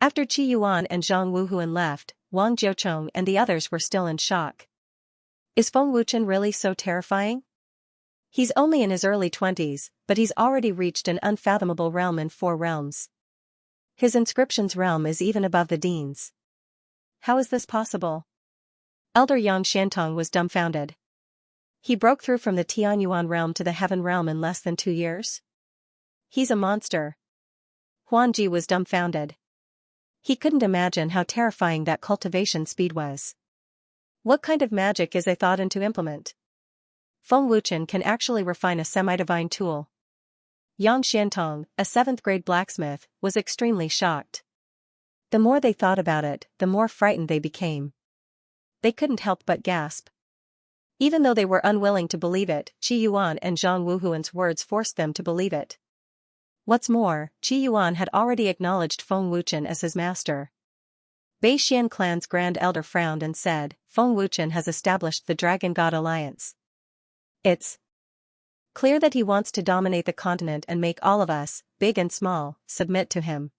S1: After Qi Yuan and Zhang Wuhuan left, Wang Jiucheng and the others were still in shock. Is Feng Wuchen really so terrifying? He's only in his early 20s, but he's already reached an unfathomable realm in 4 realms. His inscriptions realm is even above the dean's. How is this possible? Elder Yang Xiantong was dumbfounded. He broke through from the Tianyuan realm to the Heaven realm in less than 2 years? He's a monster. Huan Ji was dumbfounded. He couldn't imagine how terrifying that cultivation speed was. What kind of magic is a thought in to implement? Feng Wuchen can actually refine a semi-divine tool. Yang Xiantong, a 7th-grade blacksmith, was extremely shocked. The more they thought about it, the more frightened they became. They couldn't help but gasp. Even though they were unwilling to believe it, Qi Yuan and Zhang Wuhuan's words forced them to believe it. What's more, Qi Yuan had already acknowledged Feng Wuchen as his master. Bei Xian clan's Grand Elder frowned and said, Feng Wuchen has established the Dragon God Alliance. It's clear that he wants to dominate the continent and make all of us, big and small, submit to him.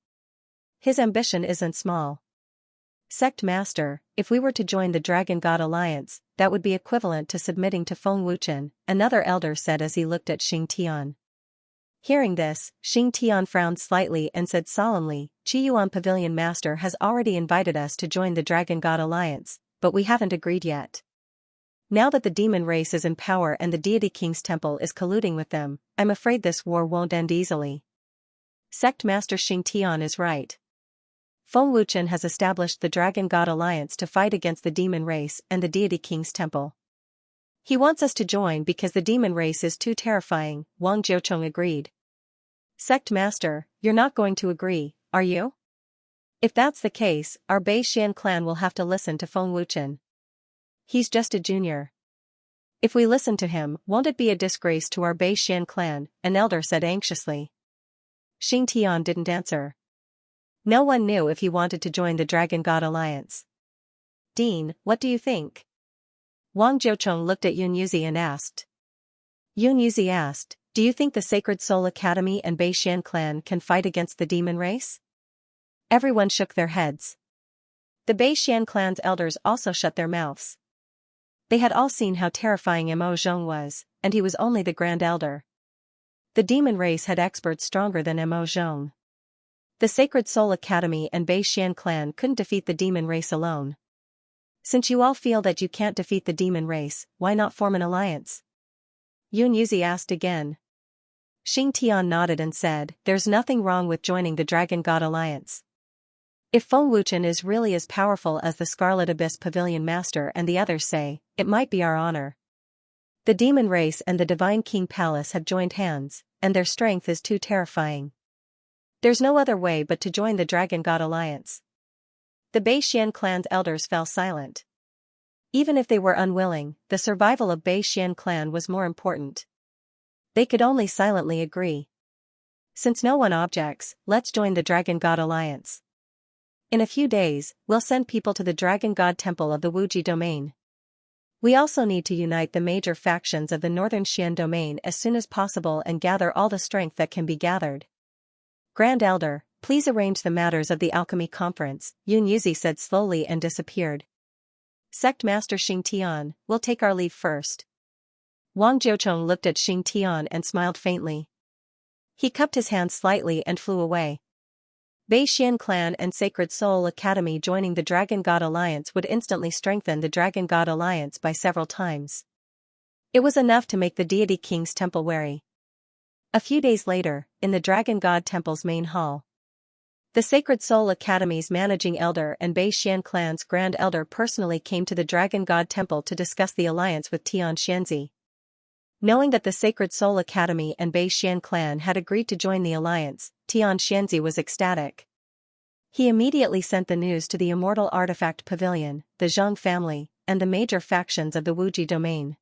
S1: His ambition isn't small. Sect Master, if we were to join the Dragon God Alliance, that would be equivalent to submitting to Feng Wuchen, another elder said as he looked at Xing Tian. Hearing this, Xing Tian frowned slightly and said solemnly, Qi Yuan Pavilion Master has already invited us to join the Dragon God Alliance, but we haven't agreed yet. Now that the demon race is in power and the Deity King's temple is colluding with them, I'm afraid this war won't end easily. Sect Master Xing Tian is right. Feng Wuchen has established the Dragon God Alliance to fight against the demon race and the Deity King's temple. He wants us to join because the demon race is too terrifying, Wang Jiucheng agreed. Sect Master, you're not going to agree, are you? If that's the case, our Bei Xian clan will have to listen to Feng Wuchen. He's just a junior. If we listen to him, won't it be a disgrace to our Bei Xian clan, an elder said anxiously. Xing Tian didn't answer. No one knew if he wanted to join the Dragon God Alliance. Dean, what do you think? Wang Jiucheng looked at Yun Yuzi and asked. Yun Yuzi asked, do you think the Sacred Soul Academy and Bei Xian clan can fight against the demon race? Everyone shook their heads. The Bei Xian clan's elders also shut their mouths. They had all seen how terrifying Mo Zhong was, and he was only the Grand Elder. The demon race had experts stronger than Mo Zhong. The Sacred Soul Academy and Bei Xian clan couldn't defeat the demon race alone. Since you all feel that you can't defeat the demon race, why not form an alliance? Yun Yuzi asked again. Xing Tian nodded and said, there's nothing wrong with joining the Dragon God Alliance. If Feng Wuchen is really as powerful as the Scarlet Abyss Pavilion Master and the others say, it might be our honor. The demon race and the Divine King Palace have joined hands, and their strength is too terrifying. There's no other way but to join the Dragon God Alliance. The Bei Xian clan's elders fell silent. Even if they were unwilling, the survival of Bei Xian clan was more important. They could only silently agree. Since no one objects, let's join the Dragon God Alliance. In a few days, we'll send people to the Dragon God Temple of the Wuji Domain. We also need to unite the major factions of the Northern Xian Domain as soon as possible and gather all the strength that can be gathered. Grand Elder, please arrange the matters of the Alchemy Conference, Yun Yuzi said slowly and disappeared. Sect Master Xing Tian, we'll take our leave first. Wang Jiucheng looked at Xing Tian and smiled faintly. He cupped his hands slightly and flew away. Bei Xian clan and Sacred Soul Academy joining the Dragon God Alliance would instantly strengthen the Dragon God Alliance by several times. It was enough to make the Deity King's temple wary. A few days later, in the Dragon God Temple's main hall, the Sacred Soul Academy's managing elder and Bei Xian clan's Grand Elder personally came to the Dragon God Temple to discuss the alliance with Tian Xianzi. Knowing that the Sacred Soul Academy and Bei Xian clan had agreed to join the alliance, Tian Xianzi was ecstatic. He immediately sent the news to the Immortal Artifact Pavilion, the Zhang family, and the major factions of the Wuji Domain.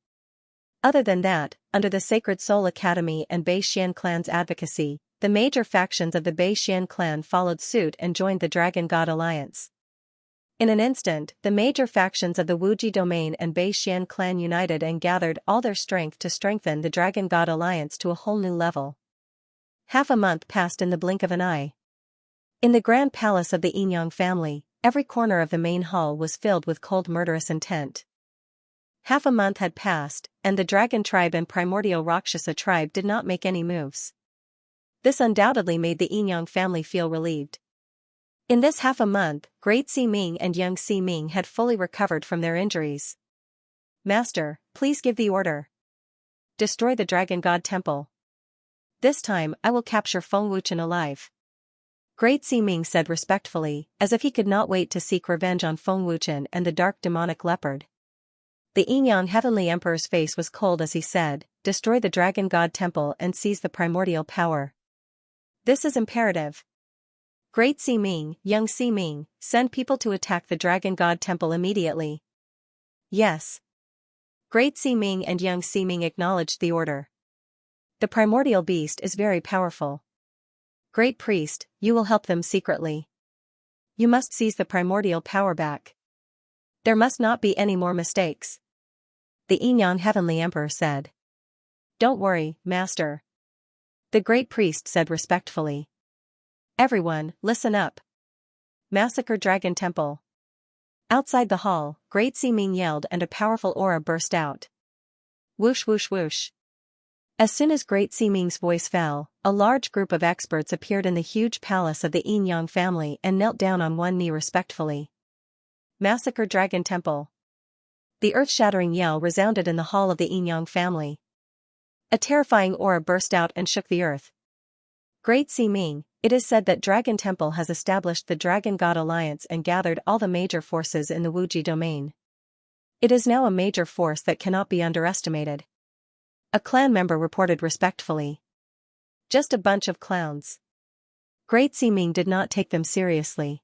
S1: Other than that, under the Sacred Soul Academy and Bei Xian clan's advocacy, the major factions of the Bei Xian clan followed suit and joined the Dragon God Alliance. In an instant, the major factions of the Wuji Domain and Bei Xian clan united and gathered all their strength to strengthen the Dragon God Alliance to a whole new level. Half a month passed in the blink of an eye. In the grand palace of the Yinyang family, every corner of the main hall was filled with cold murderous intent. Half a month had passed, and the Dragon Tribe and Primordial Rakshasa Tribe did not make any moves. This undoubtedly made the Yinyang family feel relieved. In this half a month, Great Si-Ming and Young Si-Ming had fully recovered from their injuries. Master, please give the order. Destroy the Dragon God Temple. This time I will capture Feng Wuchen alive. Great Si-Ming said respectfully, as if he could not wait to seek revenge on Feng Wuchen and the dark demonic leopard. The Yinyang Heavenly Emperor's face was cold as he said, destroy the Dragon God Temple and seize the primordial power. This is imperative. Great Ximing, young Ximing, send people to attack the Dragon God Temple immediately. Yes. Great Ximing and young Ximing acknowledged the order. The primordial beast is very powerful. Great Priest, you will help them secretly. You must seize the primordial power back. There must not be any more mistakes. The Yinyang Heavenly Emperor said. Don't worry, Master. The Great Priest said respectfully. Everyone, listen up. Massacre Dragon Temple. Outside the hall, Great Ximing yelled and a powerful aura burst out. Whoosh whoosh whoosh. As soon as Great Ximing's voice fell, a large group of experts appeared in the huge palace of the Yinyang family and knelt down on one knee respectfully. Massacre Dragon Temple. The earth-shattering yell resounded in the hall of the Yinyang family. A terrifying aura burst out and shook the earth. Great Ximing, it is said that Dragon Temple has established the Dragon God Alliance and gathered all the major forces in the Wuji domain. It is now a major force that cannot be underestimated. A clan member reported respectfully. Just a bunch of clowns. Great Ximing did not take them seriously.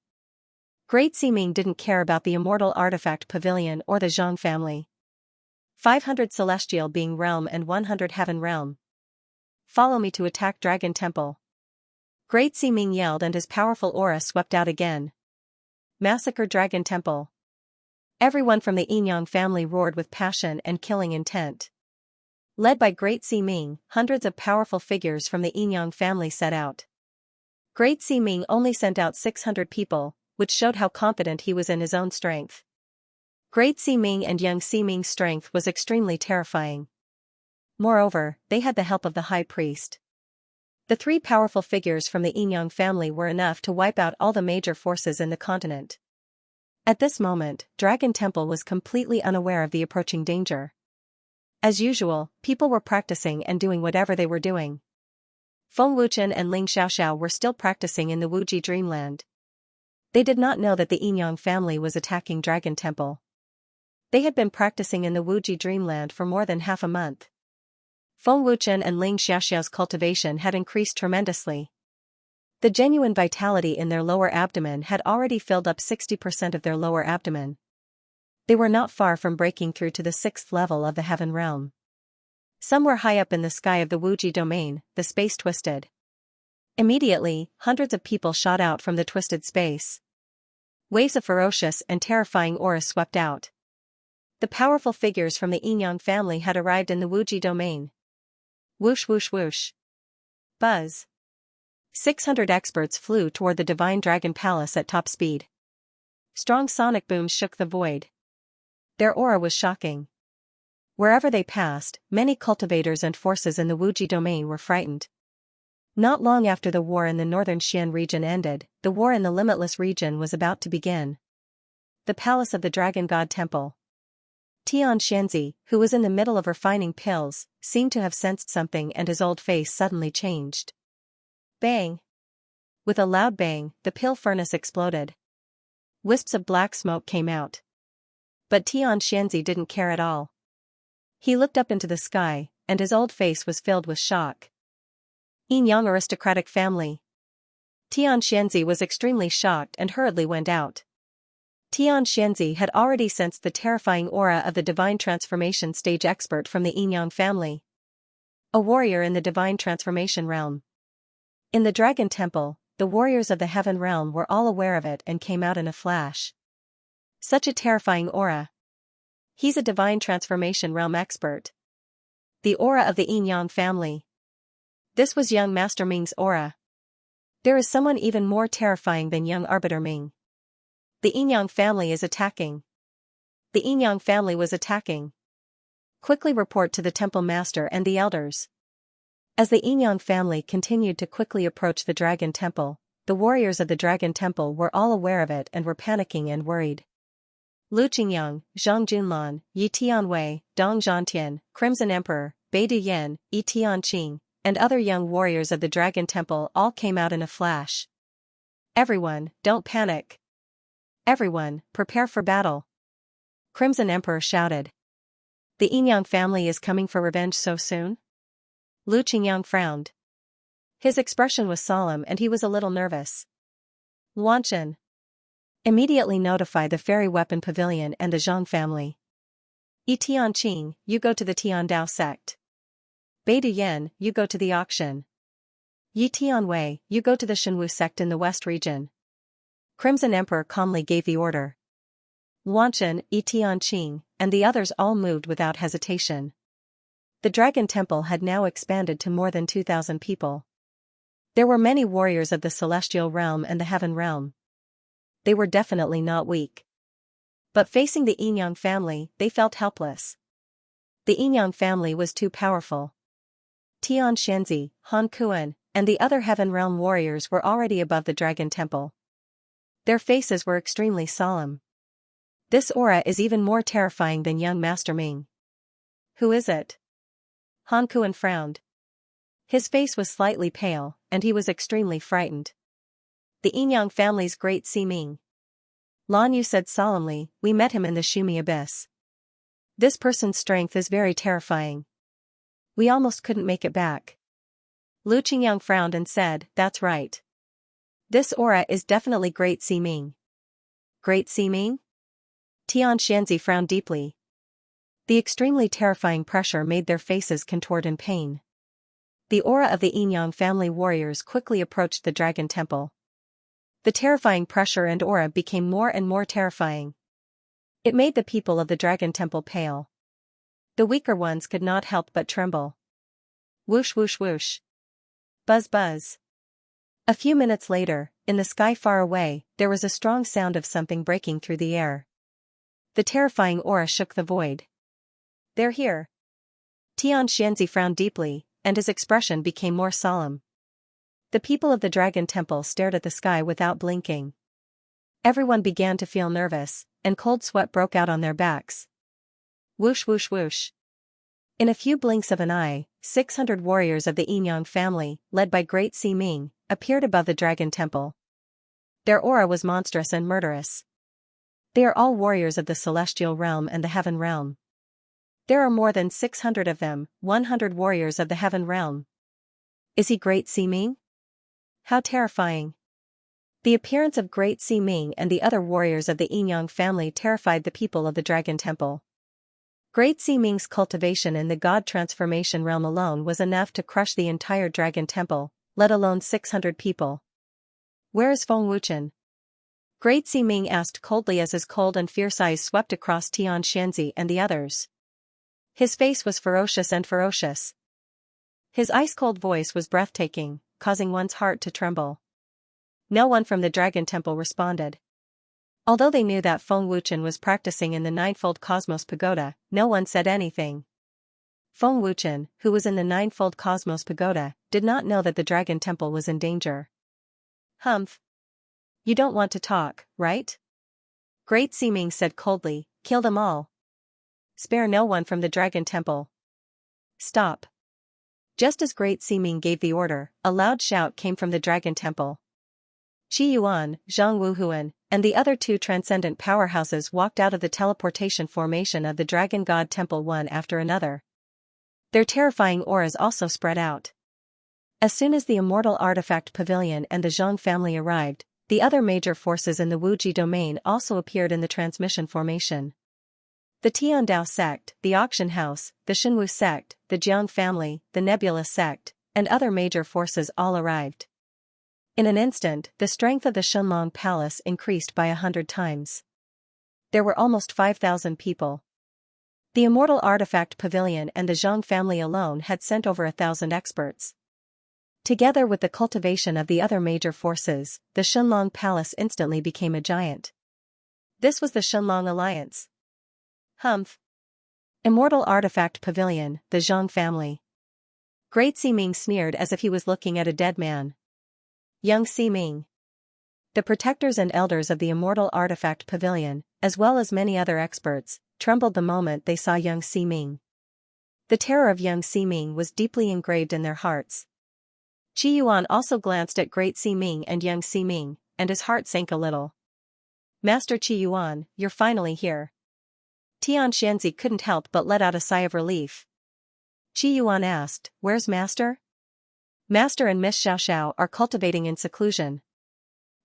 S1: Great Ximing didn't care about the immortal artifact pavilion or the Zhang family. 500 celestial being realm and 100 heaven realm. Follow me to attack Dragon Temple. Great Ximing yelled and his powerful aura swept out again. Massacre Dragon Temple. Everyone from the Yinyang family roared with passion and killing intent. Led by Great Ximing, hundreds of powerful figures from the Yinyang family set out. Great Ximing only sent out 600 people, which showed how confident he was in his own strength. Great Ximing and young Ximing's strength was extremely terrifying. Moreover, they had the help of the High Priest. The three powerful figures from the Yinyang family were enough to wipe out all the major forces in the continent. At this moment, Dragon Temple was completely unaware of the approaching danger. As usual, people were practicing and doing whatever they were doing. Feng Wuchen and Ling Xiaoxiao were still practicing in the Wuji Dreamland. They did not know that the Yinyang family was attacking Dragon Temple. They had been practicing in the Wuji Dreamland for more than half a month. Feng Wuchen and Ling Xiaoxiao's cultivation had increased tremendously. The genuine vitality in their lower abdomen had already filled up 60% of their lower abdomen. They were not far from breaking through to the 6th level of the heaven realm. Some were high up in the sky of the Wuji domain, the space twisted. Immediately, hundreds of people shot out from the twisted space. Waves of ferocious and terrifying auras swept out. The powerful figures from the Yinyang family had arrived in the Wuji domain. Whoosh whoosh whoosh. Buzz. 600 experts flew toward the Divine Dragon Palace at top speed. Strong sonic booms shook the void. Their aura was shocking. Wherever they passed, many cultivators and forces in the Wuji domain were frightened. Not long after the war in the northern Xian region ended, the war in the Limitless region was about to begin. The Palace of the Dragon God Temple. Xianxia, who was in the middle of refining pills, seemed to have sensed something and his old face suddenly changed. Bang! With a loud bang, the pill furnace exploded. Wisps of black smoke came out. But Xianxia didn't care at all. He looked up into the sky, and his old face was filled with shock. Yinyang aristocratic family. Xianxia was extremely shocked and hurriedly went out. Xianxia had already sensed the terrifying aura of the divine transformation stage expert from the Yinyang family. A warrior in the divine transformation realm. In the Dragon Temple, the warriors of the heaven realm were all aware of it and came out in a flash. Such a terrifying aura. He's a divine transformation realm expert. The aura of the Yinyang family. This was young Master Ming's aura. There is someone even more terrifying than young Arbiter Ming. The Yinyang family is attacking. The Yinyang family was attacking. Quickly report to the temple master and the elders. As the Yinyang family continued to quickly approach the Dragon Temple, the warriors of the Dragon Temple were all aware of it and were panicking and worried. Lu Qingyang, Zhang Junlan, Yi Tianwei, Dong Zhantian, Crimson Emperor, Bei Duyan, Yi Tianqing, and other young warriors of the Dragon Temple all came out in a flash. Everyone, don't panic. Everyone, prepare for battle. Crimson Emperor shouted. The Yinyang family is coming for revenge so soon? Lu Qingyang frowned. His expression was solemn and he was a little nervous. Wanchen. Immediately notify the fairy weapon pavilion and the Zhang family. Yi Tianqing, you go to the Tiandao sect. Bei Duyan, you go to the auction. Yi Tianwei, you go to the Shenwu sect in the west region. Crimson Emperor calmly gave the order. Wanchen, Yi Tianqing, and the others all moved without hesitation. The Dragon Temple had now expanded to more than 2,000 people. There were many warriors of the Celestial Realm and the Heaven Realm. They were definitely not weak. But facing the Yinyang family, they felt helpless. The Yinyang family was too powerful. Tian Shenzi, Han Kuan, and the other Heaven Realm warriors were already above the Dragon Temple. Their faces were extremely solemn. This aura is even more terrifying than young Master Ming. Who is it? Han Kuan frowned. His face was slightly pale, and he was extremely frightened. The Yinyang family's great Si Ming. Lan Yu said solemnly, we met him in the Shumi Abyss. This person's strength is very terrifying. We almost couldn't make it back. Lu Qingyang frowned and said, that's right. This aura is definitely Great Si Ming. Great Si Ming? Tian Shenzi frowned deeply. The extremely terrifying pressure made their faces contort in pain. The aura of the Yinyang family warriors quickly approached the Dragon Temple. The terrifying pressure and aura became more and more terrifying. It made the people of the Dragon Temple pale. The weaker ones could not help but tremble. Whoosh whoosh whoosh. Buzz buzz. A few minutes later, in the sky far away, there was a strong sound of something breaking through the air. The terrifying aura shook the void. They're here. Tian Shenzi frowned deeply, and his expression became more solemn. The people of the Dragon Temple stared at the sky without blinking. Everyone began to feel nervous, and cold sweat broke out on their backs. Whoosh whoosh whoosh. In a few blinks of an eye, 600 warriors of the Yinyang family, led by Great Si Ming, appeared above the Dragon Temple. Their aura was monstrous and murderous. They are all warriors of the Celestial Realm and the Heaven Realm. There are more than 600 of them, 100 warriors of the Heaven Realm. Is he Great Si Ming? How terrifying. The appearance of Great Si Ming and the other warriors of the Yinyang family terrified the people of the Dragon Temple. Great Si Ming's cultivation in the God Transformation Realm alone was enough to crush the entire Dragon Temple, let alone 600 people. Where is Feng Wuchen? Great Si Ming asked coldly as his cold and fierce eyes swept across Tian Shenzi and the others. His face was ferocious and ferocious. His ice-cold voice was breathtaking, causing one's heart to tremble. No one from the Dragon Temple responded. Although they knew that Feng Wuchen was practicing in the Ninefold Cosmos Pagoda, no one said anything. Feng Wuchen, who was in the Ninefold Cosmos Pagoda, did not know that the Dragon Temple was in danger. Humph. You don't want to talk, right? Great Si Ming said coldly, kill them all. Spare no one from the Dragon Temple. Stop. Just as Great Si Ming gave the order, a loud shout came from the Dragon Temple. Qi Yuan, Zhang Wuhuan, and the other two transcendent powerhouses walked out of the teleportation formation of the Dragon God Temple one after another. Their terrifying auras also spread out. As soon as the Immortal Artifact Pavilion and the Zhang family arrived, the other major forces in the Wuji domain also appeared in the transmission formation. The Tiandao sect, the Auction House, the Shenwu sect, the Jiang family, the Nebula sect, and other major forces all arrived. In an instant, the strength of the Shenlong Palace increased by 100 times. There were almost 5,000 people. The Immortal Artifact Pavilion and the Zhang family alone had sent over 1,000 experts. Together with the cultivation of the other major forces, the Shenlong Palace instantly became a giant. This was the Shenlong Alliance. Humph. Immortal Artifact Pavilion, the Zhang family. Great Si Ming sneered as if he was looking at a dead man. Young Si Ming. The protectors and elders of the Immortal Artifact Pavilion, as well as many other experts, trembled the moment they saw young Si Ming. The terror of young Si Ming was deeply engraved in their hearts. Qi Yuan also glanced at Great Si Ming and young Si Ming, and his heart sank a little. Master Qi Yuan, you're finally here. Xianxia couldn't help but let out a sigh of relief. Qi Yuan asked, "Where's Master?" "Master and Miss Xiao are cultivating in seclusion.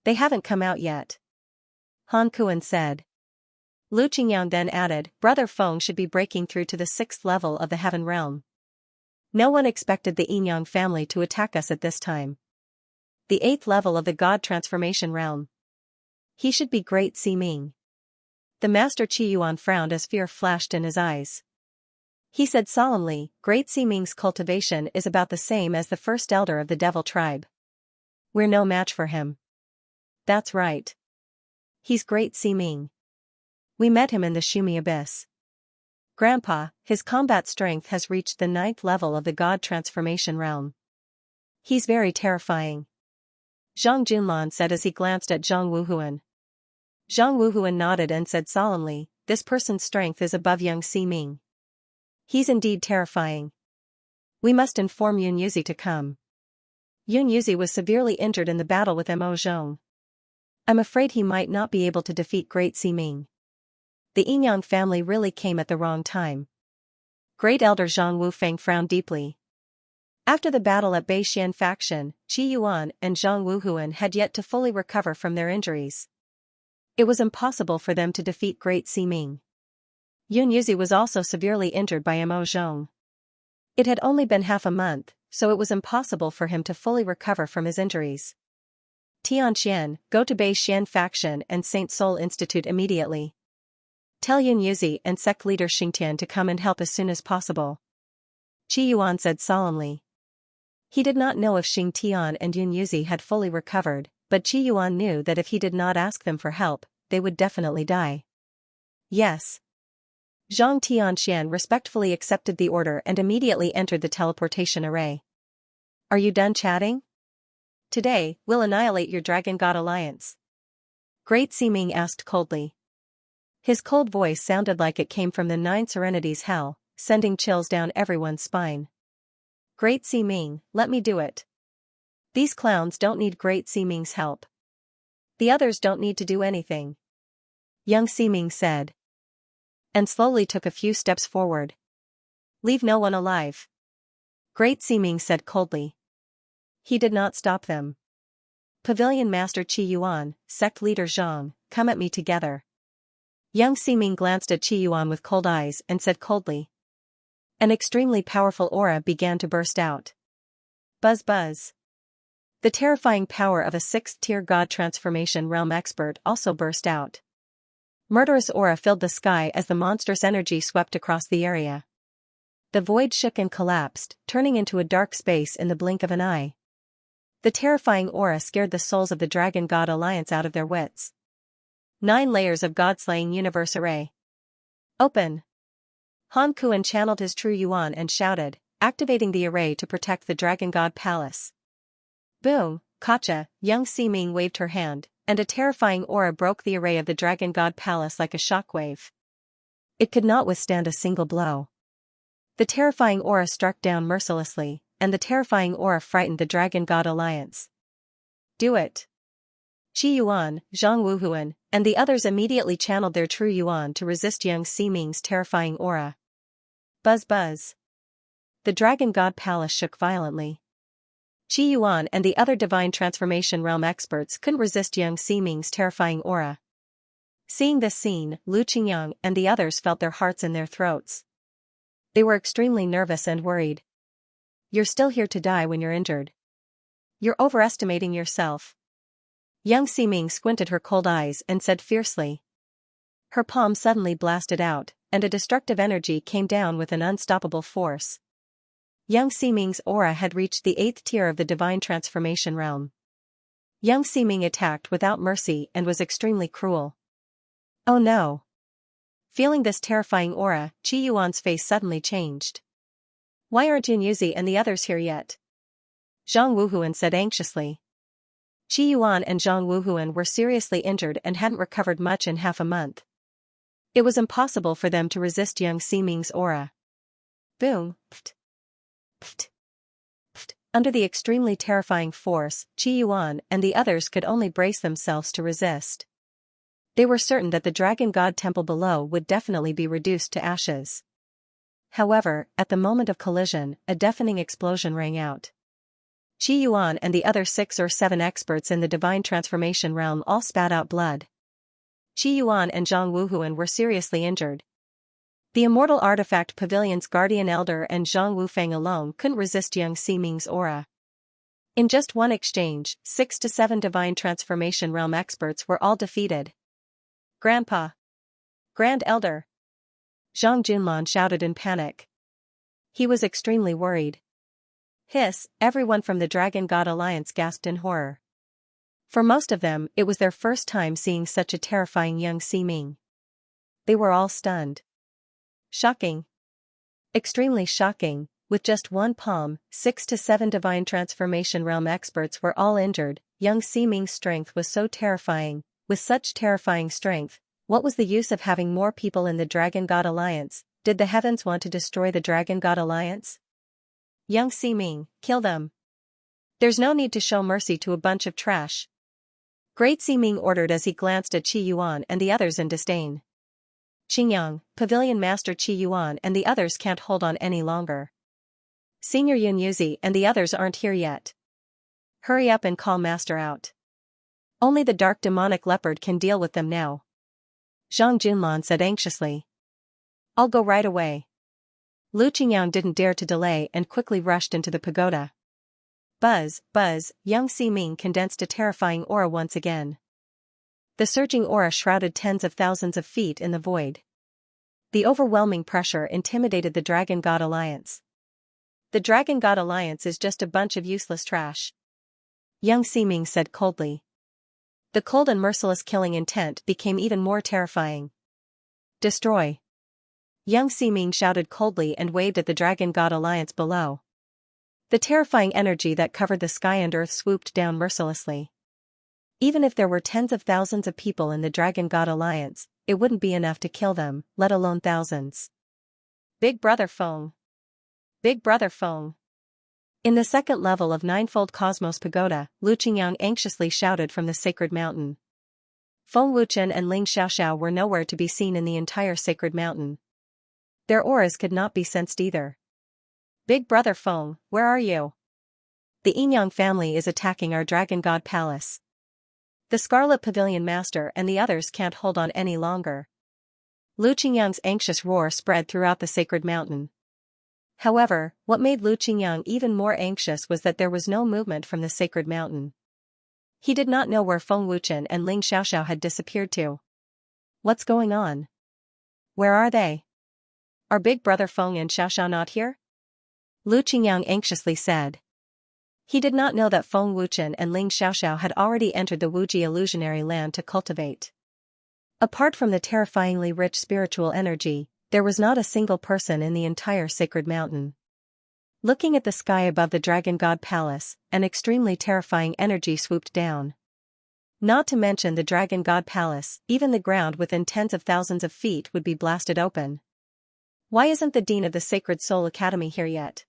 S1: They haven't come out yet," Han Kuan said. Lu Qingyang then added, "Brother Feng should be breaking through to the 6th level of the heaven realm. No one expected the Yinyang family to attack us at this time. The 8th level of the God transformation realm. He should be Great Ming." The Master Qi Yuan frowned as fear flashed in his eyes. He said solemnly, "Great Ming's cultivation is about the same as the first elder of the devil tribe. We're no match for him." "That's right. He's Great Ming. We met him in the Shumi Abyss. Grandpa, his combat strength has reached the 9th level of the God transformation realm. He's very terrifying," Zhang Junlan said as he glanced at Zhang Wuhuan. Zhang Wuhuan nodded and said solemnly, "This person's strength is above young Ming. He's indeed terrifying. We must inform Yun Yuzi to come. Yun Yuzi was severely injured in the battle with Mo Zhong. I'm afraid he might not be able to defeat Great Ming. The Yinyang family really came at the wrong time." Great Elder Zhang Wufeng frowned deeply. After the battle at Beixian faction, Qi Yuan and Zhang Wuhuan had yet to fully recover from their injuries. It was impossible for them to defeat Great Ming. Yun Yuzi was also severely injured by Mo Zhong. It had only been half a month, so it was impossible for him to fully recover from his injuries. "Tianxian, go to Beixian faction and Saint Soul Institute immediately. Tell Yun Yuzi and sect leader Xingtian to come and help as soon as possible," Qi Yuan said solemnly. He did not know if Xingtian and Yun Yuzi had fully recovered, but Qi Yuan knew that if he did not ask them for help, they would definitely die. "Yes." Zhang Tianxian respectfully accepted the order and immediately entered the teleportation array. "Are you done chatting? Today, we'll annihilate your Dragon God Alliance," Great Ming asked coldly. His cold voice sounded like it came from the 9 Serenities hell, sending chills down everyone's spine. "Great Ming, let me do it. These clowns don't need Great Ming's help. The others don't need to do anything," young Ming said. And slowly took a few steps forward. "Leave no one alive," Great Ming said coldly. He did not stop them. "Pavilion Master Qi Yuan, sect leader Zhang, come at me together." Young Ming glanced at Qi Yuan with cold eyes and said coldly. An extremely powerful aura began to burst out. Buzz buzz. The terrifying power of a 6th-tier God transformation realm expert also burst out. Murderous aura filled the sky as the monstrous energy swept across the area. The void shook and collapsed, turning into a dark space in the blink of an eye. The terrifying aura scared the souls of the Dragon God Alliance out of their wits. 9 layers of God-slaying universe array. Open. Han Kuan channeled his true Yuan and shouted, activating the array to protect the Dragon God Palace. Boom, Kacha, young Ming waved her hand, and a terrifying aura broke the array of the Dragon God Palace like a shockwave. It could not withstand a single blow. The terrifying aura struck down mercilessly, and the terrifying aura frightened the Dragon God Alliance. "Do it." Qi Yuan, Zhang Wuhuan, and the others immediately channeled their true Yuan to resist young Ming's terrifying aura. Buzz buzz. The Dragon God Palace shook violently. Qi Yuan and the other divine transformation realm experts couldn't resist young Ming's terrifying aura. Seeing this scene, Lu Qingyang and the others felt their hearts in their throats. They were extremely nervous and worried. "You're still here to die when you're injured. You're overestimating yourself." Young Ming squinted her cold eyes and said fiercely. Her palm suddenly blasted out, and a destructive energy came down with an unstoppable force. Young Ming's aura had reached the 8th tier of the divine transformation realm. Young Ming attacked without mercy and was extremely cruel. "Oh no." Feeling this terrifying aura, Qi Yuan's face suddenly changed. "Why aren't Yun Yuzi and the others here yet?" Zhang Wuhuan said anxiously. Qi Yuan and Zhang Wuhuan were seriously injured and hadn't recovered much in half a month. It was impossible for them to resist young Ming's aura. Boom, pft, pft, pft. Under the extremely terrifying force, Qi Yuan and the others could only brace themselves to resist. They were certain that the dragon god temple below would definitely be reduced to ashes. However, at the moment of collision, a deafening explosion rang out. Qi Yuan and the other 6 or 7 experts in the divine transformation realm all spat out blood. Qi Yuan and Zhang Wuhuan were seriously injured. The immortal artifact pavilion's guardian elder and Zhang Wufang alone couldn't resist Yang Ximing's aura. In just one exchange, 6 to 7 divine transformation realm experts were all defeated. Grandpa! Grand Elder! Zhang Junlan shouted in panic. He was extremely worried. Hiss, everyone from the Dragon God Alliance gasped in horror. For most of them, it was their first time seeing such a terrifying Yang Ximing. They were all stunned. Shocking. Extremely shocking, with just one palm, 6 to 7 divine transformation realm experts were all injured. Yang Ximing's strength was so terrifying. With such terrifying strength, what was the use of having more people in the Dragon God Alliance? Did the heavens want to destroy the Dragon God Alliance? Yang Ximing, kill them. There's no need to show mercy to a bunch of trash. Great Ximing ordered as he glanced at Qi Yuan and the others in disdain. Xingyang, Pavilion Master Qi Yuan and the others can't hold on any longer. Senior Yun Yuzi and the others aren't here yet. Hurry up and call Master out. Only the dark demonic leopard can deal with them now. Zhang Junlan said anxiously. I'll go right away. Lu Qingyang didn't dare to delay and quickly rushed into the pagoda. Buzz, buzz, Yang Ximing condensed a terrifying aura once again. The surging aura shrouded tens of thousands of feet in the void. The overwhelming pressure intimidated the Dragon God Alliance. The Dragon God Alliance is just a bunch of useless trash. Yang Ximing said coldly. The cold and merciless killing intent became even more terrifying. Destroy. Yang Ximing shouted coldly and waved at the Dragon God Alliance below. The terrifying energy that covered the sky and earth swooped down mercilessly. Even if there were tens of thousands of people in the Dragon God Alliance, it wouldn't be enough to kill them, let alone thousands. Big Brother Feng. Big Brother Feng. In the second level of Ninefold Cosmos Pagoda, Lu Qingyang anxiously shouted from the sacred mountain. Feng Wuchen and Ling Xiaoxiao were nowhere to be seen in the entire sacred mountain. Their auras could not be sensed either. Big Brother Feng, where are you? The Yinyang family is attacking our Dragon God Palace. The Scarlet Pavilion Master and the others can't hold on any longer. Lu Qingyang's anxious roar spread throughout the sacred mountain. However, what made Lu Qingyang even more anxious was that there was no movement from the sacred mountain. He did not know where Feng Wuchen and Ling Xiaoxiao had disappeared to. What's going on? Where are they? Are Big Brother Feng and Xiaoxiao not here? Lu Qingyang anxiously said. He did not know that Feng Wuchen and Ling Xiaoxiao had already entered the Wuji illusionary land to cultivate. Apart from the terrifyingly rich spiritual energy, there was not a single person in the entire sacred mountain. Looking at the sky above the Dragon God Palace, an extremely terrifying energy swooped down. Not to mention the Dragon God Palace, even the ground within tens of thousands of feet would be blasted open. Why isn't the Dean of the Sacred Soul Academy here yet?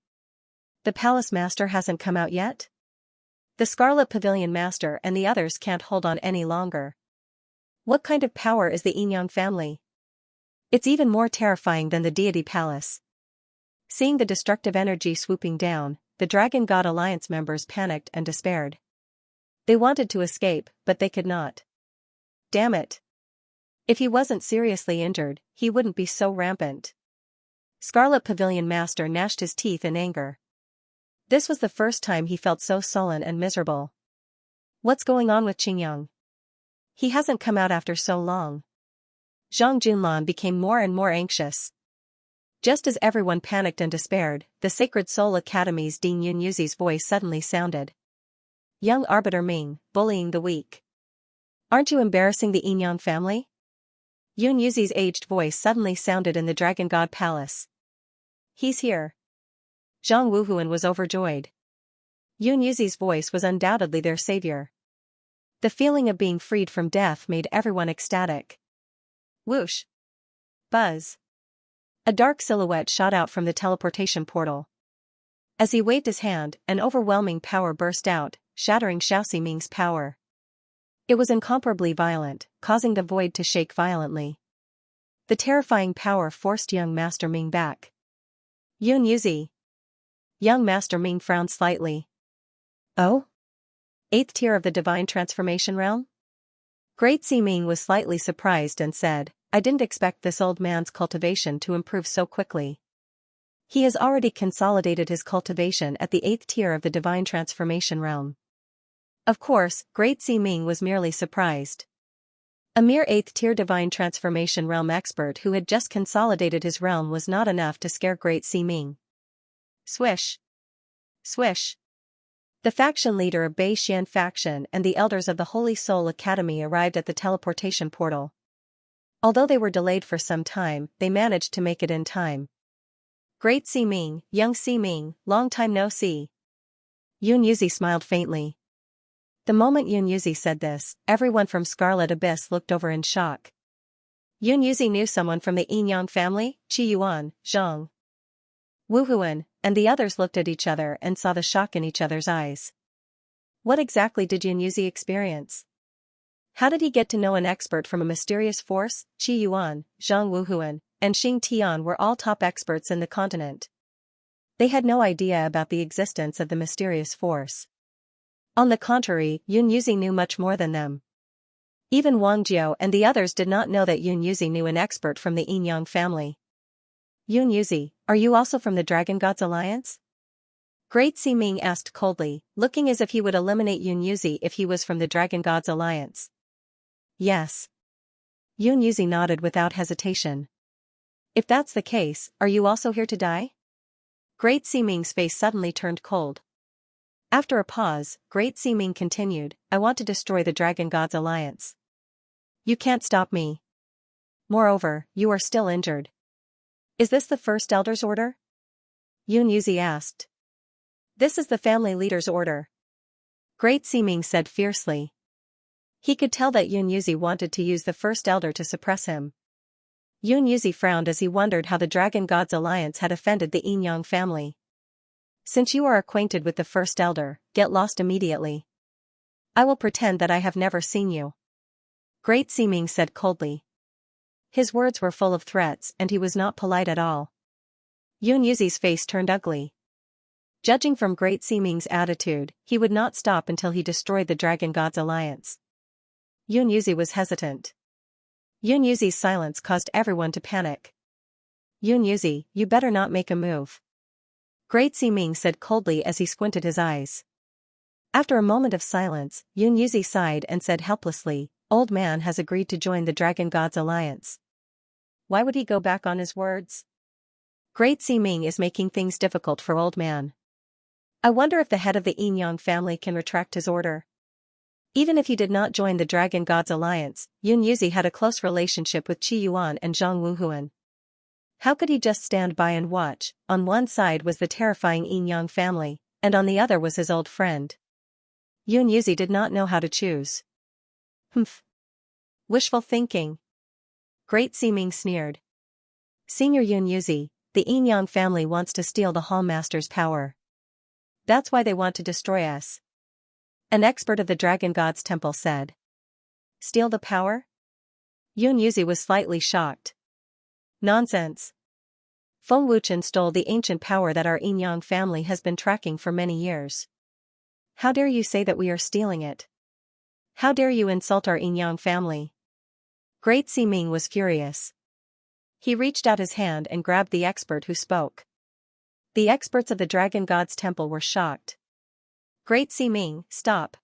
S1: The Palace Master hasn't come out yet? The Scarlet Pavilion Master and the others can't hold on any longer. What kind of power is the Yinyang family? It's even more terrifying than the Deity Palace. Seeing the destructive energy swooping down, the Dragon God Alliance members panicked and despaired. They wanted to escape, but they could not. Damn it. If he wasn't seriously injured, he wouldn't be so rampant. Scarlet Pavilion Master gnashed his teeth in anger. This was the first time he felt so sullen and miserable. What's going on with Qingyang? He hasn't come out after so long. Zhang Junlan became more and more anxious. Just as everyone panicked and despaired, the Sacred Soul Academy's Dean Yun Yuzi's voice suddenly sounded. Young Arbiter Ming, bullying the weak. Aren't you embarrassing the Yinyang family? Yun Yuzi's aged voice suddenly sounded in the Dragon God Palace. He's here. Zhang Wuhuan was overjoyed. Yun Yuzi's voice was undoubtedly their savior. The feeling of being freed from death made everyone ecstatic. Whoosh! Buzz! A dark silhouette shot out from the teleportation portal. As he waved his hand, an overwhelming power burst out, shattering Xiao Ximing's power. It was incomparably violent, causing the void to shake violently. The terrifying power forced young Master Ming back. Yun Yuzi. Young Master Ming frowned slightly. Oh? 8th tier of the Divine Transformation Realm? Great Si Ming was slightly surprised and said, I didn't expect this old man's cultivation to improve so quickly. He has already consolidated his cultivation at the 8th tier of the Divine Transformation Realm. Of course, Great Si Ming was merely surprised. A mere 8th tier Divine Transformation Realm expert who had just consolidated his realm was not enough to scare Great Si Ming. Swish. Swish. The faction leader of Bei Xian faction and the elders of the Holy Soul Academy arrived at the teleportation portal. Although they were delayed for some time, they managed to make it in time. Great Si Ming, young Si Ming, long time no see. Yun Yuzi smiled faintly. The moment Yun Yuzi said this, everyone from Scarlet Abyss looked over in shock. Yun Yuzi knew someone from the Yinyang family, Qi Yuan, Zhang Wuhuan, and the others looked at each other and saw the shock in each other's eyes. What exactly did Yun Yuzi experience? How did he get to know an expert from a mysterious force? Qi Yuan, Zhang Wuhuan, and Xing Tian were all top experts in the continent. They had no idea about the existence of the mysterious force. On the contrary, Yun Yuzi knew much more than them. Even Wang Jiao and the others did not know that Yun Yuzi knew an expert from the Yinyang family. Yun Yuzi, are you also from the Dragon Gods Alliance? Great Si Ming asked coldly, looking as if he would eliminate Yun Yuzi if he was from the Dragon Gods Alliance. Yes. Yun Yuzi nodded without hesitation. If that's the case, are you also here to die? Great Si Ming's face suddenly turned cold. After a pause, Great Si Ming continued, I want to destroy the Dragon Gods Alliance. You can't stop me. Moreover, you are still injured. Is this the First Elder's order? Yun Yuzi asked. This is the family leader's order. Great Si Ming said fiercely. He could tell that Yun Yuzi wanted to use the First Elder to suppress him. Yun Yuzi frowned as he wondered how the Dragon Gods Alliance had offended the Yinyang family. Since you are acquainted with the First Elder, get lost immediately. I will pretend that I have never seen you. Great Si Ming said coldly. His words were full of threats and he was not polite at all. Yun Yuzi's face turned ugly. Judging from Great Si Ming's attitude, he would not stop until he destroyed the Dragon Gods Alliance. Yun Yuzi was hesitant. Yun Yuzi's silence caused everyone to panic. Yun Yuzi, you better not make a move. Great Si Ming said coldly as he squinted his eyes. After a moment of silence, Yun Yuzi sighed and said helplessly, Old man has agreed to join the Dragon Gods Alliance. Why would he go back on his words? Great Si Ming is making things difficult for old man. I wonder if the head of the Yinyang family can retract his order. Even if he did not join the Dragon Gods Alliance, Yun Yuzi had a close relationship with Qi Yuan and Zhang Wuhuan. How could he just stand by and watch? On one side was the terrifying Yinyang family, and on the other was his old friend. Yun Yuzi did not know how to choose. Humph. Wishful thinking. Great Si Ming sneered. Senior Yun Yuzi, the Yinyang family wants to steal the Hall Master's power. That's why they want to destroy us. An expert of the Dragon God's temple said. Steal the power? Yun Yuzi was slightly shocked. Nonsense. Feng Wuchen stole the ancient power that our Yinyang family has been tracking for many years. How dare you say that we are stealing it? How dare you insult our Yinyang family? Great Si Ming was furious. He reached out his hand and grabbed the expert who spoke. The experts of the Dragon God's temple were shocked. Great Si Ming, stop.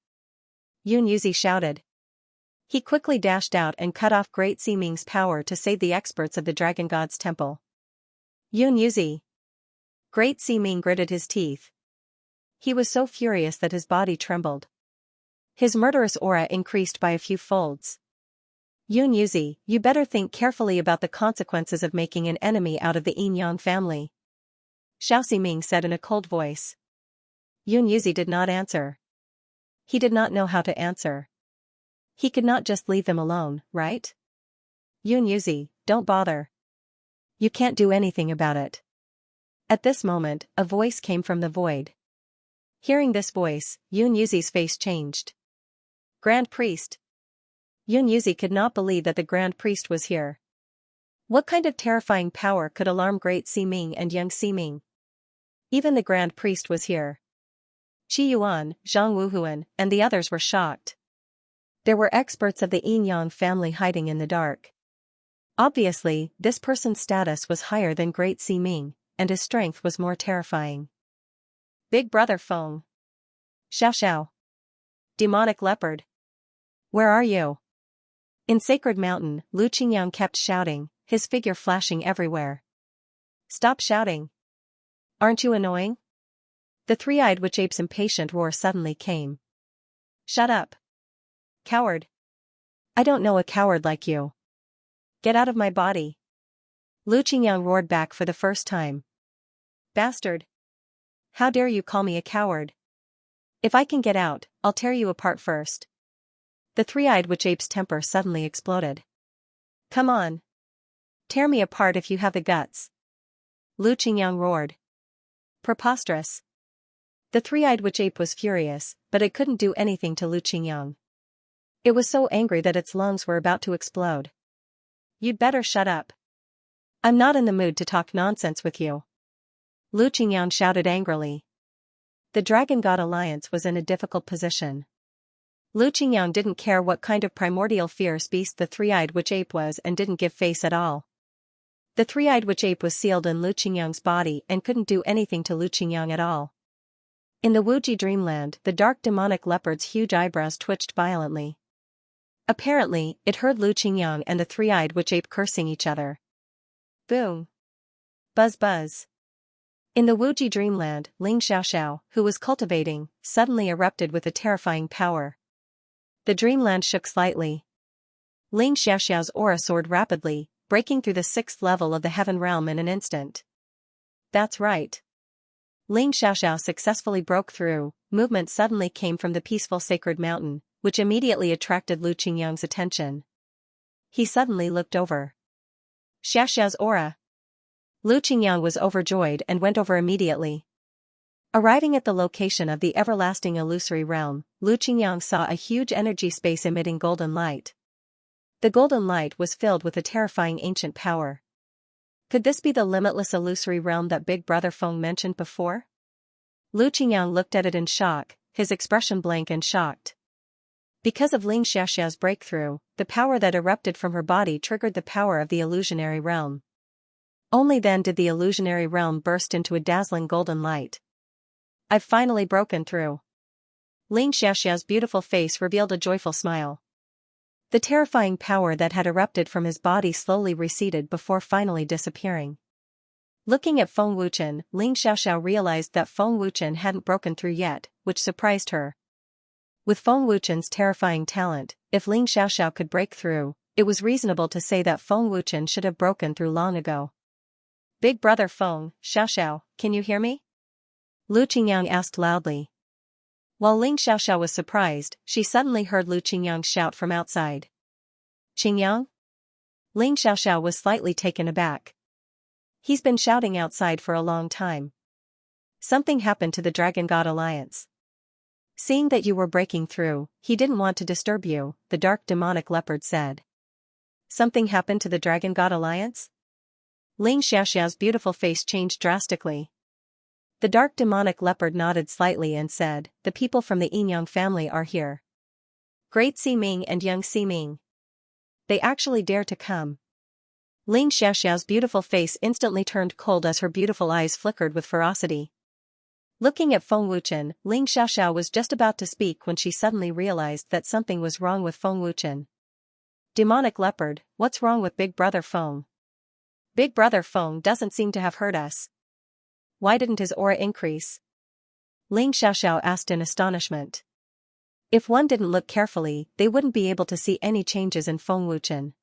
S1: Yun Yuzi shouted. He quickly dashed out and cut off Great Si Ming's power to save the experts of the Dragon God's temple. Yun Yuzi. Great Si Ming gritted his teeth. He was so furious that his body trembled. His murderous aura increased by a few folds. Yun Yuzi, you better think carefully about the consequences of making an enemy out of the Yinyang family. Xiao Siming said in a cold voice. Yun Yuzi did not answer. He did not know how to answer. He could not just leave them alone, right? Yun Yuzi, don't bother. You can't do anything about it. At this moment, a voice came from the void. Hearing this voice, Yun Yuzi's face changed. Grand Priest. Yun Yuzi could not believe that the Grand Priest was here. What kind of terrifying power could alarm Great Siming and Young Siming? Even the Grand Priest was here. Qi Yuan, Zhang Wuhuan, and the others were shocked. There were experts of the Yin Yang family hiding in the dark. Obviously, this person's status was higher than Great Siming, and his strength was more terrifying. Big Brother Feng. Xiao. Demonic Leopard. Where are you? In Sacred Mountain, Lu Qingyang kept shouting, his figure flashing everywhere. Stop shouting. Aren't you annoying? The three-eyed witch ape's impatient roar suddenly came. Shut up. Coward. I don't know a coward like you. Get out of my body. Lu Qingyang roared back for the first time. Bastard. How dare you call me a coward? If I can get out, I'll tear you apart first. The three-eyed witch ape's temper suddenly exploded. Come on. Tear me apart if you have the guts. Lu Qingyang roared. Preposterous. The three-eyed witch ape was furious, but it couldn't do anything to Lu Qingyang. It was so angry that its lungs were about to explode. You'd better shut up. I'm not in the mood to talk nonsense with you. Lu Qingyang shouted angrily. The Dragon God Alliance was in a difficult position. Lu Qingyang didn't care what kind of primordial fierce beast the three-eyed witch ape was and didn't give face at all. The three-eyed witch ape was sealed in Lu Qingyang's body and couldn't do anything to Lu Qingyang at all. In the Wuji dreamland, the dark demonic leopard's huge eyebrows twitched violently. Apparently, it heard Lu Qingyang and the three-eyed witch ape cursing each other. Boom. Buzz buzz. In the Wuji dreamland, Ling Xiaoxiao, who was cultivating, suddenly erupted with a terrifying power. The dreamland shook slightly. Ling Xiaoxiao's aura soared rapidly, breaking through the 6th level of the heaven realm in an instant. That's right. Ling Xiaoxiao successfully broke through. Movement suddenly came from the peaceful sacred mountain, which immediately attracted Lu Qingyang's attention. He suddenly looked over. Xiaoxiao's aura. Lu Qingyang was overjoyed and went over immediately. Arriving at the location of the everlasting illusory realm, Lu Qingyang saw a huge energy space emitting golden light. The golden light was filled with a terrifying ancient power. Could this be the limitless illusory realm that Big Brother Feng mentioned before? Lu Qingyang looked at it in shock, his expression blank and shocked. Because of Ling Xiaoxiao's breakthrough, the power that erupted from her body triggered the power of the illusionary realm. Only then did the illusionary realm burst into a dazzling golden light. I've finally broken through. Ling Xiaoxiao's beautiful face revealed a joyful smile. The terrifying power that had erupted from his body slowly receded before finally disappearing. Looking at Feng Wuchen, Ling Xiaoxiao realized that Feng Wuchen hadn't broken through yet, which surprised her. With Feng Wuchen's terrifying talent, if Ling Xiaoxiao could break through, it was reasonable to say that Feng Wuchen should have broken through long ago. Big Brother Feng, Xiaoxiao, can you hear me? Lu Qingyang asked loudly. While Ling Xiaoxiao was surprised, she suddenly heard Lu Qingyang shout from outside. Qingyang? Ling Xiaoxiao was slightly taken aback. He's been shouting outside for a long time. Something happened to the Dragon God Alliance. Seeing that you were breaking through, he didn't want to disturb you, the dark demonic leopard said. Something happened to the Dragon God Alliance? Ling Xiaoxiao's beautiful face changed drastically. The dark demonic leopard nodded slightly and said, the people from the Yin Yang family are here. Great Siming and Young Siming. They actually dare to come. Ling Xiaoxiao's beautiful face instantly turned cold as her beautiful eyes flickered with ferocity. Looking at Feng Wuchen, Ling Xiaoxiao was just about to speak when she suddenly realized that something was wrong with Feng Wuchen. Demonic leopard, what's wrong with Big Brother Feng? Big Brother Feng doesn't seem to have heard us. Why didn't his aura increase? Ling Xiaoxiao asked in astonishment. If one didn't look carefully, they wouldn't be able to see any changes in Feng Wuchen.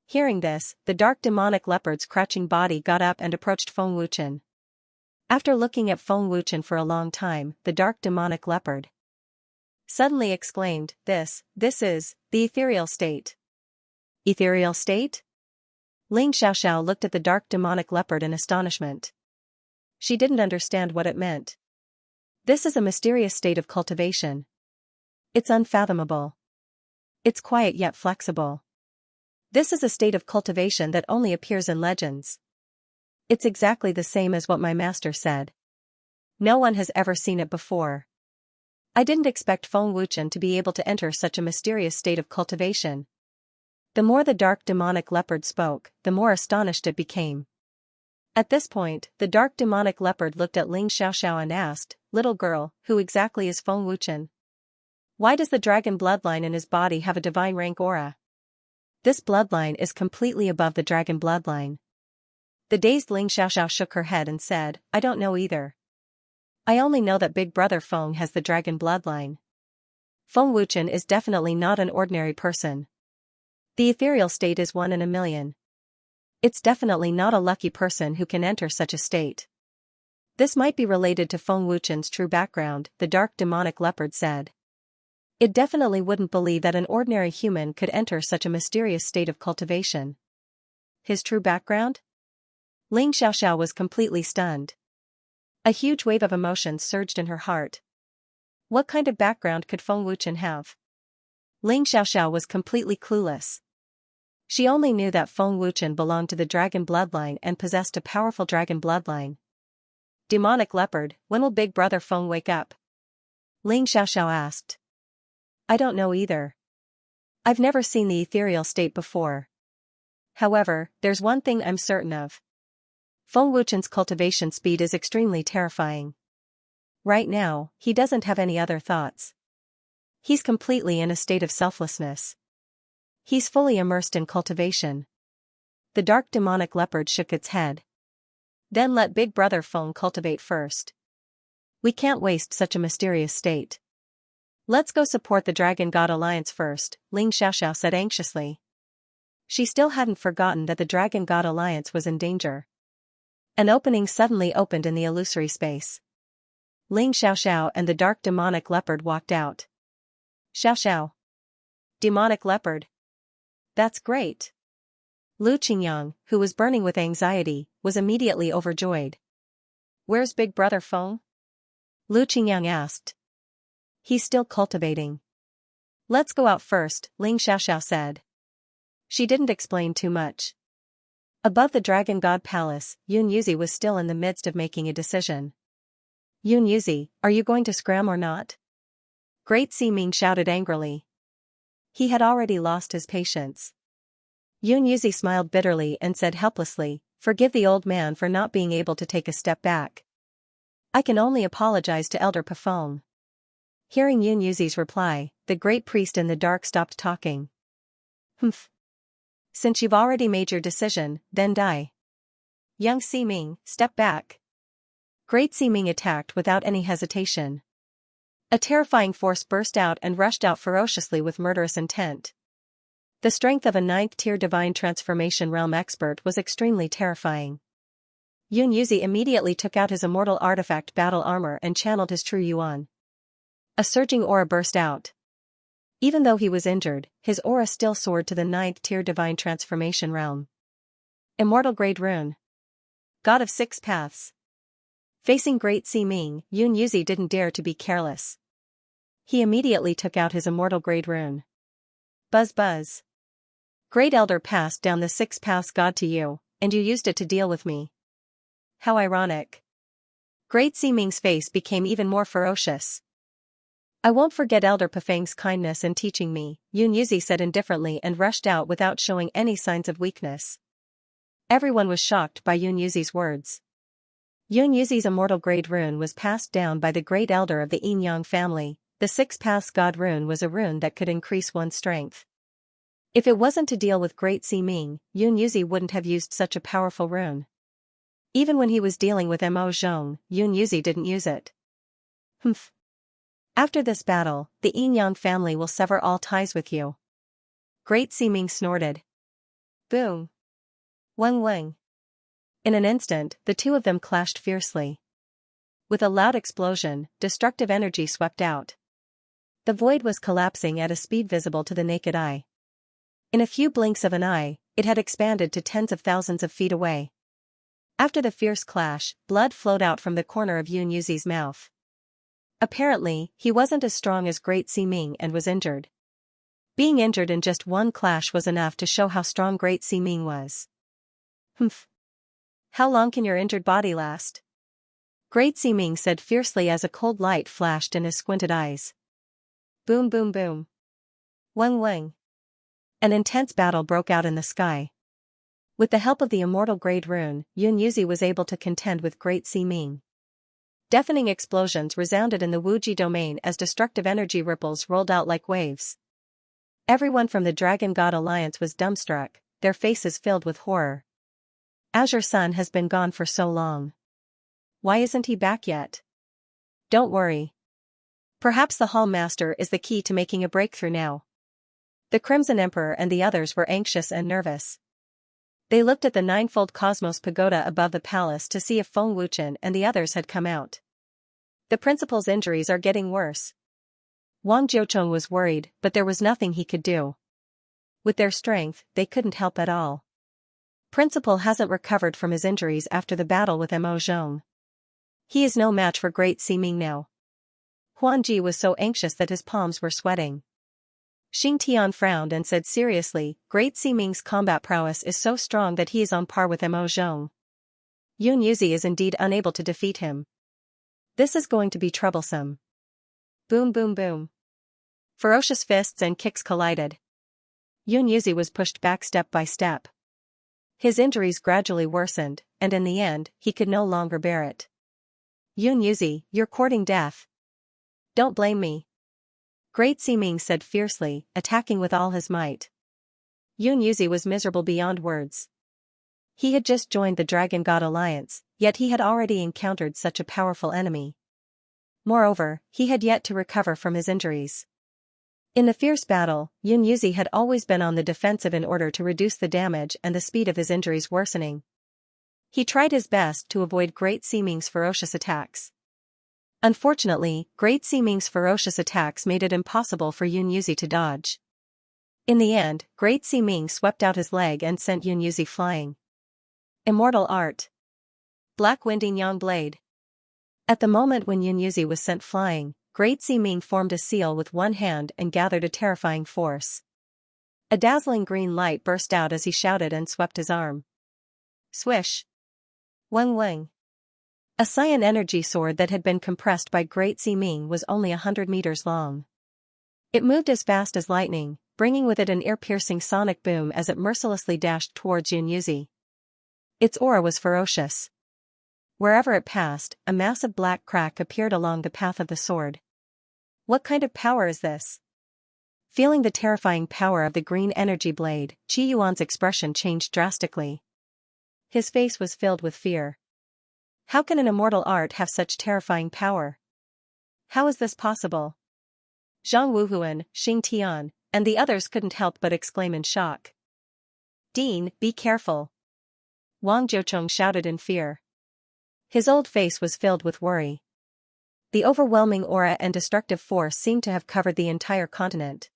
S1: Hearing this, the dark demonic leopard's crouching body got up and approached Feng Wuchen. After looking at Feng Wuchen for a long time, the dark demonic leopard suddenly exclaimed, This is the ethereal state. Ethereal state? Ling Xiaoxiao looked at the dark demonic leopard in astonishment. She didn't understand what it meant. This is a mysterious state of cultivation. It's unfathomable. It's quiet yet flexible. This is a state of cultivation that only appears in legends. It's exactly the same as what my master said. No one has ever seen it before. I didn't expect Feng Wuchen to be able to enter such a mysterious state of cultivation. The more the dark demonic leopard spoke, the more astonished it became. At this point, the dark demonic leopard looked at Ling Xiaoxiao and asked, "Little girl, who exactly is Feng Wuchen? Why does the dragon bloodline in his body have a divine rank aura? This bloodline is completely above the dragon bloodline." The dazed Ling Xiaoxiao shook her head and said, "I don't know either. I only know that Big Brother Feng has the dragon bloodline. Feng Wuchen is definitely not an ordinary person. The ethereal state is 1 in a million. It's definitely not a lucky person who can enter such a state. This might be related to Feng Wuchen's true background," the dark demonic leopard said. It definitely wouldn't believe that an ordinary human could enter such a mysterious state of cultivation. His true background? Ling Xiaoxiao was completely stunned. A huge wave of emotion surged in her heart. What kind of background could Feng Wuchen have? Ling Xiaoxiao was completely clueless. She only knew that Feng Wuchen belonged to the dragon bloodline and possessed a powerful dragon bloodline. Demonic leopard, when will Big Brother Feng wake up? Ling Xiaoxiao asked. I don't know either. I've never seen the ethereal state before. However, there's one thing I'm certain of. Feng Wuchen's cultivation speed is extremely terrifying. Right now, he doesn't have any other thoughts. He's completely in a state of selflessness. He's fully immersed in cultivation. The dark demonic leopard shook its head. Then let Big Brother Feng cultivate first. We can't waste such a mysterious state. Let's go support the Dragon God Alliance first, Ling Xiaoxiao said anxiously. She still hadn't forgotten that the Dragon God Alliance was in danger. An opening suddenly opened in the illusory space. Ling Xiaoxiao and the dark demonic leopard walked out. Xiaoxiao. Demonic leopard. That's great. Lu Qingyang, who was burning with anxiety, was immediately overjoyed. Where's Big Brother Feng? Lu Qingyang asked. He's still cultivating. Let's go out first, Ling Xiaoxiao said. She didn't explain too much. Above the Dragon God Palace, Yun Yuzi was still in the midst of making a decision. Yun Yuzi, are you going to scram or not? Great Ximing shouted angrily. He had already lost his patience. Yun Yuzi smiled bitterly and said helplessly, forgive the old man for not being able to take a step back. I can only apologize to Elder Pafeng. Hearing Yun Yuzi's reply, the great priest in the dark stopped talking. Humph. Since you've already made your decision, then die. Young Ximing, step back. Great Ximing attacked without any hesitation. A terrifying force burst out and rushed out ferociously with murderous intent. The strength of a 9th-tier divine transformation realm expert was extremely terrifying. Yun Yuzi immediately took out his immortal artifact battle armor and channeled his true Yuan. A surging aura burst out. Even though he was injured, his aura still soared to the 9th-tier divine transformation realm. Immortal Grade Rune. God of 6 Paths. Facing Great Ximing, Yun Yuzi didn't dare to be careless. He immediately took out his Immortal Grade Rune. Buzz buzz. Great Elder passed down the 6 Paths God to you, and you used it to deal with me. How ironic. Great Ximing's face became even more ferocious. I won't forget Elder Pafeng's kindness in teaching me, Yun Yuzi said indifferently and rushed out without showing any signs of weakness. Everyone was shocked by Yun Yuzi's words. Yun Yuzi's Immortal Grade Rune was passed down by the Great Elder of the Yin Yang family. The 6 Paths God Rune was a rune that could increase one's strength. If it wasn't to deal with Great Ximing, Yun Yuzi wouldn't have used such a powerful rune. Even when he was dealing with Mo Zhong, Yun Yuzi didn't use it. Humph. After this battle, the Yin Yang family will sever all ties with you. Great Ximing snorted. Boom. Weng weng. In an instant, the two of them clashed fiercely. With a loud explosion, destructive energy swept out. The void was collapsing at a speed visible to the naked eye. In a few blinks of an eye, it had expanded to tens of thousands of feet away. After the fierce clash, blood flowed out from the corner of Yun Yuzi's mouth. Apparently, he wasn't as strong as Great Ximing and was injured. Being injured in just one clash was enough to show how strong Great Ximing was. Humph. How long can your injured body last? Great Ximing said fiercely as a cold light flashed in his squinted eyes. Boom boom boom. Weng weng. An intense battle broke out in the sky. With the help of the immortal Grade Rune, Yun Yuzi was able to contend with Great Ximing. Deafening explosions resounded in the Wuji domain as destructive energy ripples rolled out like waves. Everyone from the Dragon God Alliance was dumbstruck, their faces filled with horror. Azure Sun has been gone for so long. Why isn't he back yet? Don't worry. Perhaps the Hall Master is the key to making a breakthrough now. The Crimson Emperor and the others were anxious and nervous. They looked at the ninefold cosmos pagoda above the palace to see if Feng Wuchen and the others had come out. The principal's injuries are getting worse. Wang Jiucheng was worried, but there was nothing he could do. With their strength, they couldn't help at all. Principal hasn't recovered from his injuries after the battle with Mo Zhong. He is no match for Great Ximing now. Huan Ji was so anxious that his palms were sweating. Xing Tian frowned and said seriously, Great Ximing's combat prowess is so strong that he is on par with Mo Zhong. Yun Yuzi is indeed unable to defeat him. This is going to be troublesome. Boom boom boom. Ferocious fists and kicks collided. Yun Yuzi was pushed back step by step. His injuries gradually worsened, and in the end, he could no longer bear it. Yun Yuzi, you're courting death. Don't blame me. Great Ximing said fiercely, attacking with all his might. Yun Yuzi was miserable beyond words. He had just joined the Dragon God Alliance, yet he had already encountered such a powerful enemy. Moreover, he had yet to recover from his injuries. In the fierce battle, Yun Yuzi had always been on the defensive in order to reduce the damage and the speed of his injuries worsening. He tried his best to avoid Great Ximing's ferocious attacks. Unfortunately, Great Ximing's ferocious attacks made it impossible for Yun Yuzi to dodge. In the end, Great Ximing swept out his leg and sent Yun Yuzi flying. Immortal Art. Black Winding Yang Blade. At the moment when Yun Yuzi was sent flying, Great Ximing formed a seal with one hand and gathered a terrifying force. A dazzling green light burst out as he shouted and swept his arm. Swish. Weng weng. A cyan energy sword that had been compressed by Great Ximing was only 100 meters long. It moved as fast as lightning, bringing with it an ear-piercing sonic boom as it mercilessly dashed towards Yun Yuzi. Its aura was ferocious. Wherever it passed, a massive black crack appeared along the path of the sword. What kind of power is this? Feeling the terrifying power of the green energy blade, Qi Yuan's expression changed drastically. His face was filled with fear. How can an immortal art have such terrifying power? How is this possible? Zhang Wuhuan, Xing Tian, and the others couldn't help but exclaim in shock. Dean, be careful. Wang Jiucheng shouted in fear. His old face was filled with worry. The overwhelming aura and destructive force seemed to have covered the entire continent.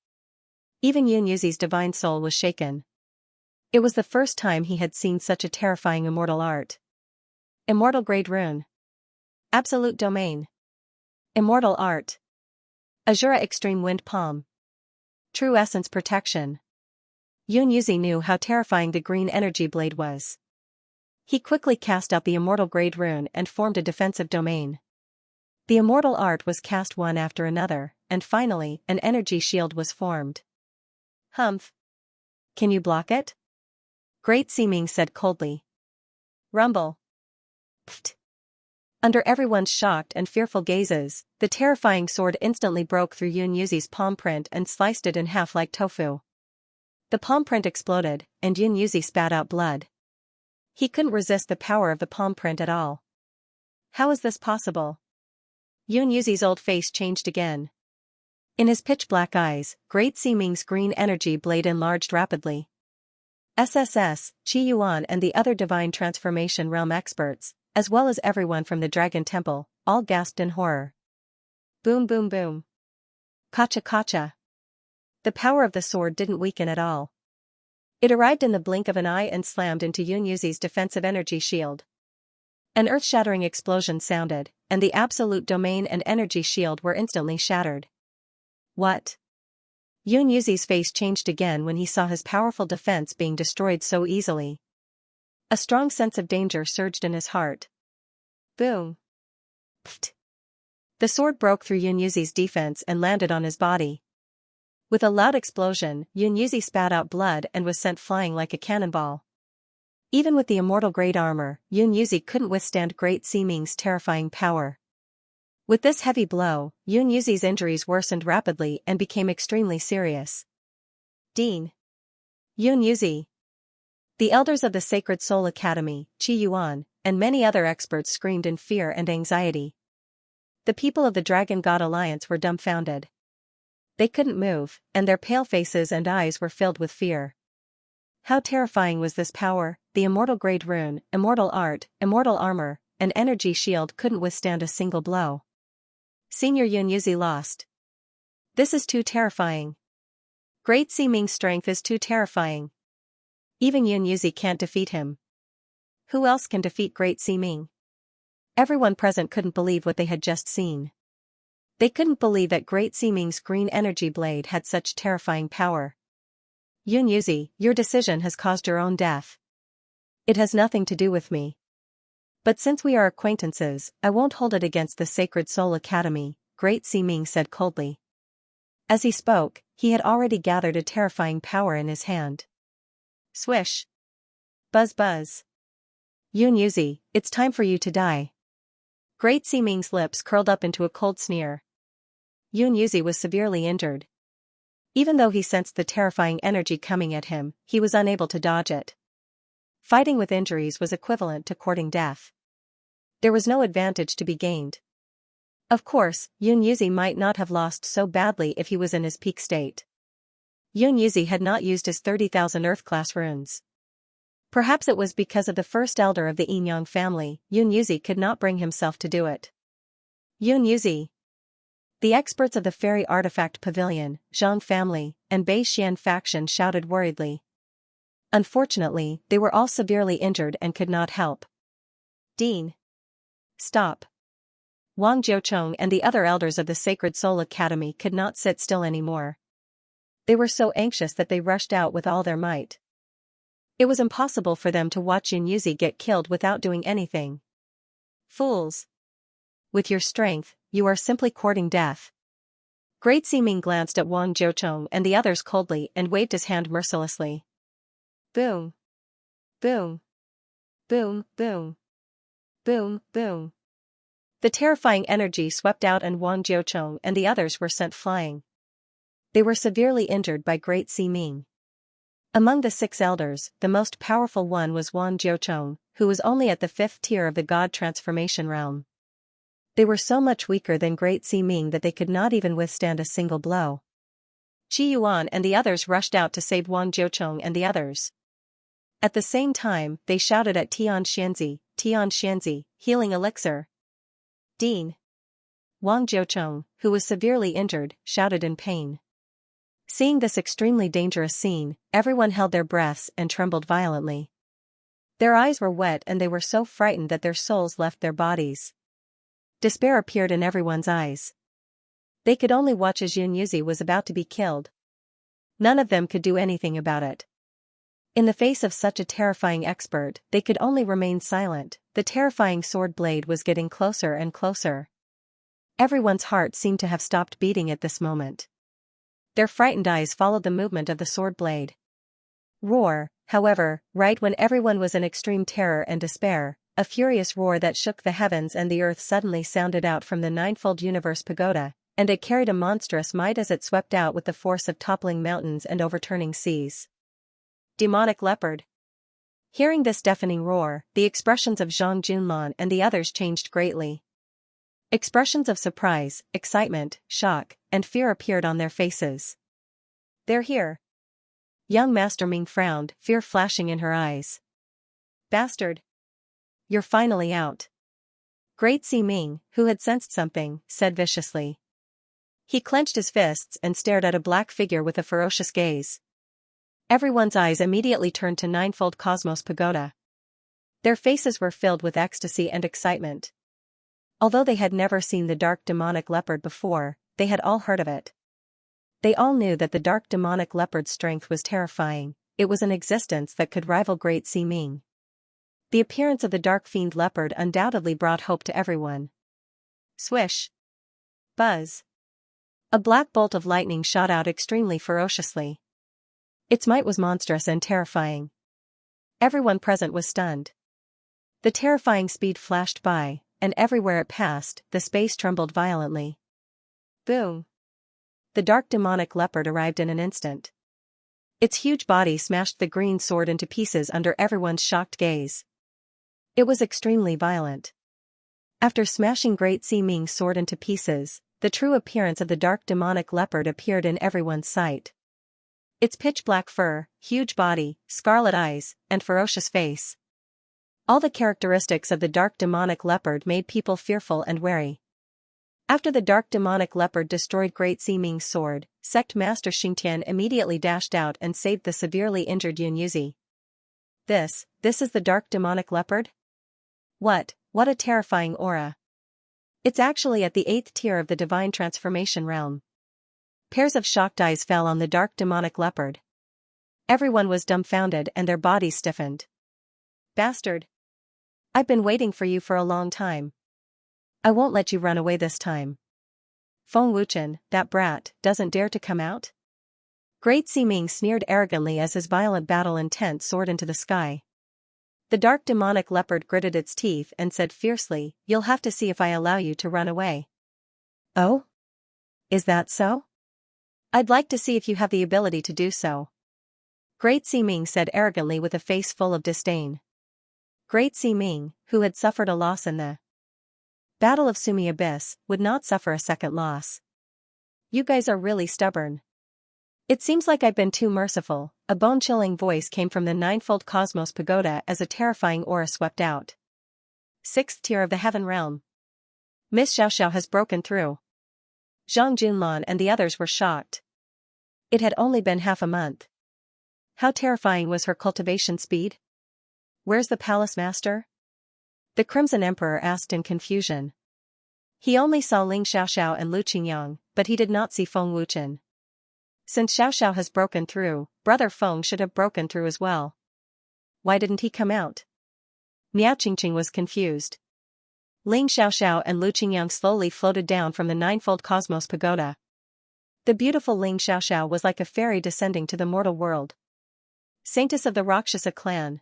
S1: Even Yun Yuzi's divine soul was shaken. It was the first time he had seen such a terrifying immortal art. Immortal Grade Rune. Absolute Domain. Immortal Art. Azura Extreme Wind Palm. True Essence Protection. Yun Yuzi knew how terrifying the green energy blade was. He quickly cast out the Immortal Grade Rune and formed a defensive domain. The immortal art was cast one after another, and finally, an energy shield was formed. Humph. Can you block it? Great Ximing said coldly. Rumble. Pfft. Under everyone's shocked and fearful gazes, the terrifying sword instantly broke through Yun Yuzi's palm print and sliced it in half like tofu. The palm print exploded, and Yun Yuzi spat out blood. He couldn't resist the power of the palm print at all. How is this possible? Yun Yuzi's old face changed again. In his pitch-black eyes, Great Ximing's green energy blade enlarged rapidly. SSS, Qi Yuan and the other divine transformation realm experts, as well as everyone from the Dragon Temple, all gasped in horror. Boom boom boom. Kacha kacha. The power of the sword didn't weaken at all. It arrived in the blink of an eye and slammed into Yun Yuzi's defensive energy shield. An earth-shattering explosion sounded, and the absolute domain and energy shield were instantly shattered. What? Yun Yuzi's face changed again when he saw his powerful defense being destroyed so easily. A strong sense of danger surged in his heart. Boom. Pfft. The sword broke through Yun Yuzi's defense and landed on his body. With a loud explosion, Yun Yuzi spat out blood and was sent flying like a cannonball. Even with the immortal great armor, Yun Yuzi couldn't withstand Great Siming's terrifying power. With this heavy blow, Yun Yuzi's injuries worsened rapidly and became extremely serious. Dean. Yun Yuzi. The elders of the Sacred Soul Academy, Qi Yuan, and many other experts screamed in fear and anxiety. The people of the Dragon God Alliance were dumbfounded. They couldn't move, and their pale faces and eyes were filled with fear. How terrifying was this power? The immortal great rune, immortal art, immortal armor, and energy shield couldn't withstand a single blow. Senior Yun Yuzi lost. This is too terrifying. Great Siming's strength is too terrifying. Even Yun Yuzi can't defeat him. Who else can defeat Great Siming? Everyone present couldn't believe what they had just seen. They couldn't believe that Great Siming's green energy blade had such terrifying power. Yun Yuzi, your decision has caused your own death. It has nothing to do with me. But since we are acquaintances, I won't hold it against the Sacred Soul Academy, Great Siming said coldly. As he spoke, he had already gathered a terrifying power in his hand. Swish. Buzz buzz. Yun Yuzi, it's time for you to die. Great Siming's lips curled up into a cold sneer. Yun Yuzi was severely injured. Even though he sensed the terrifying energy coming at him, he was unable to dodge it. Fighting with injuries was equivalent to courting death. There was no advantage to be gained. Of course, Yun Yuzi might not have lost so badly if he was in his peak state. Yun Yuzi had not used his 30,000 Earth-class runes. Perhaps it was because of the first elder of the Yinyang family, Yun Yuzi could not bring himself to do it. Yun Yuzi. The experts of the Fairy Artifact Pavilion, Zhang family, and Bei Xian faction shouted worriedly. Unfortunately, they were all severely injured and could not help. Dean. Stop. Wang Jiucheng and the other elders of the Sacred Soul Academy could not sit still anymore. They were so anxious that they rushed out with all their might. It was impossible for them to watch Yun Yuzi get killed without doing anything. Fools. With your strength, you are simply courting death. Great Siming glanced at Wang Jiucheng and the others coldly and waved his hand mercilessly. Boom. Boom. Boom, boom. Boom, boom. The terrifying energy swept out and Wang Jiucheng and the others were sent flying. They were severely injured by Great Siming. Among the 6 elders, the most powerful one was Wang Jiucheng, who was only at the 5th tier of the God Transformation realm. They were so much weaker than Great Siming that they could not even withstand a single blow. Qi Yuan and the others rushed out to save Wang Jiucheng and the others. At the same time, they shouted at Xianxia, healing elixir. Dean. Wang Jiucheng, who was severely injured, shouted in pain. Seeing this extremely dangerous scene, everyone held their breaths and trembled violently. Their eyes were wet and they were so frightened that their souls left their bodies. Despair appeared in everyone's eyes. They could only watch as Yun Yuzi was about to be killed. None of them could do anything about it. In the face of such a terrifying expert, they could only remain silent. The terrifying sword blade was getting closer and closer. Everyone's heart seemed to have stopped beating at this moment. Their frightened eyes followed the movement of the sword blade. Roar, however, right when everyone was in extreme terror and despair, a furious roar that shook the heavens and the earth suddenly sounded out from the ninefold universe pagoda, and it carried a monstrous might as it swept out with the force of toppling mountains and overturning seas. Demonic leopard. Hearing this deafening roar, the expressions of Zhang Junlan and the others changed greatly. Expressions of surprise, excitement, shock, and fear appeared on their faces. They're here. Young Master Ming frowned, fear flashing in her eyes. Bastard. You're finally out. Great Siming, who had sensed something, said viciously. He clenched his fists and stared at a black figure with a ferocious gaze. Everyone's eyes immediately turned to Ninefold Cosmos Pagoda. Their faces were filled with ecstasy and excitement. Although they had never seen the dark demonic leopard before, they had all heard of it. They all knew that the dark demonic leopard's strength was terrifying. It was an existence that could rival Great Sea Ming. The appearance of the dark fiend leopard undoubtedly brought hope to everyone. Swish. Buzz. A black bolt of lightning shot out extremely ferociously. Its might was monstrous and terrifying. Everyone present was stunned. The terrifying speed flashed by, and everywhere it passed, the space trembled violently. Boom. The dark demonic leopard arrived in an instant. Its huge body smashed the green sword into pieces under everyone's shocked gaze. It was extremely violent. After smashing Great Sea Ming's sword into pieces, the true appearance of the dark demonic leopard appeared in everyone's sight. Its pitch-black fur, huge body, scarlet eyes, and ferocious face. All the characteristics of the dark demonic leopard made people fearful and wary. After the dark demonic leopard destroyed Great Sea Ming's sword, Sect Master Xianxia immediately dashed out and saved the severely injured Yunyuzi. This is the dark demonic leopard? What a terrifying aura. It's actually at the 8th tier of the divine transformation realm. Pairs of shocked eyes fell on the dark demonic leopard. Everyone was dumbfounded and their bodies stiffened. Bastard! I've been waiting for you for a long time. I won't let you run away this time. Feng Wuchen, that brat, doesn't dare to come out? Great Sea Ming sneered arrogantly as his violent battle intent soared into the sky. The dark demonic leopard gritted its teeth and said fiercely, "You'll have to see if I allow you to run away." Oh? Is that so? I'd like to see if you have the ability to do so. Great Sea Ming said arrogantly with a face full of disdain. Great Sea Ming, who had suffered a loss in the Battle of Sumi Abyss, would not suffer a second loss. You guys are really stubborn. It seems like I've been too merciful. A bone-chilling voice came from the ninefold cosmos pagoda as a terrifying aura swept out. 6th tier of the heaven realm. Miss Xiaoxiao has broken through. Zhang Junlan and the others were shocked. It had only been half a month. How terrifying was her cultivation speed? Where's the palace master? The Crimson Emperor asked in confusion. He only saw Ling Xiaoxiao and Lu Qingyang, but he did not see Feng Wuchen. Since Xiaoxiao has broken through, Brother Feng should have broken through as well. Why didn't he come out? Miao Qingqing was confused. Ling Xiaoxiao and Lu Qingyang slowly floated down from the ninefold cosmos pagoda. The beautiful Ling Xiaoxiao was like a fairy descending to the mortal world. Saintess of the Rakshasa clan.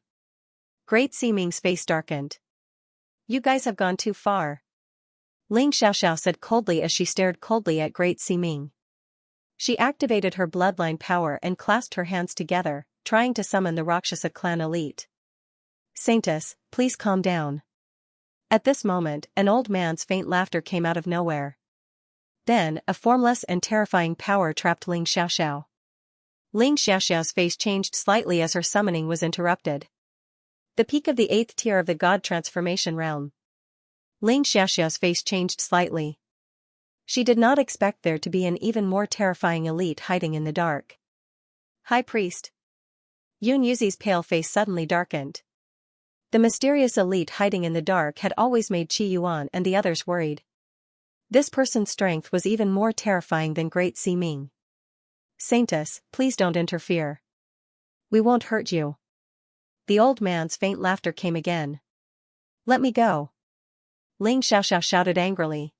S1: Great Sea Ming's face darkened. You guys have gone too far. Ling Xiaoxiao said coldly as she stared coldly at Great Sea Ming. She activated her bloodline power and clasped her hands together, trying to summon the Rakshasa clan elite. Saintess, please calm down. At this moment, an old man's faint laughter came out of nowhere. Then, a formless and terrifying power trapped Ling Xiaoxiao. Ling Xiaoxiao's face changed slightly as her summoning was interrupted. The peak of the 8th tier of the God Transformation realm. Ling Xiaoxiao's face changed slightly. She did not expect there to be an even more terrifying elite hiding in the dark. High Priest. Yun Yuzi's pale face suddenly darkened. The mysterious elite hiding in the dark had always made Qi Yuan and the others worried. This person's strength was even more terrifying than Great Sea Ming. Saintess, please don't interfere. We won't hurt you. The old man's faint laughter came again. Let me go. Ling Xiaoxiao shouted angrily.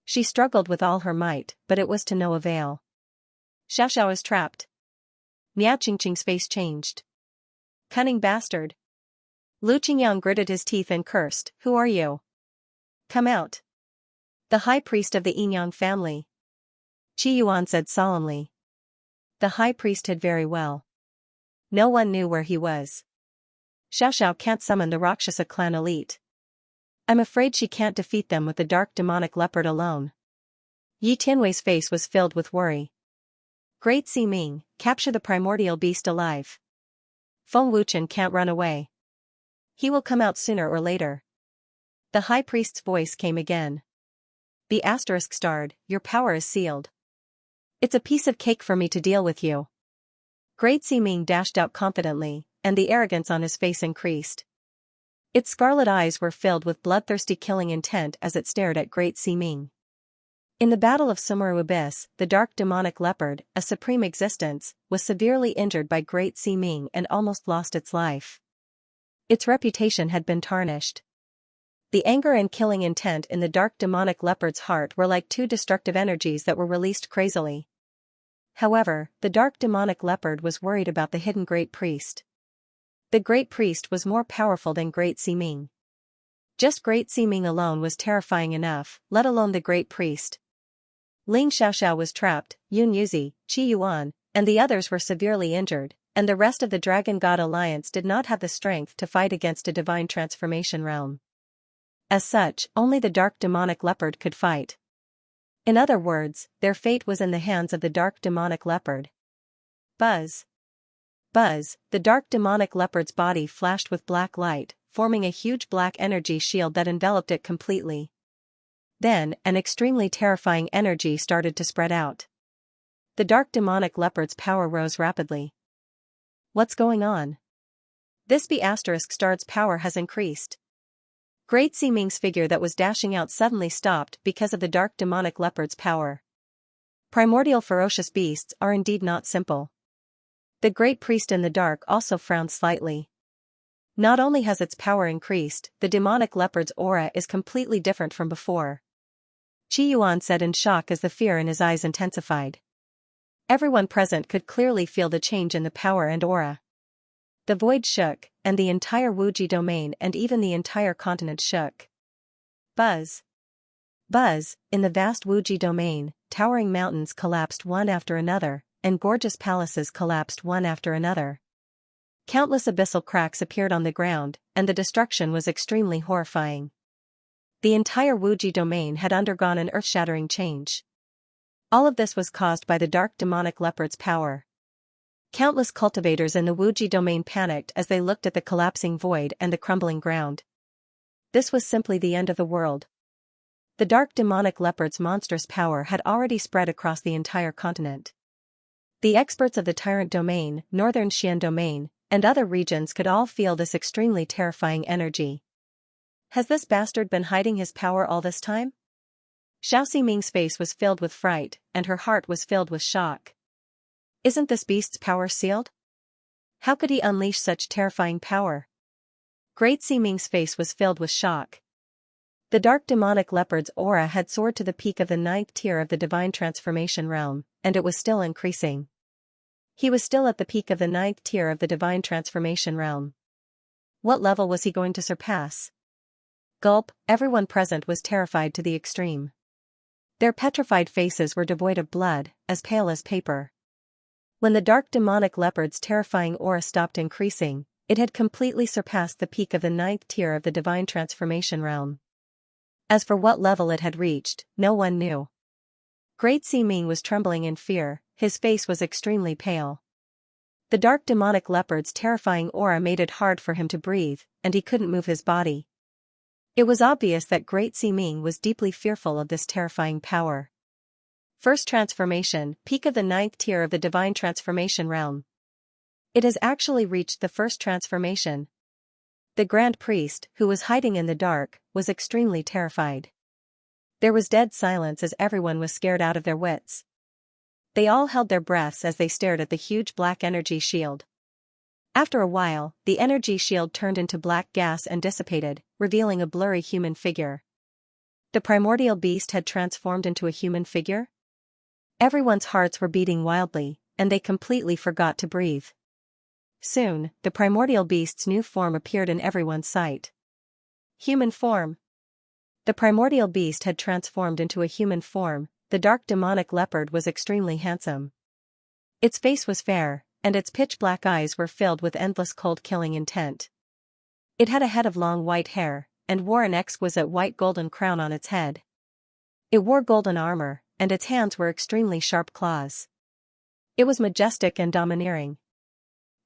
S1: She struggled with all her might, but it was to no avail. Xiaoxiao is trapped. Miao Qingqing's face changed. Cunning bastard. Lu Qingyang gritted his teeth and cursed, "Who are you? Come out." The high priest of the Yinyang family. Qi Yuan said solemnly. The high priest hid very well. No one knew where he was. Xiaoxiao can't summon the Rakshasa clan elite. I'm afraid she can't defeat them with the dark demonic leopard alone. Yi Tianwei's face was filled with worry. Great Sea Ming, capture the primordial beast alive. Feng Wuchen can't run away. He will come out sooner or later. The high priest's voice came again. Be asterisk starred, your power is sealed. It's a piece of cake for me to deal with you. Great Sea Ming dashed out confidently, and the arrogance on his face increased. Its scarlet eyes were filled with bloodthirsty killing intent as it stared at Great Sea Ming. In the Battle of Sumeru Abyss, the dark demonic leopard, a supreme existence, was severely injured by Great Sea Ming and almost lost its life. Its reputation had been tarnished. The anger and killing intent in the dark demonic leopard's heart were like two destructive energies that were released crazily. However, the dark demonic leopard was worried about the hidden Great Priest. The Great Priest was more powerful than Great Sea Ming. Just Great Sea Ming alone was terrifying enough, let alone the Great Priest. Ling Xiaoxiao was trapped, Yun Yuzi, Qi Yuan, and the others were severely injured, and the rest of the Dragon God Alliance did not have the strength to fight against a divine transformation realm. As such, only the dark demonic leopard could fight. In other words, their fate was in the hands of the dark demonic leopard. Buzz. Buzz, the dark demonic leopard's body flashed with black light, forming a huge black energy shield that enveloped it completely. Then, an extremely terrifying energy started to spread out. The dark demonic leopard's power rose rapidly. What's going on? This B******'*'''''''''''''''''''''''''''''''''''' has increased. Great Sea Ming's figure that was dashing out suddenly stopped because of the dark demonic leopard's power. Primordial ferocious beasts are indeed not simple. The Great Priest in the dark also frowned slightly. Not only has its power increased, the demonic leopard's aura is completely different from before. Qi Yuan said in shock as the fear in his eyes intensified. Everyone present could clearly feel the change in the power and aura. The void shook, and the entire Wuji domain and even the entire continent shook. Buzz. Buzz, in the vast Wuji domain, towering mountains collapsed one after another, and gorgeous palaces collapsed one after another. Countless abyssal cracks appeared on the ground, and the destruction was extremely horrifying. The entire Wuji domain had undergone an earth-shattering change. All of this was caused by the dark demonic leopard's power. Countless cultivators in the Wuji domain panicked as they looked at the collapsing void and the crumbling ground. This was simply the end of the world. The dark demonic leopard's monstrous power had already spread across the entire continent. The experts of the Tyrant Domain, Northern Xian Domain, and other regions could all feel this extremely terrifying energy. Has this bastard been hiding his power all this time? Xiao Ximing's face was filled with fright, and her heart was filled with shock. Isn't this beast's power sealed? How could he unleash such terrifying power? Great Sea Ming's face was filled with shock. The dark demonic leopard's aura had soared to the peak of the 9th tier of the divine transformation realm, and it was still increasing. He was still at the peak of the 9th tier of the divine transformation realm. What level was he going to surpass? Gulp, everyone present was terrified to the extreme. Their petrified faces were devoid of blood, as pale as paper. When the dark demonic leopard's terrifying aura stopped increasing, it had completely surpassed the peak of the 9th tier of the divine transformation realm. As for what level it had reached, no one knew. Great Sea Ming was trembling in fear, his face was extremely pale. The dark demonic leopard's terrifying aura made it hard for him to breathe, and he couldn't move his body. It was obvious that Great Sea Ming was deeply fearful of this terrifying power. First transformation, peak of the 9th tier of the divine transformation realm. It has actually reached the first transformation. The Grand Priest, who was hiding in the dark, was extremely terrified. There was dead silence as everyone was scared out of their wits. They all held their breaths as they stared at the huge black energy shield. After a while, the energy shield turned into black gas and dissipated, revealing a blurry human figure. The primordial beast had transformed into a human figure? Everyone's hearts were beating wildly, and they completely forgot to breathe. Soon, the primordial beast's new form appeared in everyone's sight. Human form. The primordial beast had transformed into a human form. The dark demonic leopard was extremely handsome. Its face was fair, and its pitch-black eyes were filled with endless cold-killing intent. It had a head of long white hair, and wore an exquisite white golden crown on its head. It wore golden armor, and its hands were extremely sharp claws. It was majestic and domineering.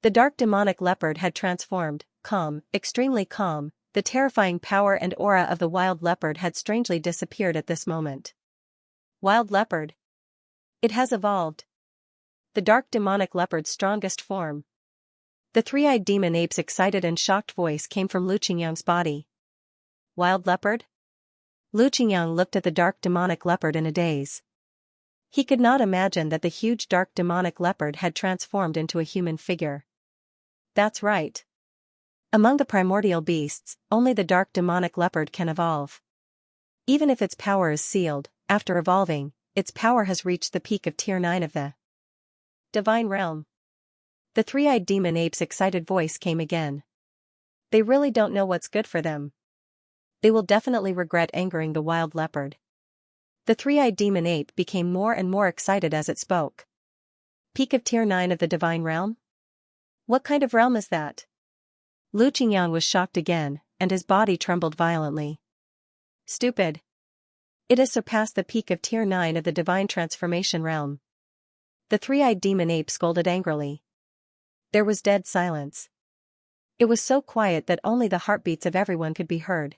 S1: The dark demonic leopard had transformed, calm, extremely calm. The terrifying power and aura of the wild leopard had strangely disappeared at this moment. Wild leopard. It has evolved. The dark demonic leopard's strongest form. The three-eyed demon ape's excited and shocked voice came from Lu Qingyang's body. Wild leopard? Lu Qingyang looked at the dark demonic leopard in a daze. He could not imagine that the huge dark demonic leopard had transformed into a human figure. That's right. Among the primordial beasts, only the dark demonic leopard can evolve. Even if its power is sealed, after evolving, its power has reached the peak of Tier 9 of the Divine Realm. The three-eyed demon ape's excited voice came again. They really don't know what's good for them. They will definitely regret angering the wild leopard. The three-eyed demon ape became more and more excited as it spoke. Peak of Tier 9 of the Divine Realm? What kind of realm is that? Lu Qingyang was shocked again, and his body trembled violently. Stupid. It has surpassed the peak of Tier 9 of the Divine Transformation Realm. The three-eyed demon ape scolded angrily. There was dead silence. It was so quiet that only the heartbeats of everyone could be heard.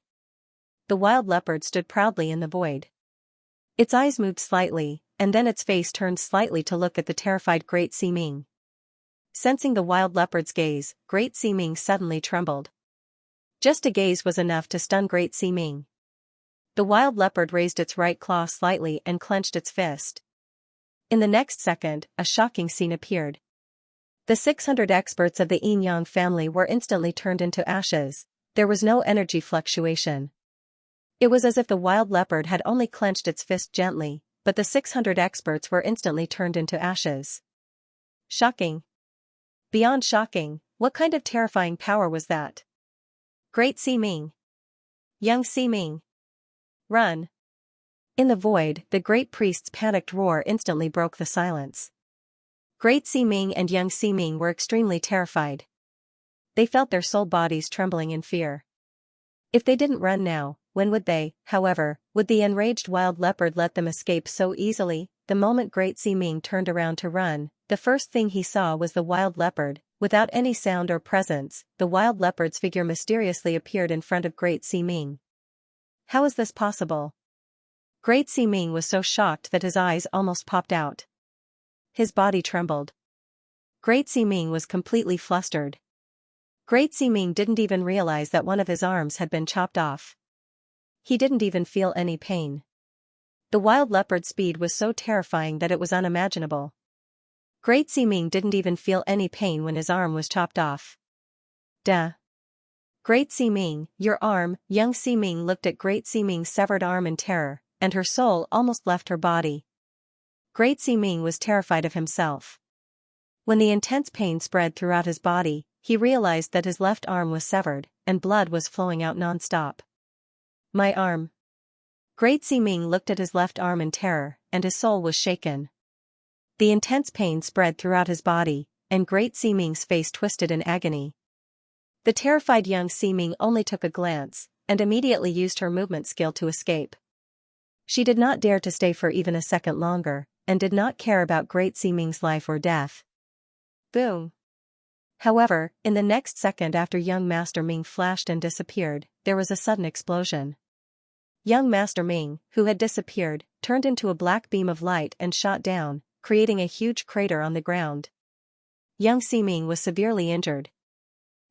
S1: The wild leopard stood proudly in the void. Its eyes moved slightly, and then its face turned slightly to look at the terrified Great Ximing. Sensing the wild leopard's gaze, Great Ximing suddenly trembled. Just a gaze was enough to stun Great Ximing. The wild leopard raised its right claw slightly and clenched its fist. In the next second, a shocking scene appeared. The 600 experts of the Yin-Yang family were instantly turned into ashes. There was no energy fluctuation. It was as if the wild leopard had only clenched its fist gently, but the 600 experts were instantly turned into ashes. Shocking. Beyond shocking, what kind of terrifying power was that? Great Ximing. Young Ximing. Run. In the void, the great priest's panicked roar instantly broke the silence. Great Ximing and young Ximing were extremely terrified. They felt their soul bodies trembling in fear. If they didn't run now, when would they, however, would the enraged wild leopard let them escape so easily? The moment Great Ximing turned around to run, the first thing he saw was the wild leopard. Without any sound or presence, the wild leopard's figure mysteriously appeared in front of Great Ximing. How is this possible? Great Ximing was so shocked that his eyes almost popped out. His body trembled. Great Ximing was completely flustered. Great Ximing didn't even realize that one of his arms had been chopped off. He didn't even feel any pain. The wild leopard's speed was so terrifying that it was unimaginable. Great Ximing didn't even feel any pain when his arm was chopped off. Duh. Great Ximing, your arm. Young Ximing looked at Great Ximing's severed arm in terror, and her soul almost left her body. Great Ximing was terrified of himself. When the intense pain spread throughout his body, he realized that his left arm was severed, and blood was flowing out non-stop. My arm. Great Ximing looked at his left arm in terror, and his soul was shaken. The intense pain spread throughout his body, and Great Ximing's face twisted in agony. The terrified young Ximing only took a glance, and immediately used her movement skill to escape. She did not dare to stay for even a second longer, and did not care about Great Ximing's life or death. Boom. However, in the next second after young Master Ming flashed and disappeared, there was a sudden explosion. Young Master Ming, who had disappeared, turned into a black beam of light and shot down, creating a huge crater on the ground. Young Ximing was severely injured.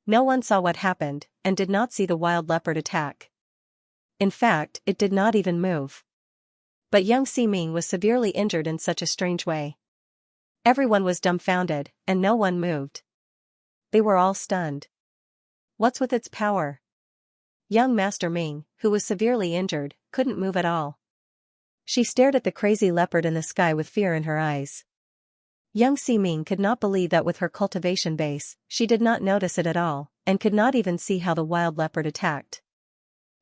S1: No one saw what happened, and did not see the wild leopard attack. In fact, it did not even move. But young Ximing was severely injured in such a strange way. Everyone was dumbfounded, and no one moved. They were all stunned. What's with its power? Young Master Ming, who was severely injured, couldn't move at all. She stared at the crazy leopard in the sky with fear in her eyes. Young Ximing could not believe that with her cultivation base, she did not notice it at all, and could not even see how the wild leopard attacked.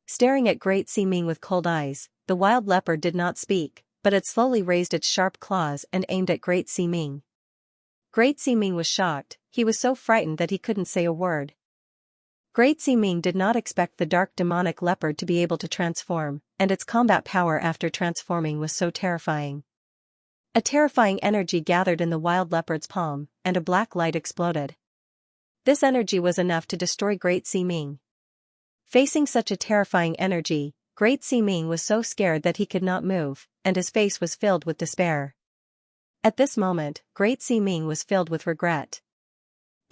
S1: Staring at Great Ximing with cold eyes, the wild leopard did not speak, but it slowly raised its sharp claws and aimed at Great Ximing. Great Ximing was shocked. He was so frightened that he couldn't say a word. Great Ximing did not expect the dark demonic leopard to be able to transform, and its combat power after transforming was so terrifying. A terrifying energy gathered in the wild leopard's palm, and a black light exploded. This energy was enough to destroy Great Ximing. Facing such a terrifying energy, Great Ximing was so scared that he could not move, and his face was filled with despair. At this moment, Great Ximing was filled with regret.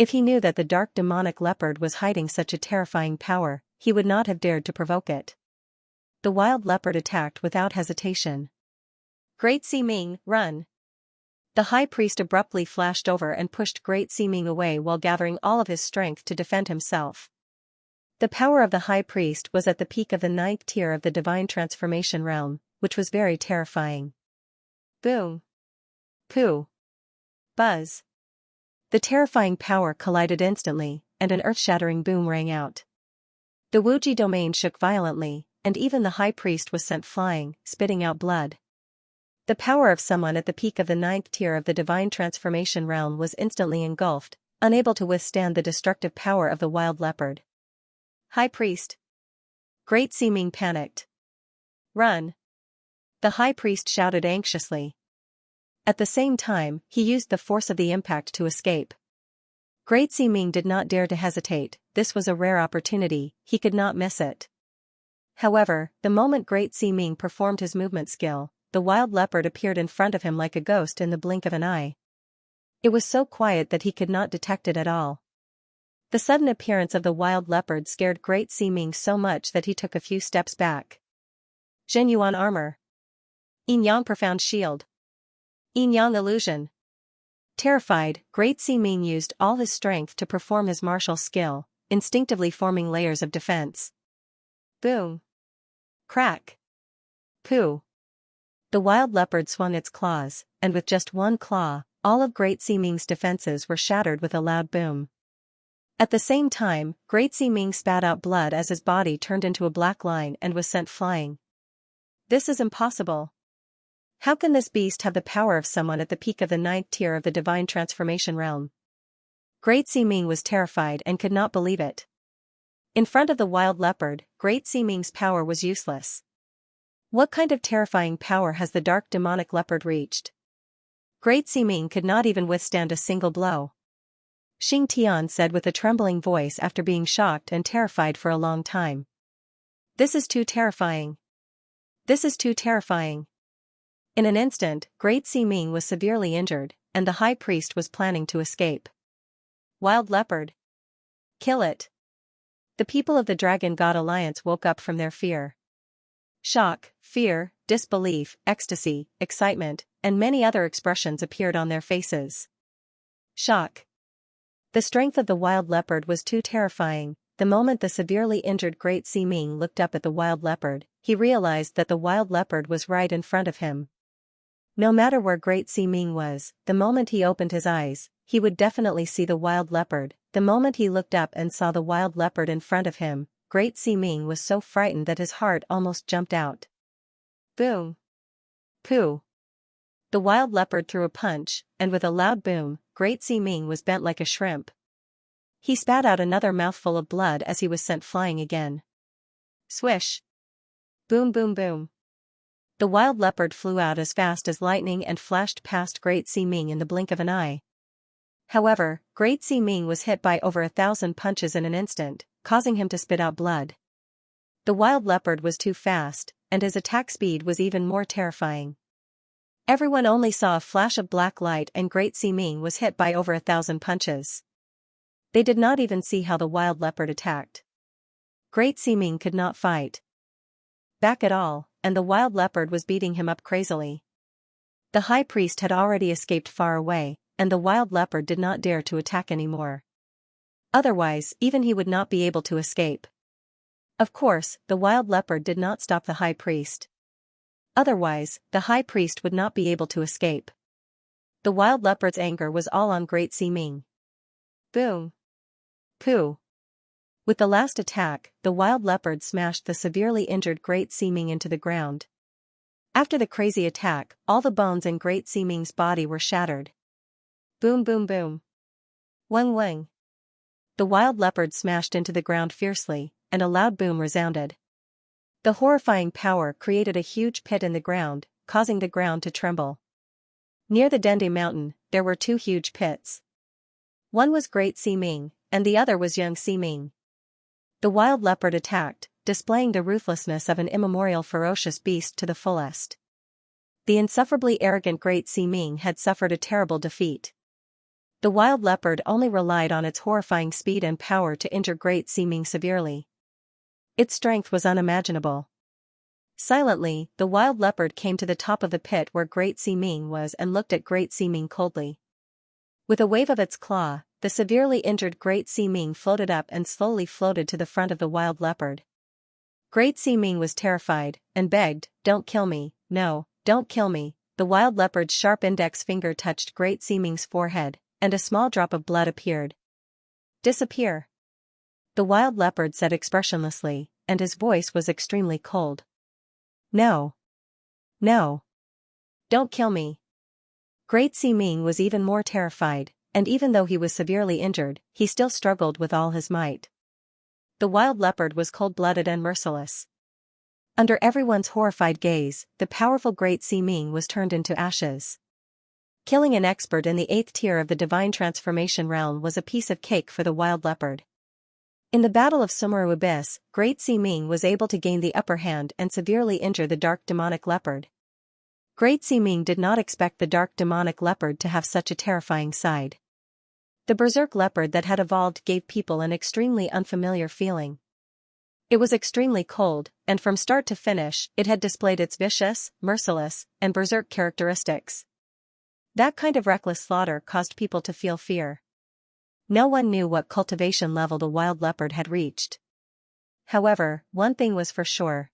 S1: If he knew that the dark demonic leopard was hiding such a terrifying power, he would not have dared to provoke it. The wild leopard attacked without hesitation. Great Ximing, run! The high priest abruptly flashed over and pushed Great Ximing away while gathering all of his strength to defend himself. The power of the high priest was at the peak of the 9th tier of the divine transformation realm, which was very terrifying. Boom! Pooh! Buzz! The terrifying power collided instantly, and an earth-shattering boom rang out. The Wuji domain shook violently, and even the high priest was sent flying, spitting out blood. The power of someone at the peak of the 9th tier of the divine transformation realm was instantly engulfed, unable to withstand the destructive power of the wild leopard. High priest! Great Ximing panicked. Run! The high priest shouted anxiously. At the same time, he used the force of the impact to escape. Great Ximing did not dare to hesitate. This was a rare opportunity, he could not miss it. However, the moment Great Ximing performed his movement skill, the wild leopard appeared in front of him like a ghost in the blink of an eye. It was so quiet that he could not detect it at all. The sudden appearance of the wild leopard scared Great Ximing so much that he took a few steps back. Zhenyuan armor. Yin Yang profound shield. Yin Yang illusion. Terrified, Great Ximing used all his strength to perform his martial skill, instinctively forming layers of defense. Boom! Crack! Pooh! The wild leopard swung its claws, and with just one claw, all of Great Ximing's defenses were shattered with a loud boom. At the same time, Great Ximing spat out blood as his body turned into a black line and was sent flying. This is impossible. How can this beast have the power of someone at the peak of the 9th tier of the divine transformation realm? Great Ximing was terrified and could not believe it. In front of the wild leopard, Great Ximing's power was useless. What kind of terrifying power has the dark demonic leopard reached? Great Ximing could not even withstand a single blow. Xing Tian said with a trembling voice after being shocked and terrified for a long time. This is too terrifying. This is too terrifying. In an instant, Great Ximing was severely injured, and the high priest was planning to escape. Wild leopard. Kill it. The people of the Dragon God Alliance woke up from their fear. Shock, fear, disbelief, ecstasy, excitement, and many other expressions appeared on their faces. Shock. The strength of the wild leopard was too terrifying. The moment the severely injured Great Ximing looked up at the wild leopard, he realized that the wild leopard was right in front of him. No matter where Great Ximing was, the moment he opened his eyes, he would definitely see the wild leopard. The moment he looked up and saw the wild leopard in front of him, Great Ximing was so frightened that his heart almost jumped out. Boom! Pooh! The wild leopard threw a punch, and with a loud boom, Great Ximing was bent like a shrimp. He spat out another mouthful of blood as he was sent flying again. Swish! Boom boom boom! The wild leopard flew out as fast as lightning and flashed past Great Ximing in the blink of an eye. However, Great Ximing was hit by over 1,000 punches in an instant, causing him to spit out blood. The wild leopard was too fast, and his attack speed was even more terrifying. Everyone only saw a flash of black light and Great Ximing was hit by over 1,000 punches. They did not even see how the wild leopard attacked. Great Ximing could not fight back at all, and the wild leopard was beating him up crazily. The high priest had already escaped far away, and the wild leopard did not dare to attack anymore. Otherwise, even he would not be able to escape. Of course, the wild leopard did not stop the high priest. Otherwise, the high priest would not be able to escape. The wild leopard's anger was all on Great Ximing. Boom! Pooh! With the last attack, the wild leopard smashed the severely injured Great Ximing into the ground. After the crazy attack, all the bones in Great Ximing's body were shattered. Boom boom boom! Weng weng! The wild leopard smashed into the ground fiercely, and a loud boom resounded. The horrifying power created a huge pit in the ground, causing the ground to tremble. Near the Dende Mountain, there were two huge pits. One was Great Ximing, and the other was young Ximing. The wild leopard attacked, displaying the ruthlessness of an immemorial ferocious beast to the fullest. The insufferably arrogant Great Ximing had suffered a terrible defeat. The wild leopard only relied on its horrifying speed and power to injure Great Ximing severely. Its strength was unimaginable. Silently, the wild leopard came to the top of the pit where Great Ming was and looked at Great Ming coldly. With a wave of its claw, the severely injured Great Ming floated up and slowly floated to the front of the wild leopard. Great Ming was terrified, and begged, "Don't kill me, no, don't kill me." The wild leopard's sharp index finger touched Great Ming's forehead, and a small drop of blood appeared. "Disappear," the wild leopard said expressionlessly, and his voice was extremely cold. "No. No. Don't kill me." Great Ming was even more terrified, and even though he was severely injured, he still struggled with all his might. The wild leopard was cold-blooded and merciless. Under everyone's horrified gaze, the powerful Great Ming was turned into ashes. Killing an expert in the 8th tier of the divine transformation realm was a piece of cake for the wild leopard. In the Battle of Sumeru Abyss, Great Ming was able to gain the upper hand and severely injure the dark demonic leopard. Great Ming did not expect the dark demonic leopard to have such a terrifying side. The berserk leopard that had evolved gave people an extremely unfamiliar feeling. It was extremely cold, and from start to finish, it had displayed its vicious, merciless, and berserk characteristics. That kind of reckless slaughter caused people to feel fear. No one knew what cultivation level the wild leopard had reached. However, one thing was for sure.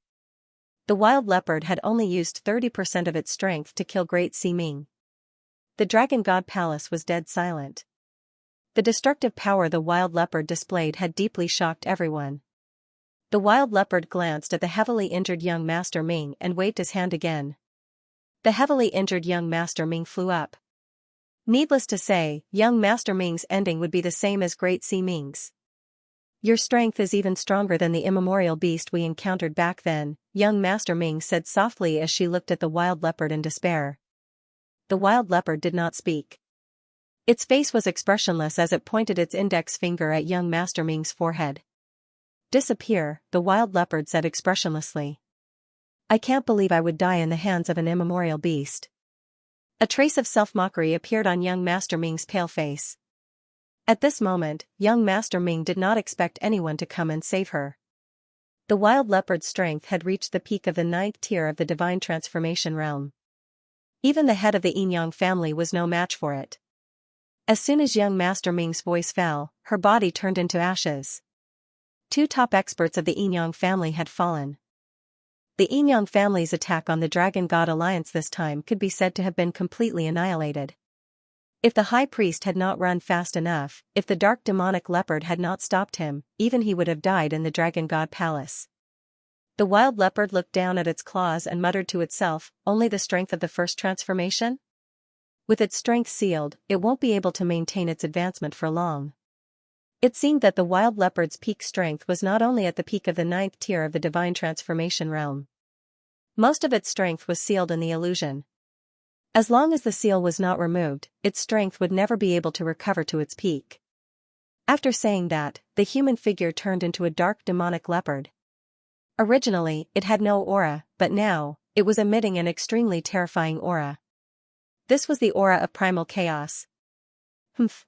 S1: The wild leopard had only used 30% of its strength to kill Great Ming. The Dragon God Palace was dead silent. The destructive power the wild leopard displayed had deeply shocked everyone. The wild leopard glanced at the heavily injured young Master Ming and waved his hand again. The heavily injured young Master Ming flew up. Needless to say, young Master Ming's ending would be the same as Great Ming's. "Your strength is even stronger than the immemorial beast we encountered back then," young Master Ming said softly as she looked at the wild leopard in despair. The wild leopard did not speak. Its face was expressionless as it pointed its index finger at young Master Ming's forehead. "Disappear," the wild leopard said expressionlessly. "I can't believe I would die in the hands of an immemorial beast." A trace of self-mockery appeared on young Master Ming's pale face. At this moment, young Master Ming did not expect anyone to come and save her. The wild leopard's strength had reached the peak of the 9th tier of the divine transformation realm. Even the head of the Yin family was no match for it. As soon as young Master Ming's voice fell, her body turned into ashes. 2 top experts of the Yin family had fallen. The Yin family's attack on the Dragon God Alliance this time could be said to have been completely annihilated. If the high priest had not run fast enough, if the dark demonic leopard had not stopped him, even he would have died in the Dragon God Palace. The wild leopard looked down at its claws and muttered to itself, "Only the strength of the first transformation? With its strength sealed, it won't be able to maintain its advancement for long." It seemed that the wild leopard's peak strength was not only at the peak of the 9th tier of the divine transformation realm. Most of its strength was sealed in the illusion. As long as the seal was not removed, its strength would never be able to recover to its peak. After saying that, the human figure turned into a dark demonic leopard. Originally, it had no aura, but now, it was emitting an extremely terrifying aura. This was the aura of primal chaos. "Humph.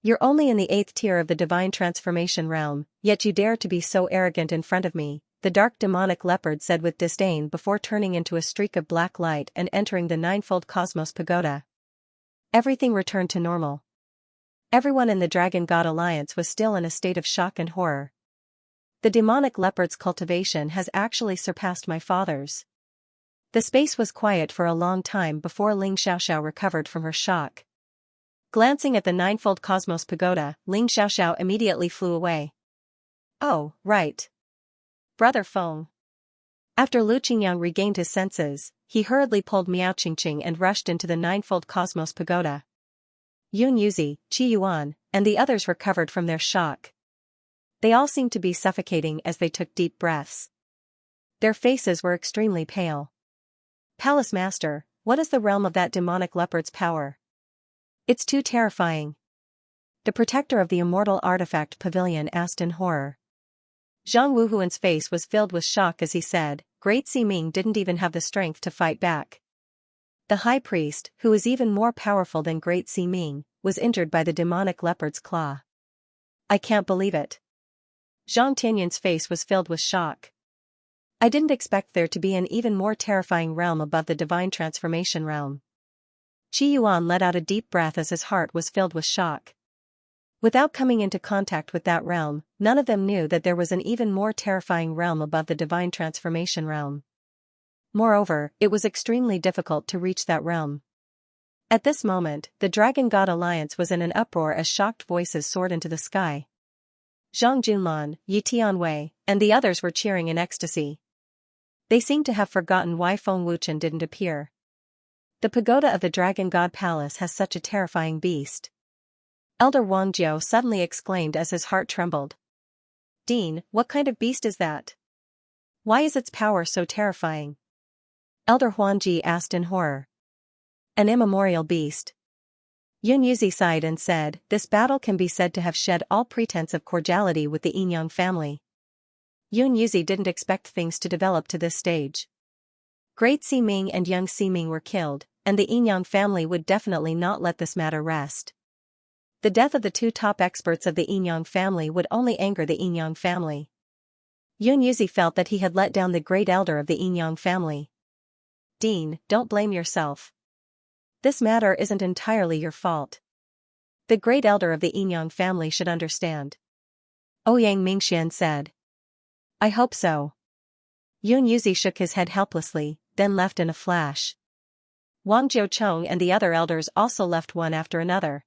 S1: You're only in the 8th tier of the divine transformation realm, yet you dare to be so arrogant in front of me," the dark demonic leopard said with disdain before turning into a streak of black light and entering the ninefold cosmos pagoda. Everything returned to normal. Everyone in the Dragon God Alliance was still in a state of shock and horror. The demonic leopard's cultivation has actually surpassed my father's. The space was quiet for a long time before Xianxia recovered from her shock. Glancing at the ninefold cosmos pagoda, Xianxia immediately flew away. "Oh, right. Brother Feng." After Lu Qingyang regained his senses, he hurriedly pulled Miao Qingqing and rushed into the ninefold cosmos pagoda. Yun Yuzi, Qi Yuan, and the others recovered from their shock. They all seemed to be suffocating as they took deep breaths. Their faces were extremely pale. "Palace Master, what is the realm of that demonic leopard's power? It's too terrifying." The protector of the immortal artifact pavilion asked in horror. Zhang Wuhuan's face was filled with shock as he said, "Great Ming didn't even have the strength to fight back." The high priest, who was even more powerful than Great Ming, was injured by the demonic leopard's claw. "I can't believe it." Zhang Tianyin's face was filled with shock. I didn't expect there to be an even more terrifying realm above the divine transformation realm. Qi Yuan let out a deep breath as his heart was filled with shock. Without coming into contact with that realm, none of them knew that there was an even more terrifying realm above the divine transformation realm. Moreover, it was extremely difficult to reach that realm. At this moment, the Dragon God Alliance was in an uproar as shocked voices soared into the sky. Zhang Junlan, Yi Tianwei, and the others were cheering in ecstasy. They seemed to have forgotten why Feng Wuchen didn't appear. The pagoda of the Dragon God Palace has such a terrifying beast. Elder Wang Jiao suddenly exclaimed as his heart trembled. Dean, what kind of beast is that? Why is its power so terrifying? Elder Huanji asked in horror. An immemorial beast. Yun Yuzi sighed and said, this battle can be said to have shed all pretense of cordiality with the Yinyang family. Yun Yuzi didn't expect things to develop to this stage. Great Ximing and young Ximing were killed, and the Yinyang family would definitely not let this matter rest. The death of the two top experts of the Yinyang family would only anger the Yinyang family. Yun Yuzi felt that he had let down the great elder of the Yinyang family. Dean, don't blame yourself. This matter isn't entirely your fault. The great elder of the Yinyang family should understand. Ouyang Mingxian said. I hope so. Yun Yuzi shook his head helplessly, then left in a flash. Wang Jiucheng and the other elders also left one after another.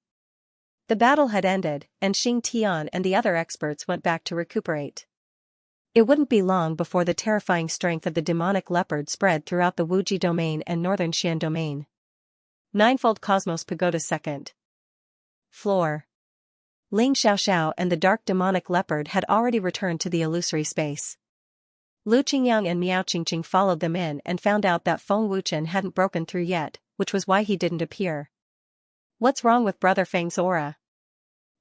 S1: The battle had ended, and Xing Tian and the other experts went back to recuperate. It wouldn't be long before the terrifying strength of the demonic leopard spread throughout the Wuji domain and northern Xian domain. Ninefold Cosmos Pagoda 2nd floor. Ling Xiaoxiao and the dark demonic leopard had already returned to the illusory space. Lu Qingyang and Miao Qingqing followed them in and found out that Feng Wuchen hadn't broken through yet, which was why he didn't appear. What's wrong with Brother Feng's aura?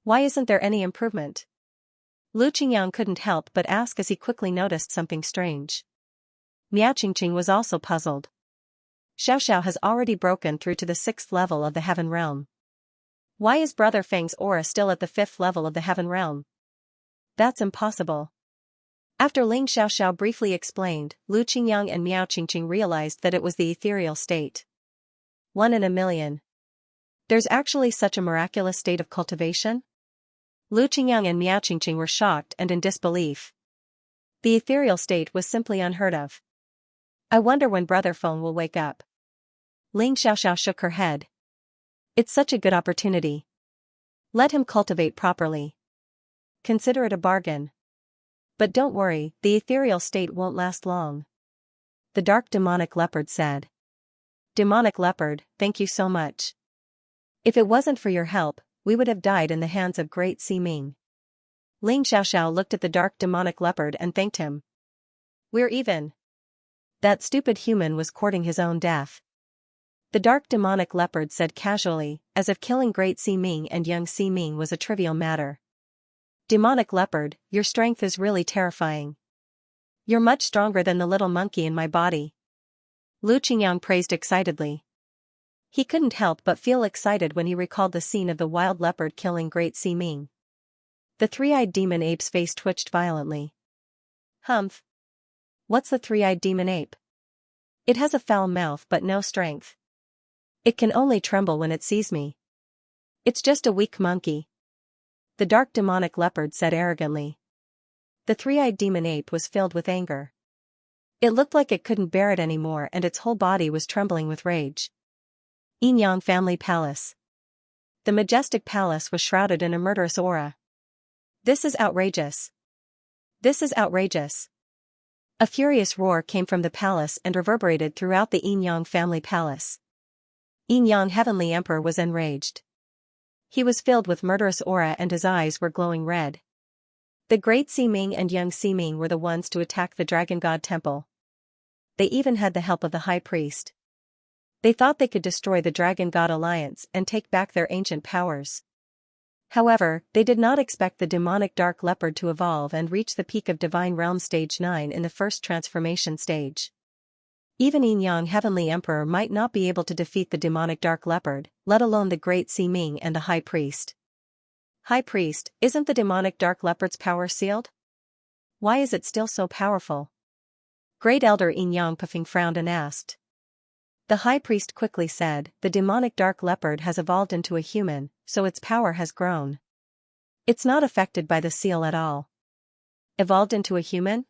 S1: Why isn't there any improvement? Lu Qingyang couldn't help but ask as he quickly noticed something strange. Miao Qingqing was also puzzled. Xiaoxiao has already broken through to the 6th level of the Heaven Realm. Why is Brother Feng's aura still at the 5th level of the Heaven Realm? That's impossible. After Ling Xiaoxiao briefly explained, Lu Qingyang and Miao Qingqing realized that it was the ethereal state. 1 in a million. There's actually such a miraculous state of cultivation? Lu Qingyang and Miao Qingqing were shocked and in disbelief. The ethereal state was simply unheard of. I wonder when Brother Feng will wake up. Ling Xiaoxiao shook her head. It's such a good opportunity. Let him cultivate properly. Consider it a bargain. But don't worry, the ethereal state won't last long. The dark demonic leopard said. Demonic leopard, thank you so much. If it wasn't for your help, we would have died in the hands of great Ximing. Ling Xiaoxiao looked at the dark demonic leopard and thanked him. We're even. That stupid human was courting his own death. The dark demonic leopard said casually, as if killing great Ximing and young Ximing was a trivial matter. Demonic leopard, your strength is really terrifying. You're much stronger than the little monkey in my body. Lu Qingyang praised excitedly. He couldn't help but feel excited when he recalled the scene of the wild leopard killing great Ximing. The three-eyed demon ape's face twitched violently. Humph. What's the three-eyed demon ape? It has a foul mouth but no strength. It can only tremble when it sees me. It's just a weak monkey. The dark demonic leopard said arrogantly. The three-eyed demon ape was filled with anger. It looked like it couldn't bear it anymore and its whole body was trembling with rage. Yinyang Family Palace. The majestic palace was shrouded in a murderous aura. This is outrageous. This is outrageous. A furious roar came from the palace and reverberated throughout the Yinyang Family Palace. Yinyang Heavenly Emperor was enraged. He was filled with murderous aura and his eyes were glowing red. The great Ximing and young Ximing were the ones to attack the Dragon God Temple. They even had the help of the High Priest. They thought they could destroy the Dragon God Alliance and take back their ancient powers. However, they did not expect the demonic dark leopard to evolve and reach the peak of Divine Realm Stage 9 in the first transformation stage. Even Yinyang Heavenly Emperor might not be able to defeat the demonic dark leopard, let alone the great Ximing and the High Priest. High Priest, isn't the demonic dark leopard's power sealed? Why is it still so powerful? Great Elder Yin Puffing frowned and asked. The high priest quickly said, the demonic dark leopard has evolved into a human, so its power has grown. It's not affected by the seal at all. Evolved into a human?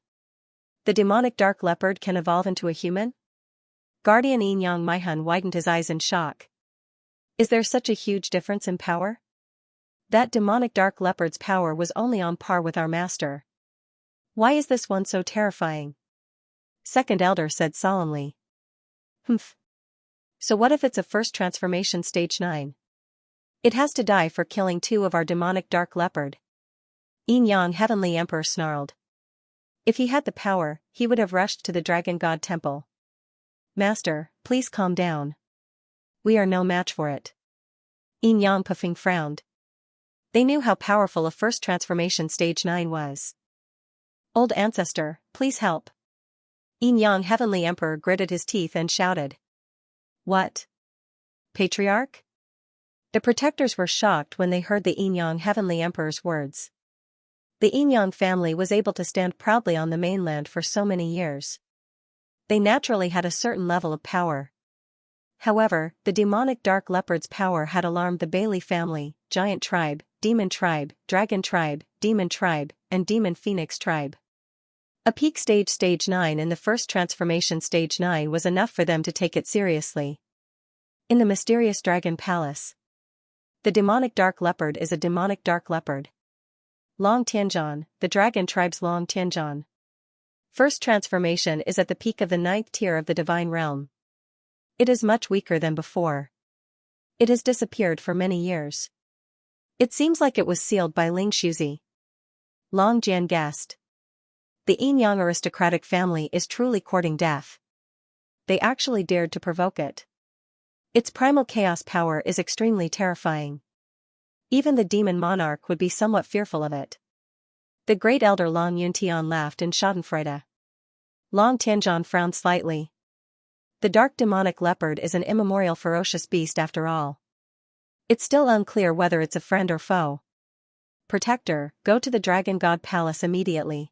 S1: The demonic dark leopard can evolve into a human? Guardian Yin Maihun widened his eyes in shock. Is there such a huge difference in power? That demonic dark leopard's power was only on par with our master. Why is this one so terrifying? Second Elder said solemnly. Humph. So what if it's a first transformation stage 9? It has to die for killing 2 of our demonic dark leopard. Yin Yang Heavenly Emperor snarled. If he had the power, he would have rushed to the Dragon God Temple. Master, please calm down. We are no match for it. Yin Yang Puffing frowned. They knew how powerful a first transformation stage 9 was. Old ancestor, please help. Yin Yang Heavenly Emperor gritted his teeth and shouted. What? Patriarch? The protectors were shocked when they heard the Yin Yang Heavenly Emperor's words. The Yin Yang family was able to stand proudly on the mainland for so many years. They naturally had a certain level of power. However, the demonic dark leopard's power had alarmed the Bailey family, Giant Tribe, Demon Tribe, Dragon Tribe, Demon Tribe, and Demon Phoenix Tribe. A peak stage 9 in the first transformation stage 9 was enough for them to take it seriously. In the mysterious Dragon Palace. The demonic dark leopard is a demonic dark leopard. Long Tianzhan, the Dragon Tribe's Long Tianzhan. First transformation is at the peak of the 9th tier of the Divine Realm. It is much weaker than before. It has disappeared for many years. It seems like it was sealed by Ling Shuzi. Long Jian guessed. The Yin Yang aristocratic family is truly courting death. They actually dared to provoke it. Its primal chaos power is extremely terrifying. Even the demon monarch would be somewhat fearful of it. The great elder Long Yuntian laughed in schadenfreude. Long Tianzhan frowned slightly. The dark demonic leopard is an immemorial ferocious beast after all. It's still unclear whether it's a friend or foe. Protector, go to the Dragon God Palace immediately.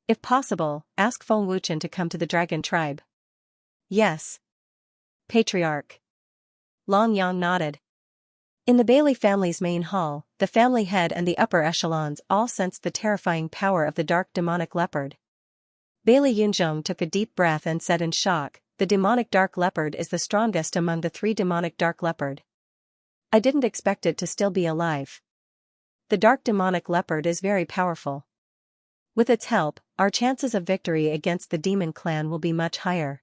S1: If possible, ask Feng Wuchen to come to the Dragon Tribe. Yes. Patriarch. Long Yang nodded. In the Bailey family's main hall, the family head and the upper echelons all sensed the terrifying power of the dark demonic leopard. Bailey Yunzhong took a deep breath and said in shock, the demonic dark leopard is the strongest among the 3 demonic dark leopard. I didn't expect it to still be alive. The dark demonic leopard is very powerful. With its help, our chances of victory against the demon clan will be much higher.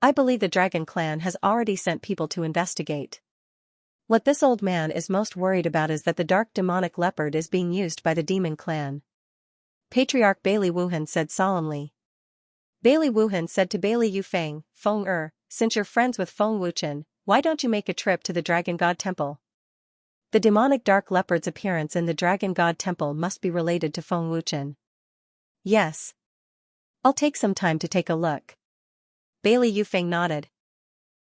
S1: I believe the dragon clan has already sent people to investigate. What this old man is most worried about is that the dark demonic leopard is being used by the demon clan. Patriarch Bailey Wuhan said solemnly. Bailey Wuhan said to Bailey Yufeng, Feng since you're friends with Feng Wuchen, why don't you make a trip to the Dragon God Temple? The demonic dark leopard's appearance in the Dragon God Temple must be related to Feng Wuchen. Yes. I'll take some time to take a look. Bailey Yufeng nodded.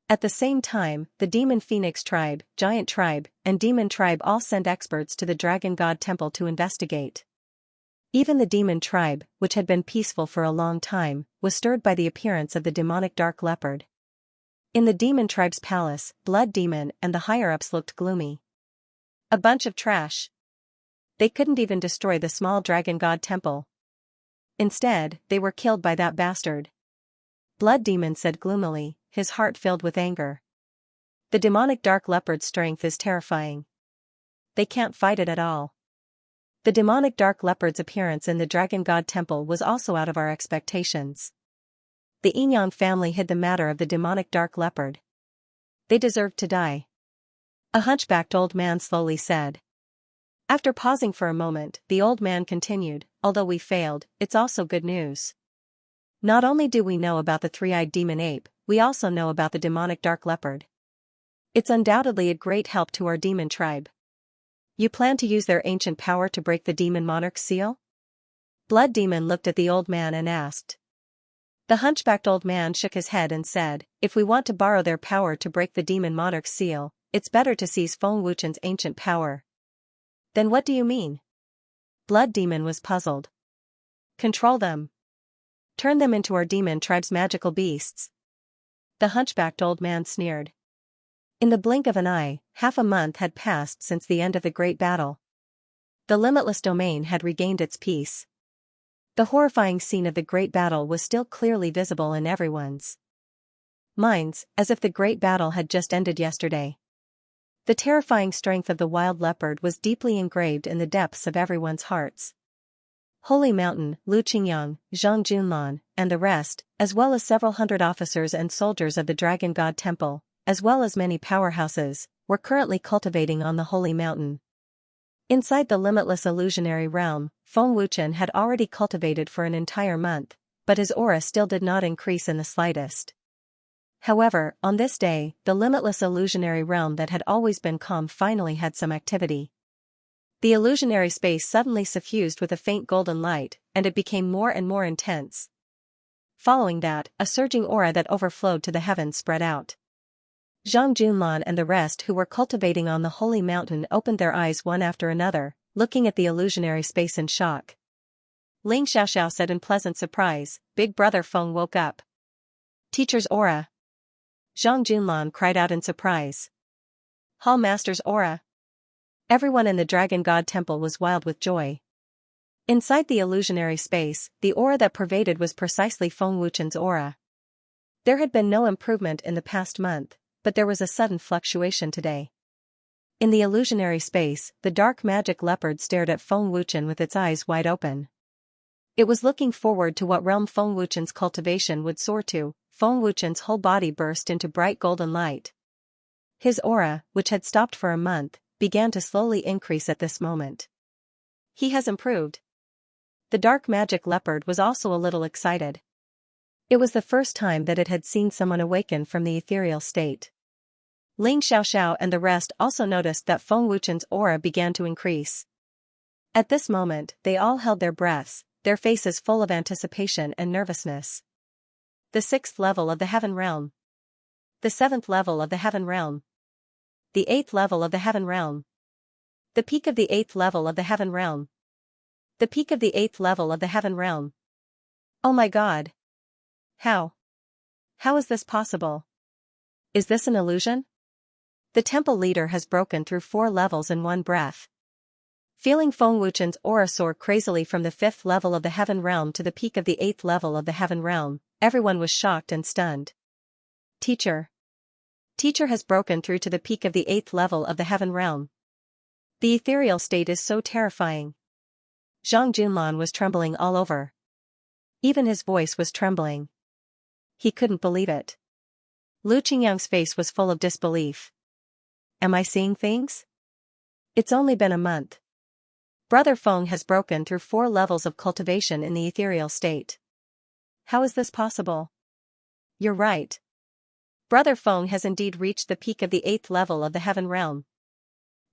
S1: At the same time, the Demon Phoenix Tribe, Giant Tribe, and Demon Tribe all sent experts to the Dragon God Temple to investigate. Even the Demon Tribe, which had been peaceful for a long time, was stirred by the appearance of the demonic dark leopard. In the Demon Tribe's palace, Blood Demon and the higher-ups looked gloomy. A bunch of trash. They couldn't even destroy the small Dragon God Temple. Instead, they were killed by that bastard. Blood Demon said gloomily, his heart filled with anger. The demonic dark leopard's strength is terrifying. They can't fight it at all. The demonic dark leopard's appearance in the Dragon God Temple was also out of our expectations. The Yin Yang family hid the matter of the demonic dark leopard. They deserved to die. A hunchbacked old man slowly said. After pausing for a moment, the old man continued, although we failed, it's also good news. Not only do we know about the 3-eyed demon ape, we also know about the demonic dark leopard. It's undoubtedly a great help to our demon tribe. You plan to use their ancient power to break the demon monarch's seal? Blood Demon looked at the old man and asked. The hunchbacked old man shook his head and said, if we want to borrow their power to break the demon monarch's seal, it's better to seize Feng Wuchen's ancient power. Then what do you mean? Blood Demon was puzzled. Control them. Turn them into our demon tribe's magical beasts. The hunchbacked old man sneered. In the blink of an eye, half a month had passed since the end of the great battle. The limitless domain had regained its peace. The horrifying scene of the great battle was still clearly visible in everyone's minds, as if the great battle had just ended yesterday. The terrifying strength of the wild leopard was deeply engraved in the depths of everyone's hearts. Holy Mountain, Lu Qingyang, Zhang Junlan, and the rest, as well as several hundred officers and soldiers of the Dragon God Temple, as well as many powerhouses, were currently cultivating on the Holy Mountain. Inside the limitless illusionary realm, Feng Wuchen had already cultivated for an entire month, but his aura still did not increase in the slightest. However, on this day, the limitless illusionary realm that had always been calm finally had some activity. The illusionary space suddenly suffused with a faint golden light, and it became more and more intense. Following that, a surging aura that overflowed to the heavens spread out. Zhang Junlan and the rest who were cultivating on the Holy Mountain opened their eyes one after another, looking at the illusionary space in shock. Ling Xiaoxiao said in pleasant surprise, "Big brother Feng woke up." "Teacher's aura." Zhang Junlan cried out in surprise. "Hall Master's aura." Everyone in the Dragon God Temple was wild with joy. Inside the illusionary space, the aura that pervaded was precisely Feng Wuchen's aura. There had been no improvement in the past month, but there was a sudden fluctuation today. In the illusionary space, the dark magic leopard stared at Feng Wuchen with its eyes wide open. It was looking forward to what realm Feng Wuchen's cultivation would soar to. Feng Wuchen's whole body burst into bright golden light. His aura, which had stopped for a month, began to slowly increase at this moment. He has improved. The dark magic leopard was also a little excited. It was the first time that it had seen someone awaken from the ethereal state. Ling Xiaoxiao and the rest also noticed that Feng Wuchen's aura began to increase. At this moment, they all held their breaths, their faces full of anticipation and nervousness. The 6th level of the Heaven Realm. The 7th level of the Heaven Realm. The 8th level of the Heaven Realm. The peak of the 8th level of the Heaven Realm. The peak of the 8th level of the Heaven Realm. Oh my God! How? How is this possible? Is this an illusion? The temple leader has broken through 4 levels in one breath. Feeling Feng Wuchen's aura soar crazily from the 5th level of the Heaven Realm to the peak of the 8th level of the Heaven Realm, everyone was shocked and stunned. Teacher has broken through to the peak of the 8th level of the Heaven Realm. The ethereal state is so terrifying. Zhang Junlan was trembling all over. Even his voice was trembling. He couldn't believe it. Lu Qingyang's face was full of disbelief. Am I seeing things? It's only been a month. Brother Feng has broken through 4 levels of cultivation in the ethereal state. How is this possible? You're right. Brother Feng has indeed reached the peak of the 8th level of the Heaven Realm.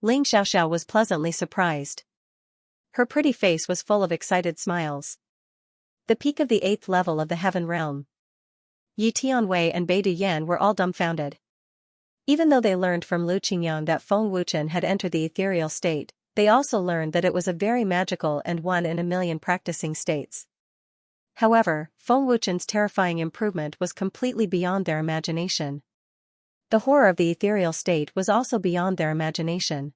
S1: Ling Xiaoxiao was pleasantly surprised. Her pretty face was full of excited smiles. The peak of the 8th level of the Heaven Realm. Yi Tianwei and Bai Duyan were all dumbfounded. Even though they learned from Lu Qingyang that Feng Wuchen had entered the ethereal state, they also learned that it was a very magical and one in a million practicing states. However, Feng Wuchen's terrifying improvement was completely beyond their imagination. The horror of the ethereal state was also beyond their imagination.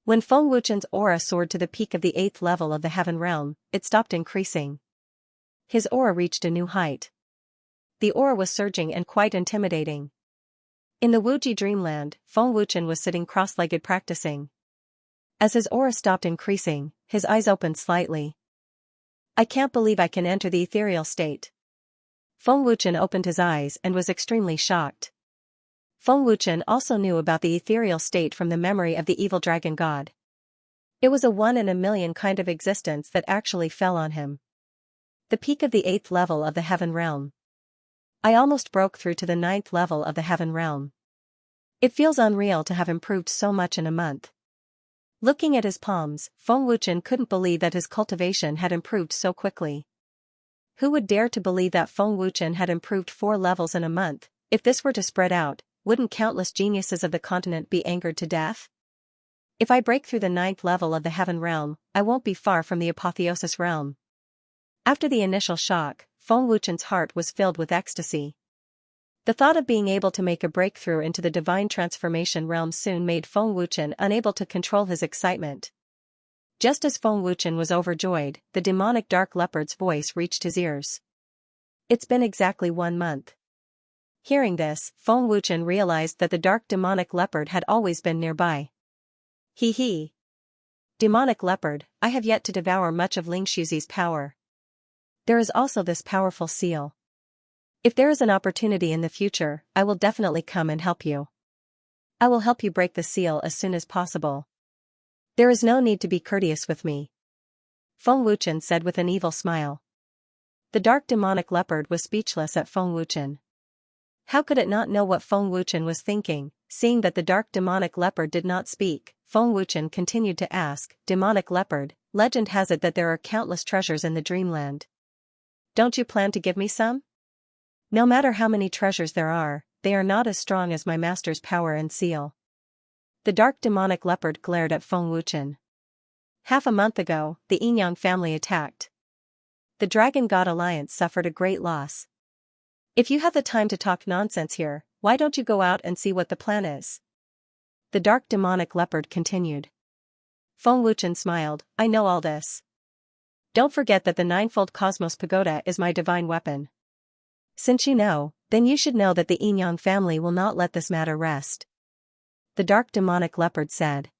S1: When Feng Wuchen's aura soared to the peak of the 8th level of the Heaven Realm, it stopped increasing. His aura reached a new height. The aura was surging and quite intimidating. In the Wuji dreamland, Feng Wuchen was sitting cross-legged practicing. As his aura stopped increasing, his eyes opened slightly. I can't believe I can enter the ethereal state. Feng Wuchen opened his eyes and was extremely shocked. Feng Wuchen also knew about the ethereal state from the memory of the evil dragon god. It was a one in a million kind of existence that actually fell on him. The peak of the 8th level of the Heaven Realm. I almost broke through to the 9th level of the Heaven Realm. It feels unreal to have improved so much in a month. Looking at his palms, Feng Wuchen couldn't believe that his cultivation had improved so quickly. Who would dare to believe that Feng Wuchen had improved 4 levels in a month? If this were to spread out, wouldn't countless geniuses of the continent be angered to death? If I break through the 9th level of the Heaven Realm, I won't be far from the Apotheosis Realm. After the initial shock, Feng Wuchen's heart was filled with ecstasy. The thought of being able to make a breakthrough into the divine transformation realm soon made Feng Wuchen unable to control his excitement. Just as Feng Wuchen was overjoyed, the demonic dark leopard's voice reached his ears. It's been exactly 1 month. Hearing this, Feng Wuchen realized that the dark demonic leopard had always been nearby. He. Demonic leopard, I have yet to devour much of Xianxia's power. There is also this powerful seal. If there is an opportunity in the future, I will definitely come and help you. I will help you break the seal as soon as possible. There is no need to be courteous with me. Feng Wuchen said with an evil smile. The dark demonic leopard was speechless at Feng Wuchen. How could it not know what Feng Wuchen was thinking? Seeing that the dark demonic leopard did not speak, Feng Wuchen continued to ask, Demonic leopard, legend has it that there are countless treasures in the dreamland. Don't you plan to give me some? No matter how many treasures there are, they are not as strong as my master's power and seal. The dark demonic leopard glared at Feng Wuchen. Half a month ago, the Xianxia family attacked. The Dragon God Alliance suffered a great loss. If you have the time to talk nonsense here, why don't you go out and see what the plan is? The dark demonic leopard continued. Feng Wuchen smiled, I know all this. Don't forget that the ninefold cosmos pagoda is my divine weapon. Since you know, then you should know that the Xianxia family will not let this matter rest. The dark demonic leopard said.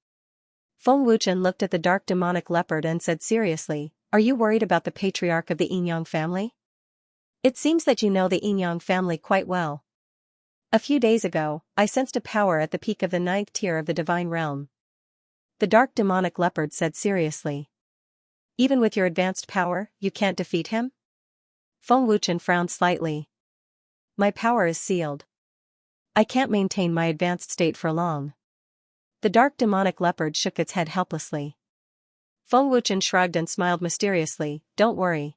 S1: Feng Wuchen looked at the dark demonic leopard and said seriously, Are you worried about the patriarch of the Xianxia family? It seems that you know the Xianxia family quite well. A few days ago, I sensed a power at the peak of the 9th tier of the divine realm. The dark demonic leopard said seriously. Even with your advanced power, you can't defeat him? Feng Wuchen frowned slightly. My power is sealed. I can't maintain my advanced state for long. The dark demonic leopard shook its head helplessly. Feng Wuchen shrugged and smiled mysteriously, Don't worry.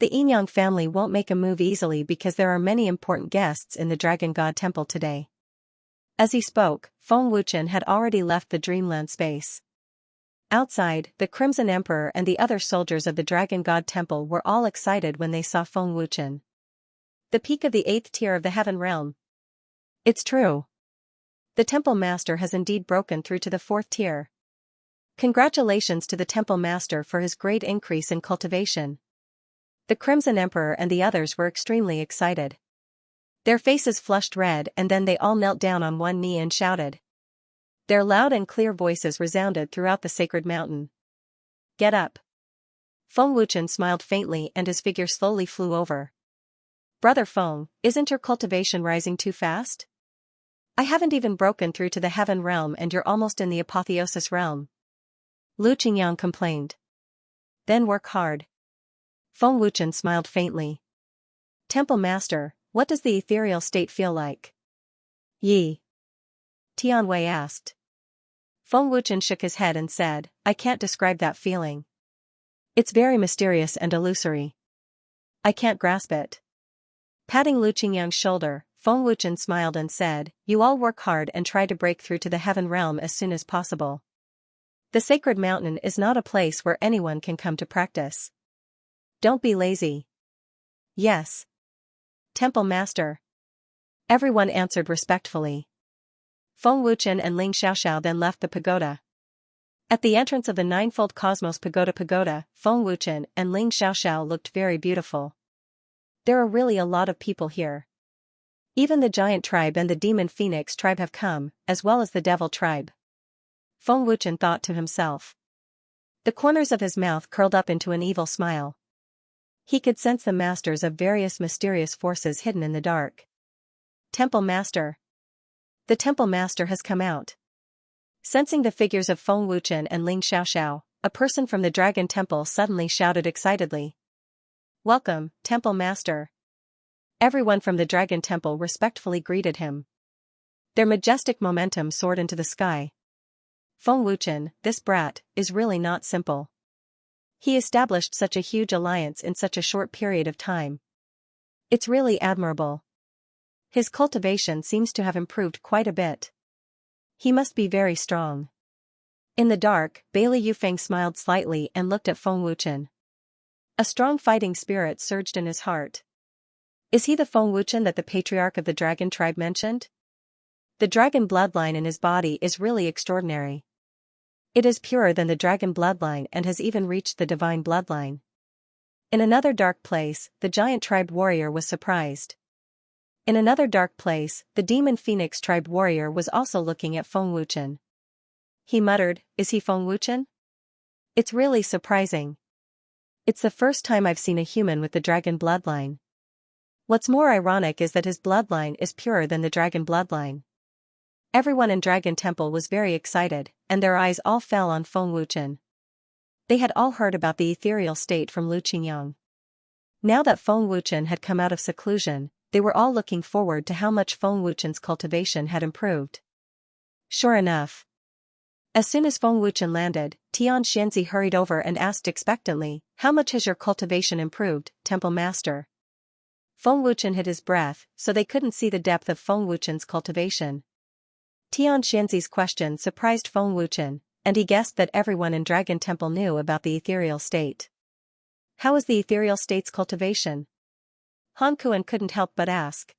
S1: The Xianxia family won't make a move easily because there are many important guests in the Dragon God Temple today. As he spoke, Feng Wuchen had already left the dreamland space. Outside, the Crimson Emperor and the other soldiers of the Dragon God Temple were all excited when they saw Feng Wuchen. The peak of the 8th tier of the Heaven Realm. It's true. The Temple Master has indeed broken through to the 4th tier. Congratulations to the Temple Master for his great increase in cultivation. The Crimson Emperor and the others were extremely excited. Their faces flushed red and then they all knelt down on one knee and shouted. Their loud and clear voices resounded throughout the sacred mountain. Get up. Feng Wuchen smiled faintly and his figure slowly flew over. Brother Feng, isn't your cultivation rising too fast? I haven't even broken through to the Heaven Realm and you're almost in the Apotheosis Realm. Lu Qingyang complained. Then work hard. Feng Wuchen smiled faintly. Temple Master, what does the ethereal state feel like? Yi. Tianwei asked. Feng Wuchen shook his head and said, I can't describe that feeling. It's very mysterious and illusory. I can't grasp it. Patting Lu Qingyang's shoulder, Feng Wuchen smiled and said, You all work hard and try to break through to the Heaven Realm as soon as possible. The sacred mountain is not a place where anyone can come to practice. Don't be lazy. Yes. Temple Master. Everyone answered respectfully. Feng Wuchen and Ling Xiaoxiao then left the pagoda. At the entrance of the ninefold cosmos pagoda, Feng Wuchen and Ling Xiaoxiao looked very beautiful. There are really a lot of people here. Even the giant tribe and the demon phoenix tribe have come, as well as the devil tribe. Feng Wuchen thought to himself. The corners of his mouth curled up into an evil smile. He could sense the masters of various mysterious forces hidden in the dark. Temple Master. The Temple Master has come out. Sensing the figures of Feng Wuchen and Ling Xiaoxiao, a person from the Dragon Temple suddenly shouted excitedly. Welcome, Temple Master. Everyone from the Dragon Temple respectfully greeted him. Their majestic momentum soared into the sky. Feng Wuchen, this brat, is really not simple. He established such a huge alliance in such a short period of time. It's really admirable. His cultivation seems to have improved quite a bit. He must be very strong. In the dark, Bailey Yufeng smiled slightly and looked at Feng Wuchen. A strong fighting spirit surged in his heart. Is he the Feng Wuchen that the patriarch of the dragon tribe mentioned? The dragon bloodline in his body is really extraordinary. It is purer than the dragon bloodline and has even reached the divine bloodline. In another dark place, the giant tribe warrior was surprised. In another dark place, the demon phoenix tribe warrior was also looking at Feng Wuchen. He muttered, "Is he Feng Wuchen? It's really surprising. It's the first time I've seen a human with the dragon bloodline. What's more ironic is that his bloodline is purer than the dragon bloodline." Everyone in Dragon Temple was very excited, and their eyes all fell on Feng Wuchen. They had all heard about the ethereal state from Lu Qingyang. Now that Feng Wuchen had come out of seclusion, they were all looking forward to how much Feng Wuchen's cultivation had improved. Sure enough. As soon as Feng Wuchen landed, Xianxia hurried over and asked expectantly, "How much has your cultivation improved, Temple Master?" Feng Wuchen hid his breath, so they couldn't see the depth of Feng Wuchen's cultivation. Xianxia's question surprised Feng Wuchen, and he guessed that everyone in Dragon Temple knew about the ethereal state. How is the ethereal state's cultivation? Han Kuan couldn't help but ask.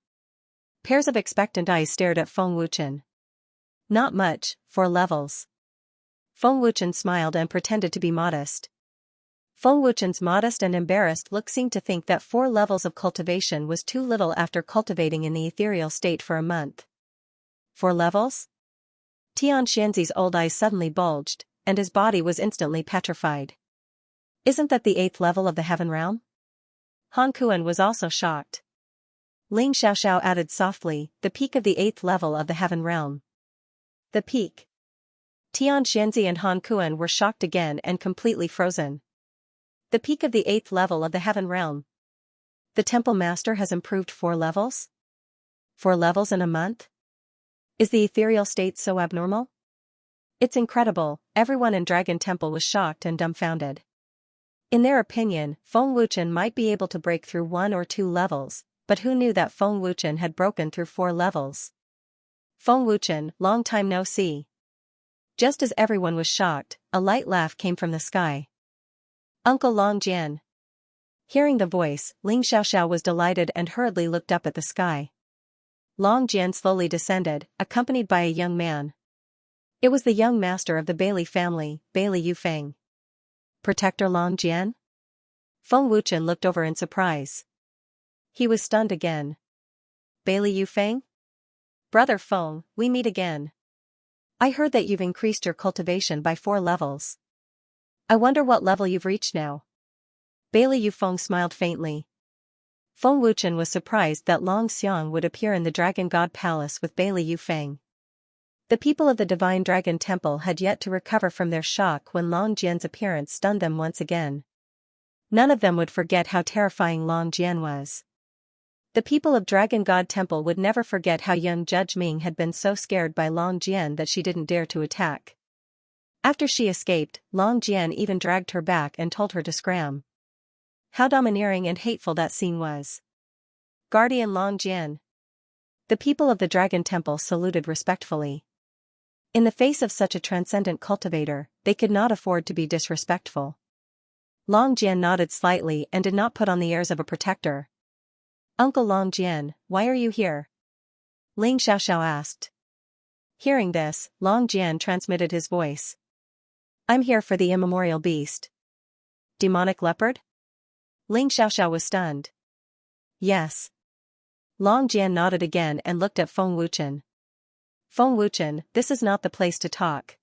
S1: Pairs of expectant eyes stared at Feng Wuchen. Not much, 4 levels. Feng Wuchen smiled and pretended to be modest. Feng Wuchen's modest and embarrassed look seemed to think that 4 levels of cultivation was too little after cultivating in the ethereal state for a month. 4 levels? Xianxia's old eyes suddenly bulged, and his body was instantly petrified. Isn't that the 8th level of the Heaven Realm? Han Kuan was also shocked. Ling Xiaoxiao added softly, the peak of the 8th level of the Heaven Realm. The peak. Xianxia and Han Kuan were shocked again and completely frozen. The peak of the 8th level of the Heaven Realm. The Temple Master has improved 4 levels? 4 levels in a month? Is the ethereal state so abnormal? It's incredible, everyone in Dragon Temple was shocked and dumbfounded. In their opinion, Feng Wuchen might be able to break through 1 or 2 levels, but who knew that Feng Wuchen had broken through 4 levels? Feng Wuchen, long time no see. Just as everyone was shocked, a light laugh came from the sky. Uncle Long Jian. Hearing the voice, Ling Xiaoxiao was delighted and hurriedly looked up at the sky. Long Jian slowly descended, accompanied by a young man. It was the young master of the Bailey family, Bailey Yufeng. Protector Long Jian? Feng Wuchen looked over in surprise. He was stunned again. Bailey Yufeng? Brother Feng, we meet again. I heard that you've increased your cultivation by 4 levels. I wonder what level you've reached now. Bailey Yufeng smiled faintly. Feng Wuchen was surprised that Long Xiang would appear in the Dragon God Palace with Bailey Yufeng. The people of the Divine Dragon Temple had yet to recover from their shock when Long Jian's appearance stunned them once again. None of them would forget how terrifying Long Jian was. The people of Dragon God Temple would never forget how young Judge Ming had been so scared by Long Jian that she didn't dare to attack. After she escaped, Long Jian even dragged her back and told her to scram. How domineering and hateful that scene was. Guardian Long Jian. The people of the Dragon Temple saluted respectfully. In the face of such a transcendent cultivator, they could not afford to be disrespectful. Long Jian nodded slightly and did not put on the airs of a protector. Uncle Long Jian, why are you here? Ling Xiaoxiao asked. Hearing this, Long Jian transmitted his voice. I'm here for the immemorial beast. Demonic leopard? Ling Xiaoxiao was stunned. Yes. Long Jian nodded again and looked at Feng Wuchen. Feng Wuchen, this is not the place to talk.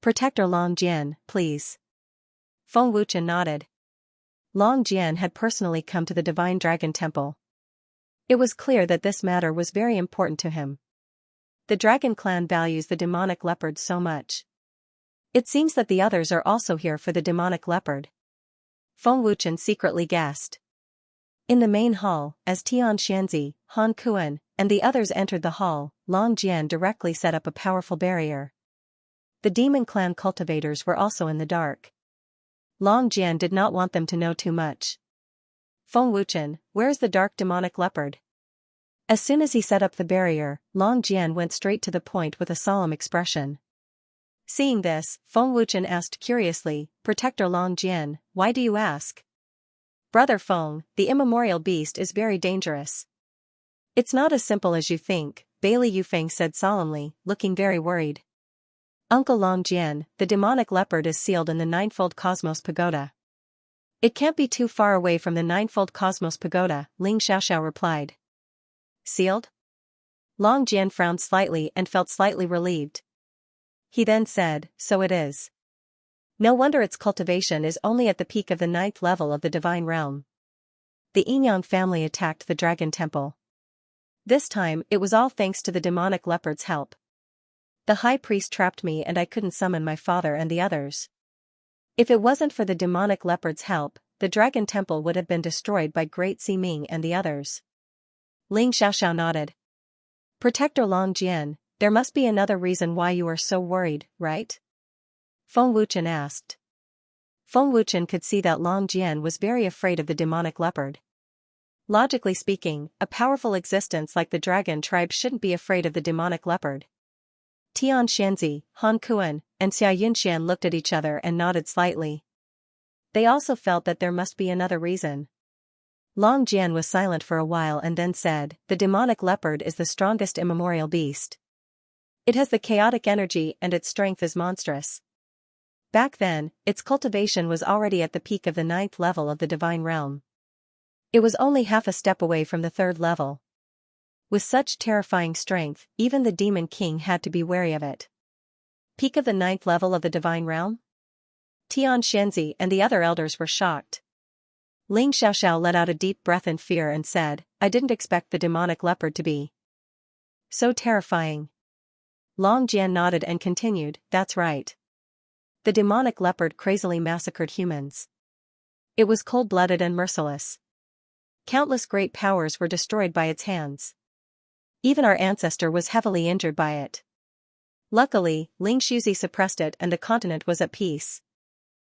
S1: Protector Long Jian, please. Feng Wuchen nodded. Long Jian had personally come to the Divine Dragon Temple. It was clear that this matter was very important to him. The Dragon Clan values the demonic leopard so much. It seems that the others are also here for the demonic leopard. Feng Wuchen secretly guessed. In the main hall, as Xianxia, Han Kuan, and the others entered the hall, Long Jian directly set up a powerful barrier. The Demon Clan cultivators were also in the dark. Long Jian did not want them to know too much. Feng Wuchen, where's the dark demonic leopard? As soon as he set up the barrier, Long Jian went straight to the point with a solemn expression. Seeing this, Feng Wuchen asked curiously, Protector Long Jian, why do you ask? Brother Feng, the immemorial beast is very dangerous. It's not as simple as you think, Bailey Yufeng said solemnly, looking very worried. Uncle Long Jian, the demonic leopard is sealed in the Ninefold Cosmos Pagoda. It can't be too far away from the Ninefold Cosmos Pagoda, Ling Xiaoxiao replied. Sealed? Long Jian frowned slightly and felt slightly relieved. He then said, so it is. No wonder its cultivation is only at the peak of the 9th level of the divine realm. The Yinyang family attacked the dragon temple. This time, it was all thanks to the demonic leopard's help. The high priest trapped me and I couldn't summon my father and the others. If it wasn't for the demonic leopard's help, the dragon temple would have been destroyed by Great Siming and the others. Ling Xiaoxiao nodded. Protector Long Jian, there must be another reason why you are so worried, right? Feng Wuchen asked. Feng Wuchen could see that Long Jian was very afraid of the demonic leopard. Logically speaking, a powerful existence like the dragon tribe shouldn't be afraid of the demonic leopard. Tian Xianzi, Han Kuan, and Xianxia looked at each other and nodded slightly. They also felt that there must be another reason. Long Jian was silent for a while and then said, the demonic leopard is the strongest immemorial beast. It has the chaotic energy and its strength is monstrous. Back then, its cultivation was already at the peak of the 9th level of the divine realm. It was only half a step away from the 3rd level. With such terrifying strength, even the Demon King had to be wary of it. Peak of the 9th level of the divine realm? Tian Xianzi and the other elders were shocked. Ling Xiaoxiao let out a deep breath in fear and said, I didn't expect the demonic leopard to be so terrifying. Long Jian nodded and continued, that's right. The demonic leopard crazily massacred humans. It was cold-blooded and merciless. Countless great powers were destroyed by its hands. Even our ancestor was heavily injured by it. Luckily, Ling Shuzi suppressed it and the continent was at peace.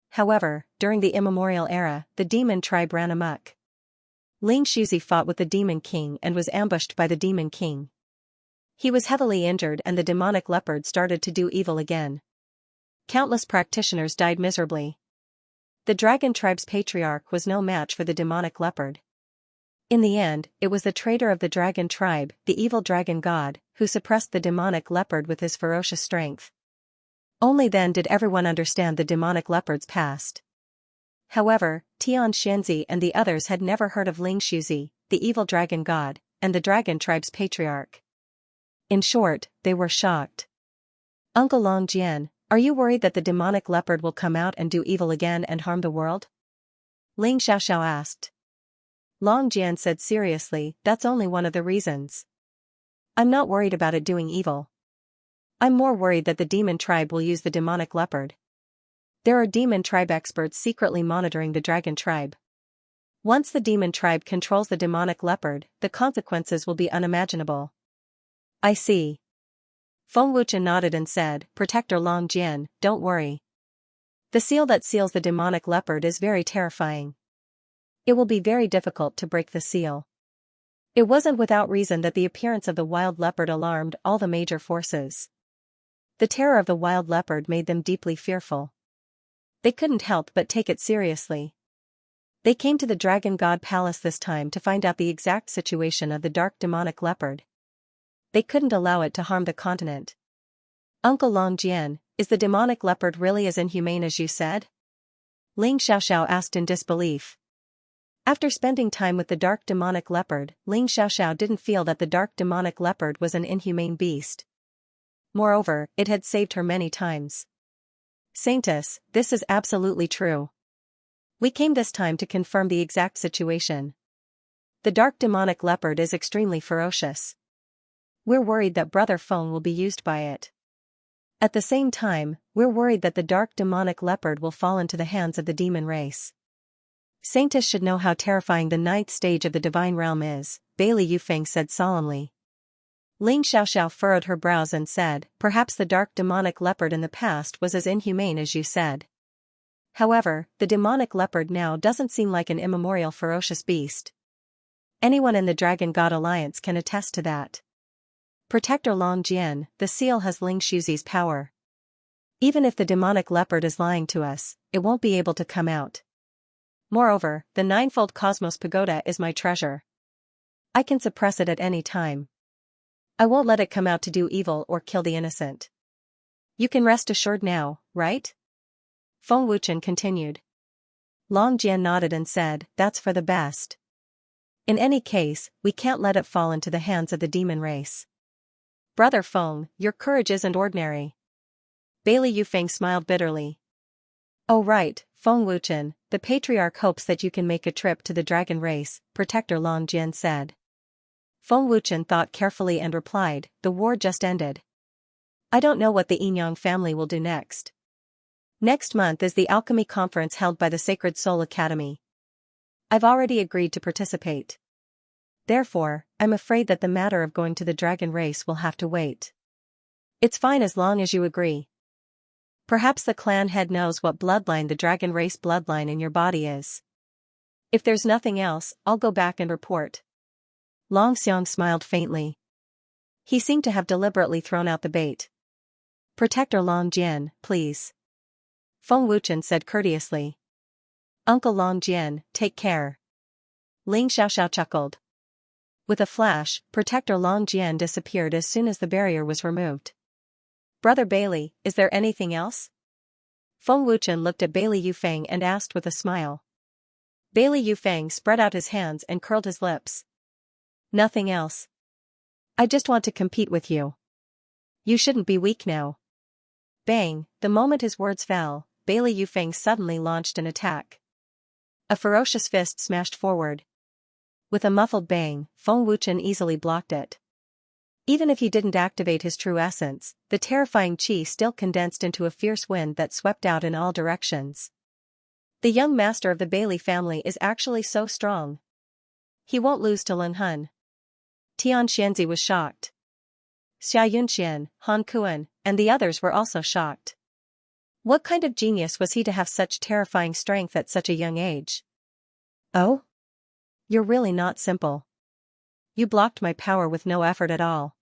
S1: However, during the immemorial era, the demon tribe ran amok. Ling Shuzi fought with the Demon King and was ambushed by the Demon King. He was heavily injured and the demonic leopard started to do evil again. Countless practitioners died miserably. The dragon tribe's patriarch was no match for the demonic leopard. In the end, it was the traitor of the dragon tribe, the evil dragon god, who suppressed the demonic leopard with his ferocious strength. Only then did everyone understand the demonic leopard's past. However, Tian Xianzi and the others had never heard of Ling Shuzi, the evil dragon god, and the dragon tribe's patriarch. In short, they were shocked. Uncle Long Jian, are you worried that the demonic leopard will come out and do evil again and harm the world? Ling Xiaoxiao asked. Long Jian said seriously, that's only one of the reasons. I'm not worried about it doing evil. I'm more worried that the demon tribe will use the demonic leopard. There are demon tribe experts secretly monitoring the dragon tribe. Once the demon tribe controls the demonic leopard, the consequences will be unimaginable. I see. Feng Wuchen nodded and said, Protector Long Jian, don't worry. The seal that seals the demonic leopard is very terrifying. It will be very difficult to break the seal. It wasn't without reason that the appearance of the wild leopard alarmed all the major forces. The terror of the wild leopard made them deeply fearful. They couldn't help but take it seriously. They came to the Dragon God Palace this time to find out the exact situation of the dark demonic leopard. They couldn't allow it to harm the continent. Uncle Long Jian, is the demonic leopard really as inhumane as you said? Ling Xiaoxiao asked in disbelief. After spending time with the dark demonic leopard, Ling Xiaoxiao didn't feel that the dark demonic leopard was an inhumane beast. Moreover, it had saved her many times. Saintess, this is absolutely true. We came this time to confirm the exact situation. The dark demonic leopard is extremely ferocious. We're worried that Brother Feng will be used by it. At the same time, we're worried that the dark demonic leopard will fall into the hands of the demon race. Saintess should know how terrifying the 9th stage of the divine realm is, Bailey Yufeng said solemnly. Ling Xiaoxiao furrowed her brows and said, perhaps the dark demonic leopard in the past was as inhumane as you said. However, the demonic leopard now doesn't seem like an immemorial ferocious beast. Anyone in the Dragon God Alliance can attest to that. Protector Long Jian, the seal has Ling Shuzi's power. Even if the demonic leopard is lying to us, it won't be able to come out. Moreover, the ninefold cosmos pagoda is my treasure. I can suppress it at any time. I won't let it come out to do evil or kill the innocent. You can rest assured now, right? Feng Wuchen continued. Long Jian nodded and said, that's for the best. In any case, we can't let it fall into the hands of the demon race. Brother Feng, your courage isn't ordinary. Bailey Yufeng smiled bitterly. Oh right, Feng Wuchen, the patriarch hopes that you can make a trip to the dragon race, Protector Long Jian said. Feng Wuchen thought carefully and replied, the war just ended. I don't know what the Yinyang family will do next. Next month is the alchemy conference held by the Sacred Soul Academy. I've already agreed to participate. Therefore, I'm afraid that the matter of going to the dragon race will have to wait. It's fine as long as you agree. Perhaps the clan head knows what bloodline the dragon race bloodline in your body is. If there's nothing else, I'll go back and report. Long Xiang smiled faintly. He seemed to have deliberately thrown out the bait. Protector Long Jian, please. Feng Wuchen said courteously. Uncle Long Jian, take care. Ling Xiaoxiao chuckled. With a flash, Protector Long Jian disappeared as soon as the barrier was removed. Brother Bailey, is there anything else? Feng Wuchen looked at Bailey Yufeng and asked with a smile. Bailey Yufeng spread out his hands and curled his lips. Nothing else. I just want to compete with you. You shouldn't be weak now. Bang, the moment his words fell, Bailey Yufeng suddenly launched an attack. A ferocious fist smashed forward. With a muffled bang, Feng Wuchen easily blocked it. Even if he didn't activate his true essence, the terrifying qi still condensed into a fierce wind that swept out in all directions. The young master of the Bailey family is actually so strong. He won't lose to Lin Hun. Tian Xianxia was shocked. Xia Yunxian, Han Kuan, and the others were also shocked. What kind of genius was he to have such terrifying strength at such a young age? Oh? You're really not simple. You blocked my power with no effort at all.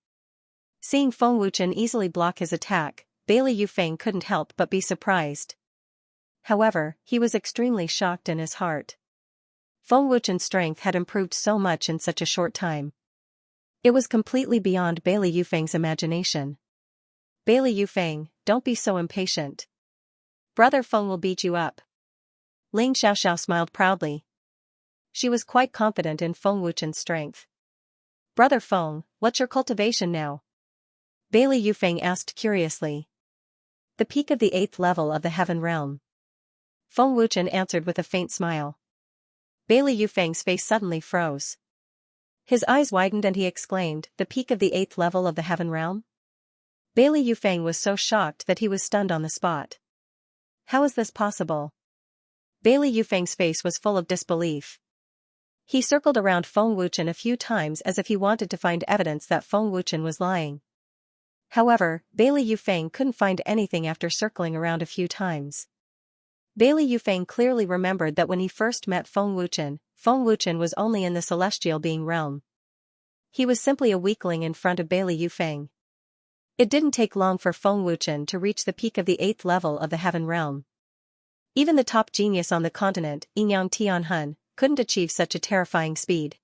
S1: Seeing Feng Wuchen easily block his attack, Bailey Yufeng couldn't help but be surprised. However, he was extremely shocked in his heart. Feng Wuchen's strength had improved so much in such a short time. It was completely beyond Bailey Yufeng's imagination. Bailey Yufeng, don't be so impatient. Brother Feng will beat you up. Ling Xiaoxiao smiled proudly. She was quite confident in Feng Wuchen's strength. Brother Feng, what's your cultivation now? Bailey Yufeng asked curiously. The peak of the 8th level of the heaven realm. Feng Wuchen answered with a faint smile. Bailey Yufeng's face suddenly froze. His eyes widened and he exclaimed, the peak of the 8th level of the heaven realm? Bailey Yufeng was so shocked that he was stunned on the spot. How is this possible? Bailey Yufeng's face was full of disbelief. He circled around Feng Wuchen a few times as if he wanted to find evidence that Feng Wuchen was lying. However, Bailey Yufeng couldn't find anything after circling around a few times. Bailey Yufeng clearly remembered that when he first met Feng Wuchen was only in the celestial being realm. He was simply a weakling in front of Bailey Yufeng. It didn't take long for Feng Wuchen to reach the peak of the 8th level of the heaven realm. Even the top genius on the continent, Yinyang Tianhun, couldn't achieve such a terrifying speed.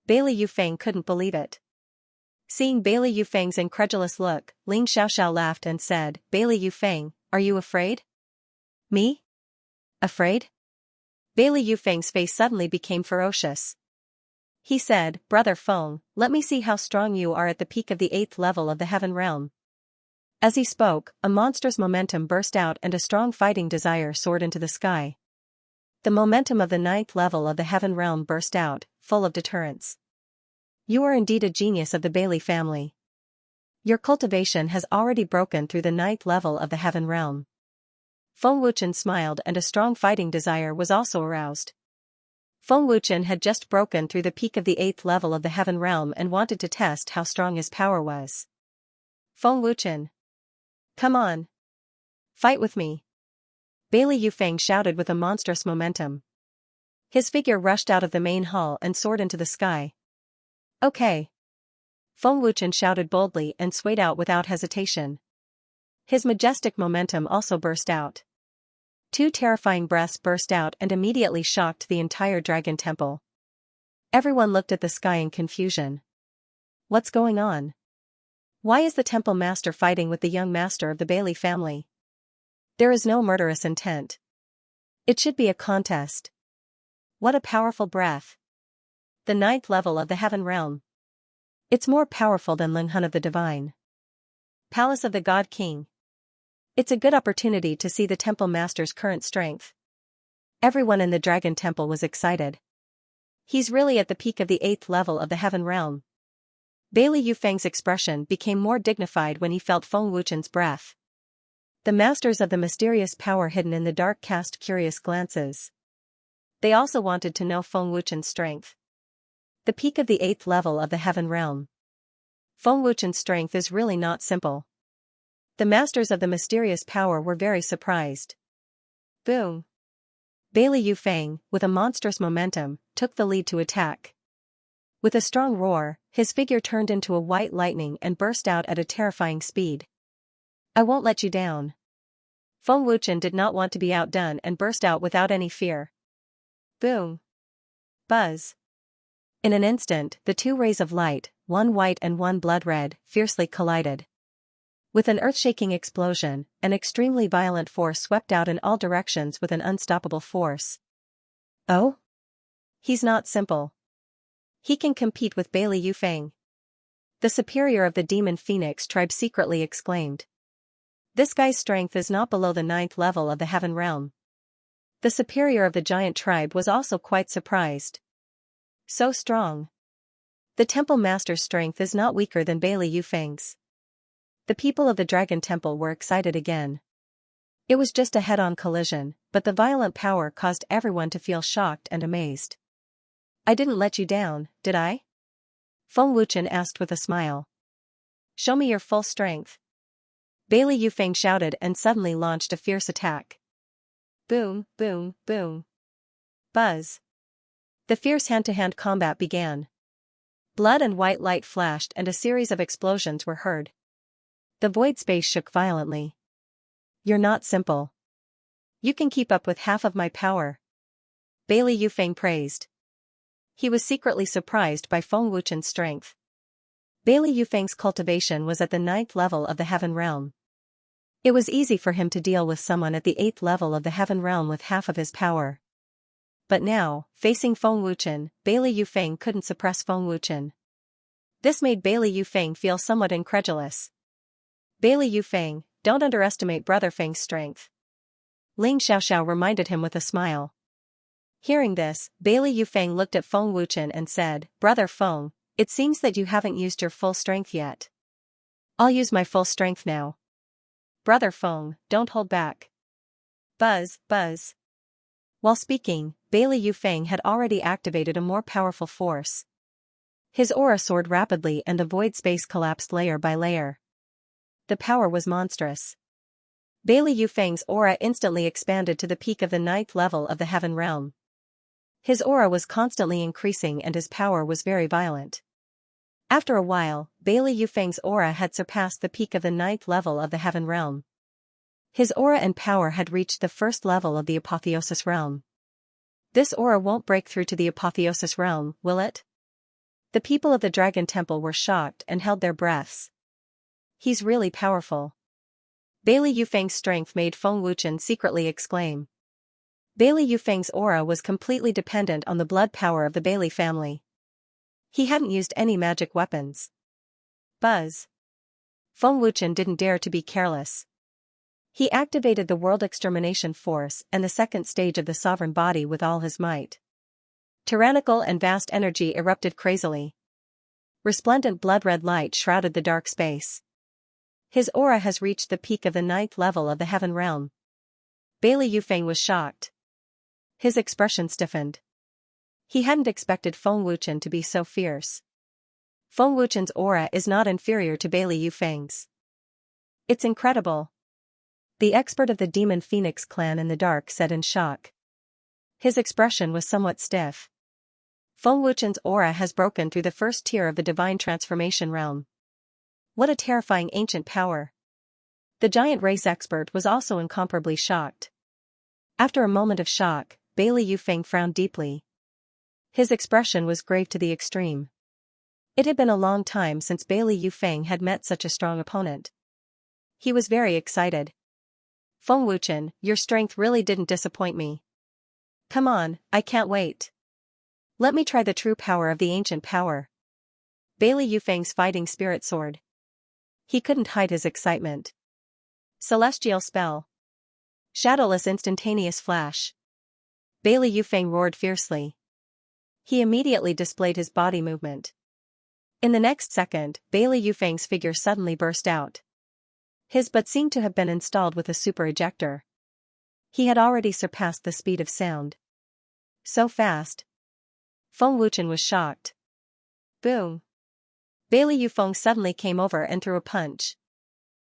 S1: Bailey Yufeng couldn't believe it. Seeing Bailey Yufeng's incredulous look, Ling Xiaoxiao laughed and said, Bailey Yufeng, are you afraid? Me? Afraid? Bailey Yufeng's face suddenly became ferocious. He said, Brother Feng, let me see how strong you are at the peak of the 8th level of the heaven realm. As he spoke, a monstrous momentum burst out and a strong fighting desire soared into the sky. The momentum of the 9th level of the heaven realm burst out, full of deterrence. You are indeed a genius of the Bailey family. Your cultivation has already broken through the 9th level of the heaven realm. Feng Wuchen smiled and a strong fighting desire was also aroused. Feng Wuchen had just broken through the peak of the 8th level of the heaven realm and wanted to test how strong his power was. Feng Wuchen. Come on. Fight with me. Bailey Yufeng shouted with a monstrous momentum. His figure rushed out of the main hall and soared into the sky. Okay. Feng Wuchen shouted boldly and swayed out without hesitation. His majestic momentum also burst out. Two terrifying breaths burst out and immediately shocked the entire dragon temple. Everyone looked at the sky in confusion. What's going on? Why is the temple master fighting with the young master of the Bailey family? There is no murderous intent. It should be a contest. What a powerful breath. The 9th level of the Heaven Realm. It's more powerful than Linghun of the Divine Palace of the God King. It's a good opportunity to see the temple master's current strength. Everyone in the Dragon Temple was excited. He's really at the peak of the 8th level of the Heaven Realm. Bailey Yufeng's expression became more dignified when he felt Feng Wuchen's breath. The masters of the mysterious power hidden in the dark cast curious glances. They also wanted to know Feng Wuchen's strength. The peak of the 8th level of the Heaven Realm. Feng Wuchen's strength is really not simple. The masters of the mysterious power were very surprised. Boom! Bailey Yufeng, with a monstrous momentum, took the lead to attack. With a strong roar, his figure turned into a white lightning and burst out at a terrifying speed. I won't let you down. Feng Wuchen did not want to be outdone and burst out without any fear. Boom! Buzz! In an instant, the two rays of light, one white and one blood red, fiercely collided. With an earth-shaking explosion, an extremely violent force swept out in all directions with an unstoppable force. Oh? He's not simple. He can compete with Bailey Yufeng. The superior of the Demon Phoenix tribe secretly exclaimed. This guy's strength is not below the 9th level of the Heaven Realm. The superior of the giant tribe was also quite surprised. So strong. The temple master's strength is not weaker than Bailey Yufeng's. The people of the Dragon Temple were excited again. It was just a head-on collision, but the violent power caused everyone to feel shocked and amazed. I didn't let you down, did I? Feng Wuchen asked with a smile. Show me your full strength. Bailey Yufeng shouted and suddenly launched a fierce attack. Boom, boom, boom. Buzz. The fierce hand-to-hand combat began. Blood and white light flashed and a series of explosions were heard. The void space shook violently. You're not simple. You can keep up with half of my power. Bailey Yufeng praised. He was secretly surprised by Feng Wuchen's strength. Bailey Yufeng's cultivation was at the 9th level of the Heaven Realm. It was easy for him to deal with someone at the 8th level of the Heaven Realm with half of his power. But now, facing Feng Wuchen, Bailey Yufeng couldn't suppress Feng Wuchen. This made Bailey Yufeng feel somewhat incredulous. Bailey Yufeng, don't underestimate Brother Feng's strength. Ling Xiaoxiao reminded him with a smile. Hearing this, Bailey Yufeng looked at Feng Wuchen and said, Brother Feng, it seems that you haven't used your full strength yet. I'll use my full strength now. Brother Feng, don't hold back. Buzz, buzz. While speaking, Bailey Yufeng had already activated a more powerful force. His aura soared rapidly and the void space collapsed layer by layer. The power was monstrous. Bailey Yufeng's aura instantly expanded to the peak of the 9th level of the Heaven Realm. His aura was constantly increasing and his power was very violent. After a while, Bailey Yufeng's aura had surpassed the peak of the 9th level of the Heaven Realm. His aura and power had reached the 1st level of the Apotheosis Realm. This aura won't break through to the Apotheosis Realm, will it? The people of the Dragon Temple were shocked and held their breaths. He's really powerful. Bailey Yufeng's strength made Feng Wuchen secretly exclaim. Bailey Yufeng's aura was completely dependent on the blood power of the Bailey family. He hadn't used any magic weapons. Buzz. Feng Wuchen didn't dare to be careless. He activated the World Extermination Force and the 2nd stage of the Sovereign Body with all his might. Tyrannical and vast energy erupted crazily. Resplendent blood-red light shrouded the dark space. His aura has reached the peak of the 9th level of the Heaven Realm. Bailey Yufeng was shocked. His expression stiffened. He hadn't expected Feng Wuchen to be so fierce. Feng Wuchen's aura is not inferior to Bailey Yufeng's. It's incredible. The expert of the Demon Phoenix clan in the dark said in shock. His expression was somewhat stiff. Feng Wuchen's aura has broken through the 1st tier of the Divine Transformation Realm. What a terrifying ancient power. The giant race expert was also incomparably shocked. After a moment of shock, Bailey Yufeng frowned deeply. His expression was grave to the extreme. It had been a long time since Bailey Yufeng had met such a strong opponent. He was very excited. Feng Wuchen, your strength really didn't disappoint me. Come on, I can't wait. Let me try the true power of the ancient power. Bailey Yufeng's fighting spirit soared. He couldn't hide his excitement. Celestial spell. Shadowless instantaneous flash. Bailey Yufeng roared fiercely. He immediately displayed his body movement. In the next second, Bailey Yufeng's figure suddenly burst out. His butt seemed to have been installed with a super ejector. He had already surpassed the speed of sound. So fast. Feng Wuchen was shocked. Boom. Bailey Yufeng suddenly came over and threw a punch.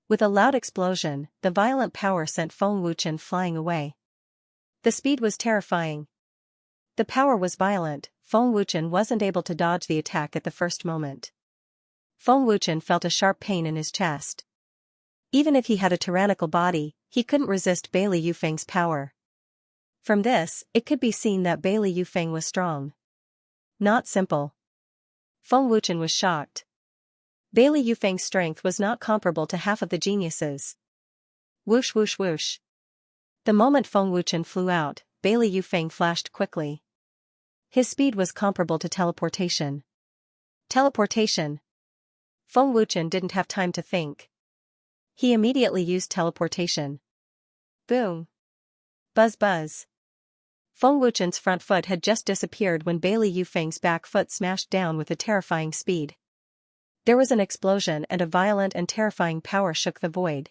S1: With a loud explosion, the violent power sent Feng Wuchen flying away. The speed was terrifying. The power was violent. Feng Wuchen wasn't able to dodge the attack at the first moment. Feng Wuchen felt a sharp pain in his chest. Even if he had a tyrannical body, he couldn't resist Bailey Yufeng's power. From this, it could be seen that Bailey Yufeng was strong. Not simple. Feng Wuchen was shocked. Bailey Yufeng's strength was not comparable to half of the geniuses. Whoosh whoosh whoosh. The moment Feng Wuchen flew out, Bailey Yufeng flashed quickly. His speed was comparable to teleportation. Teleportation. Feng Wuchen didn't have time to think. He immediately used teleportation. Boom. Buzz buzz. Feng Wuchen's front foot had just disappeared when Bailey Yufeng's back foot smashed down with a terrifying speed. There was an explosion and a violent and terrifying power shook the void.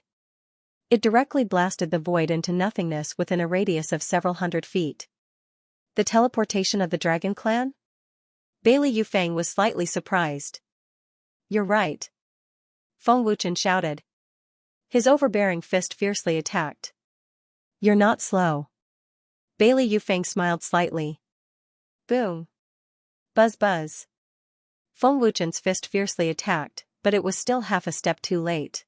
S1: It directly blasted the void into nothingness within a radius of several hundred feet. The teleportation of the Dragon Clan? Bailey Yufeng was slightly surprised. You're right. Feng Wuchen shouted. His overbearing fist fiercely attacked. You're not slow. Bailey Yufeng smiled slightly. Boom. Buzz buzz. Feng Wuchen's fist fiercely attacked, but it was still half a step too late.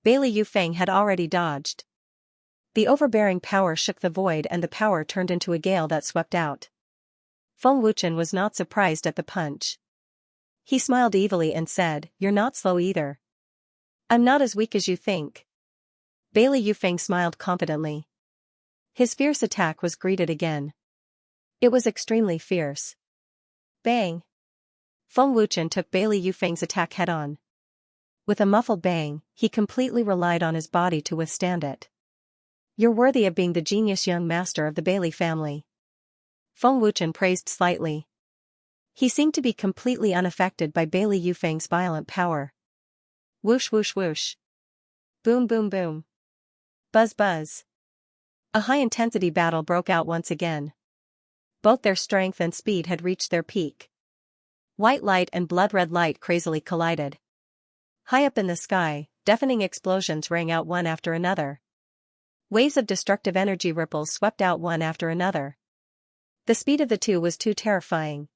S1: Bailey Yufeng had already dodged. The overbearing power shook the void and the power turned into a gale that swept out. Feng Wuchen was not surprised at the punch. He smiled evilly and said, "You're not slow either. I'm not as weak as you think." Bailey Yufeng smiled confidently. His fierce attack was greeted again. It was extremely fierce. Bang! Feng Wuchen took Bailey Yufeng's attack head-on. With a muffled bang, he completely relied on his body to withstand it. You're worthy of being the genius young master of the Bailey family. Feng Wuchen praised slightly. He seemed to be completely unaffected by Bailey Yufeng's violent power. Whoosh whoosh whoosh. Boom boom boom. Buzz buzz. A high-intensity battle broke out once again. Both their strength and speed had reached their peak. White light and blood-red light crazily collided. High up in the sky, deafening explosions rang out one after another. Waves of destructive energy ripples swept out one after another. The speed of the two was too terrifying.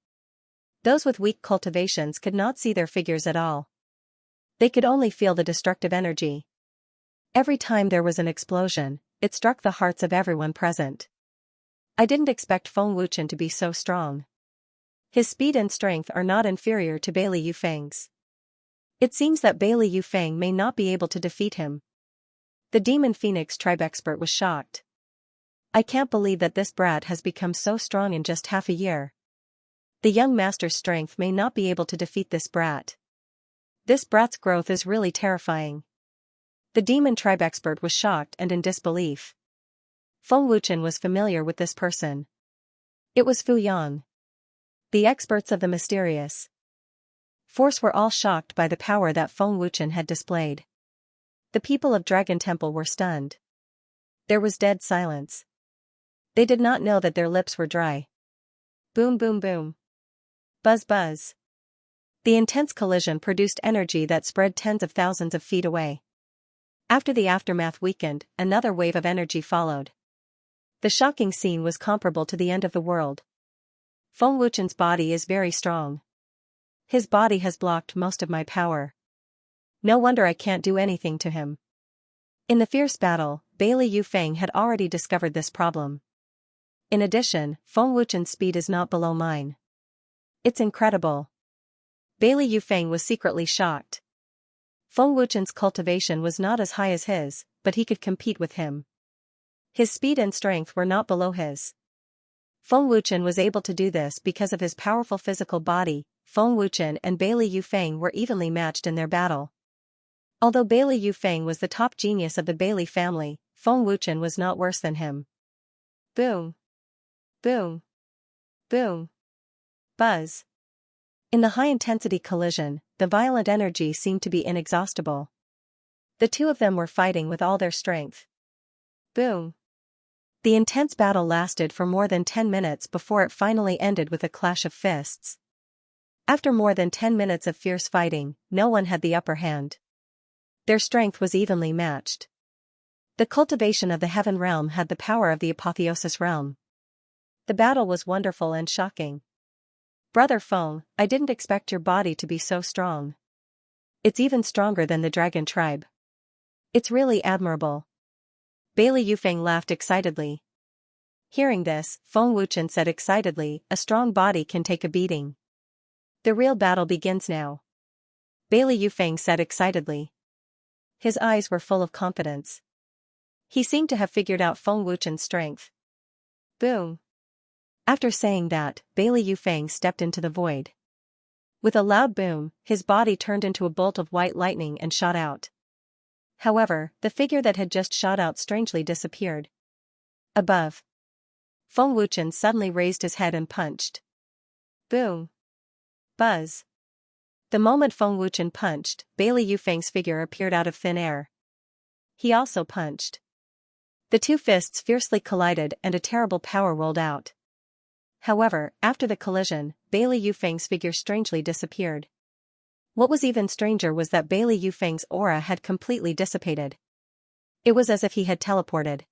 S1: Those with weak cultivations could not see their figures at all. They could only feel the destructive energy. Every time there was an explosion, it struck the hearts of everyone present. I didn't expect Feng Wuchen to be so strong. His speed and strength are not inferior to Bailey Yufeng's. It seems that Bailey Yufeng may not be able to defeat him. The Demon Phoenix tribe expert was shocked. I can't believe that this brat has become so strong in just half a year. The young master's strength may not be able to defeat this brat. This brat's growth is really terrifying. The Demon tribe expert was shocked and in disbelief. Feng Wuchen was familiar with this person. It was Fu Yang. The experts of the mysterious force were all shocked by the power that Feng Wuchen had displayed. The people of Dragon Temple were stunned. There was dead silence. They did not know that their lips were dry. Boom boom boom. Buzz buzz. The intense collision produced energy that spread tens of thousands of feet away. After the aftermath weakened, another wave of energy followed. The shocking scene was comparable to the end of the world. Feng Wuchen's body is very strong. His body has blocked most of my power. No wonder I can't do anything to him. In the fierce battle, Bailey Yufeng had already discovered this problem. In addition, Feng Wuchen's speed is not below mine. It's incredible. Bailey Yufeng was secretly shocked. Feng Wuchen's cultivation was not as high as his, but he could compete with him. His speed and strength were not below his. Feng Wuchen was able to do this because of his powerful physical body. Feng Wuchen and Bailey Yufeng were evenly matched in their battle. Although Bailey Yufeng was the top genius of the Bailey family, Feng Wuchen was not worse than him. Boom. Boom. Boom. Buzz. In the high-intensity collision, the violent energy seemed to be inexhaustible. The two of them were fighting with all their strength. Boom. The intense battle lasted for more than 10 minutes before it finally ended with a clash of fists. After more than 10 minutes of fierce fighting, no one had the upper hand. Their strength was evenly matched. The cultivation of the heaven realm had the power of the apotheosis realm. The battle was wonderful and shocking. Brother Feng, I didn't expect your body to be so strong. It's even stronger than the dragon tribe. It's really admirable. Bailey Yufeng laughed excitedly. Hearing this, Feng Wuchen said excitedly, a strong body can take a beating. The real battle begins now. Bailey Yufeng said excitedly. His eyes were full of confidence. He seemed to have figured out Feng Wuchen's strength. Boom. After saying that, Bailey Yufeng stepped into the void. With a loud boom, his body turned into a bolt of white lightning and shot out. However, the figure that had just shot out strangely disappeared. Above. Feng Wuchen suddenly raised his head and punched. Boom. Buzz. The moment Feng Wuchen punched, Bailey Yufeng's figure appeared out of thin air. He also punched. The two fists fiercely collided and a terrible power rolled out. However, after the collision, Bailey Yufeng's figure strangely disappeared. What was even stranger was that Bailey Yufeng's aura had completely dissipated. It was as if he had teleported.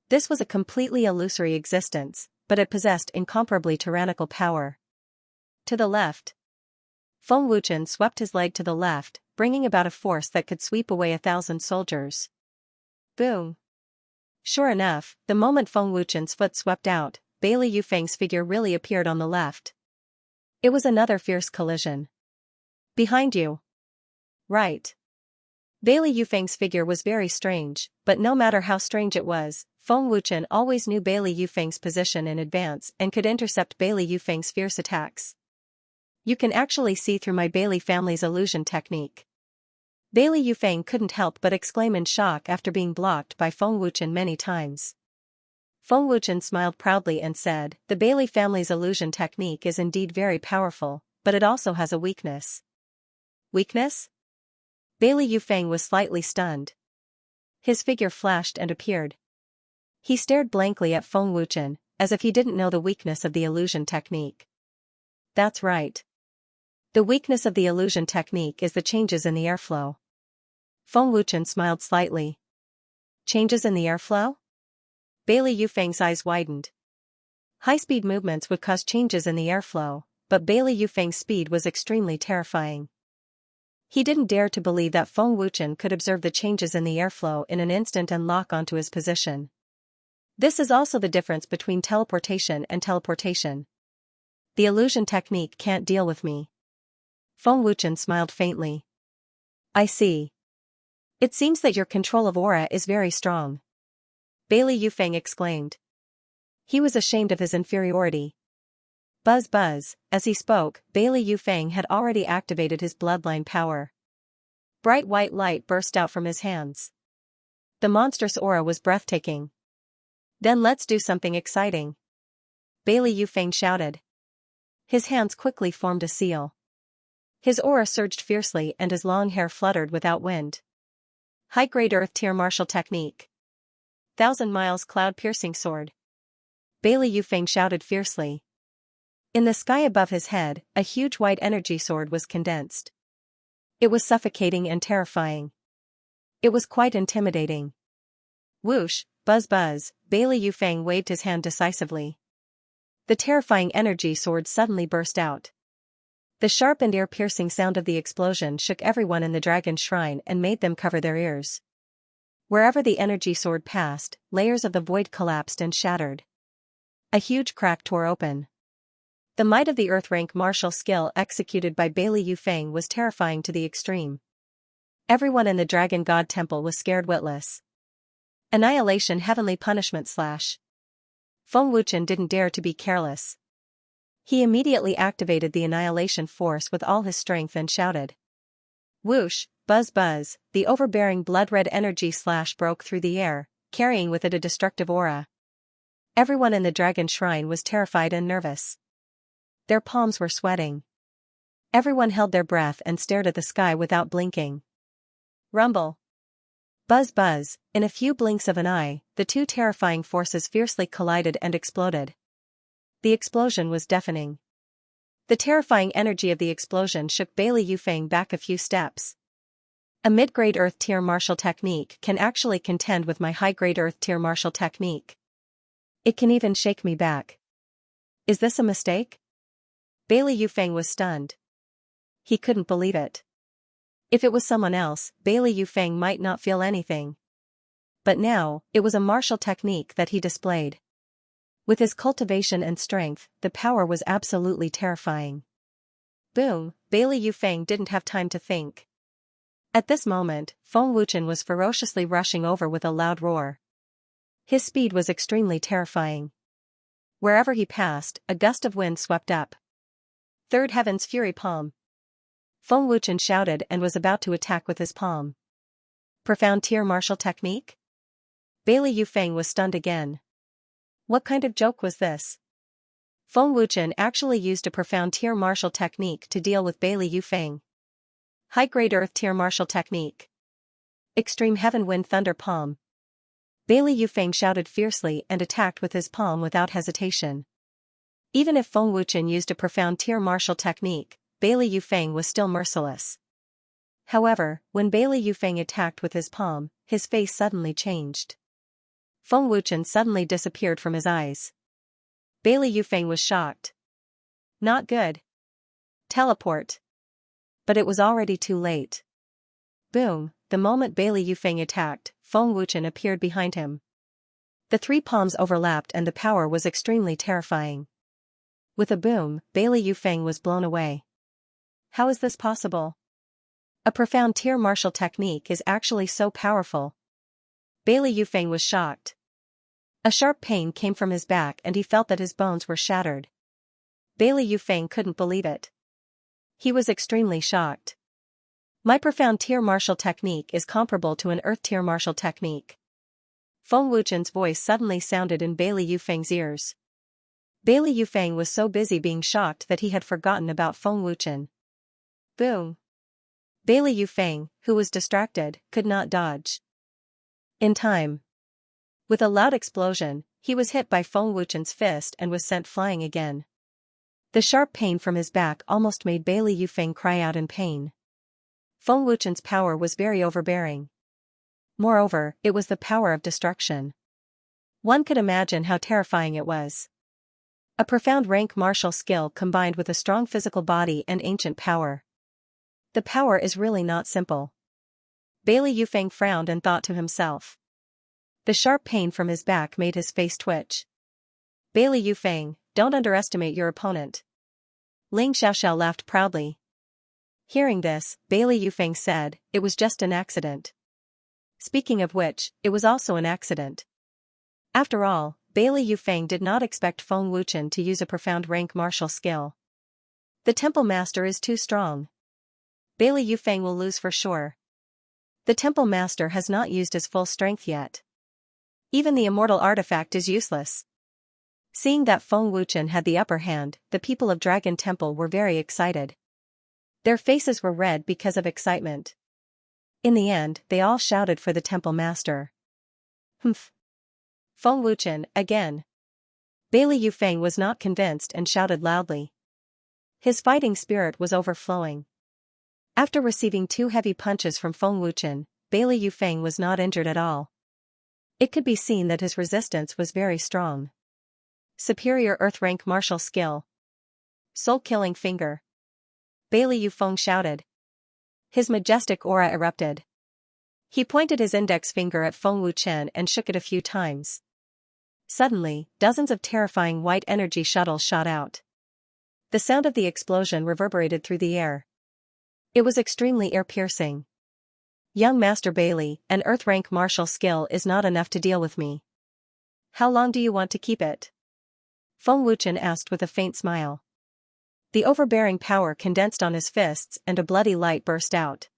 S1: This was a completely illusory existence, but it possessed incomparably tyrannical power. To the left. Feng Wuchen swept his leg to the left, bringing about a force that could sweep away 1,000 soldiers. Boom. Sure enough, the moment Feng Wuchen's foot swept out, Bailey Yufeng's figure really appeared on the left. It was another fierce collision. Behind you. Right. Bailey Yufeng's figure was very strange, but no matter how strange it was, Feng Wuchen always knew Bailey Yufeng's position in advance and could intercept Bailey Yufeng's fierce attacks. You can actually see through my Bailey family's illusion technique. Bailey Yufeng couldn't help but exclaim in shock after being blocked by Feng Wuchen many times. Feng Wuchen smiled proudly and said, the Bailey family's illusion technique is indeed very powerful, but it also has a weakness. Weakness? Bailey Yufeng was slightly stunned. His figure flashed and appeared. He stared blankly at Feng Wuchen, as if he didn't know the weakness of the illusion technique. That's right. The weakness of the illusion technique is the changes in the airflow. Feng Wuchen smiled slightly. Changes in the airflow? Bailey Yufeng's eyes widened. High-speed movements would cause changes in the airflow, but Bailey Yufeng's speed was extremely terrifying. He didn't dare to believe that Feng Wuchen could observe the changes in the airflow in an instant and lock onto his position. This is also the difference between teleportation and teleportation. The illusion technique can't deal with me. Feng Wuchen smiled faintly. I see. It seems that your control of aura is very strong. Bailey Yufeng exclaimed. He was ashamed of his inferiority. Buzz buzz, as he spoke, Bailey Yufeng had already activated his bloodline power. Bright white light burst out from his hands. The monstrous aura was breathtaking. Then let's do something exciting. Bailey Yufeng shouted. His hands quickly formed a seal. His aura surged fiercely and his long hair fluttered without wind. High-grade earth tier martial technique. 1,000 miles cloud-piercing sword. Bailey Yufeng shouted fiercely. In the sky above his head, a huge white energy sword was condensed. It was suffocating and terrifying. It was quite intimidating. Whoosh, buzz buzz, Bailey Yufeng waved his hand decisively. The terrifying energy sword suddenly burst out. The sharp and ear-piercing sound of the explosion shook everyone in the dragon shrine and made them cover their ears. Wherever the energy sword passed, layers of the void collapsed and shattered. A huge crack tore open. The might of the earth rank martial skill executed by Bailey Yufeng was terrifying to the extreme. Everyone in the Dragon God Temple was scared witless. Annihilation heavenly punishment / Feng Wuchen didn't dare to be careless. He immediately activated the annihilation force with all his strength and shouted. Whoosh, buzz buzz, the overbearing blood-red energy / broke through the air, carrying with it a destructive aura. Everyone in the Dragon Shrine was terrified and nervous. Their palms were sweating. Everyone held their breath and stared at the sky without blinking. Rumble. Buzz buzz, in a few blinks of an eye, the two terrifying forces fiercely collided and exploded. The explosion was deafening. The terrifying energy of the explosion shook Bailey Yufeng back a few steps. A mid-grade Earth tier martial technique can actually contend with my high-grade Earth tier martial technique. It can even shake me back. Is this a mistake? Bailey Yufeng was stunned. He couldn't believe it. If it was someone else, Bailey Yufeng might not feel anything. But now, it was a martial technique that he displayed. With his cultivation and strength, the power was absolutely terrifying. Boom, Bailey Yufeng didn't have time to think. At this moment, Feng Wuchen was ferociously rushing over with a loud roar. His speed was extremely terrifying. Wherever he passed, a gust of wind swept up. Third Heaven's Fury Palm. Feng Wuchen shouted and was about to attack with his palm. Profound tier martial technique? Bailey Yufeng was stunned again. What kind of joke was this? Feng Wuchen actually used a profound tier martial technique to deal with Bailey Yufeng. High-grade Earth tier martial technique. Extreme Heaven Wind Thunder Palm. Bailey Yufeng shouted fiercely and attacked with his palm without hesitation. Even if Feng Wuchen used a profound tier martial technique, Bailey Yufeng was still merciless. However, when Bailey Yufeng attacked with his palm, his face suddenly changed. Feng Wuchen suddenly disappeared from his eyes. Bailey Yufeng was shocked. Not good. Teleport. But it was already too late. Boom, the moment Bailey Yufeng attacked, Feng Wuchen appeared behind him. The three palms overlapped and the power was extremely terrifying. With a boom, Bailey Yufeng was blown away. How is this possible? A profound tier martial technique is actually so powerful. Bailey Yufeng was shocked. A sharp pain came from his back and he felt that his bones were shattered. Bailey Yufeng couldn't believe it. He was extremely shocked. My profound tier martial technique is comparable to an earth tier martial technique. Feng Wuchen's voice suddenly sounded in Bailey Yufeng's ears. Bailey Yufeng was so busy being shocked that he had forgotten about Feng Wuchen. Boom. Bailey Yufeng, who was distracted, could not dodge in time. With a loud explosion, he was hit by Feng Wuchen's fist and was sent flying again. The sharp pain from his back almost made Bailey Yufeng cry out in pain. Feng Wuchen's power was very overbearing. Moreover, it was the power of destruction. One could imagine how terrifying it was. A profound rank martial skill combined with a strong physical body and ancient power. The power is really not simple. Bailey Yufeng frowned and thought to himself. The sharp pain from his back made his face twitch. Bailey Yufeng, don't underestimate your opponent. Ling Xiaoxiao laughed proudly. Hearing this, Bailey Yufeng said, it was just an accident. Speaking of which, it was also an accident. After all, Bailey Yufeng did not expect Feng Wuchen to use a profound rank martial skill. The temple master is too strong. Bailey Yufeng will lose for sure. The temple master has not used his full strength yet. Even the immortal artifact is useless. Seeing that Feng Wuchen had the upper hand, the people of Dragon Temple were very excited. Their faces were red because of excitement. In the end, they all shouted for the temple master. Humph. Feng Wuchen, again. Bailey Yufeng was not convinced and shouted loudly. His fighting spirit was overflowing. After receiving 2 heavy punches from Feng Wuchen, Bailey Yufeng was not injured at all. It could be seen that his resistance was very strong. Superior Earth rank martial skill. Soul-killing finger. Bailey Yufeng shouted. His majestic aura erupted. He pointed his index finger at Feng Wuchen and shook it a few times. Suddenly, dozens of terrifying white energy shuttles shot out. The sound of the explosion reverberated through the air. It was extremely ear-piercing. Young Master Bailey, an Earth-rank martial skill is not enough to deal with me. How long do you want to keep it? Feng Wuchen asked with a faint smile. The overbearing power condensed on his fists and a bloody light burst out.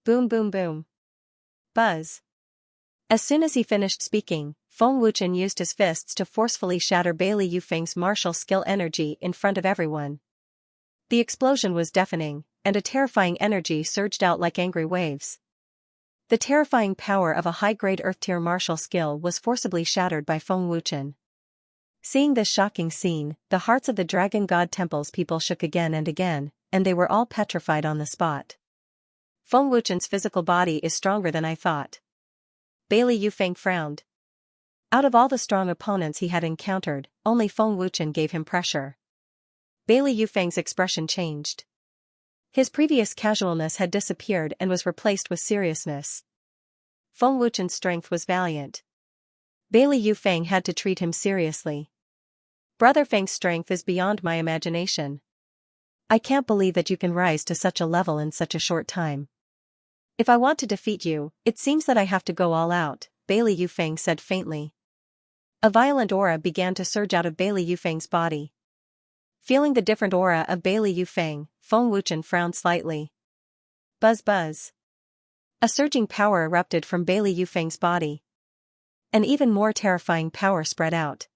S1: Boom boom boom. Buzz. As soon as he finished speaking, Feng Wuchen used his fists to forcefully shatter Bailey Yufeng's martial skill energy in front of everyone. The explosion was deafening, and a terrifying energy surged out like angry waves. The terrifying power of a high-grade Earth-tier martial skill was forcibly shattered by Feng Wuchen. Seeing this shocking scene, the hearts of the Dragon God Temple's people shook again, and they were all petrified on the spot. Feng Wuchen's physical body is stronger than I thought. Bailey Yufeng frowned. Out of all the strong opponents he had encountered, only Feng Wuchen gave him pressure. Bailey Yufeng's expression changed. His previous casualness had disappeared and was replaced with seriousness. Feng Wuchen's strength was valiant. Bailey Yufeng had to treat him seriously. Brother Feng's strength is beyond my imagination. I can't believe that you can rise to such a level in such a short time. If I want to defeat you, it seems that I have to go all out, Bailey Yufeng said faintly. A violent aura began to surge out of Bailey Yufeng's body. Feeling the different aura of Bailey Yufeng, Feng Wuchen frowned slightly. Buzz buzz. A surging power erupted from Bailey Yufeng's body. An even more terrifying power spread out.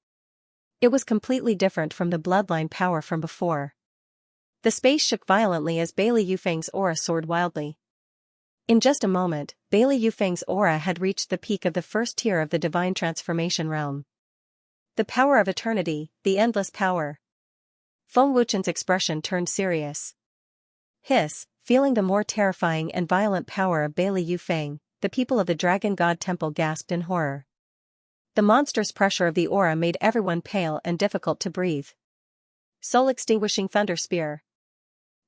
S1: It was completely different from the bloodline power from before. The space shook violently as Bailey Yufeng's aura soared wildly. In just a moment, Bailey Yufeng's aura had reached the peak of the first tier of the divine transformation realm. The power of eternity, the endless power. Feng Wuchen's expression turned serious. Hiss, feeling the more terrifying and violent power of Bailey Yufeng, the people of the Dragon God Temple gasped in horror. The monstrous pressure of the aura made everyone pale and difficult to breathe. Soul-extinguishing thunder spear.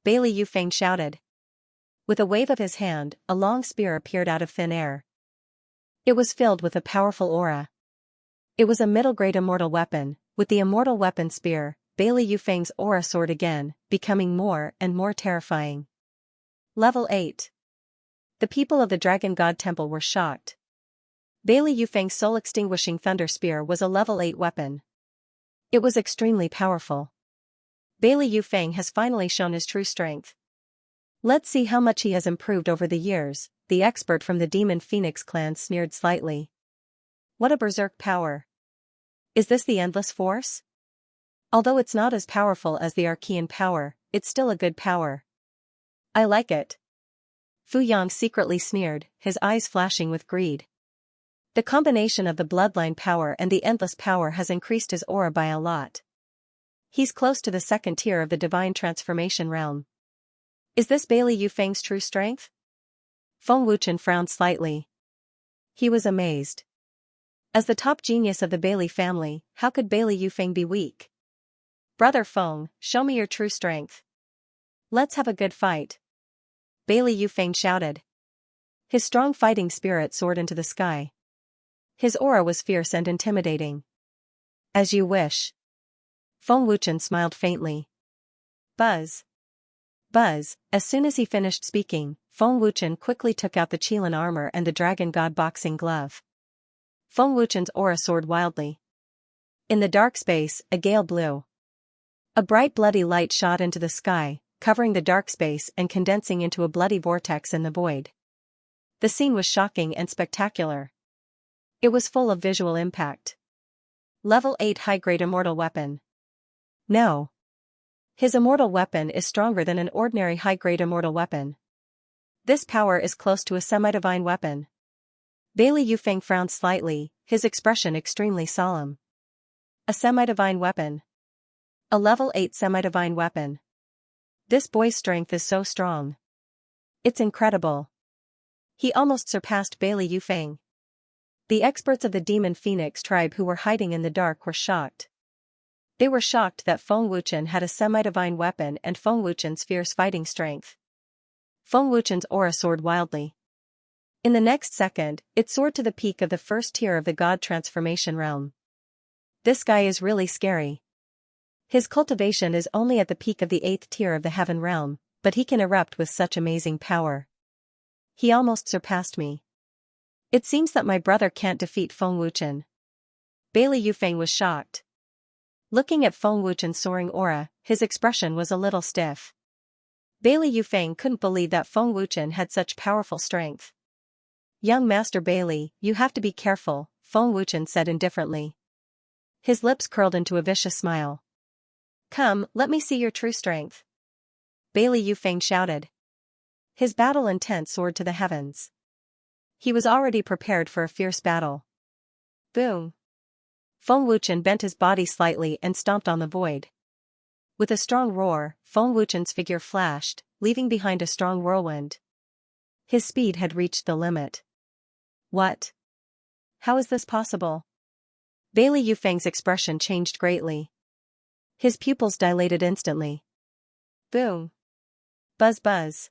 S1: Bailey Yufeng shouted. With a wave of his hand, a long spear appeared out of thin air. It was filled with a powerful aura. It was a middle-grade immortal weapon. With the immortal weapon spear, Bailey Yufeng's aura soared again, becoming more and more terrifying. Level 8. The people of the Dragon God Temple were shocked. Bailey Yufeng's soul-extinguishing thunder spear was a level 8 weapon. It was extremely powerful. Bailey Yufeng has finally shown his true strength. Let's see how much he has improved over the years, the expert from the Demon Phoenix clan sneered slightly. What a berserk power. Is this the endless force? Although it's not as powerful as the Archean power, it's still a good power. I like it. Fu Yang secretly sneered, his eyes flashing with greed. The combination of the bloodline power and the endless power has increased his aura by a lot. He's close to the second tier of the divine transformation realm. Is this Bailey Yufeng's true strength? Feng Wuchen frowned slightly. He was amazed. As the top genius of the Bailey family, how could Bailey Yufeng be weak? Brother Feng, show me your true strength. Let's have a good fight. Bailey Yufeng shouted. His strong fighting spirit soared into the sky. His aura was fierce and intimidating. As you wish. Feng Wuchen smiled faintly. Buzz. Buzz. As soon as he finished speaking, Feng Wuchen quickly took out the Qilin armor and the Dragon God boxing glove. Feng Wuchen's aura soared wildly. In the dark space, a gale blew. A bright bloody light shot into the sky, covering the dark space and condensing into a bloody vortex in the void. The scene was shocking and spectacular. It was full of visual impact. Level 8 high-grade immortal weapon. No. His immortal weapon is stronger than an ordinary high-grade immortal weapon. This power is close to a semi-divine weapon. Bailey Yufeng frowned slightly, his expression extremely solemn. A semi-divine weapon. A level 8 semi-divine weapon. This boy's strength is so strong. It's incredible. He almost surpassed Bailey Yufeng. The experts of the Demon Phoenix tribe who were hiding in the dark were shocked. They were shocked that Feng Wuchen had a semi-divine weapon and Feng Wuchen's fierce fighting strength. Feng Wuchen's aura soared wildly. In the next second, it soared to the peak of the first tier of the God transformation realm. This guy is really scary. His cultivation is only at the peak of the 8th tier of the heaven realm, but he can erupt with such amazing power. He almost surpassed me. It seems that my brother can't defeat Feng Wuchen. Bailey Yufeng was shocked. Looking at Feng Wuchen's soaring aura, his expression was a little stiff. Bailey Yufeng couldn't believe that Feng Wuchen had such powerful strength. Young Master Bailey, you have to be careful, Feng Wuchen said indifferently. His lips curled into a vicious smile. Come, let me see your true strength. Bailey Yufeng shouted. His battle intent soared to the heavens. He was already prepared for a fierce battle. Boom. Feng Wuchen bent his body slightly and stomped on the void. With a strong roar, Feng Wuchen's figure flashed, leaving behind a strong whirlwind. His speed had reached the limit. What? How is this possible? Bailey Yufeng's expression changed greatly. His pupils dilated instantly. Boom. Buzz buzz.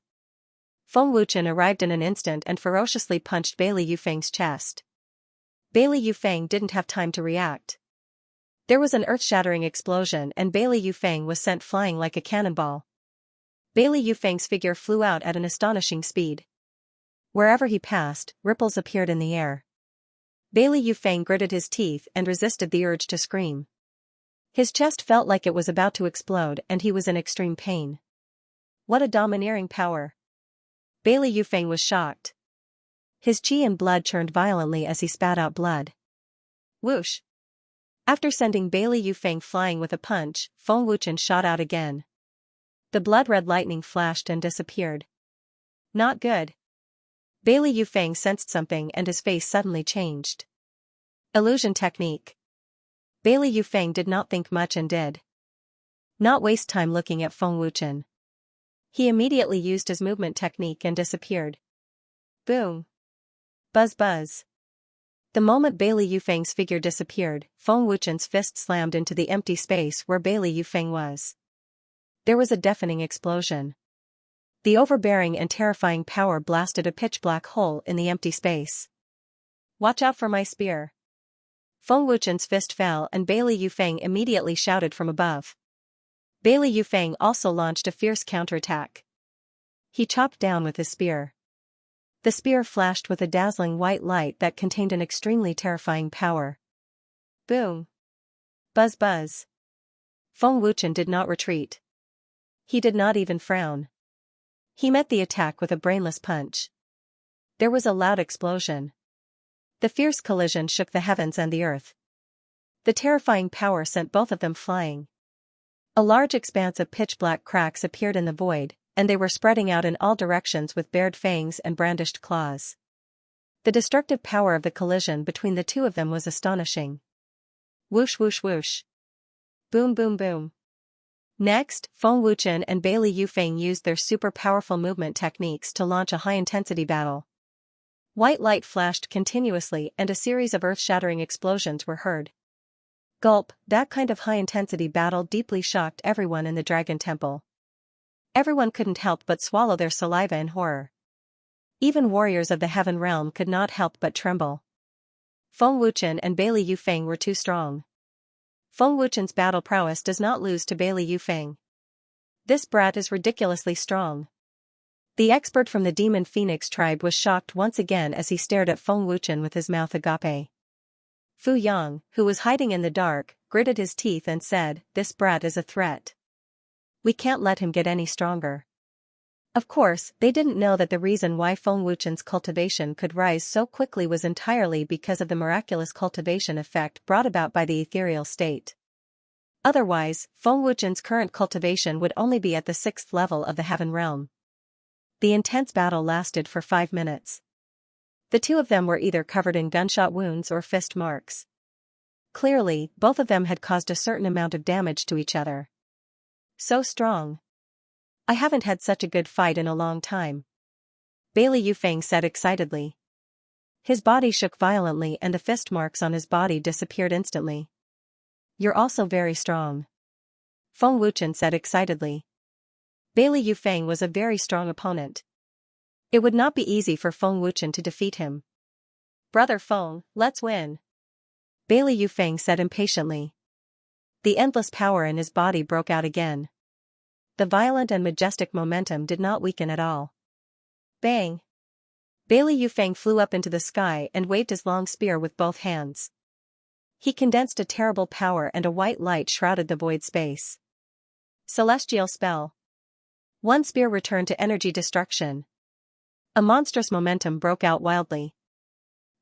S1: Feng Wuchen arrived in an instant and ferociously punched Bailey Yufeng's chest. Bailey Yufeng didn't have time to react. There was an earth-shattering explosion and Bailey Yufeng was sent flying like a cannonball. Bailey Yufeng's figure flew out at an astonishing speed. Wherever he passed, ripples appeared in the air. Bailey Yufeng gritted his teeth and resisted the urge to scream. His chest felt like it was about to explode and he was in extreme pain. What a domineering power! Bailey Yufeng was shocked. His qi and blood churned violently as he spat out blood. Whoosh! After sending Bailey Yufeng flying with a punch, Feng Wuchen shot out again. The blood-red lightning flashed and disappeared. Not good. Bailey Yufeng sensed something and his face suddenly changed. Illusion technique. Bailey Yufeng did not think much and did not waste time looking at Feng Wuchen. He immediately used his movement technique and disappeared. Boom. Buzz buzz. The moment Bailey Yufeng's figure disappeared, Feng Wuchen's fist slammed into the empty space where Bailey Yufeng was. There was a deafening explosion. The overbearing and terrifying power blasted a pitch-black hole in the empty space. Watch out for my spear. Feng Wuchen's fist fell and Bailey Yufeng immediately shouted from above. Bailey Yufeng also launched a fierce counterattack. He chopped down with his spear. The spear flashed with a dazzling white light that contained an extremely terrifying power. Boom. Buzz buzz. Feng Wuchen did not retreat. He did not even frown. He met the attack with a brainless punch. There was a loud explosion. The fierce collision shook the heavens and the earth. The terrifying power sent both of them flying. A large expanse of pitch-black cracks appeared in the void, and they were spreading out in all directions with bared fangs and brandished claws. The destructive power of the collision between the two of them was astonishing. Whoosh whoosh whoosh. Boom boom boom. Next, Feng Wuchen and Bailey Yufeng used their super powerful movement techniques to launch a high-intensity battle. White light flashed continuously and a series of earth-shattering explosions were heard. Gulp, that kind of high-intensity battle deeply shocked everyone in the Dragon Temple. Everyone couldn't help but swallow their saliva in horror. Even warriors of the Heaven Realm could not help but tremble. Feng Wuchen and Bailey Yufeng were too strong. Feng Wuchen's battle prowess does not lose to Bailey Yufeng. This brat is ridiculously strong. The expert from the Demon Phoenix tribe was shocked once again as he stared at Feng Wuchen with his mouth agape. Fu Yang, who was hiding in the dark, gritted his teeth and said, "This brat is a threat. We can't let him get any stronger." Of course, they didn't know that the reason why Feng Wuchen's cultivation could rise so quickly was entirely because of the miraculous cultivation effect brought about by the ethereal state. Otherwise, Feng Wuchen's current cultivation would only be at the 6th level of the Heaven Realm. The intense battle lasted for 5 minutes. The two of them were either covered in gunshot wounds or fist marks. Clearly, both of them had caused a certain amount of damage to each other. So strong. I haven't had such a good fight in a long time. Bailey Yufeng said excitedly. His body shook violently and the fist marks on his body disappeared instantly. You're also very strong. Feng Wuchen said excitedly. Bailey Yufeng was a very strong opponent. It would not be easy for Feng Wuchen to defeat him. "Brother Feng, let's win," Bailey Yufeng said impatiently. The endless power in his body broke out again. The violent and majestic momentum did not weaken at all. Bang! Bailey Yufeng flew up into the sky and waved his long spear with both hands. He condensed a terrible power and a white light shrouded the void space. Celestial spell. One spear returned to energy destruction. A monstrous momentum broke out wildly.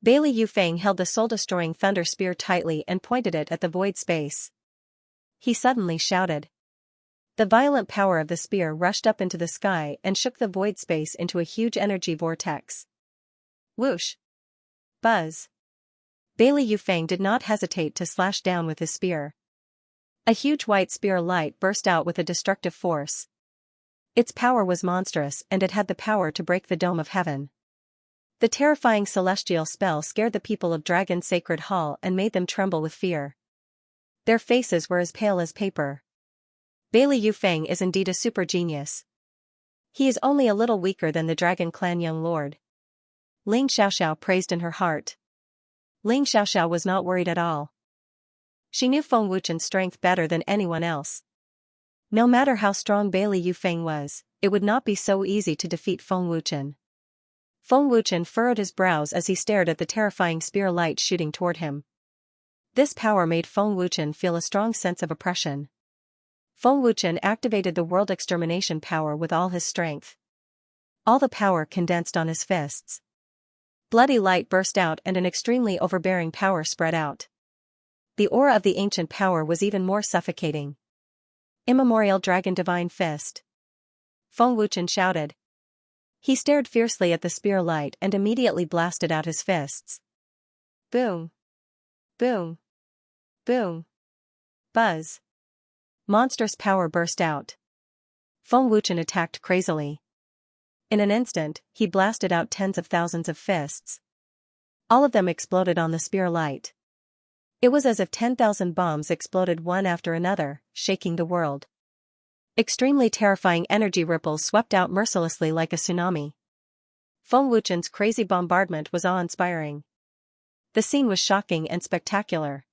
S1: Bailey Yufeng held the soul-destroying thunder spear tightly and pointed it at the void space. He suddenly shouted. The violent power of the spear rushed up into the sky and shook the void space into a huge energy vortex. Whoosh! Buzz! Bailey Yufeng did not hesitate to slash down with his spear. A huge white spear light burst out with a destructive force. Its power was monstrous and it had the power to break the dome of heaven. The terrifying celestial spell scared the people of Dragon's Sacred Hall and made them tremble with fear. Their faces were as pale as paper. Bailey Yufeng is indeed a super genius. He is only a little weaker than the Dragon Clan young lord. Ling Xiaoxiao praised in her heart. Ling Xiaoxiao was not worried at all. She knew Feng Wuchen's strength better than anyone else. No matter how strong Bailey Yufeng was, it would not be so easy to defeat Feng Wuchen. Feng Wuchen furrowed his brows as he stared at the terrifying spear light shooting toward him. This power made Feng Wuchen feel a strong sense of oppression. Feng Wuchen activated the world extermination power with all his strength. All the power condensed on his fists. Bloody light burst out and an extremely overbearing power spread out. The aura of the ancient power was even more suffocating. Immemorial Dragon Divine Fist. Feng Wuchen shouted. He stared fiercely at the spear light and immediately blasted out his fists. Boom! Boom! Boom! Buzz! Monstrous power burst out. Feng Wuchen attacked crazily. In an instant, he blasted out tens of thousands of fists. All of them exploded on the spear light. It was as if 10,000 bombs exploded one after another, shaking the world. Extremely terrifying energy ripples swept out mercilessly like a tsunami. Feng Wuchen's crazy bombardment was awe-inspiring. The scene was shocking and spectacular.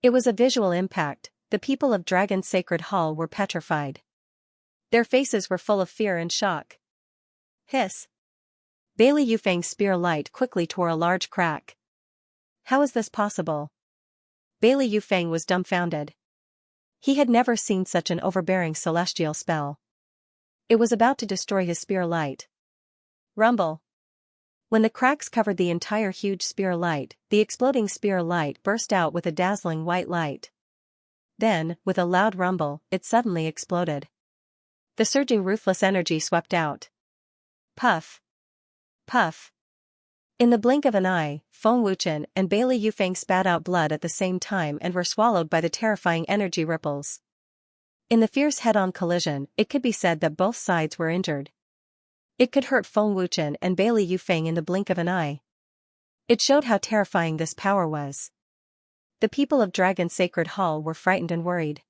S1: It was a visual impact. The people of Dragon's Sacred Hall were petrified. Their faces were full of fear and shock. Hiss! Bailey Yufeng's spear light quickly tore a large crack. How is this possible? Bailey Yufeng was dumbfounded. He had never seen such an overbearing celestial spell. It was about to destroy his spear light. Rumble! When the cracks covered the entire huge spear light, the exploding spear light burst out with a dazzling white light. Then, with a loud rumble, it suddenly exploded. The surging ruthless energy swept out. Puff! Puff! In the blink of an eye, Feng Wuchen and Bailey Yufeng spat out blood at the same time and were swallowed by the terrifying energy ripples. In the fierce head-on collision, it could be said that both sides were injured. It could hurt Feng Wuchen and Bailey Yufeng in the blink of an eye. It showed how terrifying this power was. The people of Dragon's Sacred Hall were frightened and worried.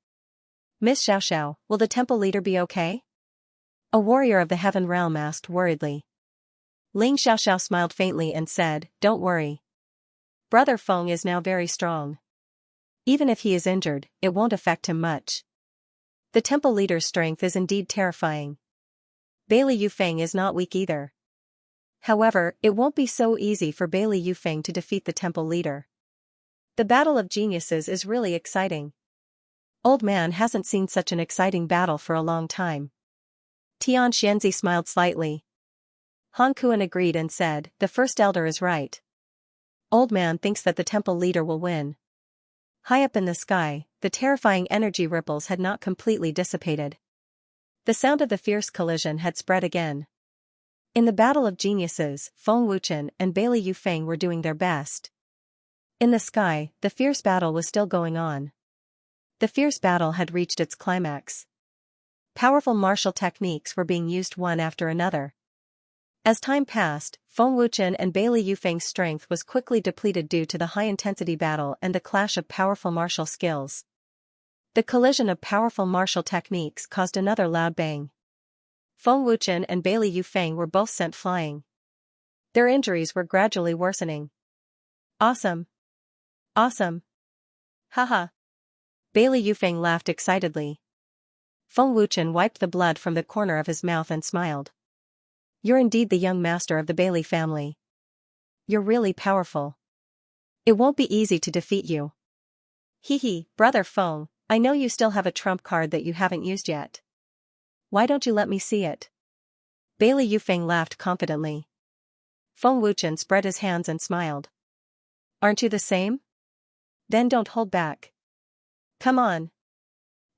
S1: Miss Xiaoxiao, will the temple leader be okay? A warrior of the Heaven Realm asked worriedly. Ling Xiaoxiao smiled faintly and said, Don't worry. Brother Feng is now very strong. Even if he is injured, it won't affect him much. The temple leader's strength is indeed terrifying. Bailey Yufeng is not weak either. However, it won't be so easy for Bailey Yufeng to defeat the temple leader. The battle of geniuses is really exciting. Old man hasn't seen such an exciting battle for a long time. Tian Xianxia smiled slightly. Han Kuan agreed and said, The first elder is right. Old man thinks that the temple leader will win. High up in the sky, the terrifying energy ripples had not completely dissipated. The sound of the fierce collision had spread again. In the battle of geniuses, Feng Wuchen and Bailey Yufeng were doing their best. In the sky, the fierce battle was still going on. The fierce battle had reached its climax. Powerful martial techniques were being used one after another. As time passed, Feng Wuchen and Bailey Yufeng's strength was quickly depleted due to the high-intensity battle and the clash of powerful martial skills. The collision of powerful martial techniques caused another loud bang. Feng Wuchen and Bailey Yufeng were both sent flying. Their injuries were gradually worsening. Awesome. Awesome. Haha. Bailey Yufeng laughed excitedly. Feng Wuchen wiped the blood from the corner of his mouth and smiled. You're indeed the young master of the Bailey family. You're really powerful. It won't be easy to defeat you. Hee, brother Feng, I know you still have a trump card that you haven't used yet. Why don't you let me see it? Bailey Yufeng laughed confidently. Feng Wuchen spread his hands and smiled. Aren't you the same? Then don't hold back. Come on.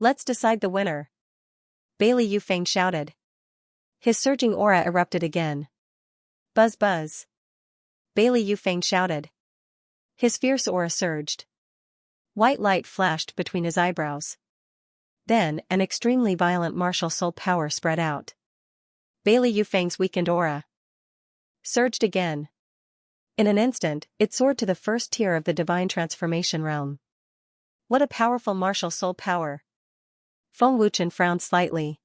S1: Let's decide the winner. Bailey Yufeng shouted. His surging aura erupted again. Buzz buzz. Bailey Yufeng shouted. His fierce aura surged. White light flashed between his eyebrows. Then, an extremely violent martial soul power spread out. Bailey Yufeng's weakened aura surged again. In an instant, it soared to the first tier of the divine transformation realm. What a powerful martial soul power. Feng Wuchen frowned slightly.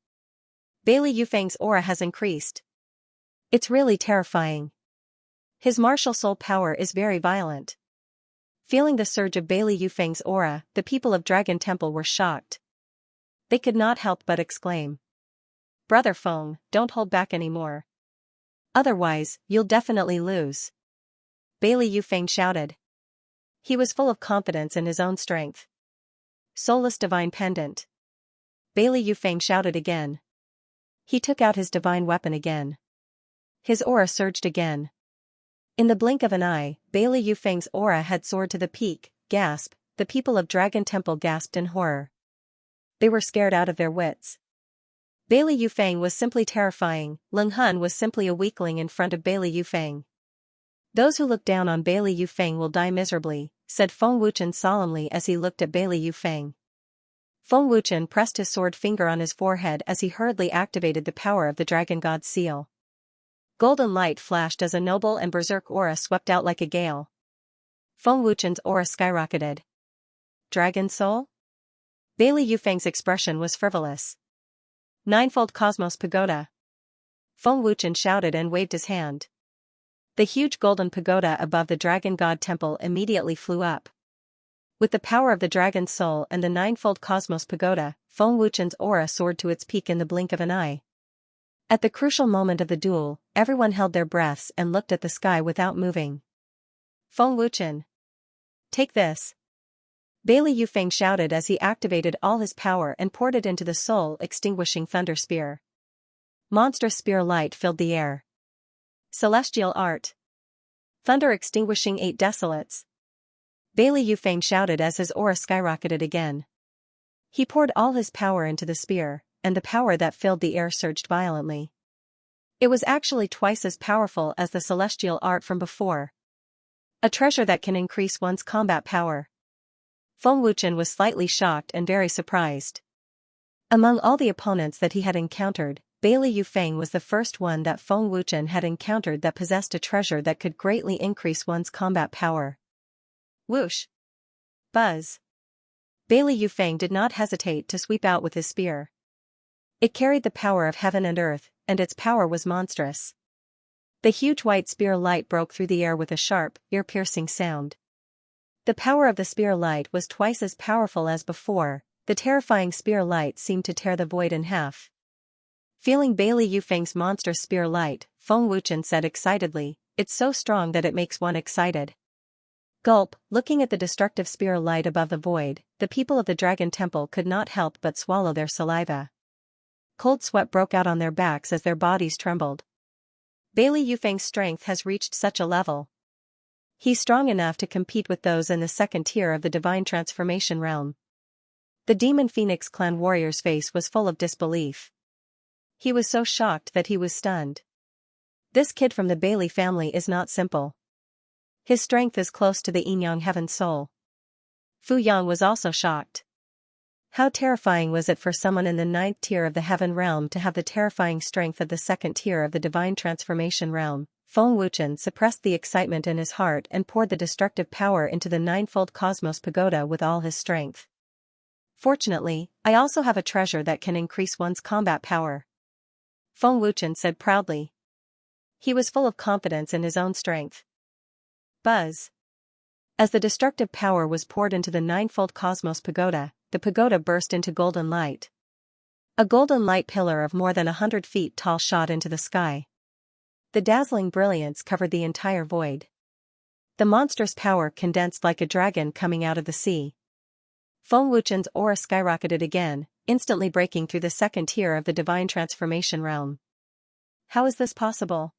S1: Bailey Yufeng's aura has increased. It's really terrifying. His martial soul power is very violent. Feeling the surge of Bailey Yufeng's aura, the people of Dragon Temple were shocked. They could not help but exclaim. Brother Feng, don't hold back anymore. Otherwise, you'll definitely lose. Bailey Yufeng shouted. He was full of confidence in his own strength. Soulless divine pendant. Bailey Yufeng shouted again. He took out his divine weapon again. His aura surged again. In the blink of an eye, Bailey Yufeng's aura had soared to the peak. Gasp, the people of Dragon Temple gasped in horror. They were scared out of their wits. Bailey Yufeng was simply terrifying. Leng Hun was simply a weakling in front of Bailey Yufeng. Those who look down on Bailey Yufeng will die miserably, said Feng Wuchen solemnly as he looked at Bailey Yufeng. Feng Wuchen pressed his sword finger on his forehead as he hurriedly activated the power of the Dragon God's seal. Golden light flashed as a noble and berserk aura swept out like a gale. Feng Wuchen's aura skyrocketed. Dragon Soul? Bailey Yufeng's expression was frivolous. Ninefold Cosmos Pagoda. Feng Wuchen shouted and waved his hand. The huge golden pagoda above the Dragon God Temple immediately flew up. With the power of the Dragon Soul and the Ninefold Cosmos Pagoda, Feng Wuchen's aura soared to its peak in the blink of an eye. At the crucial moment of the duel, everyone held their breaths and looked at the sky without moving. Feng Wuchen. Take this. Bailey Yufeng shouted as he activated all his power and poured it into the soul-extinguishing thunder spear. Monstrous spear light filled the air. Celestial art. Thunder extinguishing 8 desolates. Bailey Yufeng shouted as his aura skyrocketed again. He poured all his power into the spear, and the power that filled the air surged violently. It was actually twice as powerful as the celestial art from before. A treasure that can increase one's combat power. Feng Wuchen was slightly shocked and very surprised. Among all the opponents that he had encountered, Bailey Yufeng was the first one that Feng Wuchen had encountered that possessed a treasure that could greatly increase one's combat power. Whoosh! Buzz! Bailey Yufeng did not hesitate to sweep out with his spear. It carried the power of heaven and earth, and its power was monstrous. The huge white spear light broke through the air with a sharp, ear-piercing sound. The power of the spear light was twice as powerful as before. The terrifying spear light seemed to tear the void in half. Feeling Bailey Yufeng's monstrous spear light, Feng Wuchen said excitedly, "It's so strong that it makes one excited." Gulp, looking at the destructive spear light above the void, the people of the Dragon Temple could not help but swallow their saliva. Cold sweat broke out on their backs as their bodies trembled. Bailey Yufeng's strength has reached such a level. He's strong enough to compete with those in the second tier of the divine transformation realm. The Demon Phoenix clan warrior's face was full of disbelief. He was so shocked that he was stunned. This kid from the Bailey family is not simple. His strength is close to the Yin-Yang Heaven Soul. Fu Yang was also shocked. How terrifying was it for someone in the 9th tier of the Heaven Realm to have the terrifying strength of the 2nd tier of the Divine Transformation Realm? Feng Wuchen suppressed the excitement in his heart and poured the destructive power into the Ninefold Cosmos Pagoda with all his strength. Fortunately, I also have a treasure that can increase one's combat power. Feng Wuchen said proudly. He was full of confidence in his own strength. Buzz. As the destructive power was poured into the ninefold cosmos pagoda, the pagoda burst into golden light. A golden light pillar of more than 100 feet tall shot into the sky. The dazzling brilliance covered the entire void. The monstrous power condensed like a dragon coming out of the sea. Feng Wuchen's aura skyrocketed again, instantly breaking through the second tier of the divine transformation realm. How is this possible?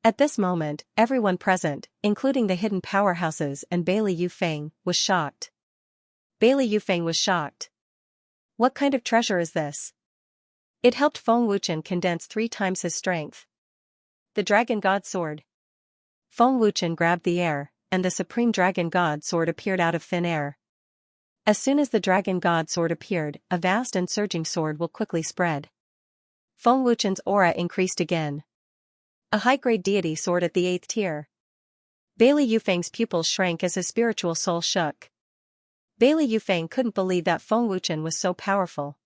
S1: At this moment, everyone present, including the hidden powerhouses and Bailey Yufeng, was shocked. Bailey Yufeng was shocked. What kind of treasure is this? It helped Feng Wuchen condense 3 times his strength. The Dragon God Sword. Feng Wuchen grabbed the air, and the Supreme Dragon God Sword appeared out of thin air. As soon as the Dragon God Sword appeared, a vast and surging sword will quickly spread. Feng Wuchen's aura increased again. A high-grade deity sword at the 8th tier. Bailey Yufeng's pupils shrank as his spiritual soul shook. Bailey Yufeng couldn't believe that Feng Wuchen was so powerful.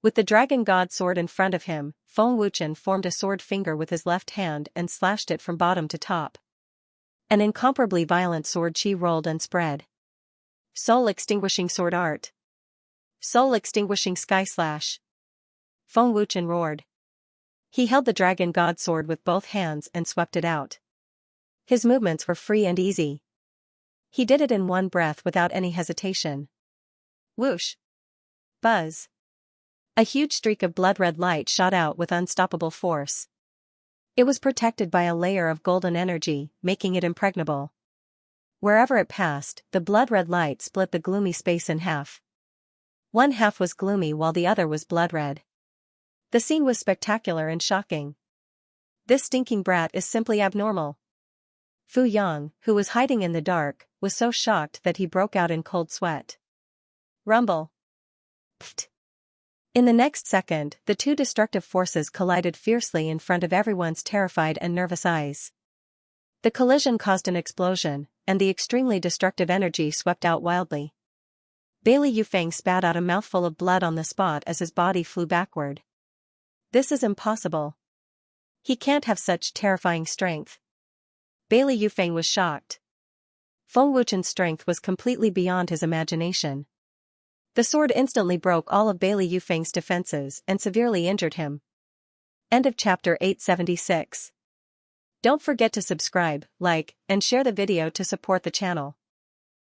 S1: With the Dragon God Sword in front of him, Feng Wuchen formed a sword finger with his left hand and slashed it from bottom to top. An incomparably violent sword chi rolled and spread. Soul-extinguishing sword art. Soul-extinguishing sky slash. Feng Wuchen roared. He held the Dragon God Sword with both hands and swept it out. His movements were free and easy. He did it in one breath without any hesitation. Whoosh! Buzz! A huge streak of blood-red light shot out with unstoppable force. It was protected by a layer of golden energy, making it impregnable. Wherever it passed, the blood-red light split the gloomy space in half. One half was gloomy while the other was blood-red. The scene was spectacular and shocking. This stinking brat is simply abnormal. Fu Yang, who was hiding in the dark, was so shocked that he broke out in cold sweat. Rumble. Pfft. In the next second, the 2 destructive forces collided fiercely in front of everyone's terrified and nervous eyes. The collision caused an explosion, and the extremely destructive energy swept out wildly. Bailey Yufeng spat out a mouthful of blood on the spot as his body flew backward. This is impossible. He can't have such terrifying strength. Bailey Yufeng was shocked. Feng Wuchen's strength was completely beyond his imagination. The sword instantly broke all of Bailey Yufeng's defenses and severely injured him. End of chapter 876. Don't forget to subscribe, like, and share the video to support the channel.